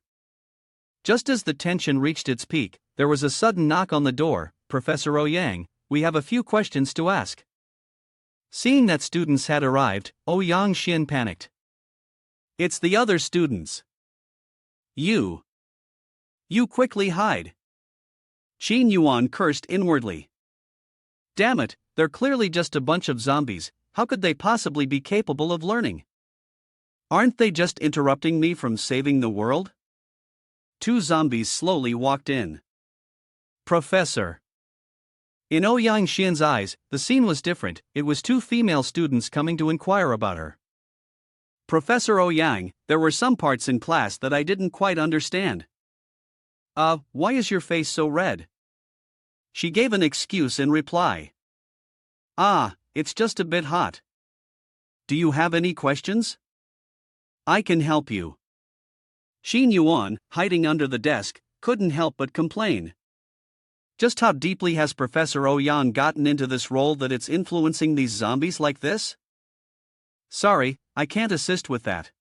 Speaker 1: Just as the tension reached its peak, there was a sudden knock on the door. Professor Ouyang, we have a few questions to ask. Seeing that students had arrived, Ouyang Xian panicked.
Speaker 2: It's the other students. You quickly hide. Qin Yuan cursed inwardly. Damn it, they're clearly just a bunch of zombies, how could they possibly be capable of learning? Aren't they just interrupting me from saving the world? Two zombies slowly walked in. Professor. In Ouyang Xian's eyes, the scene was different. It was two female students coming to inquire about her. Professor Ouyang, there were some parts in class that I didn't quite understand. Why is your face so red? She gave an excuse in reply. It's just a bit hot. Do you have any questions? I can help you. Xin Yuan, hiding under the desk, couldn't help but complain. Just how deeply has Professor Ouyang gotten into this role that it's influencing these zombies like this? Sorry, I can't assist with that.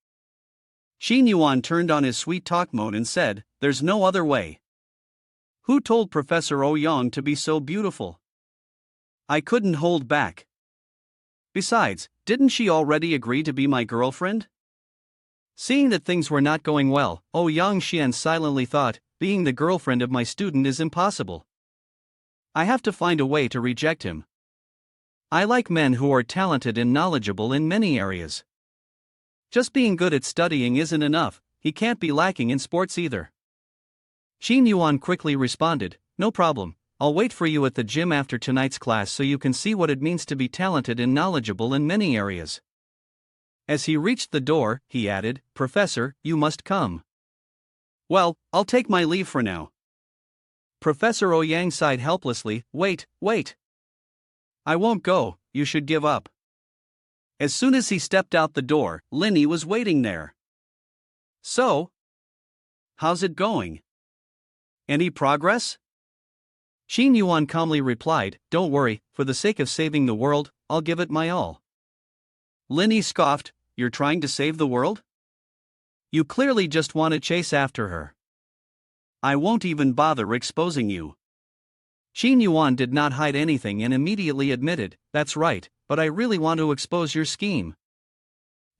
Speaker 2: Xin Yuan turned on his sweet talk mode and said, there's no other way. Who told Professor Ouyang to be so beautiful? I couldn't hold back. Besides, didn't she already agree to be my girlfriend? Seeing that things were not going well, Ouyang Xian silently thought, being the girlfriend of my student is impossible. I have to find a way to reject him. I like men who are talented and knowledgeable in many areas. Just being good at studying isn't enough, he can't be lacking in sports either. Xin Yuan quickly responded, no problem, I'll wait for you at the gym after tonight's class so you can see what it means to be talented and knowledgeable in many areas. As he reached the door, he added, Professor, you must come. Well, I'll take my leave for now. Professor Ouyang sighed helplessly, wait. I won't go, you should give up. As soon as he stepped out the door, Linny was waiting there. So? How's it going? Any progress? Xin Yuan calmly replied, don't worry, for the sake of saving the world, I'll give it my all. Linny scoffed, you're trying to save the world? You clearly just want to chase after her. I won't even bother exposing you. Xin Yuan did not hide anything and immediately admitted, that's right, but I really want to expose your scheme.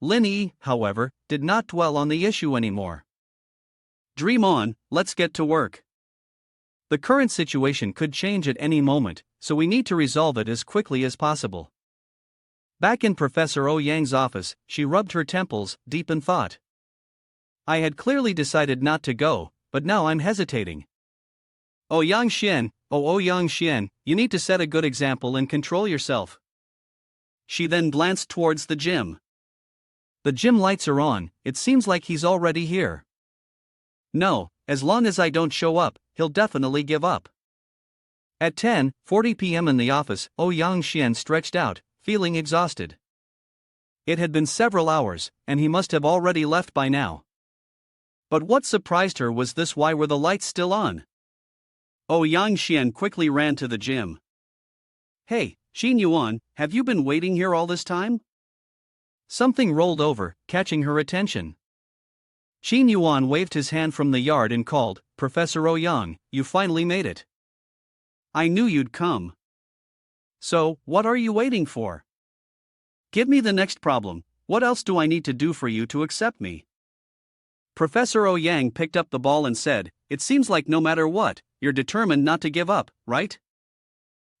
Speaker 2: Linny, however, did not dwell on the issue anymore. Dream on, let's get to work. The current situation could change at any moment, so we need to resolve it as quickly as possible. Back in Professor Ouyang's office, she rubbed her temples, deep in thought. I had clearly decided not to go, but now I'm hesitating. Ouyang Xian, you need to set a good example and control yourself. She then glanced towards the gym. The gym lights are on, it seems like he's already here. No, as long as I don't show up, he'll definitely give up. At 10:40 p.m. in the office, Ouyang Xian stretched out, feeling exhausted. It had been several hours, and he must have already left by now. But what surprised her was this: why were the lights still on? Ouyang Xian quickly ran to the gym. Hey, Xin Yuan, have you been waiting here all this time? Something rolled over, catching her attention. Xin Yuan waved his hand from the yard and called, Professor Ouyang, you finally made it. I knew you'd come. So, what are you waiting for? Give me the next problem, what else do I need to do for you to accept me? Professor Ouyang picked up the ball and said, it seems like no matter what, you're determined not to give up, right?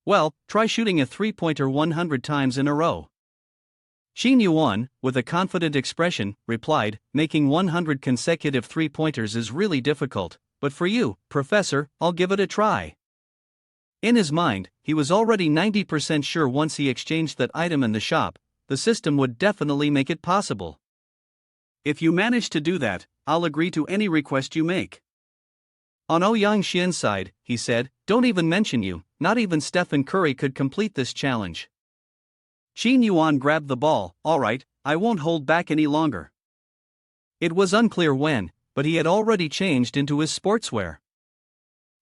Speaker 2: Well, try shooting a three-pointer 100 times in a row. Xin Yuan, with a confident expression, replied, making 100 consecutive three-pointers is really difficult, but for you, Professor, I'll give it a try. In his mind, he was already 90% sure once he exchanged that item in the shop, the system would definitely make it possible. If you manage to do that, I'll agree to any request you make. On Ouyang Xian's side, he said, don't even mention you, not even Stephen Curry could complete this challenge. Xin Yuan grabbed the ball, alright, I won't hold back any longer. It was unclear when, but he had already changed into his sportswear.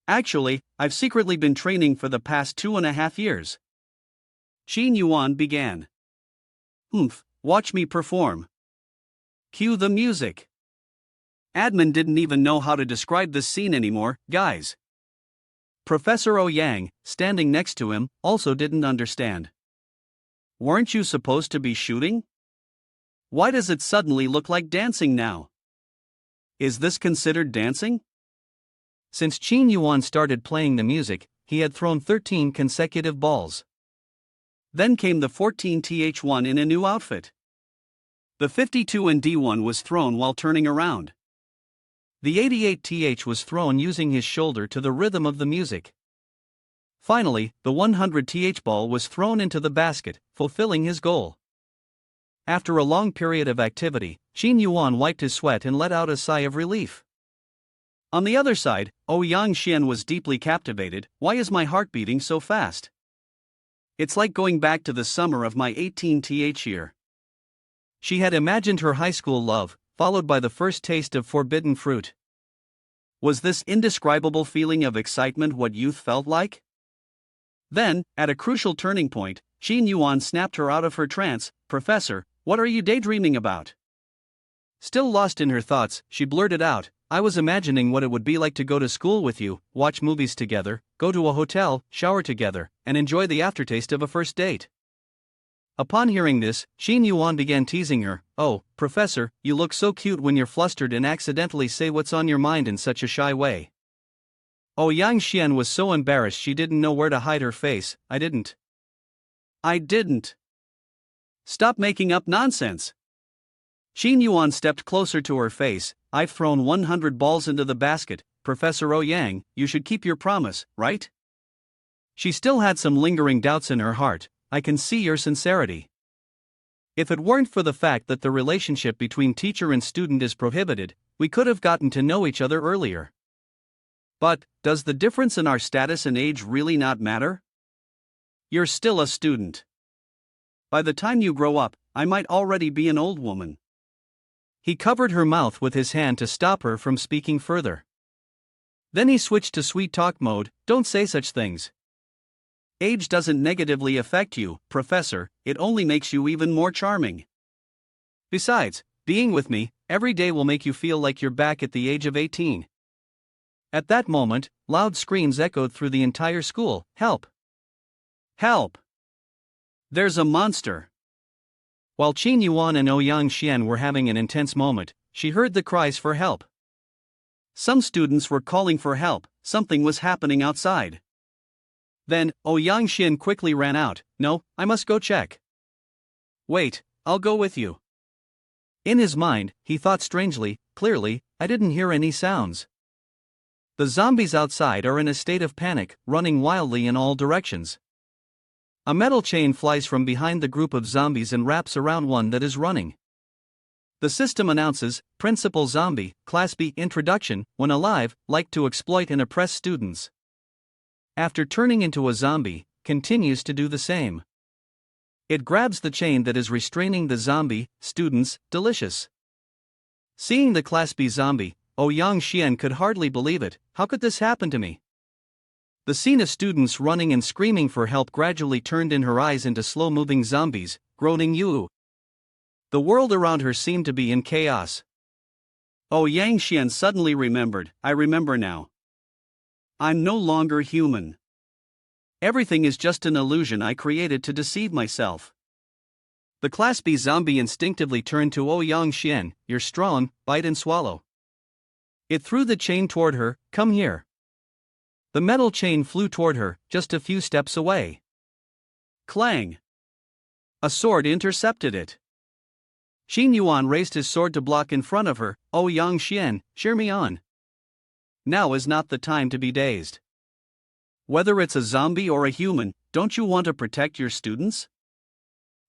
Speaker 2: Actually, I've secretly been training for the past 2.5 years. Xin Yuan began. Watch me perform. Cue the music. Admin didn't even know how to describe this scene anymore, guys. Professor Ouyang, standing next to him, also didn't understand. Weren't you supposed to be shooting? Why does it suddenly look like dancing now? Is this considered dancing?
Speaker 1: Since Qin Yuan started playing the music, he had thrown 13 consecutive balls.
Speaker 2: Then came the 14th one in a new outfit. The 52 and D1 was thrown while turning around.
Speaker 1: The 88th was thrown using his shoulder to the rhythm of the music. Finally, the 100th ball was thrown into the basket, fulfilling his goal. After a long period of activity, Qin Yuan wiped his sweat and let out a sigh of relief.
Speaker 2: On the other side, Ouyang Xian was deeply captivated. Why is my heart beating so fast? It's like going back to the summer of my 18th year.
Speaker 1: She had imagined her high school love, followed by the first taste of forbidden fruit.
Speaker 2: Was this indescribable feeling of excitement what youth felt like? Then, at a crucial turning point, Qin Yuan snapped her out of her trance. Professor, what are you daydreaming about?
Speaker 1: Still lost in her thoughts, she blurted out, I was imagining what it would be like to go to school with you, watch movies together, go to a hotel, shower together, and enjoy the aftertaste of a first date. Upon hearing this, Qin Yuan began teasing her. Oh, Professor, you look so cute when you're flustered and accidentally say what's on your mind in such a shy way. Ouyang Xian was so embarrassed she didn't know where to hide her face. I didn't.
Speaker 2: Stop making up nonsense. Qin Yuan stepped closer to her face. I've thrown 100 balls into the basket. Professor Ouyang, you should keep your promise, right?
Speaker 1: She still had some lingering doubts in her heart. I can see your sincerity. If it weren't for the fact that the relationship between teacher and student is prohibited, we could have gotten to know each other earlier.
Speaker 2: But, does the difference in our status and age really not matter? You're still a student. By the time you grow up, I might already be an old woman.
Speaker 1: He covered her mouth with his hand to stop her from speaking further. Then he switched to sweet talk mode. Don't say such things.
Speaker 2: Age doesn't negatively affect you, Professor, it only makes you even more charming.
Speaker 1: Besides, being with me every day will make you feel like you're back at the age of 18. At that moment, loud screams echoed through the entire school. Help!
Speaker 2: Help! There's a monster!
Speaker 1: While Qin Yuan and Ouyang Xian were having an intense moment, she heard the cries for help.
Speaker 2: Some students were calling for help, something was happening outside.
Speaker 1: Then, Ouyang Xian quickly ran out. No, I must go check.
Speaker 2: Wait, I'll go with you.
Speaker 1: In his mind, he thought strangely, clearly, I didn't hear any sounds. The zombies outside are in a state of panic, running wildly in all directions. A metal chain flies from behind the group of zombies and wraps around one that is running. The system announces, Principal Zombie, Class B Introduction, when alive, like to exploit and oppress students. After turning into a zombie, continues to do the same. It grabs the chain that is restraining the zombie, students, delicious. Seeing the Class B zombie, Ouyang Xian could hardly believe it. How could this happen to me? The scene of students running and screaming for help gradually turned in her eyes into slow-moving zombies, groaning "Yoo." The world around her seemed to be in chaos.
Speaker 2: Ouyang Xian suddenly remembered. I remember now. I'm no longer human. Everything is just an illusion I created to deceive myself.
Speaker 1: The Class B zombie instinctively turned to Ouyang Xian. You're strong, bite and swallow. It threw the chain toward her. Come here. The metal chain flew toward her, just a few steps away.
Speaker 2: Clang! A sword intercepted it.
Speaker 1: Qin Yuan raised his sword to block in front of her. Ouyang Xian, cheer me on. Now is not the time to be dazed.
Speaker 2: Whether it's a zombie or a human, don't you want to protect your students?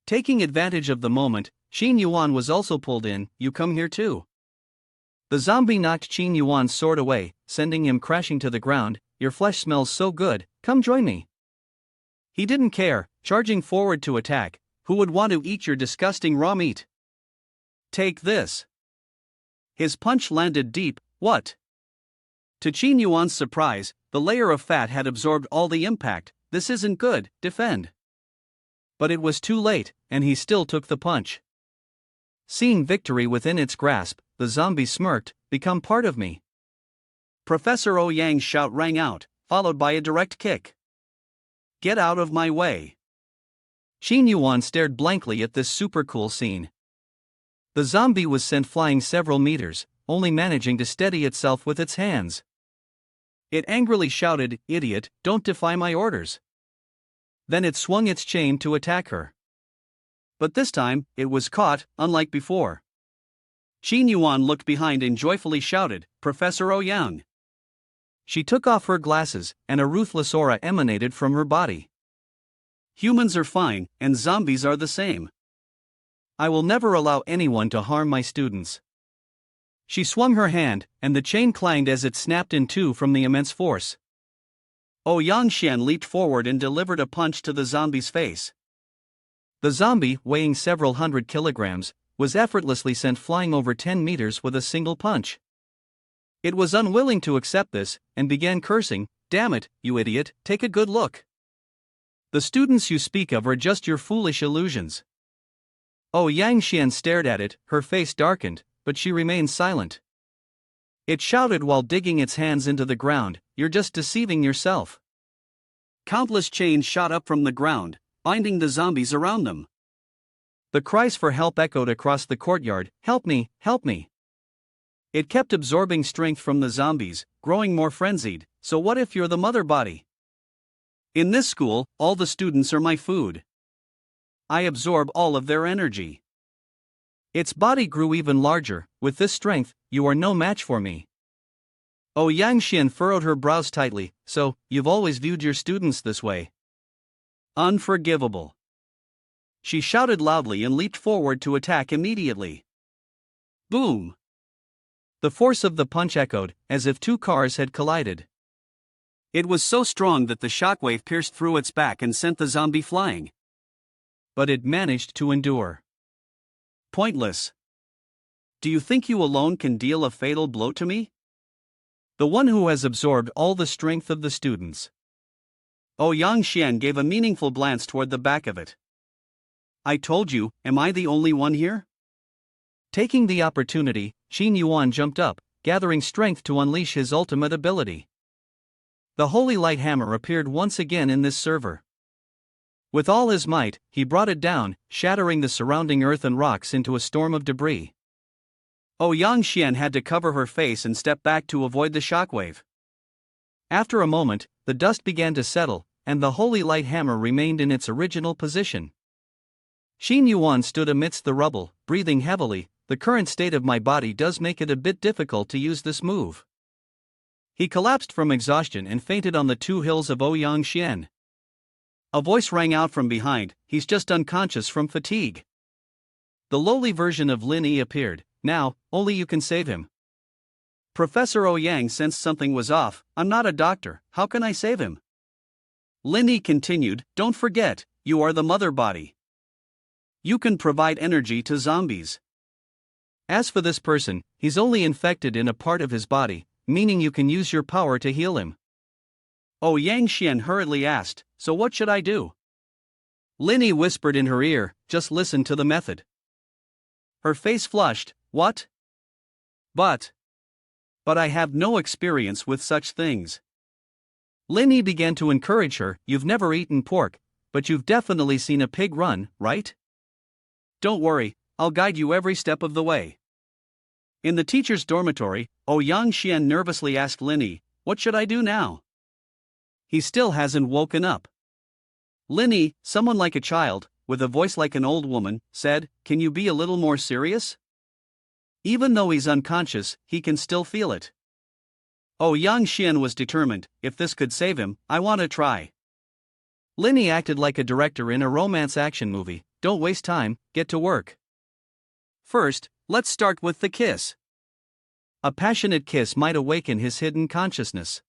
Speaker 1: Taking advantage of the moment, Qin Yuan was also pulled in. You come here too. The zombie knocked Qin Yuan's sword away, sending him crashing to the ground. Your flesh smells so good, come join me. He didn't care, charging forward to attack. Who would want to eat your disgusting raw meat?
Speaker 2: Take this. His punch landed deep. What? To Qin Yuan's surprise, the layer of fat had absorbed all the impact. This isn't good, defend.
Speaker 1: But it was too late, and he still took the punch. Seeing victory within its grasp, the zombie smirked, become part of me.
Speaker 2: Professor Ouyang's shout rang out, followed by a direct kick. Get out of my way.
Speaker 1: Qin Yuan stared blankly at this super cool scene. The zombie was sent flying several meters. only managing to steady itself with its hands. It angrily shouted, "Idiot, don't defy my orders." Then it swung its chain to attack her. But this time, it was caught, unlike before. Qin Yuan looked behind and joyfully shouted, "Professor Ouyang." She took off her glasses, and a ruthless aura emanated from her body. "Humans are fine, and zombies are the same. I will never allow anyone to harm my students." She swung her hand, and the chain clanged as it snapped in two from the immense force. Ouyang Xian leaped forward and delivered a punch to the zombie's face. The zombie, weighing several hundred kilograms, was effortlessly sent flying over 10 meters with a single punch. It was unwilling to accept this, and began cursing, "Damn it, you idiot, take a good look. The students you speak of are just your foolish illusions." Ouyang Xian stared at it, her face darkened, but she remained silent. It shouted while digging its hands into the ground, "You're just deceiving yourself." Countless chains shot up from the ground, binding the zombies around them. The cries for help echoed across the courtyard, "Help me, help me." It kept absorbing strength from the zombies, growing more frenzied. "So what if you're the mother body? In this school, all the students are my food. I absorb all of their energy." Its body grew even larger. "With this strength, you are no match for me." Ouyang Xian furrowed her brows tightly. "So, you've always viewed your students this way? Unforgivable." She shouted loudly and leaped forward to attack immediately. Boom! The force of the punch echoed, as if two cars had collided. It was so strong that the shockwave pierced through its back and sent the zombie flying. But it managed to endure. Pointless. Do you think you alone can deal a fatal blow to me? The one who has absorbed all the strength of the students. Ouyang Xian gave a meaningful glance toward the back of it. "I told you, am I the only one here?" Taking the opportunity, Qin Yuan jumped up, gathering strength to unleash his ultimate ability. The holy light hammer appeared once again in this server. With all his might, he brought it down, shattering the surrounding earth and rocks into a storm of debris. Ouyang Xian had to cover her face and step back to avoid the shockwave. After a moment, the dust began to settle, and the holy light hammer remained in its original position. Qin Yuan stood amidst the rubble, breathing heavily. "The current state of my body does make it a bit difficult to use this move." He collapsed from exhaustion and fainted on the two hills of Ouyang Xian. A voice rang out from behind, "He's just unconscious from fatigue." The lowly version of Lin Yi appeared. "Now, only you can save him." Professor Ouyang sensed something was off. "I'm not a doctor, how can I save him?" Lin Yi continued, "Don't forget, you are the mother body. You can provide energy to zombies. As for this person, he's only infected in a part of his body, meaning you can use your power to heal him." Ouyang Xian hurriedly asked, "So what should I do?" Lin Yi whispered in her ear, "Just listen to the method." Her face flushed. "What? But I have no experience with such things." Lin Yi began to encourage her. "You've never eaten pork, but you've definitely seen a pig run, right? Don't worry, I'll guide you every step of the way." In the teacher's dormitory, Ouyang Xian nervously asked Lin Yi, "What should I do now?" He still hasn't woken up. Lin Yi, someone like a child, with a voice like an old woman, said, "Can you be a little more serious? Even though he's unconscious, he can still feel it." Ouyang Xian was determined. "If this could save him, I want to try." Lin Yi acted like a director in a romance action movie. "Don't waste time, get to work. First, let's start with the kiss." A passionate kiss might awaken his hidden consciousness.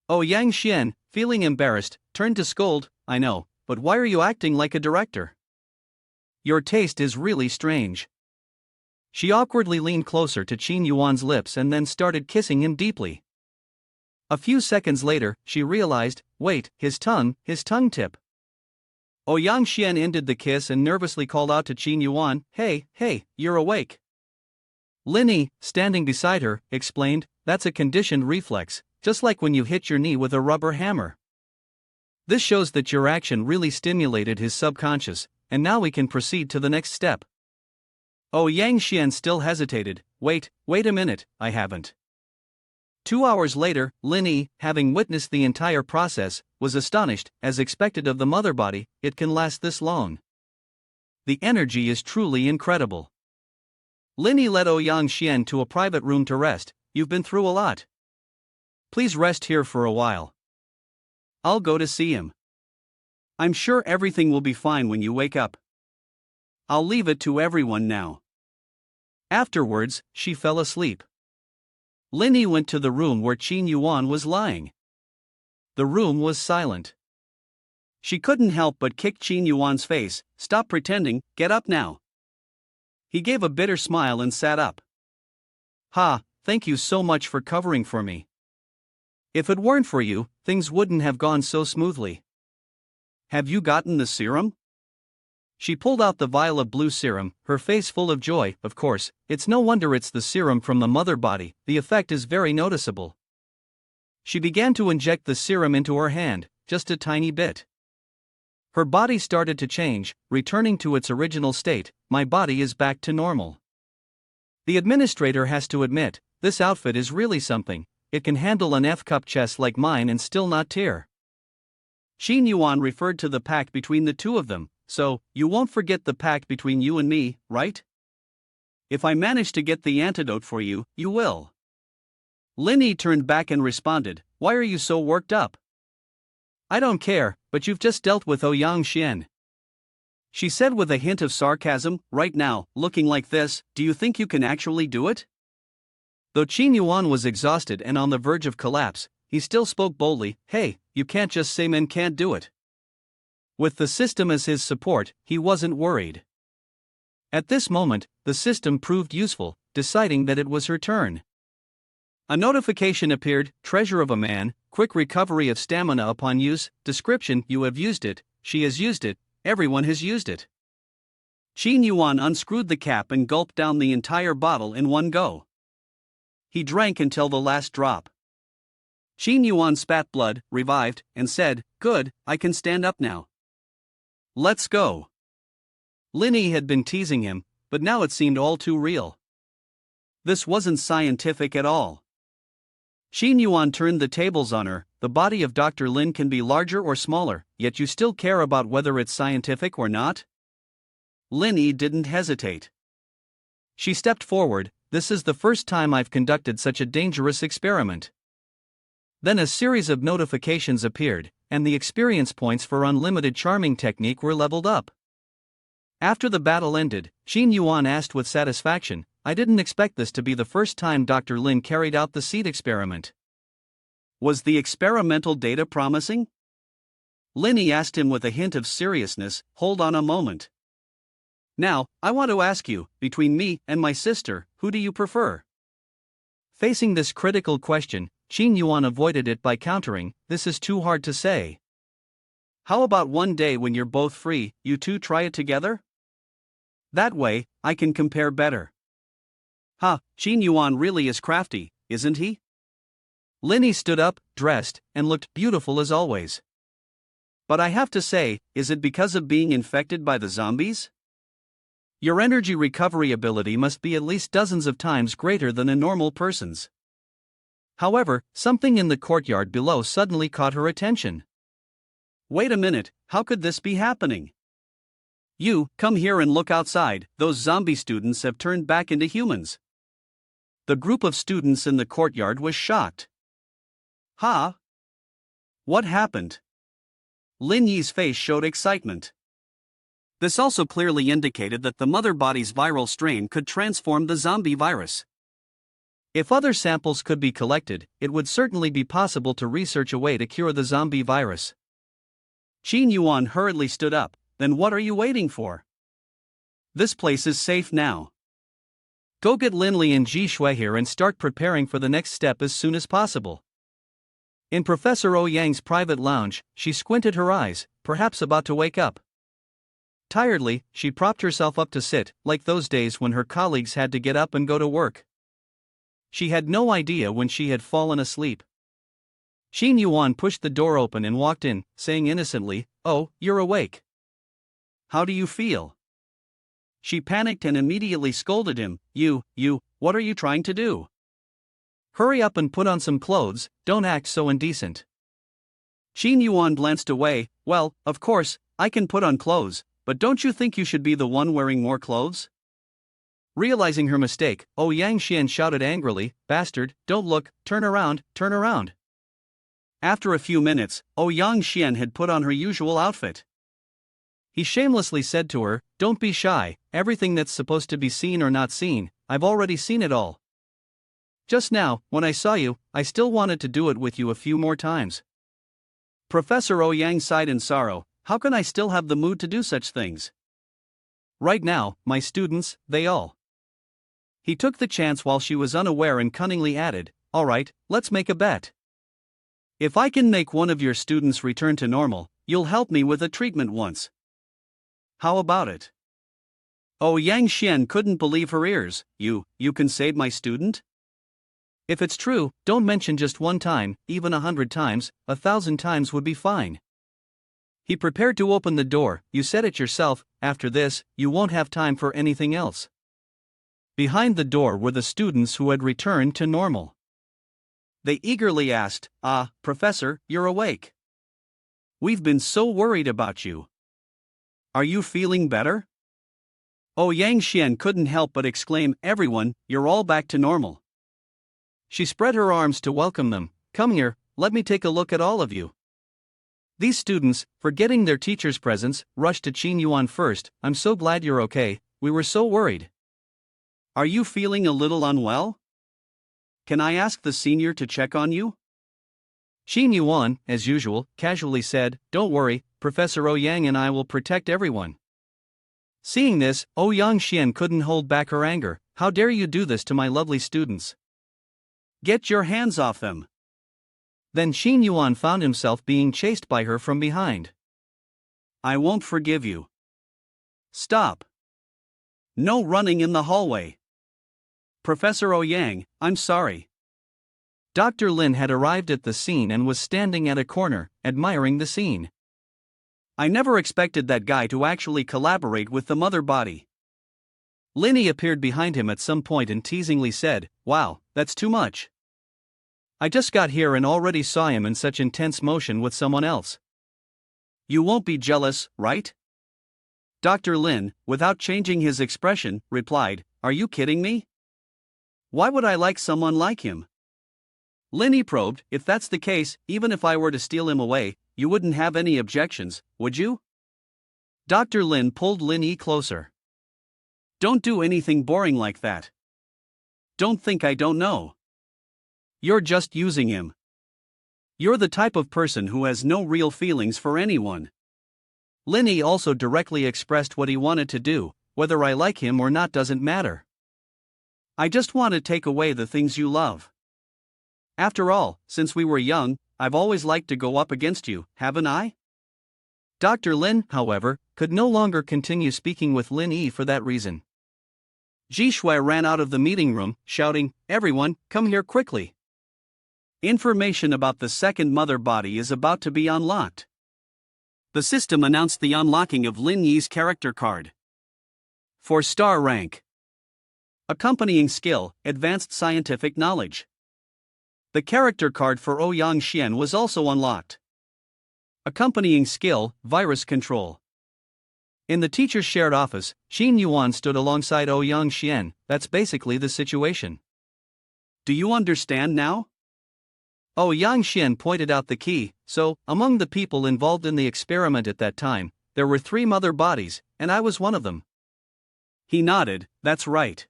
Speaker 1: Ouyang Xian, feeling embarrassed, turned to scold, "I know, but why are you acting like a director? Your taste is really strange." She awkwardly leaned closer to Qin Yuan's lips and then started kissing him deeply. A few seconds later, she realized, wait, his tongue tip. Ouyang Xian ended the kiss and nervously called out to Qin Yuan, hey, you're awake." Lin Yi, standing beside her, explained, "That's a conditioned reflex, just like when you hit your knee with a rubber hammer. This shows that your action really stimulated his subconscious, and now we can proceed to the next step." Ouyang Xian still hesitated. wait a minute, I haven't. 2 hours later, Lin Yi, having witnessed the entire process, was astonished. As expected of the mother body, it can last this long. The energy is truly incredible. Lin Yi led Ouyang Xian to a private room to rest. You've been through a lot. Please rest here for a while. I'll go to see him. I'm sure everything will be fine when you wake up. I'll leave it to everyone now. Afterwards, she fell asleep. Lin Yi went to the room where Qin Yuan was lying. The room was silent. She couldn't help but kick Qin Yuan's face. Stop pretending, get up now. He gave a bitter smile and sat up. Ha, thank you so much for covering for me. If it weren't for you, things wouldn't have gone so smoothly. Have you gotten the serum? She pulled out the vial of blue serum, her face full of joy. Of course, it's no wonder it's the serum from the mother body, the effect is very noticeable. She began to inject the serum into her hand, just a tiny bit. Her body started to change, returning to its original state. My body is back to normal. The administrator has to admit, this outfit is really something. It can handle an F-cup chest like mine and still not tear. Qin Yuan referred to the pact between the two of them. So, you won't forget the pact between you and me, right? If I manage to get the antidote for you, you will. Lin Yi turned back and responded, why are you so worked up? I don't care, but you've just dealt with Ouyang Xian. She said with a hint of sarcasm, right now, looking like this, do you think you can actually do it? Though Qin Yuan was exhausted and on the verge of collapse, he still spoke boldly, hey, you can't just say men can't do it. With the system as his support, he wasn't worried. At this moment, the system proved useful, deciding that it was her turn. A notification appeared, treasure of a man, quick recovery of stamina upon use, description, you have used it, she has used it, everyone has used it. Qin Yuan unscrewed the cap and gulped down the entire bottle in one go. He drank until the last drop. Qin Yuan spat blood, revived, and said, good, I can stand up now. Let's go. Lin Yi had been teasing him, but now it seemed all too real. This wasn't scientific at all. Qin Yuan turned the tables on her. The body of Dr. Lin can be larger or smaller, yet you still care about whether it's scientific or not? Lin Yi didn't hesitate. She stepped forward, this is the first time I've conducted such a dangerous experiment. Then a series of notifications appeared, and the experience points for unlimited charming technique were leveled up. After the battle ended, Qin Yuan asked with satisfaction, I didn't expect this to be the first time Dr. Lin carried out the seed experiment. Was the experimental data promising? Lin Yi asked him with a hint of seriousness, hold on a moment. Now, I want to ask you, between me and my sister, who do you prefer? Facing this critical question, Qin Yuan avoided it by countering, this is too hard to say. How about one day when you're both free, you two try it together? That way, I can compare better. Qin Yuan really is crafty, isn't he? Lin Yi stood up, dressed, and looked beautiful as always. But I have to say, is it because of being infected by the zombies? Your energy recovery ability must be at least dozens of times greater than a normal person's. However, something in the courtyard below suddenly caught her attention. Wait a minute, how could this be happening? You, come here and look outside, those zombie students have turned back into humans. The group of students in the courtyard was shocked. What happened? Lin Yi's face showed excitement. This also clearly indicated that the mother body's viral strain could transform the zombie virus. If other samples could be collected, it would certainly be possible to research a way to cure the zombie virus. Qin Yuan hurriedly stood up, then what are you waiting for? This place is safe now. Go get Lin Li and Ji Shui here and start preparing for the next step as soon as possible. In Professor Ouyang's private lounge, she squinted her eyes, perhaps about to wake up. Tiredly, she propped herself up to sit, like those days when her colleagues had to get up and go to work. She had no idea when she had fallen asleep. Qin Yuan pushed the door open and walked in, saying innocently, oh, you're awake. How do you feel?
Speaker 2: She panicked and immediately scolded him. What are you trying to do?
Speaker 1: Hurry up and put on some clothes, don't act so indecent.
Speaker 2: Qin Yuan glanced away. Well, of course, I can put on clothes, but don't you think you should be the one wearing more clothes?
Speaker 1: Realizing her mistake, Yang Xian shouted angrily, Bastard, don't look, turn around, turn around.
Speaker 2: After a few minutes, Yang Xian had put on her usual outfit.
Speaker 1: He shamelessly said to her, Don't be shy, everything that's supposed to be seen or not seen, I've already seen it all. Just now, when I saw you, I still wanted to do it with you a few more times.
Speaker 2: Professor Yang sighed in sorrow. How can I still have the mood to do such things?
Speaker 1: Right now, my students, they all. He took the chance while she was unaware and cunningly added, All right, let's make a bet.
Speaker 2: If I can make one of your students return to normal, you'll help me with a treatment once. How about it? Yang Xian couldn't believe her ears. You can save my student?
Speaker 1: If it's true, don't mention just one time, even 100 times, 1,000 times would be fine. He prepared to open the door. You said it yourself, after this, you won't have time for anything else. Behind the door were the students who had returned to normal.
Speaker 2: They eagerly asked, Professor, you're awake. We've been so worried about you. Are you feeling better? Yang Xian couldn't help but exclaim, Everyone, you're all back to normal.
Speaker 1: She spread her arms to welcome them. Come here, let me take a look at all of you. These students, forgetting their teacher's presence, rushed to Qin Yuan first. I'm so glad you're okay, we were so worried.
Speaker 2: Are you feeling a little unwell? Can I ask the senior to check on you?
Speaker 1: Qin Yuan, as usual, casually said, Don't worry, Professor Yang and I will protect everyone. Seeing this, Yang Xian couldn't hold back her anger. How dare you do this to my lovely students?
Speaker 2: Get your hands off them.
Speaker 1: Then Qin Yuan found himself being chased by her from behind.
Speaker 2: I won't forgive you. Stop. No running in the hallway. Professor Yang, I'm sorry.
Speaker 1: Dr. Lin had arrived at the scene and was standing at a corner, admiring the scene.
Speaker 2: I never expected that guy to actually collaborate with the mother body.
Speaker 1: Linny appeared behind him at some point and teasingly said, Wow, that's too much. I just got here and already saw him in such intense motion with someone else.
Speaker 2: You won't be jealous, right? Dr. Lin, without changing his expression, replied, Are you kidding me? Why would I like someone like him? Linny probed, If that's the case, even if I were to steal him away, you wouldn't have any objections, would you?
Speaker 1: Dr. Lin pulled Linny closer.
Speaker 2: Don't do anything boring like that. Don't think I don't know. You're just using him. You're the type of person who has no real feelings for anyone.
Speaker 1: Linny also directly expressed what he wanted to do. Whether I like him or not doesn't matter.
Speaker 2: I just want to take away the things you love. After all, since we were young, I've always liked to go up against you, haven't I?
Speaker 1: Dr. Lin, however, could no longer continue speaking with Lin Yi for that reason.
Speaker 2: Ji Shui ran out of the meeting room, shouting, Everyone, come here quickly. Information about the second mother body is about to be unlocked. The system announced the unlocking of Lin Yi's character card. 4-star rank. Accompanying skill, advanced scientific knowledge. The character card for Yang Xian was also unlocked. Accompanying skill, virus control.
Speaker 1: In the teacher's shared office, Qin Yuan stood alongside Yang Xian. That's basically the situation.
Speaker 2: Do you understand now?
Speaker 1: Yang Xian pointed out the key. So, among the people involved in the experiment at that time, there were 3 mother bodies, and I was one of them.
Speaker 2: He nodded, That's right.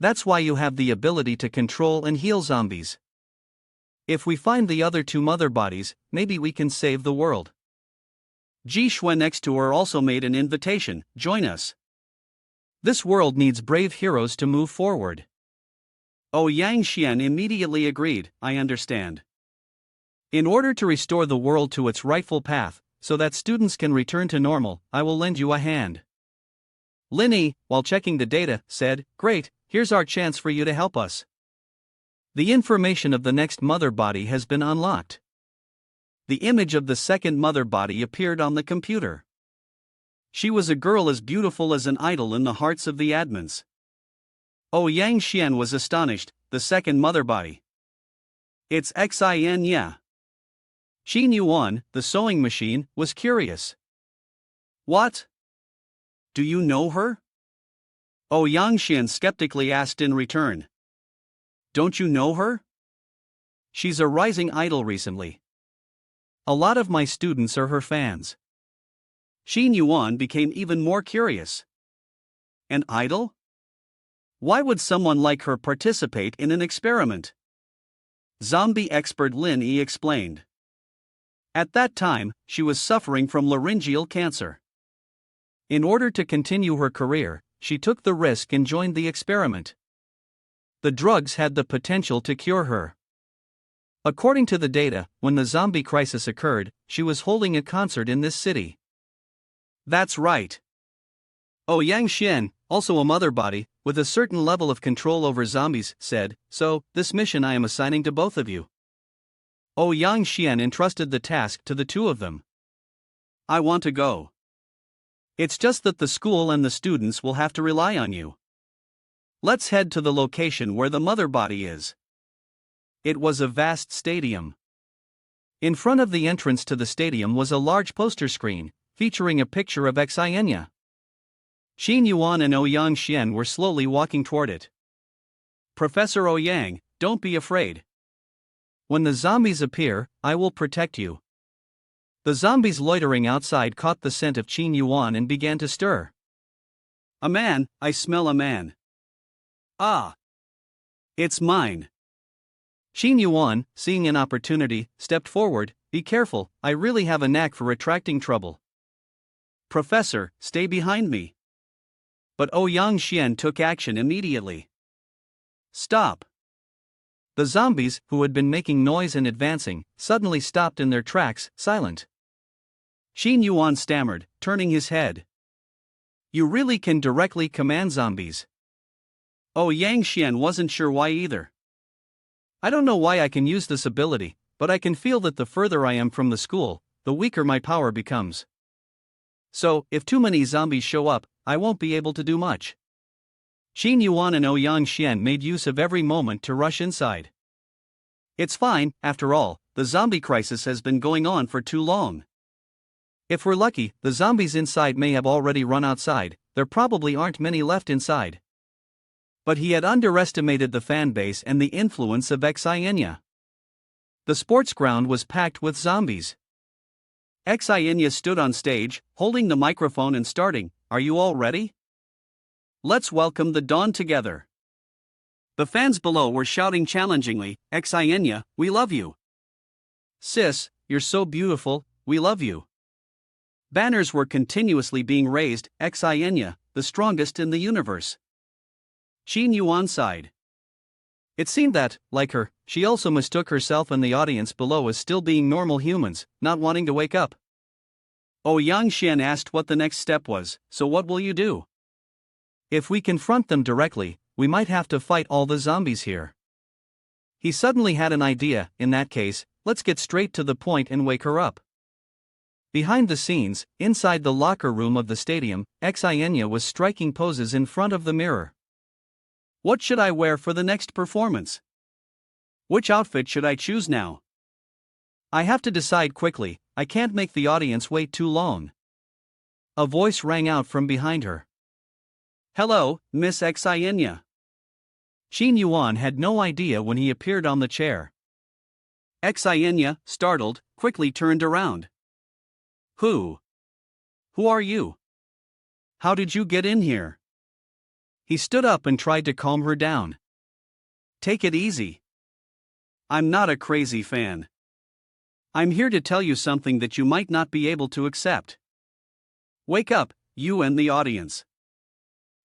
Speaker 1: That's why you have the ability to control and heal zombies. If we find the other 2 mother bodies, maybe we can save the world.
Speaker 2: Ji Shui next to her also made an invitation, Join us.
Speaker 1: This world needs brave heroes to move forward.
Speaker 2: Yang Xian immediately agreed, I understand.
Speaker 1: In order to restore the world to its rightful path, so that students can return to normal, I will lend you a hand. Linny, while checking the data, said, Great, here's our chance for you to help us. The information of the next mother body has been unlocked. The image of the second mother body appeared on the computer.
Speaker 2: She was a girl as beautiful as an idol in the hearts of the admins. Oh, Yang Xian was astonished, the second mother body. It's Xin, yeah. Xin Yuan, the sewing machine, was curious. What? Do you know her? Oh, Yang Xian skeptically asked in return. Don't you know her? She's a rising idol recently. A lot of my students are her fans. Xin Yuan became even more curious. An idol? Why would someone like her participate in an experiment? Zombie expert Lin Yi explained. At that time, she was suffering from laryngeal cancer. In order to continue her career, she took the risk and joined the experiment. The drugs had the potential to cure her. According to the data, when the zombie crisis occurred, she was holding a concert in this city. That's right. Oh, Yang Xian, also a mother body, with a certain level of control over zombies, said, so, this mission I am assigning to both of you. Oh, Yang Xian entrusted the task to the two of them. I want to go. It's just that the school and the students will have to rely on you. Let's head to the location where the mother body is. It was a vast stadium. In front of the entrance to the stadium was a large poster screen, featuring a picture of Xianya. Xin Yuan and Ouyang Xian were slowly walking toward it. Professor Ouyang, don't be afraid. When the zombies appear, I will protect you. The zombies loitering outside caught the scent of Xin Yuan and began to stir. A man, I smell a man. Ah! It's mine. Xin Yuan, seeing an opportunity, stepped forward. Be careful, I really have a knack for attracting trouble. Professor, stay behind me. But Ouyang Xian took action immediately. Stop. The zombies, who had been making noise and advancing, suddenly stopped in their tracks, silent. Xin Yuan stammered, turning his head. You really can directly command zombies. Ouyang Xian wasn't sure why either. I don't know why I can use this ability, but I can feel that the further I am from the school, the weaker my power becomes. So, if too many zombies show up, I won't be able to do much. Xin Yuan and Ouyang Xian made use of every moment to rush inside. It's fine, after all, the zombie crisis has been going on for too long. If we're lucky, the zombies inside may have already run outside, there probably aren't many left inside. But he had underestimated the fan base and the influence of Xianya. The sports ground was packed with zombies. Xianya stood on stage, holding the microphone and starting, Are you all ready? Let's welcome the dawn together. The fans below were shouting challengingly, Xianya, we love you. Sis, you're so beautiful, we love you. Banners were continuously being raised, Xianya, the strongest in the universe. Xin Yuan sighed. It seemed that, like her, she also mistook herself and the audience below as still being normal humans, not wanting to wake up. Ouyang Xian asked what the next step was, so what will you do? If we confront them directly, we might have to fight all the zombies here. He suddenly had an idea. In that case, let's get straight to the point and wake her up. Behind the scenes, inside the locker room of the stadium, Xianya was striking poses in front of the mirror. What should I wear for the next performance? Which outfit should I choose now? I have to decide quickly, I can't make the audience wait too long. A voice rang out from behind her. Hello, Miss Xianya. Xin Yuan had no idea when he appeared on the chair. Xianya, startled, quickly turned around. Who are you? How did you get in here? He stood up and tried to calm her down. Take it easy. I'm not a crazy fan. I'm here to tell you something that you might not be able to accept. Wake up, you and the audience.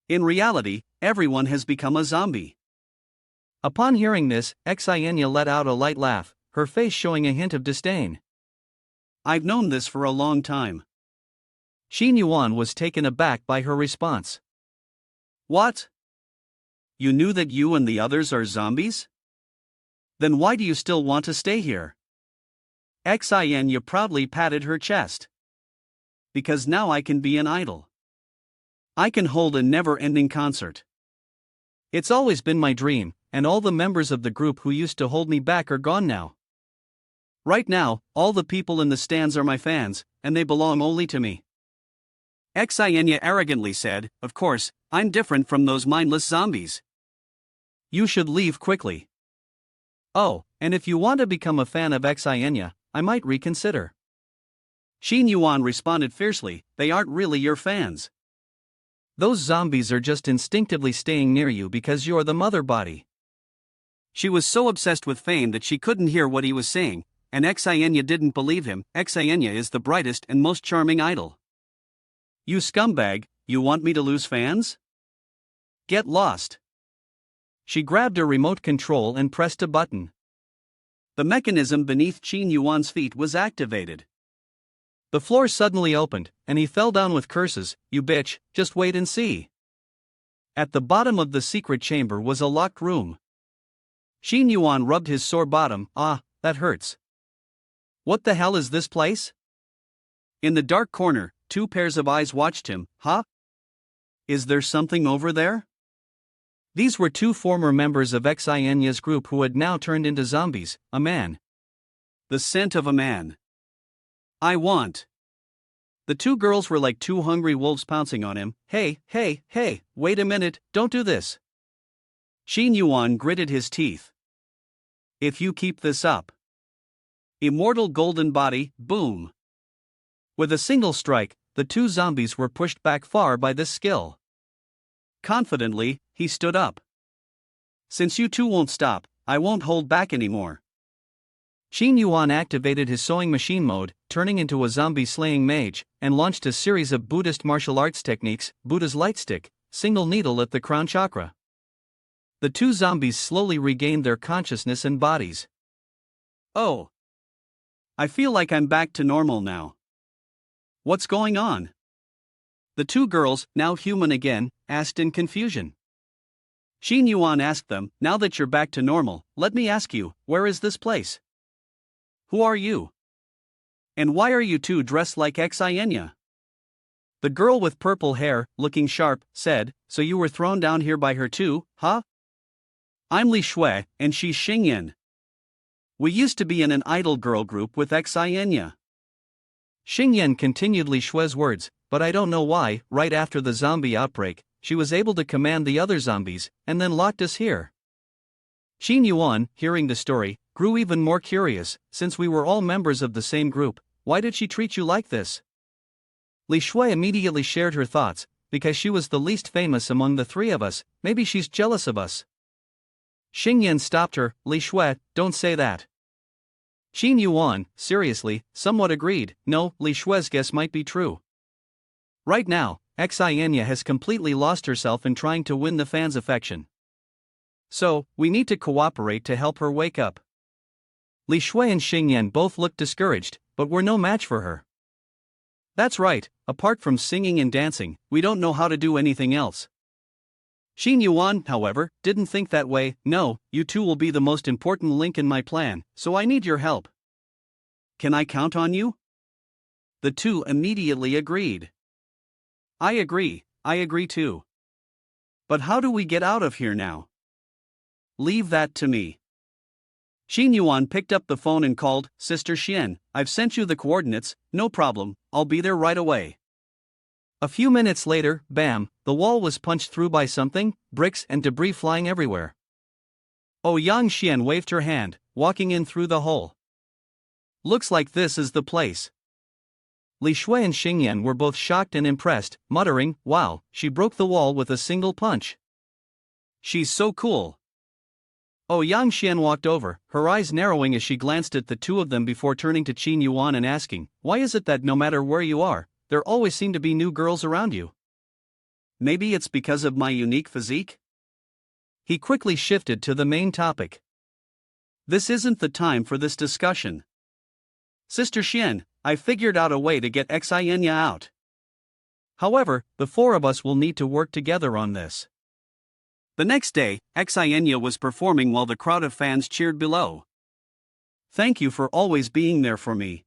Speaker 2: In reality, everyone has become a zombie. Upon hearing this, Xianya let out a light laugh, her face showing a hint of disdain. I've known this for a long time. Xin Yuan was taken aback by her response. What? You knew that you and the others are zombies? Then why do you still want to stay here? Xianya proudly patted her chest. because now I can be an idol. I can hold a never-ending concert.
Speaker 1: It's always been my dream, and all the members of the group who used to hold me back are gone now.
Speaker 2: Right now, all the people in the stands are my fans, and they belong only to me. Xianya arrogantly said, "Of course, I'm different from those mindless zombies.
Speaker 1: You should leave quickly. Oh, and if you want to become a fan of Xianya, I might reconsider."
Speaker 2: Xin Yuan responded fiercely, "They aren't really your fans.
Speaker 1: Those zombies are just instinctively staying near you because you're the mother body."
Speaker 2: She was so obsessed with fame that she couldn't hear what he was saying, and Xianya didn't believe him. Xianya is the brightest and most charming idol. You scumbag, you want me to lose fans? Get lost.
Speaker 1: She grabbed a remote control and pressed a button.
Speaker 2: The mechanism beneath Qin Yuan's feet was activated.
Speaker 1: The floor suddenly opened, and he fell down with curses. "You bitch, just wait and see." At the bottom of the secret chamber was a locked room.
Speaker 2: Qin Yuan rubbed his sore bottom.
Speaker 1: "Ah, that hurts. What the hell is this place?"
Speaker 2: In the dark corner, two pairs of eyes watched him. "Huh? Is there something over there?"
Speaker 1: These were two former members of Xianya's group who had now turned into zombies. A man.
Speaker 2: The scent of a man. I want. The two girls were like two hungry wolves pouncing on him.
Speaker 1: Hey, wait a minute, don't do this."
Speaker 2: Qin Yuan gritted his teeth. "If you keep this up." Immortal golden body, boom.
Speaker 1: With a single strike, the two zombies were pushed back far by this skill.
Speaker 2: Confidently, he stood up. "Since you two won't stop, I won't hold back anymore."
Speaker 1: Qin Yuan activated his sewing machine mode, turning into a zombie-slaying mage, and launched a series of Buddhist martial arts techniques: Buddha's light stick, single needle at the crown chakra. The two zombies slowly regained their consciousness and bodies.
Speaker 2: "Oh. I feel like I'm back to normal now. What's going on?" The two girls, now human again, asked in confusion. Qin Yuan asked them, "Now that you're back to normal, let me ask you, where is this place? Who are you? And why are you two dressed like Xianya?"
Speaker 1: The girl with purple hair, looking sharp, said, "So you were thrown down here by her too, huh?"
Speaker 2: "I'm Li Shui, and she's Xingyan. We used to be in an idol girl group with Xianya."
Speaker 1: Xingyan continued Li Shui's words, "But I don't know why, right after the zombie outbreak, she was able to command the other zombies, and then locked us here." Qin Yuan, hearing the story, grew even more curious. "Since we were all members of the same group, why did she treat you like this?" Li Shui immediately shared her thoughts. "Because she was the least famous among the three of us, maybe she's jealous of us." Xingyan stopped her. "Li Shui, don't say that." Qin Yuan, seriously, somewhat agreed. "No, Li Shui's guess might be true. Right now, Xianya has completely lost herself in trying to win the fans' affection. So, we need to cooperate to help her wake up." Li Shui and Xingyan both looked discouraged, but were no match for her. "That's right, apart from singing and dancing, we don't know how to do anything else." Qin Yuan, however, didn't think that way. "No, you two will be the most important link in my plan, so I need your help."
Speaker 2: "Can I count on you?"
Speaker 1: The two immediately agreed.
Speaker 2: I agree too. But how do we get out of here now?" "Leave that to me." Qin Yuan picked up the phone and called, "Sister Xian, I've sent you the coordinates, no problem, I'll be there right away."
Speaker 1: A few minutes later, bam, the wall was punched through by something, bricks and debris flying everywhere. Yang Xian waved her hand, walking in through the hole. "Looks like this is the place." Li Shui and Xingyan were both shocked and impressed, muttering, "Wow, she broke the wall with a single punch.
Speaker 2: She's so cool."
Speaker 1: Yang Xian walked over, her eyes narrowing as she glanced at the two of them before turning to Qin Yuan and asking, "Why is it that no matter where you are, there always seem to be new girls around you?"
Speaker 2: "Maybe it's because of my unique physique?"
Speaker 1: He quickly shifted to the main topic.
Speaker 2: "This isn't the time for this discussion. Sister Xian, I figured out a way to get Xianya out.
Speaker 1: However, the four of us will need to work together on this."
Speaker 2: The next day, Xianya was performing while the crowd of fans cheered below. "Thank you for always being there for me.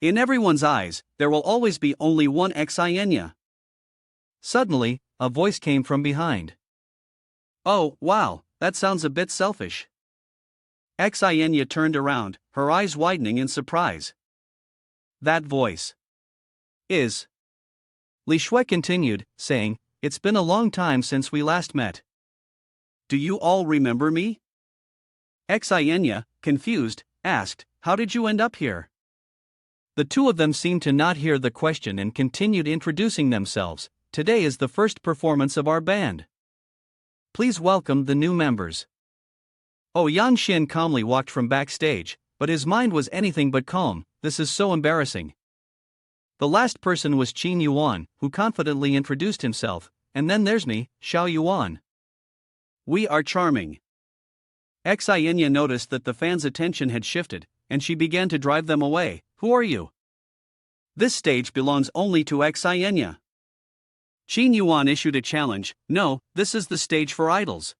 Speaker 2: In everyone's eyes, there will always be only one Xianya.
Speaker 1: Suddenly, a voice came from behind.
Speaker 2: Oh, wow, that sounds a bit selfish. Xianya turned around, her eyes widening in surprise. That voice is.
Speaker 1: Li Shui continued, saying, "It's been a long time since we last met.
Speaker 2: Do you all remember me?" Xianya, confused, asked, "How did you end up here?"
Speaker 1: The two of them seemed to not hear the question and continued introducing themselves. "Today is the first performance of our band. Please welcome the new members." Oh, Yan Xin calmly walked from backstage, but his mind was anything but calm. This is so embarrassing. The last person was Qin Yuan, who confidently introduced himself, and then there's me, Xiao Yuan.
Speaker 2: We are charming. Xianya noticed that the fans' attention had shifted, and she began to drive them away. Who are you? This stage belongs only to Xianya. Qin Yuan issued a challenge. No, this is the stage for idols.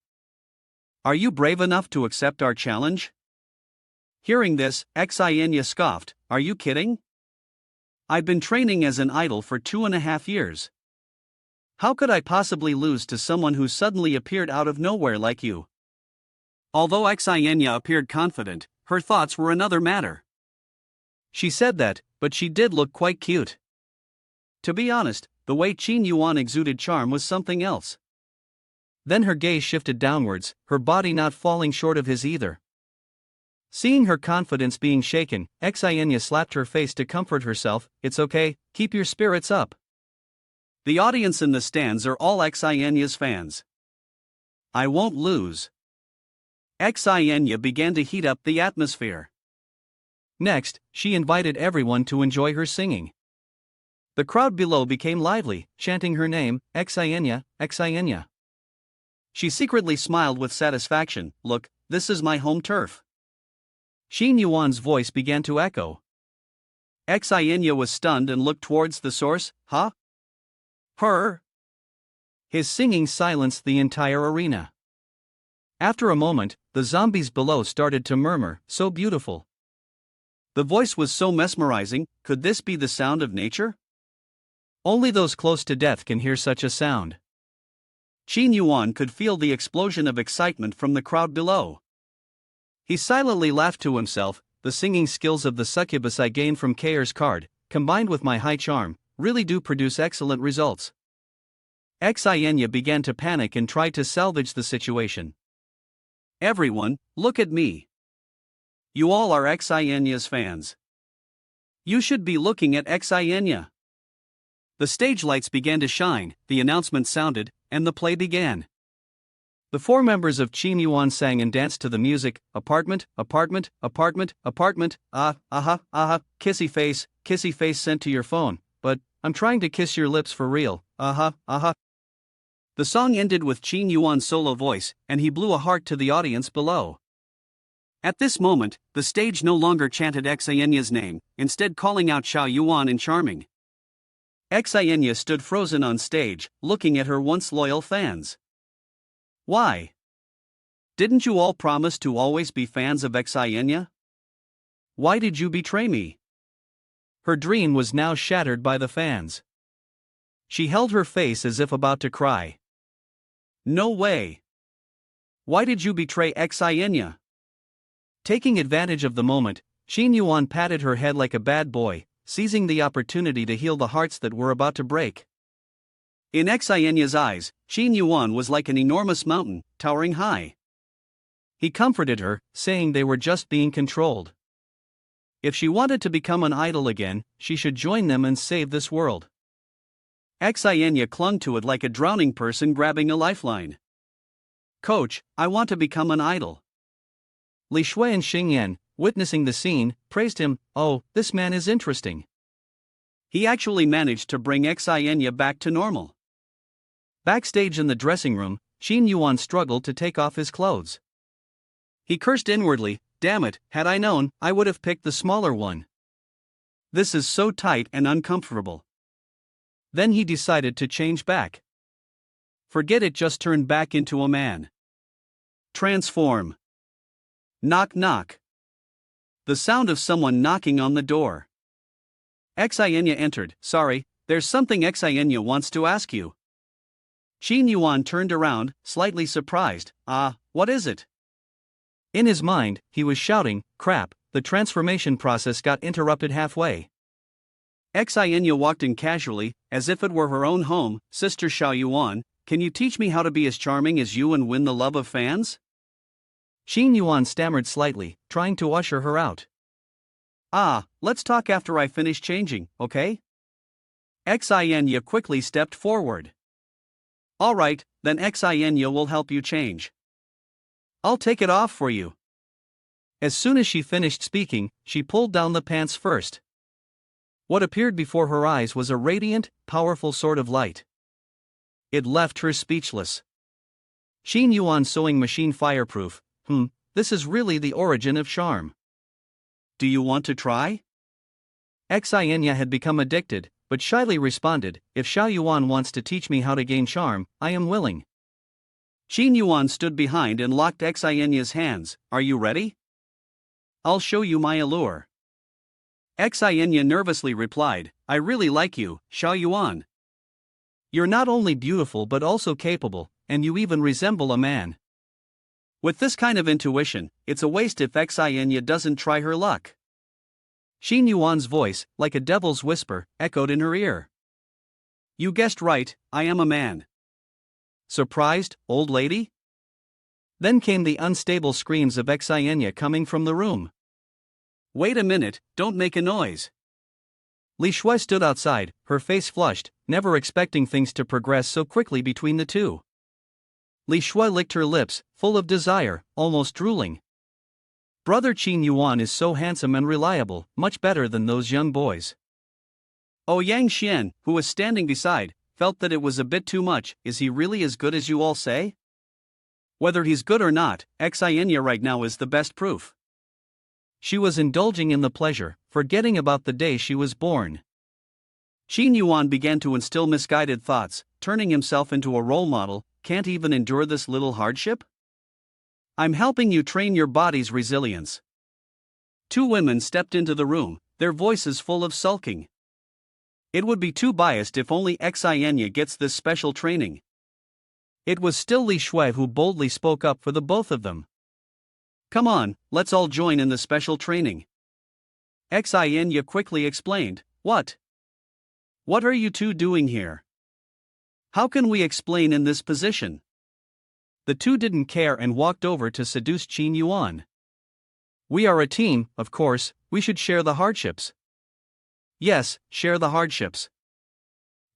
Speaker 2: Are you brave enough to accept our challenge? Hearing this, Xianya scoffed. Are you kidding? I've been training as an idol for 2.5 years. How could I possibly lose to someone who suddenly appeared out of nowhere like you? Although Xianya appeared confident, her thoughts were another matter.
Speaker 1: She said that, but she did look quite cute.
Speaker 2: To be honest, the way Qin Yuan exuded charm was something else.
Speaker 1: Then her gaze shifted downwards, her body not falling short of his either. Seeing her confidence being shaken, Xianya slapped her face to comfort herself. It's okay, keep your spirits up.
Speaker 2: The audience in the stands are all Xianya's fans. I won't lose. Xianya began to heat up the atmosphere.
Speaker 1: Next, she invited everyone to enjoy her singing. The crowd below became lively, chanting her name, Xianya, Xianya.
Speaker 2: She secretly smiled with satisfaction. Look, this is my home turf.
Speaker 1: Qin Yuan's voice began to echo.
Speaker 2: Xianya was stunned and looked towards the source. Huh? Her?
Speaker 1: His singing silenced the entire arena. After a moment, the zombies below started to murmur, so beautiful.
Speaker 2: The voice was so mesmerizing. Could this be the sound of nature?
Speaker 1: Only those close to death can hear such a sound.
Speaker 2: Qin Yuan could feel the explosion of excitement from the crowd below. He silently laughed to himself. The singing skills of the succubus I gained from Kair's card, combined with my high charm, really do produce excellent results. Xianya began to panic and tried to salvage the situation. Everyone, look at me. You all are Xianya's fans. You should be looking at Xianya. The stage lights began to shine, the announcement sounded, and the play began.
Speaker 1: The 4 members of Qin Yuan sang and danced to the music. Apartment, apartment, apartment, apartment, kissy face sent to your phone, but I'm trying to kiss your lips for real,
Speaker 2: The song ended with Qin Yuan's solo voice, and he blew a heart to the audience below. At this moment, the stage no longer chanted Xianya's name, instead calling out Xiao Yuan in charming. Xianya stood frozen on stage, looking at her once loyal fans. Why? Didn't you all promise to always be fans of Xianya? Why did you betray me?
Speaker 1: Her dream was now shattered by the fans. She held her face as if about to cry.
Speaker 2: No way. Why did you betray Xianya?
Speaker 1: Taking advantage of the moment, Qin Yuan patted her head like a bad boy, seizing the opportunity to heal the hearts that were about to break.
Speaker 2: In Xianya's eyes, Qin Yuan was like an enormous mountain, towering high.
Speaker 1: He comforted her, saying they were just being controlled. If she wanted to become an idol again, she should join them and save this world.
Speaker 2: Xianya clung to it like a drowning person grabbing a lifeline. Coach, I want to become an idol.
Speaker 1: Li Shui and Xing Yan, witnessing the scene, praised him. Oh, this man is interesting.
Speaker 2: He actually managed to bring Xianya back to normal.
Speaker 1: Backstage in the dressing room, Qin Yuan struggled to take off his clothes.
Speaker 2: He cursed inwardly. Damn it, had I known, I would have picked the smaller one. This is so tight and uncomfortable.
Speaker 1: Then he decided to change back.
Speaker 2: Forget it, just turn back into a man. Transform. Knock knock. The sound of someone knocking on the door. Xianya entered. Sorry, there's something Xianya wants to ask you. Qin Yuan turned around, slightly surprised. What is it?
Speaker 1: In his mind, he was shouting, crap, the transformation process got interrupted halfway.
Speaker 2: Xianya walked in casually, as if it were her own home. Sister Xiao Yuan, can you teach me how to be as charming as you and win the love of fans?
Speaker 1: Qin Yuan stammered slightly, trying to usher her out.
Speaker 2: Let's talk after I finish changing, okay? Xianya quickly stepped forward. Alright, then Xianya will help you change. I'll take it off for you.
Speaker 1: As soon as she finished speaking, she pulled down the pants first. What appeared before her eyes was a radiant, powerful sort of light. It left her speechless. Qin Yuan's sewing machine fireproof. This is really the origin of charm.
Speaker 2: Do you want to try?
Speaker 1: Xianya had become addicted, but shyly responded, if Xiao Yuan wants to teach me how to gain charm, I am willing.
Speaker 2: Qin Yuan stood behind and locked Xianya's hands. Are you ready? I'll show you my allure. Xianya nervously replied, I really like you, Xiao Yuan.
Speaker 1: You're not only beautiful but also capable, and you even resemble a man.
Speaker 2: With this kind of intuition, it's a waste if Xianya doesn't try her luck.
Speaker 1: Qin Yuan's voice, like a devil's whisper, echoed in her ear.
Speaker 2: You guessed right, I am a man.
Speaker 1: Surprised, old lady? Then came the unstable screams of Xianya coming from the room.
Speaker 2: Wait a minute, don't make a noise.
Speaker 1: Li Shui stood outside, her face flushed, never expecting things to progress so quickly between the two. Li Shui licked her lips, full of desire, almost drooling. Brother Qin Yuan is so handsome and reliable, much better than those young boys.
Speaker 2: Yang Xian, who was standing beside, felt that it was a bit too much. Is he really as good as you all say? Whether he's good or not, Xianya right now is the best proof.
Speaker 1: She was indulging in the pleasure, forgetting about the day she was born.
Speaker 2: Qin Yuan began to instill misguided thoughts, turning himself into a role model. Can't even endure this little hardship? I'm helping you train your body's resilience. Two women stepped into the room, their voices full of sulking. It would be too biased if only Xianya gets this special training.
Speaker 1: It was still Li Shui who boldly spoke up for the both of them.
Speaker 2: Come on, let's all join in the special training. Xianya quickly explained. What? What are you two doing here? How can we explain in this position?
Speaker 1: The two didn't care and walked over to seduce Qin Yuan. We are a team, of course, we should share the hardships.
Speaker 2: Yes, share the hardships.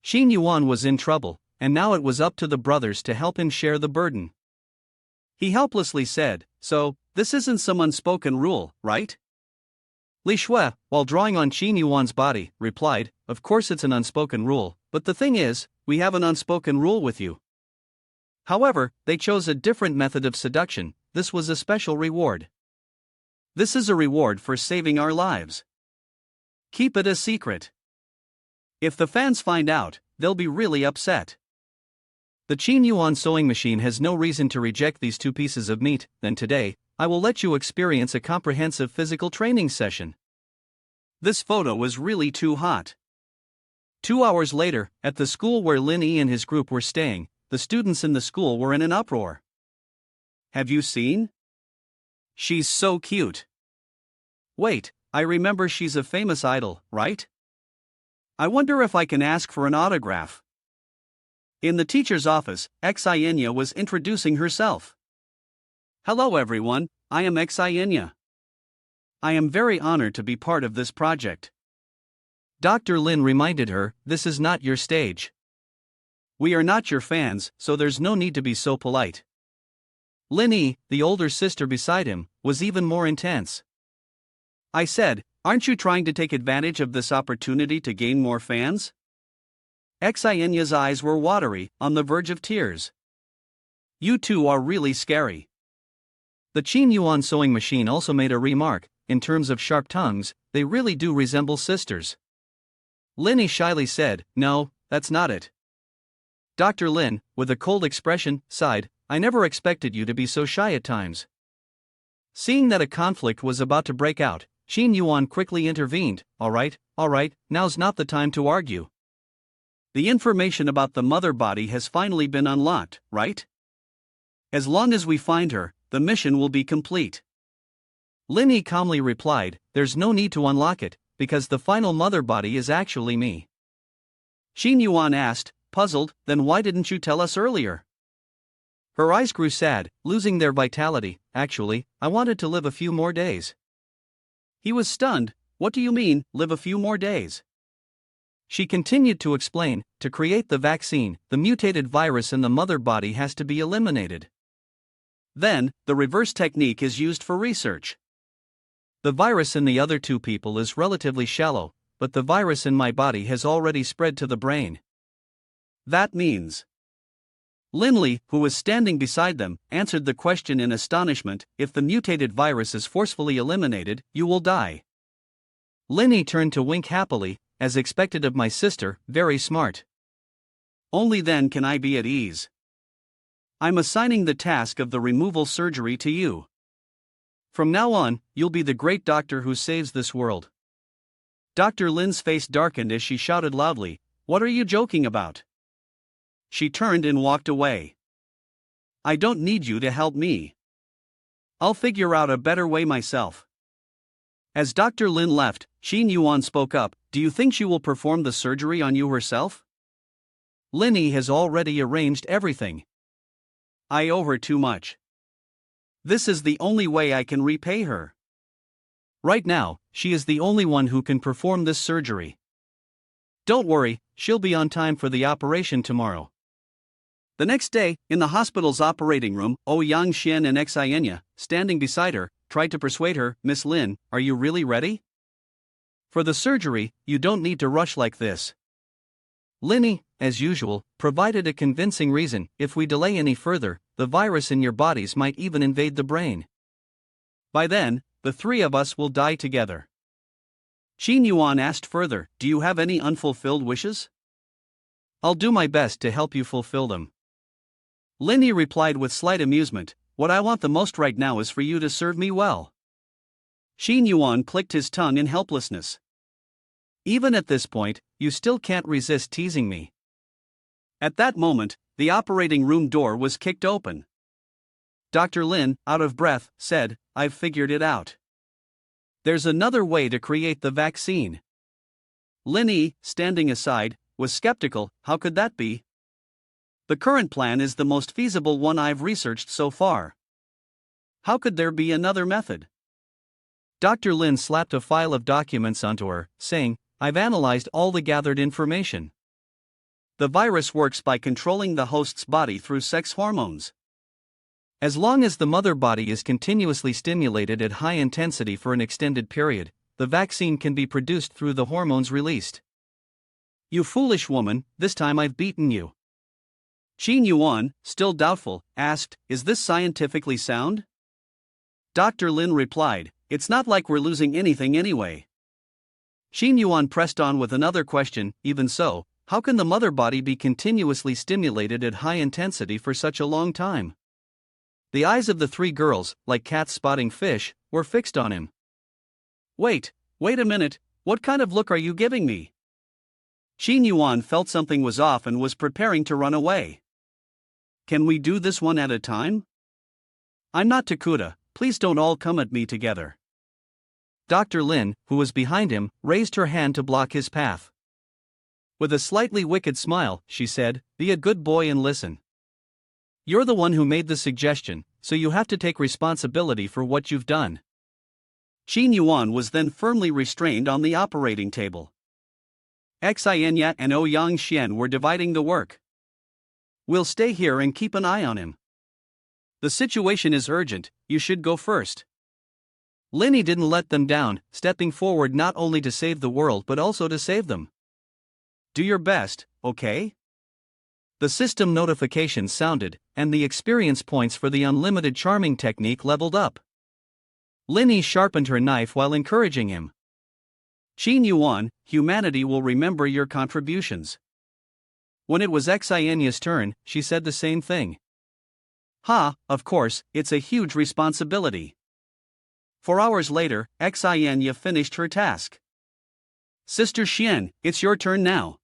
Speaker 1: Qin Yuan was in trouble, and now it was up to the brothers to help him share the burden.
Speaker 2: He helplessly said, So, this isn't some unspoken rule, right?
Speaker 1: Li Shui, while drawing on Qin Yuan's body, replied, Of course it's an unspoken rule, but the thing is, we have an unspoken rule with you. However, they chose a different method of seduction. This was a special reward.
Speaker 2: This is a reward for saving our lives. Keep it a secret. If the fans find out, they'll be really upset.
Speaker 1: The Qin Yuan sewing machine has no reason to reject these two pieces of meat. Then today, I will let you experience a comprehensive physical training session.
Speaker 2: This photo was really too hot.
Speaker 1: 2 hours later, at the school where Lin Yi and his group were staying, the students in the school were in an uproar.
Speaker 2: Have you seen? She's so cute. Wait, I remember she's a famous idol, right? I wonder if I can ask for an autograph. In the teacher's office, Xianya was introducing herself. Hello everyone, I am Xianya. I am very honored to be part of this project.
Speaker 1: Dr. Lin reminded her, this is not your stage.
Speaker 2: We are not your fans, so there's no need to be so polite.
Speaker 1: Lin Yi, the older sister beside him, was even more intense.
Speaker 2: I said, aren't you trying to take advantage of this opportunity to gain more fans? Xianya's eyes were watery, on the verge of tears. You two are really scary.
Speaker 1: The Qin Yuan sewing machine also made a remark, in terms of sharp tongues, they really do resemble sisters.
Speaker 2: Lin Yi shyly said, no, that's not it.
Speaker 1: Dr. Lin, with a cold expression, sighed, I never expected you to be so shy at times. Seeing that a conflict was about to break out, Xin Yuan quickly intervened. Alright, now's not the time to argue.
Speaker 2: The information about the mother body has finally been unlocked, right? As long as we find her, the mission will be complete.
Speaker 1: Lin Yi calmly replied, there's no need to unlock it, because the final mother body is actually me.
Speaker 2: Xin Yuan asked, puzzled, then why didn't you tell us earlier?
Speaker 1: Her eyes grew sad, losing their vitality. Actually, I wanted to live a few more days.
Speaker 2: He was stunned. What do you mean, live a few more days?
Speaker 1: She continued to explain, to create the vaccine, the mutated virus in the mother body has to be eliminated.
Speaker 2: Then, the reverse technique is used for research.
Speaker 1: The virus in the other two people is relatively shallow, but the virus in my body has already spread to the brain.
Speaker 2: That means. Lin Li, who was standing beside them, answered the question in astonishment. If the mutated virus is forcefully eliminated, you will die.
Speaker 1: Lin Yi turned to wink happily, as expected of my sister, very smart.
Speaker 2: Only then can I be at ease. I'm assigning the task of the removal surgery to you. From now on, you'll be the great doctor who saves this world. Dr. Lin's face darkened as she shouted loudly, what are you joking about? She turned and walked away. I don't need you to help me. I'll figure out a better way myself. As Dr. Lin left, Xin Yuan spoke up, do you think she will perform the surgery on you herself?
Speaker 1: Lin Yi has already arranged everything.
Speaker 2: I owe her too much. This is the only way I can repay her.
Speaker 1: Right now, she is the only one who can perform this surgery. Don't worry, she'll be on time for the operation tomorrow.
Speaker 2: The next day, in the hospital's operating room, Yang Xian and Xianya, standing beside her, tried to persuade her, Miss Lin, are you really ready?
Speaker 1: For the surgery, you don't need to rush like this. Lin Yi, as usual, provided a convincing reason. If we delay any further, the virus in your bodies might even invade the brain.
Speaker 2: By then, the three of us will die together. Xin Yuan asked further, do you have any unfulfilled wishes?
Speaker 1: I'll do my best to help you fulfill them.
Speaker 2: Lin Yi replied with slight amusement, what I want the most right now is for you to serve me well. Xin Yuan clicked his tongue in helplessness.
Speaker 1: Even at this point, you still can't resist teasing me.
Speaker 2: At that moment, the operating room door was kicked open. Dr. Lin, out of breath, said, I've figured it out. There's another way to create the vaccine. Lin Yi, standing aside, was skeptical. How could that be? The current plan is the most feasible one I've researched so far. How could there be another method?
Speaker 1: Dr. Lin slapped a file of documents onto her, saying, I've analyzed all the gathered information.
Speaker 2: The virus works by controlling the host's body through sex hormones.
Speaker 1: As long as the mother body is continuously stimulated at high intensity for an extended period, the vaccine can be produced through the hormones released.
Speaker 2: You foolish woman, this time I've beaten you. Xin Yuan, still doubtful, asked, is this scientifically sound? Dr. Lin replied, it's not like we're losing anything anyway.
Speaker 1: Xin Yuan pressed on with another question, even so, how can the mother body be continuously stimulated at high intensity for such a long time? The eyes of the three girls, like cats spotting fish, were fixed on him.
Speaker 2: Wait a minute, what kind of look are you giving me? Xin Yuan felt something was off and was preparing to run away. Can we do this one at a time? I'm not Takuda, please don't all come at me together.
Speaker 1: Dr. Lin, who was behind him, raised her hand to block his path. With a slightly wicked smile, she said, be a good boy and listen. You're the one who made the suggestion, so you have to take responsibility for what you've done.
Speaker 2: Xin Yuan was then firmly restrained on the operating table. Xianya and Yang Xian were dividing the work. We'll stay here and keep an eye on him. The situation is urgent, you should go first.
Speaker 1: Lin Yi didn't let them down, stepping forward not only to save the world but also to save them.
Speaker 2: Do your best, okay?
Speaker 1: The system notification sounded, and the experience points for the unlimited charming technique leveled up. Lin Yi sharpened her knife while encouraging him.
Speaker 2: Xin Yuan, humanity will remember your contributions.
Speaker 1: When it was Xianya's turn, she said the same thing.
Speaker 2: Of course, it's a huge responsibility. 4 hours later, Xianya finished her task. Sister Xian, it's your turn now.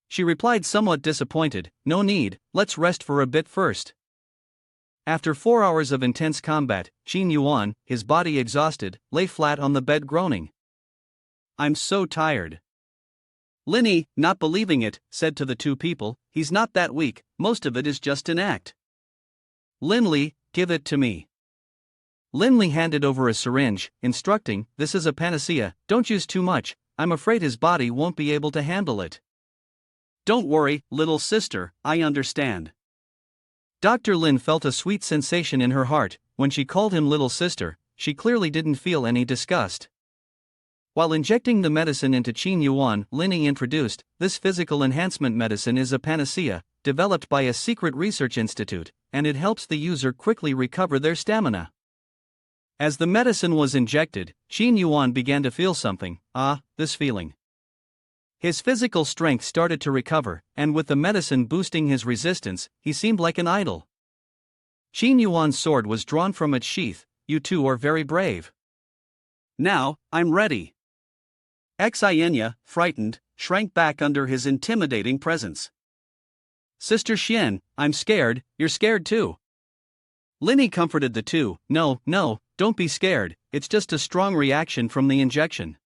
Speaker 2: She replied somewhat disappointed, no need, let's rest for a bit first. After 4 hours of intense combat, Qin Yuan, his body exhausted, lay flat on the bed groaning. I'm so tired. Linny, not believing it, said to the two people, he's not that weak, most of it is just an act. Linley, give it to me. Linley handed over a syringe, instructing, this is a panacea, don't use too much, I'm afraid his body won't be able to handle it. Don't worry, little sister, I understand. Dr. Lin felt a sweet sensation in her heart. When she called him little sister, she clearly didn't feel any disgust. While injecting the medicine into Qin Yuan, Linny introduced, this physical enhancement medicine is a panacea, developed by a secret research institute, and it helps the user quickly recover their stamina. As the medicine was injected, Qin Yuan began to feel something, this feeling. His physical strength started to recover, and with the medicine boosting his resistance, he seemed like an idol. Qin Yuan's sword was drawn from its sheath. You two are very brave. Now, I'm ready. Xianya, frightened, shrank back under his intimidating presence. Sister Xian, I'm scared, you're scared too. Linny comforted the two, no, don't be scared, it's just a strong reaction from the injection.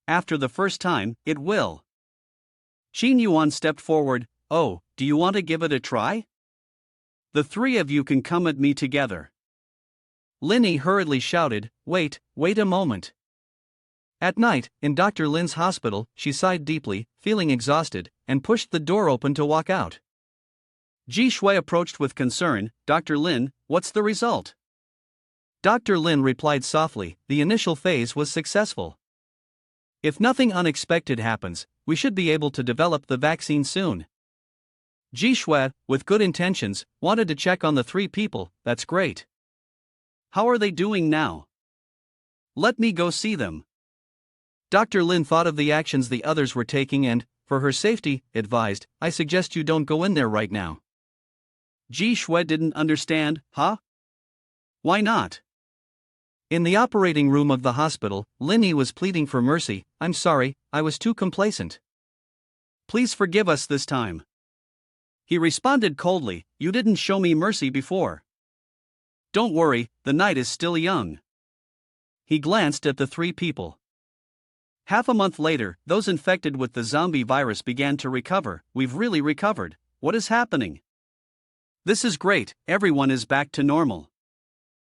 Speaker 2: After the first time, it will. Qin Yuan stepped forward. Oh, do you want to give it a try? The three of you can come at me together. Linny hurriedly shouted, wait a moment. At night, in Dr. Lin's hospital, she sighed deeply, feeling exhausted, and pushed the door open to walk out. Ji Shui approached with concern, Dr. Lin, what's the result? Dr. Lin replied softly, the initial phase was successful. If nothing unexpected happens, we should be able to develop the vaccine soon. Ji Shui, with good intentions, wanted to check on the three people, that's great. How are they doing now? Let me go see them. Dr. Lin thought of the actions the others were taking and, for her safety, advised, I suggest you don't go in there right now. Ji Shui didn't understand, huh? Why not? In the operating room of the hospital, Linny was pleading for mercy, I'm sorry, I was too complacent. Please forgive us this time. He responded coldly, you didn't show me mercy before. Don't worry, the night is still young. He glanced at the three people. Half a month later, those infected with the zombie virus began to recover. We've really recovered. What is happening? This is great, everyone is back to normal.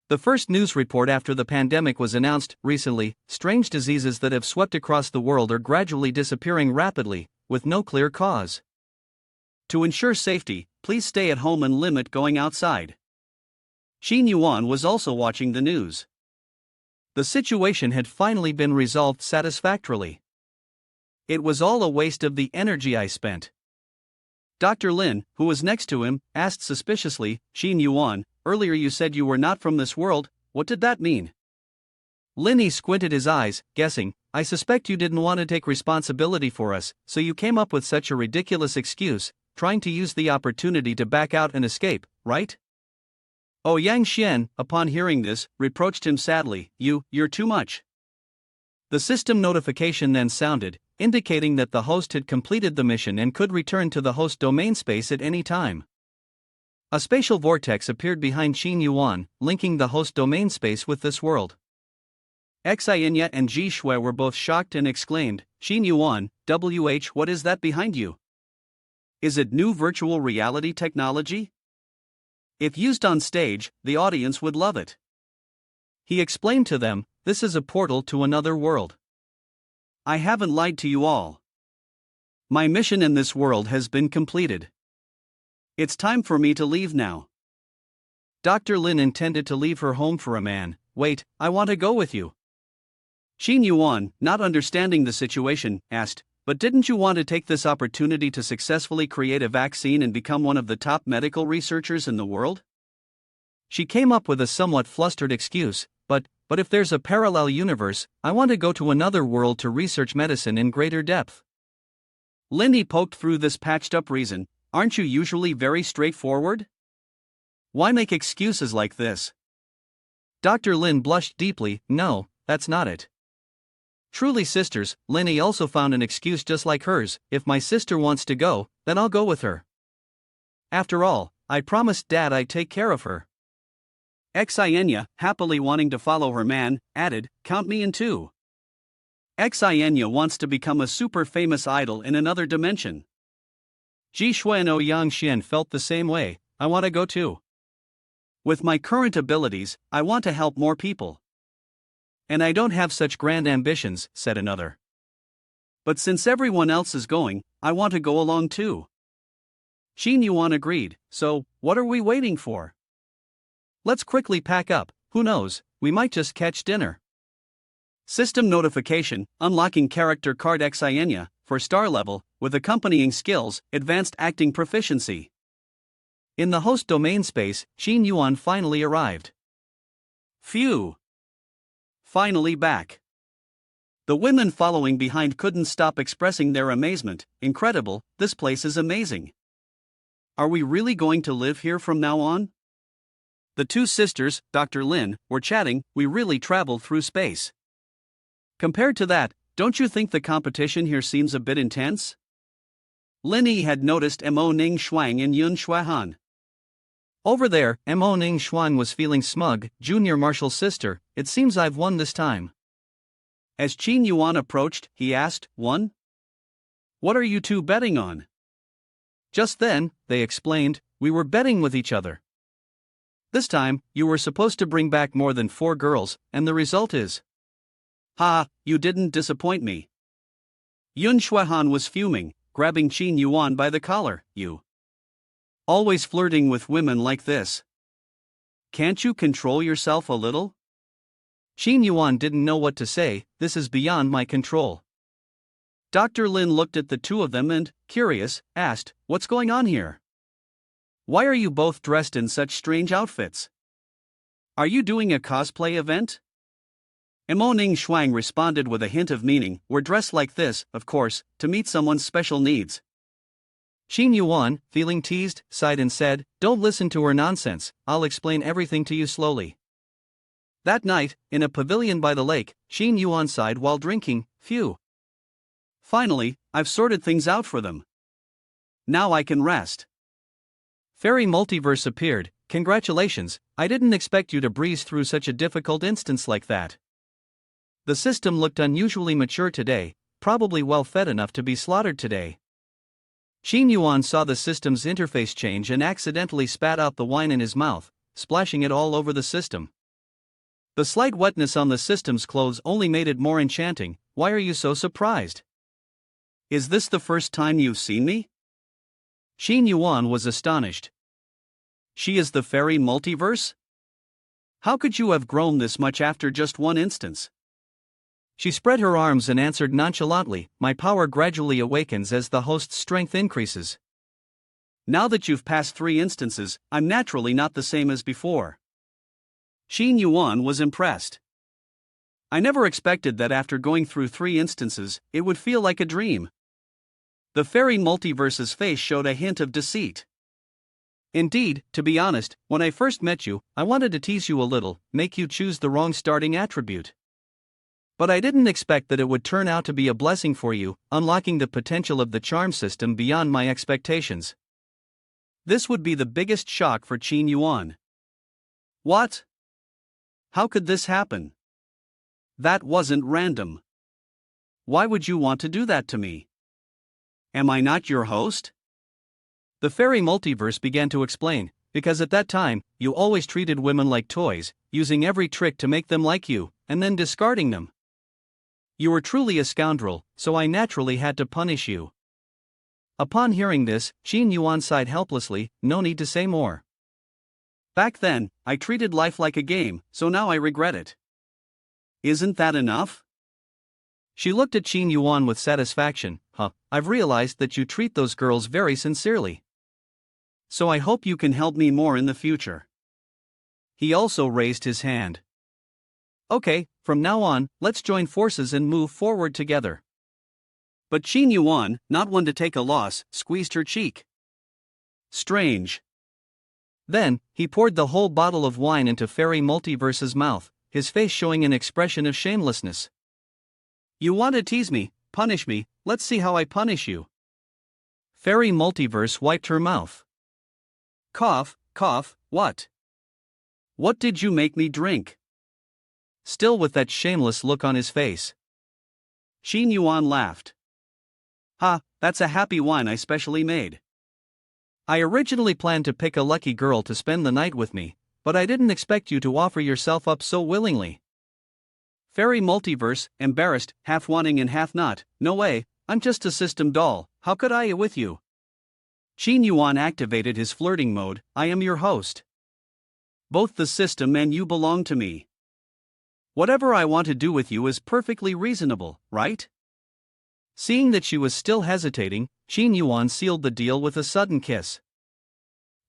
Speaker 2: The first news report after the pandemic was announced recently. Strange diseases that have swept across the world are gradually disappearing rapidly, with no clear cause. To ensure safety, please stay at home and limit going outside. Qin Yuan was also watching the news. The situation had finally been resolved satisfactorily. It was all a waste of the energy I spent. Dr. Lin, who was next to him, asked suspiciously, Qin Yuan, earlier you said you were not from this world, what did that mean? Linny squinted his eyes, guessing, I suspect you didn't want to take responsibility for us, so you came up with such a ridiculous excuse, trying to use the opportunity to back out and escape, right? Oh, Yang Xian, upon hearing this, reproached him sadly, you're too much. The system notification then sounded, indicating that the host had completed the mission and could return to the host domain space at any time. A spatial vortex appeared behind Qin Yuan, linking the host domain space with this world. Xianya and Ji Shui were both shocked and exclaimed, Qin Yuan, what is that behind you? Is it new virtual reality technology? If used on stage, the audience would love it. He explained to them, this is a portal to another world. I haven't lied to you all. My mission in this world has been completed. It's time for me to leave now. Dr. Lin intended to leave her home for a man. Wait, I want to go with you. Qin Yuan, not understanding the situation, asked, but didn't you want to take this opportunity to successfully create a vaccine and become one of the top medical researchers in the world? She came up with a somewhat flustered excuse, but if there's a parallel universe, I want to go to another world to research medicine in greater depth. Lindy poked through this patched-up reason, aren't you usually very straightforward? Why make excuses like this?
Speaker 1: Dr. Lin blushed deeply. No, that's not it. Truly sisters, Linny also found an excuse just like hers. If my sister wants to go, then I'll go with her. After all, I promised Dad I'd take care of her. Xianya, happily wanting to follow her man, added, count me in too. Xianya wants to become a super famous idol in another dimension. Ji Xuan Yang Xian felt the same way. I want to go too. With my current abilities, I want to help more people. And I don't have such grand ambitions, said another. But since everyone else is going, I want to go along too. Xin Yuan agreed. So, what are we waiting for? Let's quickly pack up. Who knows, we might just catch dinner. System notification, unlocking character card Xianya, for star level, with accompanying skills, advanced acting proficiency. In the host domain space, Xin Yuan finally arrived. Phew! Finally back. The women following behind couldn't stop expressing their amazement. Incredible, this place is amazing. Are we really going to live here from now on? The two sisters, Dr. Lin, were chatting. We really traveled through space. Compared to that, don't you think the competition here seems a bit intense? Linny had noticed Mo Ning Shuang and Yun Shuahan. Over there, Mo Ning Shuang was feeling smug. Junior Marshall's sister, it seems I've won this time. As Qin Yuan approached, he asked, won? What are you two betting on? Just then, they explained, we were betting with each other. This time, you were supposed to bring back more than 4 girls, and the result is. Ha, you didn't disappoint me. Yun Shuahan was fuming, grabbing Qin Yuan by the collar. You. Always flirting with women like this. Can't you control yourself a little? Qin Yuan didn't know what to say. This is beyond my control. Dr. Lin looked at the two of them and, curious, asked, what's going on here? Why are you both dressed in such strange outfits? Are you doing a cosplay event? Mo Ning Shuang responded with a hint of meaning. We're dressed like this, of course, to meet someone's special needs. Qin Yuan, feeling teased, sighed and said, don't listen to her nonsense, I'll explain everything to you slowly. That night, in a pavilion by the lake, Qin Yuan sighed while drinking. Phew. Finally, I've sorted things out for them. Now I can rest. Fairy Multiverse appeared. Congratulations, I didn't expect you to breeze through such a difficult instance like that. The system looked unusually mature today, probably well fed enough to be slaughtered today. Qin Yuan saw the system's interface change and accidentally spat out the wine in his mouth, splashing it all over the system. The slight wetness on the system's clothes only made it more enchanting. Why are you so surprised? Is this the first time you've seen me? Qin Yuan was astonished. She is the fairy multiverse? How could you have grown this much after just one instance? She spread her arms and answered nonchalantly, my power gradually awakens as the host's strength increases. Now that you've passed 3 instances, I'm naturally not the same as before. Qin Yuan was impressed. I never expected that after going through 3 instances, it would feel like a dream. The fairy multiverse's face showed a hint of deceit. Indeed, to be honest, when I first met you, I wanted to tease you a little, make you choose the wrong starting attribute. But I didn't expect that it would turn out to be a blessing for you, unlocking the potential of the charm system beyond my expectations. This would be the biggest shock for Qin Yuan. What? How could this happen? That wasn't random. Why would you want to do that to me? Am I not your host? The fairy multiverse began to explain, because at that time, you always treated women like toys, using every trick to make them like you, and then discarding them. You were truly a scoundrel, so I naturally had to punish you. Upon hearing this, Qin Yuan sighed helplessly, no need to say more. Back then, I treated life like a game, so now I regret it. Isn't that enough? She looked at Qin Yuan with satisfaction. I've realized that you treat those girls very sincerely. So I hope you can help me more in the future. He also raised his hand. Okay, from now on, let's join forces and move forward together. But Qin Yuan, not one to take a loss, squeezed her cheek. Strange. Then, he poured the whole bottle of wine into Fairy Multiverse's mouth, his face showing an expression of shamelessness.
Speaker 2: You want to tease me, punish me, let's see how I punish you.
Speaker 1: Fairy Multiverse wiped her mouth.
Speaker 2: Cough, cough, what? What did you make me drink?
Speaker 1: Still with that shameless look on his face.
Speaker 2: Xin Yuan laughed. Ha, that's a happy wine I specially made.
Speaker 1: I originally planned to pick a lucky girl to spend the night with me, but I didn't expect you to offer yourself up so willingly.
Speaker 2: Fairy Multiverse, embarrassed, half wanting and half not. No way, I'm just a system doll, how could I with you? Xin Yuan activated his flirting mode. I am your host. Both the system and you belong to me. Whatever I want to do with you is perfectly reasonable, right?
Speaker 1: Seeing that she was still hesitating, Xin Yuan sealed the deal with a sudden kiss.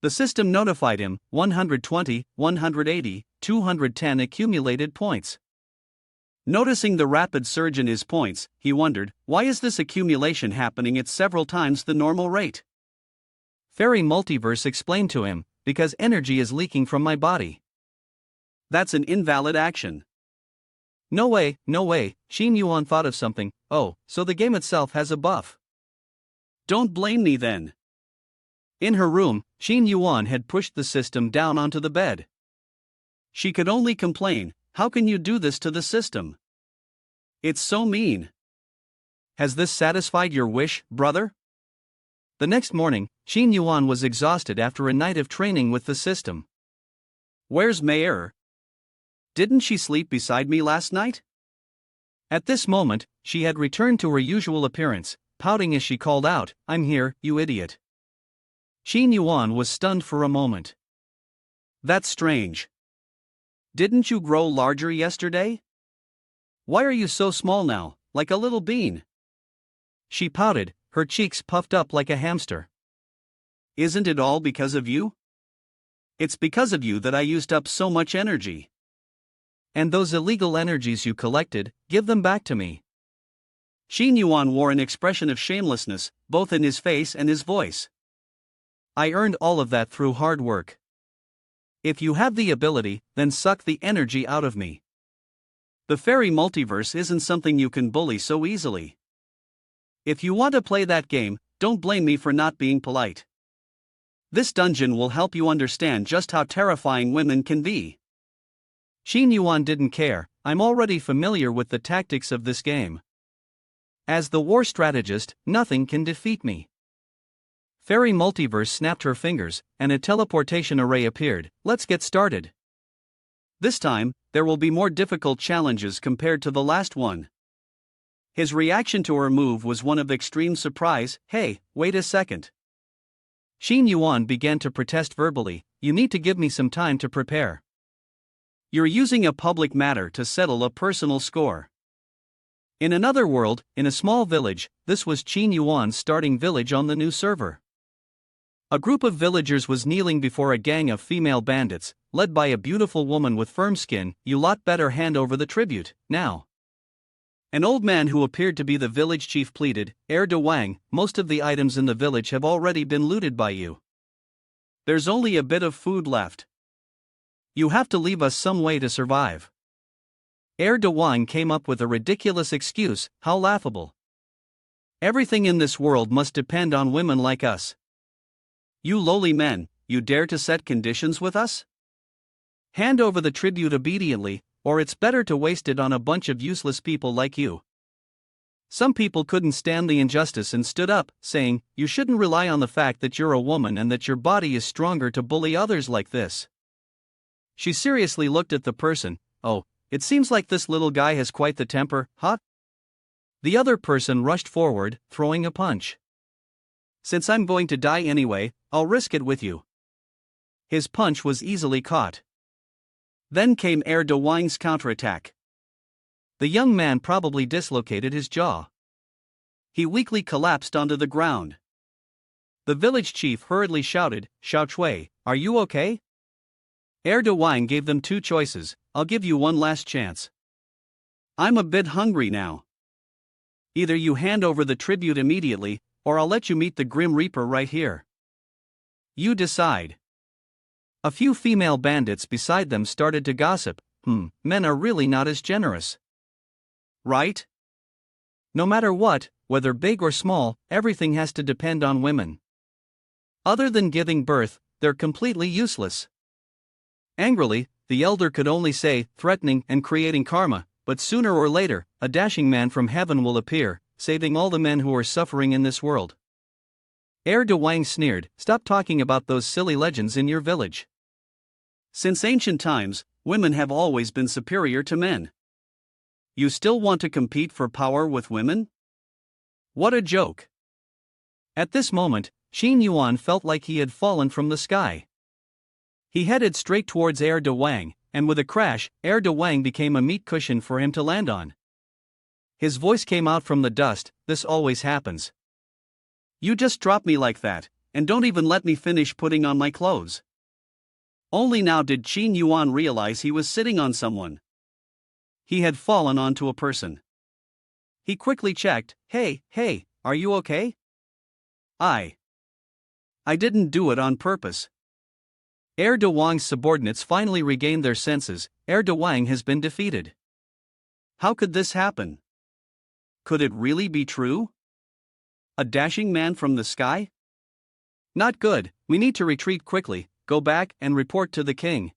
Speaker 1: The system notified him, 120, 180, 210 accumulated points.
Speaker 2: Noticing the rapid surge in his points, he wondered, why is this accumulation happening at several times the normal rate?
Speaker 1: Fairy Multiverse explained to him, because energy is leaking from my body.
Speaker 2: That's an invalid action.
Speaker 1: No way, Xin Yuan thought of something. Oh, so the game itself has a buff.
Speaker 2: Don't blame me then.
Speaker 1: In her room, Xin Yuan had pushed the system down onto the bed.
Speaker 2: She could only complain, how can you do this to the system? It's so mean.
Speaker 1: Has this satisfied your wish, brother? The next morning, Xin Yuan was exhausted after a night of training with the system.
Speaker 2: Where's Mayer? Didn't she sleep beside me last night?
Speaker 1: At this moment, she had returned to her usual appearance, pouting as she called out, I'm here, you idiot. Xin Yuan was stunned for a moment.
Speaker 2: That's strange. Didn't you grow larger yesterday? Why are you so small now, like a little bean?
Speaker 1: She pouted, her cheeks puffed up like a hamster.
Speaker 2: Isn't it all because of you? It's because of you that I used up so much energy.
Speaker 1: And those illegal energies you collected, give them back to me.
Speaker 2: Xin Yuan wore an expression of shamelessness, both in his face and his voice.
Speaker 1: I earned all of that through hard work. If you have the ability, then suck the energy out of me.
Speaker 2: The Fairy Multiverse isn't something you can bully so easily. If you want to play that game, don't blame me for not being polite. This dungeon will help you understand just how terrifying women can be.
Speaker 1: Xin Yuan didn't care, I'm already familiar with the tactics of this game. As the war strategist, nothing can defeat me. Fairy Multiverse snapped her fingers, and a teleportation array appeared. Let's get started.
Speaker 2: This time, there will be more difficult challenges compared to the last one. His reaction to her move was one of extreme surprise. Hey, wait a second.
Speaker 1: Xin Yuan began to protest verbally, you need to give me some time to prepare.
Speaker 2: You're using a public matter to settle a personal score.
Speaker 1: In another world, in a small village, this was Xin Yuan's starting village on the new server. A group of villagers was kneeling before a gang of female bandits, led by a beautiful woman with firm skin. You lot better hand over the tribute, now.
Speaker 2: An old man who appeared to be the village chief pleaded, Heir de Wang, most of the items in the village have already been looted by you. There's only a bit of food left. You have to leave us some way to survive.
Speaker 1: Heir de Wang came up with a ridiculous excuse, how laughable.
Speaker 2: Everything in this world must depend on women like us. You lowly men, you dare to set conditions with us? Hand over the tribute obediently, or it's better to waste it on a bunch of useless people like you. Some people couldn't stand the injustice and stood up, saying, you shouldn't rely on the fact that you're a woman and that your body is stronger to bully others like this. She seriously looked at the person. Oh, it seems like this little guy has quite the temper, huh?
Speaker 1: The other person rushed forward, throwing a punch.
Speaker 2: Since I'm going to die anyway, I'll risk it with you. His punch was easily caught. Then came Heir de Wang's counterattack.
Speaker 1: The young man probably dislocated his jaw.
Speaker 2: He weakly collapsed onto the ground. The village chief hurriedly shouted, Xiao Chui, are you okay? Heir de Wang gave them two choices, I'll give you one last chance. I'm a bit hungry now. Either you hand over the tribute immediately, or I'll let you meet the Grim Reaper right here. You decide.
Speaker 1: A few female bandits beside them started to gossip. Men are really not as generous.
Speaker 2: Right?
Speaker 1: No matter what, whether big or small, everything has to depend on women. Other than giving birth, they're completely useless. Angrily, the elder could only say, threatening and creating karma, but sooner or later, a dashing man from heaven will appear, saving all the men who are suffering in this world. De Wang sneered, stop talking about those silly legends in your village.
Speaker 2: Since ancient times, women have always been superior to men. You still want to compete for power with women? What a joke.
Speaker 1: At this moment, Xin Yuan felt like he had fallen from the sky. He headed straight towards De Wang, and with a crash, De Wang became a meat cushion for him to land on. His voice came out from the dust, this always happens.
Speaker 2: You just drop me like that, and don't even let me finish putting on my clothes. Only now did Xin Yuan realize he was sitting on someone. He had fallen onto a person. He quickly checked, hey, are you okay? I didn't do it on purpose.
Speaker 1: De Wang's subordinates finally regained their senses. De Wang has been defeated.
Speaker 2: How could this happen? Could it really be true? A dashing man from the sky?
Speaker 1: Not good, we need to retreat quickly, go back and report to the king.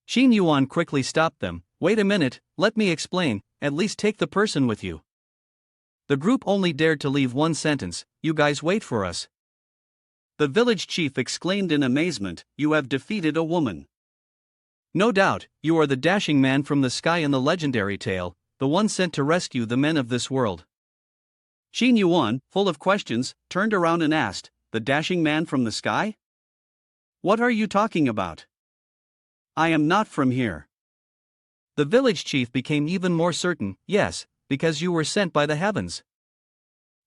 Speaker 1: Xin Yuan quickly stopped them. Wait a minute, let me explain, at least take the person with you. The group only dared to leave one sentence, you guys wait for us.
Speaker 2: The village chief exclaimed in amazement, you have defeated a woman.
Speaker 1: No doubt, you are the dashing man from the sky in the legendary tale, the one sent to rescue the men of this world.
Speaker 2: Xin Yuan, full of questions, turned around and asked, the dashing man from the sky? What are you talking about? I am not from here.
Speaker 1: The village chief became even more certain, yes, because you were sent by the heavens.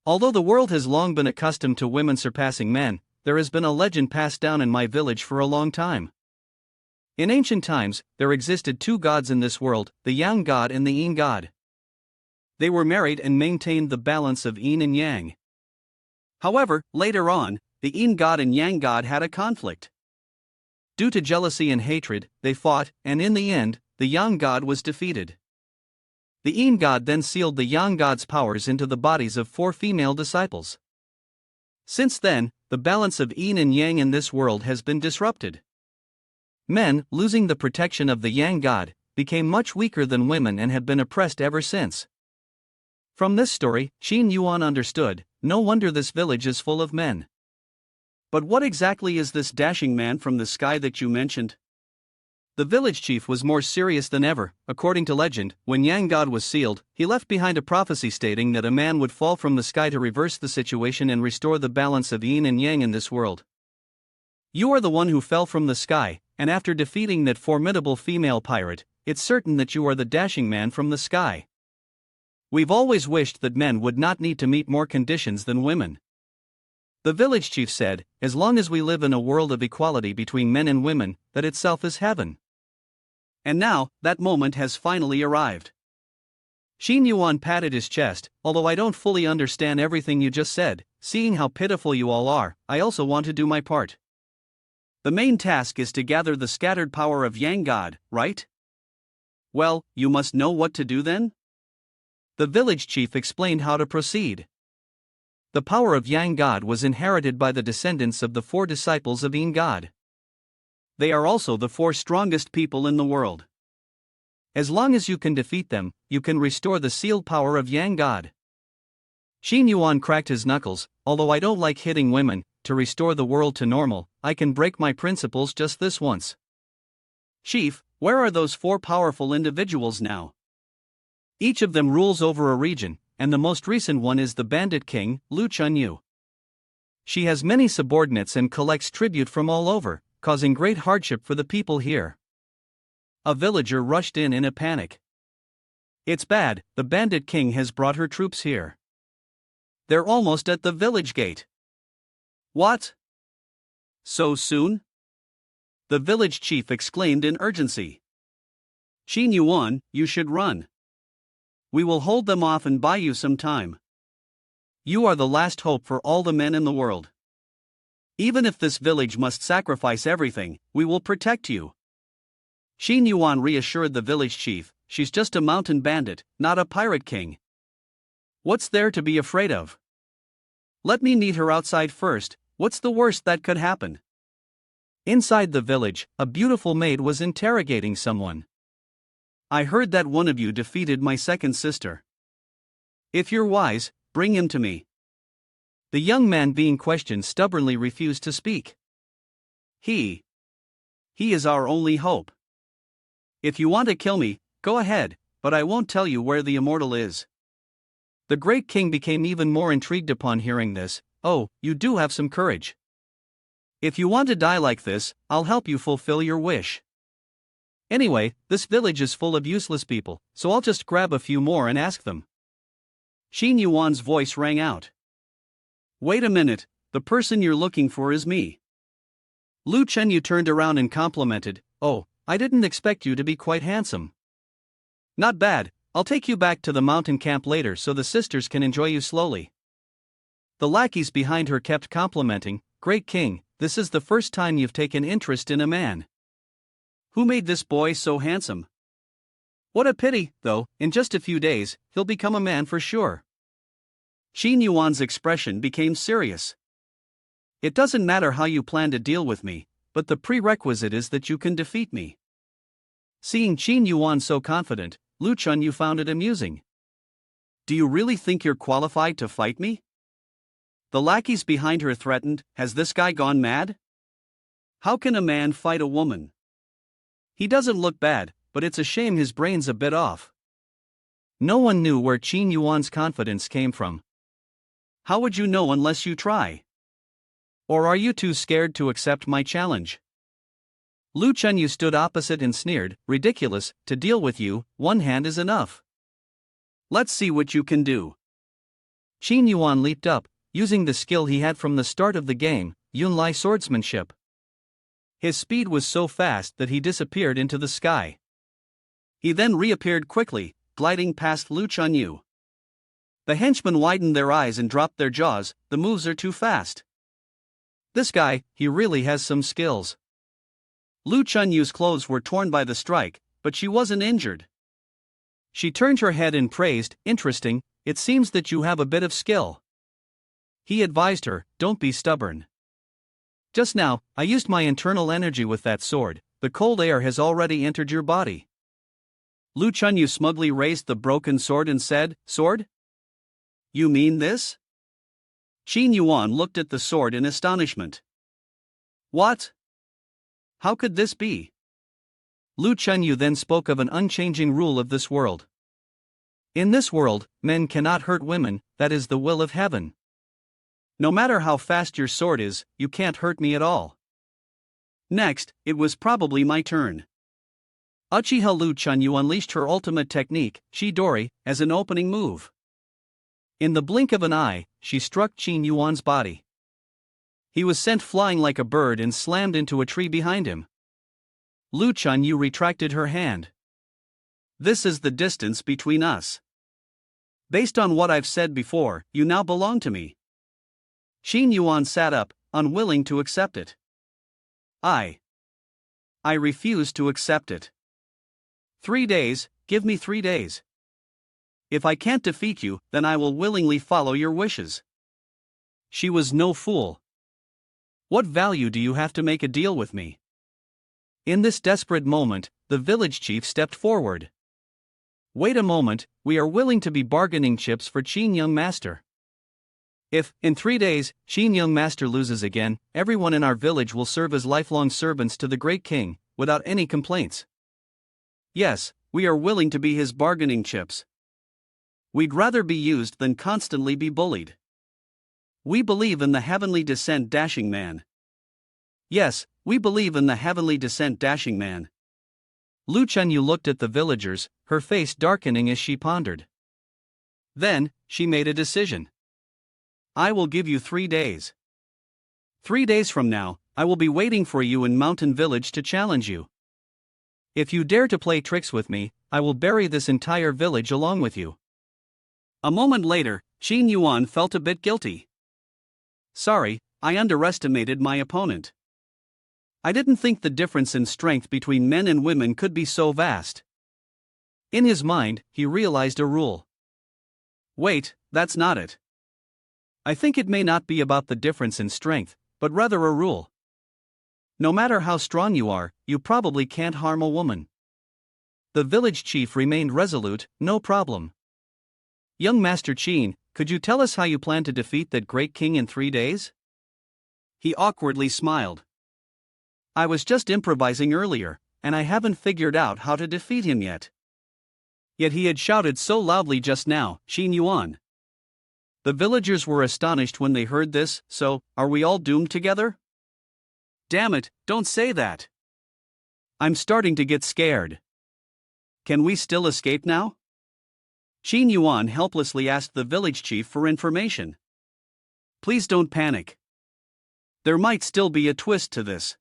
Speaker 1: Although the world has long been accustomed to women surpassing men, there has been a legend passed down in my village for a long time. In ancient times, there existed two gods in this world, the Yang god and the Yin god. They were married and maintained the balance of yin and yang.
Speaker 2: However, later on, the Yin god and Yang god had a conflict.
Speaker 1: Due to jealousy and hatred, they fought, and in the end, the Yang god was defeated. The Yin god then sealed the Yang god's powers into the bodies of 4 female disciples. Since then, the balance of yin and yang in this world has been disrupted. Men, losing the protection of the Yang god, became much weaker than women and have been oppressed ever since. From this story, Xin Yuan understood, no wonder this village is full of men.
Speaker 2: But what exactly is this dashing man from the sky that you mentioned?
Speaker 1: The village chief was more serious than ever. According to legend, when Yang God was sealed, he left behind a prophecy stating that a man would fall from the sky to reverse the situation and restore the balance of yin and yang in this world. You are the one who fell from the sky, and after defeating that formidable female pirate, it's certain that you are the dashing man from the sky. We've always wished that men would not need to meet more conditions than women. The village chief said, as long as we live in a world of equality between men and women, that itself is heaven.
Speaker 2: And now, that moment has finally arrived.
Speaker 1: Xin Yuan patted his chest, although I don't fully understand everything you just said, seeing how pitiful you all are, I also want to do my part.
Speaker 2: The main task is to gather the scattered power of Yang God, right? Well, you must know what to do then?
Speaker 1: The village chief explained how to proceed. The power of Yang God was inherited by the descendants of the 4 disciples of Yin God.
Speaker 2: They are also the 4 strongest people in the world.
Speaker 1: As long as you can defeat them, you can restore the sealed power of Yang God. Xin Yuan cracked his knuckles, although I don't like hitting women, to restore the world to normal, I can break my principles just this once.
Speaker 2: Chief, where are those 4 powerful individuals now?
Speaker 1: Each of them rules over a region, and the most recent one is the bandit king, Lu Chunyu. She has many subordinates and collects tribute from all over, causing great hardship for the people here. A villager rushed in a panic. It's bad, the bandit king has brought her troops here. They're almost at the village gate.
Speaker 2: What? So soon?
Speaker 1: The village chief exclaimed in urgency.
Speaker 2: Xin Yuan, you should run. We will hold them off and buy you some time.
Speaker 1: You are the last hope for all the men in the world.
Speaker 2: Even if this village must sacrifice everything, we will protect you. Xin Yuan reassured the village chief, she's just a mountain bandit, not a pirate king. What's there to be afraid of? Let me meet her outside first, what's the worst that could happen? Inside the village, a beautiful maid was interrogating someone. I heard that one of you defeated my second sister. If you're wise, bring him to me. The young man being questioned stubbornly refused to speak. He is our only hope. If you want to kill me, go ahead, but I won't tell you where the immortal is. The great king became even more intrigued upon hearing this. Oh, you do have some courage. If you want to die like this, I'll help you fulfill your wish. Anyway, this village is full of useless people, so I'll just grab a few more and ask them. Xin Yuan's voice rang out. Wait a minute, the person you're looking for is me. Lu Chenyu turned around and complimented, oh, I didn't expect you to be quite handsome. Not bad, I'll take you back to the mountain camp later so the sisters can enjoy you slowly. The lackeys behind her kept complimenting, Great King, this is the first time you've taken interest in a man. Who made this boy so handsome? What a pity, though, in just a few days, he'll become a man for sure. Xin Yuan's expression became serious. It doesn't matter how you plan to deal with me, but the prerequisite is that you can defeat me. Seeing Xin Yuan so confident, Lu Chenyu found it amusing. Do you really think you're qualified to fight me? The lackeys behind her threatened, has this guy gone mad? How can a man fight a woman? He doesn't look bad, but it's a shame his brain's a bit off. No one knew where Xin Yuan's confidence came from. How would you know unless you try? Or are you too scared to accept my challenge? Lu Chenyu stood opposite and sneered, ridiculous, to deal with you, one hand is enough. Let's see what you can do. Xin Yuan leaped up, using the skill he had from the start of the game, Yunlai swordsmanship. His speed was so fast that he disappeared into the sky. He then reappeared quickly, gliding past Lu Chenyu. The henchmen widened their eyes and dropped their jaws, the moves are too fast. This guy, he really has some skills. Lu Chenyu's clothes were torn by the strike, but she wasn't injured. She turned her head and praised, interesting, it seems that you have a bit of skill. He advised her, don't be stubborn. Just now, I used my internal energy with that sword, the cold air has already entered your body. Lu Chenyu smugly raised the broken sword and said, sword? You mean this? Xin Yuan looked at the sword in astonishment. What? How could this be? Lu Chenyu then spoke of an unchanging rule of this world. In this world, men cannot hurt women, that is the will of heaven. No matter how fast your sword is, you can't hurt me at all. Next, it was probably my turn. Uchiha Lu Chenyu unleashed her ultimate technique, Shidori, as an opening move. In the blink of an eye, she struck Xin Yuan's body. He was sent flying like a bird and slammed into a tree behind him. Lu Chenyu retracted her hand. This is the distance between us. Based on what I've said before, you now belong to me. Xin Yuan sat up, unwilling to accept it. I refuse to accept it. 3 days, give me 3 days. If I can't defeat you, then I will willingly follow your wishes. She was no fool. What value do you have to make a deal with me? In this desperate moment, the village chief stepped forward. Wait a moment, we are willing to be bargaining chips for Qin Young Master. If, in 3 days, Qin Young Master loses again, everyone in our village will serve as lifelong servants to the great king, without any complaints. Yes, we are willing to be his bargaining chips. We'd rather be used than constantly be bullied. We believe in the heavenly descent dashing man. Yes, we believe in the heavenly descent dashing man. Lu Chenyu looked at the villagers, her face darkening as she pondered. Then, she made a decision. I will give you 3 days. 3 days from now, I will be waiting for you in Mountain Village to challenge you. If you dare to play tricks with me, I will bury this entire village along with you. A moment later, Xin Yuan felt a bit guilty. Sorry, I underestimated my opponent. I didn't think the difference in strength between men and women could be so vast. In his mind, he realized a rule. Wait, that's not it. I think it may not be about the difference in strength, but rather a rule. No matter how strong you are, you probably can't harm a woman. The village chief remained resolute. No problem. Young Master Qin, could you tell us how you plan to defeat that great king in 3 days? He awkwardly smiled. I was just improvising earlier, and I haven't figured out how to defeat him yet. Yet he had shouted so loudly just now, Qin Yuan. The villagers were astonished when they heard this. So, are we all doomed together? Damn it, don't say that. I'm starting to get scared. Can we still escape now? Qin Yuan helplessly asked the village chief for information. Please don't panic. There might still be a twist to this.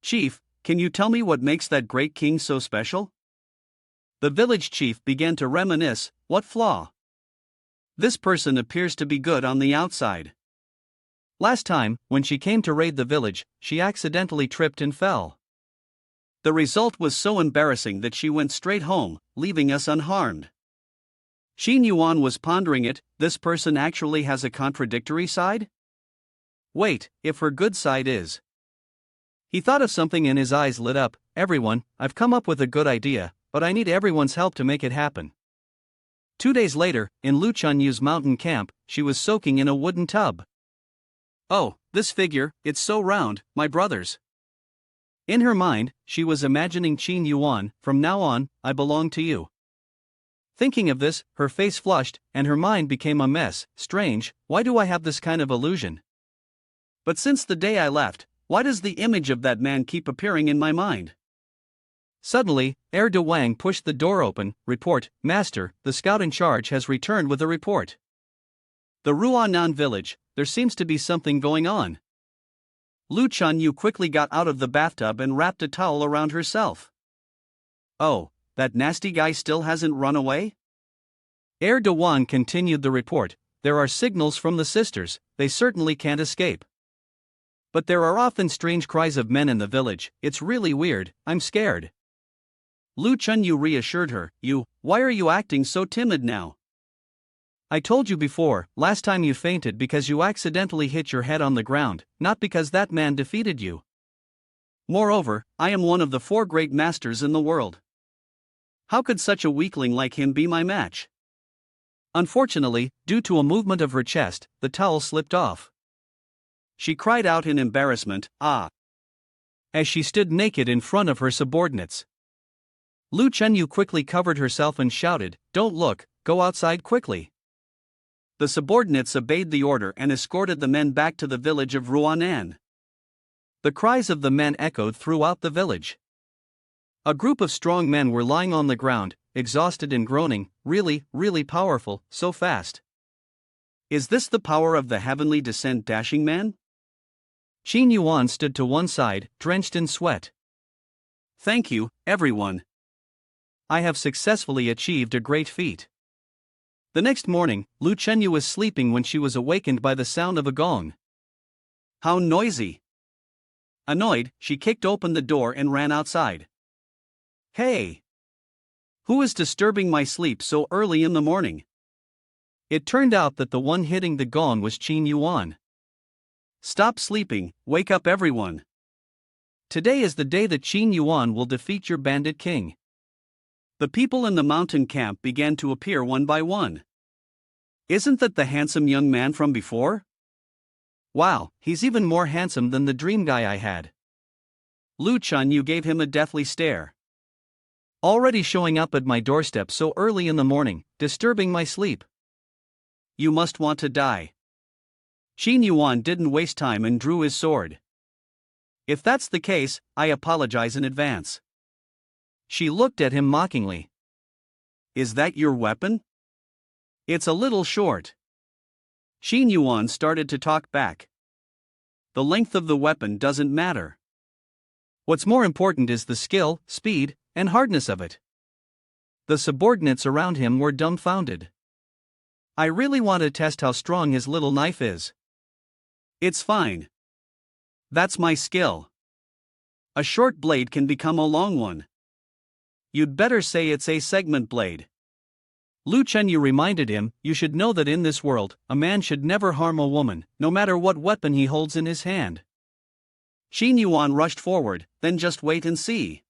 Speaker 2: Chief, can you tell me what makes that great king so special? The village chief began to reminisce. What flaw? This person appears to be good on the outside. Last time, when she came to raid the village, she accidentally tripped and fell. The result was so embarrassing that she went straight home, leaving us unharmed. Qin Yuan was pondering it. This person actually has a contradictory side? Wait, if her good side is. He thought of something and his eyes lit up. Everyone, I've come up with a good idea, but I need everyone's help to make it happen. 2 days later, in Lu Chunyu's mountain camp, she was soaking in a wooden tub. Oh, this figure, it's so round, my brothers. In her mind, she was imagining Qin Yuan. From now on, I belong to you. Thinking of this, her face flushed, and her mind became a mess. Strange, why do I have this kind of illusion? But since the day I left, why does the image of that man keep appearing in my mind? Suddenly, De Wang pushed the door open. Report, Master, the scout in charge has returned with a report. The Ruanan village, there seems to be something going on. Lu Chunyu quickly got out of the bathtub and wrapped a towel around herself. Oh, that nasty guy still hasn't run away? De Wang continued the report. There are signals from the sisters, they certainly can't escape. But there are often strange cries of men in the village. It's really weird, I'm scared. Lu Chunyu reassured her. Why are you acting so timid now? I told you before, last time you fainted because you accidentally hit your head on the ground, not because that man defeated you. Moreover, I am one of the 4 great masters in the world. How could such a weakling like him be my match? Unfortunately, due to a movement of her chest, the towel slipped off. She cried out in embarrassment, ah! As she stood naked in front of her subordinates. Lu Chunyu quickly covered herself and shouted, Don't look, go outside quickly. The subordinates obeyed the order and escorted the men back to the village of Ruanan. The cries of the men echoed throughout the village. A group of strong men were lying on the ground, exhausted and groaning. Really, really powerful, so fast. Is this the power of the heavenly descent dashing man? Qin Yuan stood to one side, drenched in sweat. Thank you, everyone. I have successfully achieved a great feat. The next morning, Lu Chenyu was sleeping when she was awakened by the sound of a gong. How noisy! Annoyed, she kicked open the door and ran outside. Hey! Who is disturbing my sleep so early in the morning? It turned out that the one hitting the gong was Qin Yuan. Stop sleeping, wake up everyone. Today is the day that Qin Yuan will defeat your bandit king. The people in the mountain camp began to appear one by one. Isn't that the handsome young man from before? Wow, he's even more handsome than the dream guy I had. Lu Chunyu gave him a deathly stare. Already showing up at my doorstep so early in the morning, disturbing my sleep. You must want to die. Qin Yuan didn't waste time and drew his sword. If that's the case, I apologize in advance. She looked at him mockingly. Is that your weapon? It's a little short. Qin Yuan started to talk back. The length of the weapon doesn't matter. What's more important is the skill, speed, and hardness of it. The subordinates around him were dumbfounded. I really want to test how strong his little knife is. It's fine. That's my skill. A short blade can become a long one. You'd better say it's a segment blade.
Speaker 1: Lu Chenyu reminded him, you should know that in this world, a man should never harm a woman, no matter what weapon he holds in his hand.
Speaker 2: Qin Yuan rushed forward, then just wait and see.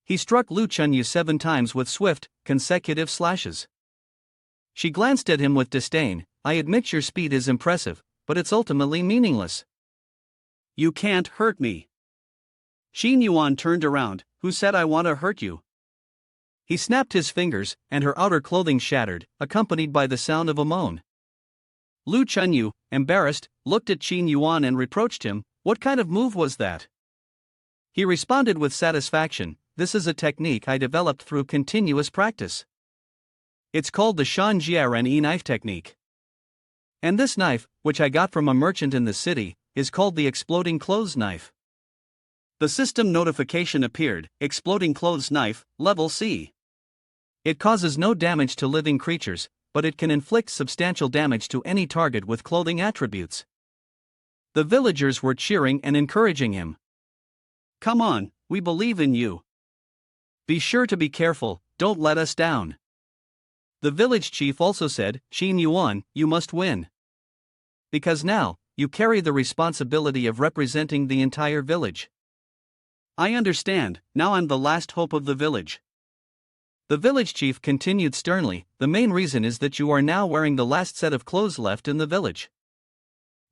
Speaker 1: He struck Lu Chenyu 7 times with swift, consecutive slashes. She glanced at him with disdain. I admit your speed is impressive, but it's ultimately meaningless.
Speaker 2: You can't hurt me. Qin Yuan turned around. Who said I want to hurt you?
Speaker 1: He snapped his fingers, and her outer clothing shattered, accompanied by the sound of a moan.
Speaker 2: Lu Chenyu, embarrassed, looked at Qin Yuan and reproached him. What kind of move was that?
Speaker 1: He responded with satisfaction, this is a technique I developed through continuous practice. It's called the Shan Jiaren knife technique. And this knife, which I got from a merchant in the city, is called the exploding clothes knife.
Speaker 2: The system notification appeared, exploding clothes knife, level C.
Speaker 1: It causes no damage to living creatures, but it can inflict substantial damage to any target with clothing attributes. The villagers were cheering and encouraging him.
Speaker 2: Come on, we believe in you.
Speaker 1: Be sure to be careful, don't let us down. The village chief also said, Qin Yuan, you must win. Because now, you carry the responsibility of representing the entire village.
Speaker 2: I understand, now I'm the last hope of the village.
Speaker 1: The village chief continued sternly, the main reason is that you are now wearing the last set of clothes left in the village.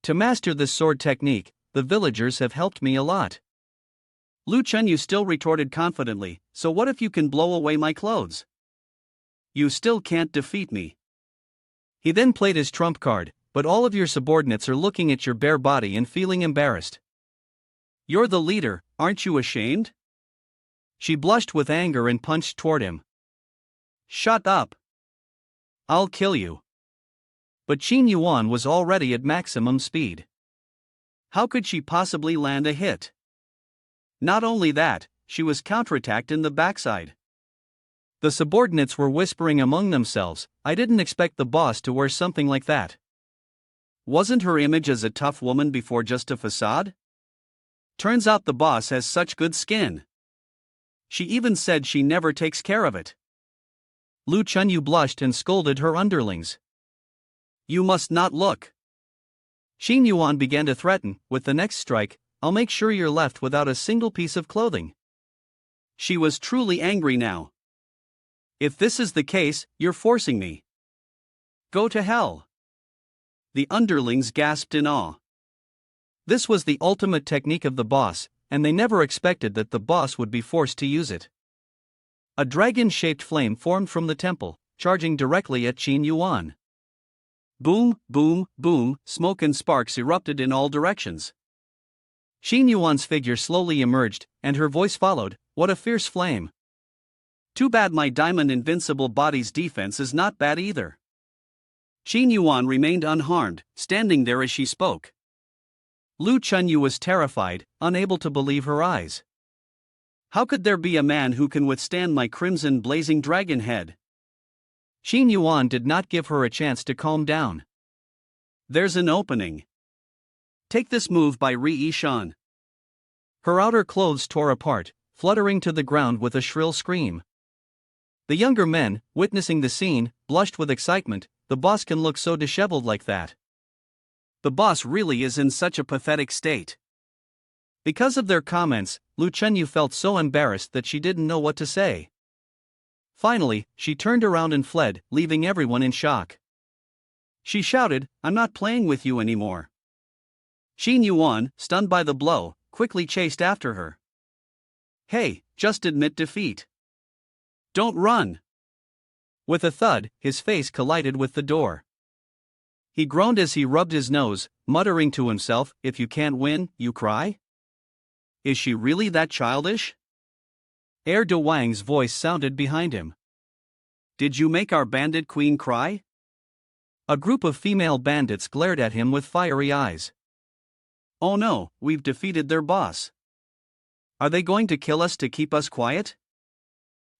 Speaker 1: To master this sword technique, the villagers have helped me a lot.
Speaker 2: Lu Chenyu still retorted confidently, so what if you can blow away my clothes? You still can't defeat me.
Speaker 1: He then played his trump card, but all of your subordinates are looking at your bare body and feeling embarrassed.
Speaker 2: You're the leader, aren't you ashamed?
Speaker 1: She blushed with anger and punched toward him.
Speaker 2: Shut up.
Speaker 1: I'll kill you. But Qin Yuan was already at maximum speed.
Speaker 2: How could she possibly land a hit? Not only that, she was counterattacked in the backside.
Speaker 1: The subordinates were whispering among themselves, I didn't expect the boss to wear something like that.
Speaker 2: Wasn't her image as a tough woman before just a facade? Turns out the boss has such good skin. She even said she never takes care of it.
Speaker 1: Lu Chenyu blushed and scolded her underlings.
Speaker 2: You must not look.
Speaker 1: Qin Yuan began to threaten, with the next strike, I'll make sure you're left without a single piece of clothing.
Speaker 2: She was truly angry now. If this is the case, you're forcing me. Go to hell. The underlings gasped in awe.
Speaker 1: This was the ultimate technique of the boss, and they never expected that the boss would be forced to use it. A dragon-shaped flame formed from the temple, charging directly at Qin Yuan.
Speaker 2: Boom, boom, boom, smoke and sparks erupted in all directions.
Speaker 1: Qin Yuan's figure slowly emerged, and her voice followed, what a fierce flame.
Speaker 2: Too bad my diamond invincible body's defense is not bad either. Qin Yuan remained unharmed, standing there as she spoke.
Speaker 1: Lu Chenyu was terrified, unable to believe her eyes.
Speaker 2: How could there be a man who can withstand my crimson blazing dragon head?
Speaker 1: Qin Yuan did not give her a chance to calm down.
Speaker 2: There's an opening. Take this move by Rei-shan.
Speaker 1: Her outer clothes tore apart, fluttering to the ground with a shrill scream. The younger men, witnessing the scene, blushed with excitement, the boss can look so disheveled like that.
Speaker 2: The boss really is in such a pathetic state.
Speaker 1: Because of their comments, Lu Chenyu felt so embarrassed that she didn't know what to say. Finally, she turned around and fled, leaving everyone in shock.
Speaker 2: She shouted, I'm not playing with you anymore. Qin Yuan, stunned by the blow, quickly chased after her. Hey, just admit defeat. Don't run.
Speaker 1: With a thud, his face collided with the door. He groaned as he rubbed his nose, muttering to himself, if you can't win, you cry?
Speaker 2: Is she really that childish?
Speaker 1: Heir de Wang's voice sounded behind him.
Speaker 2: Did you make our bandit queen cry?
Speaker 1: A group of female bandits glared at him with fiery eyes.
Speaker 2: Oh no, we've defeated their boss. Are they going to kill us to keep us quiet?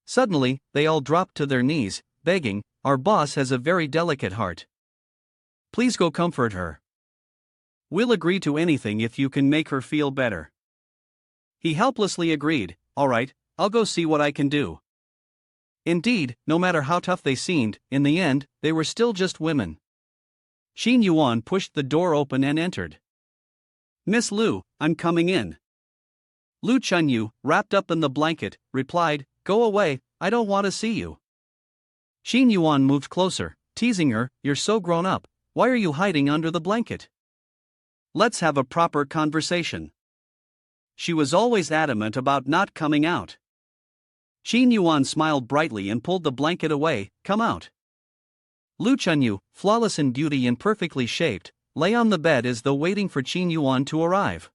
Speaker 1: Suddenly, they all dropped to their knees, begging, our boss has a very delicate heart. Please go comfort her.
Speaker 2: We'll agree to anything if you can make her feel better. He helplessly agreed. Alright, I'll go see what I can do. Indeed, no matter how tough they seemed, in the end, they were still just women. Xin Yuan pushed the door open and entered. Miss Lu, I'm coming in. Lu Chunyu, wrapped up in the blanket, replied, Go away, I don't want to see you. Xin Yuan moved closer, teasing her, You're so grown up, why are you hiding under the blanket? Let's have a proper conversation. She was always adamant about not coming out. Xin Yuan smiled brightly and pulled the blanket away, Come out. Lu Chunyu, flawless in beauty and perfectly shaped, lay on the bed as though waiting for Xin Yuan to arrive.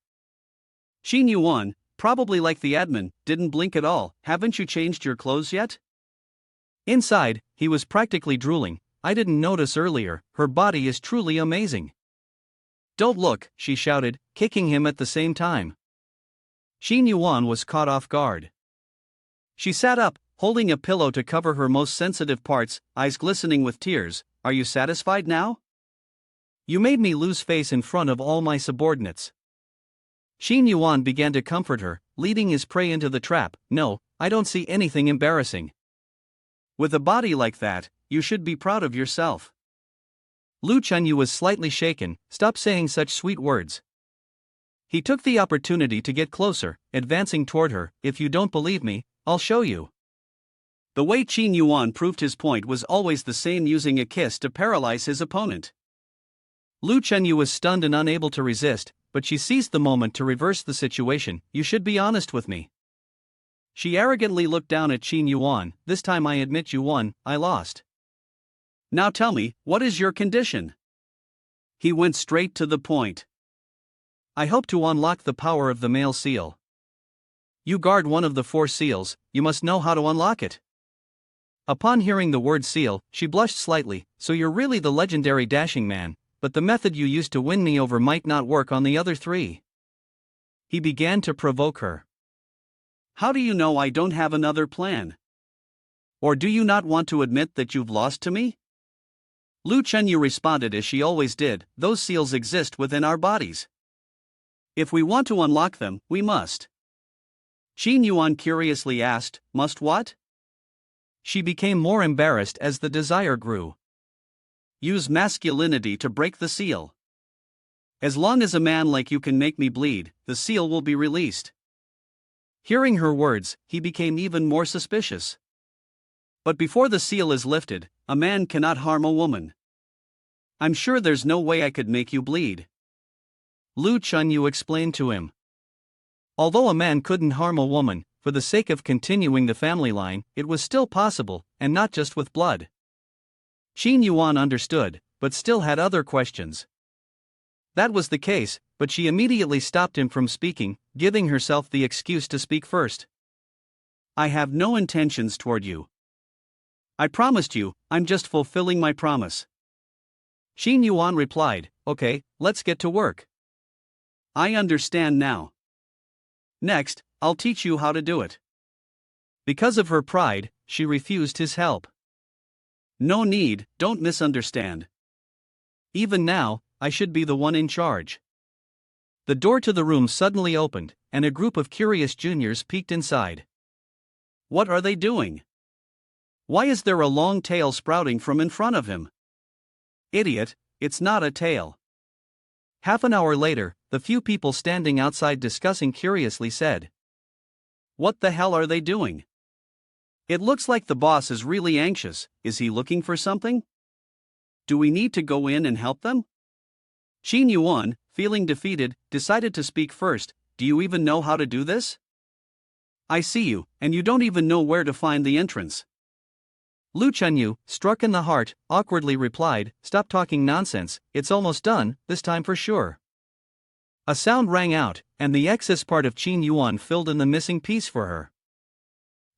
Speaker 2: Xin Yuan, probably like the admin, didn't blink at all. Haven't you changed your clothes yet? Inside, he was practically drooling. I didn't notice earlier, her body is truly amazing. Don't look, she shouted, kicking him at the same time. Xin Yuan was caught off guard. She sat up, holding a pillow to cover her most sensitive parts, eyes glistening with tears. Are you satisfied now? You made me lose face in front of all my subordinates. Xin Yuan began to comfort her, leading his prey into the trap. No, I don't see anything embarrassing. With a body like that, you should be proud of yourself. Lu Chunyu was slightly shaken. Stop saying such sweet words. He took the opportunity to get closer, advancing toward her. If you don't believe me, I'll show you. The way Xin Yuan proved his point was always the same, using a kiss to paralyze his opponent. Lu Chunyu was stunned and unable to resist, but she seized the moment to reverse the situation. You should be honest with me. She arrogantly looked down at Xin Yuan. This time I admit you won, I lost. Now tell me, what is your condition? He went straight to the point. I hope to unlock the power of the male seal. You guard one of the 4 seals, you must know how to unlock it. Upon hearing the word seal, she blushed slightly. So you're really the legendary dashing man, but the method you used to win me over might not work on the other 3. He began to provoke her. How do you know I don't have another plan? Or do you not want to admit that you've lost to me? Lu Chunyu responded as she always did, those seals exist within our bodies. If we want to unlock them, we must. Xin Yuan curiously asked, must what? She became more embarrassed as the desire grew. Use masculinity to break the seal. As long as a man like you can make me bleed, the seal will be released. Hearing her words, he became even more suspicious. But before the seal is lifted, a man cannot harm a woman. I'm sure there's no way I could make you bleed. Lu Chunyu explained to him. Although a man couldn't harm a woman, for the sake of continuing the family line, it was still possible, and not just with blood. Xin Yuan understood, but still had other questions. That was the case, but she immediately stopped him from speaking, giving herself the excuse to speak first. I have no intentions toward you. I promised you, I'm just fulfilling my promise. Xin Yuan replied, Okay, let's get to work. I understand now. Next, I'll teach you how to do it. Because of her pride, she refused his help. No need, don't misunderstand. Even now, I should be the one in charge. The door to the room suddenly opened, and a group of curious juniors peeked inside. What are they doing? Why is there a long tail sprouting from in front of him? Idiot, it's not a tail. Half an hour later, the few people standing outside discussing curiously said, What the hell are they doing? It looks like the boss is really anxious. Is he looking for something? Do we need to go in and help them? Xin Yuan, feeling defeated, decided to speak first. Do you even know how to do this? I see you, and you don't even know where to find the entrance. Lu Chunyu, struck in the heart, awkwardly replied, Stop talking nonsense, it's almost done, this time for sure. A sound rang out, and the excess part of Xin Yuan filled in the missing piece for her.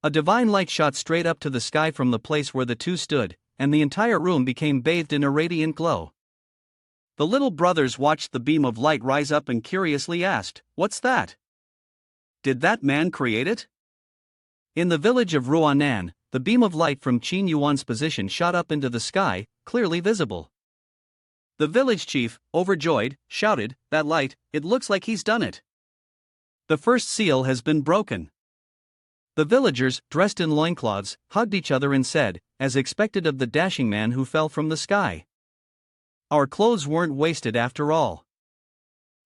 Speaker 2: A divine light shot straight up to the sky from the place where the two stood, and the entire room became bathed in a radiant glow. The little brothers watched the beam of light rise up and curiously asked, What's that? Did that man create it? In the village of Ruanan, the beam of light from Xin Yuan's position shot up into the sky, clearly visible. The village chief, overjoyed, shouted, "That light, it looks like he's done it. The first seal has been broken." The villagers, dressed in loincloths, hugged each other and said, as expected of the dashing man who fell from the sky, "Our clothes weren't wasted after all."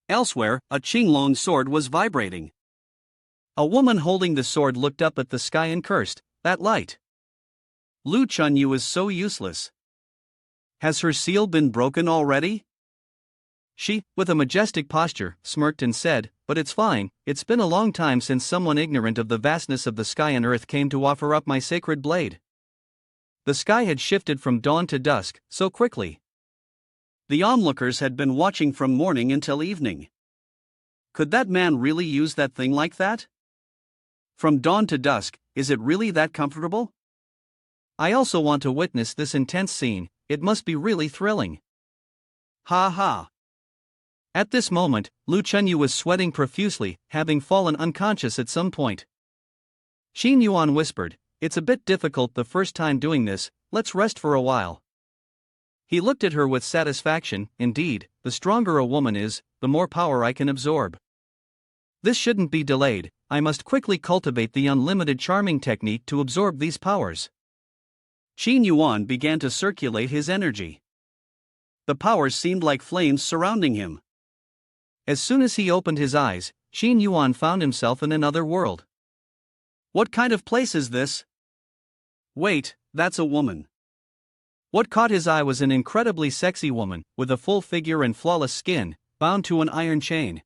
Speaker 2: Elsewhere, a Qinglong sword was vibrating. A woman holding the sword looked up at the sky and cursed, "That light. Lu Chunyu is so useless. Has her seal been broken already?" She, with a majestic posture, smirked and said, "But it's fine, it's been a long time since someone ignorant of the vastness of the sky and earth came to offer up my sacred blade." The sky had shifted from dawn to dusk, so quickly. The onlookers had been watching from morning until evening. Could that man really use that thing like that? From dawn to dusk, is it really that comfortable? I also want to witness this intense scene, it must be really thrilling. Ha ha. At this moment, Lu Chunyu was sweating profusely, having fallen unconscious at some point. Xin Yuan whispered, "It's a bit difficult the first time doing this, let's rest for a while." He looked at her with satisfaction. Indeed, the stronger a woman is, the more power I can absorb. This shouldn't be delayed, I must quickly cultivate the unlimited charming technique to absorb these powers. Xin Yuan began to circulate his energy. The powers seemed like flames surrounding him. As soon as he opened his eyes, Xin Yuan found himself in another world. What kind of place is this? Wait, that's a woman. What caught his eye was an incredibly sexy woman, with a full figure and flawless skin, bound to an iron chain.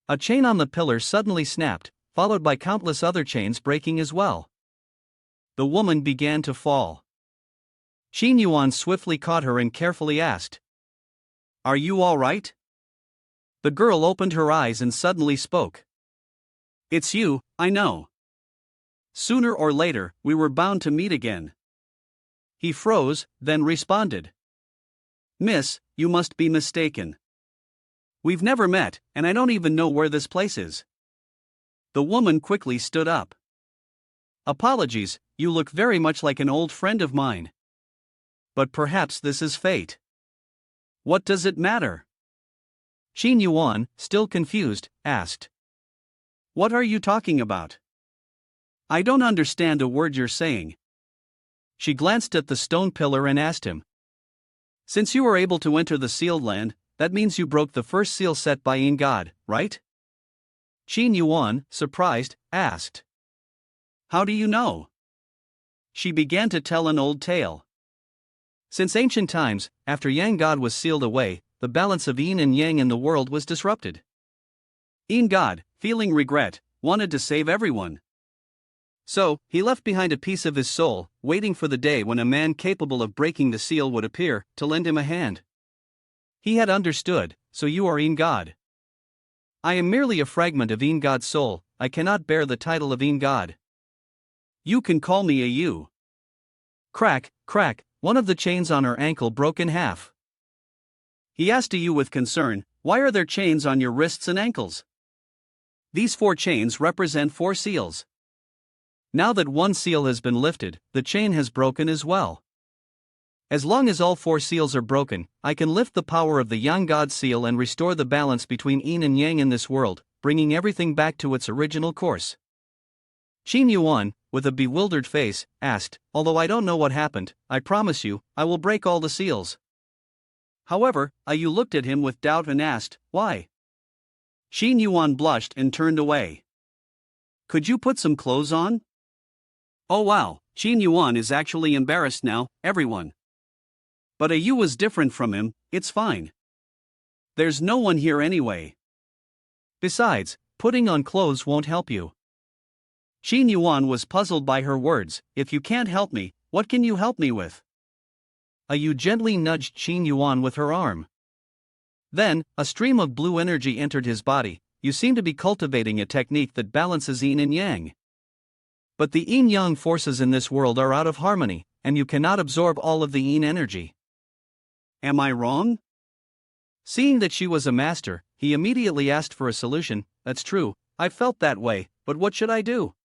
Speaker 2: A chain on the pillar suddenly snapped, followed by countless other chains breaking as well. The woman began to fall. Xin Yuan swiftly caught her and carefully asked, "Are you all right?" The girl opened her eyes and suddenly spoke. "It's you, I know. Sooner or later, we were bound to meet again." He froze, then responded, "Miss, you must be mistaken. We've never met, and I don't even know where this place is." The woman quickly stood up. "Apologies, you look very much like an old friend of mine. But perhaps this is fate. What does it matter?" Xin Yuan, still confused, asked, "What are you talking about? I don't understand a word you're saying." She glanced at the stone pillar and asked him, "Since you were able to enter the sealed land, that means you broke the first seal set by Yin God, right?" Xin Yuan, surprised, asked, "How do you know?" She began to tell an old tale. Since ancient times, after Yang God was sealed away, the balance of Yin and Yang in the world was disrupted. Yin God, feeling regret, wanted to save everyone. So, he left behind a piece of his soul, waiting for the day when a man capable of breaking the seal would appear, to lend him a hand. He had understood, "So you are Yin God. I am merely a fragment of Yin God's soul, I cannot bear the title of Yin God. You can call me a you." Crack, crack, one of the chains on her ankle broke in half. He asked Yu with concern, "Why are there chains on your wrists and ankles?" "These 4 chains represent 4 seals. Now that one seal has been lifted, the chain has broken as well. As long as all 4 seals are broken, I can lift the power of the Yang God seal and restore the balance between Yin and Yang in this world, bringing everything back to its original course." Xin Yuan, with a bewildered face, asked, "Although I don't know what happened, I promise you, I will break all the seals." However, Yu looked at him with doubt and asked, "Why?" Xin Yuan blushed and turned away. "Could you put some clothes on?" Oh wow, Xin Yuan is actually embarrassed now, everyone. But Yu was different from him, it's fine. There's no one here anyway. Besides, putting on clothes won't help you. Xin Yuan was puzzled by her words. "If you can't help me, what can you help me with?" Yu gently nudged Xin Yuan with her arm. Then, a stream of blue energy entered his body. "You seem to be cultivating a technique that balances Yin and Yang. But the yin-yang forces in this world are out of harmony, and you cannot absorb all of the yin energy." Am I wrong? Seeing that she was a master, he immediately asked for a solution. "That's true, I felt that way, but what should I do?"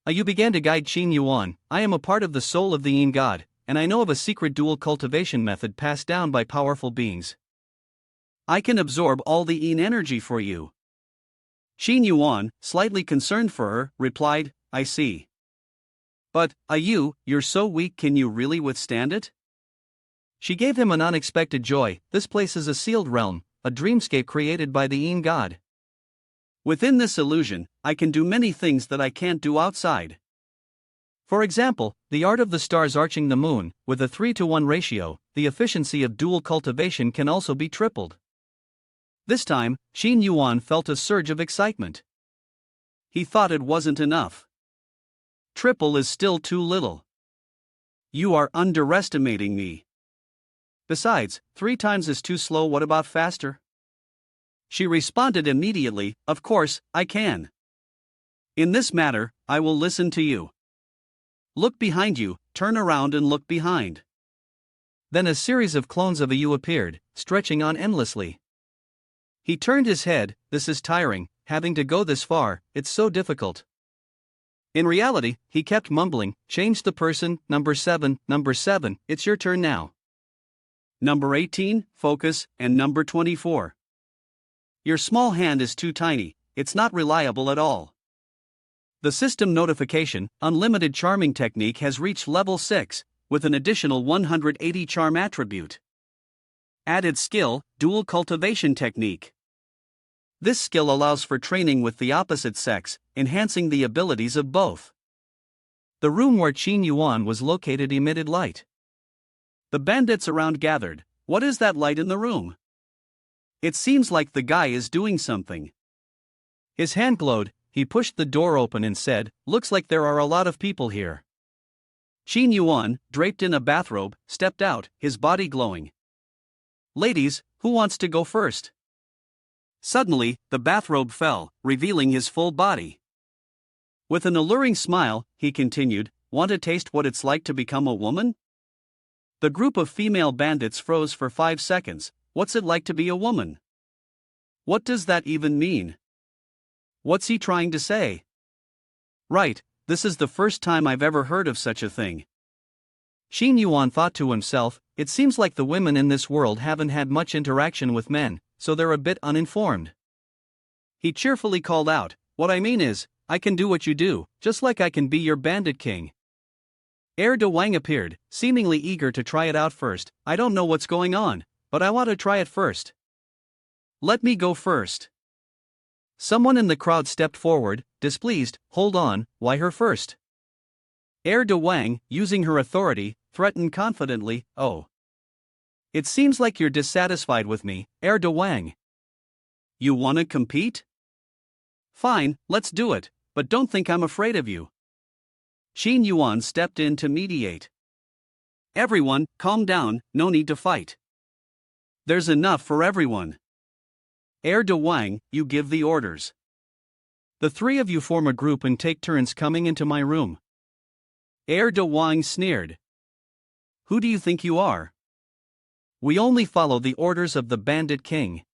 Speaker 2: Yu began to guide Xin Yuan. "I am a part of the soul of the Yin God,
Speaker 1: and I know of a secret dual cultivation method passed down by powerful beings. I can absorb all the yin energy for you. Xin Yuan, slightly concerned for her, replied, I see. But, you're so weak, can you really withstand it? She gave him an unexpected joy. This place is a sealed realm, a dreamscape created by the yin god. Within this illusion, I can do many things that I can't do outside. For example, the art of the stars arching the moon, with a 3-to-1 ratio, the efficiency of dual cultivation can also be tripled. This time, Xin Yuan felt a surge of excitement. He thought it wasn't enough. Triple is still too little. You are underestimating me. Besides, 3 times is too slow. What about faster? She responded immediately, of course, I can. In this matter, I will listen to you. Look behind you, turn around and look behind. Then a series of clones of a you appeared, stretching on endlessly. He turned his head. This is tiring, having to go this far, it's so difficult. In reality, he kept mumbling, change the person, number 7, it's your turn now. Number 18, focus, and number 24. Your small hand is too tiny, it's not reliable at all. The system notification, unlimited charming technique has reached level 6, with an additional 180 charm attribute. Added skill, dual cultivation technique. This skill allows for training with the opposite sex, enhancing the abilities of both. The room where Xin Yuan was located emitted light. The bandits around gathered. What is that light in the room? It seems like the guy is doing something. His hand glowed. He pushed the door open and said, looks like there are a lot of people here. Xin Yuan, draped in a bathrobe, stepped out, his body glowing. Ladies, who wants to go first? Suddenly, the bathrobe fell, revealing his full body. With an alluring smile, he continued, want to taste what it's like to become a woman? The group of female bandits froze for 5 seconds. What's it like to be a woman? What does that even mean? What's he trying to say? Right, this is the first time I've ever heard of such a thing. Xin Yuan thought to himself, it seems like the women in this world haven't had much interaction with men, so they're a bit uninformed. He cheerfully called out, what I mean is, I can do what you do, just like I can be your bandit king. De Wang appeared, seemingly eager to try it out first. I don't know what's going on, but I want to try it first. Let me go first. Someone in the crowd stepped forward, displeased, hold on, why her first? De Wang, using her authority, threatened confidently, oh. It seems like you're dissatisfied with me, De Wang. You wanna compete? Fine, let's do it, but don't think I'm afraid of you. Xin Yuan stepped in to mediate. Everyone, calm down, no need to fight. There's enough for everyone. De Wang, you give the orders. The 3 of you form a group and take turns coming into my room. De Wang sneered. Who do you think you are? We only follow the orders of the bandit king.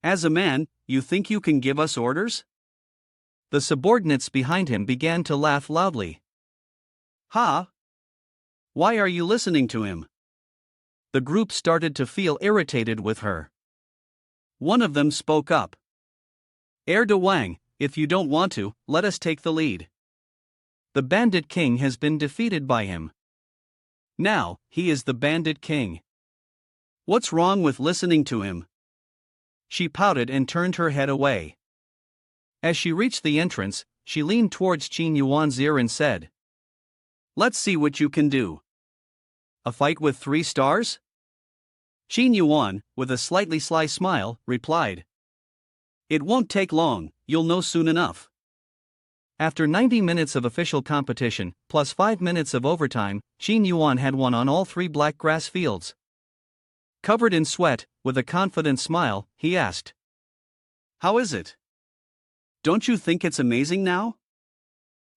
Speaker 1: As a man, you think you can give us orders? The subordinates behind him began to laugh loudly. Ha! Why are you listening to him? The group started to feel irritated with her. One of them spoke up. De Wang, if you don't want to, let us take the lead. The bandit king has been defeated by him. Now, he is the bandit king. What's wrong with listening to him? She pouted and turned her head away. As she reached the entrance, she leaned towards Xin Yuan's ear and said, let's see what you can do. A fight with 3 stars? Xin Yuan, with a slightly sly smile, replied. It won't take long, you'll know soon enough. After 90 minutes of official competition, plus 5 minutes of overtime, Xin Yuan had won on all 3 black grass fields. Covered in sweat, with a confident smile, he asked, how is it? Don't you think it's amazing now?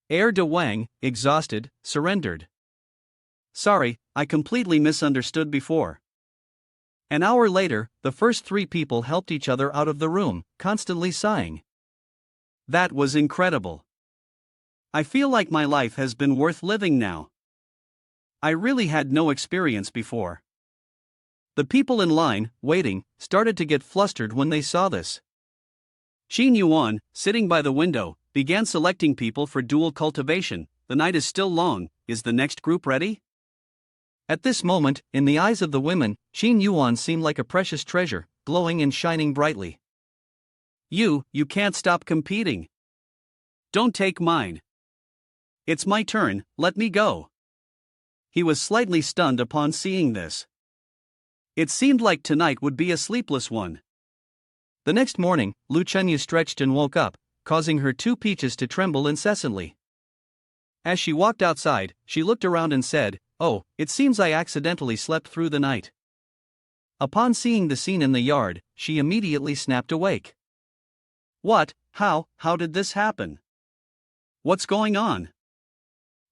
Speaker 1: De Wang, exhausted, surrendered. Sorry, I completely misunderstood before. An hour later, the first 3 people helped each other out of the room, constantly sighing. That was incredible. I feel like my life has been worth living now.
Speaker 2: I really had no experience before. The people in line, waiting, started to get flustered when they saw this. Qin Yuan, sitting by the window, began selecting people for dual cultivation. The night is still long, is the next group ready?
Speaker 1: At this moment, in the eyes of the women, Qin Yuan seemed like a precious treasure, glowing and shining brightly.
Speaker 2: You can't stop competing. Don't take mine. It's my turn, let me go. He was slightly stunned upon seeing this. It seemed like tonight would be a sleepless one.
Speaker 1: The next morning, Lu Chenyu stretched and woke up, causing her two peaches to tremble incessantly. As she walked outside, she looked around and said, "Oh, it seems I accidentally slept through the night." Upon seeing the scene in the yard, she immediately snapped awake.
Speaker 2: What? How did this happen? What's going on?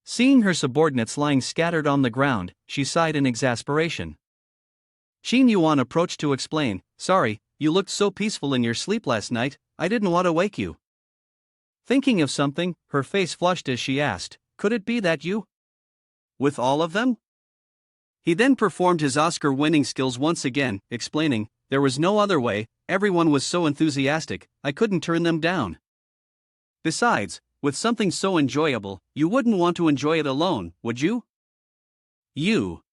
Speaker 1: Seeing her subordinates lying scattered on the ground, she sighed in exasperation. Qin Yuan approached to explain, "Sorry, you looked so peaceful in your sleep last night, I didn't want to wake you." Thinking of something, her face flushed as she asked, "Could it be that you?"
Speaker 2: With all of them? He then performed his Oscar-winning skills once again, explaining, "There was no other way, everyone was so enthusiastic, I couldn't turn them down. Besides, with something so enjoyable, you wouldn't want to enjoy it alone, would you?" You.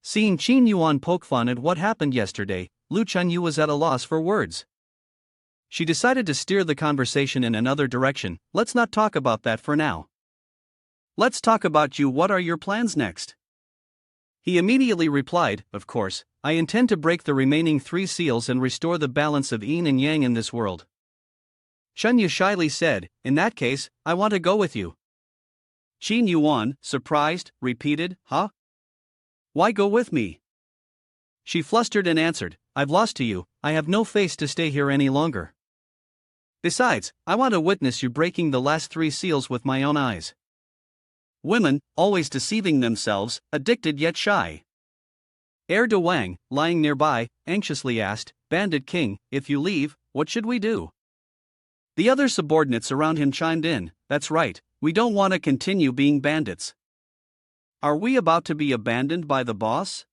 Speaker 1: Seeing Qin Yuan poke fun at what happened yesterday, Lu Chenyu was at a loss for words. She decided to steer the conversation in another direction. "Let's not talk about that for now.
Speaker 2: Let's talk about you. What are your plans next?"
Speaker 1: He immediately replied, "Of course, I intend to break the remaining 3 seals and restore the balance of yin and yang in this world." Chenyu shyly said, "In that case, I want to go with you."
Speaker 2: Qin Yuan, surprised, repeated, "Huh? Why go with me?"
Speaker 1: She flustered and answered, "I've lost to you, I have no face to stay here any longer. Besides, I want to witness you breaking the last 3 seals with my own eyes."
Speaker 2: Women, always deceiving themselves, addicted yet shy.
Speaker 1: De Wang, lying nearby, anxiously asked, "Bandit King, if you leave, what should we do?"
Speaker 2: The other subordinates around him chimed in, "That's right, we don't want to continue being bandits. Are we about to be abandoned by the boss?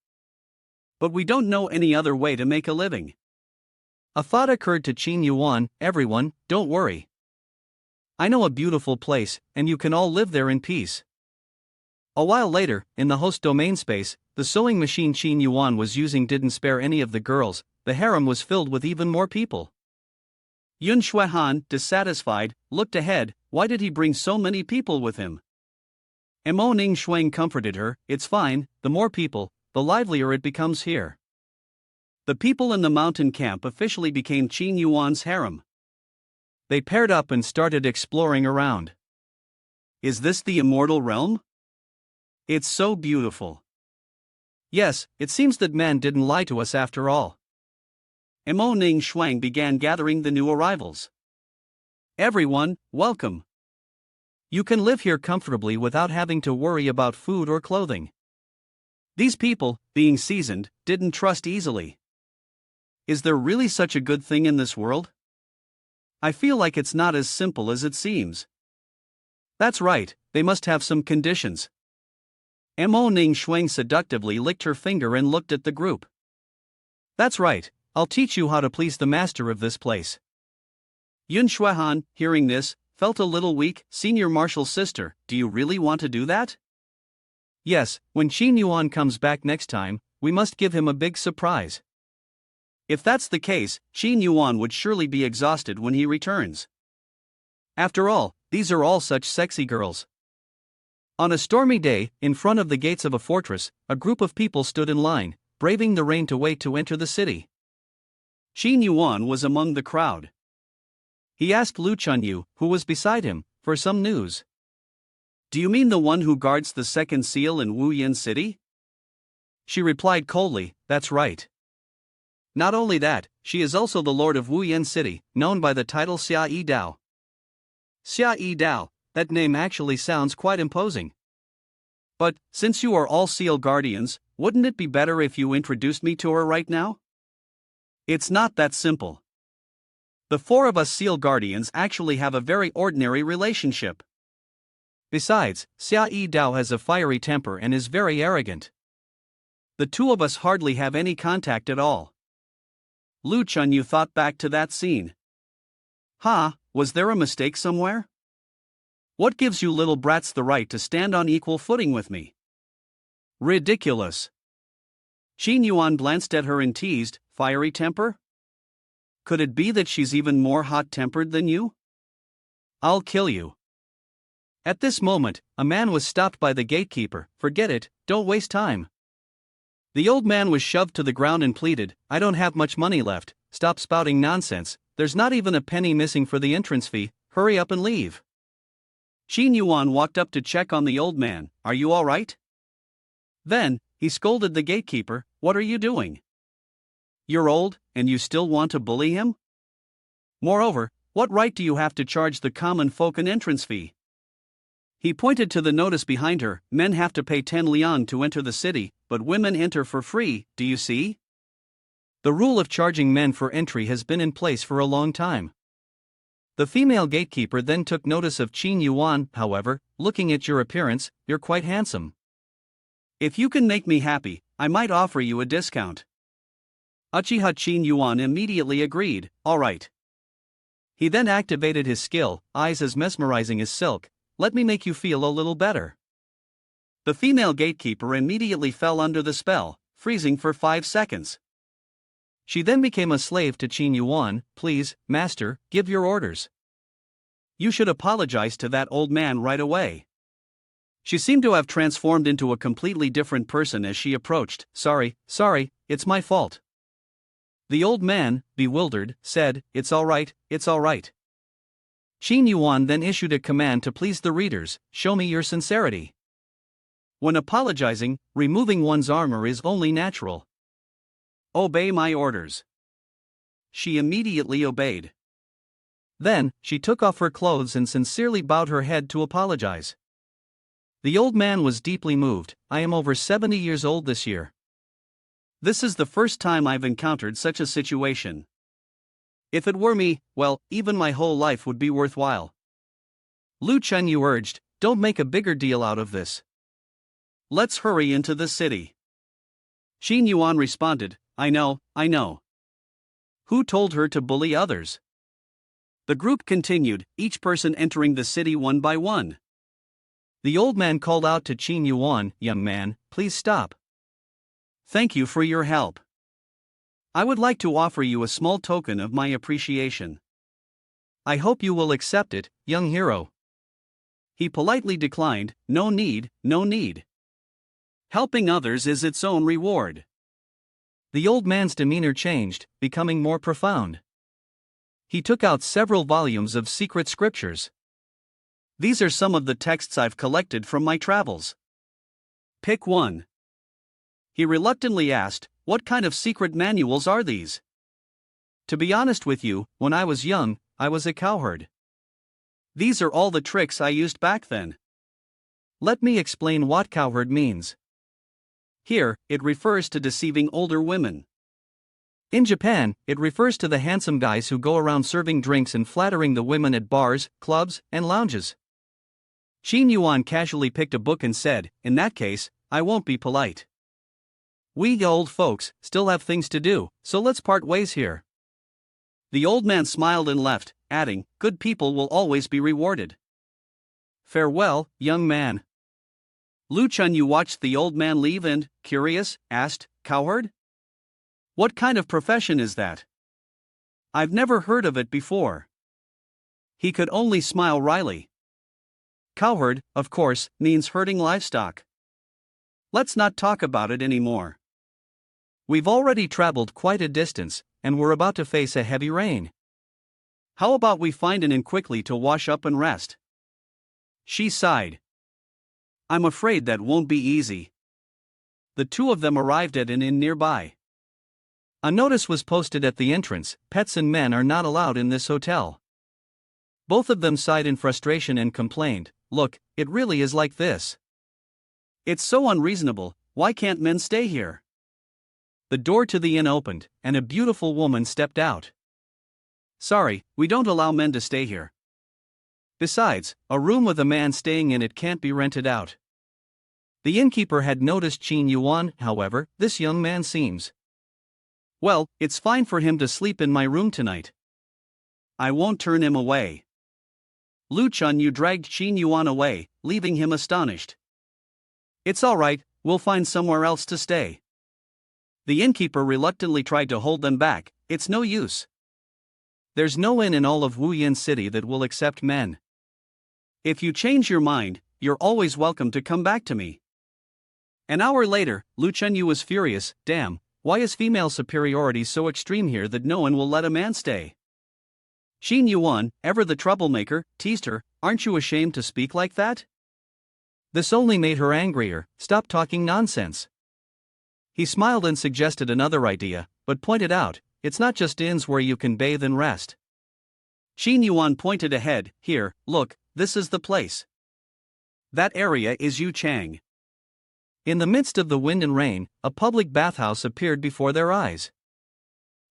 Speaker 2: But we don't know any other way to make a living."
Speaker 1: A thought occurred to Qin Yuan, "Everyone, don't worry. I know a beautiful place, and you can all live there in peace." A while later, in the host domain space, the sewing machine Qin Yuan was using didn't spare any of the girls. The harem was filled with even more people.
Speaker 2: Yun Shuihan, dissatisfied, looked ahead. Why did he bring so many people with him?
Speaker 1: Mo Ning Shuang comforted her, "It's fine, the more people, the livelier it becomes here."
Speaker 2: The people in the mountain camp officially became Qin Yuan's harem.
Speaker 1: They paired up and started exploring around.
Speaker 2: Is this the immortal realm? It's so beautiful.
Speaker 1: Yes, it seems that man didn't lie to us after all.
Speaker 2: Mo Ning Shuang began gathering the new arrivals. "Everyone, welcome.
Speaker 1: You can live here comfortably without having to worry about food or clothing."
Speaker 2: These people, being seasoned, didn't trust easily. Is there really such a good thing in this world? I feel like it's not as simple as it seems.
Speaker 1: That's right, they must have some conditions.
Speaker 2: Mo Ning Shuang seductively licked her finger and looked at the group.
Speaker 1: "That's right, I'll teach you how to please the master of this place."
Speaker 2: Yun Shuihan, hearing this, felt a little weak. "Senior Marshal Sister, do you really want to do that?"
Speaker 1: "Yes, when Qin Yuan comes back next time, we must give him a big surprise."
Speaker 2: If that's the case, Qin Yuan would surely be exhausted when he returns.
Speaker 1: After all, these are all such sexy girls. On a stormy day, in front of the gates of a fortress, a group of people stood in line, braving the rain to wait to enter the city.
Speaker 2: Qin Yuan was among the crowd.
Speaker 1: He asked Lu Chenyu, who was beside him, for some news.
Speaker 2: "Do you mean the one who guards the second seal in Wu Yin City?"
Speaker 1: She replied coldly, "That's right. Not only that, she is also the lord of Wu Yin City, known by the title Xia Yi Dao."
Speaker 2: Xia Yi Dao,
Speaker 1: that name actually sounds quite imposing.
Speaker 2: "But, since you are all seal guardians, wouldn't it be better if you introduced me to her right now?" "It's not that simple. The 4 of us seal guardians actually have a very ordinary relationship.
Speaker 1: Besides, Xia Yi Dao has a fiery temper and is very arrogant. The two of us hardly have any contact at all.
Speaker 2: Lu Chunyu thought back to that scene. Was there a mistake somewhere? What gives you little brats the right to stand on equal footing with me? Ridiculous. Qin Yuan glanced at her and teased, fiery temper? Could it be that she's even more hot-tempered than you? I'll kill you.
Speaker 1: At this moment, a man was stopped by the gatekeeper. Forget it, don't waste time. The old man was shoved to the ground and pleaded, I don't have much money left, stop spouting nonsense, there's not even a penny missing for the entrance fee, hurry up and leave.
Speaker 2: Qin Yuan walked up to check on the old man, are you all right? Then, he scolded the gatekeeper, what are you doing? You're old, and you still want to bully him? Moreover, what right do you have to charge the common folk an entrance fee? He pointed to the notice behind her, men have to pay 10 liang to enter the city, but women enter for free, do you see?
Speaker 1: The rule of charging men for entry has been in place for a long time. The female gatekeeper then took notice of Qin Yuan, however, looking at your appearance, you're quite handsome.
Speaker 2: If you can make me happy, I might offer you a discount. Uchiha Qin Yuan immediately agreed, all right.
Speaker 1: He then activated his skill, eyes as mesmerizing as silk, let me make you feel a little better.
Speaker 2: The female gatekeeper immediately fell under the spell, freezing for 5 seconds.
Speaker 1: She then became a slave to Qin Yuan, please, master, give your orders.
Speaker 2: You should apologize to that old man right away. She seemed to have transformed into a completely different person as she approached,
Speaker 1: sorry, it's my fault. The old man, bewildered, said, it's all right. Qin Yuan then issued a command to please the readers, show me your sincerity.
Speaker 2: When apologizing, removing one's armor is only natural. Obey my orders. She immediately obeyed.
Speaker 1: Then, she took off her clothes and sincerely bowed her head to apologize. The old man was deeply moved, I am over 70 years old this year.
Speaker 2: This is the first time I've encountered such a situation. If it were me, well, even my whole life would be worthwhile.
Speaker 1: Lu Chunyu urged, don't make a bigger deal out of this.
Speaker 2: Let's hurry into the city. Qin Yuan responded, I know. Who told her to bully others? The group continued, each person entering the city one by one.
Speaker 1: The old man called out to Qin Yuan, young man, please stop.
Speaker 2: Thank you for your help. I would like to offer you a small token of my appreciation.
Speaker 1: I hope you will accept it, young hero.
Speaker 2: He politely declined, no need. Helping others is its own reward.
Speaker 1: The old man's demeanor changed, becoming more profound. He took out several volumes of secret scriptures.
Speaker 2: These are some of the texts I've collected from my travels. Pick one. He reluctantly asked, what kind of secret manuals are these?
Speaker 1: To be honest with you, when I was young, I was a cowherd.
Speaker 2: These are all the tricks I used back then.
Speaker 1: Let me explain what cowherd means.
Speaker 2: Here, it refers to deceiving older women.
Speaker 1: In Japan, it refers to the handsome guys who go around serving drinks and flattering the women at bars, clubs, and lounges.
Speaker 2: Qin Yuan casually picked a book and said, in that case, I won't be polite.
Speaker 1: We old folks still have things to do, so let's part ways here.
Speaker 2: The old man smiled and left, adding, good people will always be rewarded.
Speaker 1: Farewell, young man.
Speaker 2: Lu Chunyu watched the old man leave and, curious, asked, cowherd? What kind of profession is that? I've never heard of it before. He could only smile wryly. Cowherd, of course, means herding livestock. Let's not talk about it anymore.
Speaker 1: We've already traveled quite a distance, and we're about to face a heavy rain.
Speaker 2: How about we find an inn quickly to wash up and rest? She sighed. I'm afraid that won't be easy. The two of them arrived at an inn nearby.
Speaker 1: A notice was posted at the entrance, pets and men are not allowed in this hotel. Both of them sighed in frustration and complained, look, it really is like this.
Speaker 2: It's so unreasonable, why can't men stay here?
Speaker 1: The door to the inn opened, and a beautiful woman stepped out.
Speaker 2: Sorry, we don't allow men to stay here.
Speaker 1: Besides, a room with a man staying in it can't be rented out. The innkeeper had noticed Qin Yuan, however. This young man seems. Well, it's fine for him to sleep in my room tonight. I won't turn him away. Lu Chunyu dragged Qin Yuan away, leaving him astonished. It's all right, we'll find somewhere else to stay. The innkeeper reluctantly tried to hold them back. It's no use. There's no inn in all of Wuyin City that will accept men. If you change your mind, you're always welcome to come back to me. An hour later, Lu Chunyu was furious. Damn, why is female superiority so extreme here that no one will let a man stay? Qin Yuan, ever the troublemaker, teased her. Aren't you ashamed to speak like that? This only made her angrier. Stop talking nonsense. He smiled and suggested another idea, but pointed out, it's not just inns where you can bathe and rest. Qin Yuan pointed ahead. Here, look, this is the place. That area is Yu Chang. In the midst of the wind and rain, a public bathhouse appeared before their eyes.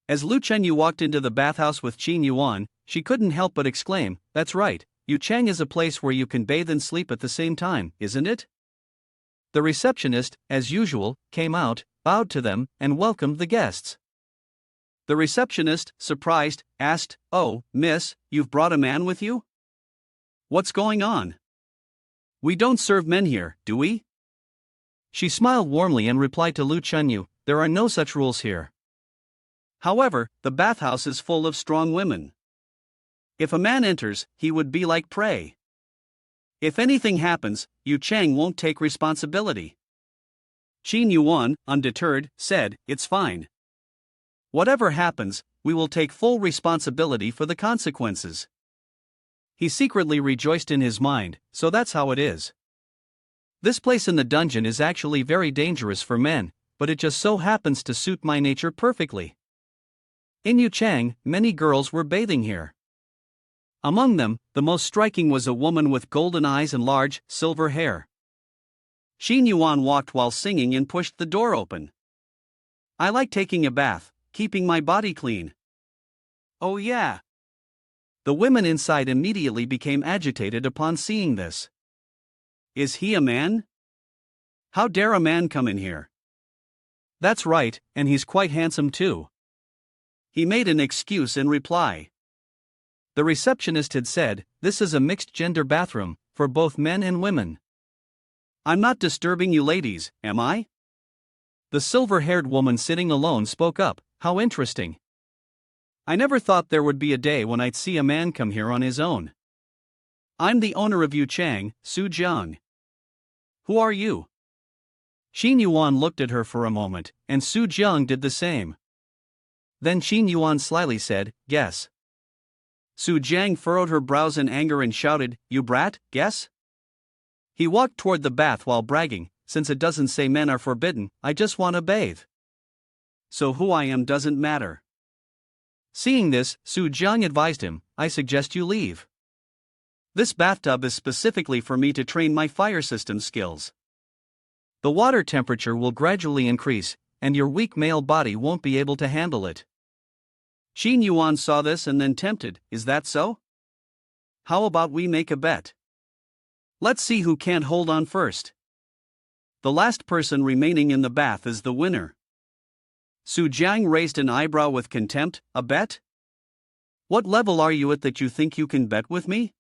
Speaker 1: As Lu Chunyu walked into the bathhouse with Qin Yuan, she couldn't help but exclaim, that's right, Yu Chang is a place where you can bathe and sleep at the same time, isn't it? The receptionist, as usual, came out, bowed to them, and welcomed the guests. The receptionist, surprised, asked, Oh, miss, you've brought a man with you? What's going on? We don't serve men here, do we? She smiled warmly and replied to Lu Chunyu, there are no such rules here. However, the bathhouse is full of strong women. If a man enters, he would be like prey. If anything happens, Yu Chang won't take responsibility. Qin Yuan, undeterred, said, it's fine. Whatever happens, we will take full responsibility for the consequences. He secretly rejoiced in his mind, so that's how it is. This place in the dungeon is actually very dangerous for men, but it just so happens to suit my nature perfectly. In Yu Chang, many girls were bathing here. Among them, the most striking was a woman with golden eyes and large, silver hair. Qin Yuan walked while singing and pushed the door open. I like taking a bath, keeping my body clean. Oh yeah. The women inside immediately became agitated upon seeing this. Is he a man? How dare a man come in here? That's right, and he's quite handsome too. He made an excuse in reply. The receptionist had said, this is a mixed-gender bathroom, for both men and women. I'm not disturbing you ladies, am I? The silver-haired woman sitting alone spoke up, how interesting. I never thought there would be a day when I'd see a man come here on his own. I'm the owner of Yu Chang, Su Jiang. Who are you? Qin Yuan looked at her for a moment, and Su Jiang did the same. Then Qin Yuan slyly said, guess. Su Jiang furrowed her brows in anger and shouted, you brat, guess? He walked toward the bath while bragging, since it doesn't say men are forbidden, I just want to bathe. So who I am doesn't matter. Seeing this, Su Jiang advised him, I suggest you leave. This bathtub is specifically for me to train my fire system skills. The water temperature will gradually increase, and your weak male body won't be able to handle it. Qin Yuan saw this and then tempted, is that so? How about we make a bet? Let's see who can't hold on first. The last person remaining in the bath is the winner. Su Jiang raised an eyebrow with contempt, a bet? What level are you at that you think you can bet with me?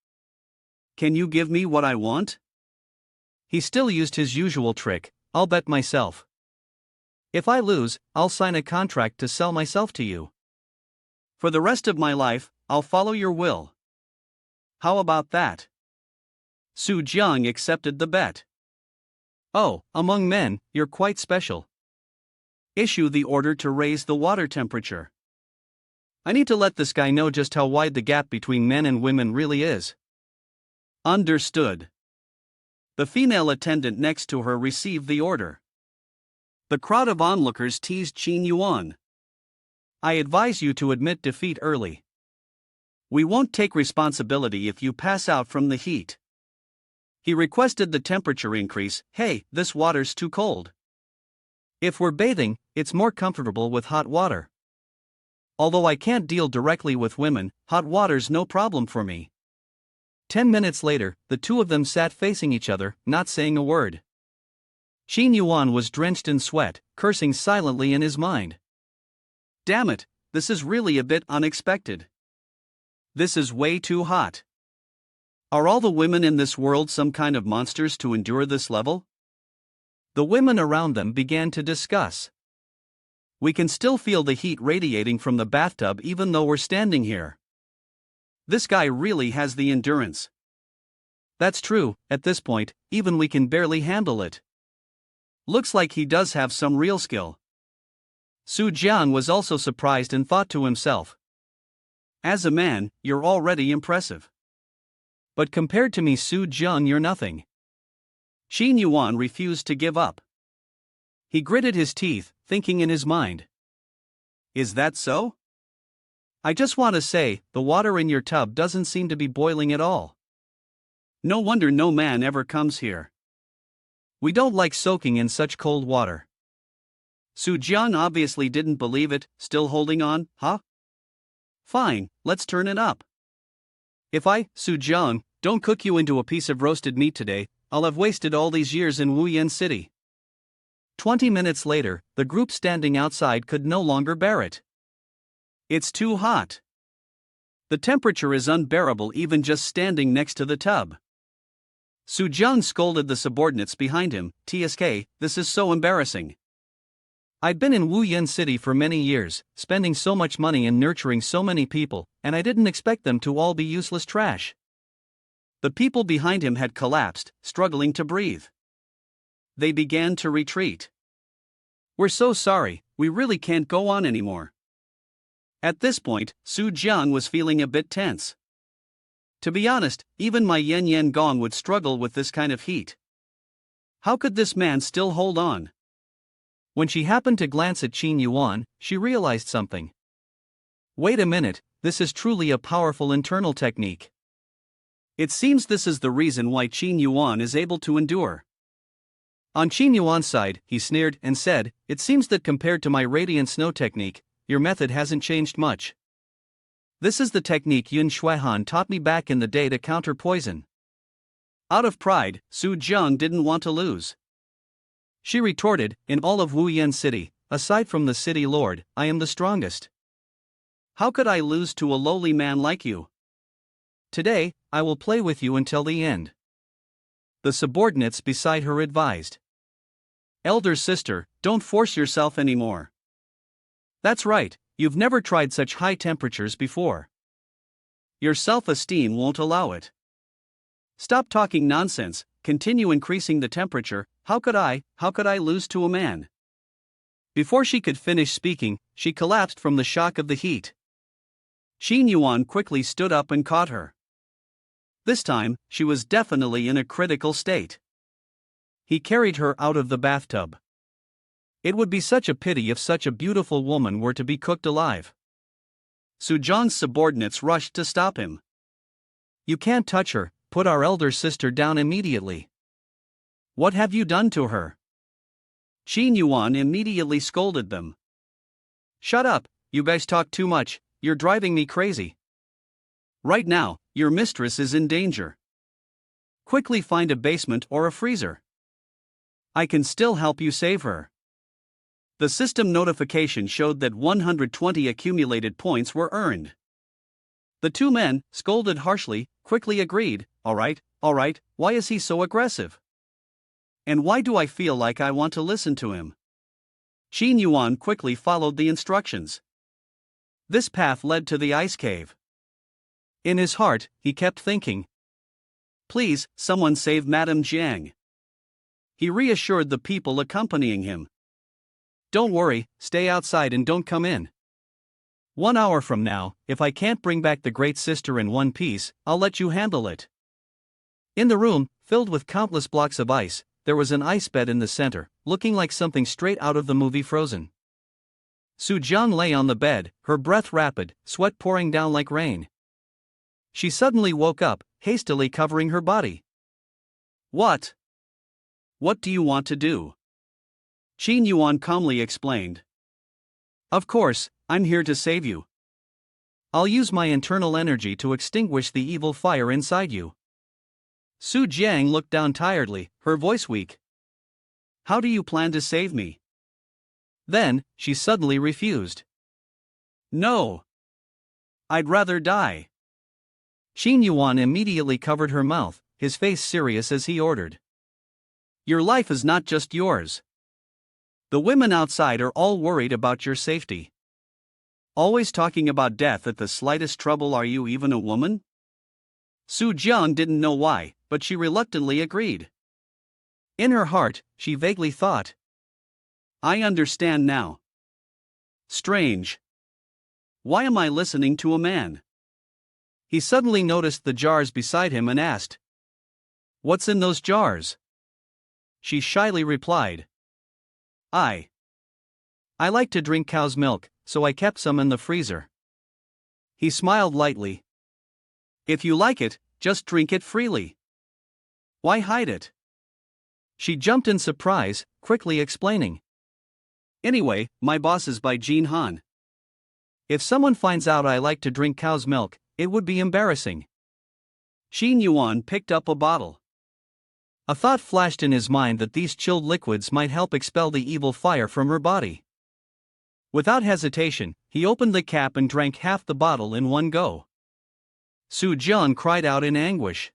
Speaker 1: Can you give me what I want? He still used his usual trick, I'll bet myself. If I lose, I'll sign a contract to sell myself to you. For the rest of my life, I'll follow your will. How about that? Su Jiang accepted the bet. Oh, among men, you're quite special. Issue the order to raise the water temperature. I need to let this guy know just how wide the gap between men and women really is. Understood. The female attendant next to her received the order. The crowd of onlookers teased Qin Yuan. I advise you to admit defeat early. We won't take responsibility if you pass out from the heat. He requested the temperature increase, hey, this water's too cold. If we're bathing, it's more comfortable with hot water. Although I can't deal directly with women, hot water's no problem for me. 10 minutes later, the two of them sat facing each other, not saying a word. Qin Yuan was drenched in sweat, cursing silently in his mind.
Speaker 2: Damn it, this is really a bit unexpected. This is way too hot. Are all the women in this world some kind of monsters to endure this level?
Speaker 1: The women around them began to discuss.
Speaker 2: We can still feel the heat radiating from the bathtub even though we're standing here. This guy really has the endurance.
Speaker 1: That's true, at this point, even we can barely handle it.
Speaker 2: Looks like he does have some real skill.
Speaker 1: Su Jian was also surprised and thought to himself.
Speaker 2: As a man, you're already impressive.
Speaker 1: But compared to me, Su Jian, you're nothing.
Speaker 2: Qin Yuan refused to give up.
Speaker 1: He gritted his teeth, thinking in his mind.
Speaker 2: Is that so?
Speaker 1: I just want to say, the water in your tub doesn't seem to be boiling at all.
Speaker 2: No wonder no man ever comes here.
Speaker 1: We don't like soaking in such cold water.
Speaker 2: Su Jian obviously didn't believe it, still holding on, huh? Fine, let's turn it up.
Speaker 1: If I, Su Jian, don't cook you into a piece of roasted meat today, I'll have wasted all these years in Wuyan City. 20 minutes later, the group standing outside could no longer bear it.
Speaker 2: It's too hot. The temperature is unbearable even just standing next to the tub.
Speaker 1: Su Jian scolded the subordinates behind him. TSK, this is so embarrassing. I'd been in Wuyan City for many years, spending so much money and nurturing so many people, and I didn't expect them to all be useless trash.
Speaker 2: The people behind him had collapsed, struggling to breathe. They began to retreat. We're so sorry, we really can't go on anymore. At this point, Su Jian was feeling a bit tense. To be honest, even my Yen Gong would struggle with this kind of heat. How could this man still hold on?
Speaker 1: When she happened to glance at Qin Yuan, she realized something. Wait a minute, this is truly a powerful internal technique.
Speaker 2: It seems this is the reason why Qin Yuan is able to endure.
Speaker 1: On Qin Yuan's side, he sneered and said, it seems that compared to my radiant snow technique, your method hasn't changed much. This is the technique Yun Shuihan taught me back in the day to counter poison.
Speaker 2: Out of pride, Su Jian didn't want to lose.
Speaker 1: She retorted, in all of Wuyan City, aside from the city lord, I am the strongest.
Speaker 2: How could I lose to a lowly man like you?
Speaker 1: Today, I will play with you until the end. The subordinates beside her advised.
Speaker 2: Elder sister, don't force yourself anymore.
Speaker 1: That's right, you've never tried such high temperatures before.
Speaker 2: Your self-esteem won't allow it. Stop talking nonsense, continue increasing the temperature. How could I lose to a man?
Speaker 1: Before she could finish speaking, she collapsed from the shock of the heat.
Speaker 2: Qin Yuan quickly stood up and caught her. This time, she was definitely in a critical state.
Speaker 1: He carried her out of the bathtub. It would be such a pity if such a beautiful woman were to be cooked alive.
Speaker 2: Su Jian's subordinates rushed to stop him.
Speaker 1: You can't touch her, put our elder sister down immediately.
Speaker 2: What have you done to her? Qin Yuan immediately scolded them.
Speaker 1: Shut up, you guys talk too much, you're driving me crazy.
Speaker 2: Right now, your mistress is in danger. Quickly find a basement or a freezer. I can still help you save her. The system notification showed that 120 accumulated points were earned. The two men, scolded harshly, quickly agreed, all right, why is he so aggressive? And why do I feel like I want to listen to him? Qin Yuan quickly followed the instructions. This path led to the ice cave.
Speaker 1: In his heart, he kept thinking.
Speaker 2: Please, someone save Madame Jiang. He reassured the people accompanying him.
Speaker 1: Don't worry, stay outside and don't come in. 1 hour from now, if I can't bring back the great sister in one piece, I'll let you handle it. In the room, filled with countless blocks of ice, there was an ice bed in the center, looking like something straight out of the movie Frozen. Su Jian lay on the bed, her breath rapid, sweat pouring down like rain. She suddenly woke up, hastily covering her body.
Speaker 2: What? What do you want to do? Qin Yuan calmly explained.
Speaker 1: Of course, I'm here to save you. I'll use my internal energy to extinguish the evil fire inside you.
Speaker 2: Su Jiang looked down tiredly, her voice weak. How do you plan to save me? Then, she suddenly refused. No. I'd rather die. Xin Yuan immediately covered her mouth, his face serious as he ordered. Your life is not just yours. The women outside are all worried about your safety. Always talking about death at the slightest trouble. Are you even a woman? Su Jiang didn't know why, but she reluctantly agreed. In her heart, she vaguely thought. I understand now. Strange. Why am I listening to a man? He suddenly noticed the jars beside him and asked. What's in those jars? She shyly replied. I like to drink cow's milk, so I kept some in the freezer. He smiled lightly. If you like it, just drink it freely. Why hide it? She jumped in surprise, quickly explaining. Anyway, my boss is by Jin Han. If someone finds out I like to drink cow's milk, it would be embarrassing. Xin Yuan picked up a bottle. A thought flashed in his mind that these chilled liquids might help expel the evil fire from her body. Without hesitation, he opened the cap and drank half the bottle in one go. Su Jiang cried out in anguish.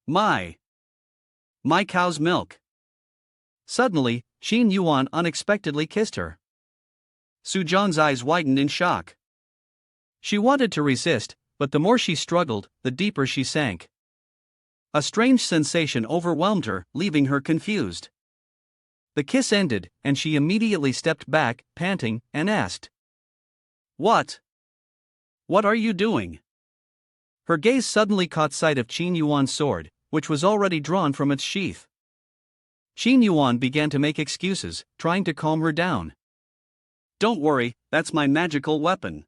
Speaker 2: My cow's milk. Suddenly, Xin Yuan unexpectedly kissed her. Su Jiang's eyes widened in shock. She wanted to resist, but the more she struggled, the deeper she sank. A strange sensation overwhelmed her, leaving her confused. The kiss ended, and she immediately stepped back, panting, and asked. What? What are you doing? Her gaze suddenly caught sight of Qin Yuan's sword, which was already drawn from its sheath. Qin Yuan began to make excuses, trying to calm her down. Don't worry, that's my magical weapon.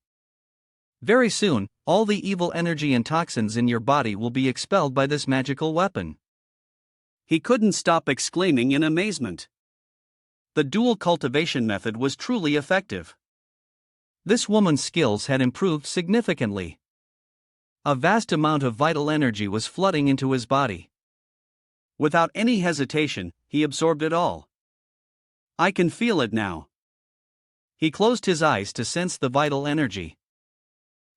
Speaker 2: Very soon, all the evil energy and toxins in your body will be expelled by this magical weapon. He couldn't stop exclaiming in amazement. The dual cultivation method was truly effective. This woman's skills had improved significantly. A vast amount of vital energy was flooding into his body. Without any hesitation, he absorbed it all. I can feel it now. He closed his eyes to sense the vital energy.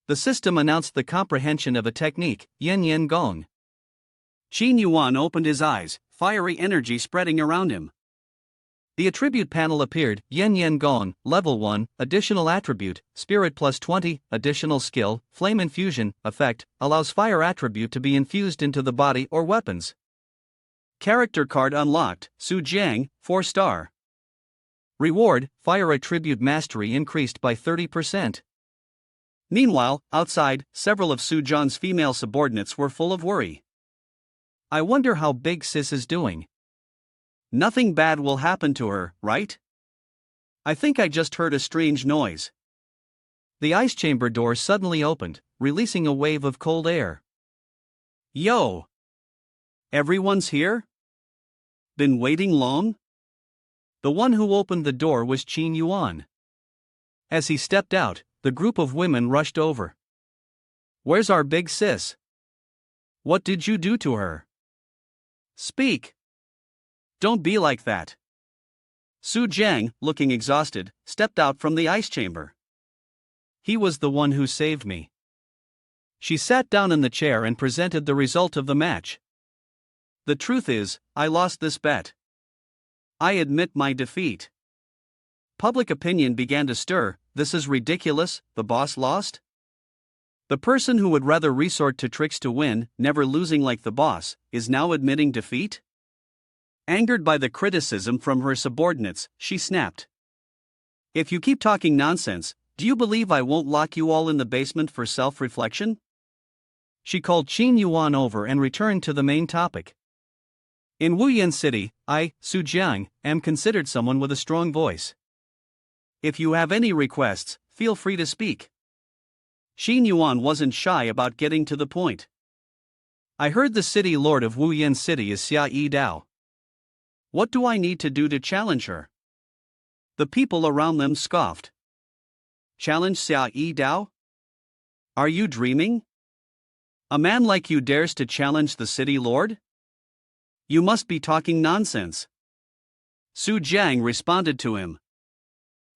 Speaker 2: The system announced the comprehension of a technique, Yin Yin Gong. Qin Yuan opened his eyes, fiery energy spreading around him. The attribute panel appeared, Yin Yin Gong, Level 1, Additional Attribute, Spirit plus 20, Additional Skill, Flame Infusion, Effect, allows fire attribute to be infused into the body or weapons. Character card unlocked, Su Jiang, 4-star. Reward, Fire Attribute Mastery increased by 30%. Meanwhile, outside, several of Su Jiang's female subordinates were full of worry. I wonder how Big Sis is doing. Nothing bad will happen to her, right? I think I just heard a strange noise. The ice chamber door suddenly opened, releasing a wave of cold air. Yo! Everyone's here? Been waiting long? The one who opened the door was Qin Yuan. As he stepped out, the group of women rushed over. Where's our big sis? What did you do to her? Speak! Don't be like that. Su Jiang, looking exhausted, stepped out from the ice chamber. He was the one who saved me. She sat down in the chair and presented the result of the match. The truth is, I lost this bet. I admit my defeat. Public opinion began to stir. This is ridiculous, the boss lost? The person who would rather resort to tricks to win, never losing like the boss, is now admitting defeat? Angered by the criticism from her subordinates, she snapped. If you keep talking nonsense, do you believe I won't lock you all in the basement for self-reflection? She called Qin Yuan over and returned to the main topic. In Wuyan City, I, Su Jiang, am considered someone with a strong voice. If you have any requests, feel free to speak. Qin Yuan wasn't shy about getting to the point. I heard the city lord of Wuyan City is Xia Yi Dao. What do I need to do to challenge her? The people around them scoffed. Challenge Xia Yi Dao? Are you dreaming? A man like you dares to challenge the city lord? You must be talking nonsense. Su Jiang responded to him.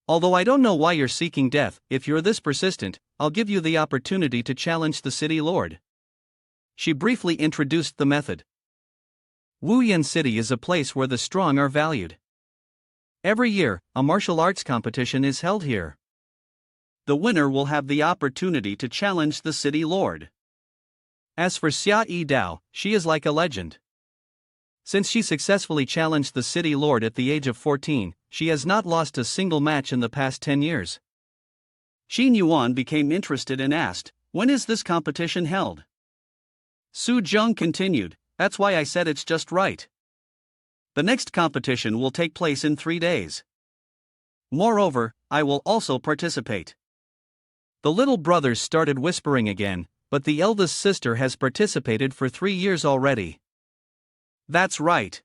Speaker 1: Although I don't know why you're seeking death, if you're this persistent, I'll give you the opportunity to challenge the city lord. She briefly introduced the method. Wuyan City is a place where the strong are valued. Every year, a martial arts competition is held here.
Speaker 2: The winner will have the opportunity to challenge the city lord.
Speaker 1: As for Xia Yi Dao, she is like a legend. Since she successfully challenged the city lord at the age of 14, she has not lost a single match in the past 10 years.
Speaker 2: Xin Yuan became interested and asked, "When is this competition held?" Su Zheng continued, "That's why I said it's just right. The next competition will take place in 3 days. Moreover, I will also participate."
Speaker 1: The little brothers started whispering again, but the eldest sister has participated for 3 years already.
Speaker 2: That's right.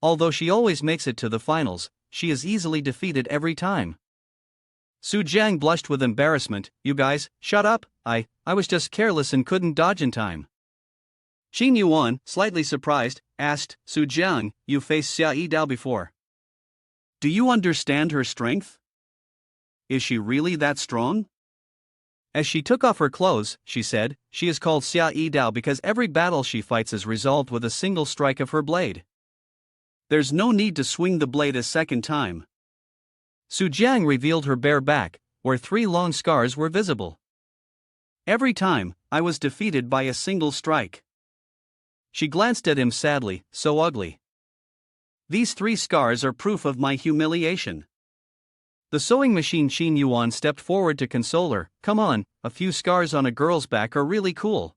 Speaker 1: Although she always makes it to the finals, she is easily defeated every time. Su Jiang blushed with embarrassment. "You guys, shut up, I was just careless and couldn't dodge in time."
Speaker 2: Xin Yuan, slightly surprised, asked, "Su Jiang, you faced Xia Yi Dao before. Do you understand her strength? Is she really that strong?"
Speaker 1: As she took off her clothes, she said, "She is called Xia Yi Dao because every battle she fights is resolved with a single strike of her blade.
Speaker 2: There's no need to swing the blade a second time."
Speaker 1: Su Jiang revealed her bare back, where 3 long scars were visible.
Speaker 2: "Every time, I was defeated by a single strike."
Speaker 1: She glanced at him sadly, so ugly.
Speaker 2: "These 3 scars are proof of my humiliation."
Speaker 1: The sewing machine Xin Yuan stepped forward to console her. "Come on, a few scars on a girl's back are really cool."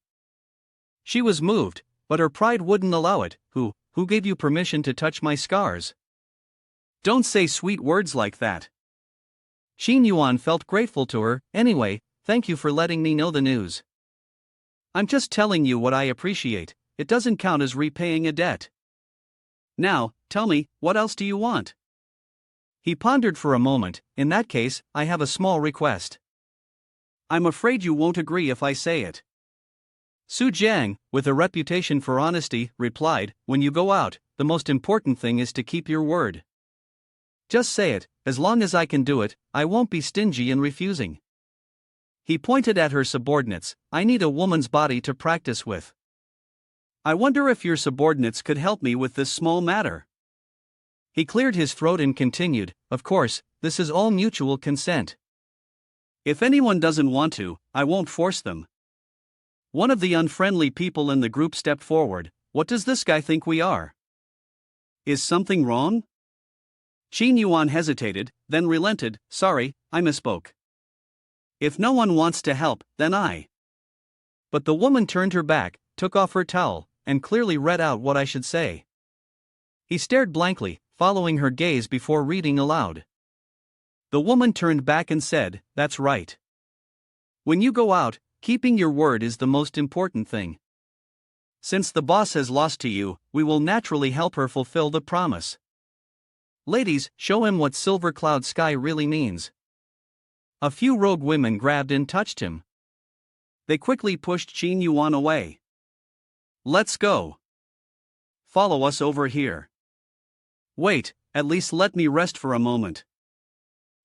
Speaker 1: She was moved, but her pride wouldn't allow it. Who gave you permission to touch my scars?"
Speaker 2: "Don't say sweet words like that."
Speaker 1: Xin Yuan felt grateful to her. "Anyway, thank you for letting me know the news.
Speaker 2: I'm just telling you what I appreciate, it doesn't count as repaying a debt. Now, tell me, what else do you want?"
Speaker 1: He pondered for a moment. "In that case, I have a small request."
Speaker 2: "I'm afraid you won't agree if I say it."
Speaker 1: Su Jiang, with a reputation for honesty, replied, "When you go out, the most important thing is to keep your word. Just say it, as long as I can do it, I won't be stingy in refusing." He pointed at her subordinates. "I need a woman's body to practice with.
Speaker 2: I wonder if your subordinates could help me with this small matter."
Speaker 1: He cleared his throat and continued, "Of course, this is all mutual consent.
Speaker 2: If anyone doesn't want to, I won't force them." One of the unfriendly people in the group stepped forward. "What does this guy think we are? Is something wrong?" Xin Yuan hesitated, then relented. "Sorry, I misspoke. If no one wants to help, then I."
Speaker 1: But the woman turned her back, took off her towel, and clearly read out what I should say. He stared blankly, following her gaze before reading aloud. The woman turned back and said, "That's right. When you go out, keeping your word is the most important thing. Since the boss has lost to you, we will naturally help her fulfill the promise. Ladies, show him what silver cloud sky really means." A few rogue women grabbed and touched him.
Speaker 2: They quickly pushed Xin Yuan away. "Let's go. Follow us over here." "Wait, at least let me rest for a moment."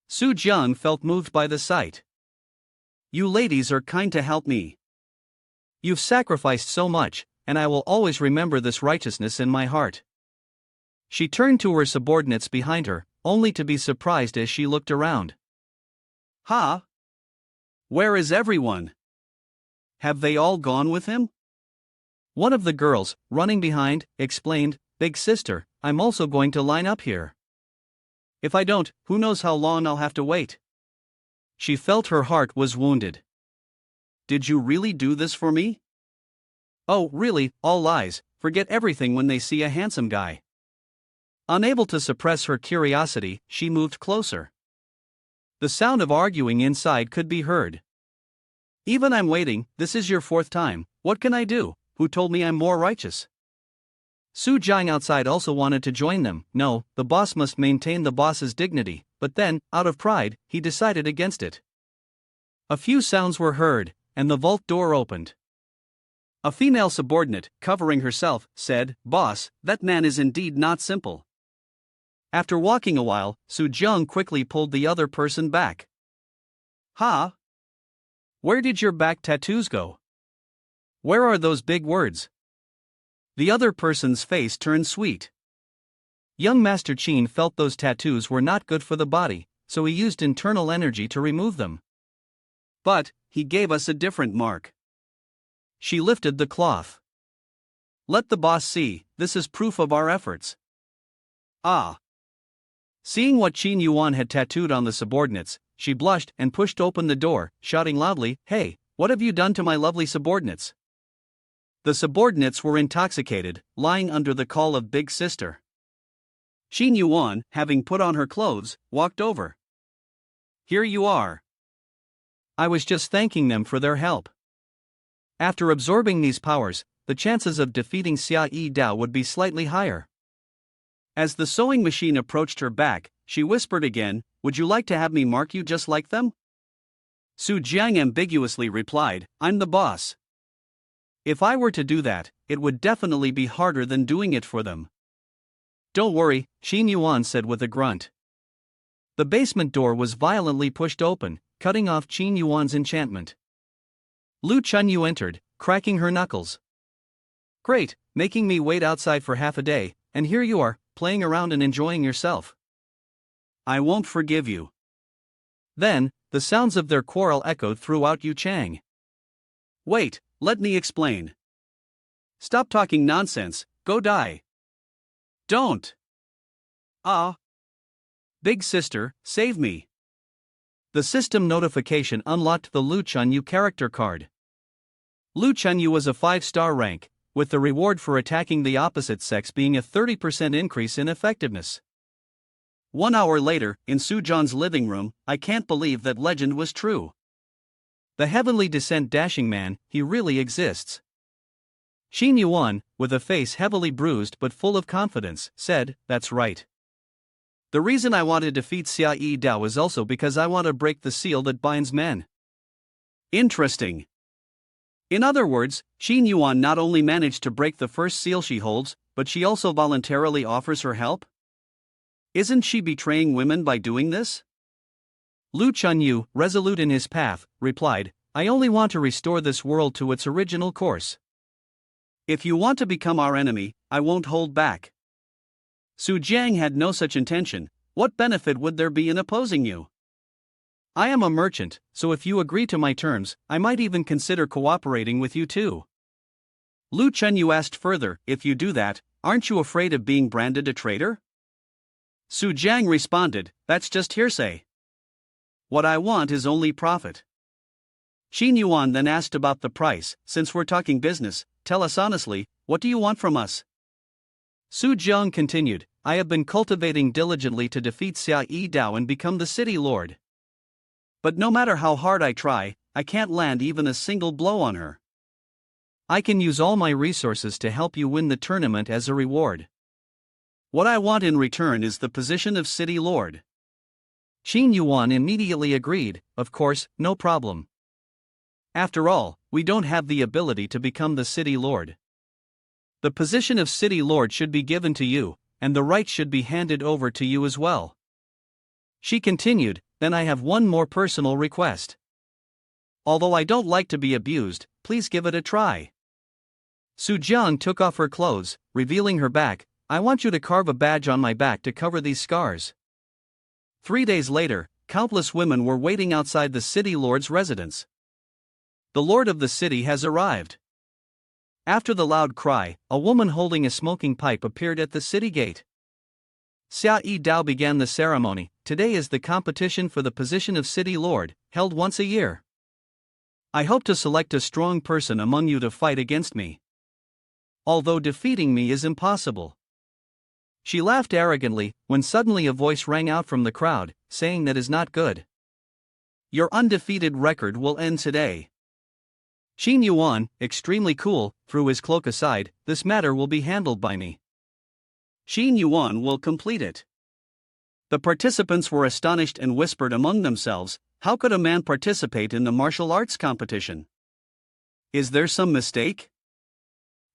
Speaker 1: Su Jiang felt moved by the sight.
Speaker 2: "You ladies are kind to help me.
Speaker 1: You've sacrificed so much, and I will always remember this righteousness in my heart." She turned to her subordinates behind her, only to be surprised as she looked around.
Speaker 2: "Ha! Where is everyone? Have they all gone with him?"
Speaker 1: One of the girls, running behind, explained, "Big sister, I'm also going to line up here. If I don't, who knows how long I'll have to wait." She felt her heart was wounded.
Speaker 2: "Did you really do this for me?"
Speaker 1: "Oh, really, all lies, forget everything when they see a handsome guy." Unable to suppress her curiosity, she moved closer. The sound of arguing inside could be heard. "Even I'm waiting, this is your 4th time, what can I do? Who told me I'm more righteous?" Su Jiang outside also wanted to join them. No, the boss must maintain the boss's dignity, but then, out of pride, he decided against it. A few sounds were heard, and the vault door opened.
Speaker 2: A female subordinate, covering herself, said, "Boss, that man is indeed not simple." After walking a while, Su Jiang quickly pulled the other person back. "Ha? Where did your back tattoos go? Where are those big words?" The other person's face turned sweet. Young Master Qin felt those tattoos were not good for the body, so he used internal energy to remove them. "But, he gave us a different mark." She lifted the cloth. "Let the boss see, this is proof of our efforts." Ah! Seeing what Qin Yuan had tattooed on the subordinates, she blushed and pushed open the door, shouting loudly, "Hey, what have you done to my lovely subordinates?" The subordinates were intoxicated, lying under the call of Big Sister. Qin Yuan, having put on her clothes, walked over. "Here you are." "I was just thanking them for their help." After absorbing these powers, the chances of defeating Xia Yi Dao would be slightly higher. As the sewing machine approached her back, she whispered again, "Would you like to have me mark you just like them?" Su Jiang ambiguously replied, "I'm the boss. If I were to do that, it would definitely be harder than doing it for them." "Don't worry," Qin Yuan said with a grunt. The basement door was violently pushed open, cutting off Qin Yuan's enchantment. Lu Chunyu entered, cracking her knuckles. "Great, making me wait outside for half a day, and here you are, playing around and enjoying yourself. I won't forgive you." Then, the sounds of their quarrel echoed throughout Yuchang. "Wait, let me explain." "Stop talking nonsense, go die." "Don't." "Ah. Big Sister, save me." The system notification unlocked the Lu Chunyu character card. Lu Chunyu was a 5-star rank, with the reward for attacking the opposite sex being a 30% increase in effectiveness. 1 hour later, in Sujan's living room, I can't believe that legend was true. The heavenly descent dashing man, he really exists. Qin Yuan, with a face heavily bruised but full of confidence, said, "That's right. The reason I want to defeat Xia Yi Dao is also because I want to break the seal that binds men." Interesting. In other words, Qin Yuan not only managed to break the first seal she holds, but she also voluntarily offers her help? Isn't she betraying women by doing this? Lu Chunyu, resolute in his path, replied, "I only want to restore this world to its original course. If you want to become our enemy, I won't hold back." Su Jiang had no such intention. What benefit would there be in opposing you? "I am a merchant, so if you agree to my terms, I might even consider cooperating with you too." Lu Chunyu asked further, "If you do that, aren't you afraid of being branded a traitor?" Su Jiang responded, "That's just hearsay. What I want is only profit." Qin Yuan then asked about the price. "Since we're talking business, tell us honestly, what do you want from us?" Su Jiang continued, "I have been cultivating diligently to defeat Xia Yi Dao and become the city lord. But no matter how hard I try, I can't land even a single blow on her. I can use all my resources to help you win the tournament as a reward. What I want in return is the position of city lord." Qin Yuan immediately agreed, "Of course, no problem. After all, we don't have the ability to become the city lord. The position of city lord should be given to you, and the rights should be handed over to you as well." She continued, "Then I have one more personal request. Although I don't like to be abused, please give it a try." Su Jiang took off her clothes, revealing her back. "I want you to carve a badge on my back to cover these scars." 3 days later, countless women were waiting outside the city lord's residence. "The lord of the city has arrived." After the loud cry, a woman holding a smoking pipe appeared at the city gate. Xia Yi Dao began the ceremony. "Today is the competition for the position of city lord, held once a year. I hope to select a strong person among you to fight against me. Although defeating me is impossible." She laughed arrogantly, when suddenly a voice rang out from the crowd, saying that is not good. "Your undefeated record will end today." Qin Yuan, extremely cool, threw his cloak aside. "This matter will be handled by me. Qin Yuan will complete it." The participants were astonished and whispered among themselves, "How could a man participate in the martial arts competition? Is there some mistake?"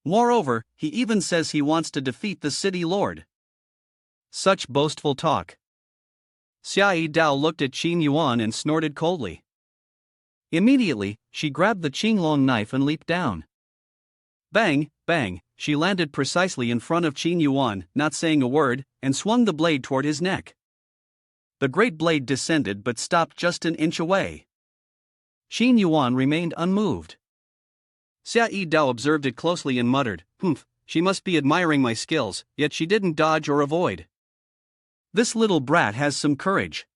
Speaker 2: Moreover, he even says he wants to defeat the city lord.
Speaker 1: Such boastful talk. Xia Dao looked at Qin Yuan and snorted coldly. Immediately, she grabbed the Qinglong knife and leaped down.
Speaker 2: Bang, bang, she landed precisely in front of Qin Yuan, not saying a word, and swung the blade toward his neck. The great blade descended but stopped just an inch away.
Speaker 1: Qin Yuan remained unmoved.
Speaker 2: Xia Dao observed it closely and muttered, "Humph, she must be admiring my skills," yet she didn't dodge or avoid. "This little brat has some courage."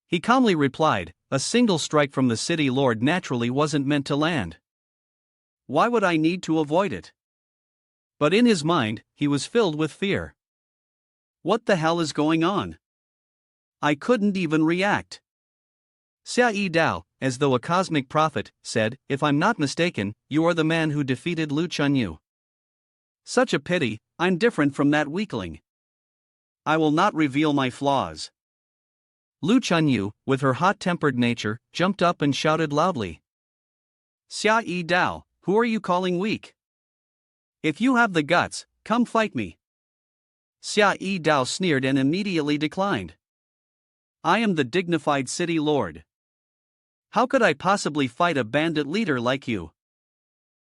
Speaker 1: He calmly replied, "A single strike from the city lord naturally wasn't meant to land.
Speaker 2: Why would I need to avoid it?"
Speaker 1: But in his mind, he was filled with fear.
Speaker 2: What the hell is going on? I couldn't even react.
Speaker 1: Xia Dao, as though a cosmic prophet, said, "If I'm not mistaken, you are the man who defeated Lu Chunyu."
Speaker 2: Such a pity, I'm different from that weakling. I will not reveal my flaws.
Speaker 1: Lu Chunyu, with her hot-tempered nature, jumped up and shouted loudly.
Speaker 2: Xia Dao, who are you calling weak? If you have the guts, come fight me.
Speaker 1: Xia Dao sneered and immediately declined.
Speaker 2: I am the dignified city lord. How could I possibly fight a bandit leader like you?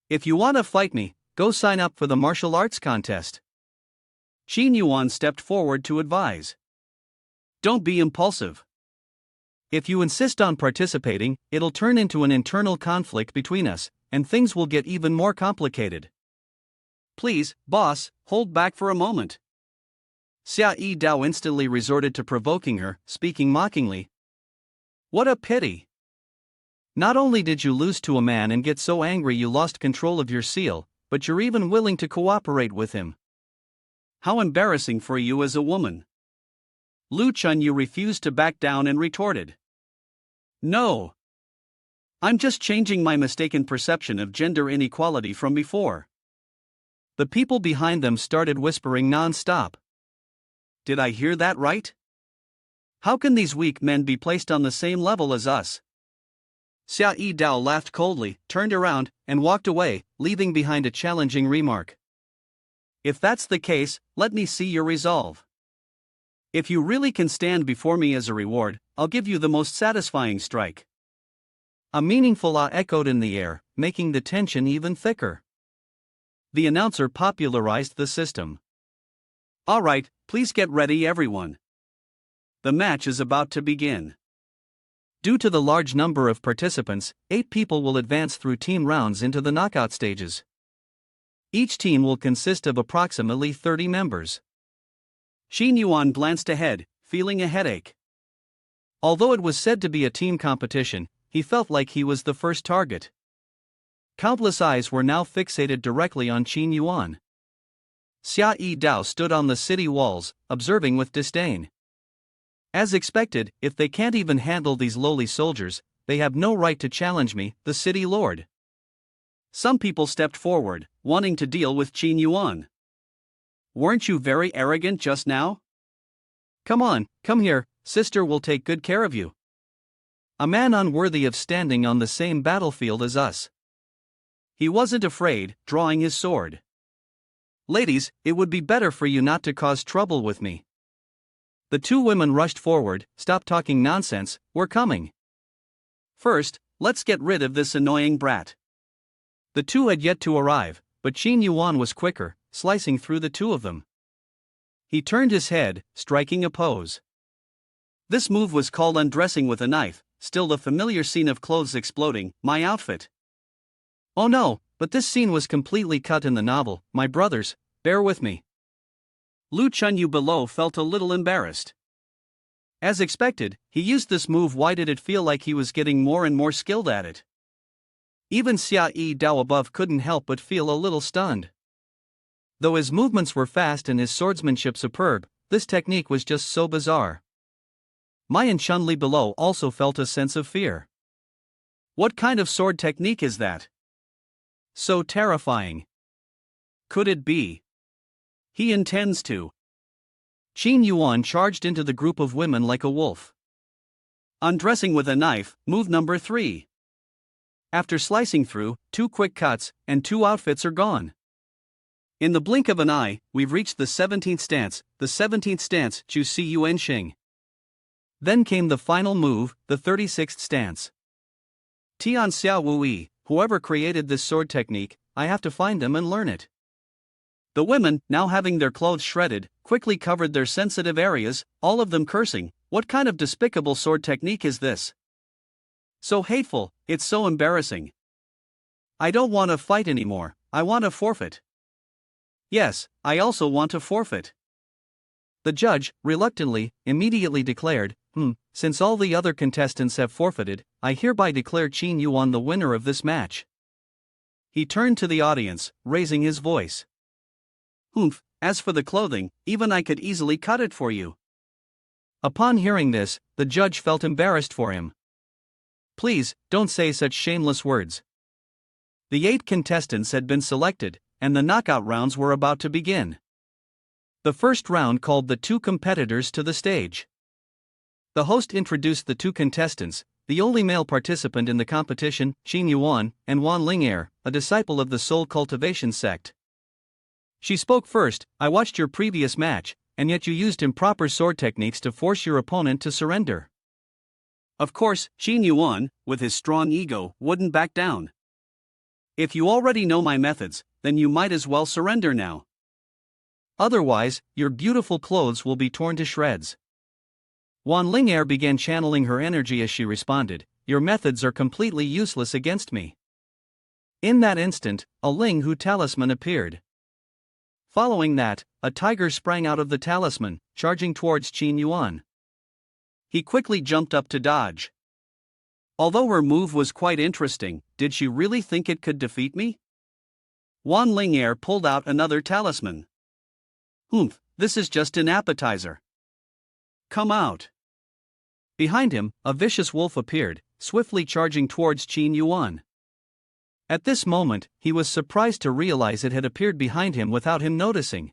Speaker 1: If you want to fight me, go sign up for the martial arts contest.
Speaker 2: Qin Yuan stepped forward to advise. Don't be impulsive.
Speaker 1: If you insist on participating, it'll turn into an internal conflict between us, and things will get even more complicated.
Speaker 2: Please, boss, hold back for a moment.
Speaker 1: Xia Dao instantly resorted to provoking her, speaking mockingly.
Speaker 2: What a pity.
Speaker 1: Not only did you lose to a man and get so angry you lost control of your seal, but you're even willing to cooperate with him.
Speaker 2: How embarrassing for you as a woman. Lu Chunyu refused to back down and retorted. No. I'm just changing my mistaken perception of gender inequality from before.
Speaker 1: The people behind them started whispering non-stop.
Speaker 2: Did I hear that right? How can these weak men be placed on the same level as us?
Speaker 1: Xia Dao laughed coldly, turned around, and walked away, leaving behind a challenging remark.
Speaker 2: If that's the case, let me see your resolve. If you really can stand before me as a reward, I'll give you the most satisfying strike.
Speaker 1: A meaningful ah echoed in the air, making the tension even thicker. The announcer popularized the system.
Speaker 2: All right, please get ready everyone. The match is about to begin.
Speaker 1: Due to the large number of participants, 8 people will advance through team rounds into the knockout stages. Each team will consist of approximately 30 members.
Speaker 2: Qin Yuan glanced ahead, feeling a headache.
Speaker 1: Although it was said to be a team competition, he felt like he was the first target. Countless eyes were now fixated directly on Qin Yuan. Xia Dao stood on the city walls, observing with disdain. As expected, if they can't even handle these lowly soldiers, they have no right to challenge me, the city lord.
Speaker 2: Some people stepped forward, wanting to deal with Qin Yuan. Weren't you very arrogant just now?
Speaker 1: Come on, come here, sister will take good care of you. A man unworthy of standing on the same battlefield as us.
Speaker 2: He wasn't afraid, drawing his sword.
Speaker 1: Ladies, it would be better for you not to cause trouble with me. The 2 women rushed forward. Stop talking nonsense, we're coming.
Speaker 2: First, let's get rid of this annoying brat.
Speaker 1: The 2 had yet to arrive, but Qin Yuan was quicker, slicing through the 2 of them. He turned his head, striking a pose.
Speaker 2: This move was called undressing with a knife, still the familiar scene of clothes exploding, my outfit.
Speaker 1: Oh no, but this scene was completely cut in the novel, my brothers, bear with me.
Speaker 2: Lu Chunyu below felt a little embarrassed. As expected, he used this move. Why did it feel like he was getting more and more skilled at it?
Speaker 1: Even Xia Dao above couldn't help but feel a little stunned. Though his movements were fast and his swordsmanship superb, this technique was just so bizarre. Mai and Chun-Li below also felt a sense of fear.
Speaker 2: What kind of sword technique is that?
Speaker 1: So terrifying.
Speaker 2: Could it be? He intends to.
Speaker 1: Qin Yuan charged into the group of women like a wolf.
Speaker 2: Undressing with a knife, move number 3. After slicing through, 2 quick cuts, and 2 outfits are gone. In the blink of an eye, we've reached the 17th stance, the 17th stance, Chu Si Yuan Xing. Then came the final move, the 36th stance. Tian Xia Wui, whoever created this sword technique, I have to find them and learn it. The women, now having their clothes shredded, quickly covered their sensitive areas, all of them cursing. What kind of despicable sword technique is this? So hateful, it's so embarrassing. I don't want to fight anymore, I want to forfeit. Yes, I also want to forfeit. The judge, reluctantly, immediately declared, since all the other contestants have forfeited, I hereby declare Qin Yuan the winner of this match. He turned to the audience, raising his voice. As for the clothing, even I could easily cut it for you. Upon hearing this, the judge felt embarrassed for him. Please, don't say such shameless words. The 8 contestants had been selected, and the knockout rounds were about to begin. The first round called the 2 competitors to the stage. The host introduced the 2 contestants, the only male participant in the competition, Qin Yuan, and Wan Ling'er, a disciple of the Soul Cultivation sect. She spoke first. I watched your previous match, and yet you used improper sword techniques to force your opponent to surrender. Of course, Qin Yuan, with his strong ego, wouldn't back down. If you already know my methods, then you might as well surrender now. Otherwise, your beautiful clothes will be torn to shreds. Wan Ling'er began channeling her energy as she responded, your methods are completely useless against me. In that instant, a Ling Hu talisman appeared. Following that, a tiger sprang out of the talisman, charging towards Qin Yuan. He quickly jumped up to dodge. Although her move was quite interesting, did she really think it could defeat me? Wan Ling'er pulled out another talisman. This is just an appetizer. Come out. Behind him, a vicious wolf appeared, swiftly charging towards Qin Yuan. At this moment, he was surprised to realize it had appeared behind him without him noticing.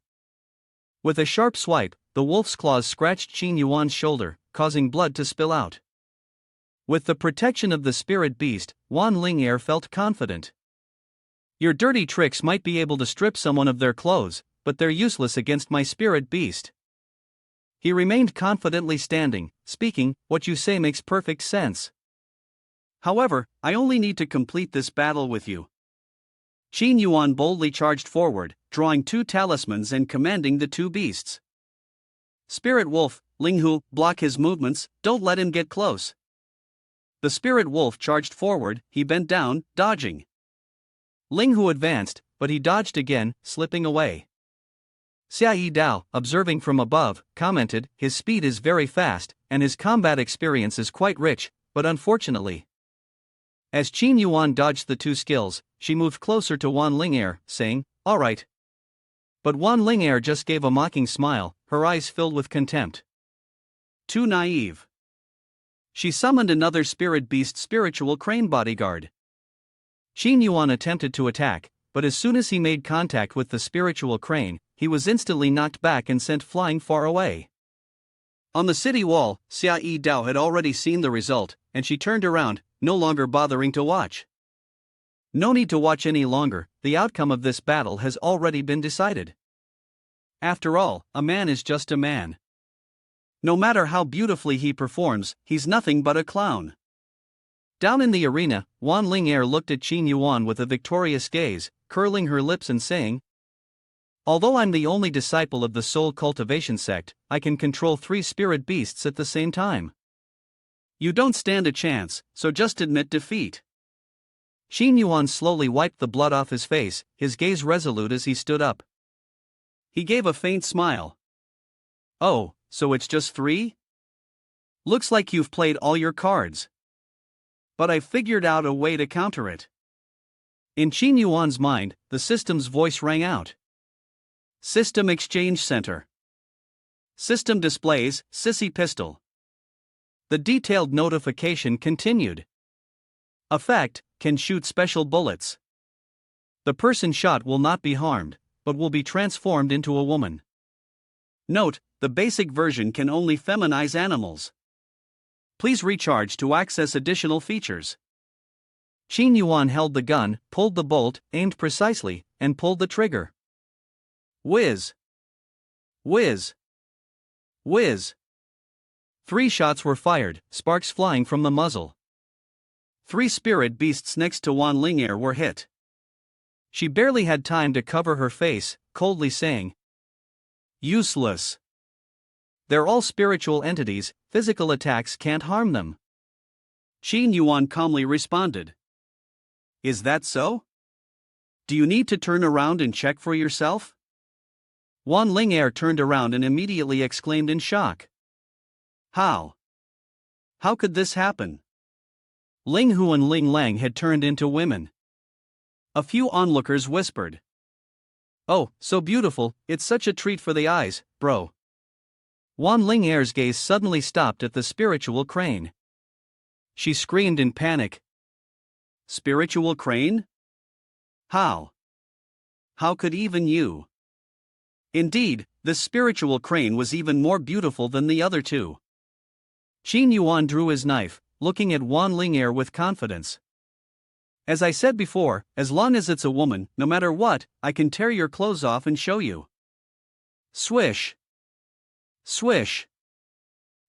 Speaker 2: With a sharp swipe, the wolf's claws scratched Qin Yuan's shoulder, causing blood to spill out. With the protection of the spirit beast, Wan Ling'er felt confident. Your dirty tricks might be able to strip someone of their clothes, but they're useless against my spirit beast. He remained confidently standing, speaking, what you say makes perfect sense. However, I only need to complete this battle with you. Qin Yuan boldly charged forward, drawing 2 talismans and commanding the 2 beasts. Spirit Wolf, Ling Hu, block his movements, don't let him get close. The Spirit Wolf charged forward, he bent down, dodging. Ling Hu advanced, but he dodged again, slipping away. Xia Yi Dao, observing from above, commented, his speed is very fast, and his combat experience is quite rich, but unfortunately. As Qin Yuan dodged the 2 skills, she moved closer to Wan Ling'er, saying, alright. But Wan Ling'er just gave a mocking smile, her eyes filled with contempt. Too naive. She summoned another spirit beast spiritual crane bodyguard. Qin Yuan attempted to attack, but as soon as he made contact with the spiritual crane, he was instantly knocked back and sent flying far away. On the city wall, Xia Yi Dao had already seen the result, and she turned around, no longer bothering to watch. No need to watch any longer, the outcome of this battle has already been decided. After all, a man is just a man. No matter how beautifully he performs, he's nothing but a clown. Down in the arena, Wan Ling'er looked at Qin Yuan with a victorious gaze, curling her lips and saying, although I'm the only disciple of the Soul Cultivation sect, I can control 3 spirit beasts at the same time. You don't stand a chance, so just admit defeat. Qin Yuan slowly wiped the blood off his face, his gaze resolute as he stood up. He gave a faint smile. Oh, so it's just 3? Looks like you've played all your cards. But I figured out a way to counter it. In Qin Yuan's mind, the system's voice rang out. System Exchange Center. System displays, Sissy Pistol. The detailed notification continued. Effect, can shoot special bullets. The person shot will not be harmed, but will be transformed into a woman. Note, the basic version can only feminize animals. Please recharge to access additional features. Qin Yuan held the gun, pulled the bolt, aimed precisely, and pulled the trigger. Whiz! Whiz! Whiz! 3 shots were fired, sparks flying from the muzzle. 3 spirit beasts next to Wan Ling'er were hit. She barely had time to cover her face, coldly saying, "Useless. They're all spiritual entities, physical attacks can't harm them." Qin Yuan calmly responded, "Is that so? Do you need to turn around and check for yourself?" Wan Ling'er turned around and immediately exclaimed in shock. How? How could this happen? Ling Hu and Ling Lang had turned into women. A few onlookers whispered, "Oh, so beautiful, it's such a treat for the eyes, bro." Wan Ling'er's gaze suddenly stopped at the spiritual crane. She screamed in panic. "Spiritual crane? How? How could even you?" Indeed, the spiritual crane was even more beautiful than the other two. Qin Yuan drew his knife, looking at Wan Ling'er with confidence. "As I said before, as long as it's a woman, no matter what, I can tear your clothes off and show you." Swish! Swish!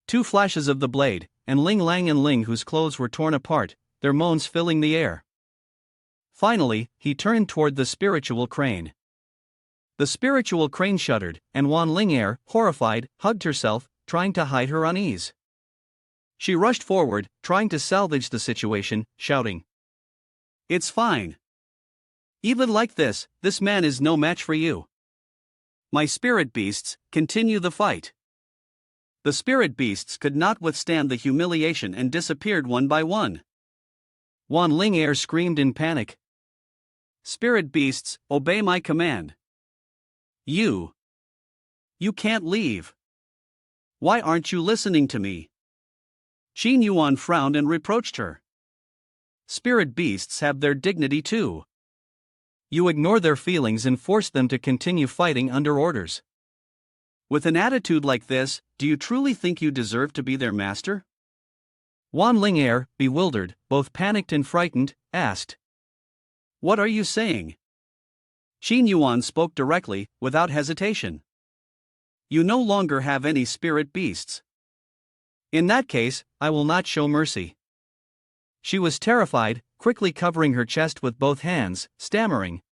Speaker 2: 2 flashes of the blade, and Ling Lang and Ling whose clothes were torn apart, their moans filling the air. Finally, he turned toward the spiritual crane. The spiritual crane shuddered, and Wan Ling'er, horrified, hugged herself, trying to hide her unease. She rushed forward, trying to salvage the situation, shouting, "It's fine. Even like this man is no match for you. My spirit beasts, continue the fight." The spirit beasts could not withstand the humiliation and disappeared one by one. Wan Ling'er screamed in panic, "Spirit beasts, obey my command. You can't leave. Why aren't you listening to me?" Qin Yuan frowned and reproached her. "Spirit beasts have their dignity too. You ignore their feelings and force them to continue fighting under orders. With an attitude like this, do you truly think you deserve to be their master?" Wan Ling'er, bewildered, both panicked and frightened, asked, "What are you saying?" Qin Yuan spoke directly, without hesitation. "You no longer have any spirit beasts. In that case, I will not show mercy." She was terrified, quickly covering her chest with both hands, stammering,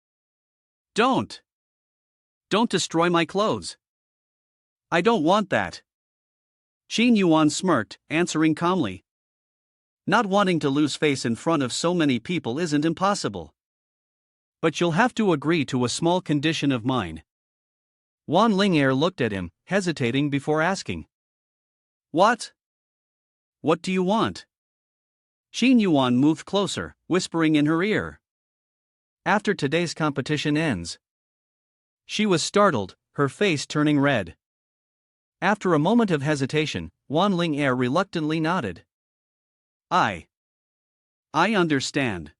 Speaker 2: Don't destroy my clothes. I don't want that." Qin Yuan smirked, answering calmly, "Not wanting to lose face in front of so many people isn't impossible. But you'll have to agree to a small condition of mine." Wan Ling'er looked at him, hesitating before asking, "What? What do you want?" Qin Yuan moved closer, whispering in her ear, "After today's competition ends." She was startled, her face turning red. After a moment of hesitation, Wan Ling'er reluctantly nodded. I understand.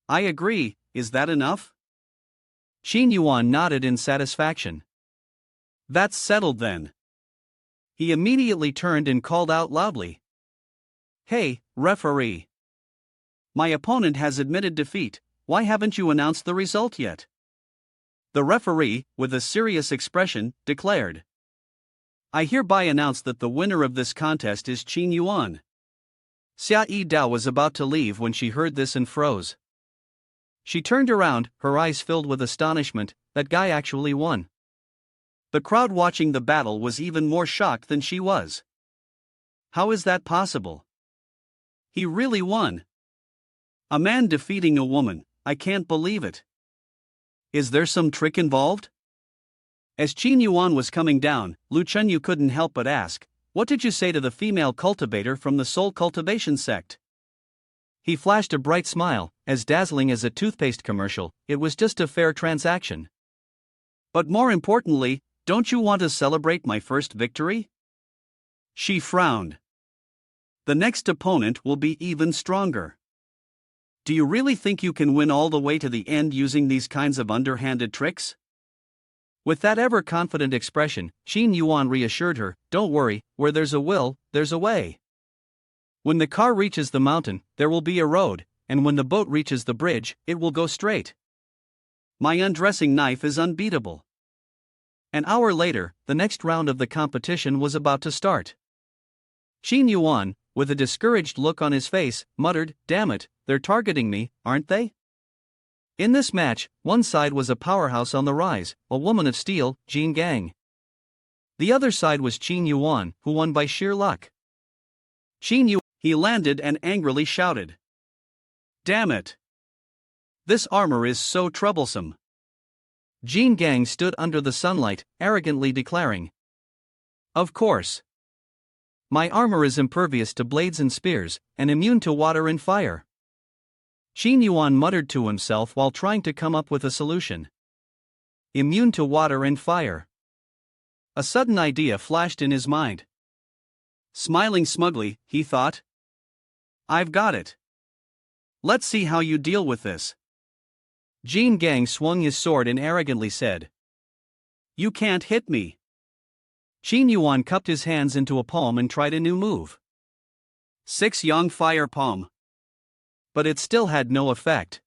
Speaker 2: I agree, is that enough?" Qin Yuan nodded in satisfaction. "That's settled then." He immediately turned and called out loudly, "Hey, referee. My opponent has admitted defeat, why haven't you announced the result yet?" The referee, with a serious expression, declared, "I hereby announce that the winner of this contest is Qin Yuan." Xia Yi Dao was about to leave when she heard this and froze. She turned around, her eyes filled with astonishment. That guy actually won. The crowd watching the battle was even more shocked than she was. How is that possible? He really won. A man defeating a woman, I can't believe it. Is there some trick involved? As Qin Yuan was coming down, Lu Chenyu couldn't help but ask, "What did you say to the female cultivator from the Soul Cultivation sect?" He flashed a bright smile, as dazzling as a toothpaste commercial. "It was just a fair transaction. But more importantly, don't you want to celebrate my first victory?" She frowned. "The next opponent will be even stronger. Do you really think you can win all the way to the end using these kinds of underhanded tricks?" With that ever-confident expression, Qin Yuan reassured her, "Don't worry, where there's a will, there's a way. When the car reaches the mountain, there will be a road, and when the boat reaches the bridge, it will go straight. My undressing knife is unbeatable.
Speaker 1: An hour later, the next round of the competition was about to start. Qin Yuan, with a discouraged look on his face, muttered, "Damn it, they're targeting me, aren't they?" In this match, one side was a powerhouse on the rise, a woman of steel, Jin Gang. The other side was Qin Yuan, who won by sheer luck. Qin Yuan, he landed and angrily shouted, "Damn it! This armor is so troublesome." Jin Gang stood under the sunlight, arrogantly declaring, "Of course. My armor is impervious to blades and spears, and immune to water and fire." Qin Yuan muttered to himself while trying to come up with a solution. Immune to water and fire. A sudden idea flashed in his mind. Smiling smugly, he thought, "I've got it. Let's see how you deal with this." Jin Gang swung his sword and arrogantly said, "You can't hit me." Qin Yuan cupped his hands into a palm and tried a new move. 6 Yang Fire Palm. But it still had no effect.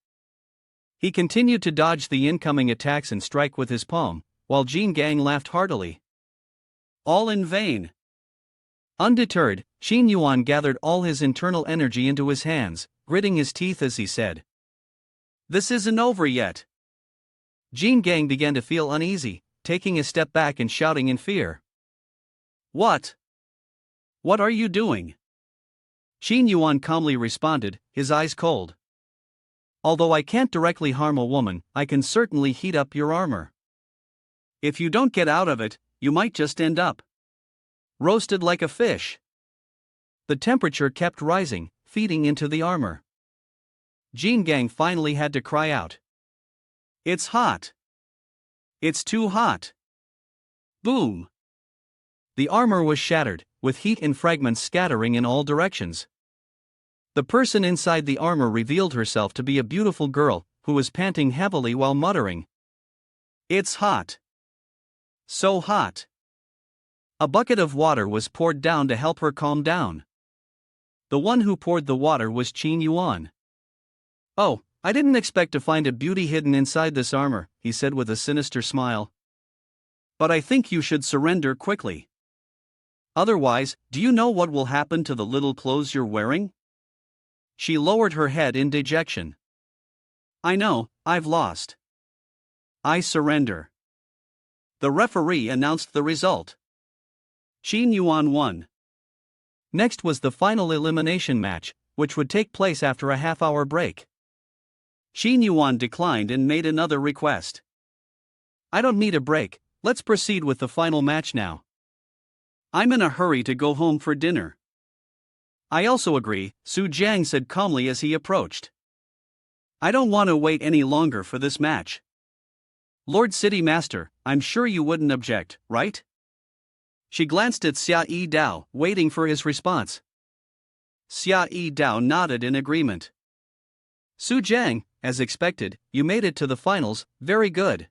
Speaker 1: He continued to dodge the incoming attacks and strike with his palm, while Jin Gang laughed heartily. All in vain. Undeterred, Qin Yuan gathered all his internal energy into his hands, gritting his teeth as he said, "This isn't over yet." Jin Gang began to feel uneasy, taking a step back and shouting in fear. "What? What are you doing?" Qin Yuan calmly responded, his eyes cold. "Although I can't directly harm a woman, I can certainly heat up your armor. If you don't get out of it, you might just end up roasted like a fish." The temperature kept rising, feeding into the armor. Jin Gang finally had to cry out, "It's hot! It's too hot!" Boom! The armor was shattered, with heat and fragments scattering in all directions. The person inside the armor revealed herself to be a beautiful girl, who was panting heavily while muttering, "It's hot! So hot!" A bucket of water was poured down to help her calm down. The one who poured the water was Qin Yuan. "Oh, I didn't expect to find a beauty hidden inside this armor," he said with a sinister smile. "But I think you should surrender quickly. Otherwise, do you know what will happen to the little clothes you're wearing?" She lowered her head in dejection. "I know, I've lost. I surrender." The referee announced the result. Qin Yuan won. Next was the final elimination match, which would take place after a half-hour break. Qin Yuan declined and made another request. "I don't need a break, let's proceed with the final match now. I'm in a hurry to go home for dinner." "I also agree," Su Jiang said calmly as he approached. "I don't want to wait any longer for this match. Lord City Master, I'm sure you wouldn't object, right?" She glanced at Xia Yi Dao, waiting for his response. Xia Yi Dao nodded in agreement. "Su Jiang, as expected, you made it to the finals, very good.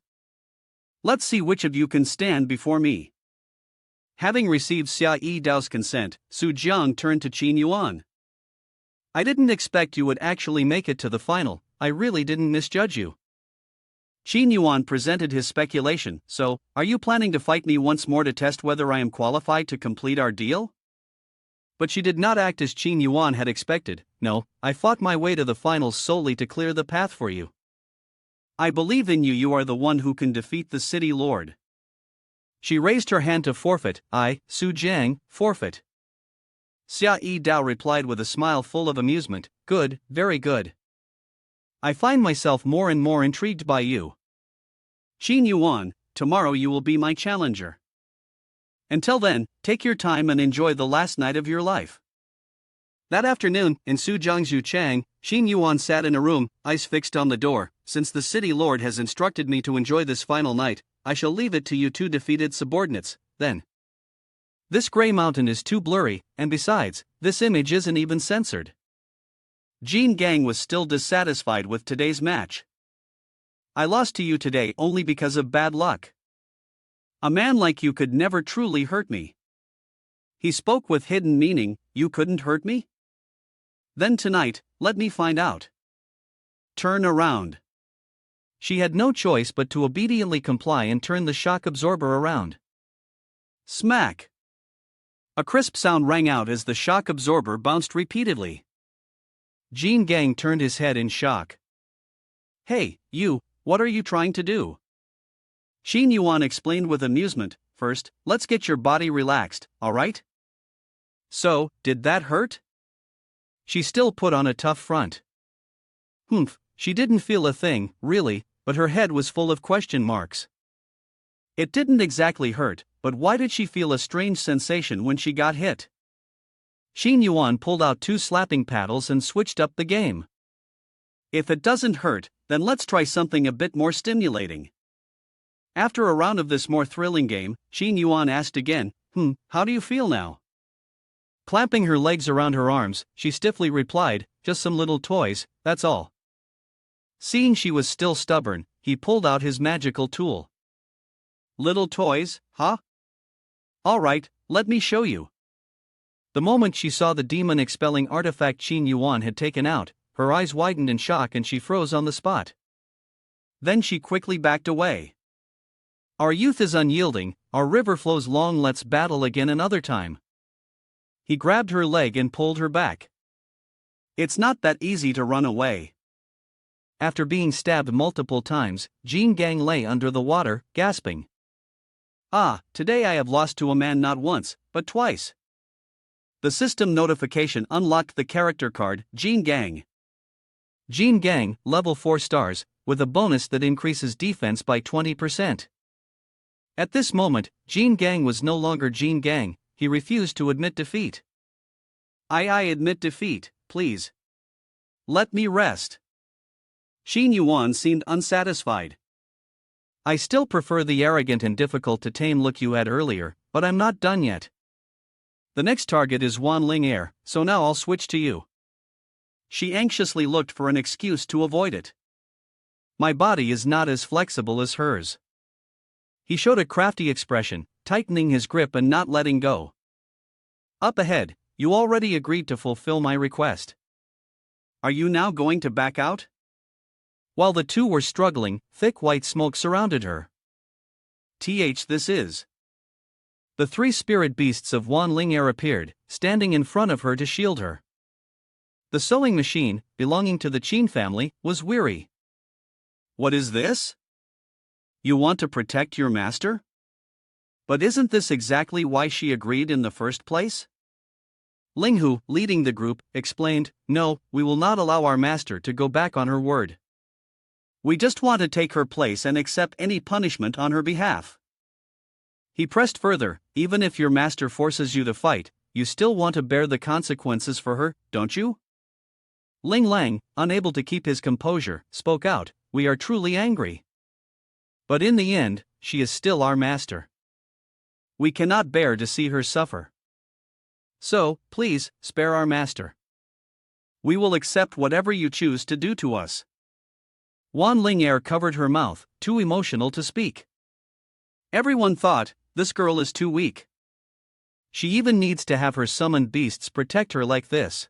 Speaker 1: Let's see which of you can stand before me." Having received Xia Yi Dao's consent, Su Jiang turned to Qin Yuan. "I didn't expect you would actually make it to the final, I really didn't misjudge you." Qin Yuan presented his speculation, "So, are you planning to fight me once more to test whether I am qualified to complete our deal?" But she did not act as Qin Yuan had expected. "No, I fought my way to the finals solely to clear the path for you. I believe in you, you are the one who can defeat the city lord." She raised her hand to forfeit. "I, Su Jiang, forfeit." Xia Yi Dao replied with a smile full of amusement, "Good, very good. I find myself more and more intrigued by you. Qin Yuan, tomorrow you will be my challenger. Until then, take your time and enjoy the last night of your life." That afternoon, in Sujiangzhu Chang, Qin Yuan sat in a room, eyes fixed on the door. "Since the city lord has instructed me to enjoy this final night, I shall leave it to you two defeated subordinates, then. This gray mountain is too blurry, and besides, this image isn't even censored." Jin Gang was still dissatisfied with today's match. "I lost to you today only because of bad luck. A man like you could never truly hurt me." He spoke with hidden meaning. "You couldn't hurt me? Then tonight, let me find out. Turn around." She had no choice but to obediently comply and turn the shock absorber around.
Speaker 2: Smack! A crisp sound rang out as the shock absorber bounced repeatedly.
Speaker 1: Jin Gang turned his head in shock.
Speaker 2: Hey, you, what are you trying to do? Xin Yuan explained with amusement. First, let's get your body relaxed, alright?
Speaker 1: So, did that hurt? She still put on a tough front.
Speaker 2: Humph,
Speaker 1: she didn't feel a thing, really, but her head was full of question marks.
Speaker 2: It didn't exactly hurt, but why did she feel a strange sensation when she got hit?
Speaker 1: Xin Yuan pulled out 2 slapping paddles and switched up the game.
Speaker 2: If it doesn't hurt, then let's try something a bit more stimulating. After a round of this more thrilling game, Xin Yuan asked again, how do you feel now?
Speaker 1: Clamping her legs around her arms, she stiffly replied, just some little toys, that's all. Seeing she was still stubborn, he pulled out his magical tool.
Speaker 2: Little toys, huh? Alright, let me show you.
Speaker 1: The moment she saw the demon-expelling artifact Xin Yuan had taken out, her eyes widened in shock and she froze on the spot.
Speaker 2: Then she quickly backed away.
Speaker 1: Our youth is unyielding, our river flows long, let's battle again another time. He grabbed her leg and pulled her back.
Speaker 2: It's not that easy to run away.
Speaker 1: After being stabbed multiple times, Jin Gang lay under the water, gasping.
Speaker 2: Today I have lost to a man not once, but twice. The system notification unlocked the character card, Jin Gang.
Speaker 1: Jin Gang, level 4 stars, with a bonus that increases defense by 20%. At this moment, Jin Gang was no longer Jin Gang, he refused to admit defeat.
Speaker 2: I admit defeat, please. Let me rest. Xin Yuan seemed unsatisfied.
Speaker 1: I still prefer the arrogant and difficult to tame look you had earlier, but I'm not done yet. The next target is Wan Ling Air, so now I'll switch to you.
Speaker 2: She anxiously looked for an excuse to avoid it.
Speaker 1: My body is not as flexible as hers. He showed a crafty expression, tightening his grip and not letting go.
Speaker 2: Up ahead, you already agreed to fulfill my request. Are you now going to back out?
Speaker 1: While the two were struggling, thick white smoke surrounded her.
Speaker 2: This is.
Speaker 1: The 3 spirit beasts of Wan Ling Air appeared, standing in front of her to shield her. The sewing machine, belonging to the Qin family, was weary.
Speaker 2: What is this? You want to protect your master? But isn't this exactly why she agreed in the first place?
Speaker 1: Ling Hu, leading the group, explained, no, we will not allow our master to go back on her word.
Speaker 2: We just want to take her place and accept any punishment on her behalf.
Speaker 1: He pressed further, even if your master forces you to fight, you still want to bear the consequences for her, don't you? Ling Lang, unable to keep his composure, spoke out, we are truly angry. But in the end, she is still our master. We cannot bear to see her suffer. So, please, spare our master.
Speaker 2: We will accept whatever you choose to do to us.
Speaker 1: Wan Ling Air covered her mouth, too emotional to speak.
Speaker 2: Everyone thought, this girl is too weak.
Speaker 1: She even needs to have her summoned beasts protect her like this.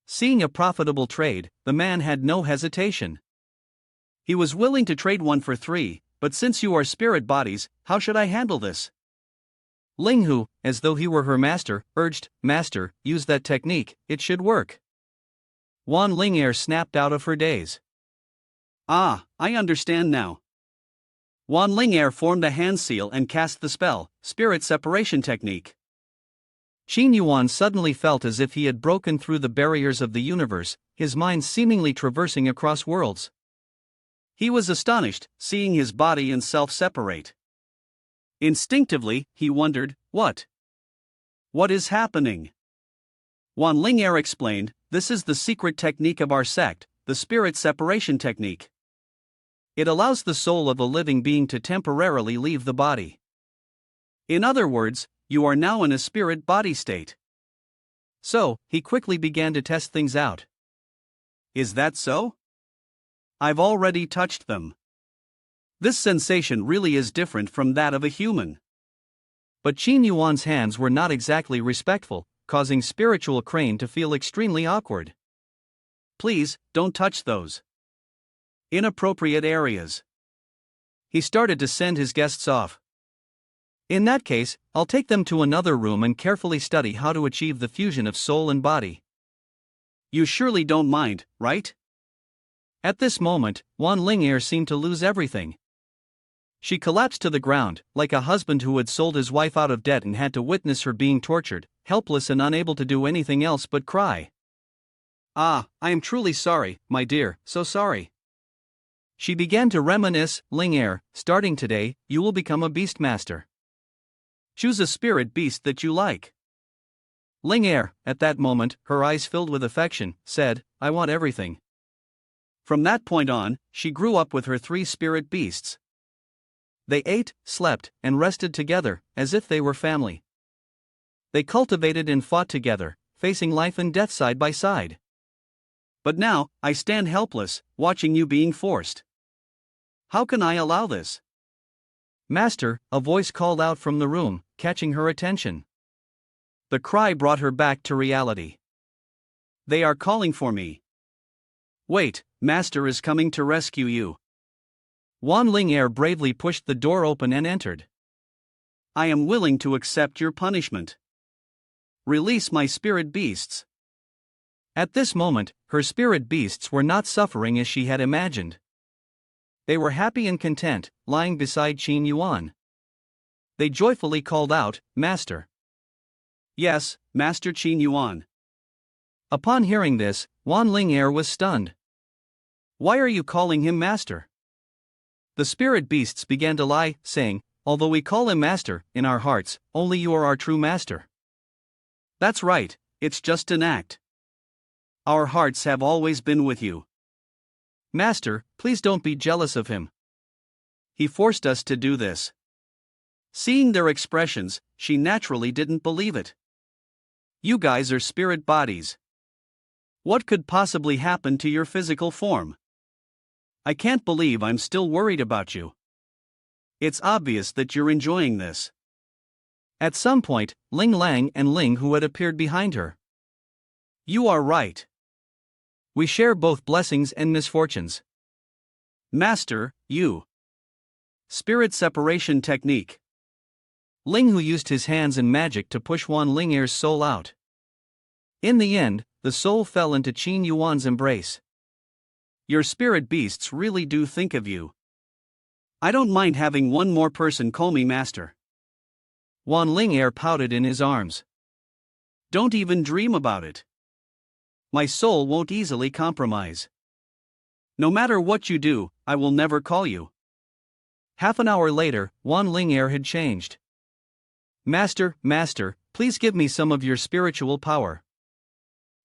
Speaker 1: Seeing a profitable trade, the man had no hesitation.
Speaker 2: He was willing to trade 1 for 3, but since you are spirit bodies, how should I handle this?
Speaker 1: Ling Hu, as though he were her master, urged, Master, use that technique, it should work. Wan Ling Air snapped out of her daze.
Speaker 2: I understand now. Wan Ling Air formed a hand seal and cast the spell, Spirit Separation Technique.
Speaker 1: Xin Yuan suddenly felt as if he had broken through the barriers of the universe, his mind seemingly traversing across worlds.
Speaker 2: He was astonished, seeing his body and self separate. Instinctively, he wondered, what? What is happening? Wan Ling Air explained, this is the secret technique of our sect, the Spirit Separation Technique. It allows the soul of a living being to temporarily leave the body. In other words, you are now in a spirit body state.
Speaker 1: So, he quickly began to test things out.
Speaker 2: Is that so? I've already touched them. This sensation really is different from that of a human.
Speaker 1: But Xin Yuan's hands were not exactly respectful, causing Spiritual Crane to feel extremely awkward.
Speaker 2: Please, don't touch those. Inappropriate areas. He started to send his guests off. In that case, I'll take them to another room and carefully study how to achieve the fusion of soul and body. You surely don't mind, right? At this moment, Wan Ling'er seemed to lose everything. She collapsed to the ground, like a husband who had sold his wife out of debt and had to witness her being tortured, helpless and unable to do anything else but cry. Ah, I am truly sorry, my dear, so sorry. She began to reminisce. Ling'er, starting today, you will become a beastmaster. Choose a spirit beast that you like. Ling'er, at that moment, her eyes filled with affection, said, I want everything. From that point on, she grew up with her 3 spirit beasts. They ate, slept, and rested together, as if they were family. They cultivated and fought together, facing life and death side by side. But now, I stand helpless, watching you being forced. How can I allow this? Master, a voice called out from the room, catching her attention. The cry brought her back to reality. They are calling for me. Wait, Master is coming to rescue you. Wan Ling'er bravely pushed the door open and entered. I am willing to accept your punishment. Release my spirit beasts. At this moment, her spirit beasts were not suffering as she had imagined. They were happy and content, lying beside Qin Yuan. They joyfully called out, Master. Yes, Master Qin Yuan. Upon hearing this, Wan Ling'er was stunned. Why are you calling him Master? The spirit beasts began to lie, saying, although we call him Master, in our hearts, only you are our true Master. That's right, it's just an act. Our hearts have always been with you. Master, please don't be jealous of him. He forced us to do this. Seeing their expressions, she naturally didn't believe it. You guys are spirit bodies. What could possibly happen to your physical form? I can't believe I'm still worried about you. It's obvious that you're enjoying this. At some point, Ling Lang and Ling Hu had appeared behind her. You are right. We share both blessings and misfortunes. Master, you. Spirit separation technique. Ling Hu used his hands and magic to push Wan Ling'er's soul out. In the end, the soul fell into Qin Yuan's embrace. Your spirit beasts really do think of you. I don't mind having one more person call me Master. Wan Ling'er pouted in his arms. Don't even dream about it. My soul won't easily compromise. No matter what you do, I will never call you. Half an hour later, Wan Ling'er had changed. Master, Master, please give me some of your spiritual power.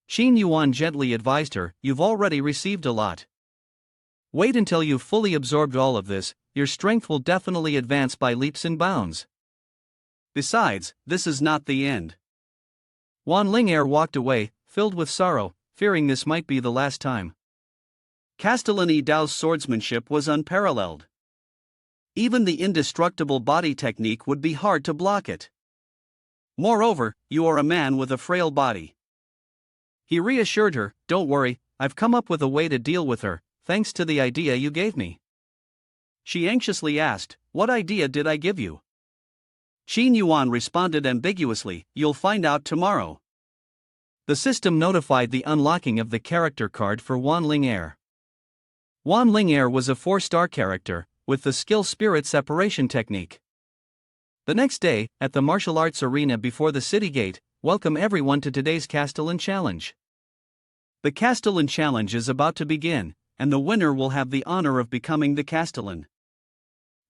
Speaker 2: Qin Yuan gently advised her, you've already received a lot. Wait until you've fully absorbed all of this, your strength will definitely advance by leaps and bounds. Besides, this is not the end. Wan Ling'er walked away, filled with sorrow, fearing this might be the last time. Castellan Dao's swordsmanship was unparalleled. Even the indestructible body technique would be hard to block it. Moreover, you are a man with a frail body. He reassured her, don't worry, I've come up with a way to deal with her, thanks to the idea you gave me. She anxiously asked, what idea did I give you? Qin Yuan responded ambiguously, you'll find out tomorrow. The system notified the unlocking of the character card for Wan Ling'er. Wan Ling'er was a 4-star character, with the skill spirit separation technique. The next day, at the martial arts arena before the city gate, welcome everyone to today's Castellan Challenge. The Castellan Challenge is about to begin, and the winner will have the honor of becoming the Castellan.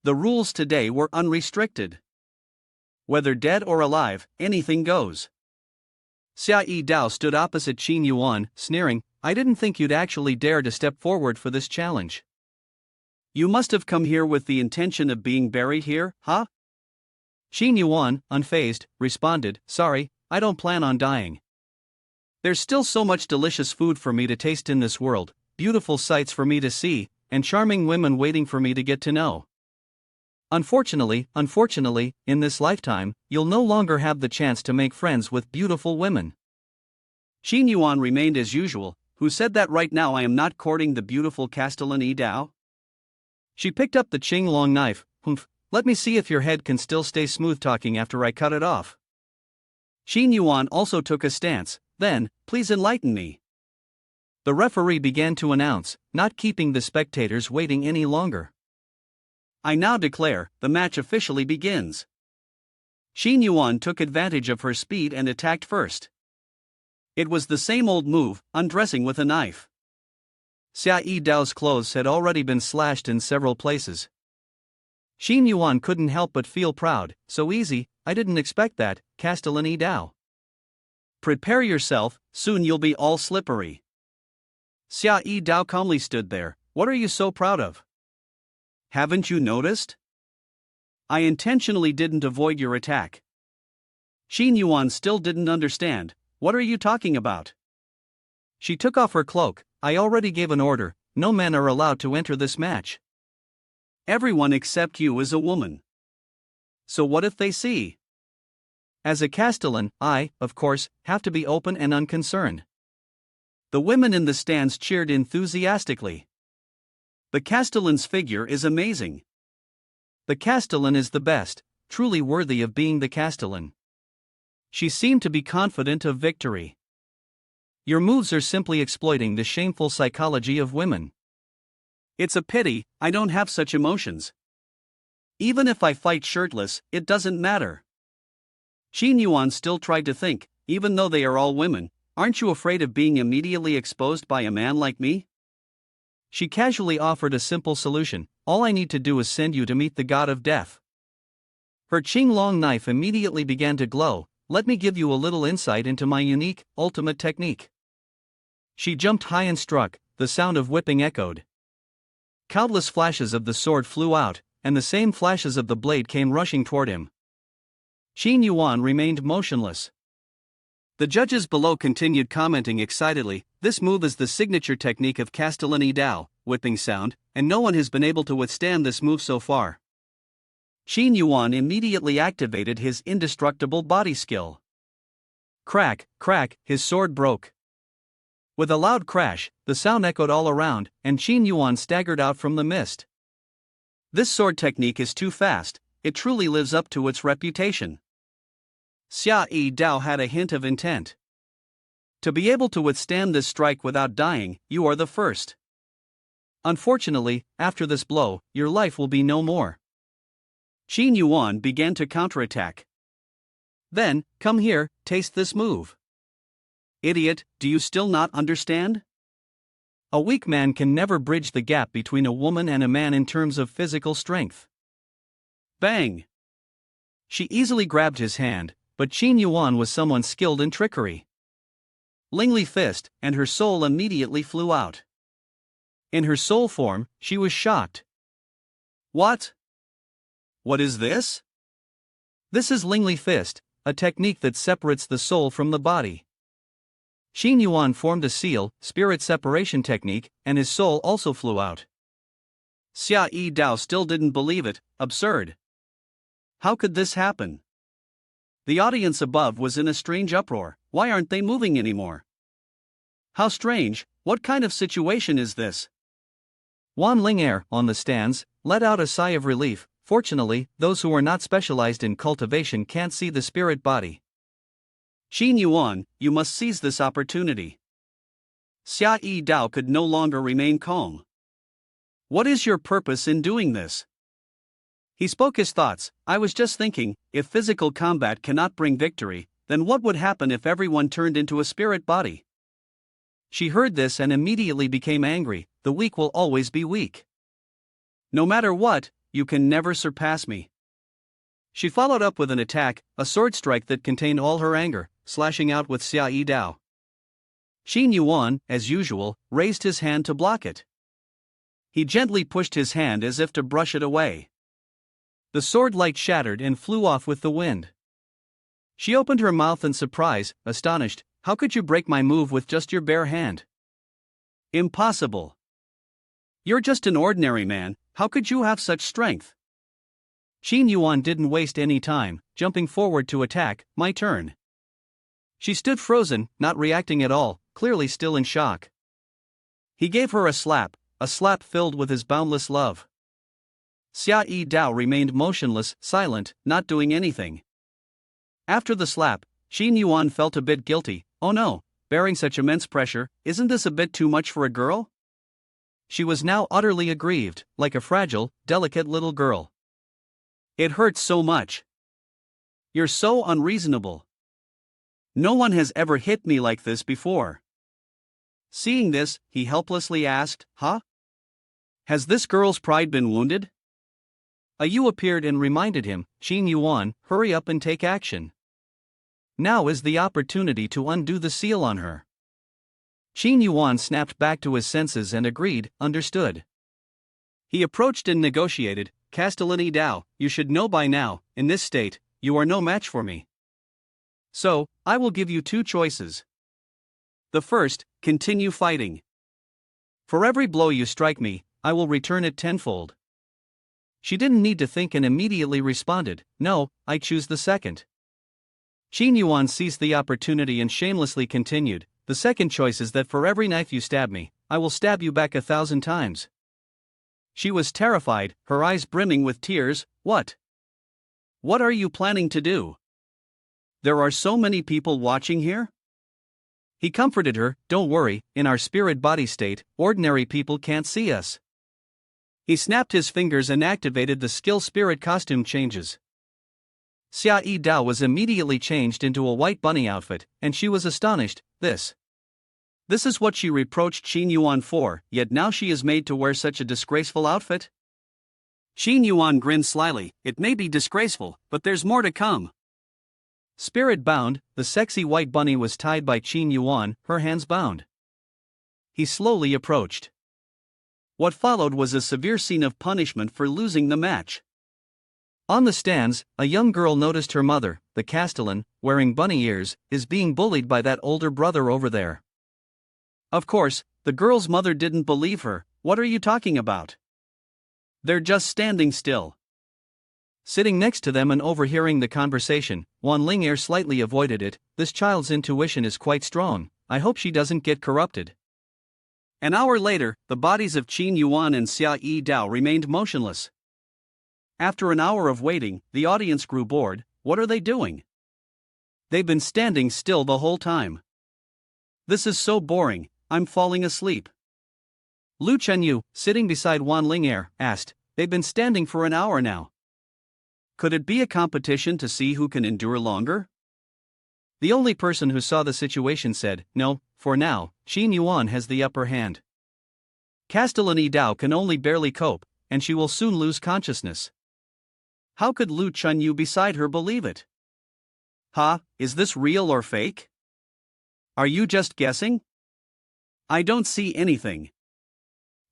Speaker 2: The rules today were unrestricted. Whether dead or alive, anything goes. Xia Dao stood opposite Qin Yuan, sneering, I didn't think you'd actually dare to step forward for this challenge. You must have come here with the intention of being buried here, huh? Qin Yuan, unfazed, responded, sorry, I don't plan on dying. There's still so much delicious food for me to taste in this world, beautiful sights for me to see, and charming women waiting for me to get to know. Unfortunately, in this lifetime, you'll no longer have the chance to make friends with beautiful women. Qin Yuan remained as usual, Who said that right now I am not courting the beautiful Castellan Dao?
Speaker 1: She picked up the Qing long knife. Humph, let me see if your head can still stay smooth talking after I cut it off.
Speaker 2: Qin Yuan also took a stance. Then, please enlighten me.
Speaker 1: The referee began to announce, not keeping the spectators waiting any longer.
Speaker 2: I now declare, the match officially begins. Qin Yuan took advantage of her speed and attacked first. It was the same old move, undressing with a knife.
Speaker 1: Xia Dao's clothes had already been slashed in several places. Qin Yuan couldn't help but feel proud. So easy, I didn't expect that, Castellan Dao.
Speaker 2: Prepare yourself, soon you'll be all slippery. Xia Dao calmly stood there. What are you so proud of? Haven't you noticed? I intentionally didn't avoid your attack. Qin Yuan still didn't understand. What are you talking about?
Speaker 1: She took off her cloak. I already gave an order. No men are allowed to enter this match.
Speaker 2: Everyone except you is a woman. So what if they see?
Speaker 1: As a Castellan, I, of course, have to be open and unconcerned.
Speaker 2: The women in the stands cheered enthusiastically. The Castellan's figure is amazing.
Speaker 1: The Castellan is the best, truly worthy of being the Castellan. She seemed to be confident of victory. Your moves are simply exploiting the shameful psychology of women.
Speaker 2: It's a pity, I don't have such emotions. Even if I fight shirtless, it doesn't matter. Qin Yuan still tried to think, even though they are all women, aren't you afraid of being immediately exposed by a man like me?
Speaker 1: She casually offered a simple solution. All I need to do is send you to meet the god of death. Her Qing long knife immediately began to glow. Let me give you a little insight into my unique, ultimate technique. She jumped high and struck. The sound of whipping echoed. Countless flashes of the sword flew out, and the same flashes of the blade came rushing toward him. Qin Yuan remained motionless. The judges below continued commenting excitedly. This move is the signature technique of Castellan Dao, whipping sound, and no one has been able to withstand this move so far. Qin Yuan immediately activated his indestructible body skill. Crack, crack, his sword broke. With a loud crash, the sound echoed all around, and Qin Yuan staggered out from the mist. This sword technique is too fast, it truly lives up to its reputation. Xia Dao had a hint of intent. To be able to withstand this strike without dying, you are the first. Unfortunately, after this blow, your life will be no more. Qin Yuan began to counterattack. Then, come here, taste this move. Idiot, do you still not understand? A weak man can never bridge the gap between a woman and a man in terms of physical strength. Bang! She easily grabbed his hand, but Qin Yuan was someone skilled in trickery. Lingly fist, and her soul immediately flew out. In her soul form, she was shocked. What? What is this? This is Lingly fist, a technique that separates the soul from the body. Qin Yuan formed a seal, spirit separation technique, and his soul also flew out. Xia Dao still didn't believe it. Absurd. How could this happen? The audience above was in a strange uproar. Why aren't they moving anymore? How strange, what kind of situation is this? Wan Ling'er, on the stands, let out a sigh of relief. Fortunately, those who are not specialized in cultivation can't see the spirit body. Qin Yuan, you must seize this opportunity. Xia Dao could no longer remain calm. What is your purpose in doing this? He spoke his thoughts. I was just thinking, if physical combat cannot bring victory, then what would happen if everyone turned into a spirit body? She heard this and immediately became angry. The weak will always be weak. No matter what, you can never surpass me. She followed up with an attack, a sword strike that contained all her anger, slashing out with Xia Dao. Qin Yuan, as usual, raised his hand to block it. He gently pushed his hand as if to brush it away. The sword light shattered and flew off with the wind. She opened her mouth in surprise, astonished. How could you break my move with just your bare hand? Impossible. You're just an ordinary man, how could you have such strength? Qin Yuan didn't waste any time, jumping forward to attack. My turn. She stood frozen, not reacting at all, clearly still in shock.
Speaker 2: He gave her a slap filled with his boundless love. Xia Yi Dao remained motionless, silent, not doing anything. After the slap, Xin Yuan felt a bit guilty. Oh no, bearing such immense pressure, isn't this a bit too much for a girl? She was now utterly aggrieved, like a fragile, delicate little girl. It hurts so much. You're so unreasonable. No one has ever hit me like this before. Seeing this, he helplessly asked, Huh? Has this girl's pride been wounded? A Yu appeared and reminded him, Xin Yuan, hurry up and take action. Now is the opportunity to undo the seal on her. Xin Yuan snapped back to his senses and agreed, understood. He approached and negotiated, Castellani Dao, you should know by now, in this state, you are no match for me. So, I will give you two choices. The first, continue fighting. For every blow you strike me, I will return it tenfold. She didn't need to think and immediately responded, No, I choose the second. Xin Yuan seized the opportunity and shamelessly continued, The second choice is that for every knife you stab me, I will stab you back 1,000 times. She was terrified, her eyes brimming with tears. What? What are you planning to do? There are so many people watching here? He comforted her, Don't worry, in our spirit-body state, ordinary people can't see us. He snapped his fingers and activated the skill spirit costume changes. Xia Yi Dao was immediately changed into a white bunny outfit, and she was astonished. This is what she reproached Xin Yuan for, yet now she is made to wear such a disgraceful outfit? Xin Yuan grinned slyly, It may be disgraceful, but there's more to come. Spirit bound, the sexy white bunny was tied by Xin Yuan, her hands bound. He slowly approached. What followed was a severe scene of punishment for losing the match. On the stands, a young girl noticed her mother, the Castellan, wearing bunny ears, is being bullied by that older brother over there. Of course, the girl's mother didn't believe her. What are you talking about? They're just standing still. Sitting next to them and overhearing the conversation, Wan Ling slightly avoided it. This child's intuition is quite strong. I hope she doesn't get corrupted. An hour later, the bodies of Qin Yuan and Xia Yi Dao remained motionless. After an hour of waiting, the audience grew bored. What are they doing? They've been standing still the whole time. This is so boring, I'm falling asleep. Lu Chenyu, sitting beside Wan Ling asked, They've been standing for an hour now. Could it be a competition to see who can endure longer? The only person who saw the situation said, No, for now, Qin Yuan has the upper hand. Castellani Dao can only barely cope, and she will soon lose consciousness. How could Lu Chenyu beside her believe it? Is this real or fake? Are you just guessing? I don't see anything.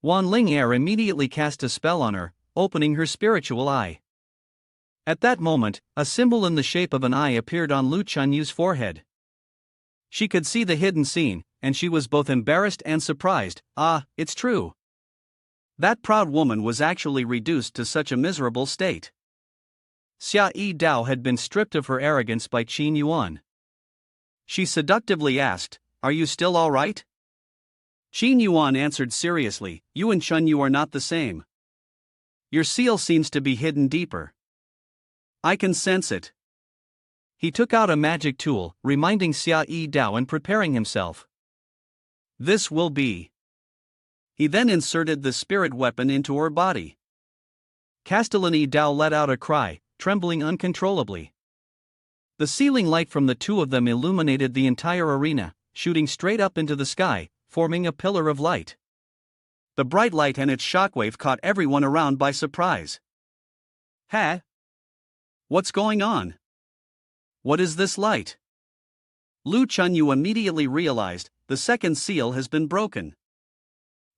Speaker 2: Wan Ling immediately cast a spell on her, opening her spiritual eye. At that moment, a symbol in the shape of an eye appeared on Lu Chenyu's forehead. She could see the hidden scene, and she was both embarrassed and surprised. It's true. That proud woman was actually reduced to such a miserable state. Xia Yi Dao had been stripped of her arrogance by Qin Yuan. She seductively asked, Are you still all right? Qin Yuan answered seriously, You and Chenyu are not the same. Your seal seems to be hidden deeper. I can sense it. He took out a magic tool, reminding Xia Yi Dao and preparing himself. This will be. He then inserted the spirit weapon into her body. Castellani Dao let out a cry, trembling uncontrollably. The ceiling light from the two of them illuminated the entire arena, shooting straight up into the sky, forming a pillar of light. The bright light and its shockwave caught everyone around by surprise. What's going on? What is this light? Lu Chenyu immediately realized, the second seal has been broken.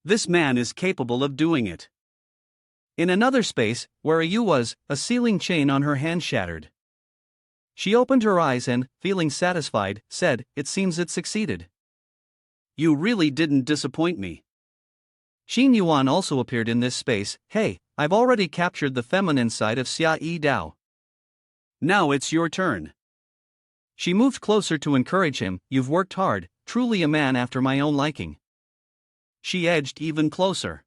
Speaker 2: This man is capable of doing it. In another space, where a Yu was, a sealing chain on her hand shattered. She opened her eyes and, feeling satisfied, said, It seems it succeeded. You really didn't disappoint me. Qin Yuan also appeared in this space. Hey, I've already captured the feminine side of Xia Yi Dao. Now it's your turn. She moved closer to encourage him. You've worked hard, truly a man after my own liking.
Speaker 1: She edged even closer.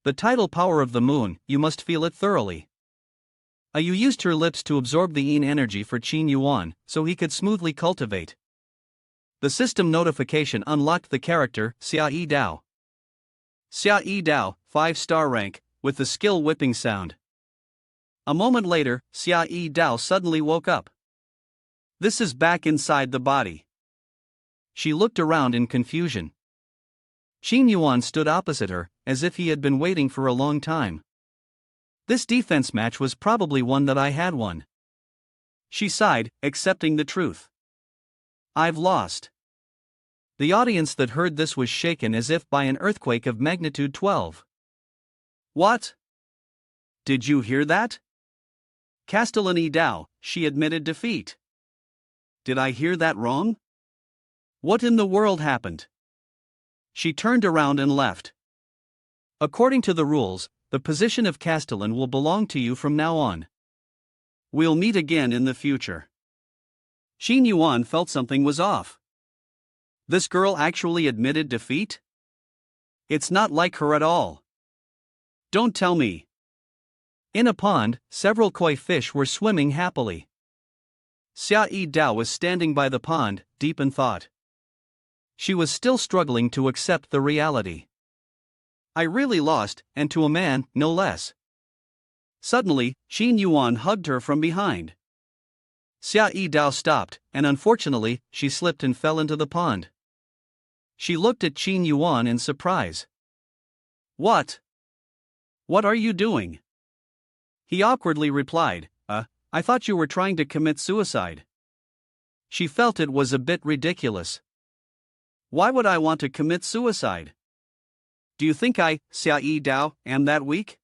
Speaker 1: The tidal power of the moon, you must feel it thoroughly. You used her lips to absorb the yin energy for Qin Yuan, so he could smoothly cultivate. The system notification unlocked the character, Xia Yi Dao. Xia Yi Dao, 5-star rank, with the skill whipping sound. A moment later, Xia Yi Dao suddenly woke up. This is back inside the body. She looked around in confusion. Qin Yuan stood opposite her, as if he had been waiting for a long time. This defense match was probably one that I had won. She sighed, accepting the truth. I've lost. The audience that heard this was shaken as if by an earthquake of magnitude 12. What? Did you hear that? Castellan Yi Dao, she admitted defeat. Did I hear that wrong? What in the world happened? She turned around and left. According to the rules, the position of Castellan will belong to you from now on. We'll meet again in the future. Qin Yuan felt something was off. This girl actually admitted defeat? It's not like her at all. Don't tell me. In a pond, several koi fish were swimming happily. Xia Yi Dao was standing by the pond, deep in thought. She was still struggling to accept the reality. I really lost, and to a man, no less. Suddenly, Qin Yuan hugged her from behind. Xia Yi Dao stopped, and unfortunately, she slipped and fell into the pond. She looked at Qin Yuan in surprise. What? What are you doing? He awkwardly replied, I thought you were trying to commit suicide. She felt it was a bit ridiculous. Why would I want to commit suicide? Do you think I, Xia Yi Dao, am that weak?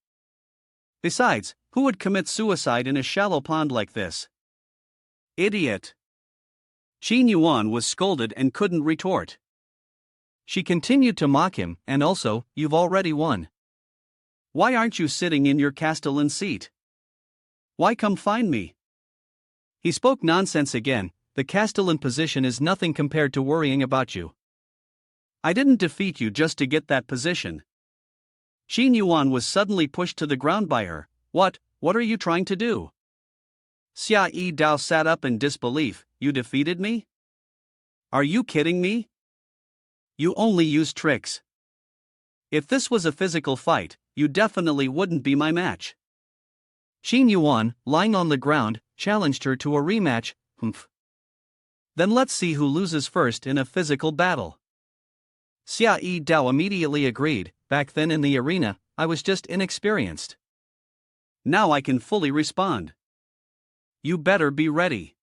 Speaker 1: Besides, who would commit suicide in a shallow pond like this? Idiot. Qin Yuan was scolded and couldn't retort. She continued to mock him, and also, you've already won. Why aren't you sitting in your Castellan seat? Why come find me? He spoke nonsense again. The Castellan position is nothing compared to worrying about you. I didn't defeat you just to get that position. Qin Yuan was suddenly pushed to the ground by her. What are you trying to do? Xia Yi Dao sat up in disbelief. You defeated me? Are you kidding me? You only use tricks. If this was a physical fight, you definitely wouldn't be my match. Qin Yuan, lying on the ground, challenged her to a rematch. Then let's see who loses first in a physical battle. Xia Yi Dao immediately agreed. Back then in the arena, I was just inexperienced. Now I can fully respond. You better be ready.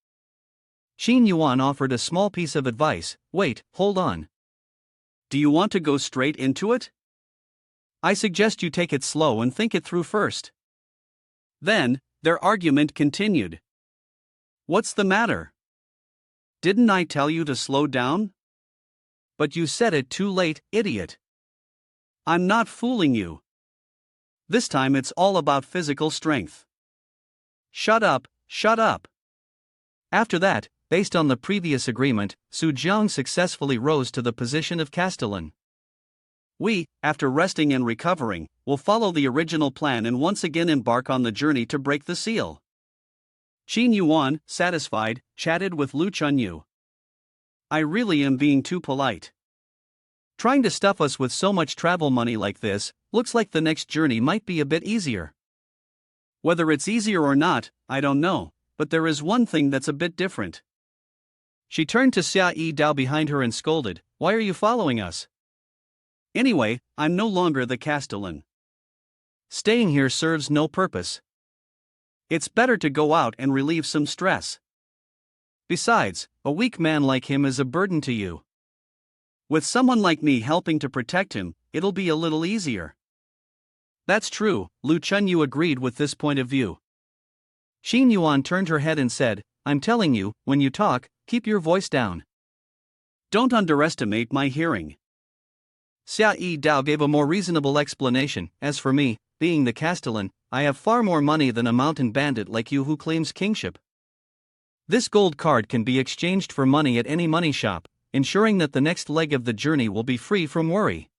Speaker 1: Qin Yuan offered a small piece of advice. Wait, hold on. Do you want to go straight into it? I suggest you take it slow and think it through first. Then, their argument continued. What's the matter? Didn't I tell you to slow down? But you said it too late, idiot. I'm not fooling you. This time it's all about physical strength. Shut up, shut up. After that, based on the previous agreement, Su Jiang successfully rose to the position of Castellan. We, after resting and recovering, will follow the original plan and once again embark on the journey to break the seal. Qin Yuan, satisfied, chatted with Lu Chunyu. I really am being too polite. Trying to stuff us with so much travel money like this, looks like the next journey might be a bit easier. Whether it's easier or not, I don't know, but there is one thing that's a bit different. She turned to Xia Yi Dao behind her and scolded, Why are you following us? Anyway, I'm no longer the Castellan. Staying here serves no purpose. It's better to go out and relieve some stress. Besides, a weak man like him is a burden to you. With someone like me helping to protect him, it'll be a little easier. That's true, Lu Chunyu agreed with this point of view. Qin Yuan turned her head and said, I'm telling you, when you talk, keep your voice down. Don't underestimate my hearing. Xia Yi Dao gave a more reasonable explanation. As for me, being the Castellan, I have far more money than a mountain bandit like you who claims kingship. This gold card can be exchanged for money at any money shop, ensuring that the next leg of the journey will be free from worry.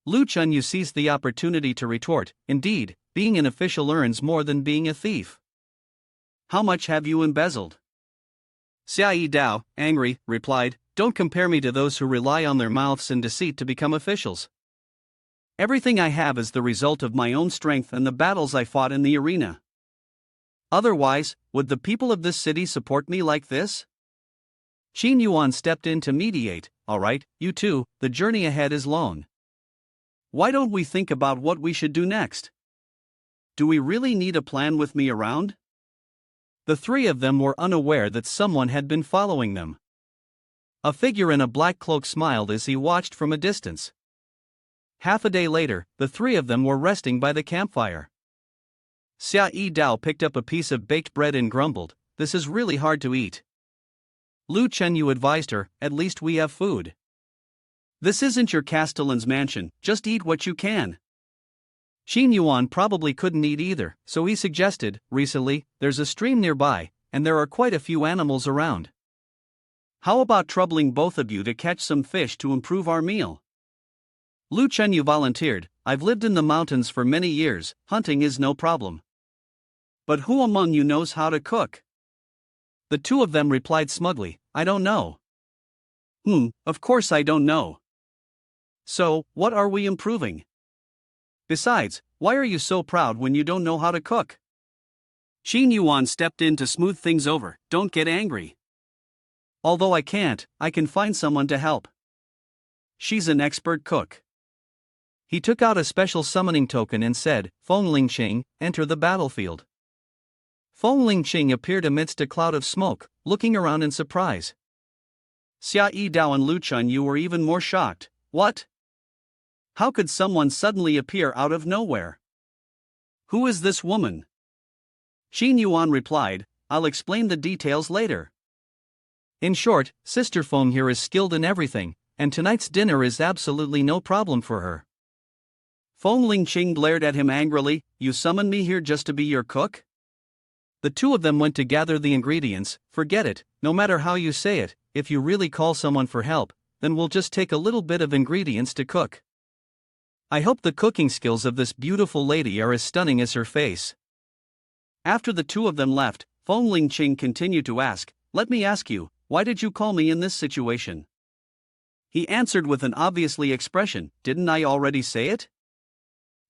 Speaker 1: Lu Chunyu seized the opportunity to retort, indeed, being an official earns more than being a thief.
Speaker 2: How much have you embezzled?
Speaker 1: Xia Yi Dao, angry, replied, don't compare me to those who rely on their mouths and deceit to become officials.
Speaker 2: Everything I have is the result of my own strength and the battles I fought in the arena.
Speaker 1: Otherwise, would the people of this city support me like this? Qin Yuan stepped in to mediate. All right, you two, the journey ahead is long.
Speaker 2: Why don't we think about what we should do next? Do we really need a plan with me around?
Speaker 1: The three of them were unaware that someone had been following them. A figure in a black cloak smiled as he watched from a distance. Half a day later, the three of them were resting by the campfire. Xia Yi Dao picked up a piece of baked bread and grumbled, this is really hard to eat. Lu Chenyu advised her, at least we have food.
Speaker 2: This isn't your castellan's mansion, just eat what you can.
Speaker 1: Qin Yuan probably couldn't eat either, so he suggested, recently, there's a stream nearby, and there are quite a few animals around.
Speaker 2: How about troubling both of you to catch some fish to improve our meal?
Speaker 1: Lu Chenyu volunteered, I've lived in the mountains for many years, hunting is no problem.
Speaker 2: But who among you knows how to cook?
Speaker 1: The two of them replied smugly, I don't know.
Speaker 2: Of course I don't know.
Speaker 1: So, what are we improving? Besides, why are you so proud when you don't know how to cook?
Speaker 2: Qin Yuan stepped in to smooth things over, don't get angry.
Speaker 1: Although I can't, I can find someone to help.
Speaker 2: She's an expert cook.
Speaker 1: He took out a special summoning token and said, Feng Lingqing, enter the battlefield. Feng Lingqing appeared amidst a cloud of smoke, looking around in surprise.
Speaker 2: Xia Yi Dao and Lu Chunyu were even more shocked. What? How could someone suddenly appear out of nowhere? Who is this woman?
Speaker 1: Qin Yuan replied, I'll explain the details later. In short, Sister Feng here is skilled in everything, and tonight's dinner is absolutely no problem for her.
Speaker 2: Feng Lingqing glared at him angrily, you summoned me here just to be your cook?
Speaker 1: The two of them went to gather the ingredients. Forget it, no matter how you say it, if you really call someone for help, then we'll just take a little bit of ingredients to cook. I hope the cooking skills of this beautiful lady are as stunning as her face.
Speaker 2: After the two of them left, Feng Lingqing continued to ask, let me ask you, why did you call me in this situation? He answered with an obviously expression, didn't I already say it?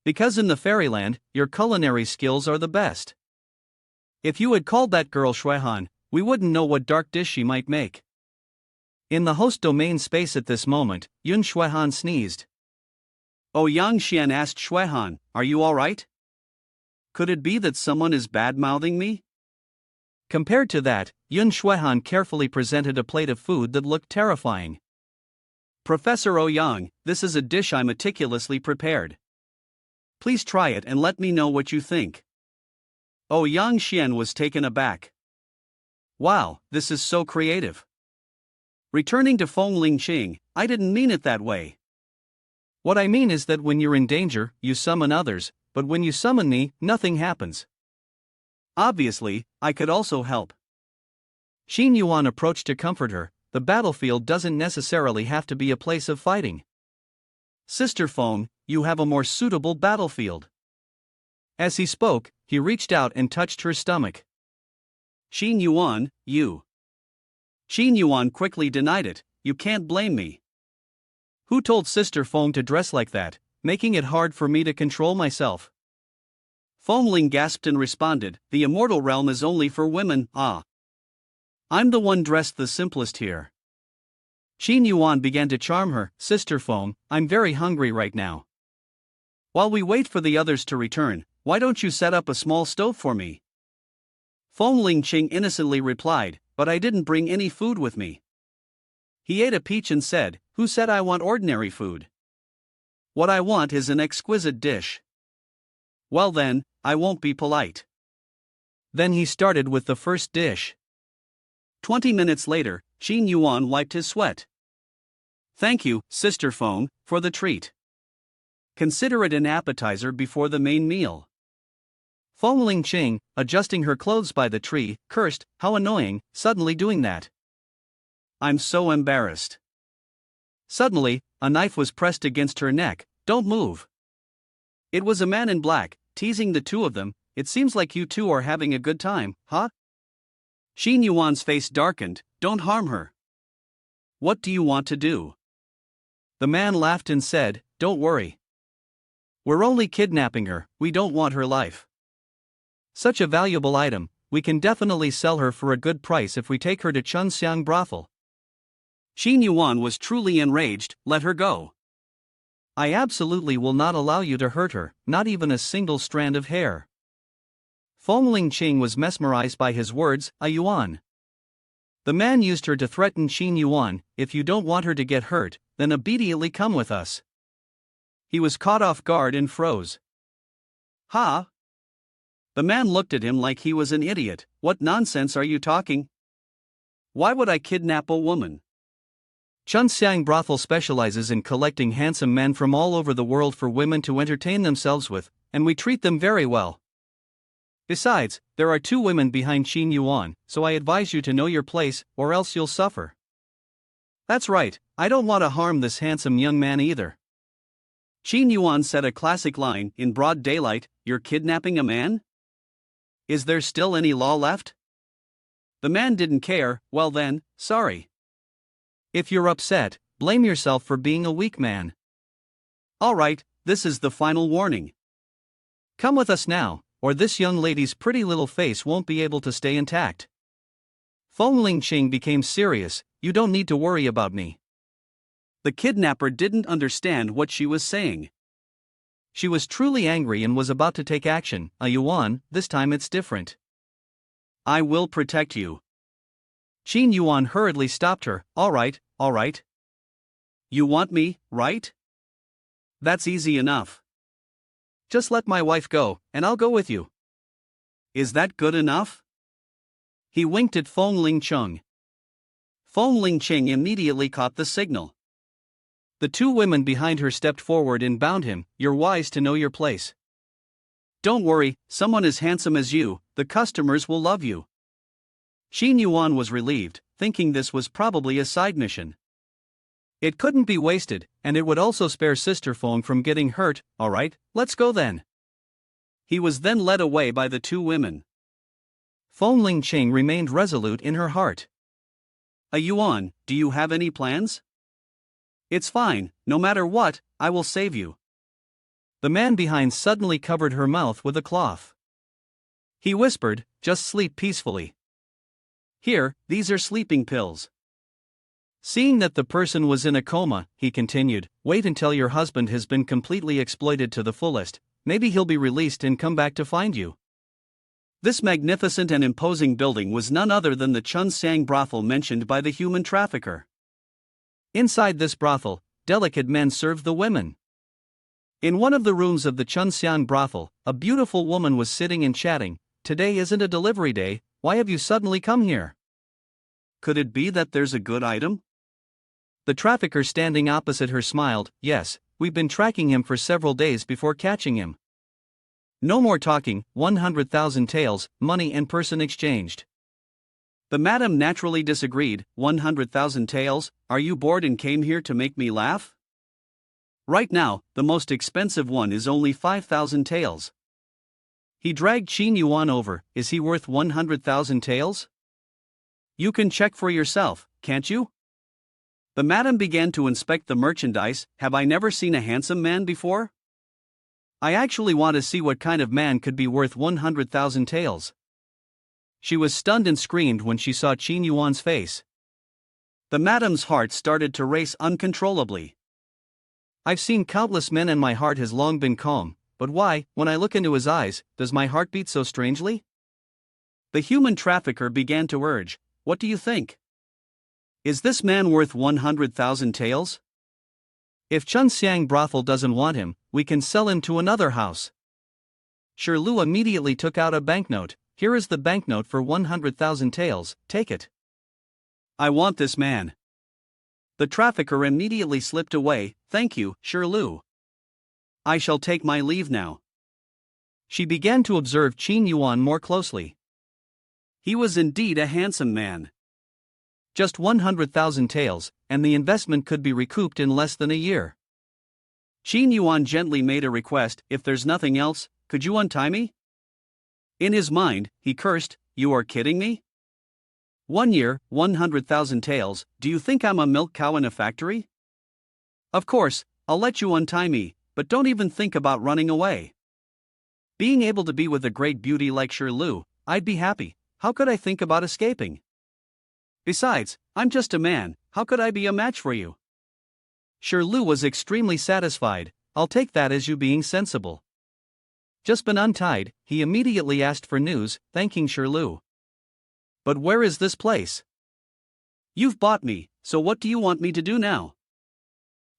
Speaker 1: Because in the fairyland, your culinary skills are the best. If you had called that girl Shuehan, we wouldn't know what dark dish she might make. In the host domain space at this moment, Yun Shuehan sneezed.
Speaker 2: Oh, Yang Xian asked Shuehan, are you alright? Could it be that someone is bad-mouthing me?
Speaker 1: Compared to that, Yun Shuehan carefully presented a plate of food that looked terrifying.
Speaker 2: Professor Ouyang, this is a dish I meticulously prepared. Please try it and let me know what you think. Yang Xian was taken aback. Wow, this is so creative. Returning to Feng Lingqing, I didn't mean it that way.
Speaker 1: What I mean is that when you're in danger, you summon others, but when you summon me, nothing happens.
Speaker 2: Obviously, I could also help.
Speaker 1: Qin Yuan approached to comfort her, the battlefield doesn't necessarily have to be a place of fighting.
Speaker 2: Sister Feng, you have a more suitable battlefield.
Speaker 1: As he spoke, he reached out and touched her stomach.
Speaker 2: Qin Yuan, you. Qin Yuan quickly denied it, you can't blame me.
Speaker 1: Who told Sister Feng to dress like that, making it hard for me to control myself?
Speaker 2: Feng Ling gasped and responded, the immortal realm is only for women, I'm the one dressed the simplest here.
Speaker 1: Qin Yuan began to charm her, Sister Feng, I'm very hungry right now.
Speaker 2: While we wait for the others to return, why don't you set up a small stove for me? Feng Lingqing innocently replied, but I didn't bring any food with me. He ate a peach and said, who said I want ordinary food? What I want is an exquisite dish. Well then, I won't be polite.
Speaker 1: Then he started with the first dish.
Speaker 2: 20 minutes later, Qin Yuan wiped his sweat. Thank you, Sister Feng, for the treat. Consider it an appetizer before the main meal.
Speaker 1: Feng Lingqing, adjusting her clothes by the tree, cursed, how annoying, suddenly doing that.
Speaker 2: I'm so embarrassed.
Speaker 1: Suddenly, a knife was pressed against her neck,
Speaker 2: don't move. It was a man in black, teasing the two of them. It seems like you two are having a good time, huh? Xin Yuan's face darkened. Don't harm her. What do you want to do? The man laughed and said, don't worry. We're only kidnapping her, we don't want her life. Such a valuable item, we can definitely sell her for a good price if we take her to Chunxiang brothel. Xin Yuan was truly enraged. Let her go. I absolutely will not allow you to hurt her, not even a single strand of hair. Feng Lingqing was mesmerized by his words, a yuan. The man used her to threaten Xin Yuan, if you don't want her to get hurt, then immediately come with us. He was caught off guard and froze. Ha! The man looked at him like he was an idiot. What nonsense are you talking? Why would I kidnap a woman? Chunxiang brothel specializes in collecting handsome men from all over the world for women to entertain themselves with, and we treat them very well. Besides, there are 2 women behind Xin Yuan, so I advise you to know your place, or else you'll suffer. That's right, I don't want to harm this handsome young man either. Xin Yuan said a classic line, in broad daylight, you're kidnapping a man? Is there still any law left? The man didn't care. Well then, sorry. If you're upset, blame yourself for being a weak man. Alright, this is the final warning. Come with us now, or this young lady's pretty little face won't be able to stay intact. Feng Lingqing became serious. You don't need to worry about me. The kidnapper didn't understand what she was saying. She was truly angry and was about to take action. A yuan, this time it's different. I will protect you. Xin Yuan hurriedly stopped her. Alright. You want me, right? That's easy enough. Just let my wife go, and I'll go with you. Is that good enough? He winked at Feng Lingqing. Feng Lingqing immediately caught the signal. The 2 women behind her stepped forward and bound him. You're wise to know your place. Don't worry, someone as handsome as you, the customers will love you. Xin Yuan was relieved, thinking this was probably a side mission. It couldn't be wasted, and it would also spare Sister Feng from getting hurt. Alright, let's go then. He was then led away by the 2 women. Feng Lingqing remained resolute in her heart. A yuan, do you have any plans? It's fine, no matter what, I will save you. The man behind suddenly covered her mouth with a cloth. He whispered, just sleep peacefully. Here, these are sleeping pills. Seeing that the person was in a coma, he continued, wait until your husband has been completely exploited to the fullest, maybe he'll be released and come back to find you. This magnificent and imposing building was none other than the Chunxiang brothel mentioned by the human trafficker. Inside this brothel, delicate men served the women. In one of the rooms of the Chunxiang brothel, a beautiful woman was sitting and chatting. Today isn't a delivery day, why have you suddenly come here? Could it be that there's a good item? The trafficker standing opposite her smiled. Yes, we've been tracking him for several days before catching him. No more talking, 100,000 taels, money and person exchanged. The madam naturally disagreed. 100,000 taels, are you bored and came here to make me laugh? Right now, the most expensive one is only 5,000 taels. He dragged Xin Yuan over. Is he worth 100,000 taels? You can check for yourself, can't you? The madam began to inspect the merchandise. Have I never seen a handsome man before? I actually want to see what kind of man could be worth 100,000 taels. She was stunned and screamed when she saw Xin Yuan's face. The madam's heart started to race uncontrollably. I've seen countless men and my heart has long been calm, but why, when I look into his eyes, does my heart beat so strangely? The human trafficker began to urge, what do you think? Is this man worth 100,000 taels? If Chunxiang brothel doesn't want him, we can sell him to another house. Shirlu immediately took out a banknote. Here is the banknote for 100,000 taels, take it. I want this man. The trafficker immediately slipped away. Thank you, Shirlu. I shall take my leave now. She began to observe Xin Yuan more closely. He was indeed a handsome man. Just 100,000 taels, and the investment could be recouped in less than a year. Qin Yuan gently made a request, if there's nothing else, could you untie me? In his mind, he cursed, you are kidding me? 1 year, 100,000 taels, do you think I'm a milk cow in a factory? Of course, I'll let you untie me, but don't even think about running away. Being able to be with a great beauty like Shirlu, I'd be happy, how could I think about escaping? Besides, I'm just a man, how could I be a match for you? Shirlu was extremely satisfied, I'll take that as you being sensible. Just been untied, he immediately asked for news, thanking Shirlu. But where is this place? You've bought me, so what do you want me to do now?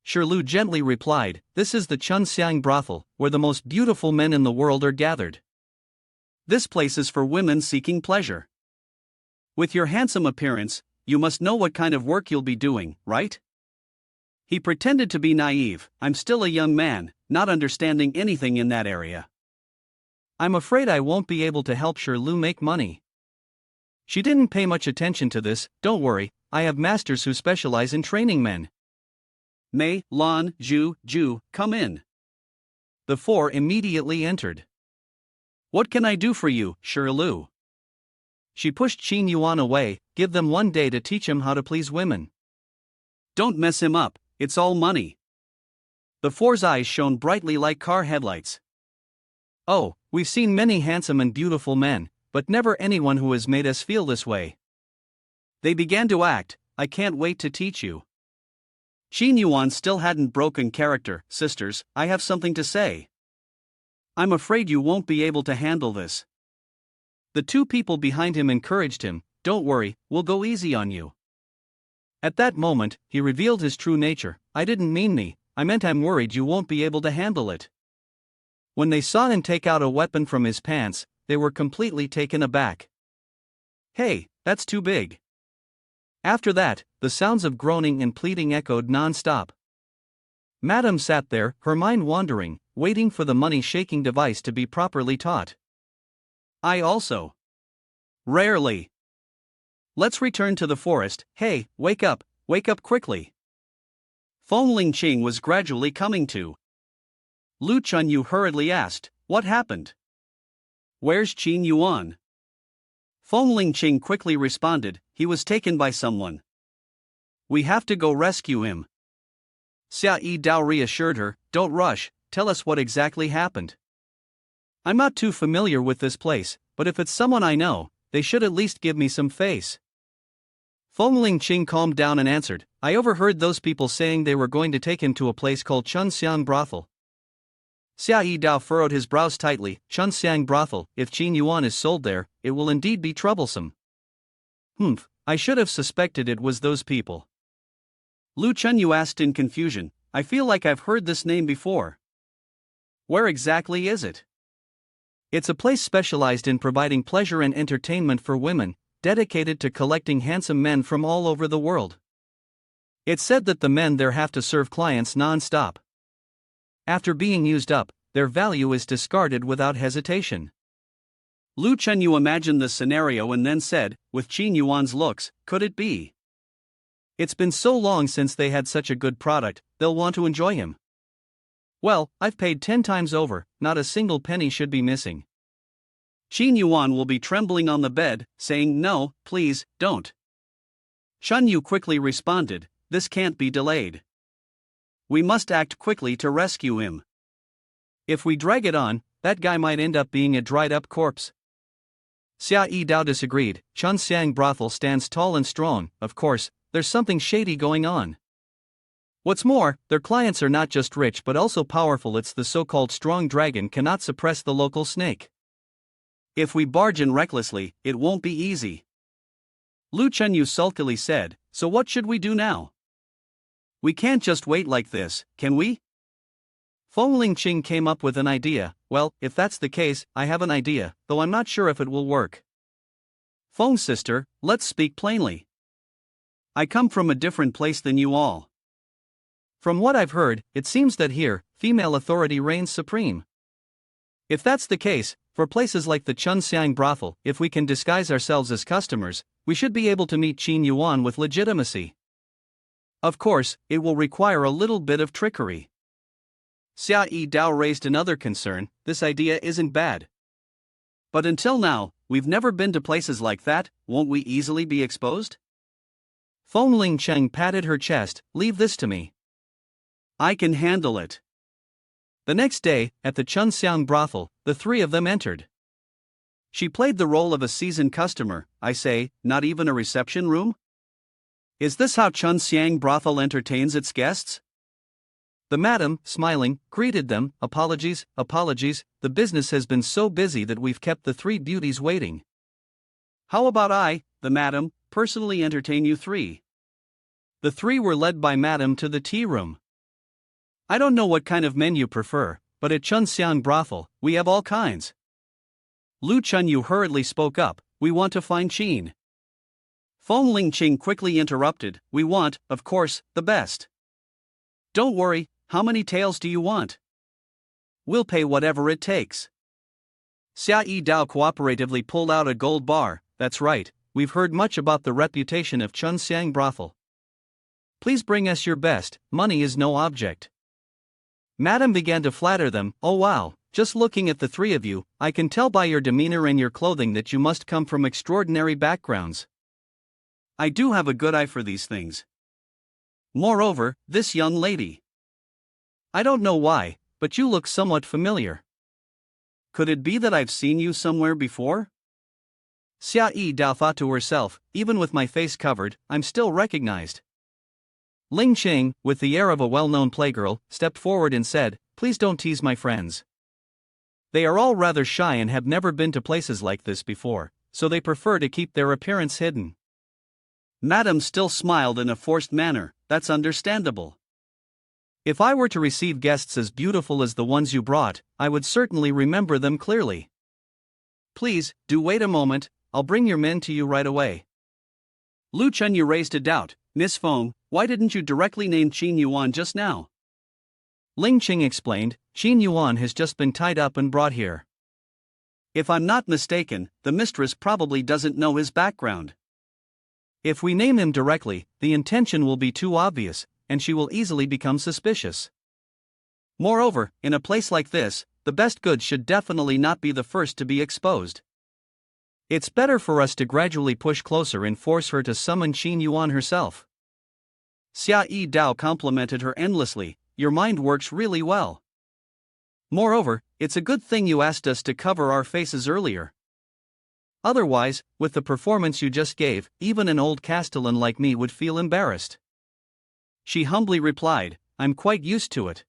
Speaker 2: Shirlu gently replied, this is the Chunxiang brothel, where the most beautiful men in the world are gathered. This place is for women seeking pleasure. With your handsome appearance, you must know what kind of work you'll be doing, right? He pretended to be naive, I'm still a young man, not understanding anything in that area. I'm afraid I won't be able to help Shirlu make money. She didn't pay much attention to this, don't worry, I have masters who specialize in training men. Mei, Lan, Ju, come in. The four immediately entered. What can I do for you, Shirlu? She pushed Qin Yuan away, give them 1 day to teach him how to please women. Don't mess him up, it's all money. The four's eyes shone brightly like car headlights. Oh, we've seen many handsome and beautiful men, but never anyone who has made us feel this way. They began to act, I can't wait to teach you. Qin Yuan still hadn't broken character, sisters, I have something to say. I'm afraid you won't be able to handle this. The two people behind him encouraged him, don't worry, we'll go easy on you. At that moment, he revealed his true nature, I didn't mean me, I meant I'm worried you won't be able to handle it. When they saw him take out a weapon from his pants, they were completely taken aback. Hey, that's too big. After that, the sounds of groaning and pleading echoed non-stop. Madame sat there, her mind wandering, waiting for the money-shaking device to be properly taught. I also. Rarely. Let's return to the forest, hey, wake up quickly. Feng Lingqing was gradually coming to. Lu Chunyu hurriedly asked, what happened? Where's Qin Yuan? Feng Lingqing quickly responded, he was taken by someone. We have to go rescue him. Xia Yi Dao reassured her, don't rush, tell us what exactly happened. I'm not too familiar with this place, but if it's someone I know, they should at least give me some face. Feng Lingqing calmed down and answered, I overheard those people saying they were going to take him to a place called Chunxiang brothel. Xia Yi Dao furrowed his brows tightly, Chunxiang brothel, if Qin Yuan is sold there, it will indeed be troublesome. I should have suspected it was those people. Lu Chunyu asked in confusion, I feel like I've heard this name before. Where exactly is it? It's a place specialized in providing pleasure and entertainment for women, dedicated to collecting handsome men from all over the world. It's said that the men there have to serve clients non-stop. After being used up, their value is discarded without hesitation. Lu Chunyu imagined the scenario and then said, with Qin Yuan's looks, could it be? It's been so long since they had such a good product, they'll want to enjoy him. Well, I've paid 10 times over, not a single penny should be missing. Qin Yuan will be trembling on the bed, saying no, please, don't. Chunyu quickly responded, this can't be delayed. We must act quickly to rescue him. If we drag it on, that guy might end up being a dried-up corpse. Xia Yi Dao disagreed, Chunxiang brothel stands tall and strong, of course, there's something shady going on. What's more, their clients are not just rich but also powerful. It's the so-called strong dragon cannot suppress the local snake. If we barge in recklessly, it won't be easy. Lu Chunyu sulkily said, so what should we do now? We can't just wait like this, can we? Feng Lingqing came up with an idea, well, if that's the case, I have an idea, though I'm not sure if it will work. Feng sister, let's speak plainly. I come from a different place than you all. From what I've heard, it seems that here, female authority reigns supreme. If that's the case, for places like the Chunxiang brothel, if we can disguise ourselves as customers, we should be able to meet Qin Yuan with legitimacy. Of course, it will require a little bit of trickery. Xia Yi Dao raised another concern. This idea isn't bad. But until now, we've never been to places like that. Won't we easily be exposed?
Speaker 1: Feng Ling Cheng patted her chest. Leave this to me.
Speaker 2: I can handle it.
Speaker 1: The next day, at the Chunxiang brothel, the three of them entered.
Speaker 2: She played the role of a seasoned customer. I say, not even a reception room? Is this how Chunxiang brothel entertains its guests?
Speaker 1: The madam, smiling, greeted them. Apologies, the business has been so busy that we've kept the three beauties waiting.
Speaker 2: How about I, the madam, personally entertain you three?
Speaker 1: The three were led by madam to the tea room.
Speaker 2: I don't know what kind of men you prefer, but at Chunxiang brothel, we have all kinds. Lu Chunyu hurriedly spoke up. We want to find Qin. Feng Lingqing quickly interrupted. We want, of course, the best. Don't worry, how many taels do you want? We'll pay whatever it takes. Xia Yi Dao cooperatively pulled out a gold bar.
Speaker 1: That's right, we've heard much about the reputation of Chunxiang brothel. Please bring us your best, money is no object. Madam began to flatter them. Oh wow, just looking at the three of you, I can tell by your demeanor and your clothing that you must come from extraordinary backgrounds.
Speaker 2: I do have a good eye for these things. Moreover, this young lady.
Speaker 1: I don't know why, but you look somewhat familiar.
Speaker 2: Could it be that I've seen you somewhere before?
Speaker 1: Xia Yi Dao thought to herself, even with my face covered, I'm still recognized. Ling Qing, with the air of a well-known playgirl, stepped forward and said, please don't tease my friends. They are all rather shy and have never been to places like this before, so they prefer to keep their appearance hidden.
Speaker 2: Madam still smiled in a forced manner. That's understandable.
Speaker 1: If I were to receive guests as beautiful as the ones you brought, I would certainly remember them clearly.
Speaker 2: Please, do wait a moment, I'll bring your men to you right away. Lu Chunyu raised a doubt. Miss Feng, why didn't you directly name Qin Yuan just now?
Speaker 1: Ling Qing explained, Qin Yuan has just been tied up and brought here.
Speaker 2: If I'm not mistaken, the mistress probably doesn't know his background.
Speaker 1: If we name him directly, the intention will be too obvious, and she will easily become suspicious.
Speaker 2: Moreover, in a place like this, the best goods should definitely not be the first to be exposed.
Speaker 1: It's better for us to gradually push closer and force her to summon Qin Yuan herself.
Speaker 2: Xia Yi Dao complimented her endlessly. Your mind works really well. Moreover, it's a good thing you asked us to cover our faces earlier.
Speaker 1: Otherwise, with the performance you just gave, even an old castellan like me would feel embarrassed.
Speaker 2: She humbly replied, I'm quite used to it.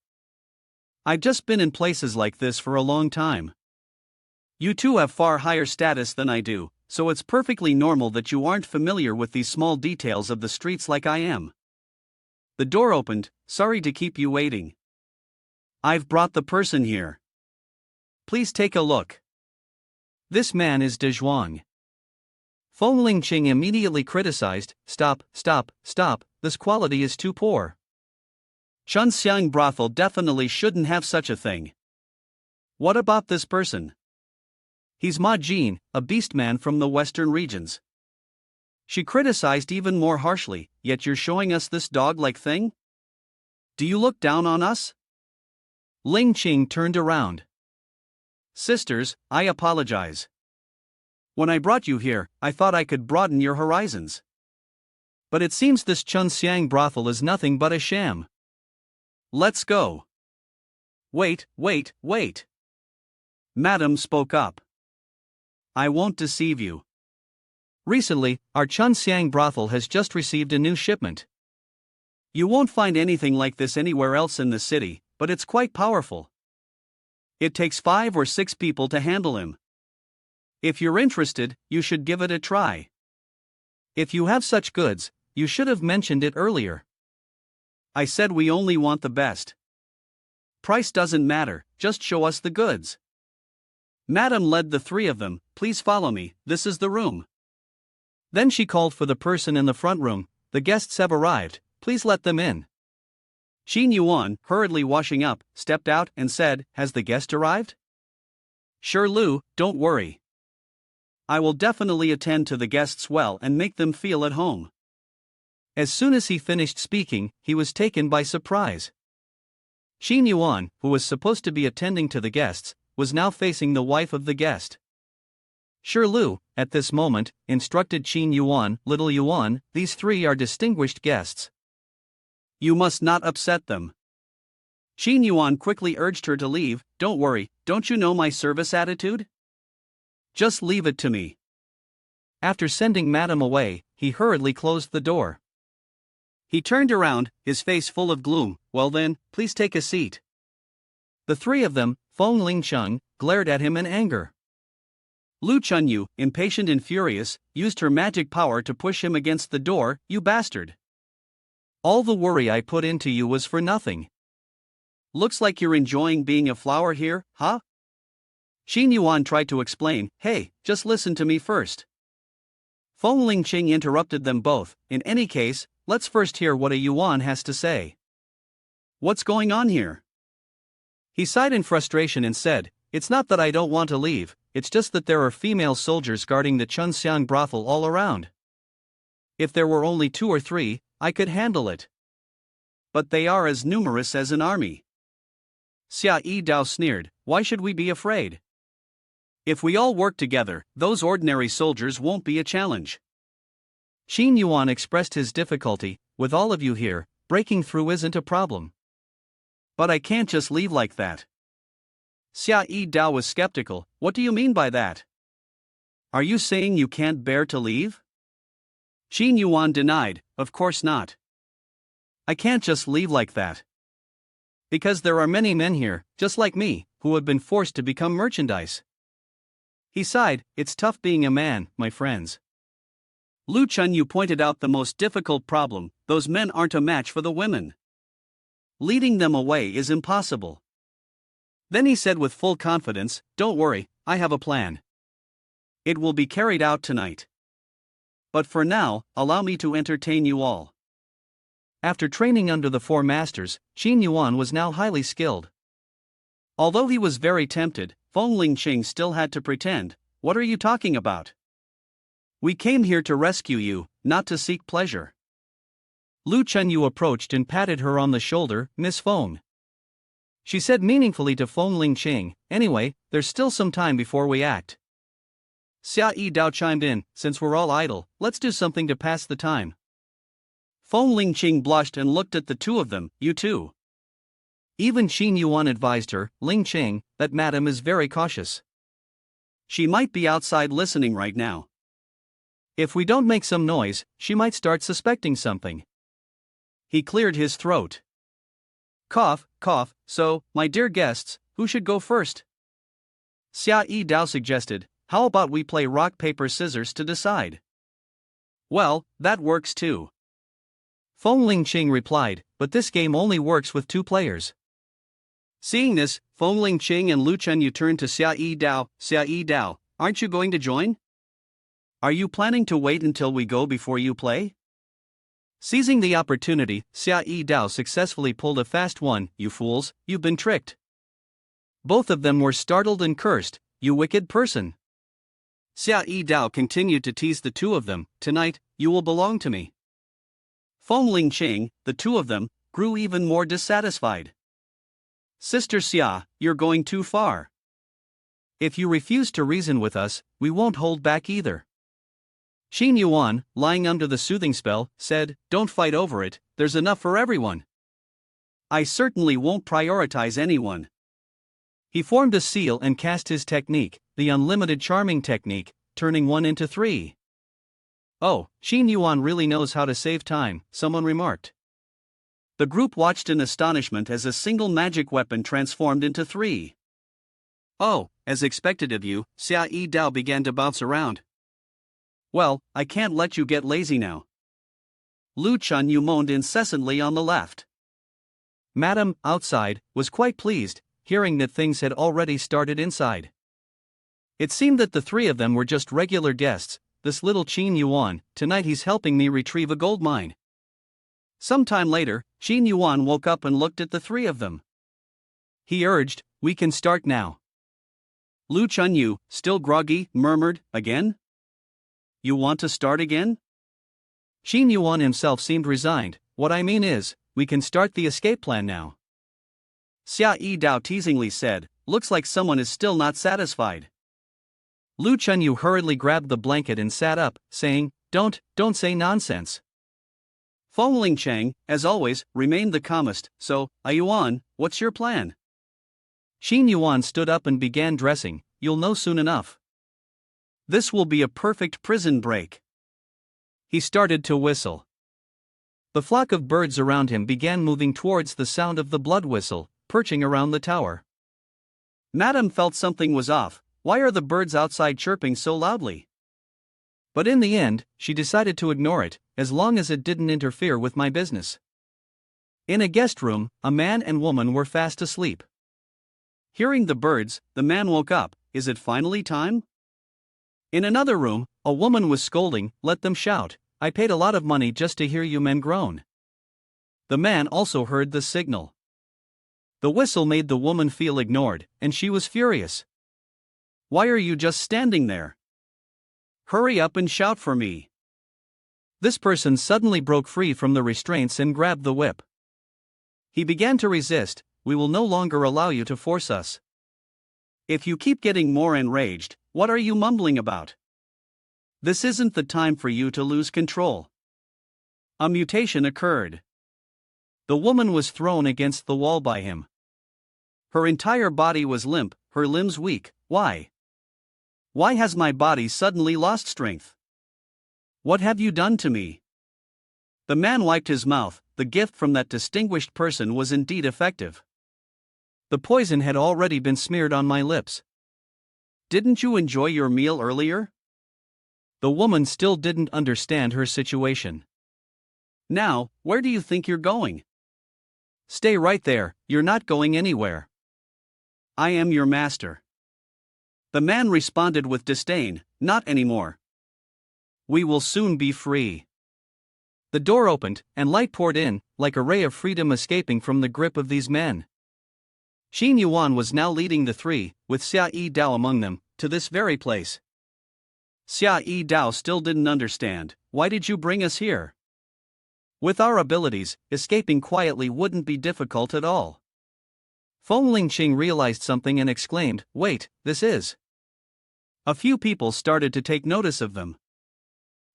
Speaker 2: I've just been in places like this for a long time. You two have far higher status than I do, so it's perfectly normal that you aren't familiar with these small details of the streets like I am. The door opened. Sorry to keep you waiting. I've brought the person here. Please take a look.
Speaker 1: This man is De Zhuang. Feng Lingqing immediately criticized, Stop, this quality is too poor.
Speaker 2: Chunxiang brothel definitely shouldn't have such a thing. What about this person?
Speaker 1: He's Ma Jin, a beastman from the western regions.
Speaker 2: She criticized even more harshly, yet you're showing us this dog-like thing? Do you look down on us?
Speaker 1: Ling Qing turned around.
Speaker 2: Sisters, I apologize. When I brought you here, I thought I could broaden your horizons.
Speaker 1: But it seems this Chunxiang brothel is nothing but a sham.
Speaker 2: Let's go. Wait. Madam spoke up. I won't deceive you.
Speaker 1: Recently, our Chunxiang brothel has just received a new shipment.
Speaker 2: You won't find anything like this anywhere else in the city, but it's quite powerful. It takes 5 or 6 people to handle him. If you're interested, you should give it a try.
Speaker 1: If you have such goods, you should have mentioned it earlier.
Speaker 2: I said we only want the best. Price doesn't matter, just show us the goods. Madam led the three of them. Please follow me, this is the room.
Speaker 1: Then she called for the person in the front room. The guests have arrived, please let them in.
Speaker 2: Qin Yuan, hurriedly washing up, stepped out and said, Has the guest arrived? Sure Lu, don't worry. I will definitely attend to the guests well and make them feel at home.
Speaker 1: As soon as he finished speaking, he was taken by surprise. Xin Yuan, who was supposed to be attending to the guests, was now facing the wife of the guest. Shi Lu, at this moment, instructed Xin Yuan, Little Yuan, these three are distinguished guests.
Speaker 2: You must not upset them. Xin Yuan quickly urged her to leave. Don't worry, don't you know my service attitude? Just leave it to me.
Speaker 1: After sending Madame away, he hurriedly closed the door.
Speaker 2: He turned around, his face full of gloom. Well then, please take a seat.
Speaker 1: The three of them, Feng Lingcheng, glared at him in anger.
Speaker 2: Lu Chunyu, impatient and furious, used her magic power to push him against the door. You bastard.
Speaker 1: All the worry I put into you was for nothing.
Speaker 2: Looks like you're enjoying being a flower here, huh? Xin Yuan tried to explain. Hey, just listen to me first.
Speaker 1: Feng Lingqing interrupted them both. In any case, let's first hear what a Yuan has to say.
Speaker 2: What's going on here?
Speaker 1: He sighed in frustration and said, It's not that I don't want to leave, it's just that there are female soldiers guarding the Chunxiang brothel all around. If there were only 2 or 3, I could handle it.
Speaker 2: But they are as numerous as an army.
Speaker 1: Xia Yi Dao sneered, Why should we be afraid?
Speaker 2: If we all work together, those ordinary soldiers won't be a challenge.
Speaker 1: Xin Yuan expressed his difficulty. With all of you here, breaking through isn't a problem.
Speaker 2: But I can't just leave like that. Xia Yi Dao was skeptical. What do you mean by that? Are you saying you can't bear to leave? Xin Yuan denied, Of course not.
Speaker 1: I can't just leave like that. Because there are many men here, just like me, who have been forced to become merchandise. He sighed, It's tough being a man, my friends.
Speaker 2: Lu Chunyu pointed out the most difficult problem, those men aren't a match for the women. Leading them away is impossible.
Speaker 1: Then he said with full confidence, Don't worry, I have a plan.
Speaker 2: It will be carried out tonight. But for now, allow me to entertain you all.
Speaker 1: After training under the 4 masters, Xin Yuan was now highly skilled.
Speaker 2: Although he was very tempted, Feng Lingqing still had to pretend. What are you talking about? We came here to rescue you, not to seek pleasure.
Speaker 1: Lu Chunyu approached and patted her on the shoulder. Miss Feng. She said meaningfully to Feng Lingqing, Anyway, there's still some time before we act.
Speaker 2: Xia Yi Dao chimed in, Since we're all idle, let's do something to pass the time.
Speaker 1: Feng Lingqing blushed and looked at the two of them. You too. Even Xin Yuan advised her, Lingqing, that Madame is very cautious.
Speaker 2: She might be outside listening right now.
Speaker 1: If we don't make some noise, she might start suspecting something.
Speaker 2: He cleared his throat.
Speaker 1: Cough, cough. So, my dear guests, who should go first?
Speaker 2: Xia Yi Dao suggested, How about we play rock paper scissors to decide? Well, that works too.
Speaker 1: Feng Lingqing replied, But this game only works with 2 players.
Speaker 2: Seeing this, Feng Lingqing and Lu Chunyu turned to Xia Yi Dao. Xia Yi Dao, aren't you going to join? Are you planning to wait until we go before you play?
Speaker 1: Seizing the opportunity, Xia Yi Dao successfully pulled a fast one. You fools, you've been tricked. Both of them were startled and cursed. You wicked person.
Speaker 2: Xia Yi Dao continued to tease the two of them. Tonight, you will belong to me. Feng Lingqing, the two of them, grew even more dissatisfied. Sister Xia, you're going too far.
Speaker 1: If you refuse to reason with us, we won't hold back either. Xin Yuan, lying under the soothing spell, said, Don't fight over it, there's enough for everyone.
Speaker 2: I certainly won't prioritize anyone.
Speaker 1: He formed a seal and cast his technique, the unlimited charming technique, turning 1 into 3. Oh, Xin Yuan really knows how to save time, someone remarked.
Speaker 2: The group watched in astonishment as a single magic weapon transformed into 3. Oh, as expected of you, Xia Yi Dao began to bounce around. Well, I can't let you get lazy now. Lu Chunyu moaned incessantly on the left.
Speaker 1: Madame, outside, was quite pleased, hearing that things had already started inside. It seemed that the 3 of them were just regular guests. This little Xin Yuan, tonight he's helping me retrieve a gold mine. Some time later, Xin Yuan woke up and looked at the 3 of them. He urged, We can start now.
Speaker 2: Lu Chunyu, still groggy, murmured, Again? You want to start again?
Speaker 1: Xin Yuan himself seemed resigned. What I mean is, we can start the escape plan now.
Speaker 2: Xia Yi Dao teasingly said, looks like someone is still not satisfied.
Speaker 1: Lu Chunyu hurriedly grabbed the blanket and sat up, saying, don't say nonsense.
Speaker 2: Feng Lingcheng, as always, remained the calmest, so, Yuan, what's your plan?
Speaker 1: Xin Yuan stood up and began dressing, you'll know soon enough.
Speaker 2: This will be a perfect prison break.
Speaker 1: He started to whistle. The flock of birds around him began moving towards the sound of the blood whistle, perching around the tower.
Speaker 2: Madame felt something was off. Why are the birds outside chirping so loudly?
Speaker 1: But in the end, she decided to ignore it, as long as it didn't interfere with my business. In a guest room, a man and woman were fast asleep.
Speaker 2: Hearing the birds, the man woke up. Is it finally time? In another room, a woman was scolding, let them shout. I paid a lot of money just to hear you men groan.
Speaker 1: The man also heard the signal. The whistle made the woman feel ignored, and she was furious.
Speaker 2: Why are you just standing there? Hurry up and shout for me.
Speaker 1: This person suddenly broke free from the restraints and grabbed the whip. He began to resist. We will no longer allow you to force us.
Speaker 2: If you keep getting more enraged, what are you mumbling about? This isn't the time for you to lose control. A mutation occurred.
Speaker 1: The woman was thrown against the wall by him.
Speaker 2: Her entire body was limp, her limbs weak. Why? Why has my body suddenly lost strength? What have you done to me? The man wiped his mouth. The gift from that distinguished person was indeed effective.
Speaker 1: The poison had already been smeared on my lips.
Speaker 2: Didn't you enjoy your meal earlier?
Speaker 1: The woman still didn't understand her situation.
Speaker 2: Now, where do you think you're going?
Speaker 1: Stay right there, you're not going anywhere.
Speaker 2: I am your master. The man responded with disdain, not anymore.
Speaker 1: We will soon be free. The door opened, and light poured in, like a ray of freedom escaping from the grip of these men. Xin Yuan was now leading the three, with Xia Yi Dao among them, to this very place.
Speaker 2: Xia Yi Dao still didn't understand. Why did you bring us here?
Speaker 1: With our abilities, escaping quietly wouldn't be difficult at all. Feng Lingqing realized something and exclaimed, wait, this is.
Speaker 2: A few people started to take notice of them.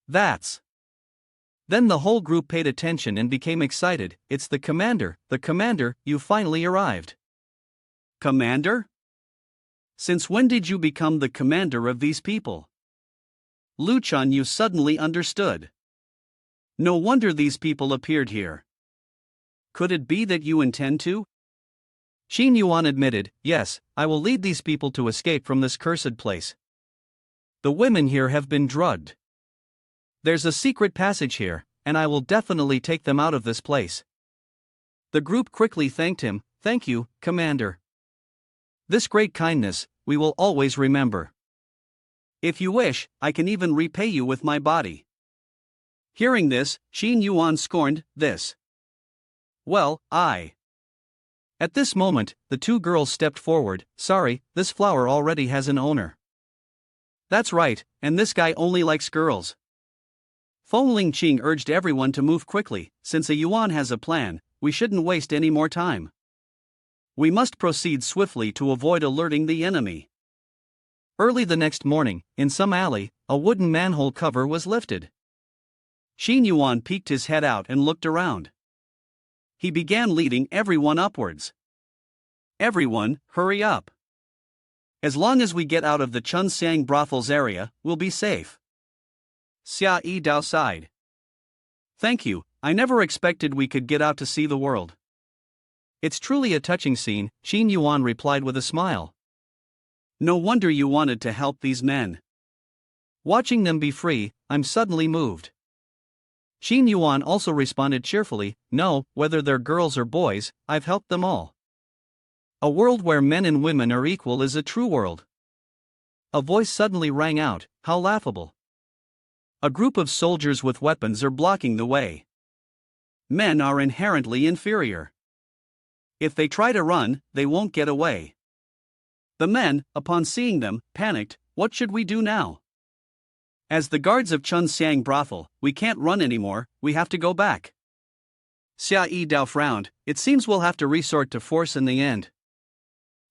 Speaker 1: That's. Then the whole group paid attention and became excited. It's the commander, you finally arrived.
Speaker 2: Commander? Since when did you become the commander of these people? Lu Chun, you suddenly understood. No wonder these people appeared here. Could it be that you intend to?
Speaker 1: Xin Yuan admitted, yes, I will lead these people to escape from this cursed place. The women here have been drugged. There's a secret passage here, and I will definitely take them out of this place. The group quickly thanked him. Thank you, Commander. This great kindness, we will always remember.
Speaker 2: If you wish, I can even repay you with my body. Hearing this, Xin Yuan scorned this. Well, I.
Speaker 1: At this moment, the two girls stepped forward. Sorry, this flower already has an owner.
Speaker 2: That's right, and this guy only likes girls. Feng Lingqing urged everyone to move quickly. Since a Yuan has a plan, we shouldn't waste any more time. We must proceed swiftly to avoid alerting the enemy.
Speaker 1: Early the next morning, in some alley, a wooden manhole cover was lifted.
Speaker 2: Xin Yuan peeked his head out and looked around. He began leading everyone upwards. Everyone, hurry up. As long as we get out of the Chunxiang brothels area, we'll be safe. Xia Yi Dao sighed. Thank you, I never expected we could get out to see the world.
Speaker 1: It's truly a touching scene, Xin Yuan replied with a smile.
Speaker 2: No wonder you wanted to help these men.
Speaker 1: Watching them be free, I'm suddenly moved. Xin Yuan also responded cheerfully, no, whether they're girls or boys, I've helped them all. A world where men and women are equal is a true world. A voice suddenly rang out, how laughable. A group of soldiers with weapons are blocking the way. Men are inherently inferior. If they try to run, they won't get away. The men, upon seeing them, panicked. What should we do now? As the guards of Chunxiang brothel, we can't run anymore, we have to go back. Xia Yi Dao frowned. It seems we'll have to resort to force in the end.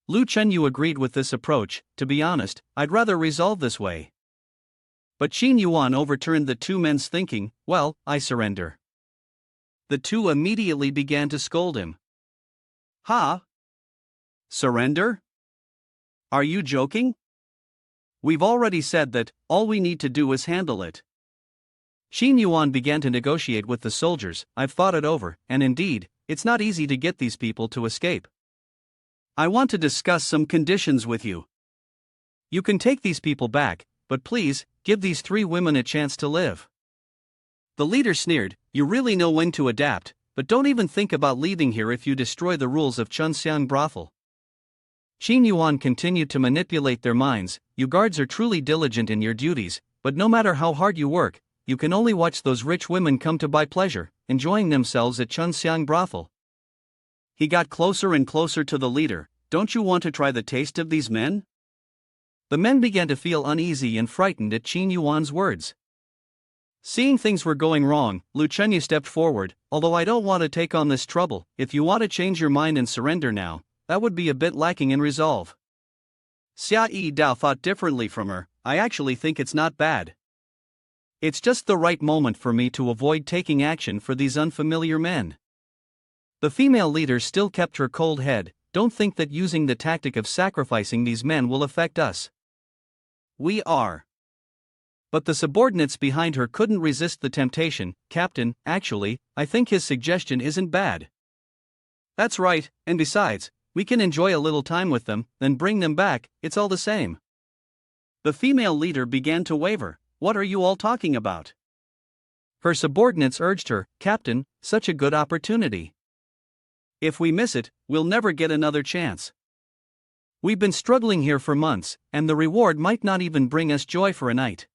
Speaker 1: Lu Chenyu agreed with this approach. To be honest, I'd rather resolve this way. But Qin Yuan overturned the two men's thinking. Well, I surrender. The two immediately began to scold him. Ha? Surrender? Are you joking? We've already said that, all we need to do is handle it. Qin Yuan began to negotiate with the soldiers. I've thought it over, and indeed, it's not easy to get these people to escape. I want to discuss some conditions with you. You can take these people back, but please, give these three women a chance to live. The leader sneered, you really know when to adapt, but don't even think about leaving here if you destroy the rules of Chunxiang brothel. Qin Yuan continued to manipulate their minds. You guards are truly diligent in your duties, but no matter how hard you work, you can only watch those rich women come to buy pleasure, enjoying themselves at Chunxiang brothel. He got closer and closer to the leader. Don't you want to try the taste of these men? The men began to feel uneasy and frightened at Qin Yuan's words. Seeing things were going wrong, Lu Chenyu stepped forward. Although I don't want to take on this trouble, if you want to change your mind and surrender now, that would be a bit lacking in resolve. Xia Yi Dao thought differently from her. I actually think it's not bad. It's just the right moment for me to avoid taking action for these unfamiliar men. The female leader still kept her cold head. Don't think that using the tactic of sacrificing these men will affect us. We are. But the subordinates behind her couldn't resist the temptation. Captain, actually, I think his suggestion isn't bad. That's right, and besides, we can enjoy a little time with them, then bring them back, it's all the same. The female leader began to waver. What are you all talking about? Her subordinates urged her, Captain, such a good opportunity. If we miss it, we'll never get another chance. We've been struggling here for months, and the reward might not even bring us joy for a night.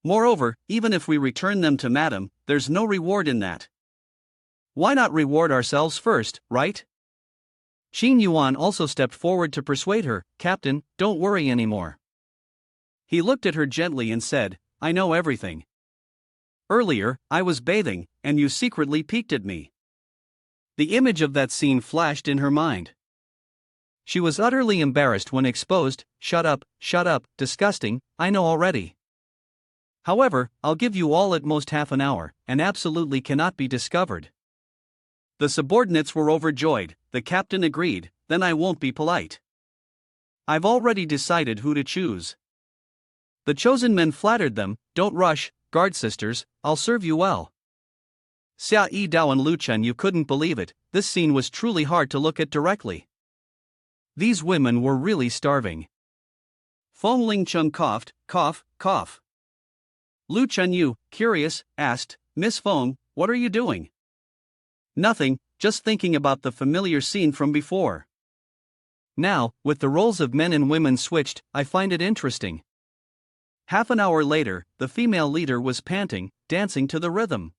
Speaker 1: Moreover, even if we return them to Madam, there's no reward in that. Why not reward ourselves first, right? Qin Yuan also stepped forward to persuade her, Captain, don't worry anymore. He looked at her gently and said, I know everything. Earlier, I was bathing, and you secretly peeked at me. The image of that scene flashed in her mind. She was utterly embarrassed when exposed. Shut up, disgusting, I know already. However, I'll give you all at most half an hour, and absolutely cannot be discovered. The subordinates were overjoyed. The captain agreed, then I won't be polite. I've already decided who to choose. The chosen men flattered them. Don't rush, guard sisters, I'll serve you well. Xia Yi Dao and Lu Chenyu couldn't believe it. This scene was truly hard to look at directly. These women were really starving. Feng Lingcheng coughed, cough. Lu Chenyu, curious, asked, Miss Feng, what are you doing? Nothing, just thinking about the familiar scene from before. Now, with the roles of men and women switched, I find it interesting. Half an hour later, the female leader was panting, dancing to the rhythm.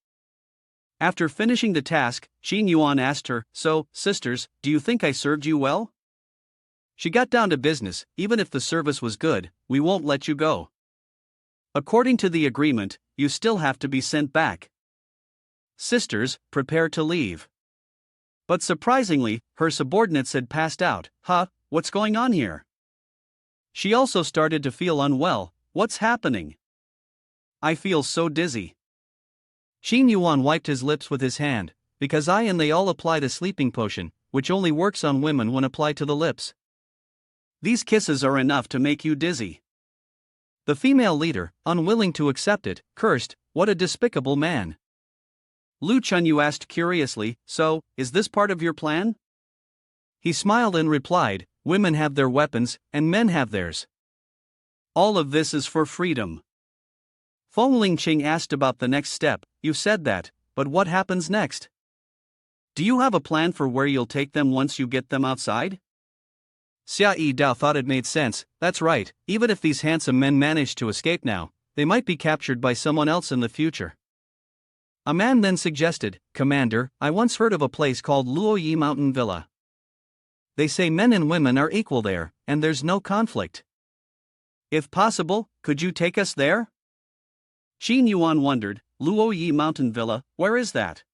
Speaker 1: After finishing the task, Qin Yuan asked her, So, sisters, do you think I served you well? She got down to business. Even if the service was good, we won't let you go. According to the agreement, you still have to be sent back. Sisters, prepare to leave. But surprisingly, her subordinates had passed out. What's going on here? She also started to feel unwell. What's happening? I feel so dizzy. Qin Yuan wiped his lips with his hand, because I and they all applied a sleeping potion, which only works on women when applied to the lips. These kisses are enough to make you dizzy. The female leader, unwilling to accept it, cursed, what a despicable man. Lu Chenyu asked curiously, So, is this part of your plan? He smiled and replied, Women have their weapons, and men have theirs. All of this is for freedom. Feng Lingqing asked about the next step. You said that, but what happens next? Do you have a plan for where you'll take them once you get them outside? Xia Yi Dao thought it made sense. That's right, even if these handsome men manage to escape now, they might be captured by someone else in the future. A man then suggested, Commander, I once heard of a place called Luoyi Mountain Villa. They say men and women are equal there, and there's no conflict. If possible, could you take us there? Qin Yuan wondered, Luoyi Mountain Villa, where is that?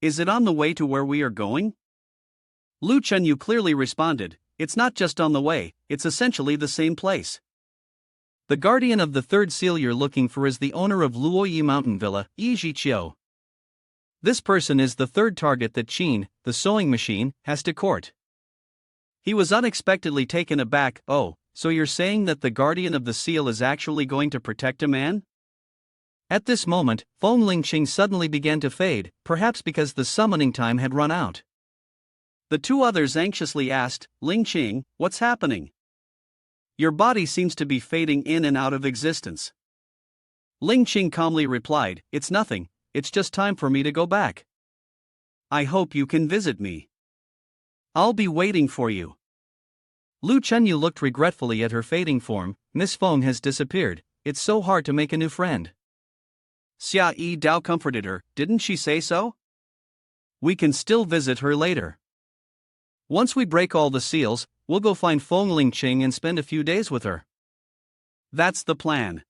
Speaker 2: Is it on the way to where we are going? Lu Chunyu clearly responded, it's not just on the way, it's essentially the same place.
Speaker 1: The guardian of the third seal you're looking for is the owner of Luoyi Mountain Villa, Yi Jiqiu. This person is the third target that Qin, the sewing machine, has to court.
Speaker 2: He was unexpectedly taken aback. Oh, so you're saying that the guardian of the seal is actually going to protect a man?
Speaker 1: At this moment, Feng Lingqing suddenly began to fade, perhaps because the summoning time had run out.
Speaker 2: The two others anxiously asked, Lingqing, what's happening? Your body seems to be fading in and out of existence. Lingqing calmly replied, it's nothing, it's just time for me to go back. I hope you can visit me. I'll be waiting for you.
Speaker 1: Lu Chunyu looked regretfully at her fading form. Miss Feng has disappeared, it's so hard to make a new friend.
Speaker 2: Xia Yi Dao comforted her, didn't she say so? We can still visit her later. Once we break all the seals, we'll go find Feng Lingqing and spend a few days with her. That's the plan.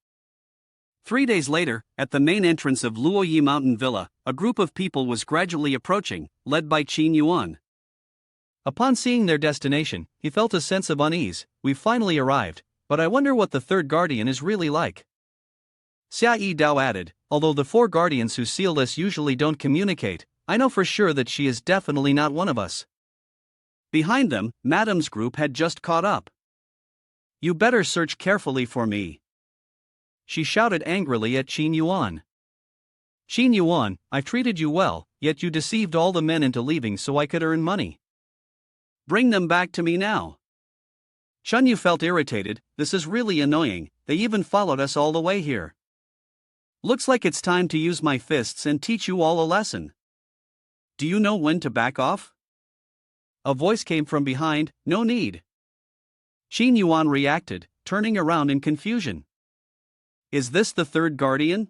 Speaker 2: 3 days later, at the main entrance of Luoyi Mountain Villa, a group of people was gradually approaching, led by Qin Yuan.
Speaker 1: Upon seeing their destination, he felt a sense of unease. We've finally arrived, but I wonder what the third guardian is really like.
Speaker 2: Xia Yi Dao added, although the 4 guardians who seal us usually don't communicate, I know for sure that she is definitely not one of us. Behind them, Madame's group had just caught up. You better search carefully for me, she shouted angrily at Qin Yuan.
Speaker 1: Qin Yuan, I've treated you well, yet you deceived all the men into leaving so I could earn money.
Speaker 2: Bring them back to me now. Chunyu felt irritated, this is really annoying, they even followed us all the way here. Looks like it's time to use my fists and teach you all a lesson. Do you know when to back off? A voice came from behind, no need. Qin Yuan reacted, turning around in confusion. Is this the third guardian?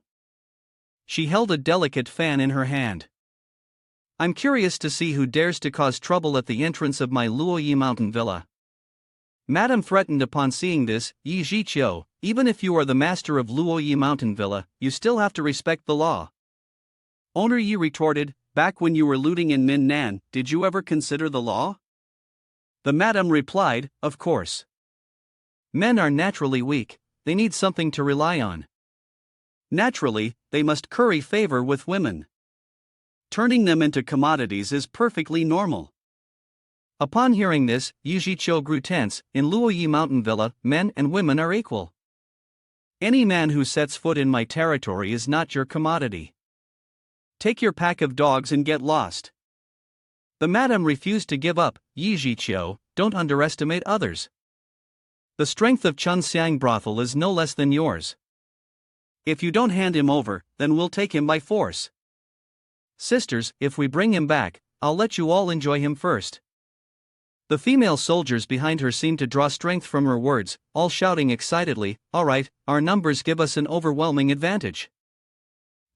Speaker 1: She held a delicate fan in her hand. I'm curious to see who dares to cause trouble at the entrance of my Luoyi Mountain Villa. Madame threatened upon seeing this, Yi Jiqiu, even if you are the master of Luoyi Mountain Villa, you still have to respect the law.
Speaker 2: Owner Yi retorted, back when you were looting in Minnan, did you ever consider the law? The madam replied, of course.
Speaker 1: Men are naturally weak, they need something to rely on.
Speaker 2: Naturally, they must curry favor with women. Turning them into commodities is perfectly normal.
Speaker 1: Upon hearing this, Yi Jiqiu grew tense. In Luoyi Mountain Villa, men and women are equal. Any man who sets foot in my territory is not your commodity.
Speaker 2: Take your pack of dogs and get lost.
Speaker 1: The madam refused to give up. Yi Jiqiu, don't underestimate others. The strength of Chunxiang brothel is no less than yours.
Speaker 2: If you don't hand him over, then we'll take him by force.
Speaker 1: Sisters, if we bring him back, I'll let you all enjoy him first. The female soldiers behind her seemed to draw strength from her words, all shouting excitedly, all right, our numbers give us an overwhelming advantage.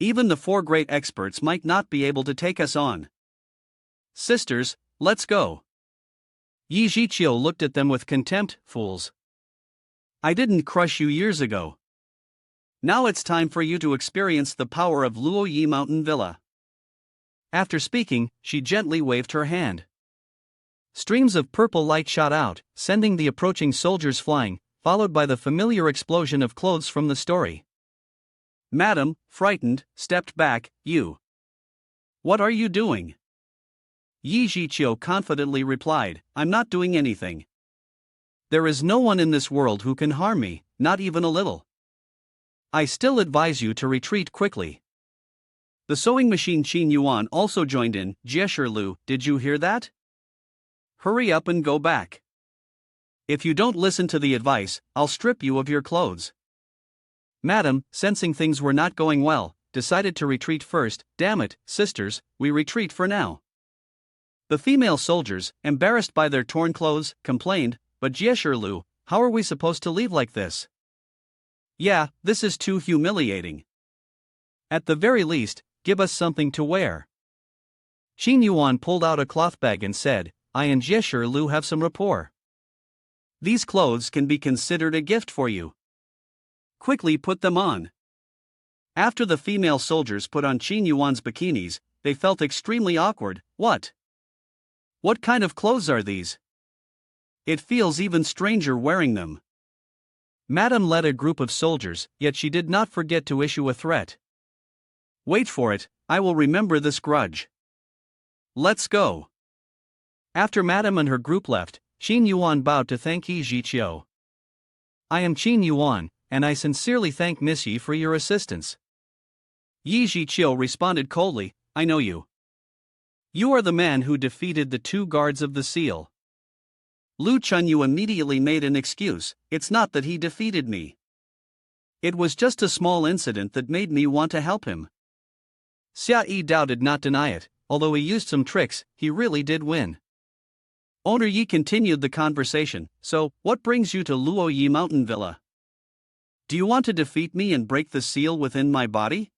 Speaker 2: Even the 4 great experts might not be able to take us on. Sisters, let's go.
Speaker 1: Yi Jiqiu looked at them with contempt, fools.
Speaker 2: I didn't crush you years ago. Now it's time for you to experience the power of Luoyi Mountain Villa.
Speaker 1: After speaking, she gently waved her hand. Streams of purple light shot out, sending the approaching soldiers flying, followed by the familiar explosion of clothes from the story.
Speaker 2: Madam, frightened, stepped back. You. What are you doing? Yi Jiqiu confidently replied, I'm not doing anything. There is no one in this world who can harm me, not even a little. I still advise you to retreat quickly. The sewing machine Qin Yuan also joined in. Jiesher Lu, did you hear that? Hurry up and go back. If you don't listen to the advice, I'll strip you of your clothes.
Speaker 1: Madam, sensing things were not going well, decided to retreat first. Damn it, sisters, we retreat for now.
Speaker 2: The female soldiers, embarrassed by their torn clothes, complained, but Jiesher Lu, how are we supposed to leave like this? Yeah, this is too humiliating.
Speaker 1: At the very least, give us something to wear. Qin Yuan pulled out a cloth bag and said, I and Jiesher Lu have some rapport.
Speaker 2: These clothes can be considered a gift for you. Quickly put them on. After the female soldiers put on Qin Yuan's bikinis, they felt extremely awkward. What? What kind of clothes are these? It feels even stranger wearing them. Madame led a group of soldiers, yet she did not forget to issue a threat. Wait for it, I will remember this grudge. Let's go. After Madame and her group left, Qin Yuan bowed to thank Yi Jiqiu. I am Qin Yuan, and I sincerely thank Miss Yi for your assistance. Yi Jiqiu responded coldly, I know you. You are the man who defeated the 2 guards of the seal. Lu Chunyu immediately made an excuse, it's not that he defeated me. It was just a small incident that made me want to help him. Xia Yi Dao did not deny it, although he used some tricks, he really did win. Owner Yi continued the conversation, so, what brings you to Luo Yi Mountain Villa? Do you want to defeat me and break the seal within my body?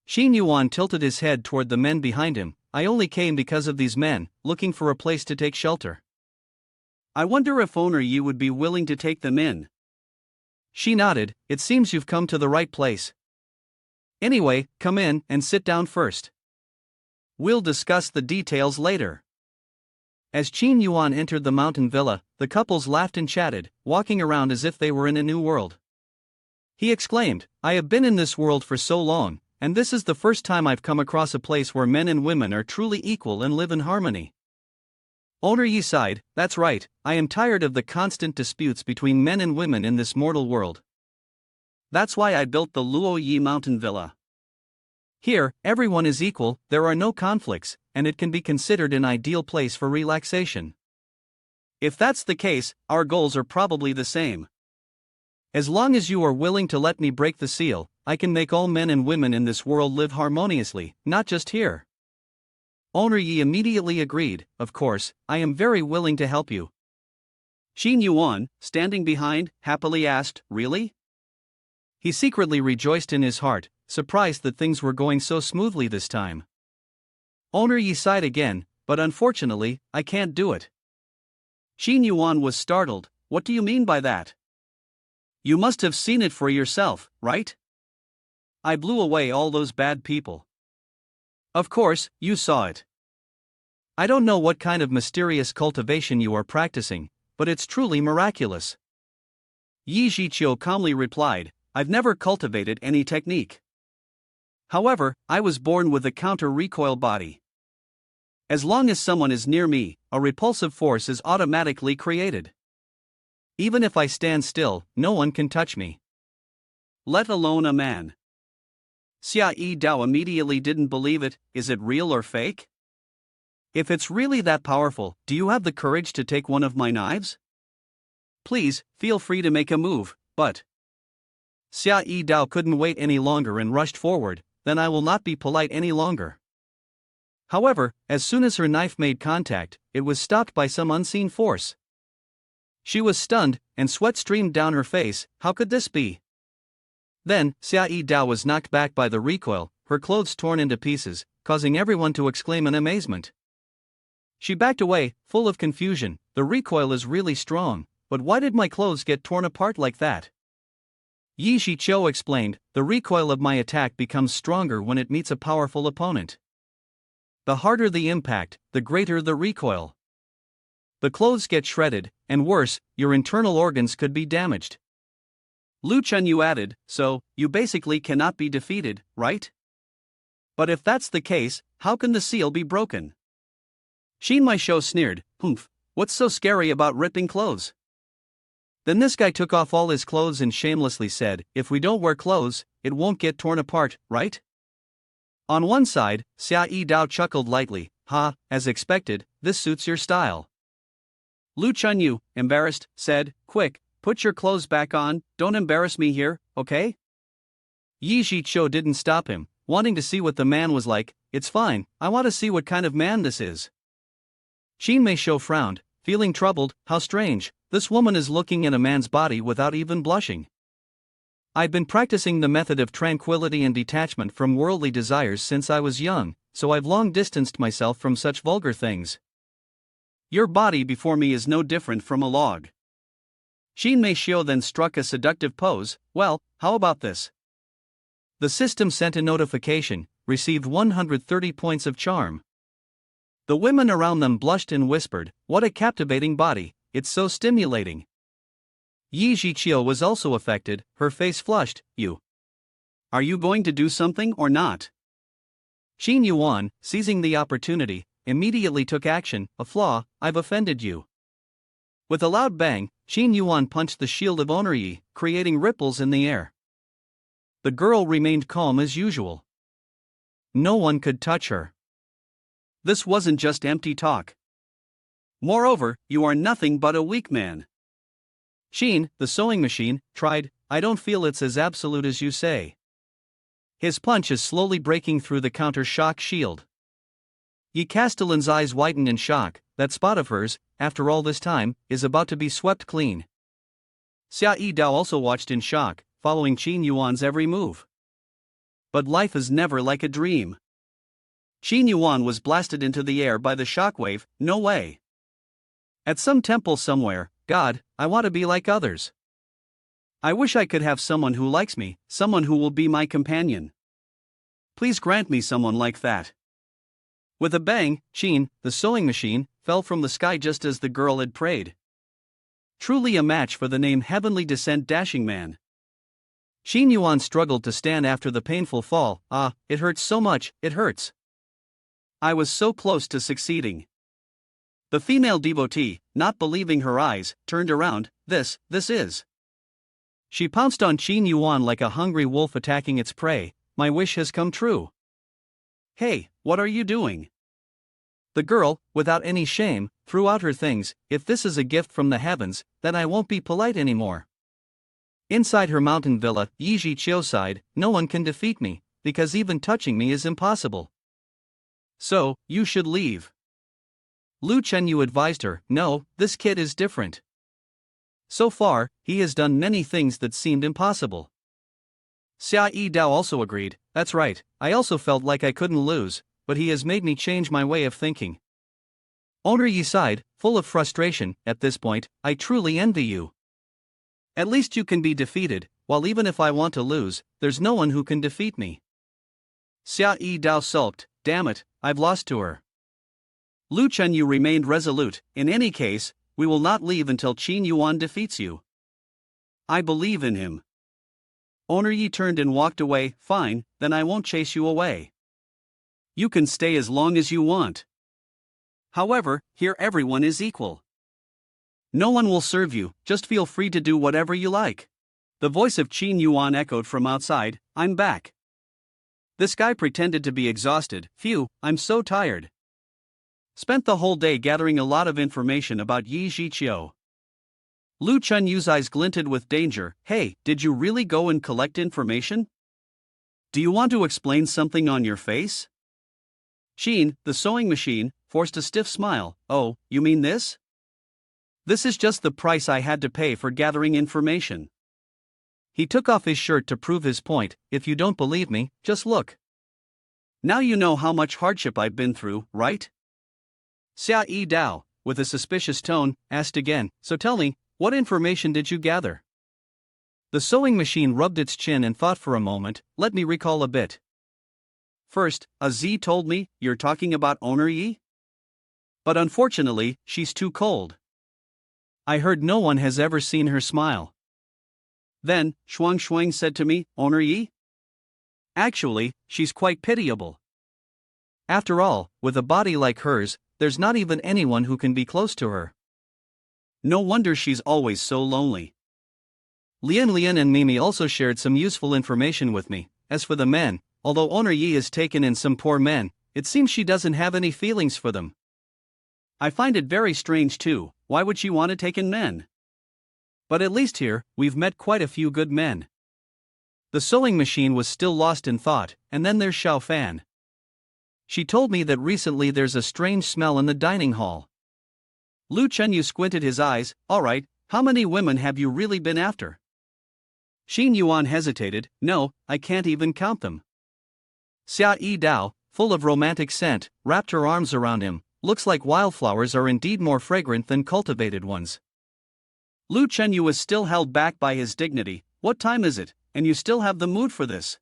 Speaker 2: Qin Yuan tilted his head toward the men behind him, I only came because of these men, looking for a place to take shelter. I wonder if Owner Yi would be willing to take them in. She nodded, it seems you've come to the right place. Anyway, come in and sit down first. We'll discuss the details later. As Qin Yuan entered the mountain villa, the couples laughed and chatted, walking around as if they were in a new world. He exclaimed, I have been in this world for so long, and this is the first time I've come across a place where men and women are truly equal and live in harmony. Owner Yi sighed, that's right, I am tired of the constant disputes between men and women in this mortal world. That's why I built the Luo Yi Mountain Villa. Here, everyone is equal, there are no conflicts, and it can be considered an ideal place for relaxation. If that's the case, our goals are probably the same. As long as you are willing to let me break the seal, I can make all men and women in this world live harmoniously, not just here. Owner Yi immediately agreed, of course, I am very willing to help you. Qin Yuan, standing behind, happily asked, really? He secretly rejoiced in his heart, surprised that things were going so smoothly this time. Owner Yi sighed again, but unfortunately, I can't do it. Qin Yuan was startled, what do you mean by that? You must have seen it for yourself, right? I blew away all those bad people. Of course, you saw it. I don't know what kind of mysterious cultivation you are practicing, but it's truly miraculous. Yi Jiqiu calmly replied, I've never cultivated any technique. However, I was born with a counter-recoil body. As long as someone is near me, a repulsive force is automatically created. Even if I stand still, no one can touch me. Let alone a man. Xia Yi Dao immediately didn't believe it, is it real or fake? If it's really that powerful, do you have the courage to take one of my knives? Please, feel free to make a move, but... Xia Yi Dao couldn't wait any longer and rushed forward, then I will not be polite any longer. However, as soon as her knife made contact, it was stopped by some unseen force. She was stunned, and sweat streamed down her face, how could this be? Then, Xia Yi Dao was knocked back by the recoil, her clothes torn into pieces, causing everyone to exclaim in amazement. She backed away, full of confusion, the recoil is really strong, but why did my clothes get torn apart like that? Yi Jiqiu explained, the recoil of my attack becomes stronger when it meets a powerful opponent. The harder the impact, the greater the recoil. The clothes get shredded, and worse, your internal organs could be damaged. Lu Chunyu added, so, you basically cannot be defeated, right? But if that's the case, how can the seal be broken? Xin Maishou sneered, humph, what's so scary about ripping clothes? Then this guy took off all his clothes and shamelessly said, if we don't wear clothes, it won't get torn apart, right? On one side, Xia Yi Dao chuckled lightly, ha, as expected, this suits your style. Lu Chunyu, embarrassed, said, quick, put your clothes back on, don't embarrass me here, okay? Yi Jiqiu didn't stop him, wanting to see what the man was like, it's fine, I want to see what kind of man this is. Xin Maishou frowned, feeling troubled, how strange, this woman is looking at a man's body without even blushing. I've been practicing the method of tranquility and detachment from worldly desires since I was young, so I've long distanced myself from such vulgar things. Your body before me is no different from a log. Xin Maishou then struck a seductive pose, well, how about this? The system sent a notification, received 130 points of charm. The women around them blushed and whispered, "What a captivating body, it's so stimulating." Yi Jiqiu was also affected, her face flushed. Are you going to do something or not? Xin Yuan, seizing the opportunity, immediately took action. A flaw, I've offended you. With a loud bang, Xin Yuan punched the shield of Honor Yi, creating ripples in the air. The girl remained calm as usual. No one could touch her. This wasn't just empty talk. Moreover, you are nothing but a weak man. Xin, the sewing machine, tried. I don't feel it's as absolute as you say. His punch is slowly breaking through the counter-shock shield. Yi Castellan's eyes whitened in shock. That spot of hers, after all this time, is about to be swept clean. Xia Yidao also watched in shock, following Qin Yuan's every move. But life is never like a dream. Qin Yuan was blasted into the air by the shockwave. No way. At some temple somewhere, God, I want to be like others. I wish I could have someone who likes me, someone who will be my companion. Please grant me someone like that. With a bang, Qin, the sewing machine, fell from the sky just as the girl had prayed. Truly a match for the name Heavenly Descent Dashing Man. Qin Yuan struggled to stand after the painful fall. It hurts so much, it hurts. I was so close to succeeding. The female devotee, not believing her eyes, turned around. This is. She pounced on Qin Yuan like a hungry wolf attacking its prey. My wish has come true. Hey, what are you doing? The girl, without any shame, threw out her things. If this is a gift from the heavens, then I won't be polite anymore. Inside her mountain villa, Yi Jiqiu sighed, no one can defeat me, because even touching me is impossible. So, you should leave. Lu Chenyu advised her, no, this kid is different. So far, he has done many things that seemed impossible. Xia Yidao also agreed, that's right, I also felt like I couldn't lose, but he has made me change my way of thinking. Honor Yi sighed, full of frustration. At this point, I truly envy you. At least you can be defeated, while even if I want to lose, there's no one who can defeat me. Xia Yidao sulked, damn it, I've lost to her. Lu Chenyu remained resolute. In any case, we will not leave until Qin Yuan defeats you. I believe in him. Honor Yi turned and walked away. Fine, then I won't chase you away. You can stay as long as you want. However, here everyone is equal. No one will serve you, just feel free to do whatever you like. The voice of Qin Yuan echoed from outside, I'm back. This guy pretended to be exhausted. Phew, I'm so tired. Spent the whole day gathering a lot of information about Yi Jiqiu. Lu Chenyu's eyes glinted with danger. Hey, did you really go and collect information? Do you want to explain something on your face? Qin, the sewing machine, forced a stiff smile. Oh, you mean this? This is just the price I had to pay for gathering information. He took off his shirt to prove his point. If you don't believe me, just look. Now you know how much hardship I've been through, right? Xia Yidao, with a suspicious tone, asked again, so tell me, what information did you gather? The sewing machine rubbed its chin and thought for a moment. Let me recall a bit. First, a Z told me, you're talking about Honor Yi? But unfortunately, she's too cold. I heard no one has ever seen her smile. Then, Shuang said to me, Honor Yi? Actually, she's quite pitiable. After all, with a body like hers, there's not even anyone who can be close to her. No wonder she's always so lonely. Lian and Mimi also shared some useful information with me. As for the men, although Honor Yi is taken in some poor men, it seems she doesn't have any feelings for them. I find it very strange too. Why would she want to take in men? But at least here, we've met quite a few good men. The sewing machine was still lost in thought, and then there's Xiao Fan. She told me that recently there's a strange smell in the dining hall. Lu Chenyu squinted his eyes. Alright, how many women have you really been after? Qin Yuan hesitated. No, I can't even count them. Xia Yidao, full of romantic scent, wrapped her arms around him. Looks like wildflowers are indeed more fragrant than cultivated ones. Lu Chenyu was still held back by his dignity. What time is it, and you still have the mood for this?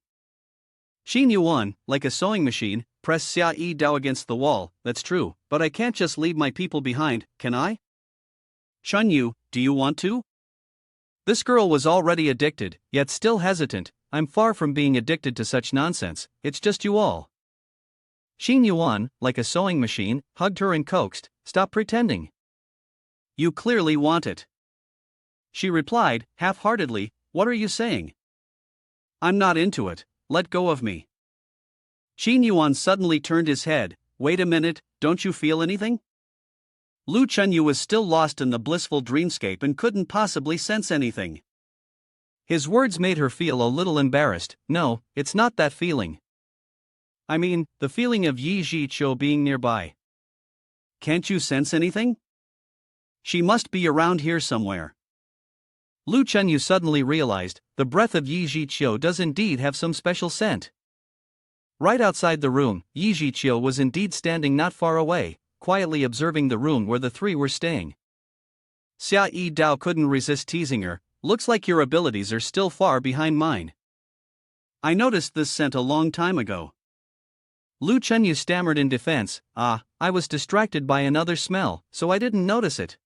Speaker 2: Xin Yuan, like a sewing machine, pressed Xia Yi Dao against the wall. That's true, but I can't just leave my people behind, can I? Shun Yu, do you want to? This girl was already addicted, yet still hesitant. I'm far from being addicted to such nonsense, it's just you all. Xin Yuan, like a sewing machine, hugged her and coaxed, stop pretending. You clearly want it. She replied, half-heartedly, what are you saying? I'm not into it, let go of me. Xin Yuan suddenly turned his head, wait a minute, don't you feel anything? Lu Chunyu was still lost in the blissful dreamscape and couldn't possibly sense anything. His words made her feel a little embarrassed. No, it's not that feeling. I mean, the feeling of Yi Zhiqiu being nearby. Can't you sense anything? She must be around here somewhere. Lu Chunyu suddenly realized, the breath of Yi Zhiqiu does indeed have some special scent. Right outside the room, Yi Zhiqiu was indeed standing not far away, quietly observing the room where the three were staying. Xia Yi Dao couldn't resist teasing her, looks like your abilities are still far behind mine. I noticed this scent a long time ago. Lu Chunyu stammered in defense, I was distracted by another smell, so I didn't notice it.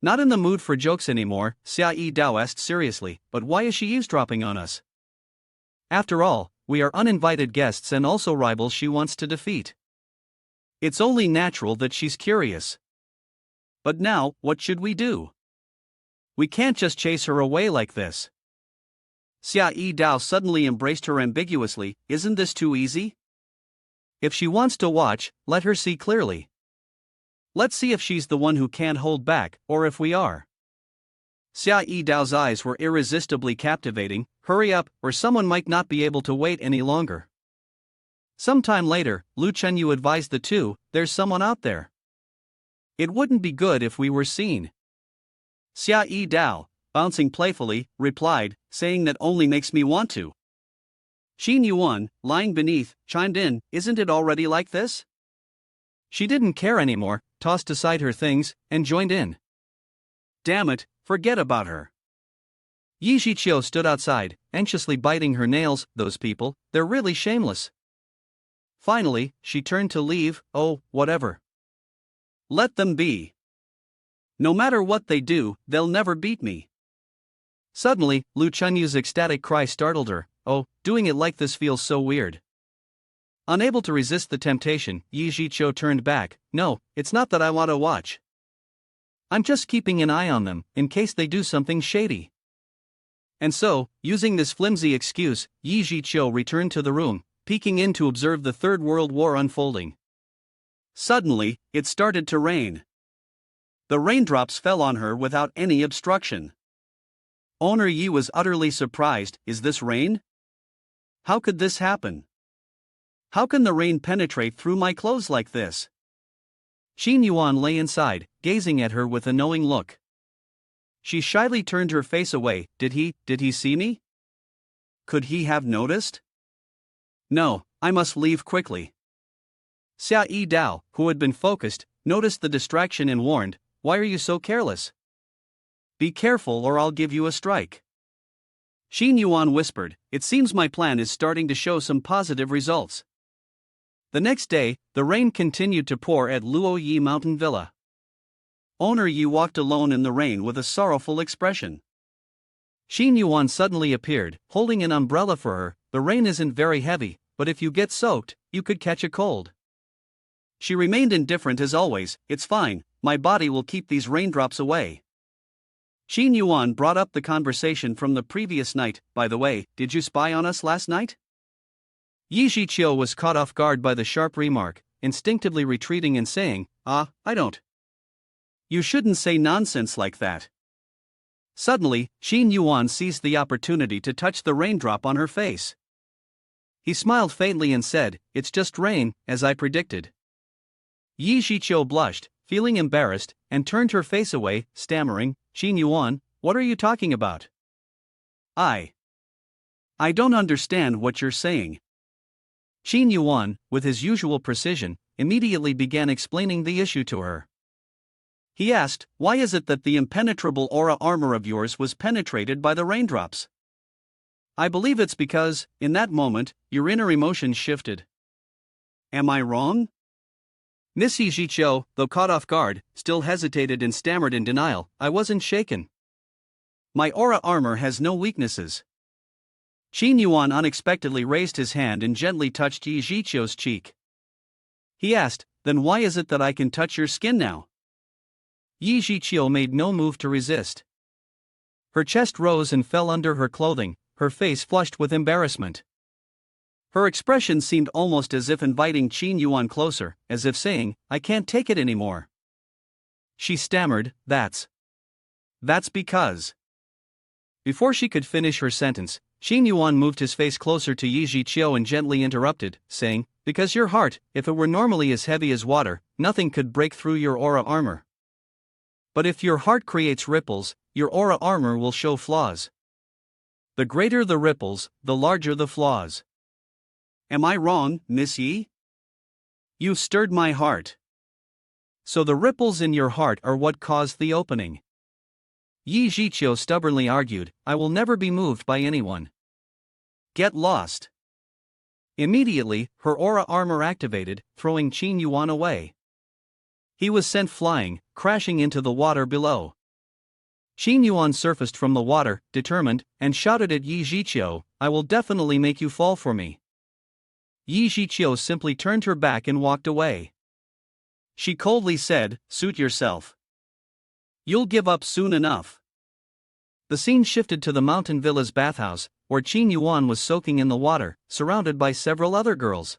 Speaker 2: Not in the mood for jokes anymore, Xia Yi Dao asked seriously, but why is she eavesdropping on us? After all, we are uninvited guests and also rivals she wants to defeat. It's only natural that she's curious. But now, what should we do? We can't just chase her away like this. Xia Yi Dao suddenly embraced her ambiguously, isn't this too easy? If she wants to watch, let her see clearly. Let's see if she's the one who can't hold back, or if we are. Xia Yi Dao's eyes were irresistibly captivating, hurry up, or someone might not be able to wait any longer. Sometime later, Lu Chunyu advised the two, there's someone out there. It wouldn't be good if we were seen. Xia Yi Dao, bouncing playfully, replied, saying that only makes me want to. Xin Yuan, lying beneath, chimed in, isn't it already like this? She didn't care anymore, tossed aside her things, and joined in. Damn it, forget about her. Yi Zhiqiu stood outside, anxiously biting her nails, those people, they're really shameless. Finally, she turned to leave, oh, whatever. Let them be. No matter what they do, they'll never beat me. Suddenly, Lu Chunyu's ecstatic cry startled her, oh, doing it like this feels so weird. Unable to resist the temptation, Yi Zhiqiu turned back, no, it's not that I want to watch. I'm just keeping an eye on them, in case they do something shady. And so, using this flimsy excuse, Yi Zhiqiu returned to the room, peeking in to observe the Third World War unfolding. Suddenly, it started to rain. The raindrops fell on her without any obstruction. Owner Yi was utterly surprised, is this rain? How could this happen? How can the rain penetrate through my clothes like this? Xin Yuan lay inside, gazing at her with a knowing look. She shyly turned her face away, did he see me? Could he have noticed? No, I must leave quickly. Xia Yi Dao, who had been focused, noticed the distraction and warned, why are you so careless? Be careful or I'll give you a strike. Xin Yuan whispered, it seems my plan is starting to show some positive results. The next day, the rain continued to pour at Luo Yi Mountain Villa. Owner Yi walked alone in the rain with a sorrowful expression. Xin Yuan suddenly appeared, holding an umbrella for her, the rain isn't very heavy, but if you get soaked, you could catch a cold. She remained indifferent as always, it's fine, my body will keep these raindrops away. Xin Yuan brought up the conversation from the previous night, by the way, did you spy on us last night? Yi Zhiqiu was caught off guard by the sharp remark, instinctively retreating and saying, I don't. You shouldn't say nonsense like that. Suddenly, Xin Yuan seized the opportunity to touch the raindrop on her face. He smiled faintly and said, it's just rain, as I predicted. Yi Zhiqiu blushed, feeling embarrassed, and turned her face away, stammering, Xin Yuan, what are you talking about? I don't understand what you're saying. Xin Yuan, with his usual precision, immediately began explaining the issue to her. He asked, why is it that the impenetrable aura armor of yours was penetrated by the raindrops? I believe it's because, in that moment, your inner emotions shifted. Am I wrong? Miss Yijiqiu, though caught off guard, still hesitated and stammered in denial. I wasn't shaken. My aura armor has no weaknesses. Qin Yuan unexpectedly raised his hand and gently touched Yijiqiu's cheek. He asked, then why is it that I can touch your skin now? Yijiqiu made no move to resist. Her chest rose and fell under her clothing, her face flushed with embarrassment. Her expression seemed almost as if inviting Qin Yuan closer, as if saying, I can't take it anymore. She stammered, That's because. Before she could finish her sentence, Qin Yuan moved his face closer to Yijiqiu and gently interrupted, saying, because your heart, if it were normally as heavy as water, nothing could break through your aura armor. But if your heart creates ripples, your aura armor will show flaws. The greater the ripples, the larger the flaws. Am I wrong, Miss Yi? You stirred my heart. So the ripples in your heart are what caused the opening. Yijiqiu stubbornly argued, I will never be moved by anyone. Get lost. Immediately, her aura armor activated, throwing Qin Yuan away. He was sent flying, crashing into the water below. Qin Yuan surfaced from the water, determined, and shouted at Yijiqiu, I will definitely make you fall for me. Yijiqiu simply turned her back and walked away. She coldly said, suit yourself. You'll give up soon enough. The scene shifted to the mountain villa's bathhouse, where Qin Yuan was soaking in the water, surrounded by several other girls.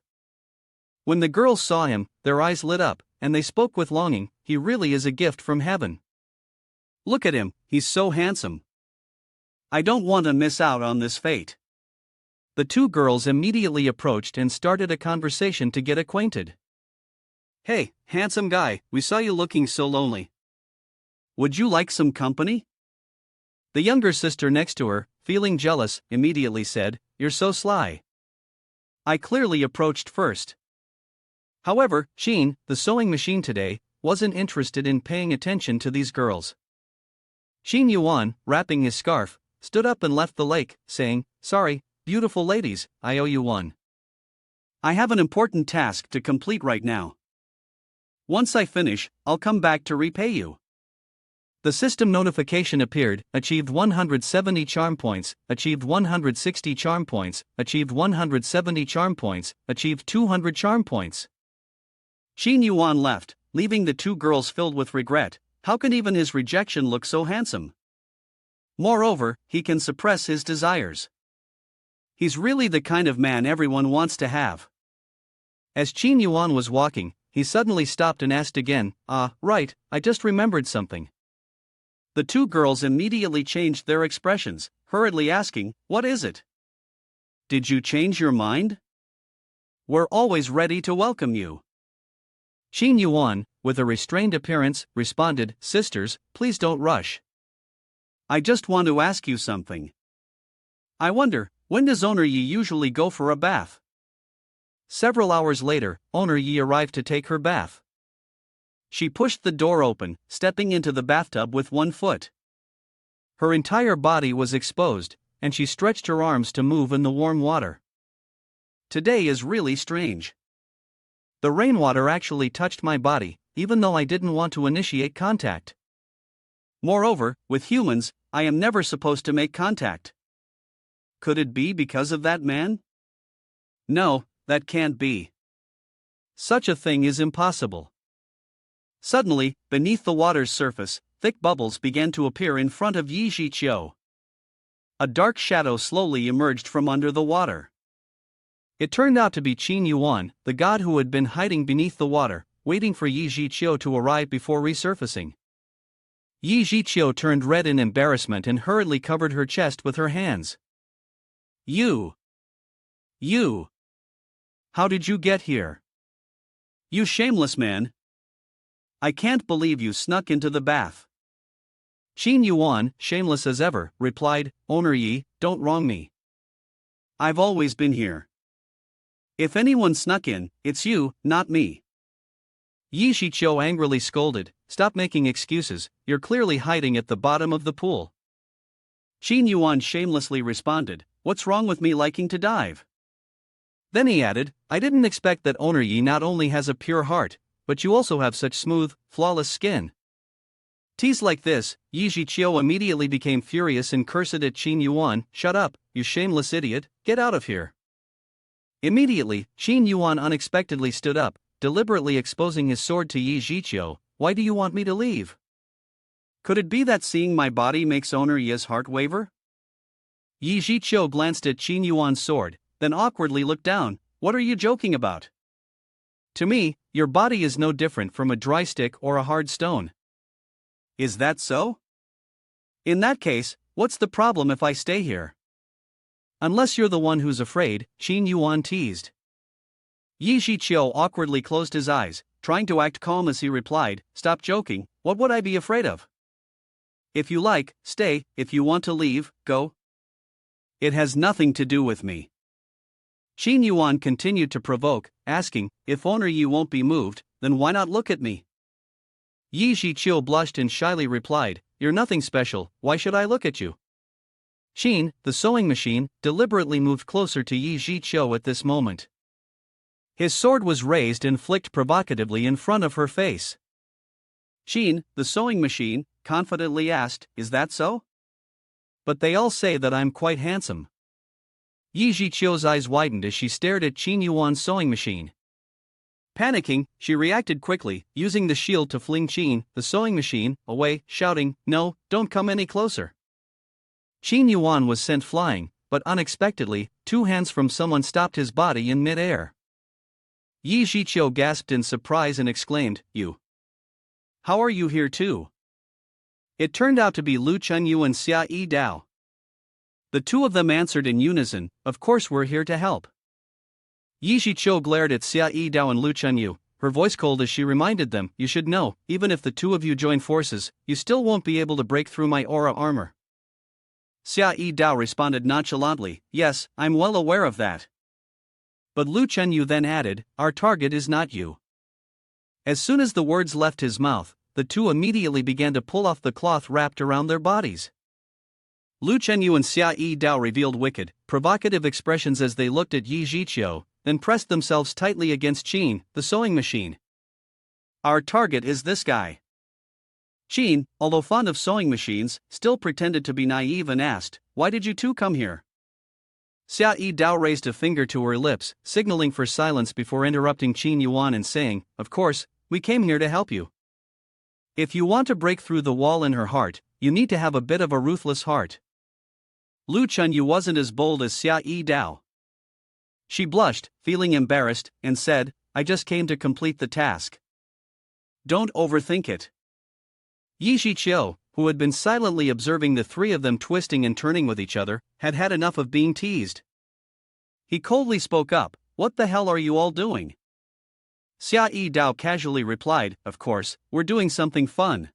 Speaker 2: When the girls saw him, their eyes lit up, and they spoke with longing, he really is a gift from heaven. Look at him, he's so handsome. I don't want to miss out on this fate. The two girls immediately approached and started a conversation to get acquainted. Hey, handsome guy, we saw you looking so lonely. Would you like some company? The younger sister next to her, feeling jealous, immediately said, You're so sly. I clearly approached first. However, Qin, the sewing machine today, wasn't interested in paying attention to these girls. Qin Yuan, wrapping his scarf, stood up and left the lake, saying, Sorry, beautiful ladies, I owe you one. I have an important task to complete right now. Once I finish, I'll come back to repay you. The system notification appeared, achieved 170 charm points, achieved 160 charm points, achieved 170 charm points, achieved 200 charm points. Qin Yuan left, leaving the two girls filled with regret. How can even his rejection look so handsome? Moreover, he can suppress his desires. He's really the kind of man everyone wants to have. As Qin Yuan was walking, he suddenly stopped and asked again, right, I just remembered something. The two girls immediately changed their expressions, hurriedly asking, What is it? Did you change your mind? We're always ready to welcome you. Qin Yuan, with a restrained appearance, responded, Sisters, please don't rush. I just want to ask you something. I wonder, when does Owner Yi usually go for a bath? Several hours later, Owner Yi arrived to take her bath. She pushed the door open, stepping into the bathtub with one foot. Her entire body was exposed, and she stretched her arms to move in the warm water. Today is really strange. The rainwater actually touched my body, even though I didn't want to initiate contact. Moreover, with humans, I am never supposed to make contact. Could it be because of that man? No, that can't be. Such a thing is impossible. Suddenly, beneath the water's surface, thick bubbles began to appear in front of Yijiqiu. A dark shadow slowly emerged from under the water. It turned out to be Qin Yuan, the god who had been hiding beneath the water, waiting for Yijiqiu to arrive before resurfacing. Yijiqiu turned red in embarrassment and hurriedly covered her chest with her hands. You! How did you get here? You shameless man! I can't believe you snuck into the bath. Qin Yuan, shameless as ever, replied, Owner Yi, don't wrong me. I've always been here. If anyone snuck in, it's you, not me. Yijiqiu angrily scolded, Stop making excuses, you're clearly hiding at the bottom of the pool. Qin Yuan shamelessly responded, what's wrong with me liking to dive? Then he added, I didn't expect that owner Yi not only has a pure heart, but you also have such smooth, flawless skin. Teased like this, Yi Zhiqiu immediately became furious and cursed at Qin Yuan, shut up, you shameless idiot, get out of here. Immediately, Qin Yuan unexpectedly stood up, deliberately exposing his sword to Yi Zhiqiu. Why do you want me to leave? Could it be that seeing my body makes owner Yi's heart waver? Yi Zhiqiu glanced at Qin Yuan's sword, then awkwardly looked down. What are you joking about? To me, your body is no different from a dry stick or a hard stone. Is that so? In that case, what's the problem if I stay here? Unless you're the one who's afraid, Qin Yuan teased. Yi Zhiqiu awkwardly closed his eyes, trying to act calm as he replied, Stop joking, what would I be afraid of? If you like, stay, if you want to leave, go. It has nothing to do with me. Qin Yuan continued to provoke, asking, If owner Yi won't be moved, then why not look at me? Yi Zhiqiu blushed and shyly replied, You're nothing special, why should I look at you? Qin, the sewing machine, deliberately moved closer to Yi Zhiqiu at this moment. His sword was raised and flicked provocatively in front of her face. Qin, the sewing machine, confidently asked, Is that so? But they all say that I'm quite handsome. Yi Zhiqiu's eyes widened as she stared at Qin Yuan's sewing machine. Panicking, she reacted quickly, using the shield to fling Qin, the sewing machine, away, shouting, No, don't come any closer. Qin Yuan was sent flying, but unexpectedly, 2 hands from someone stopped his body in mid-air. Yi Zhiqiu gasped in surprise and exclaimed, You? How are you here too? It turned out to be Lu Chunyu and Xia Yi Dao. The 2 of them answered in unison, Of course we're here to help. Yi Zhiqiu glared at Xia Yi Dao and Lu Chunyu, her voice cold as she reminded them, You should know, even if the 2 of you join forces, you still won't be able to break through my aura armor. Xia Yi Dao responded nonchalantly, Yes, I'm well aware of that. But Lu Chunyu then added, Our target is not you. As soon as the words left his mouth, the 2 immediately began to pull off the cloth wrapped around their bodies. Lu Chunyu and Xia Yi Dao revealed wicked, provocative expressions as they looked at Yi Zhiqiu, then pressed themselves tightly against Qin, the sewing machine. Our target is this guy. Qin, although fond of sewing machines, still pretended to be naive and asked, Why did you 2 come here? Xia Yi Dao raised a finger to her lips, signaling for silence before interrupting Qin Yuan and saying, Of course, we came here to help you. If you want to break through the wall in her heart, you need to have a bit of a ruthless heart. Lu Chunyu wasn't as bold as Xia Yi Dao. She blushed, feeling embarrassed, and said, I just came to complete the task. Don't overthink it. Yi Zhiqiu, who had been silently observing the 3 of them twisting and turning with each other, had had enough of being teased. He coldly spoke up, What the hell are you all doing? Xia Yi Dao casually replied, Of course, we're doing something fun.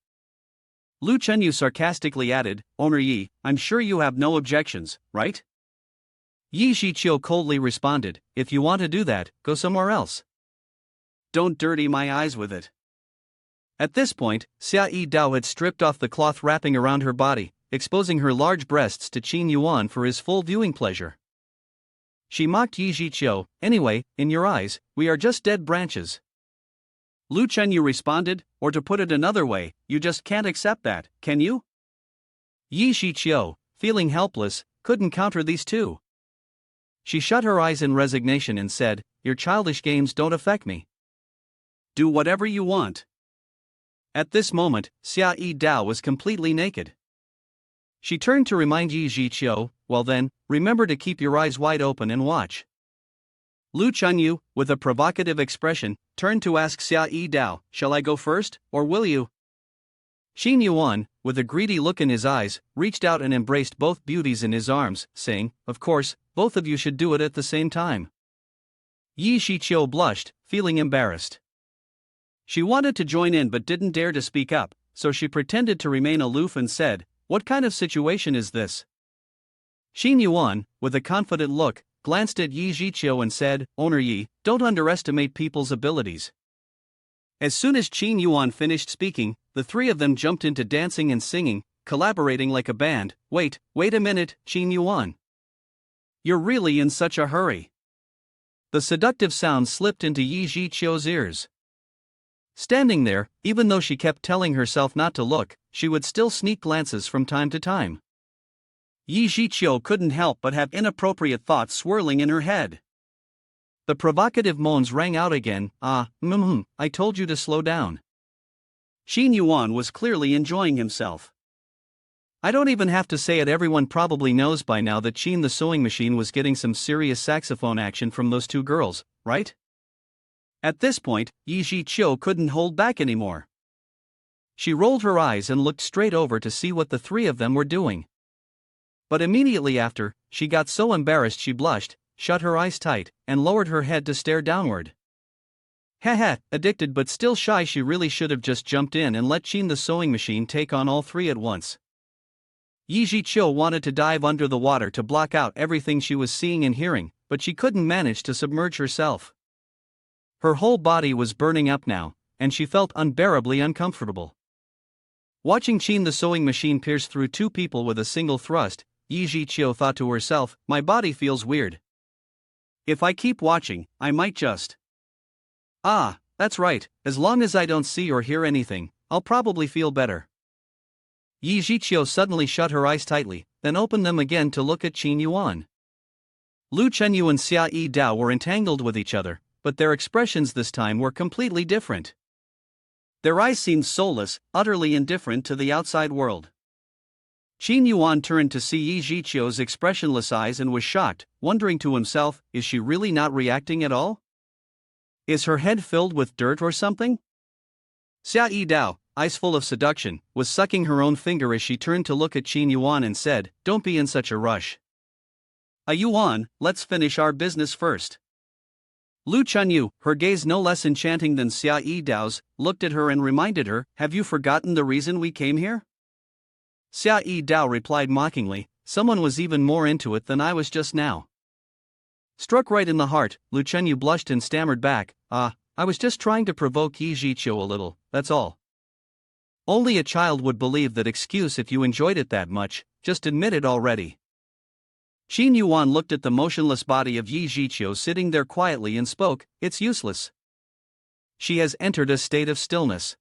Speaker 2: Lu Chunyu sarcastically added, Owner Yi, I'm sure you have no objections, right? Yi Zhiqiu coldly responded, If you want to do that, go somewhere else. Don't dirty my eyes with it. At this point, Xia Yi Dao had stripped off the cloth wrapping around her body, exposing her large breasts to Qin Yuan for his full viewing pleasure. She mocked Yi Zhiqiu, Anyway, in your eyes, we are just dead branches. Lu Chunyu responded, Or to put it another way, you just can't accept that, can you? Yi Zhiqiu, feeling helpless, couldn't counter these 2. She shut her eyes in resignation and said, Your childish games don't affect me. Do whatever you want. At this moment, Xia Yi Dao was completely naked. She turned to remind Yi Zhiqiu, Well then, remember to keep your eyes wide open and watch. Lu Chunyu, with a provocative expression, turned to ask Xia Yi Dao, Shall I go first, or will you? Qin Yuan, with a greedy look in his eyes, reached out and embraced both beauties in his arms, saying, Of course, both of you should do it at the same time. Yi Zhiqiu blushed, feeling embarrassed. She wanted to join in but didn't dare to speak up, so she pretended to remain aloof and said, What kind of situation is this? Qin Yuan, with a confident look, glanced at Yi Zhiqiu and said, Owner Yi, don't underestimate people's abilities. As soon as Qin Yuan finished speaking, the 3 of them jumped into dancing and singing, collaborating like a band. Wait a minute, Qin Yuan. You're really in such a hurry. The seductive sound slipped into Yi Zhiqiu's ears. Standing there, even though she kept telling herself not to look, she would still sneak glances from time to time. Yi Zhiqiu couldn't help but have inappropriate thoughts swirling in her head. The provocative moans rang out again. I told you to slow down. Xin Yuan was clearly enjoying himself. I don't even have to say it, everyone probably knows by now that Qin the sewing machine was getting some serious saxophone action from those two girls, right? At this point, Yi Zhiqiu couldn't hold back anymore. She rolled her eyes and looked straight over to see what the three of them were doing. But immediately after, she got so embarrassed she blushed, shut her eyes tight, and lowered her head to stare downward. Addicted but still shy, she really should have just jumped in and let Qin the sewing machine take on all three at once. Yi Zhiqiu wanted to dive under the water to block out everything she was seeing and hearing, but she couldn't manage to submerge herself. Her whole body was burning up now, and she felt unbearably uncomfortable. Watching Qin the sewing machine pierce through two people with a single thrust, Yi Zhiqiu thought to herself, my body feels weird. If I keep watching, I might just... that's right, as long as I don't see or hear anything, I'll probably feel better. Yi Zhiqiu suddenly shut her eyes tightly, then opened them again to look at Qin Yuan. Lu Chenyu and Xia Yi Dao were entangled with each other, but their expressions this time were completely different. Their eyes seemed soulless, utterly indifferent to the outside world. Qin Yuan turned to see Yi Zhiqiu's expressionless eyes and was shocked, wondering to himself, is she really not reacting at all? Is her head filled with dirt or something? Xia Yi Dao, eyes full of seduction, was sucking her own finger as she turned to look at Qin Yuan and said, don't be in such a rush. Yuan, let's finish our business first. Lu Chenyu, her gaze no less enchanting than Xia Yi Dao's, looked at her and reminded her, have you forgotten the reason we came here? Xia Yi Dao replied mockingly, someone was even more into it than I was just now. Struck right in the heart, Lu Chenyu blushed and stammered back, I was just trying to provoke Yi Zhiqiu a little, that's all. Only a child would believe that excuse if you enjoyed it that much, just admit it already. Qin Yuan looked at the motionless body of Yi Zhiqiu sitting there quietly and spoke, it's useless. She has entered a state of stillness.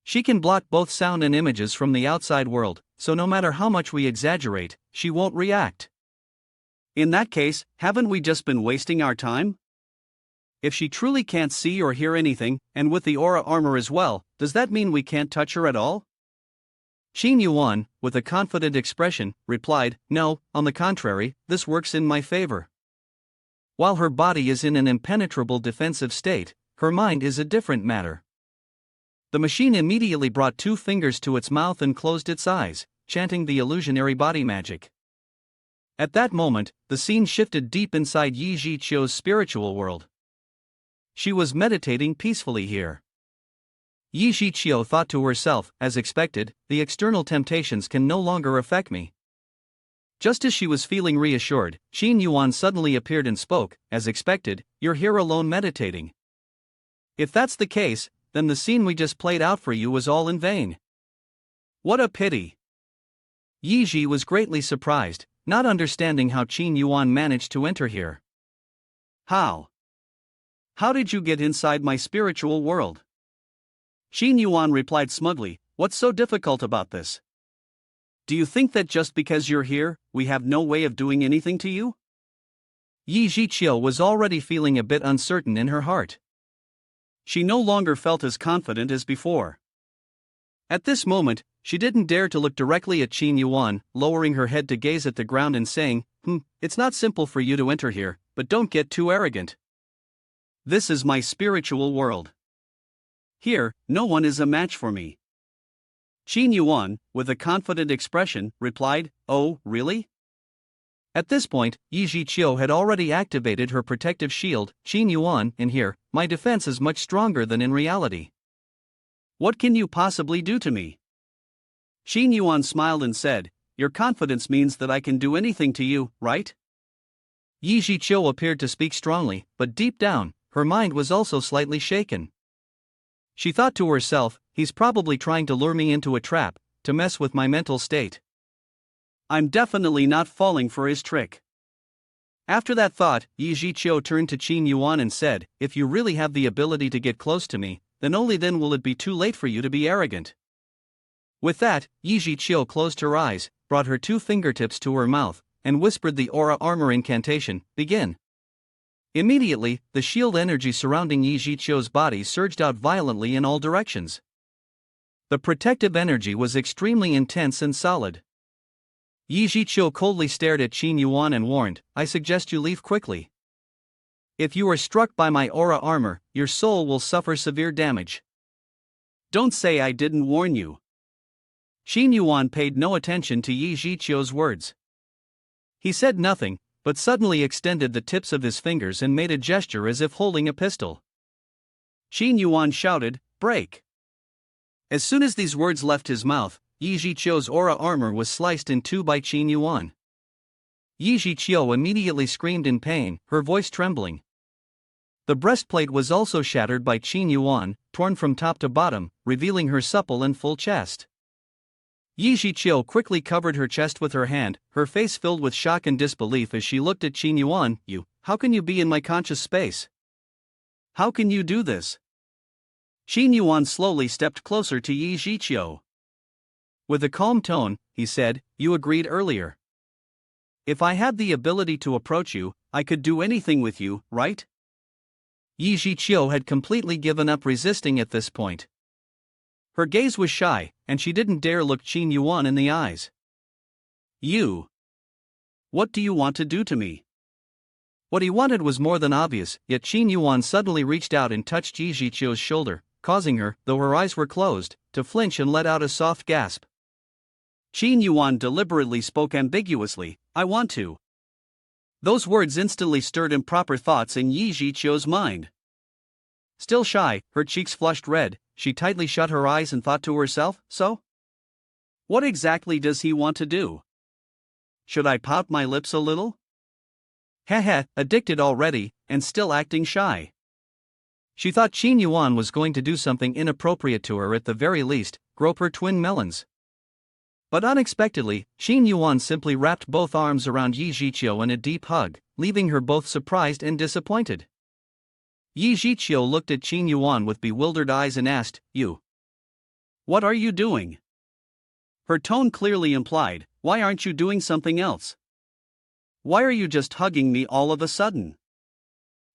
Speaker 2: She can block both sound and images from the outside world, so no matter how much we exaggerate, she won't react. In that case, haven't we just been wasting our time? If she truly can't see or hear anything, and with the aura armor as well, does that mean we can't touch her at all? Qin Yuan, with a confident expression, replied, no, on the contrary, this works in my favor. While her body is in an impenetrable defensive state, her mind is a different matter. The machine immediately brought two fingers to its mouth and closed its eyes, chanting the illusionary body magic. At that moment, the scene shifted deep inside Yi Zhiqiu's spiritual world. She was meditating peacefully here. Yi Zhiqiu thought to herself, as expected, the external temptations can no longer affect me. Just as she was feeling reassured, Qin Yuan suddenly appeared and spoke, as expected, you're here alone meditating. If that's the case, then the scene we just played out for you was all in vain. What a pity. Yi Zhi was greatly surprised, not understanding how Qin Yuan managed to enter here. How? How did you get inside my spiritual world? Qin Yuan replied smugly, what's so difficult about this? Do you think that just because you're here, we have no way of doing anything to you? Yi Zhiqiu was already feeling a bit uncertain in her heart. She no longer felt as confident as before. At this moment, she didn't dare to look directly at Qin Yuan, lowering her head to gaze at the ground and saying, it's not simple for you to enter here, but don't get too arrogant. This is my spiritual world. Here, no one is a match for me. Qin Yuan, with a confident expression, replied, oh, really? At this point, Yi Zhiqiu had already activated her protective shield. Qin Yuan, in here, my defense is much stronger than in reality. What can you possibly do to me? Qin Yuan smiled and said, your confidence means that I can do anything to you, right? Yi Zhiqiu appeared to speak strongly, but deep down, her mind was also slightly shaken. She thought to herself, he's probably trying to lure me into a trap, to mess with my mental state. I'm definitely not falling for his trick.
Speaker 1: After that thought, Yi Zhiqiu turned to Qin Yuan and said, "If you really have the ability to get close to me, then only then will it be too late for you to be arrogant." With that, Yi Zhiqiu closed her eyes, brought her 2 fingertips to her mouth, and whispered the aura armor incantation, "Begin." Immediately, the shield energy surrounding Yi Zhiqiu's body surged out violently in all directions. The protective energy was extremely intense and solid. Yi Zhiqiu coldly stared at Qin Yuan and warned, "I suggest you leave quickly. If you are struck by my aura armor, your soul will suffer severe damage." "Don't say I didn't warn you." Qin Yuan paid no attention to Yi Zhiqiu's words. He said nothing, but suddenly extended the tips of his fingers and made a gesture as if holding a pistol. Qin Yuan shouted, "Break!" As soon as these words left his mouth, Yi Zhiqiu's aura armor was sliced in 2 by Qin Yuan. Yi Zhiqiu immediately screamed in pain, her voice trembling. The breastplate was also shattered by Qin Yuan, torn from top to bottom, revealing her supple and full chest. Yi Zhiqiu quickly covered her chest with her hand, her face filled with shock and disbelief as she looked at Qin Yuan. How can you be in my conscious space? How can you do this?" Qin Yuan slowly stepped closer to Yi Zhiqiu. With a calm tone, he said, "You agreed earlier. If I had the ability to approach you, I could do anything with you, right?" Yi Zhiqiu had completely given up resisting at this point. Her gaze was shy, and she didn't dare look Qin Yuan in the eyes. "You. What do you want to do to me?" What he wanted was more than obvious, yet Qin Yuan suddenly reached out and touched Yi Zhiqiu's shoulder, causing her, though her eyes were closed, to flinch and let out a soft gasp. Qin Yuan deliberately spoke ambiguously, "I want to." Those words instantly stirred improper thoughts in Yi Zhiqiu's mind. Still shy, her cheeks flushed red, she tightly shut her eyes and thought to herself, "So? What exactly does he want to do? Should I pout my lips a little?" Addicted already, and still acting shy. She thought Qin Yuan was going to do something inappropriate to her, at the very least, grope her twin melons. But unexpectedly, Qin Yuan simply wrapped both arms around Yi Zhiqiu in a deep hug, leaving her both surprised and disappointed. Yi Zhiqiu looked at Qin Yuan with bewildered eyes and asked, "You? What are you doing?" Her tone clearly implied, "Why aren't you doing something else? Why are you just hugging me all of a sudden?"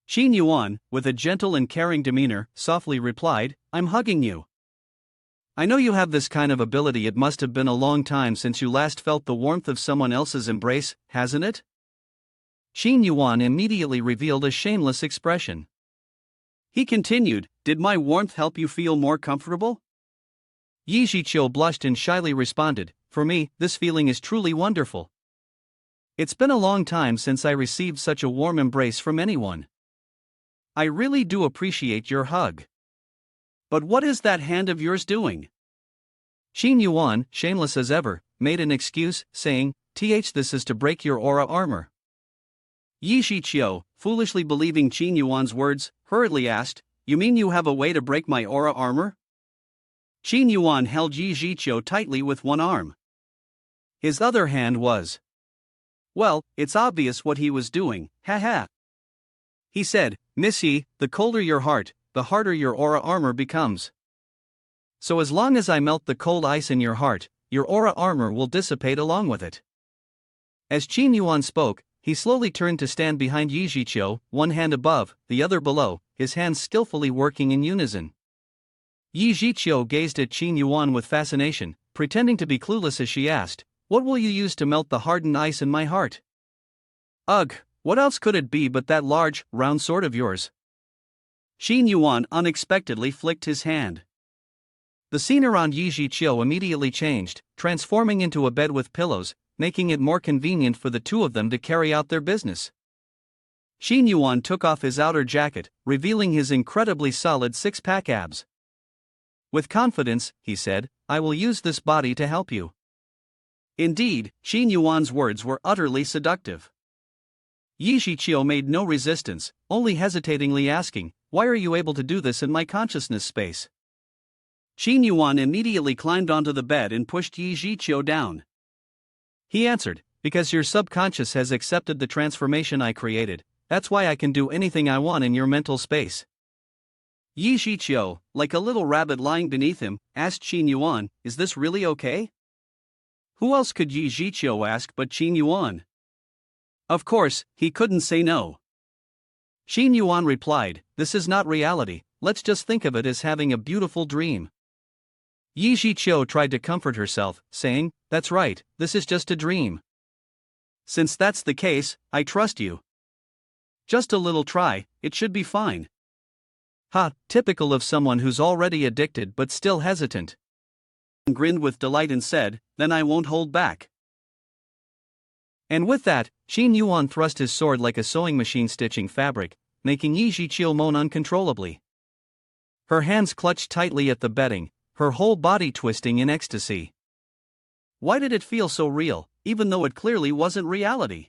Speaker 1: Qin Yuan, with a gentle and caring demeanor, softly replied, "I'm hugging you. I know you have this kind of ability. It must have been a long time since you last felt the warmth of someone else's embrace, hasn't it?" Qin Yuan immediately revealed a shameless expression. He continued, "Did my warmth help you feel more comfortable?" Yi Zhiqiu blushed and shyly responded, "For me, this feeling is truly wonderful. It's been a long time since I received such a warm embrace from anyone. I really do appreciate your hug. But what is that hand of yours doing?" Qin Yuan, shameless as ever, made an excuse, saying, "This is to break your aura armor." Yi Zhiqiu, foolishly believing Qin Yuan's words, hurriedly asked, "You mean you have a way to break my aura armor?" Qin Yuan held Yi Zhiqiu tightly with one arm. His other hand was. Well, it's obvious what he was doing, He said, "Miss Yi, the colder your heart, the harder your aura armor becomes. So as long as I melt the cold ice in your heart, your aura armor will dissipate along with it." As Qin Yuan spoke, he slowly turned to stand behind Yi Zhiqiu, one hand above, the other below, his hands skillfully working in unison. Yi Zhiqiu gazed at Qin Yuan with fascination, pretending to be clueless as she asked, "What will you use to melt the hardened ice in my heart?" "Ugh, what else could it be but that large, round sword of yours?" Qin Yuan unexpectedly flicked his hand. The scene around Yi Zhiqiu immediately changed, transforming into a bed with pillows, making it more convenient for the two of them to carry out their business. Qin Yuan took off his outer jacket, revealing his incredibly solid six-pack abs. With confidence, he said, "I will use this body to help you." Indeed, Qin Yuan's words were utterly seductive. Yi Zhiqiu made no resistance, only hesitatingly asking, "Why are you able to do this in my consciousness space?" Qin Yuan immediately climbed onto the bed and pushed Yi Zhiqiu down. He answered, Because your subconscious has accepted the transformation I created, that's why I can do anything I want in your mental space. Yi Zhiqiu, like a little rabbit lying beneath him, asked Qin Yuan, is this really okay? Who else could Yi Zhiqiu ask but Qin Yuan? Of course, he couldn't say no. Qin Yuan replied, this is not reality, let's just think of it as having a beautiful dream. Yi Zhiqiu tried to comfort herself, saying, that's right, this is just a dream. Since that's the case, I trust you. Just a little try, it should be fine. Ha, typical of someone who's already addicted but still hesitant. Grinned with delight and said, then I won't hold back. And with that, Qin Yuan thrust his sword like a sewing machine stitching fabric, making Yi Zhiqiu moan uncontrollably. Her hands clutched tightly at the bedding, her whole body twisting in ecstasy. Why did it feel so real, even though it clearly wasn't reality?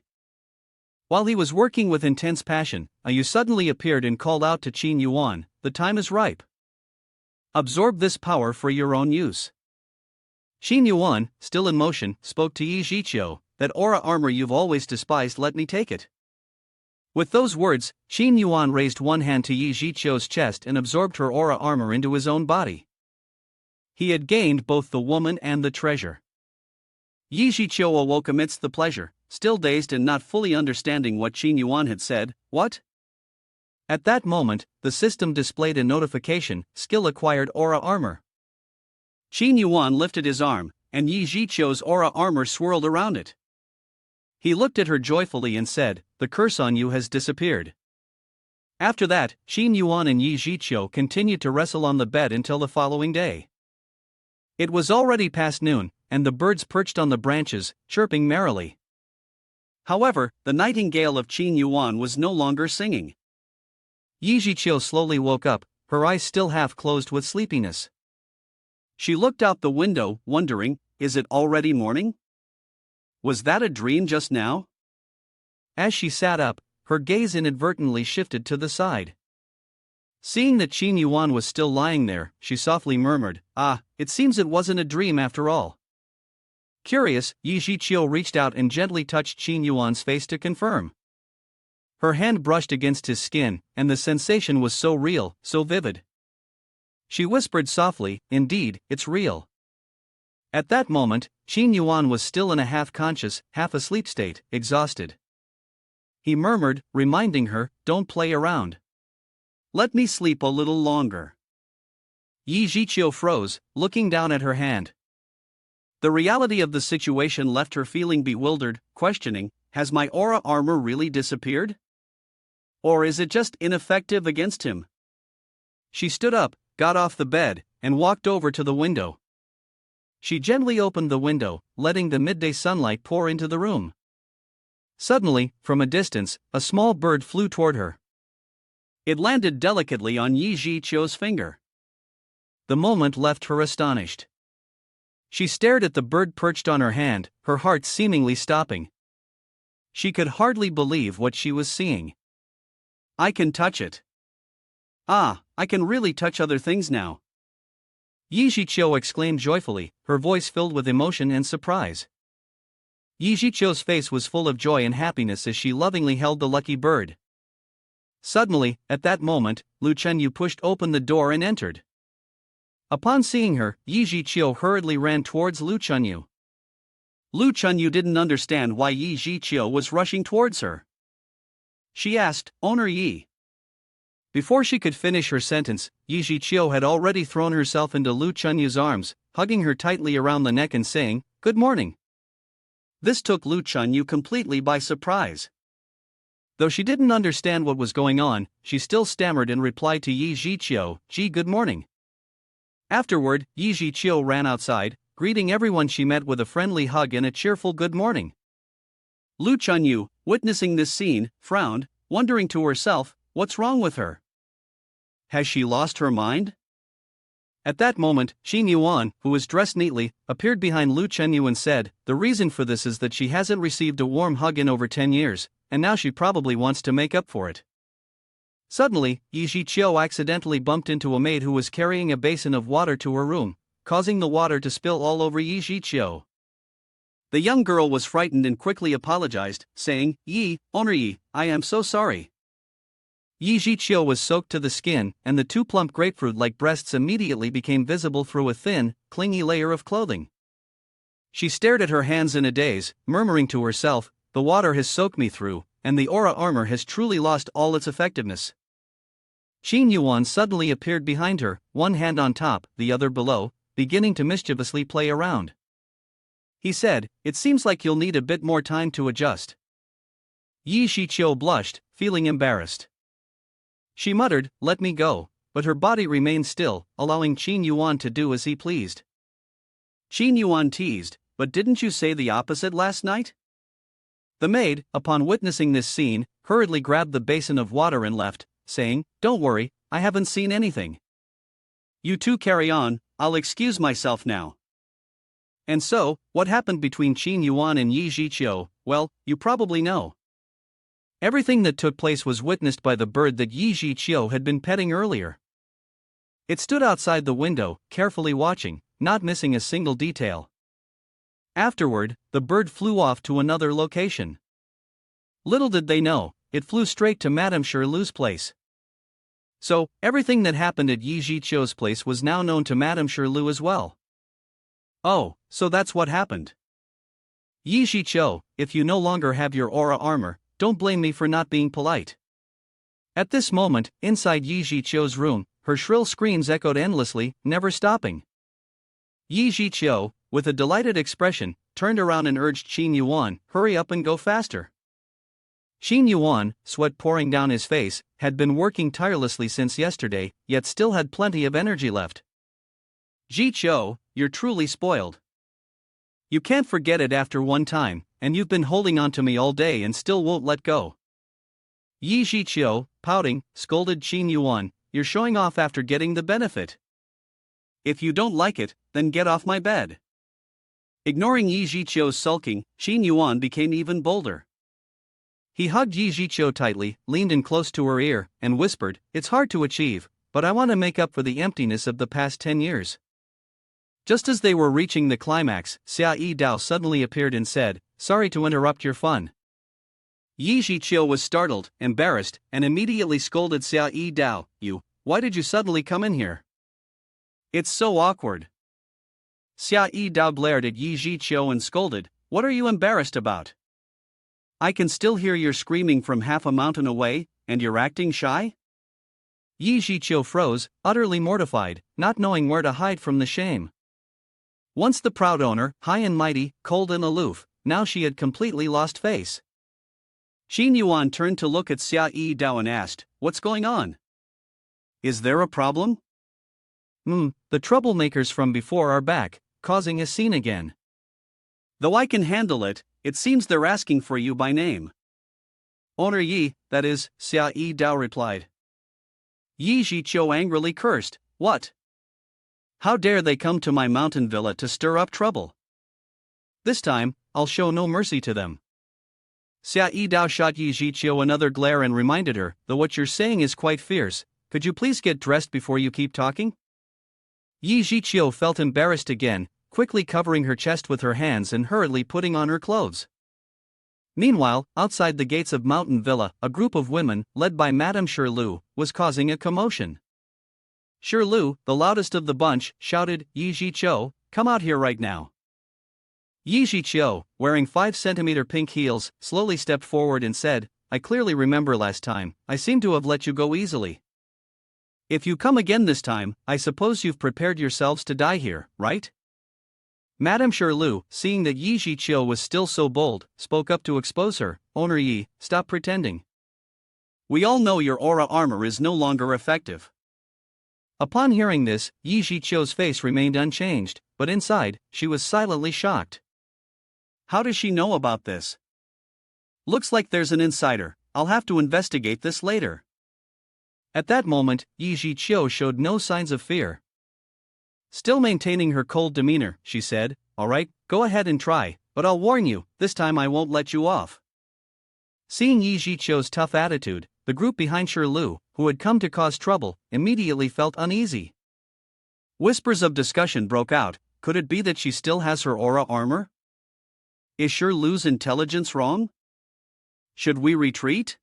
Speaker 1: While he was working with intense passion, Yu suddenly appeared and called out to Qin Yuan, the time is ripe. Absorb this power for your own use. Qin Yuan, still in motion, spoke to Yi Zhiqiu, that aura armor you've always despised, let me take it. With those words, Qin Yuan raised one hand to Yi Zhiqiu's chest and absorbed her aura armor into his own body. He had gained both the woman and the treasure. Yi Zhiqiu awoke amidst the pleasure, still dazed and not fully understanding what Qin Yuan had said. What? At that moment, the system displayed a notification, skill acquired aura armor. Qin Yuan lifted his arm, and Yi Zhiqiu's aura armor swirled around it. He looked at her joyfully and said, the curse on you has disappeared. After that, Qin Yuan and Yi Zhiqiu continued to wrestle on the bed until the following day. It was already past noon, and the birds perched on the branches, chirping merrily. However, the nightingale of Qin Yuan was no longer singing. Yi Zhiqiu slowly woke up, her eyes still half closed with sleepiness. She looked out the window, wondering, is it already morning? Was that a dream just now? As she sat up, her gaze inadvertently shifted to the side. Seeing that Qin Yuan was still lying there, she softly murmured, it seems it wasn't a dream after all. Curious, Yi Zhiqiu reached out and gently touched Qin Yuan's face to confirm. Her hand brushed against his skin, and the sensation was so real, so vivid. She whispered softly, indeed, it's real. At that moment, Qin Yuan was still in a half-conscious, half-asleep state, exhausted. He murmured, reminding her, don't play around. Let me sleep a little longer. Yi Zhiqiu froze, looking down at her hand. The reality of the situation left her feeling bewildered, questioning, has my aura armor really disappeared? Or is it just ineffective against him? She stood up, got off the bed, and walked over to the window. She gently opened the window, letting the midday sunlight pour into the room. Suddenly, from a distance, a small bird flew toward her. It landed delicately on Yi Zhiqiu's finger. The moment left her astonished. She stared at the bird perched on her hand, her heart seemingly stopping. She could hardly believe what she was seeing. I can touch it. I can really touch other things now. Yi Zhiqiu exclaimed joyfully, her voice filled with emotion and surprise. Yi Zhiqiu's face was full of joy and happiness as she lovingly held the lucky bird. Suddenly, at that moment, Lu Chenyu pushed open the door and entered. Upon seeing her, Yi Zhiqiu hurriedly ran towards Lu Chenyu. Lu Chenyu didn't understand why Yi Zhiqiu was rushing towards her. She asked, Owner Yi. Before she could finish her sentence, Yi Zhiqiu had already thrown herself into Lu Chenyu's arms, hugging her tightly around the neck and saying, Good morning. This took Lu Chenyu completely by surprise. Though she didn't understand what was going on, she still stammered and replied to Yi Zhiqiu, good morning. Afterward, Yi Zhiqiu ran outside, greeting everyone she met with a friendly hug and a cheerful good morning. Lu Chenyu, witnessing this scene, frowned, wondering to herself, what's wrong with her? Has she lost her mind? At that moment, Qin Yuan, who was dressed neatly, appeared behind Lu Chenyu and said, the reason for this is that she hasn't received a warm hug in over 10 years, and now she probably wants to make up for it. Suddenly, Yi Zhiqiu accidentally bumped into a maid who was carrying a basin of water to her room, causing the water to spill all over Yi Zhiqiu.
Speaker 2: The young girl was frightened and quickly apologized, saying, Owner Yi, I am so sorry.
Speaker 1: Yi Jiqiu was soaked to the skin, and the two plump grapefruit-like breasts immediately became visible through a thin, clingy layer of clothing. She stared at her hands in a daze, murmuring to herself, the water has soaked me through, and the aura armor has truly lost all its effectiveness. Qin Yuan suddenly appeared behind her, one hand on top, the other below, beginning to mischievously play around. He said, it seems like you'll need a bit more time to adjust. Yi Jiqiu blushed, feeling embarrassed. She muttered, let me go, but her body remained still, allowing Qin Yuan to do as he pleased.
Speaker 2: Qin Yuan teased, but didn't you say the opposite last night?
Speaker 1: The maid, upon witnessing this scene, hurriedly grabbed the basin of water and left, saying, don't worry, I haven't seen anything.
Speaker 2: You two carry on, I'll excuse myself now.
Speaker 1: And so, what happened between Qin Yuan and Yi Jiqiu, well, you probably know. Everything that took place was witnessed by the bird that Yi Jiqiu had been petting earlier. It stood outside the window, carefully watching, not missing a single detail. Afterward, the bird flew off to another location. Little did they know, it flew straight to Madame Shirlu's place. So, everything that happened at Yi Jiqiu's place was now known to Madame Shirlu as well.
Speaker 2: Oh, so that's what happened.
Speaker 1: Yi Jiqiu, if you no longer have your aura armor, don't blame me for not being polite. At this moment, inside Yi Jiqiu's room, her shrill screams echoed endlessly, never stopping. Yi Jiqiu, with a delighted expression, turned around and urged Qin Yuan, hurry up and go faster. Qin Yuan, sweat pouring down his face, had been working tirelessly since yesterday, yet still had plenty of energy left.
Speaker 2: Jiqiu, you're truly spoiled.
Speaker 1: You can't forget it after one time, and you've been holding on to me all day and still won't let go. Yi Jiqiu, pouting, scolded Qin Yuan, you're showing off after getting the benefit.
Speaker 2: If you don't like it, then get off my bed. Ignoring Yi Jiqiu's sulking, Qin Yuan became even bolder.
Speaker 1: He hugged Yi Jiqiu tightly, leaned in close to her ear, and whispered, it's hard to achieve, but I want to make up for the emptiness of the past 10 years. Just as they were reaching the climax, Xia Yi Dao suddenly appeared and said, sorry to interrupt your fun.
Speaker 2: Yi Jiqiu was startled, embarrassed, and immediately scolded Xia Yi Dao, why did you suddenly come in here?
Speaker 1: It's so awkward.
Speaker 2: Xia Yi Dao glared at Yi Jiqiu and scolded, what are you embarrassed about? I can still hear your screaming from half a mountain away, and you're acting shy?
Speaker 1: Yi Jiqiu froze, utterly mortified, not knowing where to hide from the shame. Once the proud owner, high and mighty, cold and aloof, now she had completely lost face.
Speaker 2: Qin Yuan turned to look at Xia Yi Dao and asked, what's going on? Is there a problem?
Speaker 1: The troublemakers from before are back, causing a scene again.
Speaker 2: Though I can handle it, it seems they're asking for you by name.
Speaker 1: Owner Yi, that is, Xia Yi Dao replied.
Speaker 2: Yi Jiqiu angrily cursed, what? How dare they come to my mountain villa to stir up trouble?
Speaker 1: This time, I'll show no mercy to them. Xia Yi Dao shot Yi Jiqiu another glare and reminded her, though what you're saying is quite fierce, could you please get dressed before you keep talking? Yi Jiqiu felt embarrassed again, quickly covering her chest with her hands and hurriedly putting on her clothes. Meanwhile, outside the gates of Mountain Villa, a group of women, led by Madame Shirlu, was causing a commotion. Shirlu, the loudest of the bunch, shouted, Yi Jiqiu, come out here right now. Yi Jiqiu, wearing 5-centimeter pink heels, slowly stepped forward and said, I clearly remember last time, I seem to have let you go easily. If you come again this time, I suppose you've prepared yourselves to die here, right? Madame Shirlu, seeing that Yi Jiqiu was still so bold, spoke up to expose her, Owner Yi, stop pretending.
Speaker 2: We all know your aura armor is no longer effective.
Speaker 1: Upon hearing this, Yi Jiqiu's face remained unchanged, but inside, she was silently shocked.
Speaker 2: How does she know about this? Looks like there's an insider, I'll have to investigate this later.
Speaker 1: At that moment, Yi Jiqiu showed no signs of fear. Still maintaining her cold demeanor, she said, all right, go ahead and try, but I'll warn you, this time I won't let you off. Seeing Yi Jiqiu's tough attitude, the group behind Shirlu, who had come to cause trouble, immediately felt uneasy. Whispers of discussion broke out, could it be that she still has her aura armor?
Speaker 2: Is Shirlu's intelligence wrong? Should we retreat?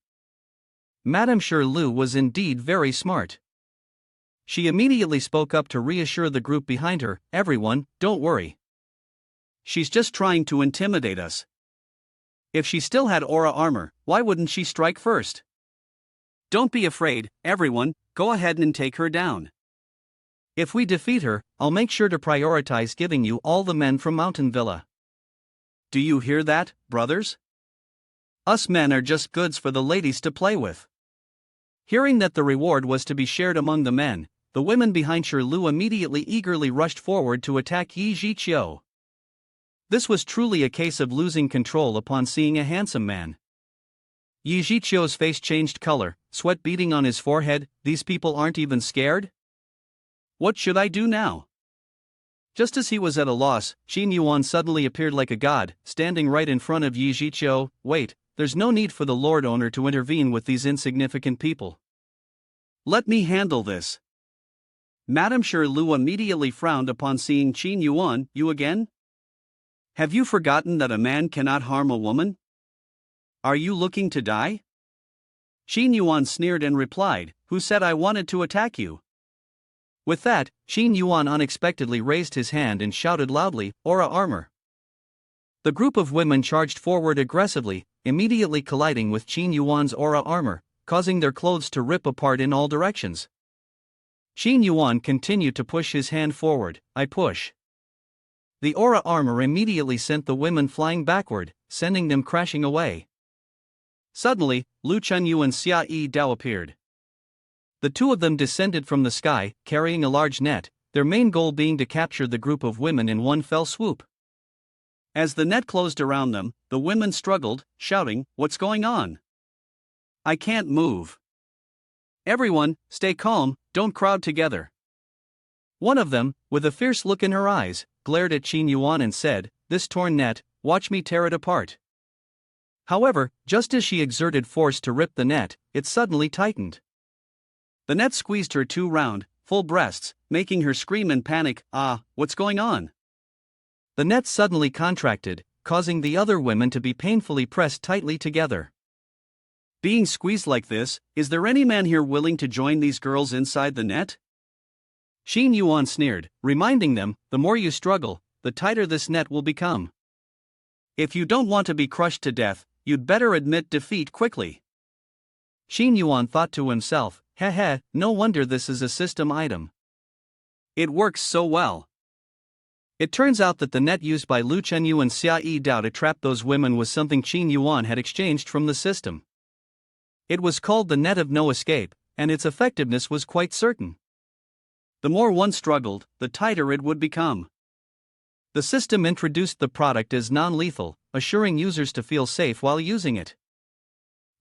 Speaker 1: Madame Shirlu was indeed very smart. She immediately spoke up to reassure the group behind her, everyone, don't worry.
Speaker 2: She's just trying to intimidate us. If she still had aura armor, why wouldn't she strike first? Don't be afraid, everyone, go ahead and take her down.
Speaker 1: If we defeat her, I'll make sure to prioritize giving you all the men from Mountain Villa.
Speaker 2: Do you hear that, brothers? Us men are just goods for the ladies to play with.
Speaker 1: Hearing that the reward was to be shared among the men, the women behind Shirlu immediately eagerly rushed forward to attack Yi Jiqiu. This was truly a case of losing control upon seeing a handsome man. Yi Jiqiu's face changed color, sweat beading on his forehead. These people aren't even scared?
Speaker 2: What should I do now?
Speaker 1: Just as he was at a loss, Qin Yuan suddenly appeared like a god, standing right in front of Yi Jiqiu. Wait, there's no need for the Lord Owner to intervene with these insignificant people.
Speaker 2: Let me handle this. Madame Shirlu immediately frowned upon seeing Qin Yuan. You again? Have you forgotten that a man cannot harm a woman? Are you looking to die? Qin Yuan sneered and replied, Who said I wanted to attack you?
Speaker 1: With that, Qin Yuan unexpectedly raised his hand and shouted loudly, Aura armor. The group of women charged forward aggressively, immediately colliding with Qin Yuan's aura armor, causing their clothes to rip apart in all directions. Qin Yuan continued to push his hand forward. I push. The aura armor immediately sent the women flying backward, sending them crashing away. Suddenly, Lu Chunyu and Xia Yi Dao appeared. The two of them descended from the sky, carrying a large net, their main goal being to capture the group of women in one fell swoop.
Speaker 2: As the net closed around them, the women struggled, shouting, What's going on? I can't move. Everyone, stay calm, don't crowd together.
Speaker 1: One of them, with a fierce look in her eyes, glared at Qin Yuan and said, This torn net, watch me tear it apart. However, just as she exerted force to rip the net, it suddenly tightened.
Speaker 2: The net squeezed her two round, full breasts, making her scream in panic. What's going on?
Speaker 1: The net suddenly contracted, causing the other women to be painfully pressed tightly together.
Speaker 2: Being squeezed like this, is there any man here willing to join these girls inside the net?
Speaker 1: Qin Yuan sneered, reminding them, the more you struggle, the tighter this net will become.
Speaker 2: If you don't want to be crushed to death, you'd better admit defeat quickly.
Speaker 1: Qin Yuan thought to himself, no wonder this is a system item.
Speaker 2: It works so well.
Speaker 1: It turns out that the net used by Lu Chenyu and Xia Yi Dao to trap those women was something Qin Yuan had exchanged from the system. It was called the net of no escape, and its effectiveness was quite certain.
Speaker 2: The more one struggled, the tighter it would become.
Speaker 1: The system introduced the product as non-lethal, assuring users to feel safe while using it.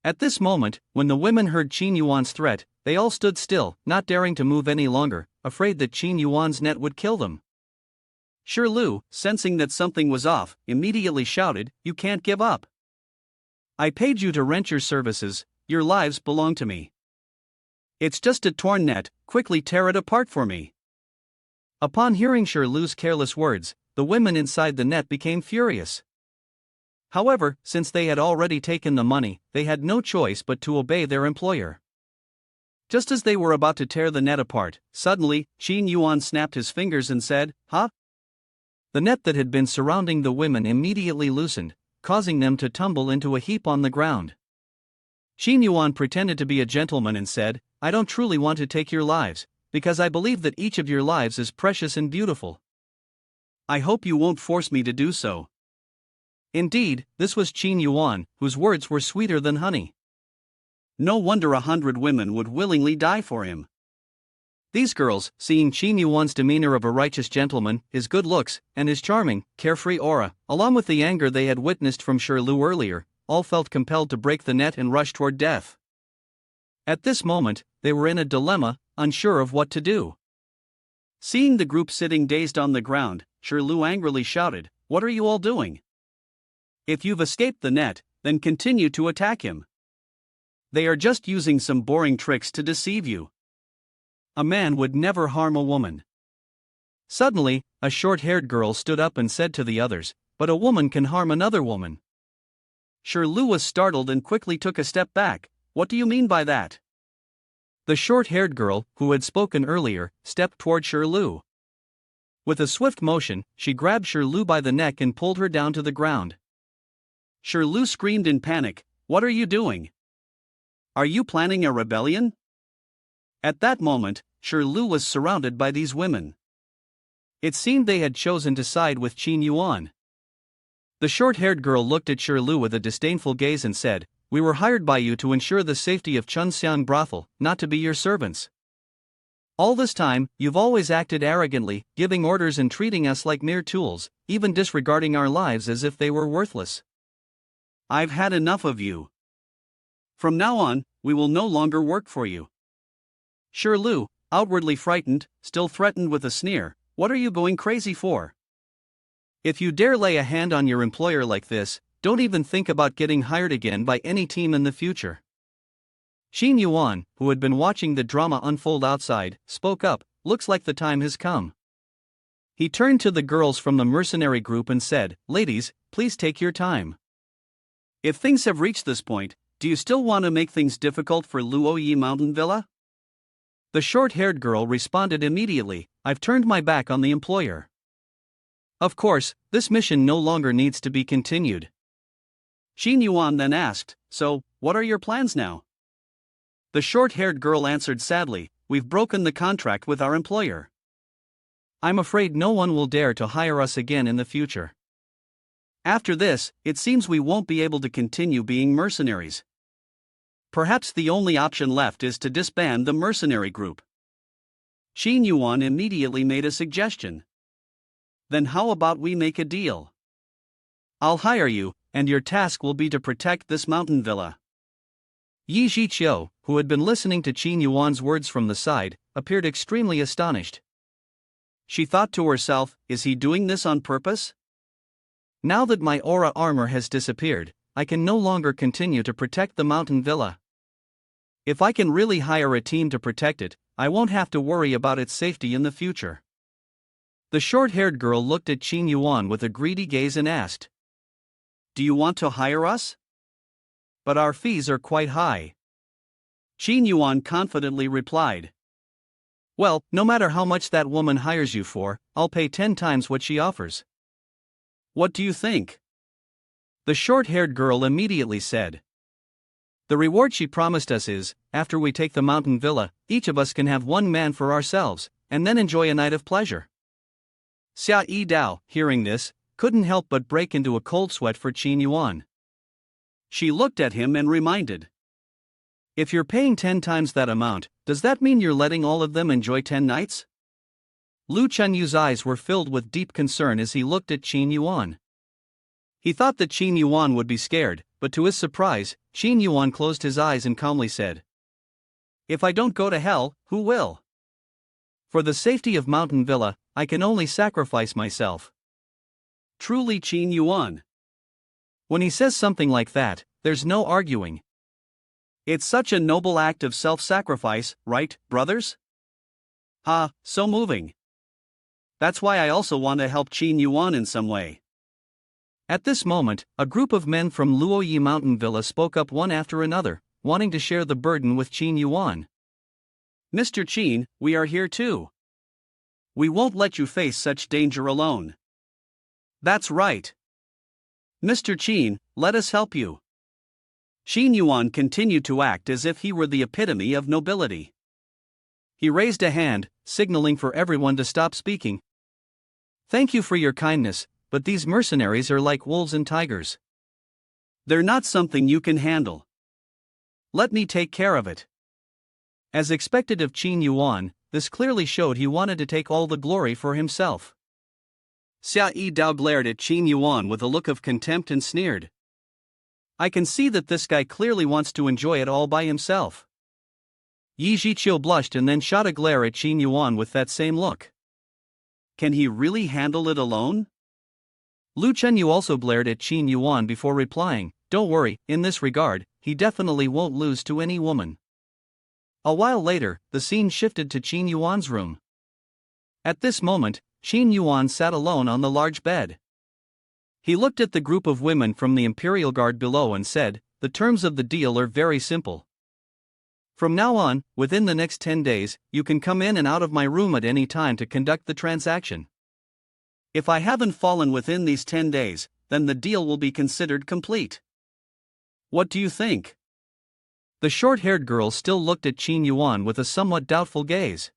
Speaker 1: At this moment, when the women heard Qin Yuan's threat, they all stood still, not daring to move any longer, afraid that Qin Yuan's net would kill them.
Speaker 2: Shirlu, sensing that something was off, immediately shouted, You can't give up. I paid you to rent your services, your lives belong to me. It's just a torn net, quickly tear it apart for me.
Speaker 1: Upon hearing Shirlu's careless words, the women inside the net became furious. However, since they had already taken the money, they had no choice but to obey their employer. Just as they were about to tear the net apart, suddenly, Qin Yuan snapped his fingers and said, Huh? The net that had been surrounding the women immediately loosened, causing them to tumble into a heap on the ground. Qin Yuan pretended to be a gentleman and said, I don't truly want to take your lives, because I believe that each of your lives is precious and beautiful.
Speaker 2: I hope you won't force me to do so.
Speaker 1: Indeed, this was Qin Yuan, whose words were sweeter than honey.
Speaker 2: No wonder 100 women would willingly die for him.
Speaker 1: These girls, seeing Qin Yuan's demeanor of a righteous gentleman, his good looks, and his charming, carefree aura, along with the anger they had witnessed from Shirlu earlier, all felt compelled to break the net and rush toward death. At this moment, they were in a dilemma, unsure of what to do.
Speaker 2: Seeing the group sitting dazed on the ground, Shirlu angrily shouted, What are you all doing? If you've escaped the net, then continue to attack him. They are just using some boring tricks to deceive you. A man would never harm a woman.
Speaker 1: Suddenly, a short-haired girl stood up and said to the others, but a woman can harm another woman.
Speaker 2: Lu was startled and quickly took a step back. What do you mean by that?
Speaker 1: The short-haired girl, who had spoken earlier, stepped toward Lu. With a swift motion, she grabbed Lu by the neck and pulled her down to the ground.
Speaker 2: Lu screamed in panic. What are you doing? Are you planning a rebellion? At that moment, Lu was surrounded by these women.
Speaker 1: It seemed they had chosen to side with Qin Yuan. The short-haired girl looked at Lu with a disdainful gaze and said, "We were hired by you to ensure the safety of Chunxiang brothel, not to be your servants. All this time, you've always acted arrogantly, giving orders and treating us like mere tools, even disregarding our lives as if they were worthless.
Speaker 2: I've had enough of you. From now on, we will no longer work for you."
Speaker 1: Lu, outwardly frightened, still threatened with a sneer, "What are you going crazy for? If you dare lay a hand on your employer like this, don't even think about getting hired again by any team in the future." Qin Yuan, who had been watching the drama unfold outside, spoke up, "Looks like the time has come." He turned to the girls from the mercenary group and said, "Ladies, please take your time.
Speaker 2: If things have reached this point, do you still want to make things difficult for Luoyi Mountain Villa?"
Speaker 1: The short-haired girl responded immediately, "I've turned my back on the employer. Of course, this mission no longer needs to be continued."
Speaker 2: Qin Yuan then asked, "So, what are your plans now?"
Speaker 1: The short-haired girl answered sadly, "We've broken the contract with our employer. I'm afraid no one will dare to hire us again in the future. After this, it seems we won't be able to continue being mercenaries. Perhaps the only option left is to disband the mercenary group."
Speaker 2: Qin Yuan immediately made a suggestion. "Then how about we make a deal?
Speaker 1: I'll hire you, and your task will be to protect this mountain villa." Yi Zhiqiu, who had been listening to Qin Yuan's words from the side, appeared extremely astonished.
Speaker 2: She thought to herself, is he doing this on purpose?
Speaker 1: Now that my aura armor has disappeared, I can no longer continue to protect the mountain villa. If I can really hire a team to protect it, I won't have to worry about its safety in the future. The short-haired girl looked at Qin Yuan with a greedy gaze and asked,
Speaker 2: "Do you want to hire us?"
Speaker 1: "But our fees are quite high."
Speaker 2: Qin Yuan confidently replied,
Speaker 1: "Well, no matter how much that woman hires you for, I'll pay 10 times what she offers."
Speaker 2: "What do you think?"
Speaker 1: The short-haired girl immediately said, "The reward she promised us is, after we take the mountain villa, each of us can have one man for ourselves, and then enjoy a night of pleasure." Xia Yi Dao, hearing this, couldn't help but break into a cold sweat for Qin Yuan.
Speaker 2: She looked at him and reminded,
Speaker 1: "If you're paying 10 times that amount, does that mean you're letting all of them enjoy 10 nights? Lu Chunyu's eyes were filled with deep concern as he looked at Qin Yuan. He thought that Qin Yuan would be scared, but to his surprise, Qin Yuan closed his eyes and calmly said, "If I don't go to hell, who will? For the safety of Mountain Villa, I can only sacrifice myself."
Speaker 2: Truly Qin Yuan.
Speaker 1: When he says something like that, there's no arguing.
Speaker 2: It's such a noble act of self-sacrifice, right, brothers? So moving. That's why I also want to help Qin Yuan in some way.
Speaker 1: At this moment, a group of men from Luoyi Mountain Villa spoke up one after another, wanting to share the burden with Qin Yuan.
Speaker 2: "Mr. Qin, we are here too. We won't let you face such danger alone."
Speaker 1: "That's right.
Speaker 2: Mr. Qin, let us help you." Qin Yuan continued to act as if he were the epitome of nobility.
Speaker 1: He raised a hand, signaling for everyone to stop speaking. "Thank you for your kindness, but these mercenaries are like wolves and tigers.
Speaker 2: They're not something you can handle.
Speaker 1: Let me take care of it." As expected of Qin Yuan, this clearly showed he wanted to take all the glory for himself.
Speaker 2: Xia Yi Dao glared at Qin Yuan with a look of contempt and sneered.
Speaker 1: "I can see that this guy clearly wants to enjoy it all by himself." Yi Zhiqiu blushed and then shot a glare at Qin Yuan with that same look.
Speaker 2: Can he really handle it alone?
Speaker 1: Lu Chenyu also glared at Qin Yuan before replying, "Don't worry, in this regard, he definitely won't lose to any woman." A while later, the scene shifted to Qin Yuan's room. At this moment, Qin Yuan sat alone on the large bed. He looked at the group of women from the Imperial Guard below and said, "The terms of the deal are very simple. From now on, within the next 10 days, you can come in and out of my room at any time to conduct the transaction. If I haven't fallen within these 10 days, then the deal will be considered complete. What do you think?" The short-haired girl still looked at Qin Yuan with a somewhat doubtful gaze.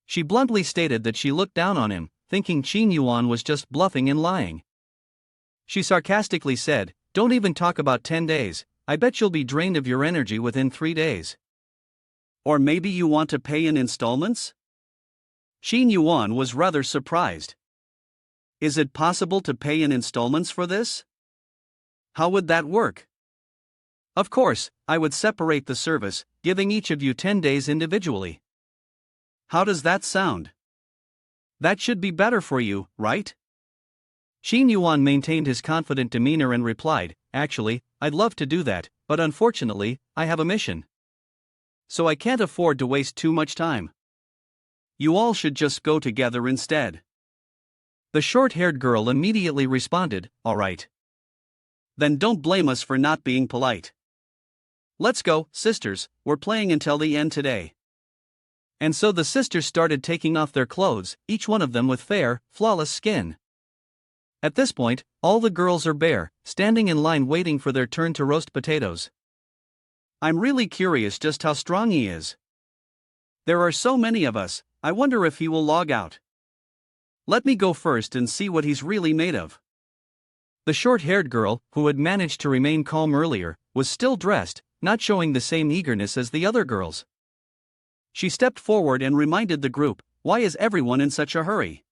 Speaker 1: She bluntly stated that she looked down on him, thinking Qin Yuan was just bluffing and lying. She sarcastically said, "Don't even talk about 10 days, I bet you'll be drained of your energy within 3 days. Or maybe you want to pay in installments?" Qin Yuan was rather surprised. "Is it possible to pay in installments for this? How would that work?" "Of course, I would separate the service, giving each of you 10 days individually." "How does that sound? That should be better for you, right?" Qin Yuan maintained his confident demeanor and replied, "Actually, I'd love to do that, but unfortunately, I have a mission. So I can't afford to waste too much time. You all should just go together instead." The short-haired girl immediately responded, "All right. Then don't blame us for not being polite. Let's go, sisters, we're playing until the end today." And so the sisters started taking off their clothes, each one of them with fair, flawless skin. At this point, all the girls are bare, standing in line waiting for their turn to roast potatoes. "I'm really curious just how strong he is. There are so many of us, I wonder if he will log out. Let me go first and see what he's really made of." The short-haired girl, who had managed to remain calm earlier, was still dressed, not showing the same eagerness as the other girls. She stepped forward and reminded the group, "Why is everyone in such a hurry?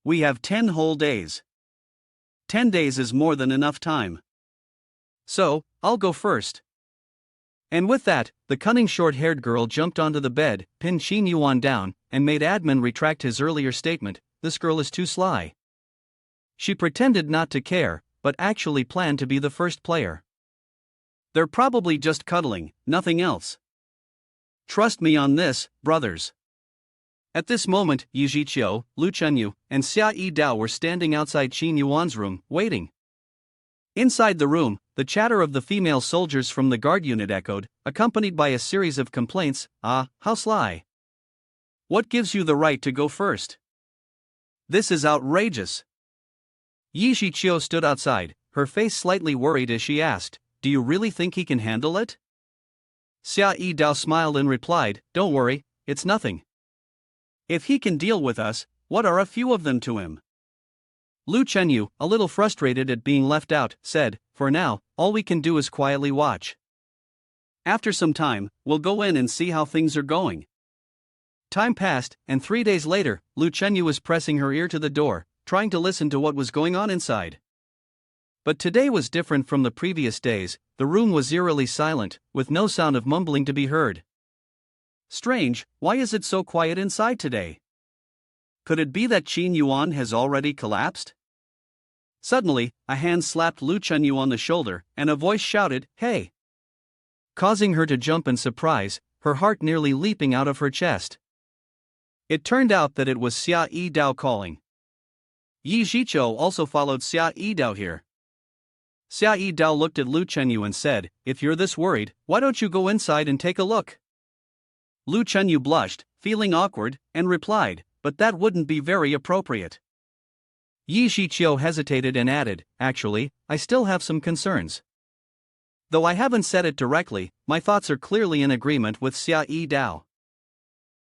Speaker 1: We have 10 whole days. 10 days is more than enough time. So, I'll go first." And with that, the cunning short-haired girl jumped onto the bed, pinned Qin Yuan down, and made Admin retract his earlier statement, "This girl is too sly." She pretended not to care, but actually planned to be the first player. "They're probably just cuddling, nothing else. Trust me on this, brothers." At this moment, Yi Zhiqiu, Lu Chenyu, and Xia Yi Dao were standing outside Qin Yuan's room, waiting. Inside the room, the chatter of the female soldiers from the guard unit echoed, accompanied by a series of complaints. "Ah, how sly. What gives you the right to go first? This is outrageous." Yi Zhiqiu stood outside, her face slightly worried as she asked, "Do you really think he can handle it?" Xia Yi Dao smiled and replied, "Don't worry, it's nothing. If he can deal with us, what are a few of them to him?" Lu Chenyu, a little frustrated at being left out, said, "For now, all we can do is quietly watch. After some time, we'll go in and see how things are going." Time passed, and 3 days later, Lu Chenyu was pressing her ear to the door, trying to listen to what was going on inside. But today was different from the previous days. The room was eerily silent, with no sound of mumbling to be heard. "Strange, why is it so quiet inside today? Could it be that Qin Yuan has already collapsed?" Suddenly, a hand slapped Lu Chenyu on the shoulder, and a voice shouted, "Hey!" causing her to jump in surprise, her heart nearly leaping out of her chest. It turned out that it was Xia Yi Dao calling. Yi Zhiqiu also followed Xia Yi Dao here. Xia Yi Dao looked at Lu Chenyu and said, "If you're this worried, why don't you go inside and take a look?" Lu Chenyu blushed, feeling awkward, and replied, "But that wouldn't be very appropriate." Yi Zhiqiu hesitated and added, "Actually, I still have some concerns. Though I haven't said it directly, my thoughts are clearly in agreement with Xia Yi Dao."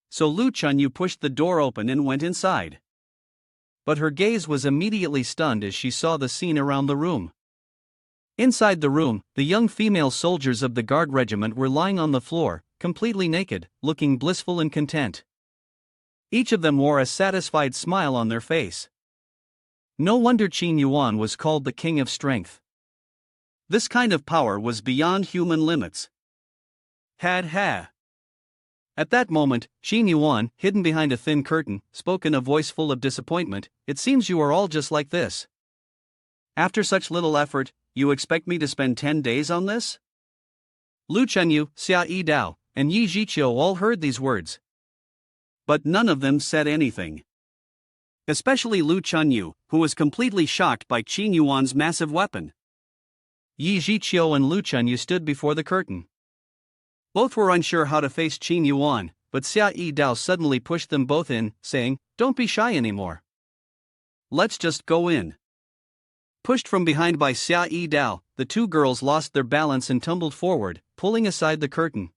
Speaker 1: So Lu Chenyu pushed the door open and went inside. But her gaze was immediately stunned as she saw the scene around the room. Inside the room, the young female soldiers of the guard regiment were lying on the floor, completely naked, looking blissful and content. Each of them wore a satisfied smile on their face. No wonder Qin Yuan was called the King of Strength. This kind of power was beyond human limits. Ha. At that moment, Qin Yuan, hidden behind a thin curtain, spoke in a voice full of disappointment, "It seems you are all just like this. After such little effort, you expect me to spend 10 days on this?" Lu Chenyu, Xia Yi Dao, and Yi Zhiqiu all heard these words. But none of them said anything.
Speaker 2: especially Lu Chunyu, who was completely shocked by Qin Yuan's massive weapon.
Speaker 1: Yi Zhiqiu and Lu Chunyu stood before the curtain.
Speaker 2: Both were unsure how to face Qin Yuan, but Xia Yi Dao suddenly pushed them both in, saying, "Don't be shy anymore. Let's just go in." Pushed from behind by Xia Yi Dao, the two girls lost their balance and tumbled forward, pulling aside the curtain.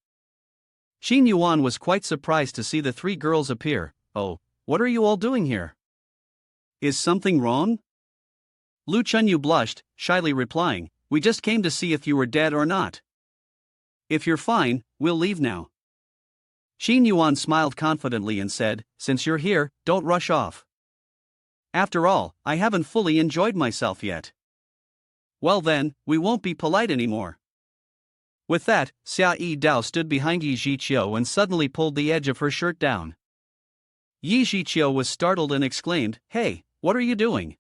Speaker 2: Qin Yuan was quite surprised to see the three girls appear. "Oh, what are you all doing here? Is something wrong?" Lu Chunyu blushed, shyly replying, "We just came to see if you were dead or not. If you're fine, we'll leave now." Qin Yuan smiled confidently and said, "Since you're here, don't rush off. After all, I haven't fully enjoyed myself yet." "Well then, we won't be polite anymore." With that, Xia Yi Dao stood behind Yi Zhiqiu and suddenly pulled the edge of her shirt down. Yi Zhiqiu was startled and exclaimed, "Hey, what are you doing?"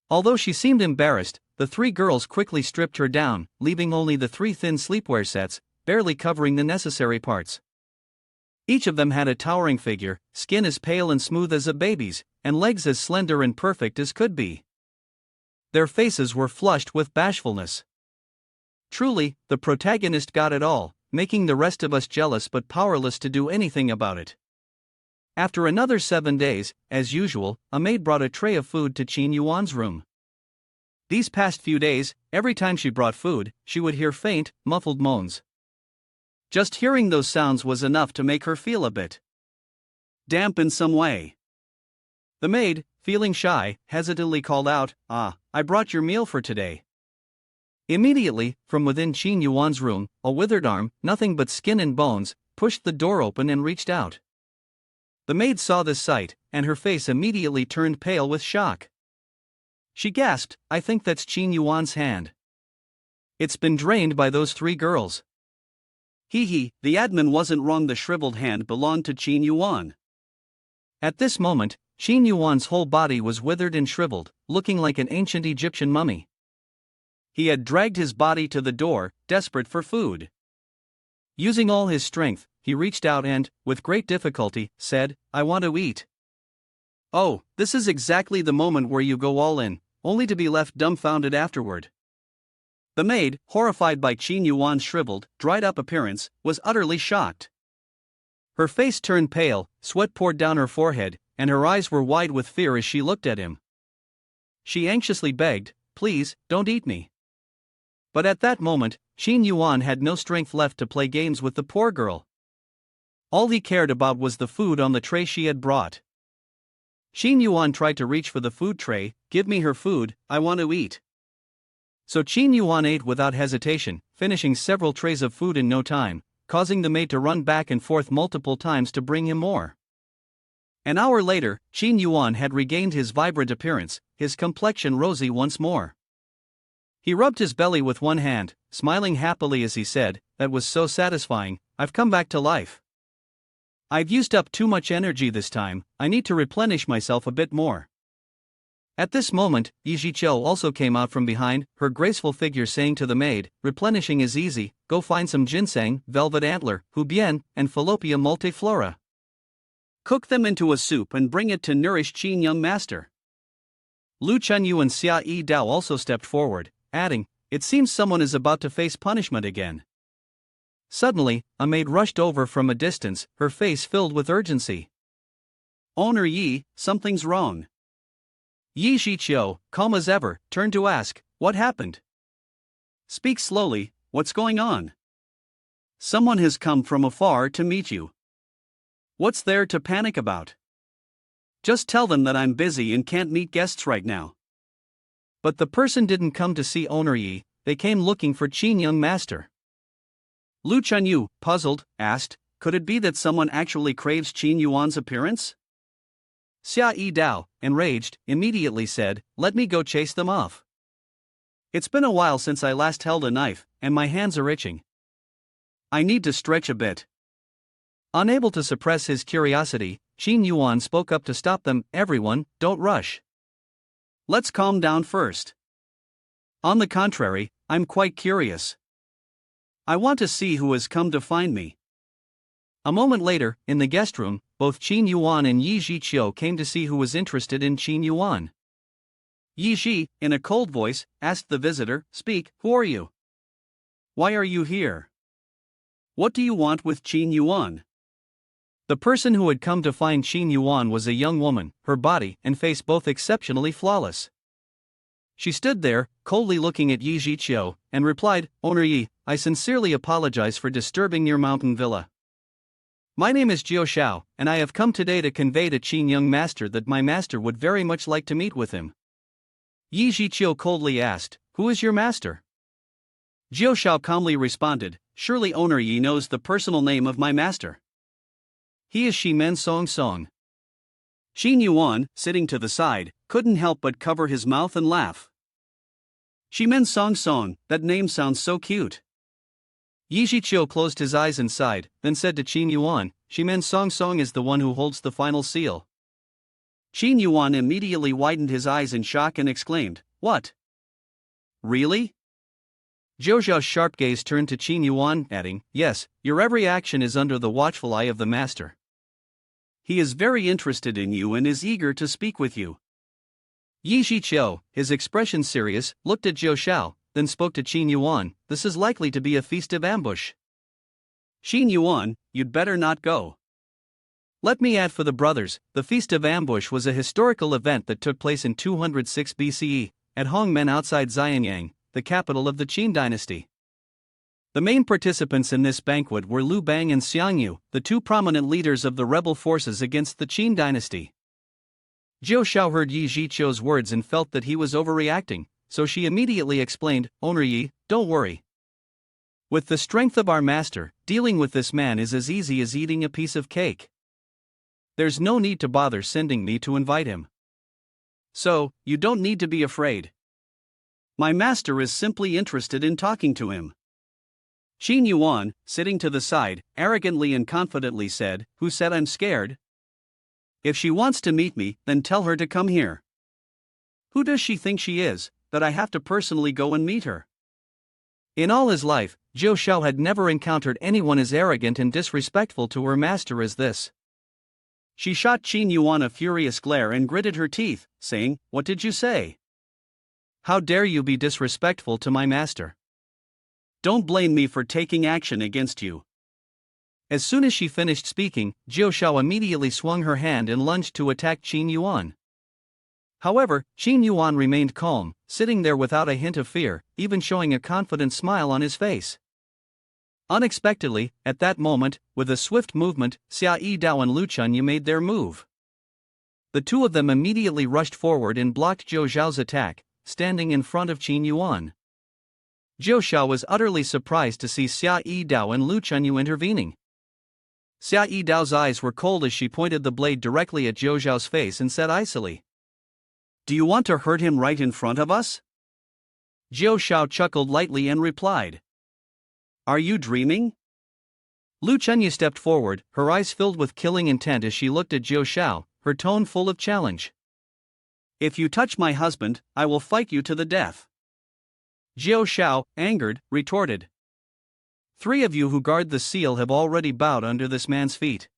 Speaker 2: Although she seemed embarrassed, the three girls quickly stripped her down, leaving only the three thin sleepwear sets, barely covering the necessary parts. Each of them had a towering figure, skin as pale and smooth as a baby's, and legs as slender and perfect as could be. Their faces were flushed with bashfulness. Truly, the protagonist got it all, making the rest of us jealous but powerless to do anything about it. After another 7 days, as usual, a maid brought a tray of food to Qin Yuan's room. These past few days, every time she brought food, she would hear faint, muffled moans. Just hearing those sounds was enough to make her feel a bit damp in some way. The maid, feeling shy, hesitantly called out, "Ah, I brought your meal for today." Immediately, from within Qin Yuan's room, a withered arm, nothing but skin and bones, pushed the door open and reached out. The maid saw this sight, and her face immediately turned pale with shock. She gasped, "I think that's Qin Yuan's hand. It's been drained by those three girls." Hee, the admin wasn't wrong, the shriveled hand belonged to Qin Yuan. At this moment, Qin Yuan's whole body was withered and shriveled, looking like an ancient Egyptian mummy. He had dragged his body to the door, desperate for food. Using all his strength, he reached out and, with great difficulty, said, "I want to eat." Oh, this is exactly the moment where you go all in, only to be left dumbfounded afterward. The maid, horrified by Qin Yuan's shriveled, dried-up appearance, was utterly shocked. Her face turned pale, sweat poured down her forehead, and her eyes were wide with fear as she looked at him. She anxiously begged, "Please, don't eat me." But at that moment, Qin Yuan had no strength left to play games with the poor girl. All he cared about was the food on the tray she had brought. Qin Yuan tried to reach for the food tray. "Give me her food, I want to eat." So Qin Yuan ate without hesitation, finishing several trays of food in no time, causing the maid to run back and forth multiple times to bring him more. An hour later, Qin Yuan had regained his vibrant appearance, his complexion rosy once more. He rubbed his belly with one hand, smiling happily as he said, "That was so satisfying, I've come back to life. I've used up too much energy this time, I need to replenish myself a bit more." At this moment, Yi Zhiqiu also came out from behind, her graceful figure saying to the maid, "Replenishing is easy, go find some ginseng, velvet antler, hubian, and Fallopium multiflora. Cook them into a soup and bring it to nourish Qin young master." Lu Chunyu and Xia Yi Dao also stepped forward, adding, "It seems someone is about to face punishment again." Suddenly, a maid rushed over from a distance, her face filled with urgency. "Owner Yi, something's wrong." Yi Zhiqiu, calm as ever, turned to ask, "What happened? Speak slowly, what's going on?" "Someone has come from afar to meet you. What's there to panic about? Just tell them that I'm busy and can't meet guests right now." But the person didn't come to see Owner Yi, they came looking for Qin young master. Lu Chunyu, puzzled, asked, "Could it be that someone actually craves Qin Yuan's appearance?" Xia Yi Dao, enraged, immediately said, "Let me go chase them off. It's been a while since I last held a knife, and my hands are itching. I need to stretch a bit." Unable to suppress his curiosity, Qin Yuan spoke up to stop them. "Everyone, don't rush. Let's calm down first. On the contrary, I'm quite curious. I want to see who has come to find me."
Speaker 1: A moment later, in the guest room, both Qin Yuan and Yi Zhiqiu came to see who was interested in Qin Yuan. Yi Zhi, in a cold voice, asked the visitor, "Speak, who are you? Why are you here? What do you want with Qin Yuan?" The person who had come to find Qin Yuan was a young woman, her body and face both exceptionally flawless. She stood there, coldly looking at Yi Zhiqiu, and replied, "Owner Yi, I sincerely apologize for disturbing your mountain villa. My name is Jiao Xiao, and I have come today to convey to Qin young master that my master would very much like to meet with him." Yi Zhiqiu coldly asked, "Who is your master?" Jiao Xiao calmly responded, "Surely Owner Yi knows the personal name of my master. He is Shimen Song Song." Qin Yuan, sitting to the side, couldn't help but cover his mouth and laugh. "Shimen Song Song, that name sounds so cute." Yi Zhiqiu closed his eyes and sighed, then said to Qin Yuan, "Shimen Song Song is the one who holds the final seal." Qin Yuan immediately widened his eyes in shock and exclaimed, "What? Really?" Zhou Zhao's sharp gaze turned to Qin Yuan, adding, "Yes, your every action is under the watchful eye of the master. He is very interested in you and is eager to speak with you." Yi Zhiqiu, his expression serious, looked at Zhou Zhao, then spoke to Qin Yuan, "This is likely to be a feast of ambush. Qin Yuan, you'd better not go." Let me add for the brothers, the Feast of Ambush was a historical event that took place in 206 BCE, at Hongmen outside Xianyang, the capital of the Qin dynasty. The main participants in this banquet were Liu Bang and Xiangyu, the two prominent leaders of the rebel forces against the Qin dynasty. Jiao Xiao heard Yi Zhiqiu's words and felt that he was overreacting, so she immediately explained, "Owner Yi, don't worry. With the strength of our master, dealing with this man is as easy as eating a piece of cake. There's no need to bother sending me to invite him. So, you don't need to be afraid. My master is simply interested in talking to him." Qin Yuan, sitting to the side, arrogantly and confidently said, "Who said I'm scared? If she wants to meet me, then tell her to come here. Who does she think she is, that I have to personally go and meet her?" In all his life, Zhou Xiao had never encountered anyone as arrogant and disrespectful to her master as this. She shot Qin Yuan a furious glare and gritted her teeth, saying, "What did you say? How dare you be disrespectful to my master? Don't blame me for taking action against you." As soon as she finished speaking, Jiao Xiao immediately swung her hand and lunged to attack Qin Yuan. However, Qin Yuan remained calm, sitting there without a hint of fear, even showing a confident smile on his face. Unexpectedly, at that moment, with a swift movement, Xia Yidao and Lu Chunyu made their move. The two of them immediately rushed forward and blocked Zhou Zhao's attack, standing in front of Qin Yuan. Zhou Xiao was utterly surprised to see Xia Yidao and Lu Chunyu intervening. Xia Yidao's eyes were cold as she pointed the blade directly at Zhou Zhao's face and said icily, "Do you want to hurt him right in front of us?" Zhou Xiao chuckled lightly and replied, "Are you dreaming?" Lu Chunyu stepped forward, her eyes filled with killing intent as she looked at Zhou Xiao, her tone full of challenge. "If you touch my husband, I will fight you to the death." Zhou Xiao, angered, retorted, "Three of you who guard the seal have already bowed under this man's feet.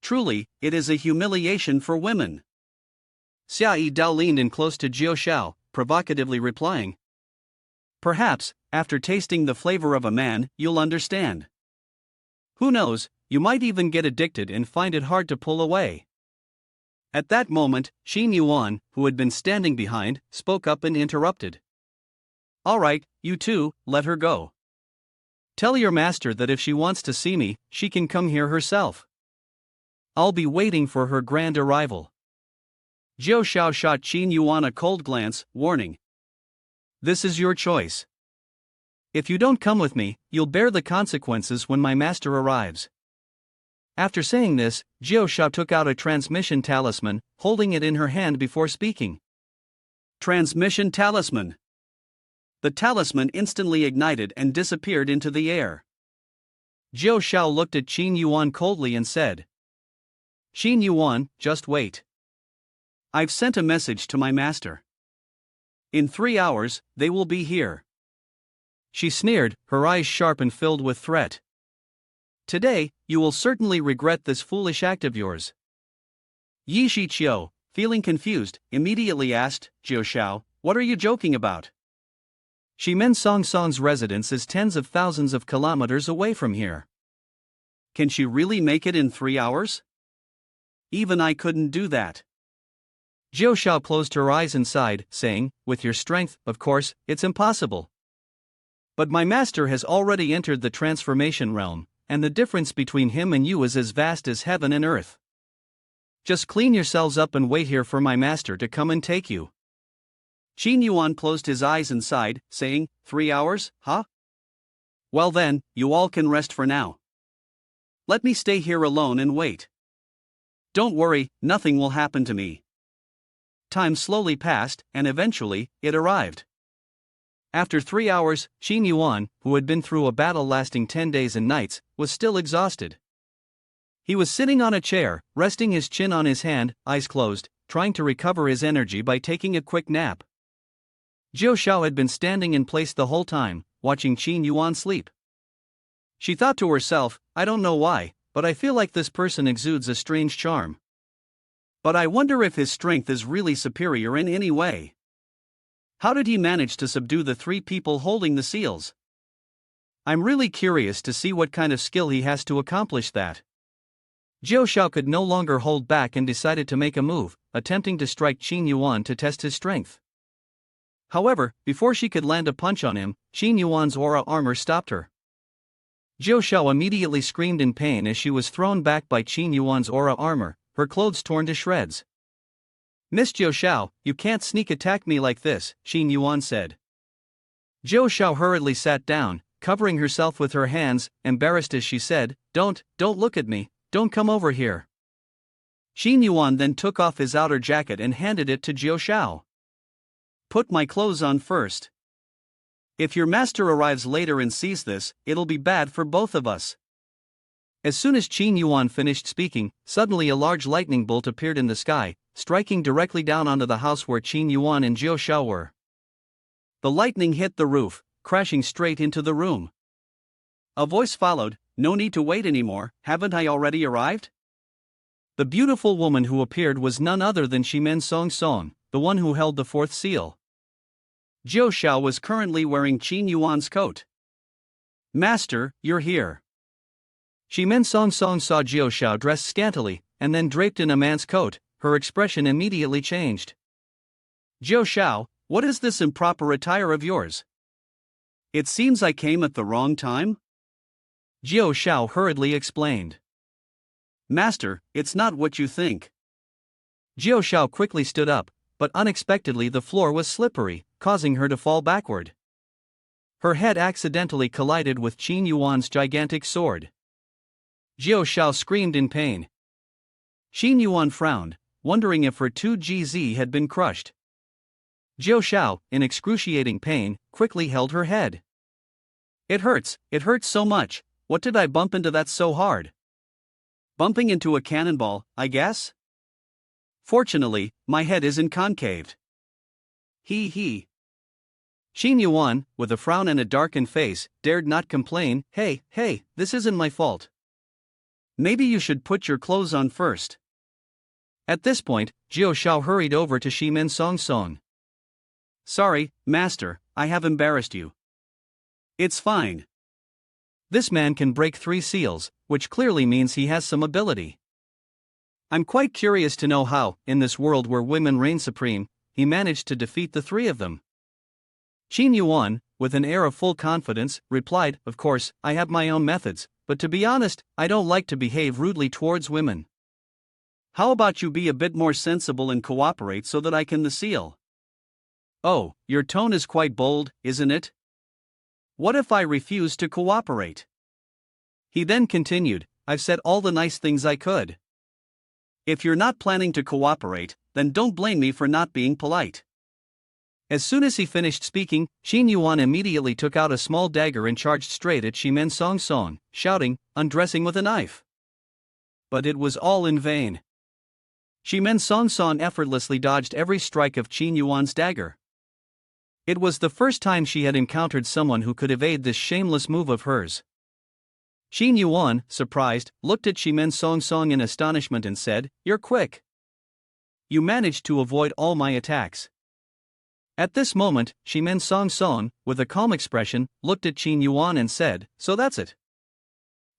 Speaker 1: Truly, it is a humiliation for women." Xia Yidao leaned in close to Zhou Xiao, provocatively replying, "Perhaps, after tasting the flavor of a man, you'll understand. Who knows, you might even get addicted and find it hard to pull away." At that moment, Qin Yuan, who had been standing behind, spoke up and interrupted. "All right, you two, let her go. Tell your master that if she wants to see me, she can come here herself. I'll be waiting for her grand arrival." Zhou Xiao shot Qin Yuan a cold glance, warning, "This is your choice. If you don't come with me, you'll bear the consequences when my master arrives." After saying this, Zhou Xiao took out a transmission talisman, holding it in her hand before speaking. Transmission talisman. The talisman instantly ignited and disappeared into the air. Zhou Xiao looked at Qin Yuan coldly and said, "Qin Yuan, just wait. I've sent a message to my master. In 3 hours, they will be here." She sneered, her eyes sharp and filled with threat. Today, you will certainly regret this foolish act of yours. Yi Shiqiu, feeling confused, immediately asked, Jiu Shao, what are you joking about? Shimen Songsong's residence is tens of thousands of kilometers away from here. Can she really make it in 3 hours? Even I couldn't do that. Jiu Shao closed her eyes and sighed, saying, with your strength, of course, it's impossible. But my master has already entered the transformation realm, and the difference between him and you is as vast as heaven and earth. Just clean yourselves up and wait here for my master to come and take you. Qin Yuan closed his eyes and sighed, saying, 3 hours, huh? Well then, you all can rest for now. Let me stay here alone and wait. Don't worry, nothing will happen to me. Time slowly passed, and eventually, it arrived. After 3 hours, Qin Yuan, who had been through a battle lasting 10 days and nights, was still exhausted. He was sitting on a chair, resting his chin on his hand, eyes closed, trying to recover his energy by taking a quick nap. Jiu Shao had been standing in place the whole time, watching Qin Yuan sleep. She thought to herself, I don't know why, but I feel like this person exudes a strange charm. But I wonder if his strength is really superior in any way. How did he manage to subdue the 3 people holding the seals? I'm really curious to see what kind of skill he has to accomplish that. Jiu Shao could no longer hold back and decided to make a move, attempting to strike Qin Yuan to test his strength. However, before she could land a punch on him, Qin Yuan's aura armor stopped her. Jiu Shao immediately screamed in pain as she was thrown back by Qin Yuan's aura armor, her clothes torn to shreds. Miss Jiu Shao, you can't sneak attack me like this, Qin Yuan said. Jiu Shao hurriedly sat down, covering herself with her hands, embarrassed as she said, Don't look at me, don't come over here. Qin Yuan then took off his outer jacket and handed it to Jiu Shao. Put my clothes on first. If your master arrives later and sees this, it'll be bad for both of us. As soon as Qin Yuan finished speaking, suddenly a large lightning bolt appeared in the sky, striking directly down onto the house where Qin Yuan and Jiu Shao were. The lightning hit the roof, crashing straight into the room. A voice followed, no need to wait anymore, haven't I already arrived? The beautiful woman who appeared was none other than Shimen Songsong, the one who held the 4th seal. Jiu Shao was currently wearing Qin Yuan's coat. Master, you're here. Shimen Songsong saw Jiu Shao dressed scantily, and then draped in a man's coat. Her expression immediately changed. Jiu Shao, what is this improper attire of yours? It seems I came at the wrong time? Jiu Shao hurriedly explained. Master, it's not what you think. Jiu Shao quickly stood up, but unexpectedly the floor was slippery, causing her to fall backward. Her head accidentally collided with Qin Yuan's gigantic sword. Jiu Shao screamed in pain. Qin Yuan frowned, wondering if her 2GZ had been crushed. Jiu Shao, in excruciating pain, quickly held her head. It hurts so much, what did I bump into that's so hard? Bumping into a cannonball, I guess? Fortunately, my head isn't concaved. He. Qin Yuan, with a frown and a darkened face, dared not complain, hey, this isn't my fault. Maybe you should put your clothes on first. At this point, Jiu Shao hurried over to Shimen Songsong. Sorry, master, I have embarrassed you. It's fine. This man can break 3 seals, which clearly means he has some ability. I'm quite curious to know how, in this world where women reign supreme, he managed to defeat the 3 of them. Qin Yuan, with an air of full confidence, replied, Of course, I have my own methods, but to be honest, I don't like to behave rudely towards women. How about you be a bit more sensible and cooperate so that I can the seal? Oh, your tone is quite bold, isn't it? What if I refuse to cooperate? He then continued, I've said all the nice things I could. If you're not planning to cooperate, then don't blame me for not being polite. As soon as he finished speaking, Qin Yuan immediately took out a small dagger and charged straight at Shimen Songsong, shouting, undressing with a knife. But it was all in vain. Shimen Songsong effortlessly dodged every strike of Qin Yuan's dagger. It was the first time she had encountered someone who could evade this shameless move of hers. Xin Yuan, surprised, looked at Shimen Song Song in astonishment and said, "You're quick. You managed to avoid all my attacks." At this moment, Shimen Song Song, with a calm expression, looked at Xin Yuan and said, "So that's it.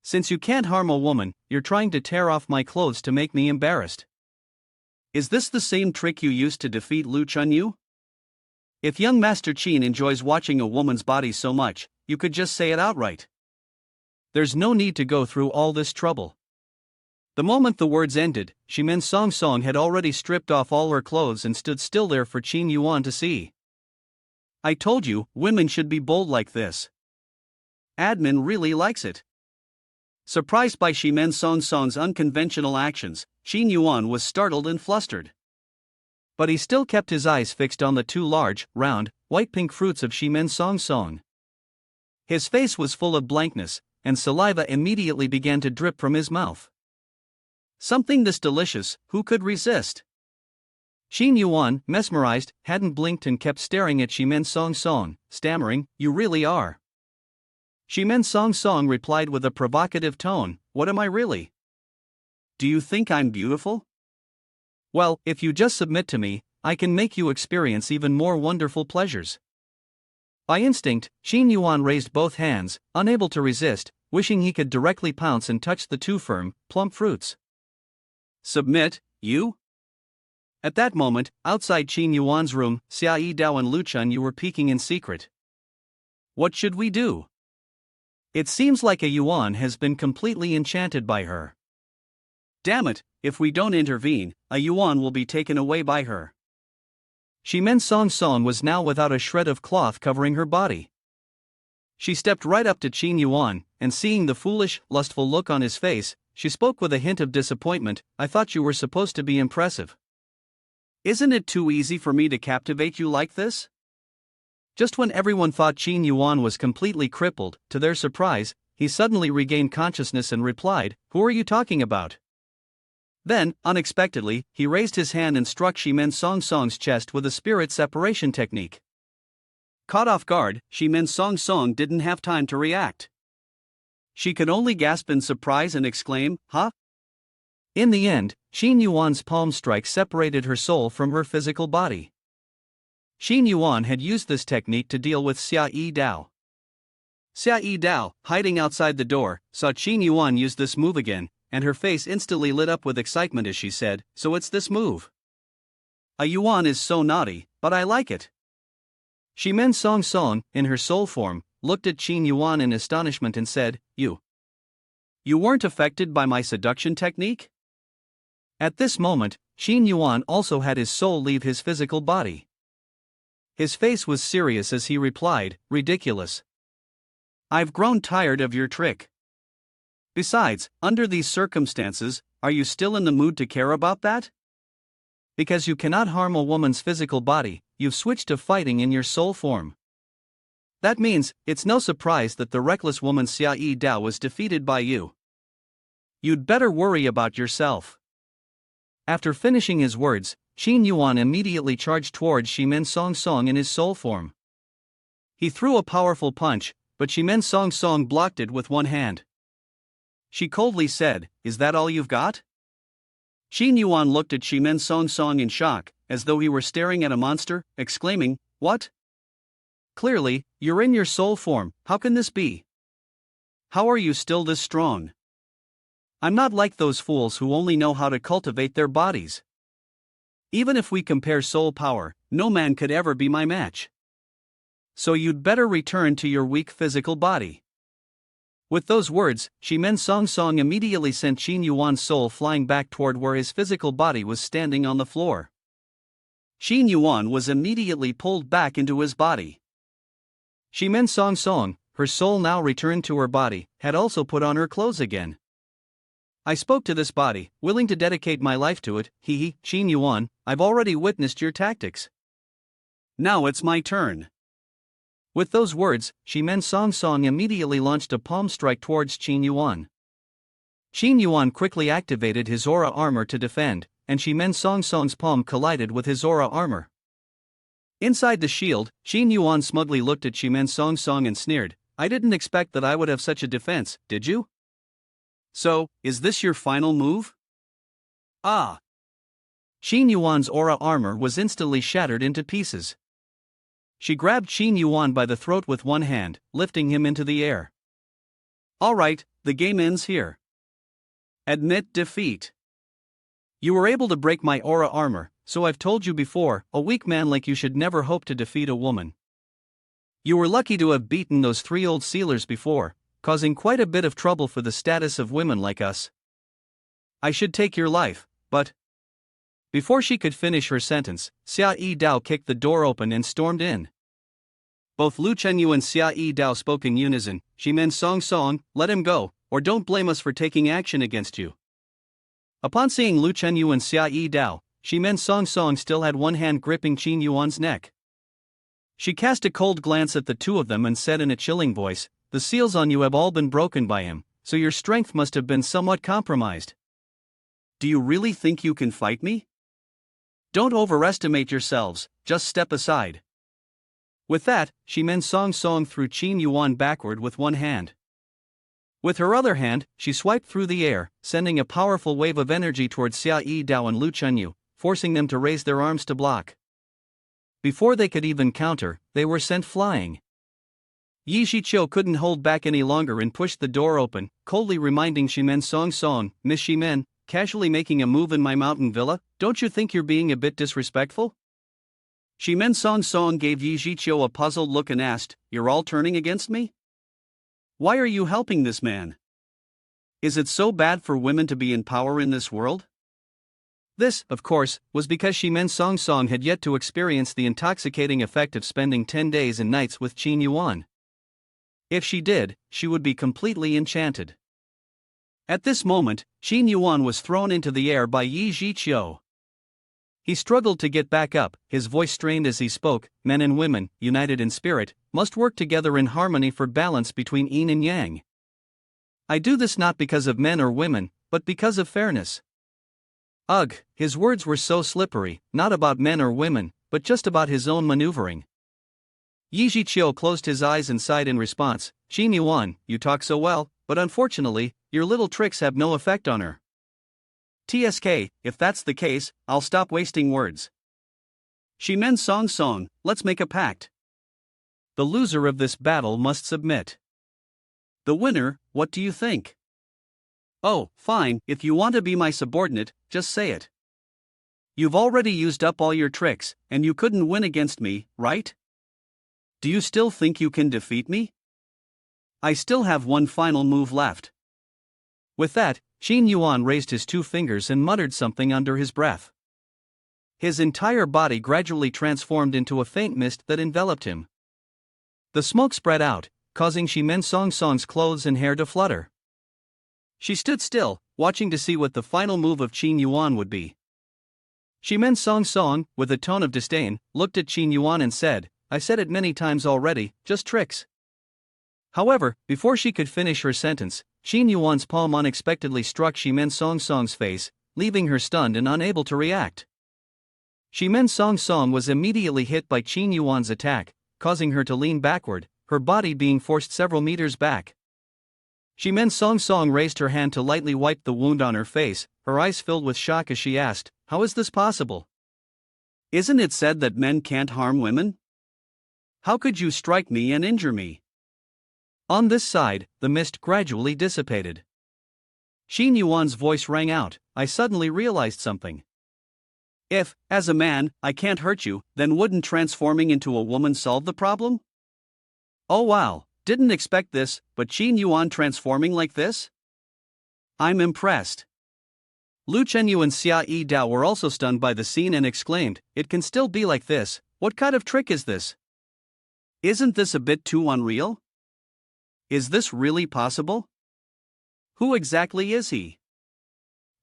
Speaker 1: Since you can't harm a woman, you're trying to tear off my clothes to make me embarrassed. Is this the same trick you used to defeat Lu Chunyu? If young Master Qin enjoys watching a woman's body so much, you could just say it outright. There's no need to go through all this trouble." The moment the words ended, Shimen Song Song had already stripped off all her clothes and stood still there for Qin Yuan to see. "I told you, women should be bold like this. Admin really likes it." Surprised by Shimen Song Song's unconventional actions, Qin Yuan was startled and flustered. But he still kept his eyes fixed on the two large, round, white-pink fruits of Shimen Song Song. His face was full of blankness, and saliva immediately began to drip from his mouth. Something this delicious, who could resist? Qin Yuan, mesmerized, hadn't blinked and kept staring at Shimen Song Song, stammering, "You really are." Shimen Song Song replied with a provocative tone, "What am I really? Do you think I'm beautiful? Well, if you just submit to me, I can make you experience even more wonderful pleasures." By instinct, Qin Yuan raised both hands, unable to resist, wishing he could directly pounce and touch the two firm, plump fruits. "Submit, you?" At that moment, outside Qin Yuan's room, Xia Yidao and Lu Chunyu were peeking in secret. "What should we do? It seems like a Yuan has been completely enchanted by her. Damn it, if we don't intervene, a Yuan will be taken away by her." Shimen Song Song was now without a shred of cloth covering her body. She stepped right up to Qin Yuan, and seeing the foolish, lustful look on his face, she spoke with a hint of disappointment, "I thought you were supposed to be impressive. Isn't it too easy for me to captivate you like this?" Just when everyone thought Qin Yuan was completely crippled, to their surprise, he suddenly regained consciousness and replied, "Who are you talking about?" Then, unexpectedly, he raised his hand and struck Shimen Song Song's chest with a spirit separation technique. Caught off guard, Shimen Song Song didn't have time to react. She could only gasp in surprise and exclaim, "Huh?" In the end, Qin Yuan's palm strike separated her soul from her physical body. Qin Yuan had used this technique to deal with Xia Yidao. Xia Yidao, hiding outside the door, saw Qin Yuan use this move again, and her face instantly lit up with excitement as she said, "So it's this move. A Yuan is so naughty, but I like it." Shimen Song Song, in her soul form, looked at Qin Yuan in astonishment and said, You weren't affected by my seduction technique?" At this moment, Qin Yuan also had his soul leave his physical body. His face was serious as he replied, "Ridiculous. I've grown tired of your trick. Besides, under these circumstances, are you still in the mood to care about that? Because you cannot harm a woman's physical body, you've switched to fighting in your soul form. That means, it's no surprise that the reckless woman Xia Yidao was defeated by you. You'd better worry about yourself." After finishing his words, Qin Yuan immediately charged towards Shimen Song Song in his soul form. He threw a powerful punch, but Shimen Song Song blocked it with one hand. She coldly said, "Is that all you've got?" Qin Yuan looked at Shimen Song Song in shock, as though he were staring at a monster, exclaiming, "What? Clearly, you're in your soul form, how can this be? How are you still this strong? I'm not like those fools who only know how to cultivate their bodies. Even if we compare soul power, no man could ever be my match. So you'd better return to your weak physical body." With those words, Shimen Song Song immediately sent Qin Yuan's soul flying back toward where his physical body was standing on the floor. Qin Yuan was immediately pulled back into his body. Shimen Song Song, her soul now returned to her body, had also put on her clothes again. "I spoke to this body, willing to dedicate my life to it, Qin Yuan, I've already witnessed your tactics. Now it's my turn." With those words, Shimen Song Song immediately launched a palm strike towards Qin Yuan. Qin Yuan quickly activated his aura armor to defend, and Shimen Song Song's palm collided with his aura armor. Inside the shield, Qin Yuan smugly looked at Shimen Song Song and sneered, "I didn't expect that I would have such a defense, did you?"
Speaker 2: So, is this your final move? Ah!
Speaker 1: Qin Yuan's aura armor was instantly shattered into pieces. She grabbed Qin Yuan by the throat with one hand, lifting him into the air.
Speaker 2: Alright, the game ends here. Admit defeat.
Speaker 1: You were able to break my aura armor, so I've told you before, a weak man like you should never hope to defeat a woman. You were lucky to have beaten those 3 old sealers before, causing quite a bit of trouble for the status of women like us. I should take your life, but... Before she could finish her sentence, Xia Yi Dao kicked the door open and stormed in.
Speaker 2: Both Lu Chenyu and Xia Yi Dao spoke in unison, Shimen Song Song, let him go, or don't blame us for taking action against you.
Speaker 1: Upon seeing Lu Chenyu and Xia Yi Dao, Shimen Song Song still had one hand gripping Qin Yuan's neck. She cast a cold glance at the two of them and said in a chilling voice, "The seals on you have all been broken by him, so your strength must have been somewhat compromised.
Speaker 2: Do you really think you can fight me?
Speaker 1: Don't overestimate yourselves, just step aside." With that, Shimen Song Song threw Qin Yuan backward with one hand. With her other hand, she swiped through the air, sending a powerful wave of energy towards Xia Yi Dao and Lu Chenyu, forcing them to raise their arms to block. Before they could even counter, they were sent flying. Yi Zhiqiu couldn't hold back any longer and pushed the door open, coldly reminding Shimen Song Song, "Miss Shimen, casually making a move in my mountain villa, don't you think you're being a bit disrespectful?"
Speaker 2: Shimen Song Song gave Yi Zhiqiu a puzzled look and asked, "You're all turning against me? Why are you helping this man? Is it so bad for women to be in power in this world?"
Speaker 1: This, of course, was because Shimen Song Song had yet to experience the intoxicating effect of spending 10 days and nights with Qin Yuan. If she did, she would be completely enchanted. At this moment, Qin Yuan was thrown into the air by Yi Zhiqiu. He struggled to get back up, his voice strained as he spoke. "Men and women, united in spirit, must work together in harmony for balance between yin and yang. I do this not because of men or women, but because of fairness." Ugh, his words were so slippery, not about men or women, but just about his own maneuvering. Yi Zhiqiu closed his eyes and sighed in response. "Qin Yuan, you talk so well, but unfortunately, your little tricks have no effect on her. TSK, if that's the case, I'll stop wasting words.
Speaker 2: Shimen Song Song, let's make a pact.
Speaker 1: The loser of this battle must submit.
Speaker 2: The winner, what do you think?" "Oh, fine, if you want to be my subordinate, just say it. You've already used up all your tricks, and you couldn't win against me, right? Do you still think you can defeat me? I still have one final move left."
Speaker 1: With that, Qin Yuan raised his 2 fingers and muttered something under his breath. His entire body gradually transformed into a faint mist that enveloped him. The smoke spread out, causing Shimen Song Song's clothes and hair to flutter. She stood still, watching to see what the final move of Qin Yuan would be. Shimen Song Song, with a tone of disdain, looked at Qin Yuan and said, "I said it many times already, just tricks." However, before she could finish her sentence, Qin Yuan's palm unexpectedly struck Shimen Song Song's face, leaving her stunned and unable to react. Shimen Song Song was immediately hit by Qin Yuan's attack, causing her to lean backward, her body being forced several meters back. Shimen Song Song raised her hand to lightly wipe the wound on her face, her eyes filled with shock as she asked, "How is this possible?
Speaker 2: Isn't it said that men can't harm women? How could you strike me and injure me?"
Speaker 1: On this side, the mist gradually dissipated. Qin Yuan's voice rang out, "I suddenly realized something.
Speaker 2: If, as a man, I can't hurt you, then wouldn't transforming into a woman solve the problem? Oh wow, didn't expect this, but Qin Yuan transforming like this? I'm impressed."
Speaker 1: Lu Chenyu and Xia Yi Dao were also stunned by the scene and exclaimed, "It can still be like this, what kind of trick is this?
Speaker 2: Isn't this a bit too unreal? Is this really possible? Who exactly is he?"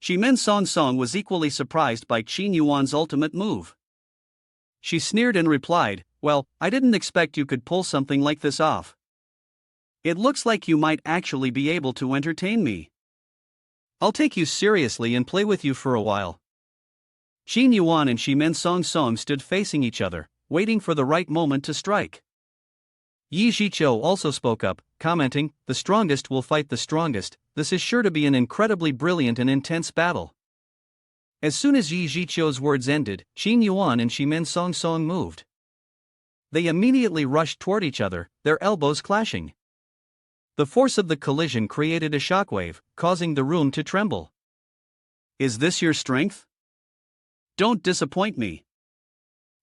Speaker 2: Shimen Song Song was equally surprised by Qin Yuan's ultimate move.
Speaker 1: She sneered and replied, "Well, I didn't expect you could pull something like this off.
Speaker 2: It looks like you might actually be able to entertain me.
Speaker 1: I'll take you seriously and play with you for a while." Qin Yuan and Shimen Song Song stood facing each other, waiting for the right moment to strike. Yi Zhiqiu also spoke up, commenting, "The strongest will fight the strongest, this is sure to be an incredibly brilliant and intense battle. As soon as Yi Zhiqiu's words ended, Qin Yuan and Shimen Songsong moved. They immediately rushed toward each other, their elbows clashing. The force of the collision created a shockwave, causing the room to tremble.
Speaker 2: Is this your strength? Don't disappoint me.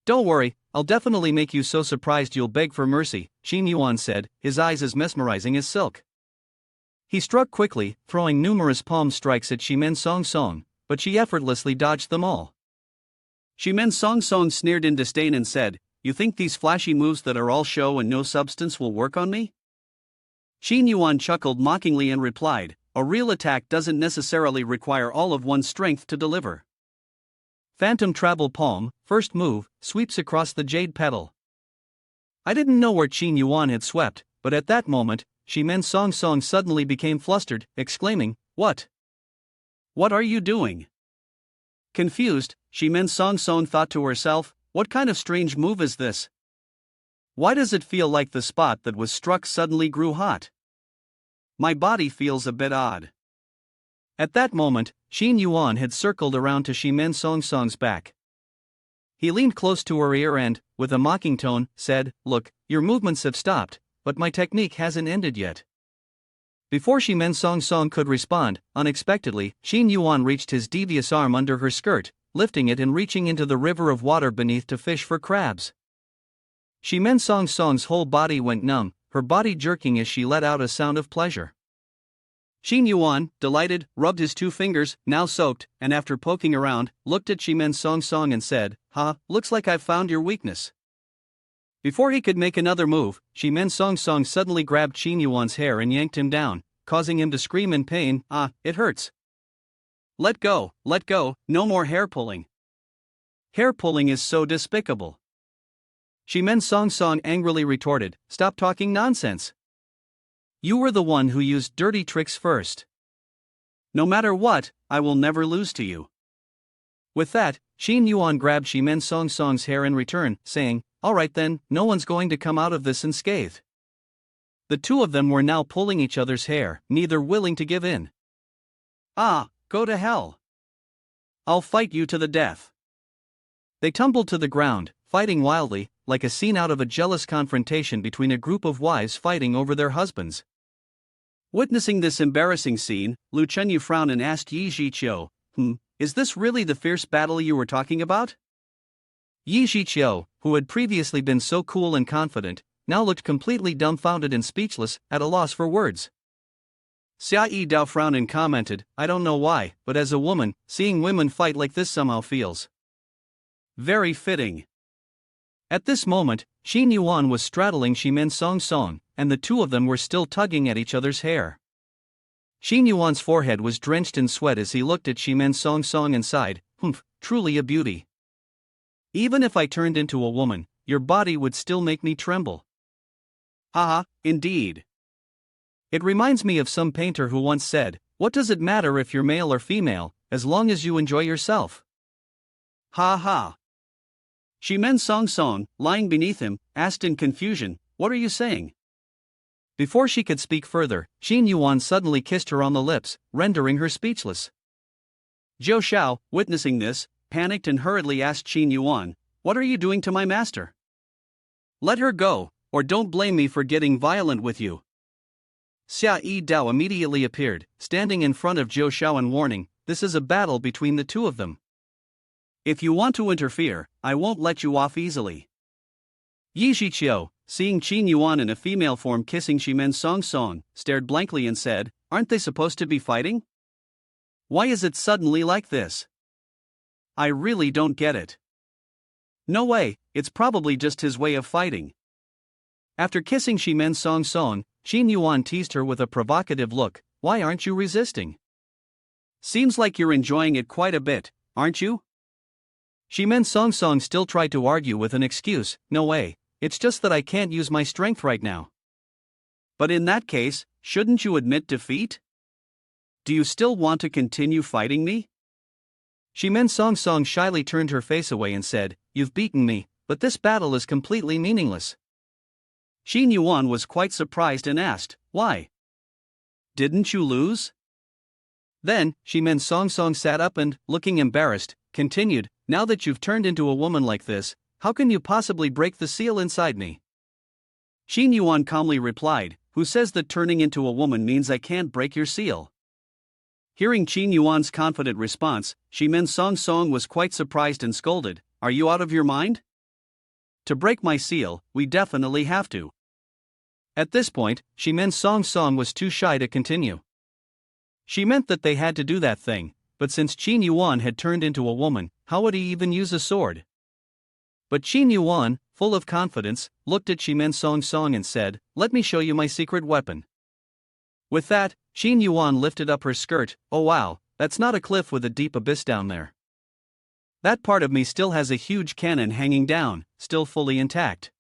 Speaker 1: Don't worry, I'll definitely make you so surprised you'll beg for mercy, Qin Yuan said, his eyes as mesmerizing as silk. He struck quickly, throwing numerous palm strikes at Shimen Songsong, but she effortlessly dodged them all.
Speaker 2: Shimen Songsong sneered in disdain and said, "You think these flashy moves that are all show and no substance will work on me?" Qin Yuan chuckled mockingly and replied, "A real attack doesn't necessarily require all of one's strength to deliver."
Speaker 1: Phantom Travel Palm, first move, sweeps across the jade petal. I didn't know where Qin Yuan had swept, but at that moment, Shimen Songsong suddenly became flustered, exclaiming, "What?
Speaker 2: What are you doing?" Confused, Shimen Songsong thought to herself, "What kind of strange move is this? Why does it feel like the spot that was struck suddenly grew hot? My body feels a bit odd."
Speaker 1: At that moment, Qin Yuan had circled around to Shimen Songsong's back. He leaned close to her ear and, with a mocking tone, said, "Look, your movements have stopped, but my technique hasn't ended yet." Before Shimen Songsong could respond, unexpectedly, Qin Yuan reached his devious arm under her skirt, lifting it and reaching into the river of water beneath to fish for crabs. Shimen Songsong's whole body went numb, her body jerking as she let out a sound of pleasure.
Speaker 2: Qin Yuan, delighted, rubbed his 2 fingers, now soaked, and after poking around, looked at Shimen Songsong and said, "Ha, looks like I've found your weakness." Before he could make another move, Shimen Songsong suddenly grabbed Qin Yuan's hair and yanked him down, causing him to scream in pain, "Ah, it hurts. Let go, no more hair pulling. Hair pulling is so despicable."
Speaker 1: Shimen Songsong angrily retorted, "Stop talking nonsense. You were the one who used dirty tricks first.
Speaker 2: No matter what, I will never lose to you."
Speaker 1: With that, Qin Yuan grabbed Shimen Songsong's hair in return, saying, "All right then, no one's going to come out of this unscathed." The two of them were now pulling each other's hair, neither willing to give in.
Speaker 2: "Ah, go to hell. I'll fight you to the death."
Speaker 1: They tumbled to the ground, fighting wildly, like a scene out of a jealous confrontation between a group of wives fighting over their husbands.
Speaker 2: Witnessing this embarrassing scene, Lu Chenyu frowned and asked Yi Zhiqiu, "Is this really the fierce battle you were talking about?"
Speaker 1: Yi Zhiqiu, who had previously been so cool and confident, now looked completely dumbfounded and speechless, at a loss for words.
Speaker 2: Xia Yidao frowned and commented, "I don't know why, but as a woman, seeing women fight like this somehow feels very fitting."
Speaker 1: At this moment, Qin Yuan was straddling Shimen Songsong, and the two of them were still tugging at each other's hair. Qin Yuan's forehead was drenched in sweat as he looked at Shimen Songsong and sighed, "Truly a beauty. Even if I turned into a woman, your body would still make me tremble."
Speaker 2: Haha, indeed.
Speaker 1: It reminds me of some painter who once said, "What does it matter if you're male or female, as long as you enjoy yourself?"
Speaker 2: Ha ha. Shimen Songsong, lying beneath him, asked in confusion, "What are you saying?"
Speaker 1: Before she could speak further, Qin Yuan suddenly kissed her on the lips, rendering her speechless.
Speaker 2: Zhou Xiao, witnessing this, panicked and hurriedly asked Qin Yuan, "What are you doing to my master? Let her go, or don't blame me for getting violent with you."
Speaker 1: Xia Yidao immediately appeared, standing in front of Zhou Xiao and warning, "This is a battle between the two of them.
Speaker 2: If you want to interfere, I won't let you off easily."
Speaker 1: Yi Zhiqiu,
Speaker 2: seeing Qin Yuan in a female form kissing Shimen Songsong, stared blankly and said, "Aren't they supposed to be fighting? Why is it suddenly like this? I really don't get it. No way, it's probably just his way of fighting."
Speaker 1: After kissing Shimen Songsong, Qin Yuan teased her with a provocative look, "Why aren't you resisting?
Speaker 2: Seems like you're enjoying it quite a bit, aren't you?"
Speaker 1: Shimen Songsong still tried to argue with an excuse, "No way, it's just that I can't use my strength right now."
Speaker 2: "But in that case, shouldn't you admit defeat? Do you still want to continue fighting me?"
Speaker 1: Shimen Songsong shyly turned her face away and said, "You've beaten me, but this battle is completely meaningless."
Speaker 2: Qin Yuan was quite surprised and asked, "Why? Didn't you lose?" Then, Shimen Song Song sat up and, looking embarrassed, continued, "Now that you've turned into a woman like this, how can you possibly break the seal inside me?" Xin Yuan calmly replied, "Who says that turning into a woman means I can't break your seal?" Hearing Qin Yuan's confident response, Shimen Song Song was quite surprised and scolded, "Are you out of your mind? To break my seal, we definitely have to." At this point, Shimen Song Song was too shy to continue. She meant that they had to do that thing, but since Qin Yuan had turned into a woman, how would he even use a sword? But Qin Yuan, full of confidence, looked at Shimen Song Song and said, "Let me show you my secret weapon." With that, Qin Yuan lifted up her skirt. "Oh wow, that's not a cliff with a deep abyss down there. That part of me still has a huge cannon hanging down, still fully intact."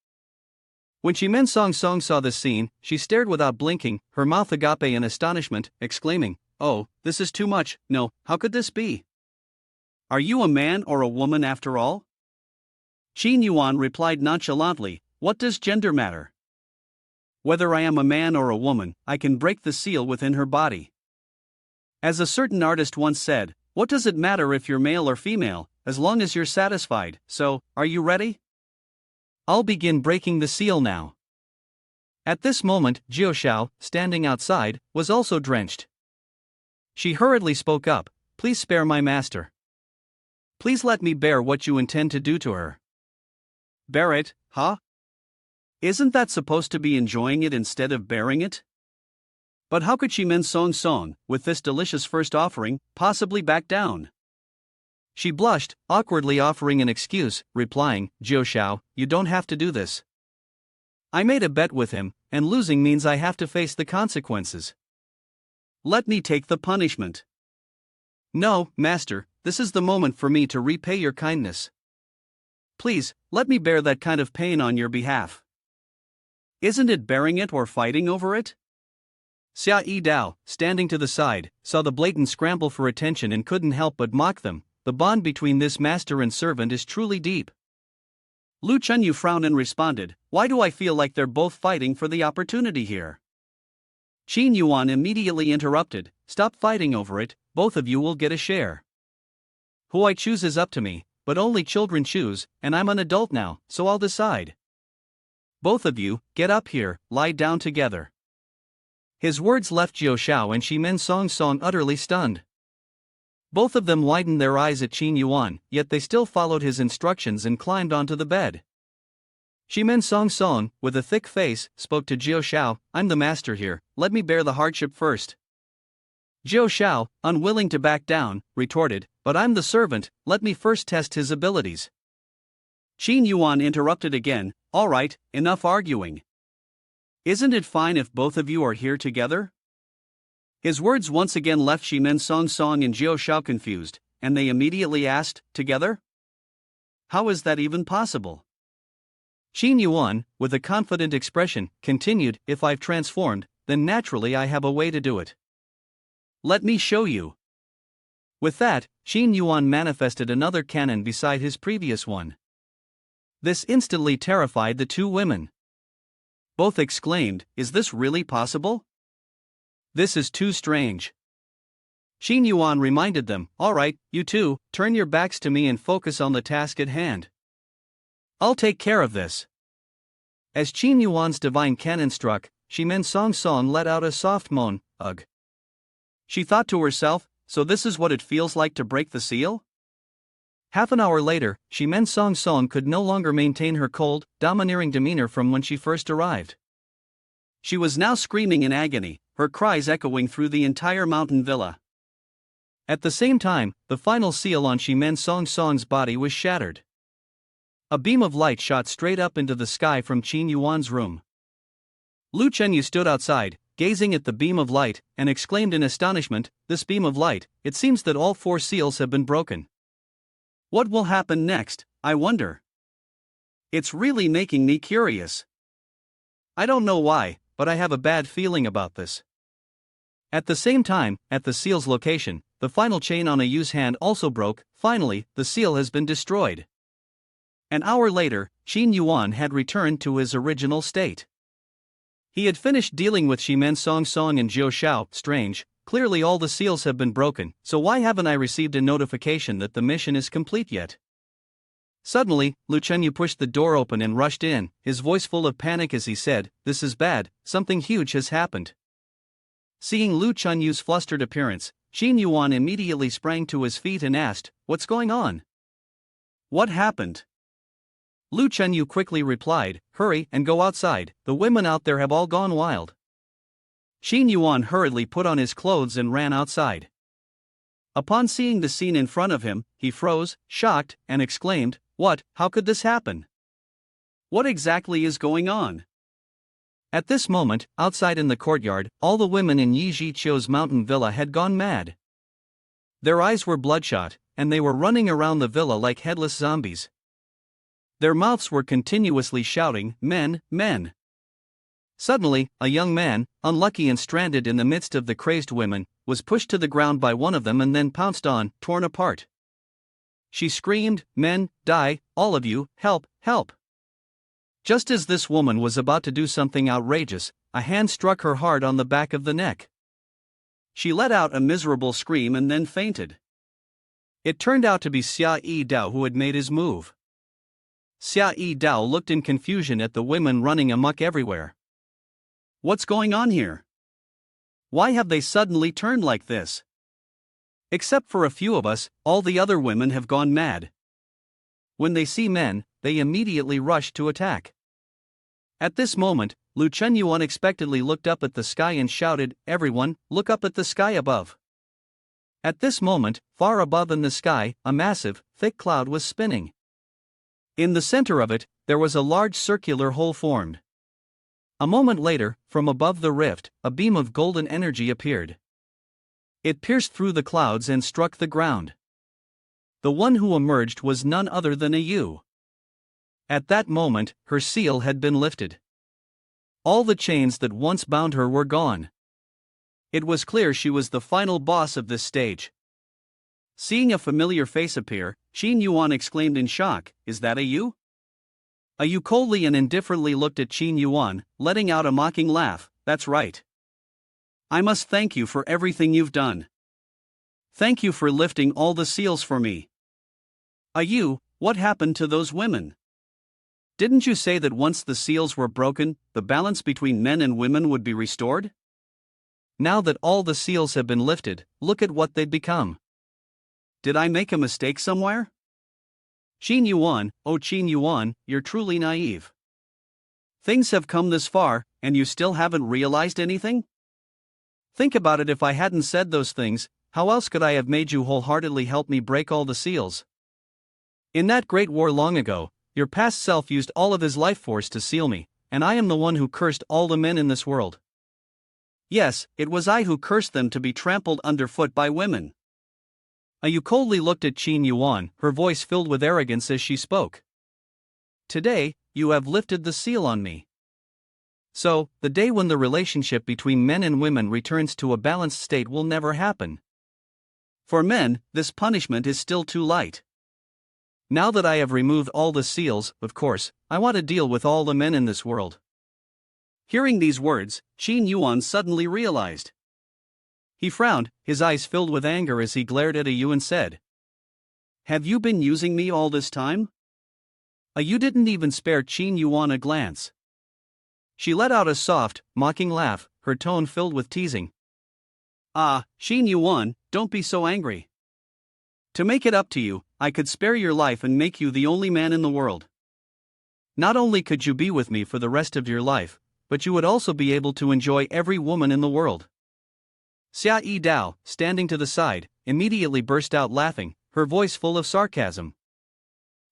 Speaker 2: When Shimen Song Song saw this scene, she stared without blinking, her mouth agape in astonishment, exclaiming, "Oh, this is too much, no, how could this be? Are you a man or a woman after all?" Qin Yuan replied nonchalantly, "What does gender matter? Whether I am a man or a woman, I can break the seal within her body. As a certain artist once said, what does it matter if you're male or female, as long as you're satisfied? So, are you ready? I'll begin breaking the seal now." At this moment, Jiushao, standing outside, was also drenched. She hurriedly spoke up, "Please spare my master. Please let me bear what you intend to do to her." "Bear it, huh? Isn't that supposed to be enjoying it instead of bearing it?" But how could Shimen Song Song, with this delicious first offering, possibly back down? She blushed, awkwardly offering an excuse, replying, "Jiushao, you don't have to do this. I made a bet with him, and losing means I have to face the consequences. Let me take the punishment." "No, master, this is the moment for me to repay your kindness. Please, let me bear that kind of pain on your behalf." "Isn't it bearing it or fighting over it?" Xia Yi Dao, standing to the side, saw the blatant scramble for attention and couldn't help but mock them. The bond between this master and servant is truly deep. Lu Chunyu frowned and responded, "Why do I feel like they're both fighting for the opportunity here?" Qin Yuan immediately interrupted, "Stop fighting over it, both of you will get a share. Who I choose is up to me, but only children choose, and I'm an adult now, so I'll decide. Both of you, get up here, lie down together." His words left Jiushao and Shimen Song Song utterly stunned. Both of them widened their eyes at Qin Yuan, yet they still followed his instructions and climbed onto the bed. Shimen Song Song, with a thick face, spoke to Jiushao, "I'm the master here, let me bear the hardship first." Jiushao, unwilling to back down, retorted, "But I'm the servant, let me first test his abilities." Qin Yuan interrupted again, "All right, enough arguing. Isn't it fine if both of you are here together?" His words once again left Shimen Song Song and Jiushao confused, and they immediately asked, "Together? How is that even possible?" Qin Yuan, with a confident expression, continued, "If I've transformed, then naturally I have a way to do it. Let me show you." With that, Qin Yuan manifested another cannon beside his previous one. This instantly terrified the two women. Both exclaimed, "Is this really possible? This is too strange." Qin Yuan reminded them, "All right, you two, turn your backs to me and focus on the task at hand. I'll take care of this." As Qin Yuan's divine cannon struck, Shimen Song Song let out a soft moan, "Ugh." She thought to herself, "So this is what it feels like to break the seal?" Half an hour later, Shimen Song Song could no longer maintain her cold, domineering demeanor from when she first arrived. She was now screaming in agony, her cries echoing through the entire mountain villa. At the same time, the final seal on Shimen Song Song's body was shattered. A beam of light shot straight up into the sky from Qin Yuan's room. Lu Chenyu stood outside, gazing at the beam of light, and exclaimed in astonishment, "This beam of light, it seems that all 4 seals have been broken. What will happen next, I wonder? It's really making me curious. I don't know why, but I have a bad feeling about this." At the same time, at the seal's location, the final chain on Ayu's hand also broke. Finally, the seal has been destroyed. An hour later, Qin Yuan had returned to his original state. He had finished dealing with Shimen Song Song and Jiushao. Strange,
Speaker 1: clearly all the seals have been broken, so why haven't I received a notification that the mission is complete yet? Suddenly, Lu Chenyu pushed the door open and rushed in, his voice full of panic as he said, "This is bad, something huge has happened." Seeing Lu Chenyu's flustered appearance, Qin Yuan immediately sprang to his feet and asked, "What's going on? What happened?" Lu Chenyu quickly replied, "Hurry and go outside, the women out there have all gone wild." Qin Yuan hurriedly put on his clothes and ran outside. Upon seeing the scene in front of him, he froze, shocked, and exclaimed, "What, how could this happen? What exactly is going on?" At this moment, outside in the courtyard, all the women in Yi Zhiqiu's mountain villa had gone mad. Their eyes were bloodshot, and they were running around the villa like headless zombies. Their mouths were continuously shouting, "Men, men!" Suddenly, a young man, unlucky and stranded in the midst of the crazed women, was pushed to the ground by one of them and then pounced on, torn apart. She screamed, "Men, die, all of you, help, help!" Just as this woman was about to do something outrageous, a hand struck her hard on the back of the neck. She let out a miserable scream and then fainted. It turned out to be Xia Yi Dao who had made his move. Xia Yi Dao looked in confusion at the women running amok everywhere. "What's going on here? Why have they suddenly turned like this? Except for a few of us, all the other women have gone mad. When they see men, they immediately rush to attack." At this moment, Lu Chenyu unexpectedly looked up at the sky and shouted, "Everyone, look up at the sky above." At this moment, far above in the sky, a massive, thick cloud was spinning. In the center of it, there was a large circular hole formed. A moment later, from above the rift, a beam of golden energy appeared. It pierced through the clouds and struck the ground. The one who emerged was none other than a Yu. At that moment, her seal had been lifted. All the chains that once bound her were gone. It was clear she was the final boss of this stage. Seeing a familiar face appear, Qin Yuan exclaimed in shock, "Is that a Yu?" A Yu coldly and indifferently looked at Qin Yuan, letting out a mocking laugh. "That's right. I must thank you for everything you've done. Thank you for lifting all the seals for me." "A Yu, what happened to those women? Didn't you say that once the seals were broken, the balance between men and women would be restored? Now that all the seals have been lifted, look at what they've become. Did I make a mistake somewhere?" Qin Yuan, oh Qin Yuan, you're truly naive. Things have come this far, and you still haven't realized anything? Think about it, if I hadn't said those things, how else could I have made you wholeheartedly help me break all the seals? In that great war long ago, your past self used all of his life force to seal me, and I am the one who cursed all the men in this world. Yes, it was I who cursed them to be trampled underfoot by women. Ayu coldly looked at Qin Yuan, her voice filled with arrogance as she spoke. Today, you have lifted the seal on me. So, the day when the relationship between men and women returns to a balanced state will never happen. For men, this punishment is still too light. Now that I have removed all the seals, of course, I want to deal with all the men in this world." Hearing these words, Qin Yuan suddenly realized. He frowned, his eyes filled with anger as he glared at Ayu and said, "Have you been using me all this time?" Ayu didn't even spare Qin Yuan a glance. She let out a soft, mocking laugh, her tone filled with teasing. "Ah, Qin Yuan, don't be so angry. To make it up to you, I could spare your life and make you the only man in the world. Not only could you be with me for the rest of your life, but you would also be able to enjoy every woman in the world." Xia Yi Dao, standing to the side, immediately burst out laughing, her voice full of sarcasm.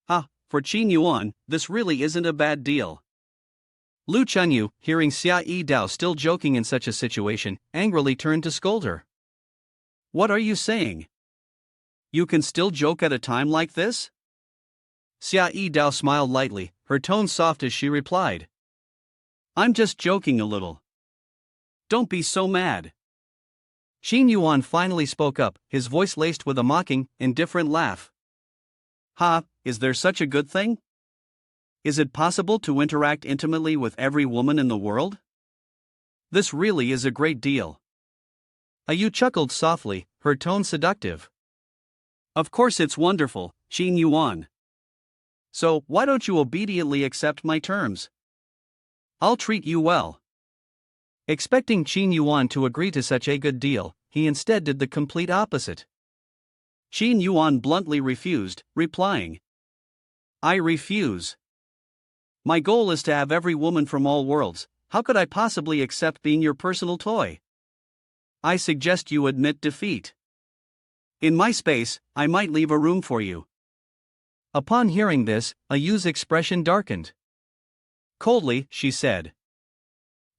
Speaker 1: "Ha, for Qin Yuan, this really isn't a bad deal." Lu Chenyu, hearing Xia Yi Dao still joking in such a situation, angrily turned to scold her. "What are you saying? You can still joke at a time like this?" Xia Yi Dao smiled lightly, her tone soft as she replied. "I'm just joking a little. Don't be so mad." Qin Yuan finally spoke up, his voice laced with a mocking, indifferent laugh. "Ha, is there such a good thing? Is it possible to interact intimately with every woman in the world? This really is a great deal. Ayu chuckled softly, her tone seductive.
Speaker 2: Of course it's wonderful, Qin Yuan. So, why don't you obediently accept my terms? I'll treat you well.
Speaker 1: Expecting Qin Yuan to agree to such a good deal, he instead did the complete opposite.
Speaker 2: Qin Yuan bluntly refused, replying, I refuse. My goal is to have every woman from all worlds. How could I possibly accept being your personal toy? I suggest you admit defeat. In my space, I might leave a room for you.
Speaker 1: Upon hearing this, Ayu's expression darkened. Coldly, she said,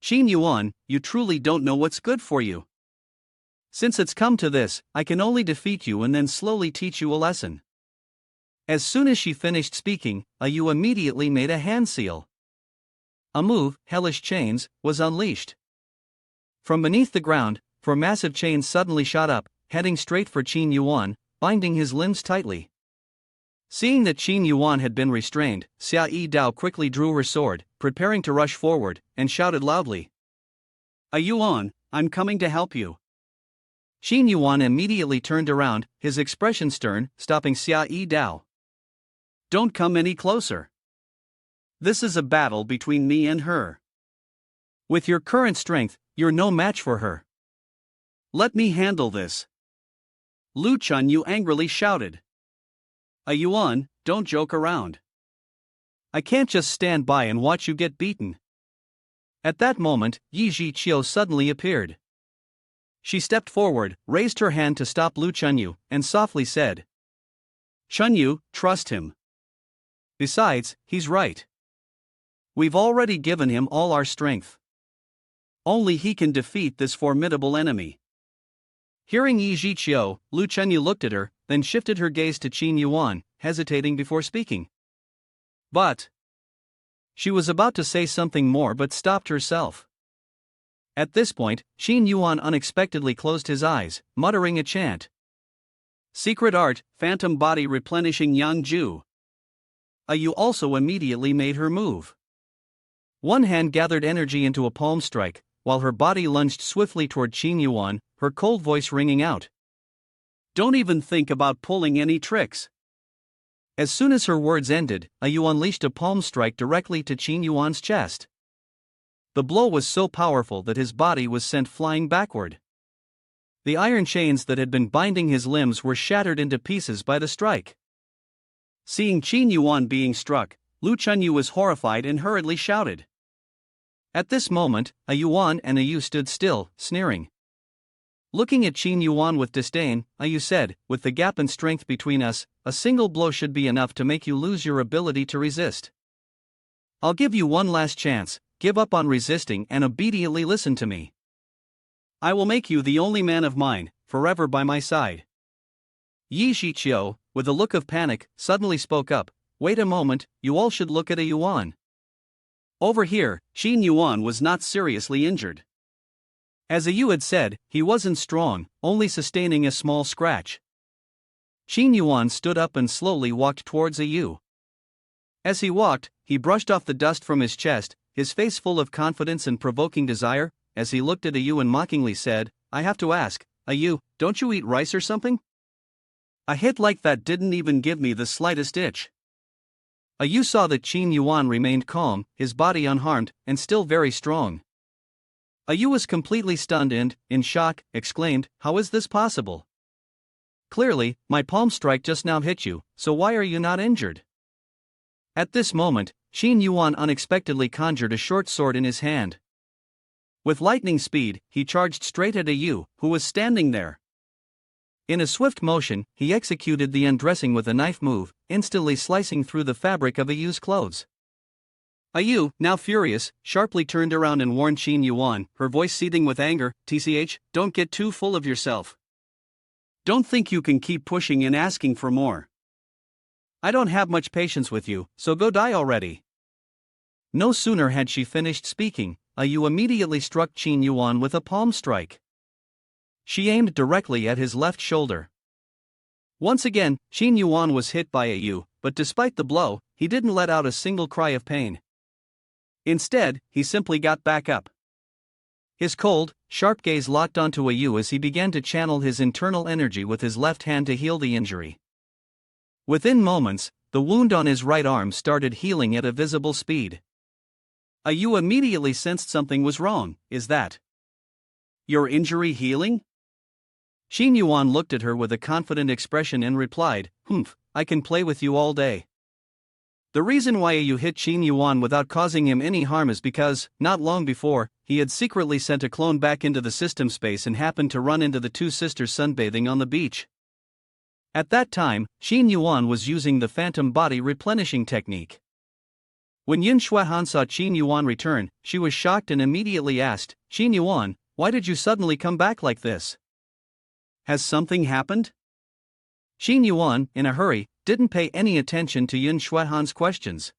Speaker 2: Qin Yuan, you truly don't know what's good for you.
Speaker 1: Since it's come to this, I can only defeat you and then slowly teach you a lesson. As soon as she finished speaking, Ayu immediately made a hand seal. A move, hellish chains, was unleashed. From beneath the ground, four massive chains suddenly shot up, heading straight for Qin Yuan, binding his limbs tightly. Seeing that Qin Yuan had been restrained, Xia Yi Dao quickly drew her sword, preparing to rush forward, and shouted loudly,
Speaker 2: Yuan, I'm coming to help you.
Speaker 1: Qin Yuan immediately turned around, his expression stern, stopping Xia Yi Dao.
Speaker 2: Don't come any closer. This is a battle between me and her.
Speaker 1: With your current strength, you're no match for her.
Speaker 2: Let me handle this. Lu Chunyu angrily shouted. Yuan, don't joke around.
Speaker 1: I can't just stand by and watch you get beaten. At that moment, Yi Zhiqiu suddenly appeared. She stepped forward, raised her hand to stop Lu Chunyu, and softly said,
Speaker 2: Chunyu, trust him.
Speaker 1: Besides, he's right. We've already given him all our strength.
Speaker 2: Only he can defeat this formidable enemy.
Speaker 1: Hearing Yi Zhiqiu, Lu Chunyu looked at her, then shifted her gaze to Qin Yuan, hesitating before speaking.
Speaker 2: But
Speaker 1: she was about to say something more but stopped herself. At this point, Qin Yuan unexpectedly closed his eyes, muttering a chant.
Speaker 2: Secret art, phantom body replenishing Yangju.
Speaker 1: Ayu also immediately made her move. One hand gathered energy into a palm strike, while her body lunged swiftly toward Qin Yuan, her cold voice ringing out.
Speaker 2: Don't even think about pulling any tricks.
Speaker 1: As soon as her words ended, Ayu unleashed a palm strike directly to Qin Yuan's chest. The blow was so powerful that his body was sent flying backward. The iron chains that had been binding his limbs were shattered into pieces by the strike.
Speaker 2: Seeing Qin Yuan being struck, Lu Chunyu was horrified and hurriedly shouted.
Speaker 1: At this moment, Yuan and Ayu stood still, sneering. Looking at Qin Yuan with disdain, Ayu said, with the gap in strength between us, a single blow should be enough to make you lose your ability to resist. I'll give you one last chance, give up on resisting and obediently listen to me. I will make you the only man of mine, forever by my side. Yi Zhiqiu, with a look of panic, suddenly spoke up, wait a moment, you all should look at Yuan.
Speaker 2: Over here, Qin Yuan was not seriously injured.
Speaker 1: As Ayu had said, he wasn't strong, only sustaining a small scratch. Qin Yuan stood up and slowly walked towards Ayu. As he walked, he brushed off the dust from his chest, his face full of confidence and provoking desire. As he looked at Ayu and mockingly said, I have to ask, Ayu, don't you eat rice or something? A hit like that didn't even give me the slightest itch. Ayu saw that Qin Yuan remained calm, his body unharmed, and still very strong. Ayu was completely stunned and, in shock, exclaimed, how is this possible? Clearly, my palm strike just now hit you, so why are you not injured? At this moment, Qin Yuan unexpectedly conjured a short sword in his hand. With lightning speed, he charged straight at Ayu, who was standing there. In a swift motion, he executed the undressing with a knife move, instantly slicing through the fabric of Ayu's clothes. Ayu, now furious, sharply turned around and warned Qin Yuan, her voice seething with anger, "Tch, don't get too full of yourself. Don't think you can keep pushing and asking for more. I don't have much patience with you, so go die already." No sooner had she finished speaking, Ayu immediately struck Qin Yuan with a palm strike. She aimed directly at his left shoulder. Once again, Qin Yuan was hit by Ayu, but despite the blow, he didn't let out a single cry of pain. Instead, he simply got back up. His cold, sharp gaze locked onto Yu as he began to channel his internal energy with his left hand to heal the injury. Within moments, the wound on his right arm started healing at a visible speed. Yu immediately sensed something was wrong. Is that your injury healing? Xin Yuan looked at her with a confident expression and replied, I can play with you all day. The reason why Yu hit Xin Yuan without causing him any harm is because, not long before, he had secretly sent a clone back into the system space and happened to run into the two sisters sunbathing on the beach. At that time, Xin Yuan was using the phantom body replenishing technique. When Yin Xuehan saw Xin Yuan return, she was shocked and immediately asked, Xin Yuan, why did you suddenly come back like this? Has something happened? Xin Yuan, in a hurry, didn't pay any attention to Yin Xuehan's questions.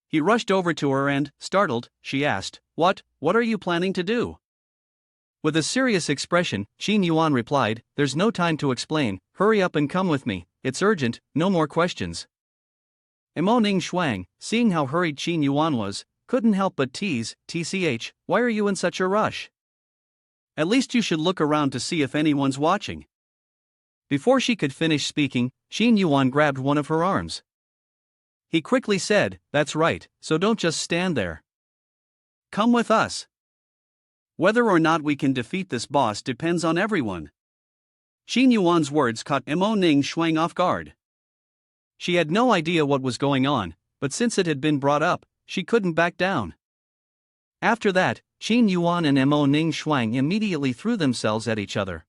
Speaker 1: He rushed over to her and, startled, she asked, What are you planning to do? With a serious expression, Xin Yuan replied, There's no time to explain, hurry up and come with me, it's urgent, no more questions. Imo Ning Shuang, seeing how hurried Xin Yuan was, couldn't help but tease, TCH, why are you in such a rush? At least you should look around to see if anyone's watching. Before she could finish speaking, Xin Yuan grabbed one of her arms. He quickly said, That's right, so don't just stand there. Come with us. Whether or not we can defeat this boss depends on everyone. Xin Yuan's words caught Imo Ning Shuang off guard. She had no idea what was going on, but since it had been brought up, she couldn't back down. After that, Xin Yuan and Imo Ning Shuang immediately threw themselves at each other.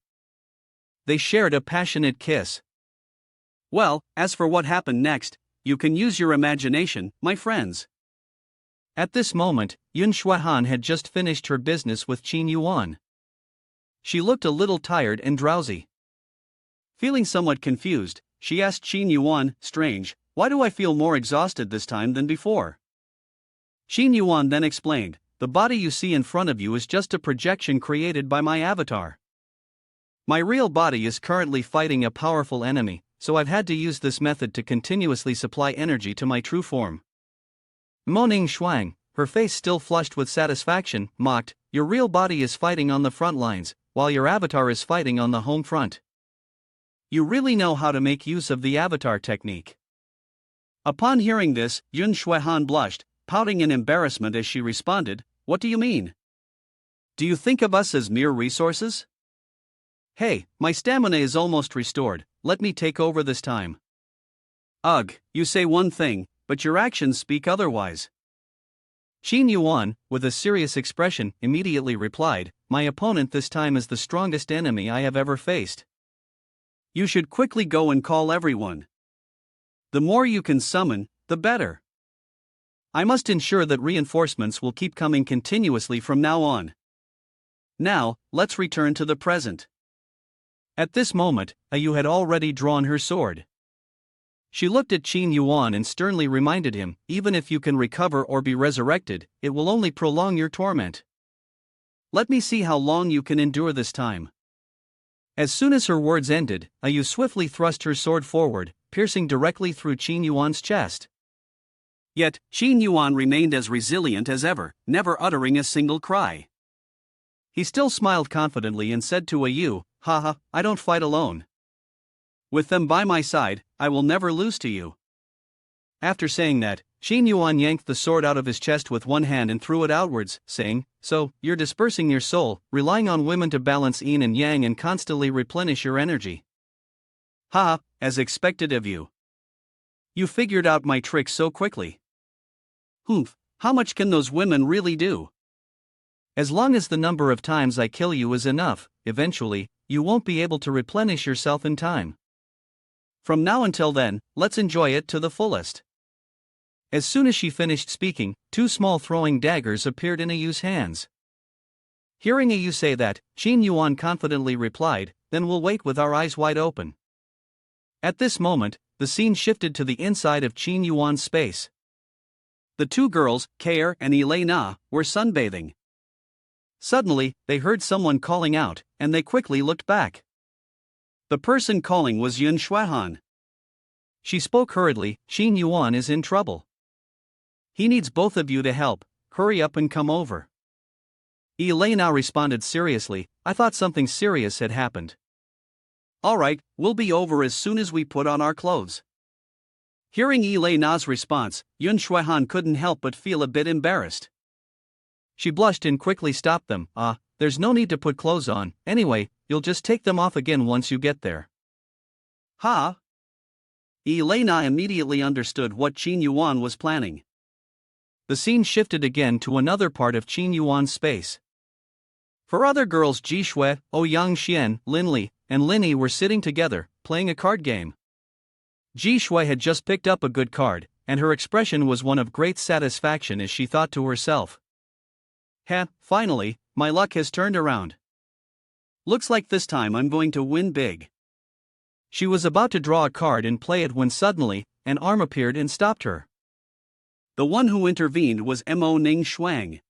Speaker 1: They shared a passionate kiss. Well, as for what happened next, you can use your imagination, my friends. At this moment, Yun Xuehan had just finished her business with Xin Yuan. She looked a little tired and drowsy. Feeling somewhat confused, she asked Xin Yuan, Strange, why do I feel more exhausted this time than before? Xin Yuan then explained, The body you see in front of you is just a projection created by my avatar. My real body is currently fighting a powerful enemy, so I've had to use this method to continuously supply energy to my true form. Moning Shuang, her face still flushed with satisfaction, mocked, Your real body is fighting on the front lines, while your avatar is fighting on the home front. You really know how to make use of the avatar technique. Upon hearing this, Yun Xuehan blushed, pouting in embarrassment as she responded, What do you mean? Do you think of us as mere resources? Hey, my stamina is almost restored, let me take over this time. Ugh, you say one thing, but your actions speak otherwise. Xin Yuan, with a serious expression, immediately replied, My opponent this time is the strongest enemy I have ever faced. You should quickly go and call everyone. The more you can summon, the better. I must ensure that reinforcements will keep coming continuously from now on. Now, let's return to the present. At this moment, Yu had already drawn her sword. She looked at Xin Yuan and sternly reminded him, Even if you can recover or be resurrected, it will only prolong your torment. Let me see how long you can endure this time. As soon as her words ended, Yu swiftly thrust her sword forward, piercing directly through Xin Yuan's chest. Yet, Xin Yuan remained as resilient as ever, never uttering a single cry. He still smiled confidently and said to Yu, Haha, I don't fight alone. With them by my side, I will never lose to you. After saying that, Xin Yuan yanked the sword out of his chest with one hand and threw it outwards, saying, So, you're dispersing your soul, relying on women to balance yin and yang and constantly replenish your energy. Haha, as expected of you. You figured out my trick so quickly. How much can those women really do? As long as the number of times I kill you is enough, eventually, you won't be able to replenish yourself in time. From now until then, let's enjoy it to the fullest. As soon as she finished speaking, two small throwing daggers appeared in Yu's hands. Hearing Yu say that, Xin Yuan confidently replied, Then we'll wait with our eyes wide open. At this moment, the scene shifted to the inside of Xin Yuan's space. The two girls, Kair and Elena, were sunbathing. Suddenly, they heard someone calling out, and they quickly looked back. The person calling was Yun Xuehan. She spoke hurriedly, Xin Yuan is in trouble. He needs both of you to help, hurry up and come over. Elena responded seriously, I thought something serious had happened.
Speaker 2: Alright, we'll be over as soon as we put on our clothes. Hearing Elena's response, Yun Shuihan couldn't help but feel a bit embarrassed.
Speaker 1: She blushed and quickly stopped them. There's no need to put clothes on, anyway, you'll just take them off again once you get there.
Speaker 2: Ha! Elena immediately understood what Qin Yuan was planning.
Speaker 1: The scene shifted again to another part of Qin Yuan's space. Four other girls, Ji Shui, Ouyang Xian, Lin Li, and Linny were sitting together, playing a card game. Ji Shui had just picked up a good card, and her expression was one of great satisfaction as she thought to herself. Finally, my luck has turned around.
Speaker 2: Looks like this time I'm going to win big.
Speaker 1: She was about to draw a card and play it when suddenly, an arm appeared and stopped her.
Speaker 2: The one who intervened was Mo Ning Shuang.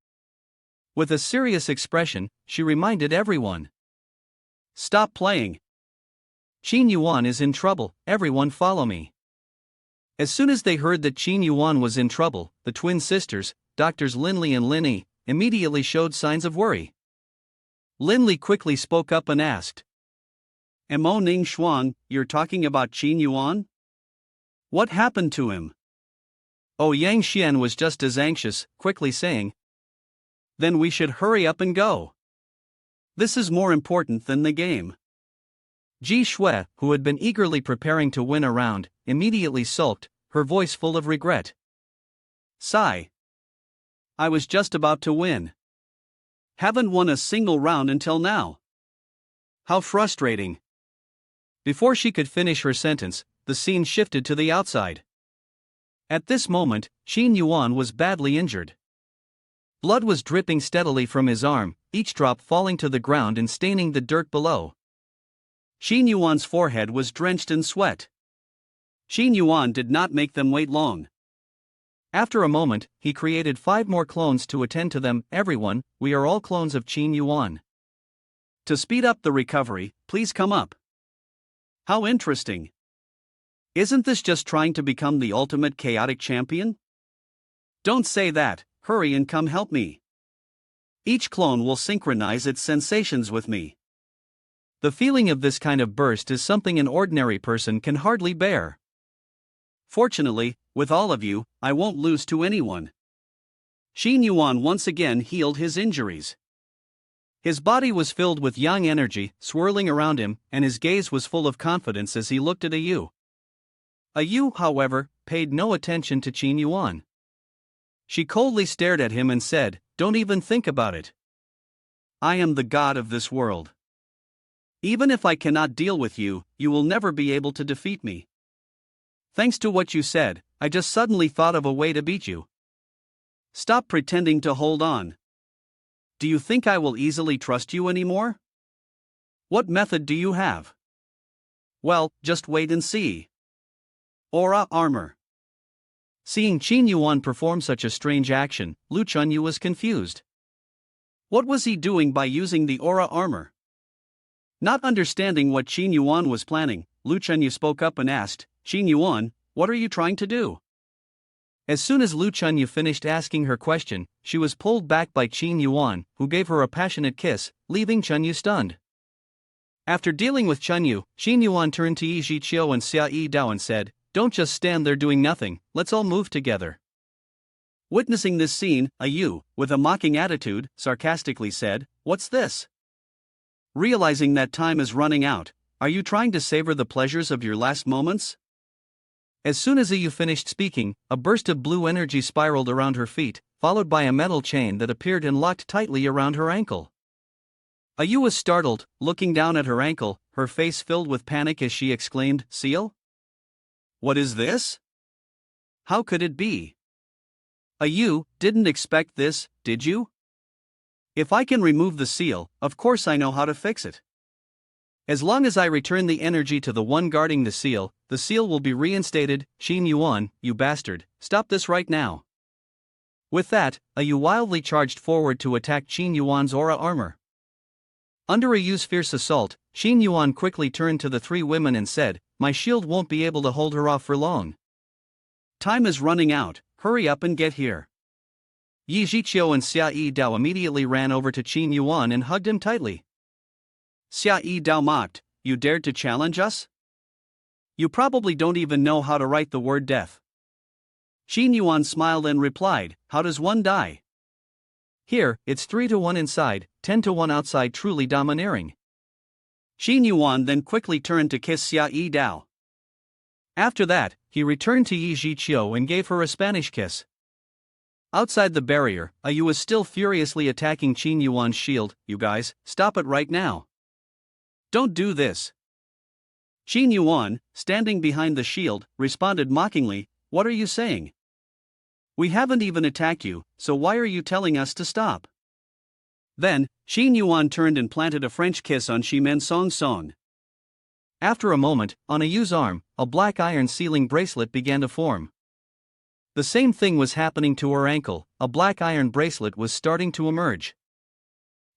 Speaker 1: With a serious expression, she reminded everyone.
Speaker 2: Stop playing.
Speaker 1: Qin Yuan is in trouble, everyone follow me. As soon as they heard that Qin Yuan was in trouble, the twin sisters, Doctors Linli and Linny, immediately showed signs of worry. Linli quickly spoke up and asked.
Speaker 2: Mo Ning Shuang, you're talking about Qin Yuan? What happened to him?
Speaker 1: Ouyang Xian was just as anxious, quickly saying.
Speaker 2: Then we should hurry up and go. This is more important than the game.
Speaker 1: Ji Shui, who had been eagerly preparing to win a round, immediately sulked, her voice full of regret.
Speaker 2: Sigh. I was just about to win. Haven't won a single round until now. How frustrating.
Speaker 1: Before she could finish her sentence, the scene shifted to the outside. At this moment, Qin Yuan was badly injured. Blood was dripping steadily from his arm, each drop falling to the ground and staining the dirt below.
Speaker 2: Qin Yuan's forehead was drenched in sweat. Qin Yuan did not make them wait long.
Speaker 1: After a moment, he created 5 more clones to attend to them. Everyone, we are all clones of Qin Yuan.
Speaker 2: To speed up the recovery, please come up. How interesting. Isn't this just trying to become the ultimate chaotic champion? Don't say that, hurry and come help me. Each clone will synchronize its sensations with me.
Speaker 1: The feeling of this kind of burst is something an ordinary person can hardly bear.
Speaker 2: Fortunately, with all of you, I won't lose to anyone. Qin Yuan once again healed his injuries.
Speaker 1: His body was filled with yang energy, swirling around him, and his gaze was full of confidence as he looked at Ayu. Ayu, however, paid no attention to Qin Yuan. She coldly stared at him and said, "Don't even think about it. I am the god of this world. Even if I cannot deal with you, you will never be able to defeat me. Thanks to what you said, I just suddenly thought of a way to beat you.
Speaker 2: Stop pretending to hold on. Do you think I will easily trust you anymore? What method do you have? Well, just wait and see." Aura armor.
Speaker 1: Seeing Qin Yuan perform such a strange action, Lu Chunyu was confused.
Speaker 2: What was he doing by using the aura armor? Not understanding what Qin Yuan was planning, Lu Chunyu spoke up and asked, "Qin Yuan, what are you trying to do?"
Speaker 1: As soon as Lu Chunyu finished asking her question, she was pulled back by Qin Yuan, who gave her a passionate kiss, leaving Chunyu stunned. After dealing with Chunyu, Qin Yuan turned to Yi Jiqiu and Xia Yi Dao and said, "Don't just stand there doing nothing, let's all move together."
Speaker 2: Witnessing this scene, Ayu, with a mocking attitude, sarcastically said, "What's this?" Realizing that time is running out, are you trying to savor the pleasures of your last moments?
Speaker 1: As soon as Ayu finished speaking, a burst of blue energy spiraled around her feet, followed by a metal chain that appeared and locked tightly around her ankle. Ayu was startled, looking down at her ankle, her face filled with panic as she exclaimed, "Seal?
Speaker 2: What is this? How could it be?
Speaker 1: Ayu, didn't expect this, did you?
Speaker 2: If I can remove the seal, of course I know how to fix it.
Speaker 1: As long as I return the energy to the one guarding the seal will be reinstated." "Qin Yuan, you bastard, stop this right now." With that, Ayu wildly charged forward to attack Qin Yuan's aura armor. Under Ayu's fierce assault, Qin Yuan quickly turned to the 3 women and said, "My shield won't be able to hold her off for long.
Speaker 2: Time is running out, hurry up and get here." Yi Jiqiu and Xia Yi Dao immediately ran over to Qin Yuan and hugged him tightly. Xia Yi Dao mocked, "You dared to challenge us? You probably don't even know how to write the word death." Qin Yuan smiled and replied, "How does one die? Here, it's 3-1 inside, 10-1 outside, truly domineering." Qin Yuan then quickly turned to kiss Xia Yi Dao. After that, he returned to Yi Jiqiu and gave her a Spanish kiss. Outside the barrier, Yu was still furiously attacking Qin Yuan's shield. "You guys, stop it right now. Don't do this." Qin Yuan, standing behind the shield, responded mockingly, "What are you saying? We haven't even attacked you, so why are you telling us to stop?" Then, Qin Yuan turned and planted a French kiss on Shimen Song Song. After a moment, on Yu's arm, a black iron sealing bracelet began to form. The same thing was happening to her ankle, a black iron bracelet was starting to emerge.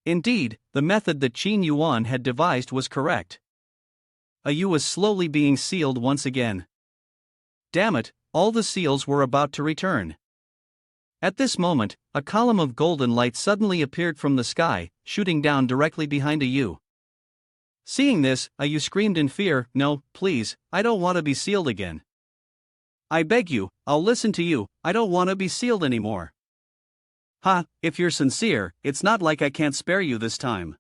Speaker 2: Indeed, the method that Qin Yuan had devised was correct. Yu was slowly being sealed once again. Damn it, all the seals were about to return. At this moment, a column of golden light suddenly appeared from the sky, shooting down directly behind Yu. Seeing this, Yu screamed in fear, "No, please, I don't want to be sealed again. I beg you, I'll listen to you, I don't want to be sealed anymore." "Ha, if you're sincere, it's not like I can't spare you this time.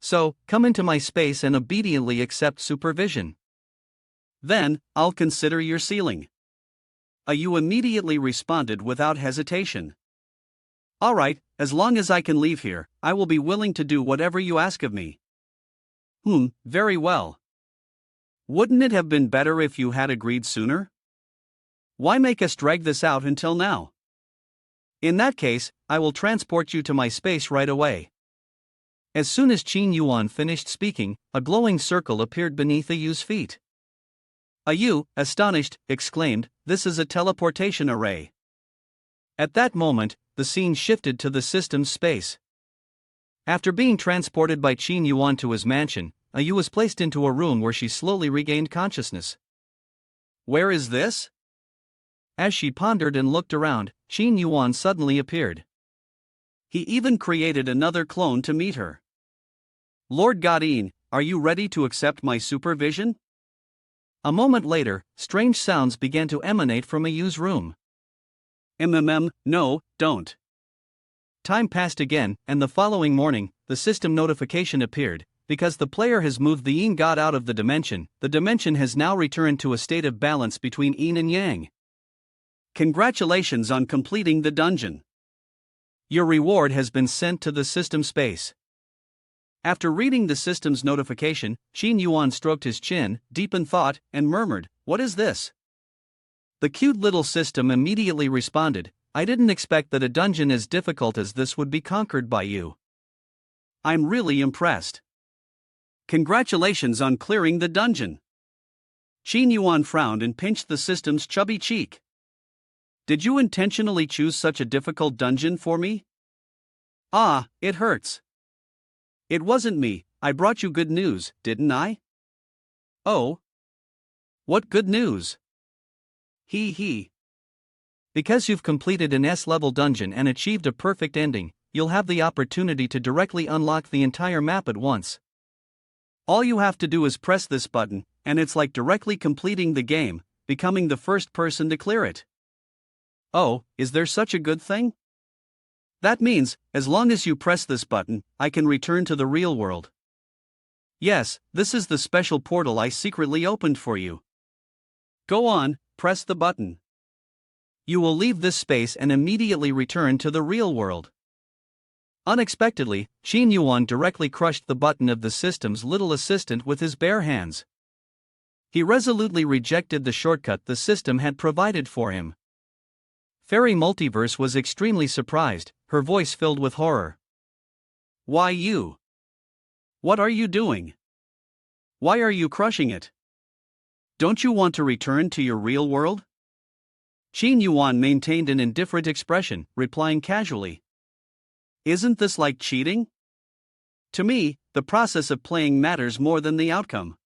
Speaker 2: So, come into my space and obediently accept supervision. Then, I'll consider your sealing." Yu immediately responded without hesitation. "Alright, as long as I can leave here, I will be willing to do whatever you ask of me." Very well. Wouldn't it have been better if you had agreed sooner? Why make us drag this out until now? In that case, I will transport you to my space right away. As soon as Qin Yuan finished speaking, a glowing circle appeared beneath Yu's feet. Yu, astonished, exclaimed, "This is a teleportation array." At that moment, the scene shifted to the system's space. After being transported by Qin Yuan to his mansion, Yu was placed into a room where she slowly regained consciousness. Where is this? As she pondered and looked around, Qin Yuan suddenly appeared. He even created another clone to meet her. "Lord Godin, are you ready to accept my supervision?" A moment later, strange sounds began to emanate from Yu's room. No, don't." Time passed again, and the following morning, the system notification appeared. Because the player has moved the yin god out of the dimension has now returned to a state of balance between yin and yang. Congratulations on completing the dungeon. Your reward has been sent to the system space. After reading the system's notification, Qin Yuan stroked his chin, deep in thought, and murmured, "What is this?" The cute little system immediately responded, "I didn't expect that a dungeon as difficult as this would be conquered by you. I'm really impressed. Congratulations on clearing the dungeon." Qin Yuan frowned and pinched the system's chubby cheek. "Did you intentionally choose such a difficult dungeon for me?" "Ah, it hurts. It wasn't me, I brought you good news, didn't I?" "Oh? What good news?" He. Because you've completed an S-level dungeon and achieved a perfect ending, you'll have the opportunity to directly unlock the entire map at once. All you have to do is press this button, and it's like directly completing the game, becoming the first person to clear it. Oh, is there such a good thing? That means, as long as you press this button, I can return to the real world. Yes, this is the special portal I secretly opened for you. Go on, press the button. You will leave this space and immediately return to the real world. Unexpectedly, Qin Yuan directly crushed the button of the system's little assistant with his bare hands. He resolutely rejected the shortcut the system had provided for him. Fairy Multiverse was extremely surprised, her voice filled with horror. "Why you? What are you doing? Why are you crushing it? Don't you want to return to your real world?" Qin Yuan maintained an indifferent expression, replying casually. "Isn't this like cheating? To me, the process of playing matters more than the outcome.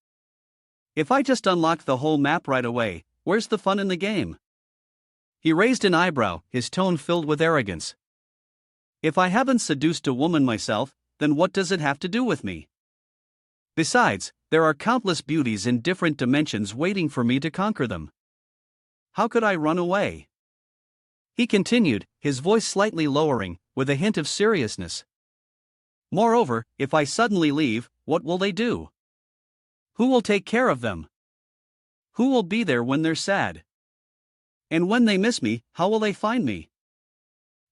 Speaker 2: If I just unlock the whole map right away, where's the fun in the game?"
Speaker 1: He raised an eyebrow, his tone filled with arrogance. If I haven't seduced a woman myself, then what does it have to do with me? Besides, there are countless beauties in different dimensions waiting for me to conquer them. How could I run away? He continued, his voice slightly lowering, with a hint of seriousness. Moreover, if I suddenly leave, what will they do? Who will take care of them? Who will be there when they're sad? And when they miss me, how will they find me?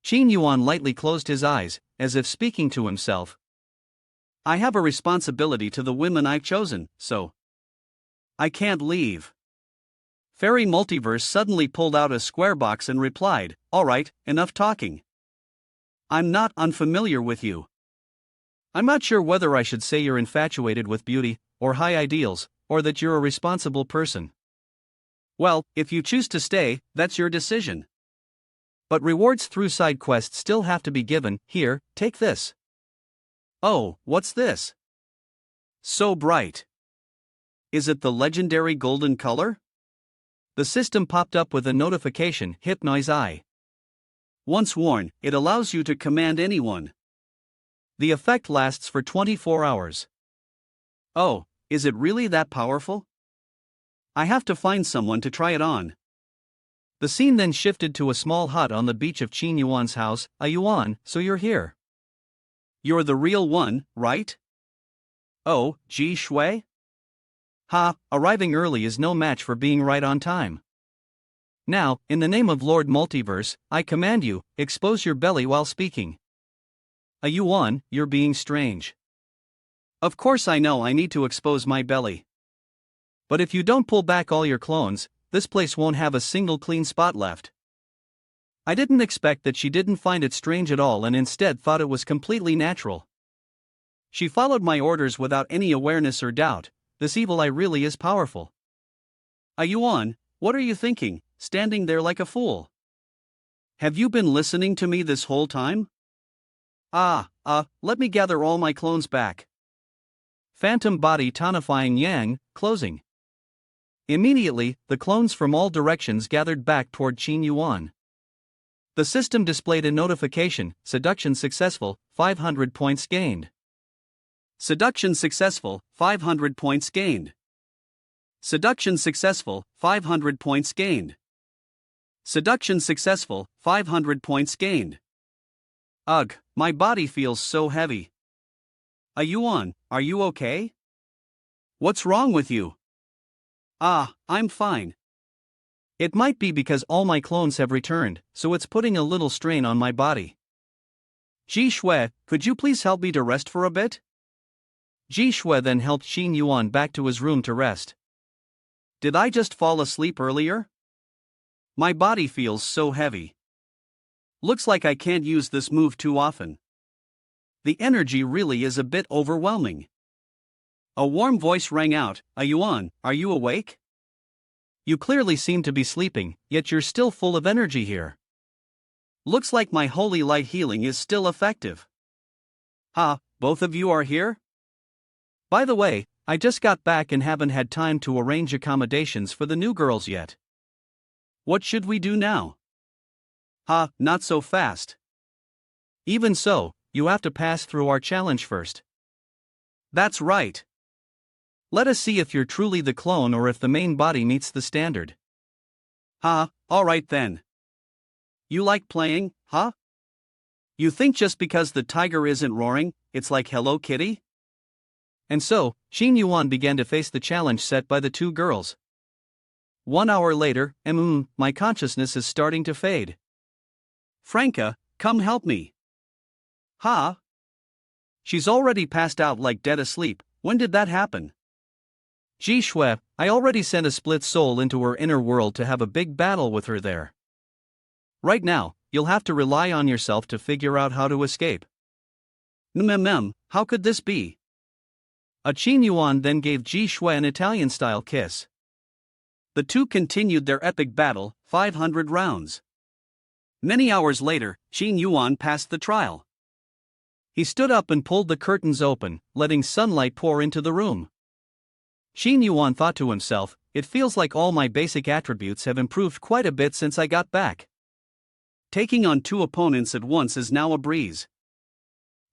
Speaker 1: Qin Yuan lightly closed his eyes, as if speaking to himself. I have a responsibility to the women I've chosen, so I can't leave. Fairy Multiverse suddenly pulled out a square box and replied, "Alright, enough talking. I'm not unfamiliar with you. I'm not sure whether I should say you're infatuated with beauty, or high ideals, or that you're a responsible person. Well, if you choose to stay, that's your decision. But rewards through side quests still have to be given. Here, take this." Oh, what's this? So bright. Is it the legendary golden color? The system popped up with a notification, Hypnotize Eye. Once worn, it allows you to command anyone. The effect lasts for 24 hours. Oh, is it really that powerful? I have to find someone to try it on. The scene then shifted to a small hut on the beach of Qin Yuan's house. Yuan, so you're here. You're the real one, right? Oh, Ji Shui? Ha, arriving early is no match for being right on time. Now, in the name of Lord Multiverse, I command you, expose your belly while speaking. Yuan, you're being strange. Of course I know I need to expose my belly. But if you don't pull back all your clones, this place won't have a single clean spot left. I didn't expect that she didn't find it strange at all and instead thought it was completely natural. She followed my orders without any awareness or doubt. This evil eye really is powerful. Yuan, what are you thinking, standing there like a fool? Have you been listening to me this whole time? Let me gather all my clones back. Phantom body tonifying yang, closing. Immediately, the clones from all directions gathered back toward Qin Yuan. The system displayed a notification, seduction successful, 500 points gained. Seduction successful, 500 points gained. Seduction successful, 500 points gained. Seduction successful, 500 points gained. Ugh, my body feels so heavy. Yuan, are you okay? What's wrong with you? I'm fine. It might be because all my clones have returned, so it's putting a little strain on my body. Ji Shui, could you please help me to rest for a bit? Ji Shui then helped Qin Yuan back to his room to rest. Did I just fall asleep earlier? My body feels so heavy. Looks like I can't use this move too often. The energy really is a bit overwhelming. A warm voice rang out, Yuan, are you awake? You clearly seem to be sleeping, yet you're still full of energy here. Looks like my holy light healing is still effective. Both of you are here? By the way, I just got back and haven't had time to arrange accommodations for the new girls yet. What should we do now? Not so fast. Even so, you have to pass through our challenge first. That's right. Let us see if you're truly the clone or if the main body meets the standard. Alright then. You like playing, huh? You think just because the tiger isn't roaring, it's like Hello Kitty? And so, Qin Yuan began to face the challenge set by the two girls. 1 hour later, my consciousness is starting to fade. Franca, come help me. She's already passed out like dead asleep. When did that happen? Ji Shui, I already sent a split soul into her inner world to have a big battle with her there. Right now, you'll have to rely on yourself to figure out how to escape. How could this be? Qin Yuan then gave Ji Shui an Italian-style kiss. The two continued their epic battle, 500 rounds. Many hours later, Qin Yuan passed the trial. He stood up and pulled the curtains open, letting sunlight pour into the room. Qin Yuan thought to himself, it feels like all my basic attributes have improved quite a bit since I got back.
Speaker 2: Taking on 2 opponents at once is now a breeze.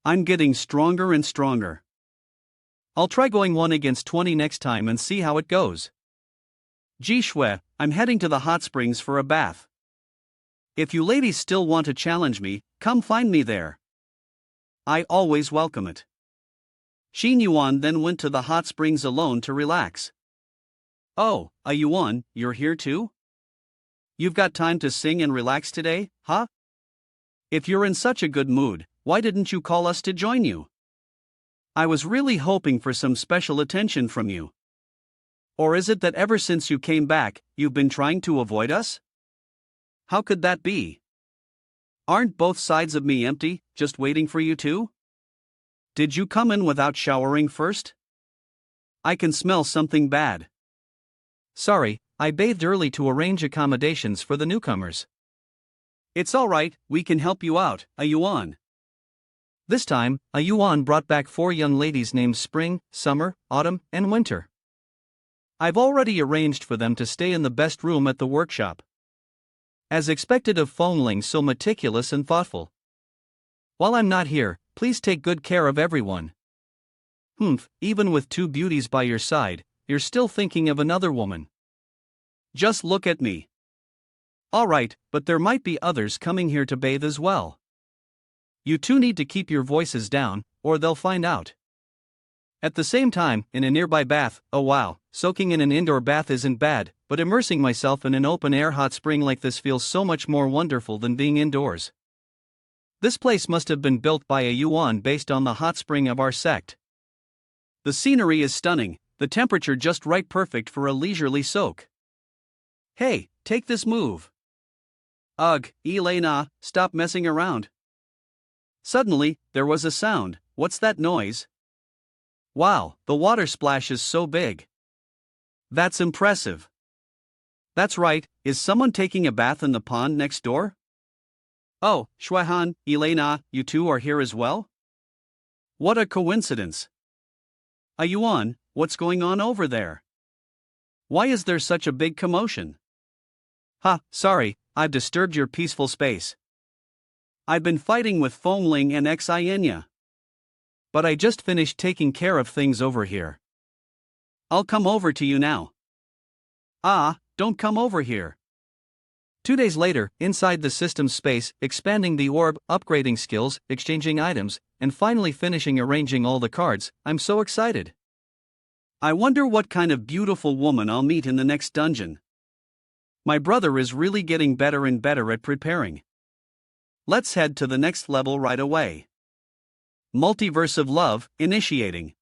Speaker 2: I'm getting stronger and stronger.
Speaker 1: I'll try going 1 against 20 next time and see how it goes.
Speaker 2: Ji Shui, I'm heading to the hot springs for a bath. If you ladies still want to challenge me, come find me there. I always welcome it. Xin Yuan then went to the hot springs alone to relax. Oh, Yuan, you're here too? You've got time to sing and relax today, huh? If you're in such a good mood, why didn't you call us to join you? I was really hoping for some special attention from you. Or is it that ever since you came back, you've been trying to avoid us? How could that be? Aren't both sides of me empty, just waiting for you too? Did you come in without showering first? I can smell something bad.
Speaker 1: Sorry, I bathed early to arrange accommodations for the newcomers.
Speaker 2: It's alright, we can help you out, Yuan.
Speaker 1: This time, Yuan brought back 4 young ladies named Spring, Summer, Autumn, and Winter. I've already arranged for them to stay in the best room at the workshop. As expected of Ling, so meticulous and thoughtful. While I'm not here, please take good care of everyone. Even with 2 beauties by your side, you're still thinking of another woman.
Speaker 2: Just look at me.
Speaker 1: Alright, but there might be others coming here to bathe as well. You 2 need to keep your voices down, or they'll find out. At the same time, in a nearby bath, oh wow, soaking in an indoor bath isn't bad, but immersing myself in an open-air hot spring like this feels so much more wonderful than being indoors. This place must have been built by a Yuan based on the hot spring of our sect.
Speaker 2: The scenery is stunning, the temperature just right, perfect for a leisurely soak. Hey, take this move. Ugh, Elena, stop messing around. Suddenly, there was a sound. What's that noise? Wow, the water splash is so big. That's impressive. That's right, is someone taking a bath in the pond next door? Oh, Shuihan, Elena, you 2 are here as well? What a coincidence. Yuan, what's going on over there? Why is there such a big commotion?
Speaker 1: Sorry, I've disturbed your peaceful space.
Speaker 2: I've been fighting with Ling and Xianya.
Speaker 1: But I just finished taking care of things over here.
Speaker 2: I'll come over to you now. Don't come over here.
Speaker 1: 2 days later, inside the system space, expanding the orb, upgrading skills, exchanging items, and finally finishing arranging all the cards, I'm so excited.
Speaker 2: I wonder what kind of beautiful woman I'll meet in the next dungeon. My brother is really getting better and better at preparing. Let's head to the next level right away. Multiverse of Love, initiating.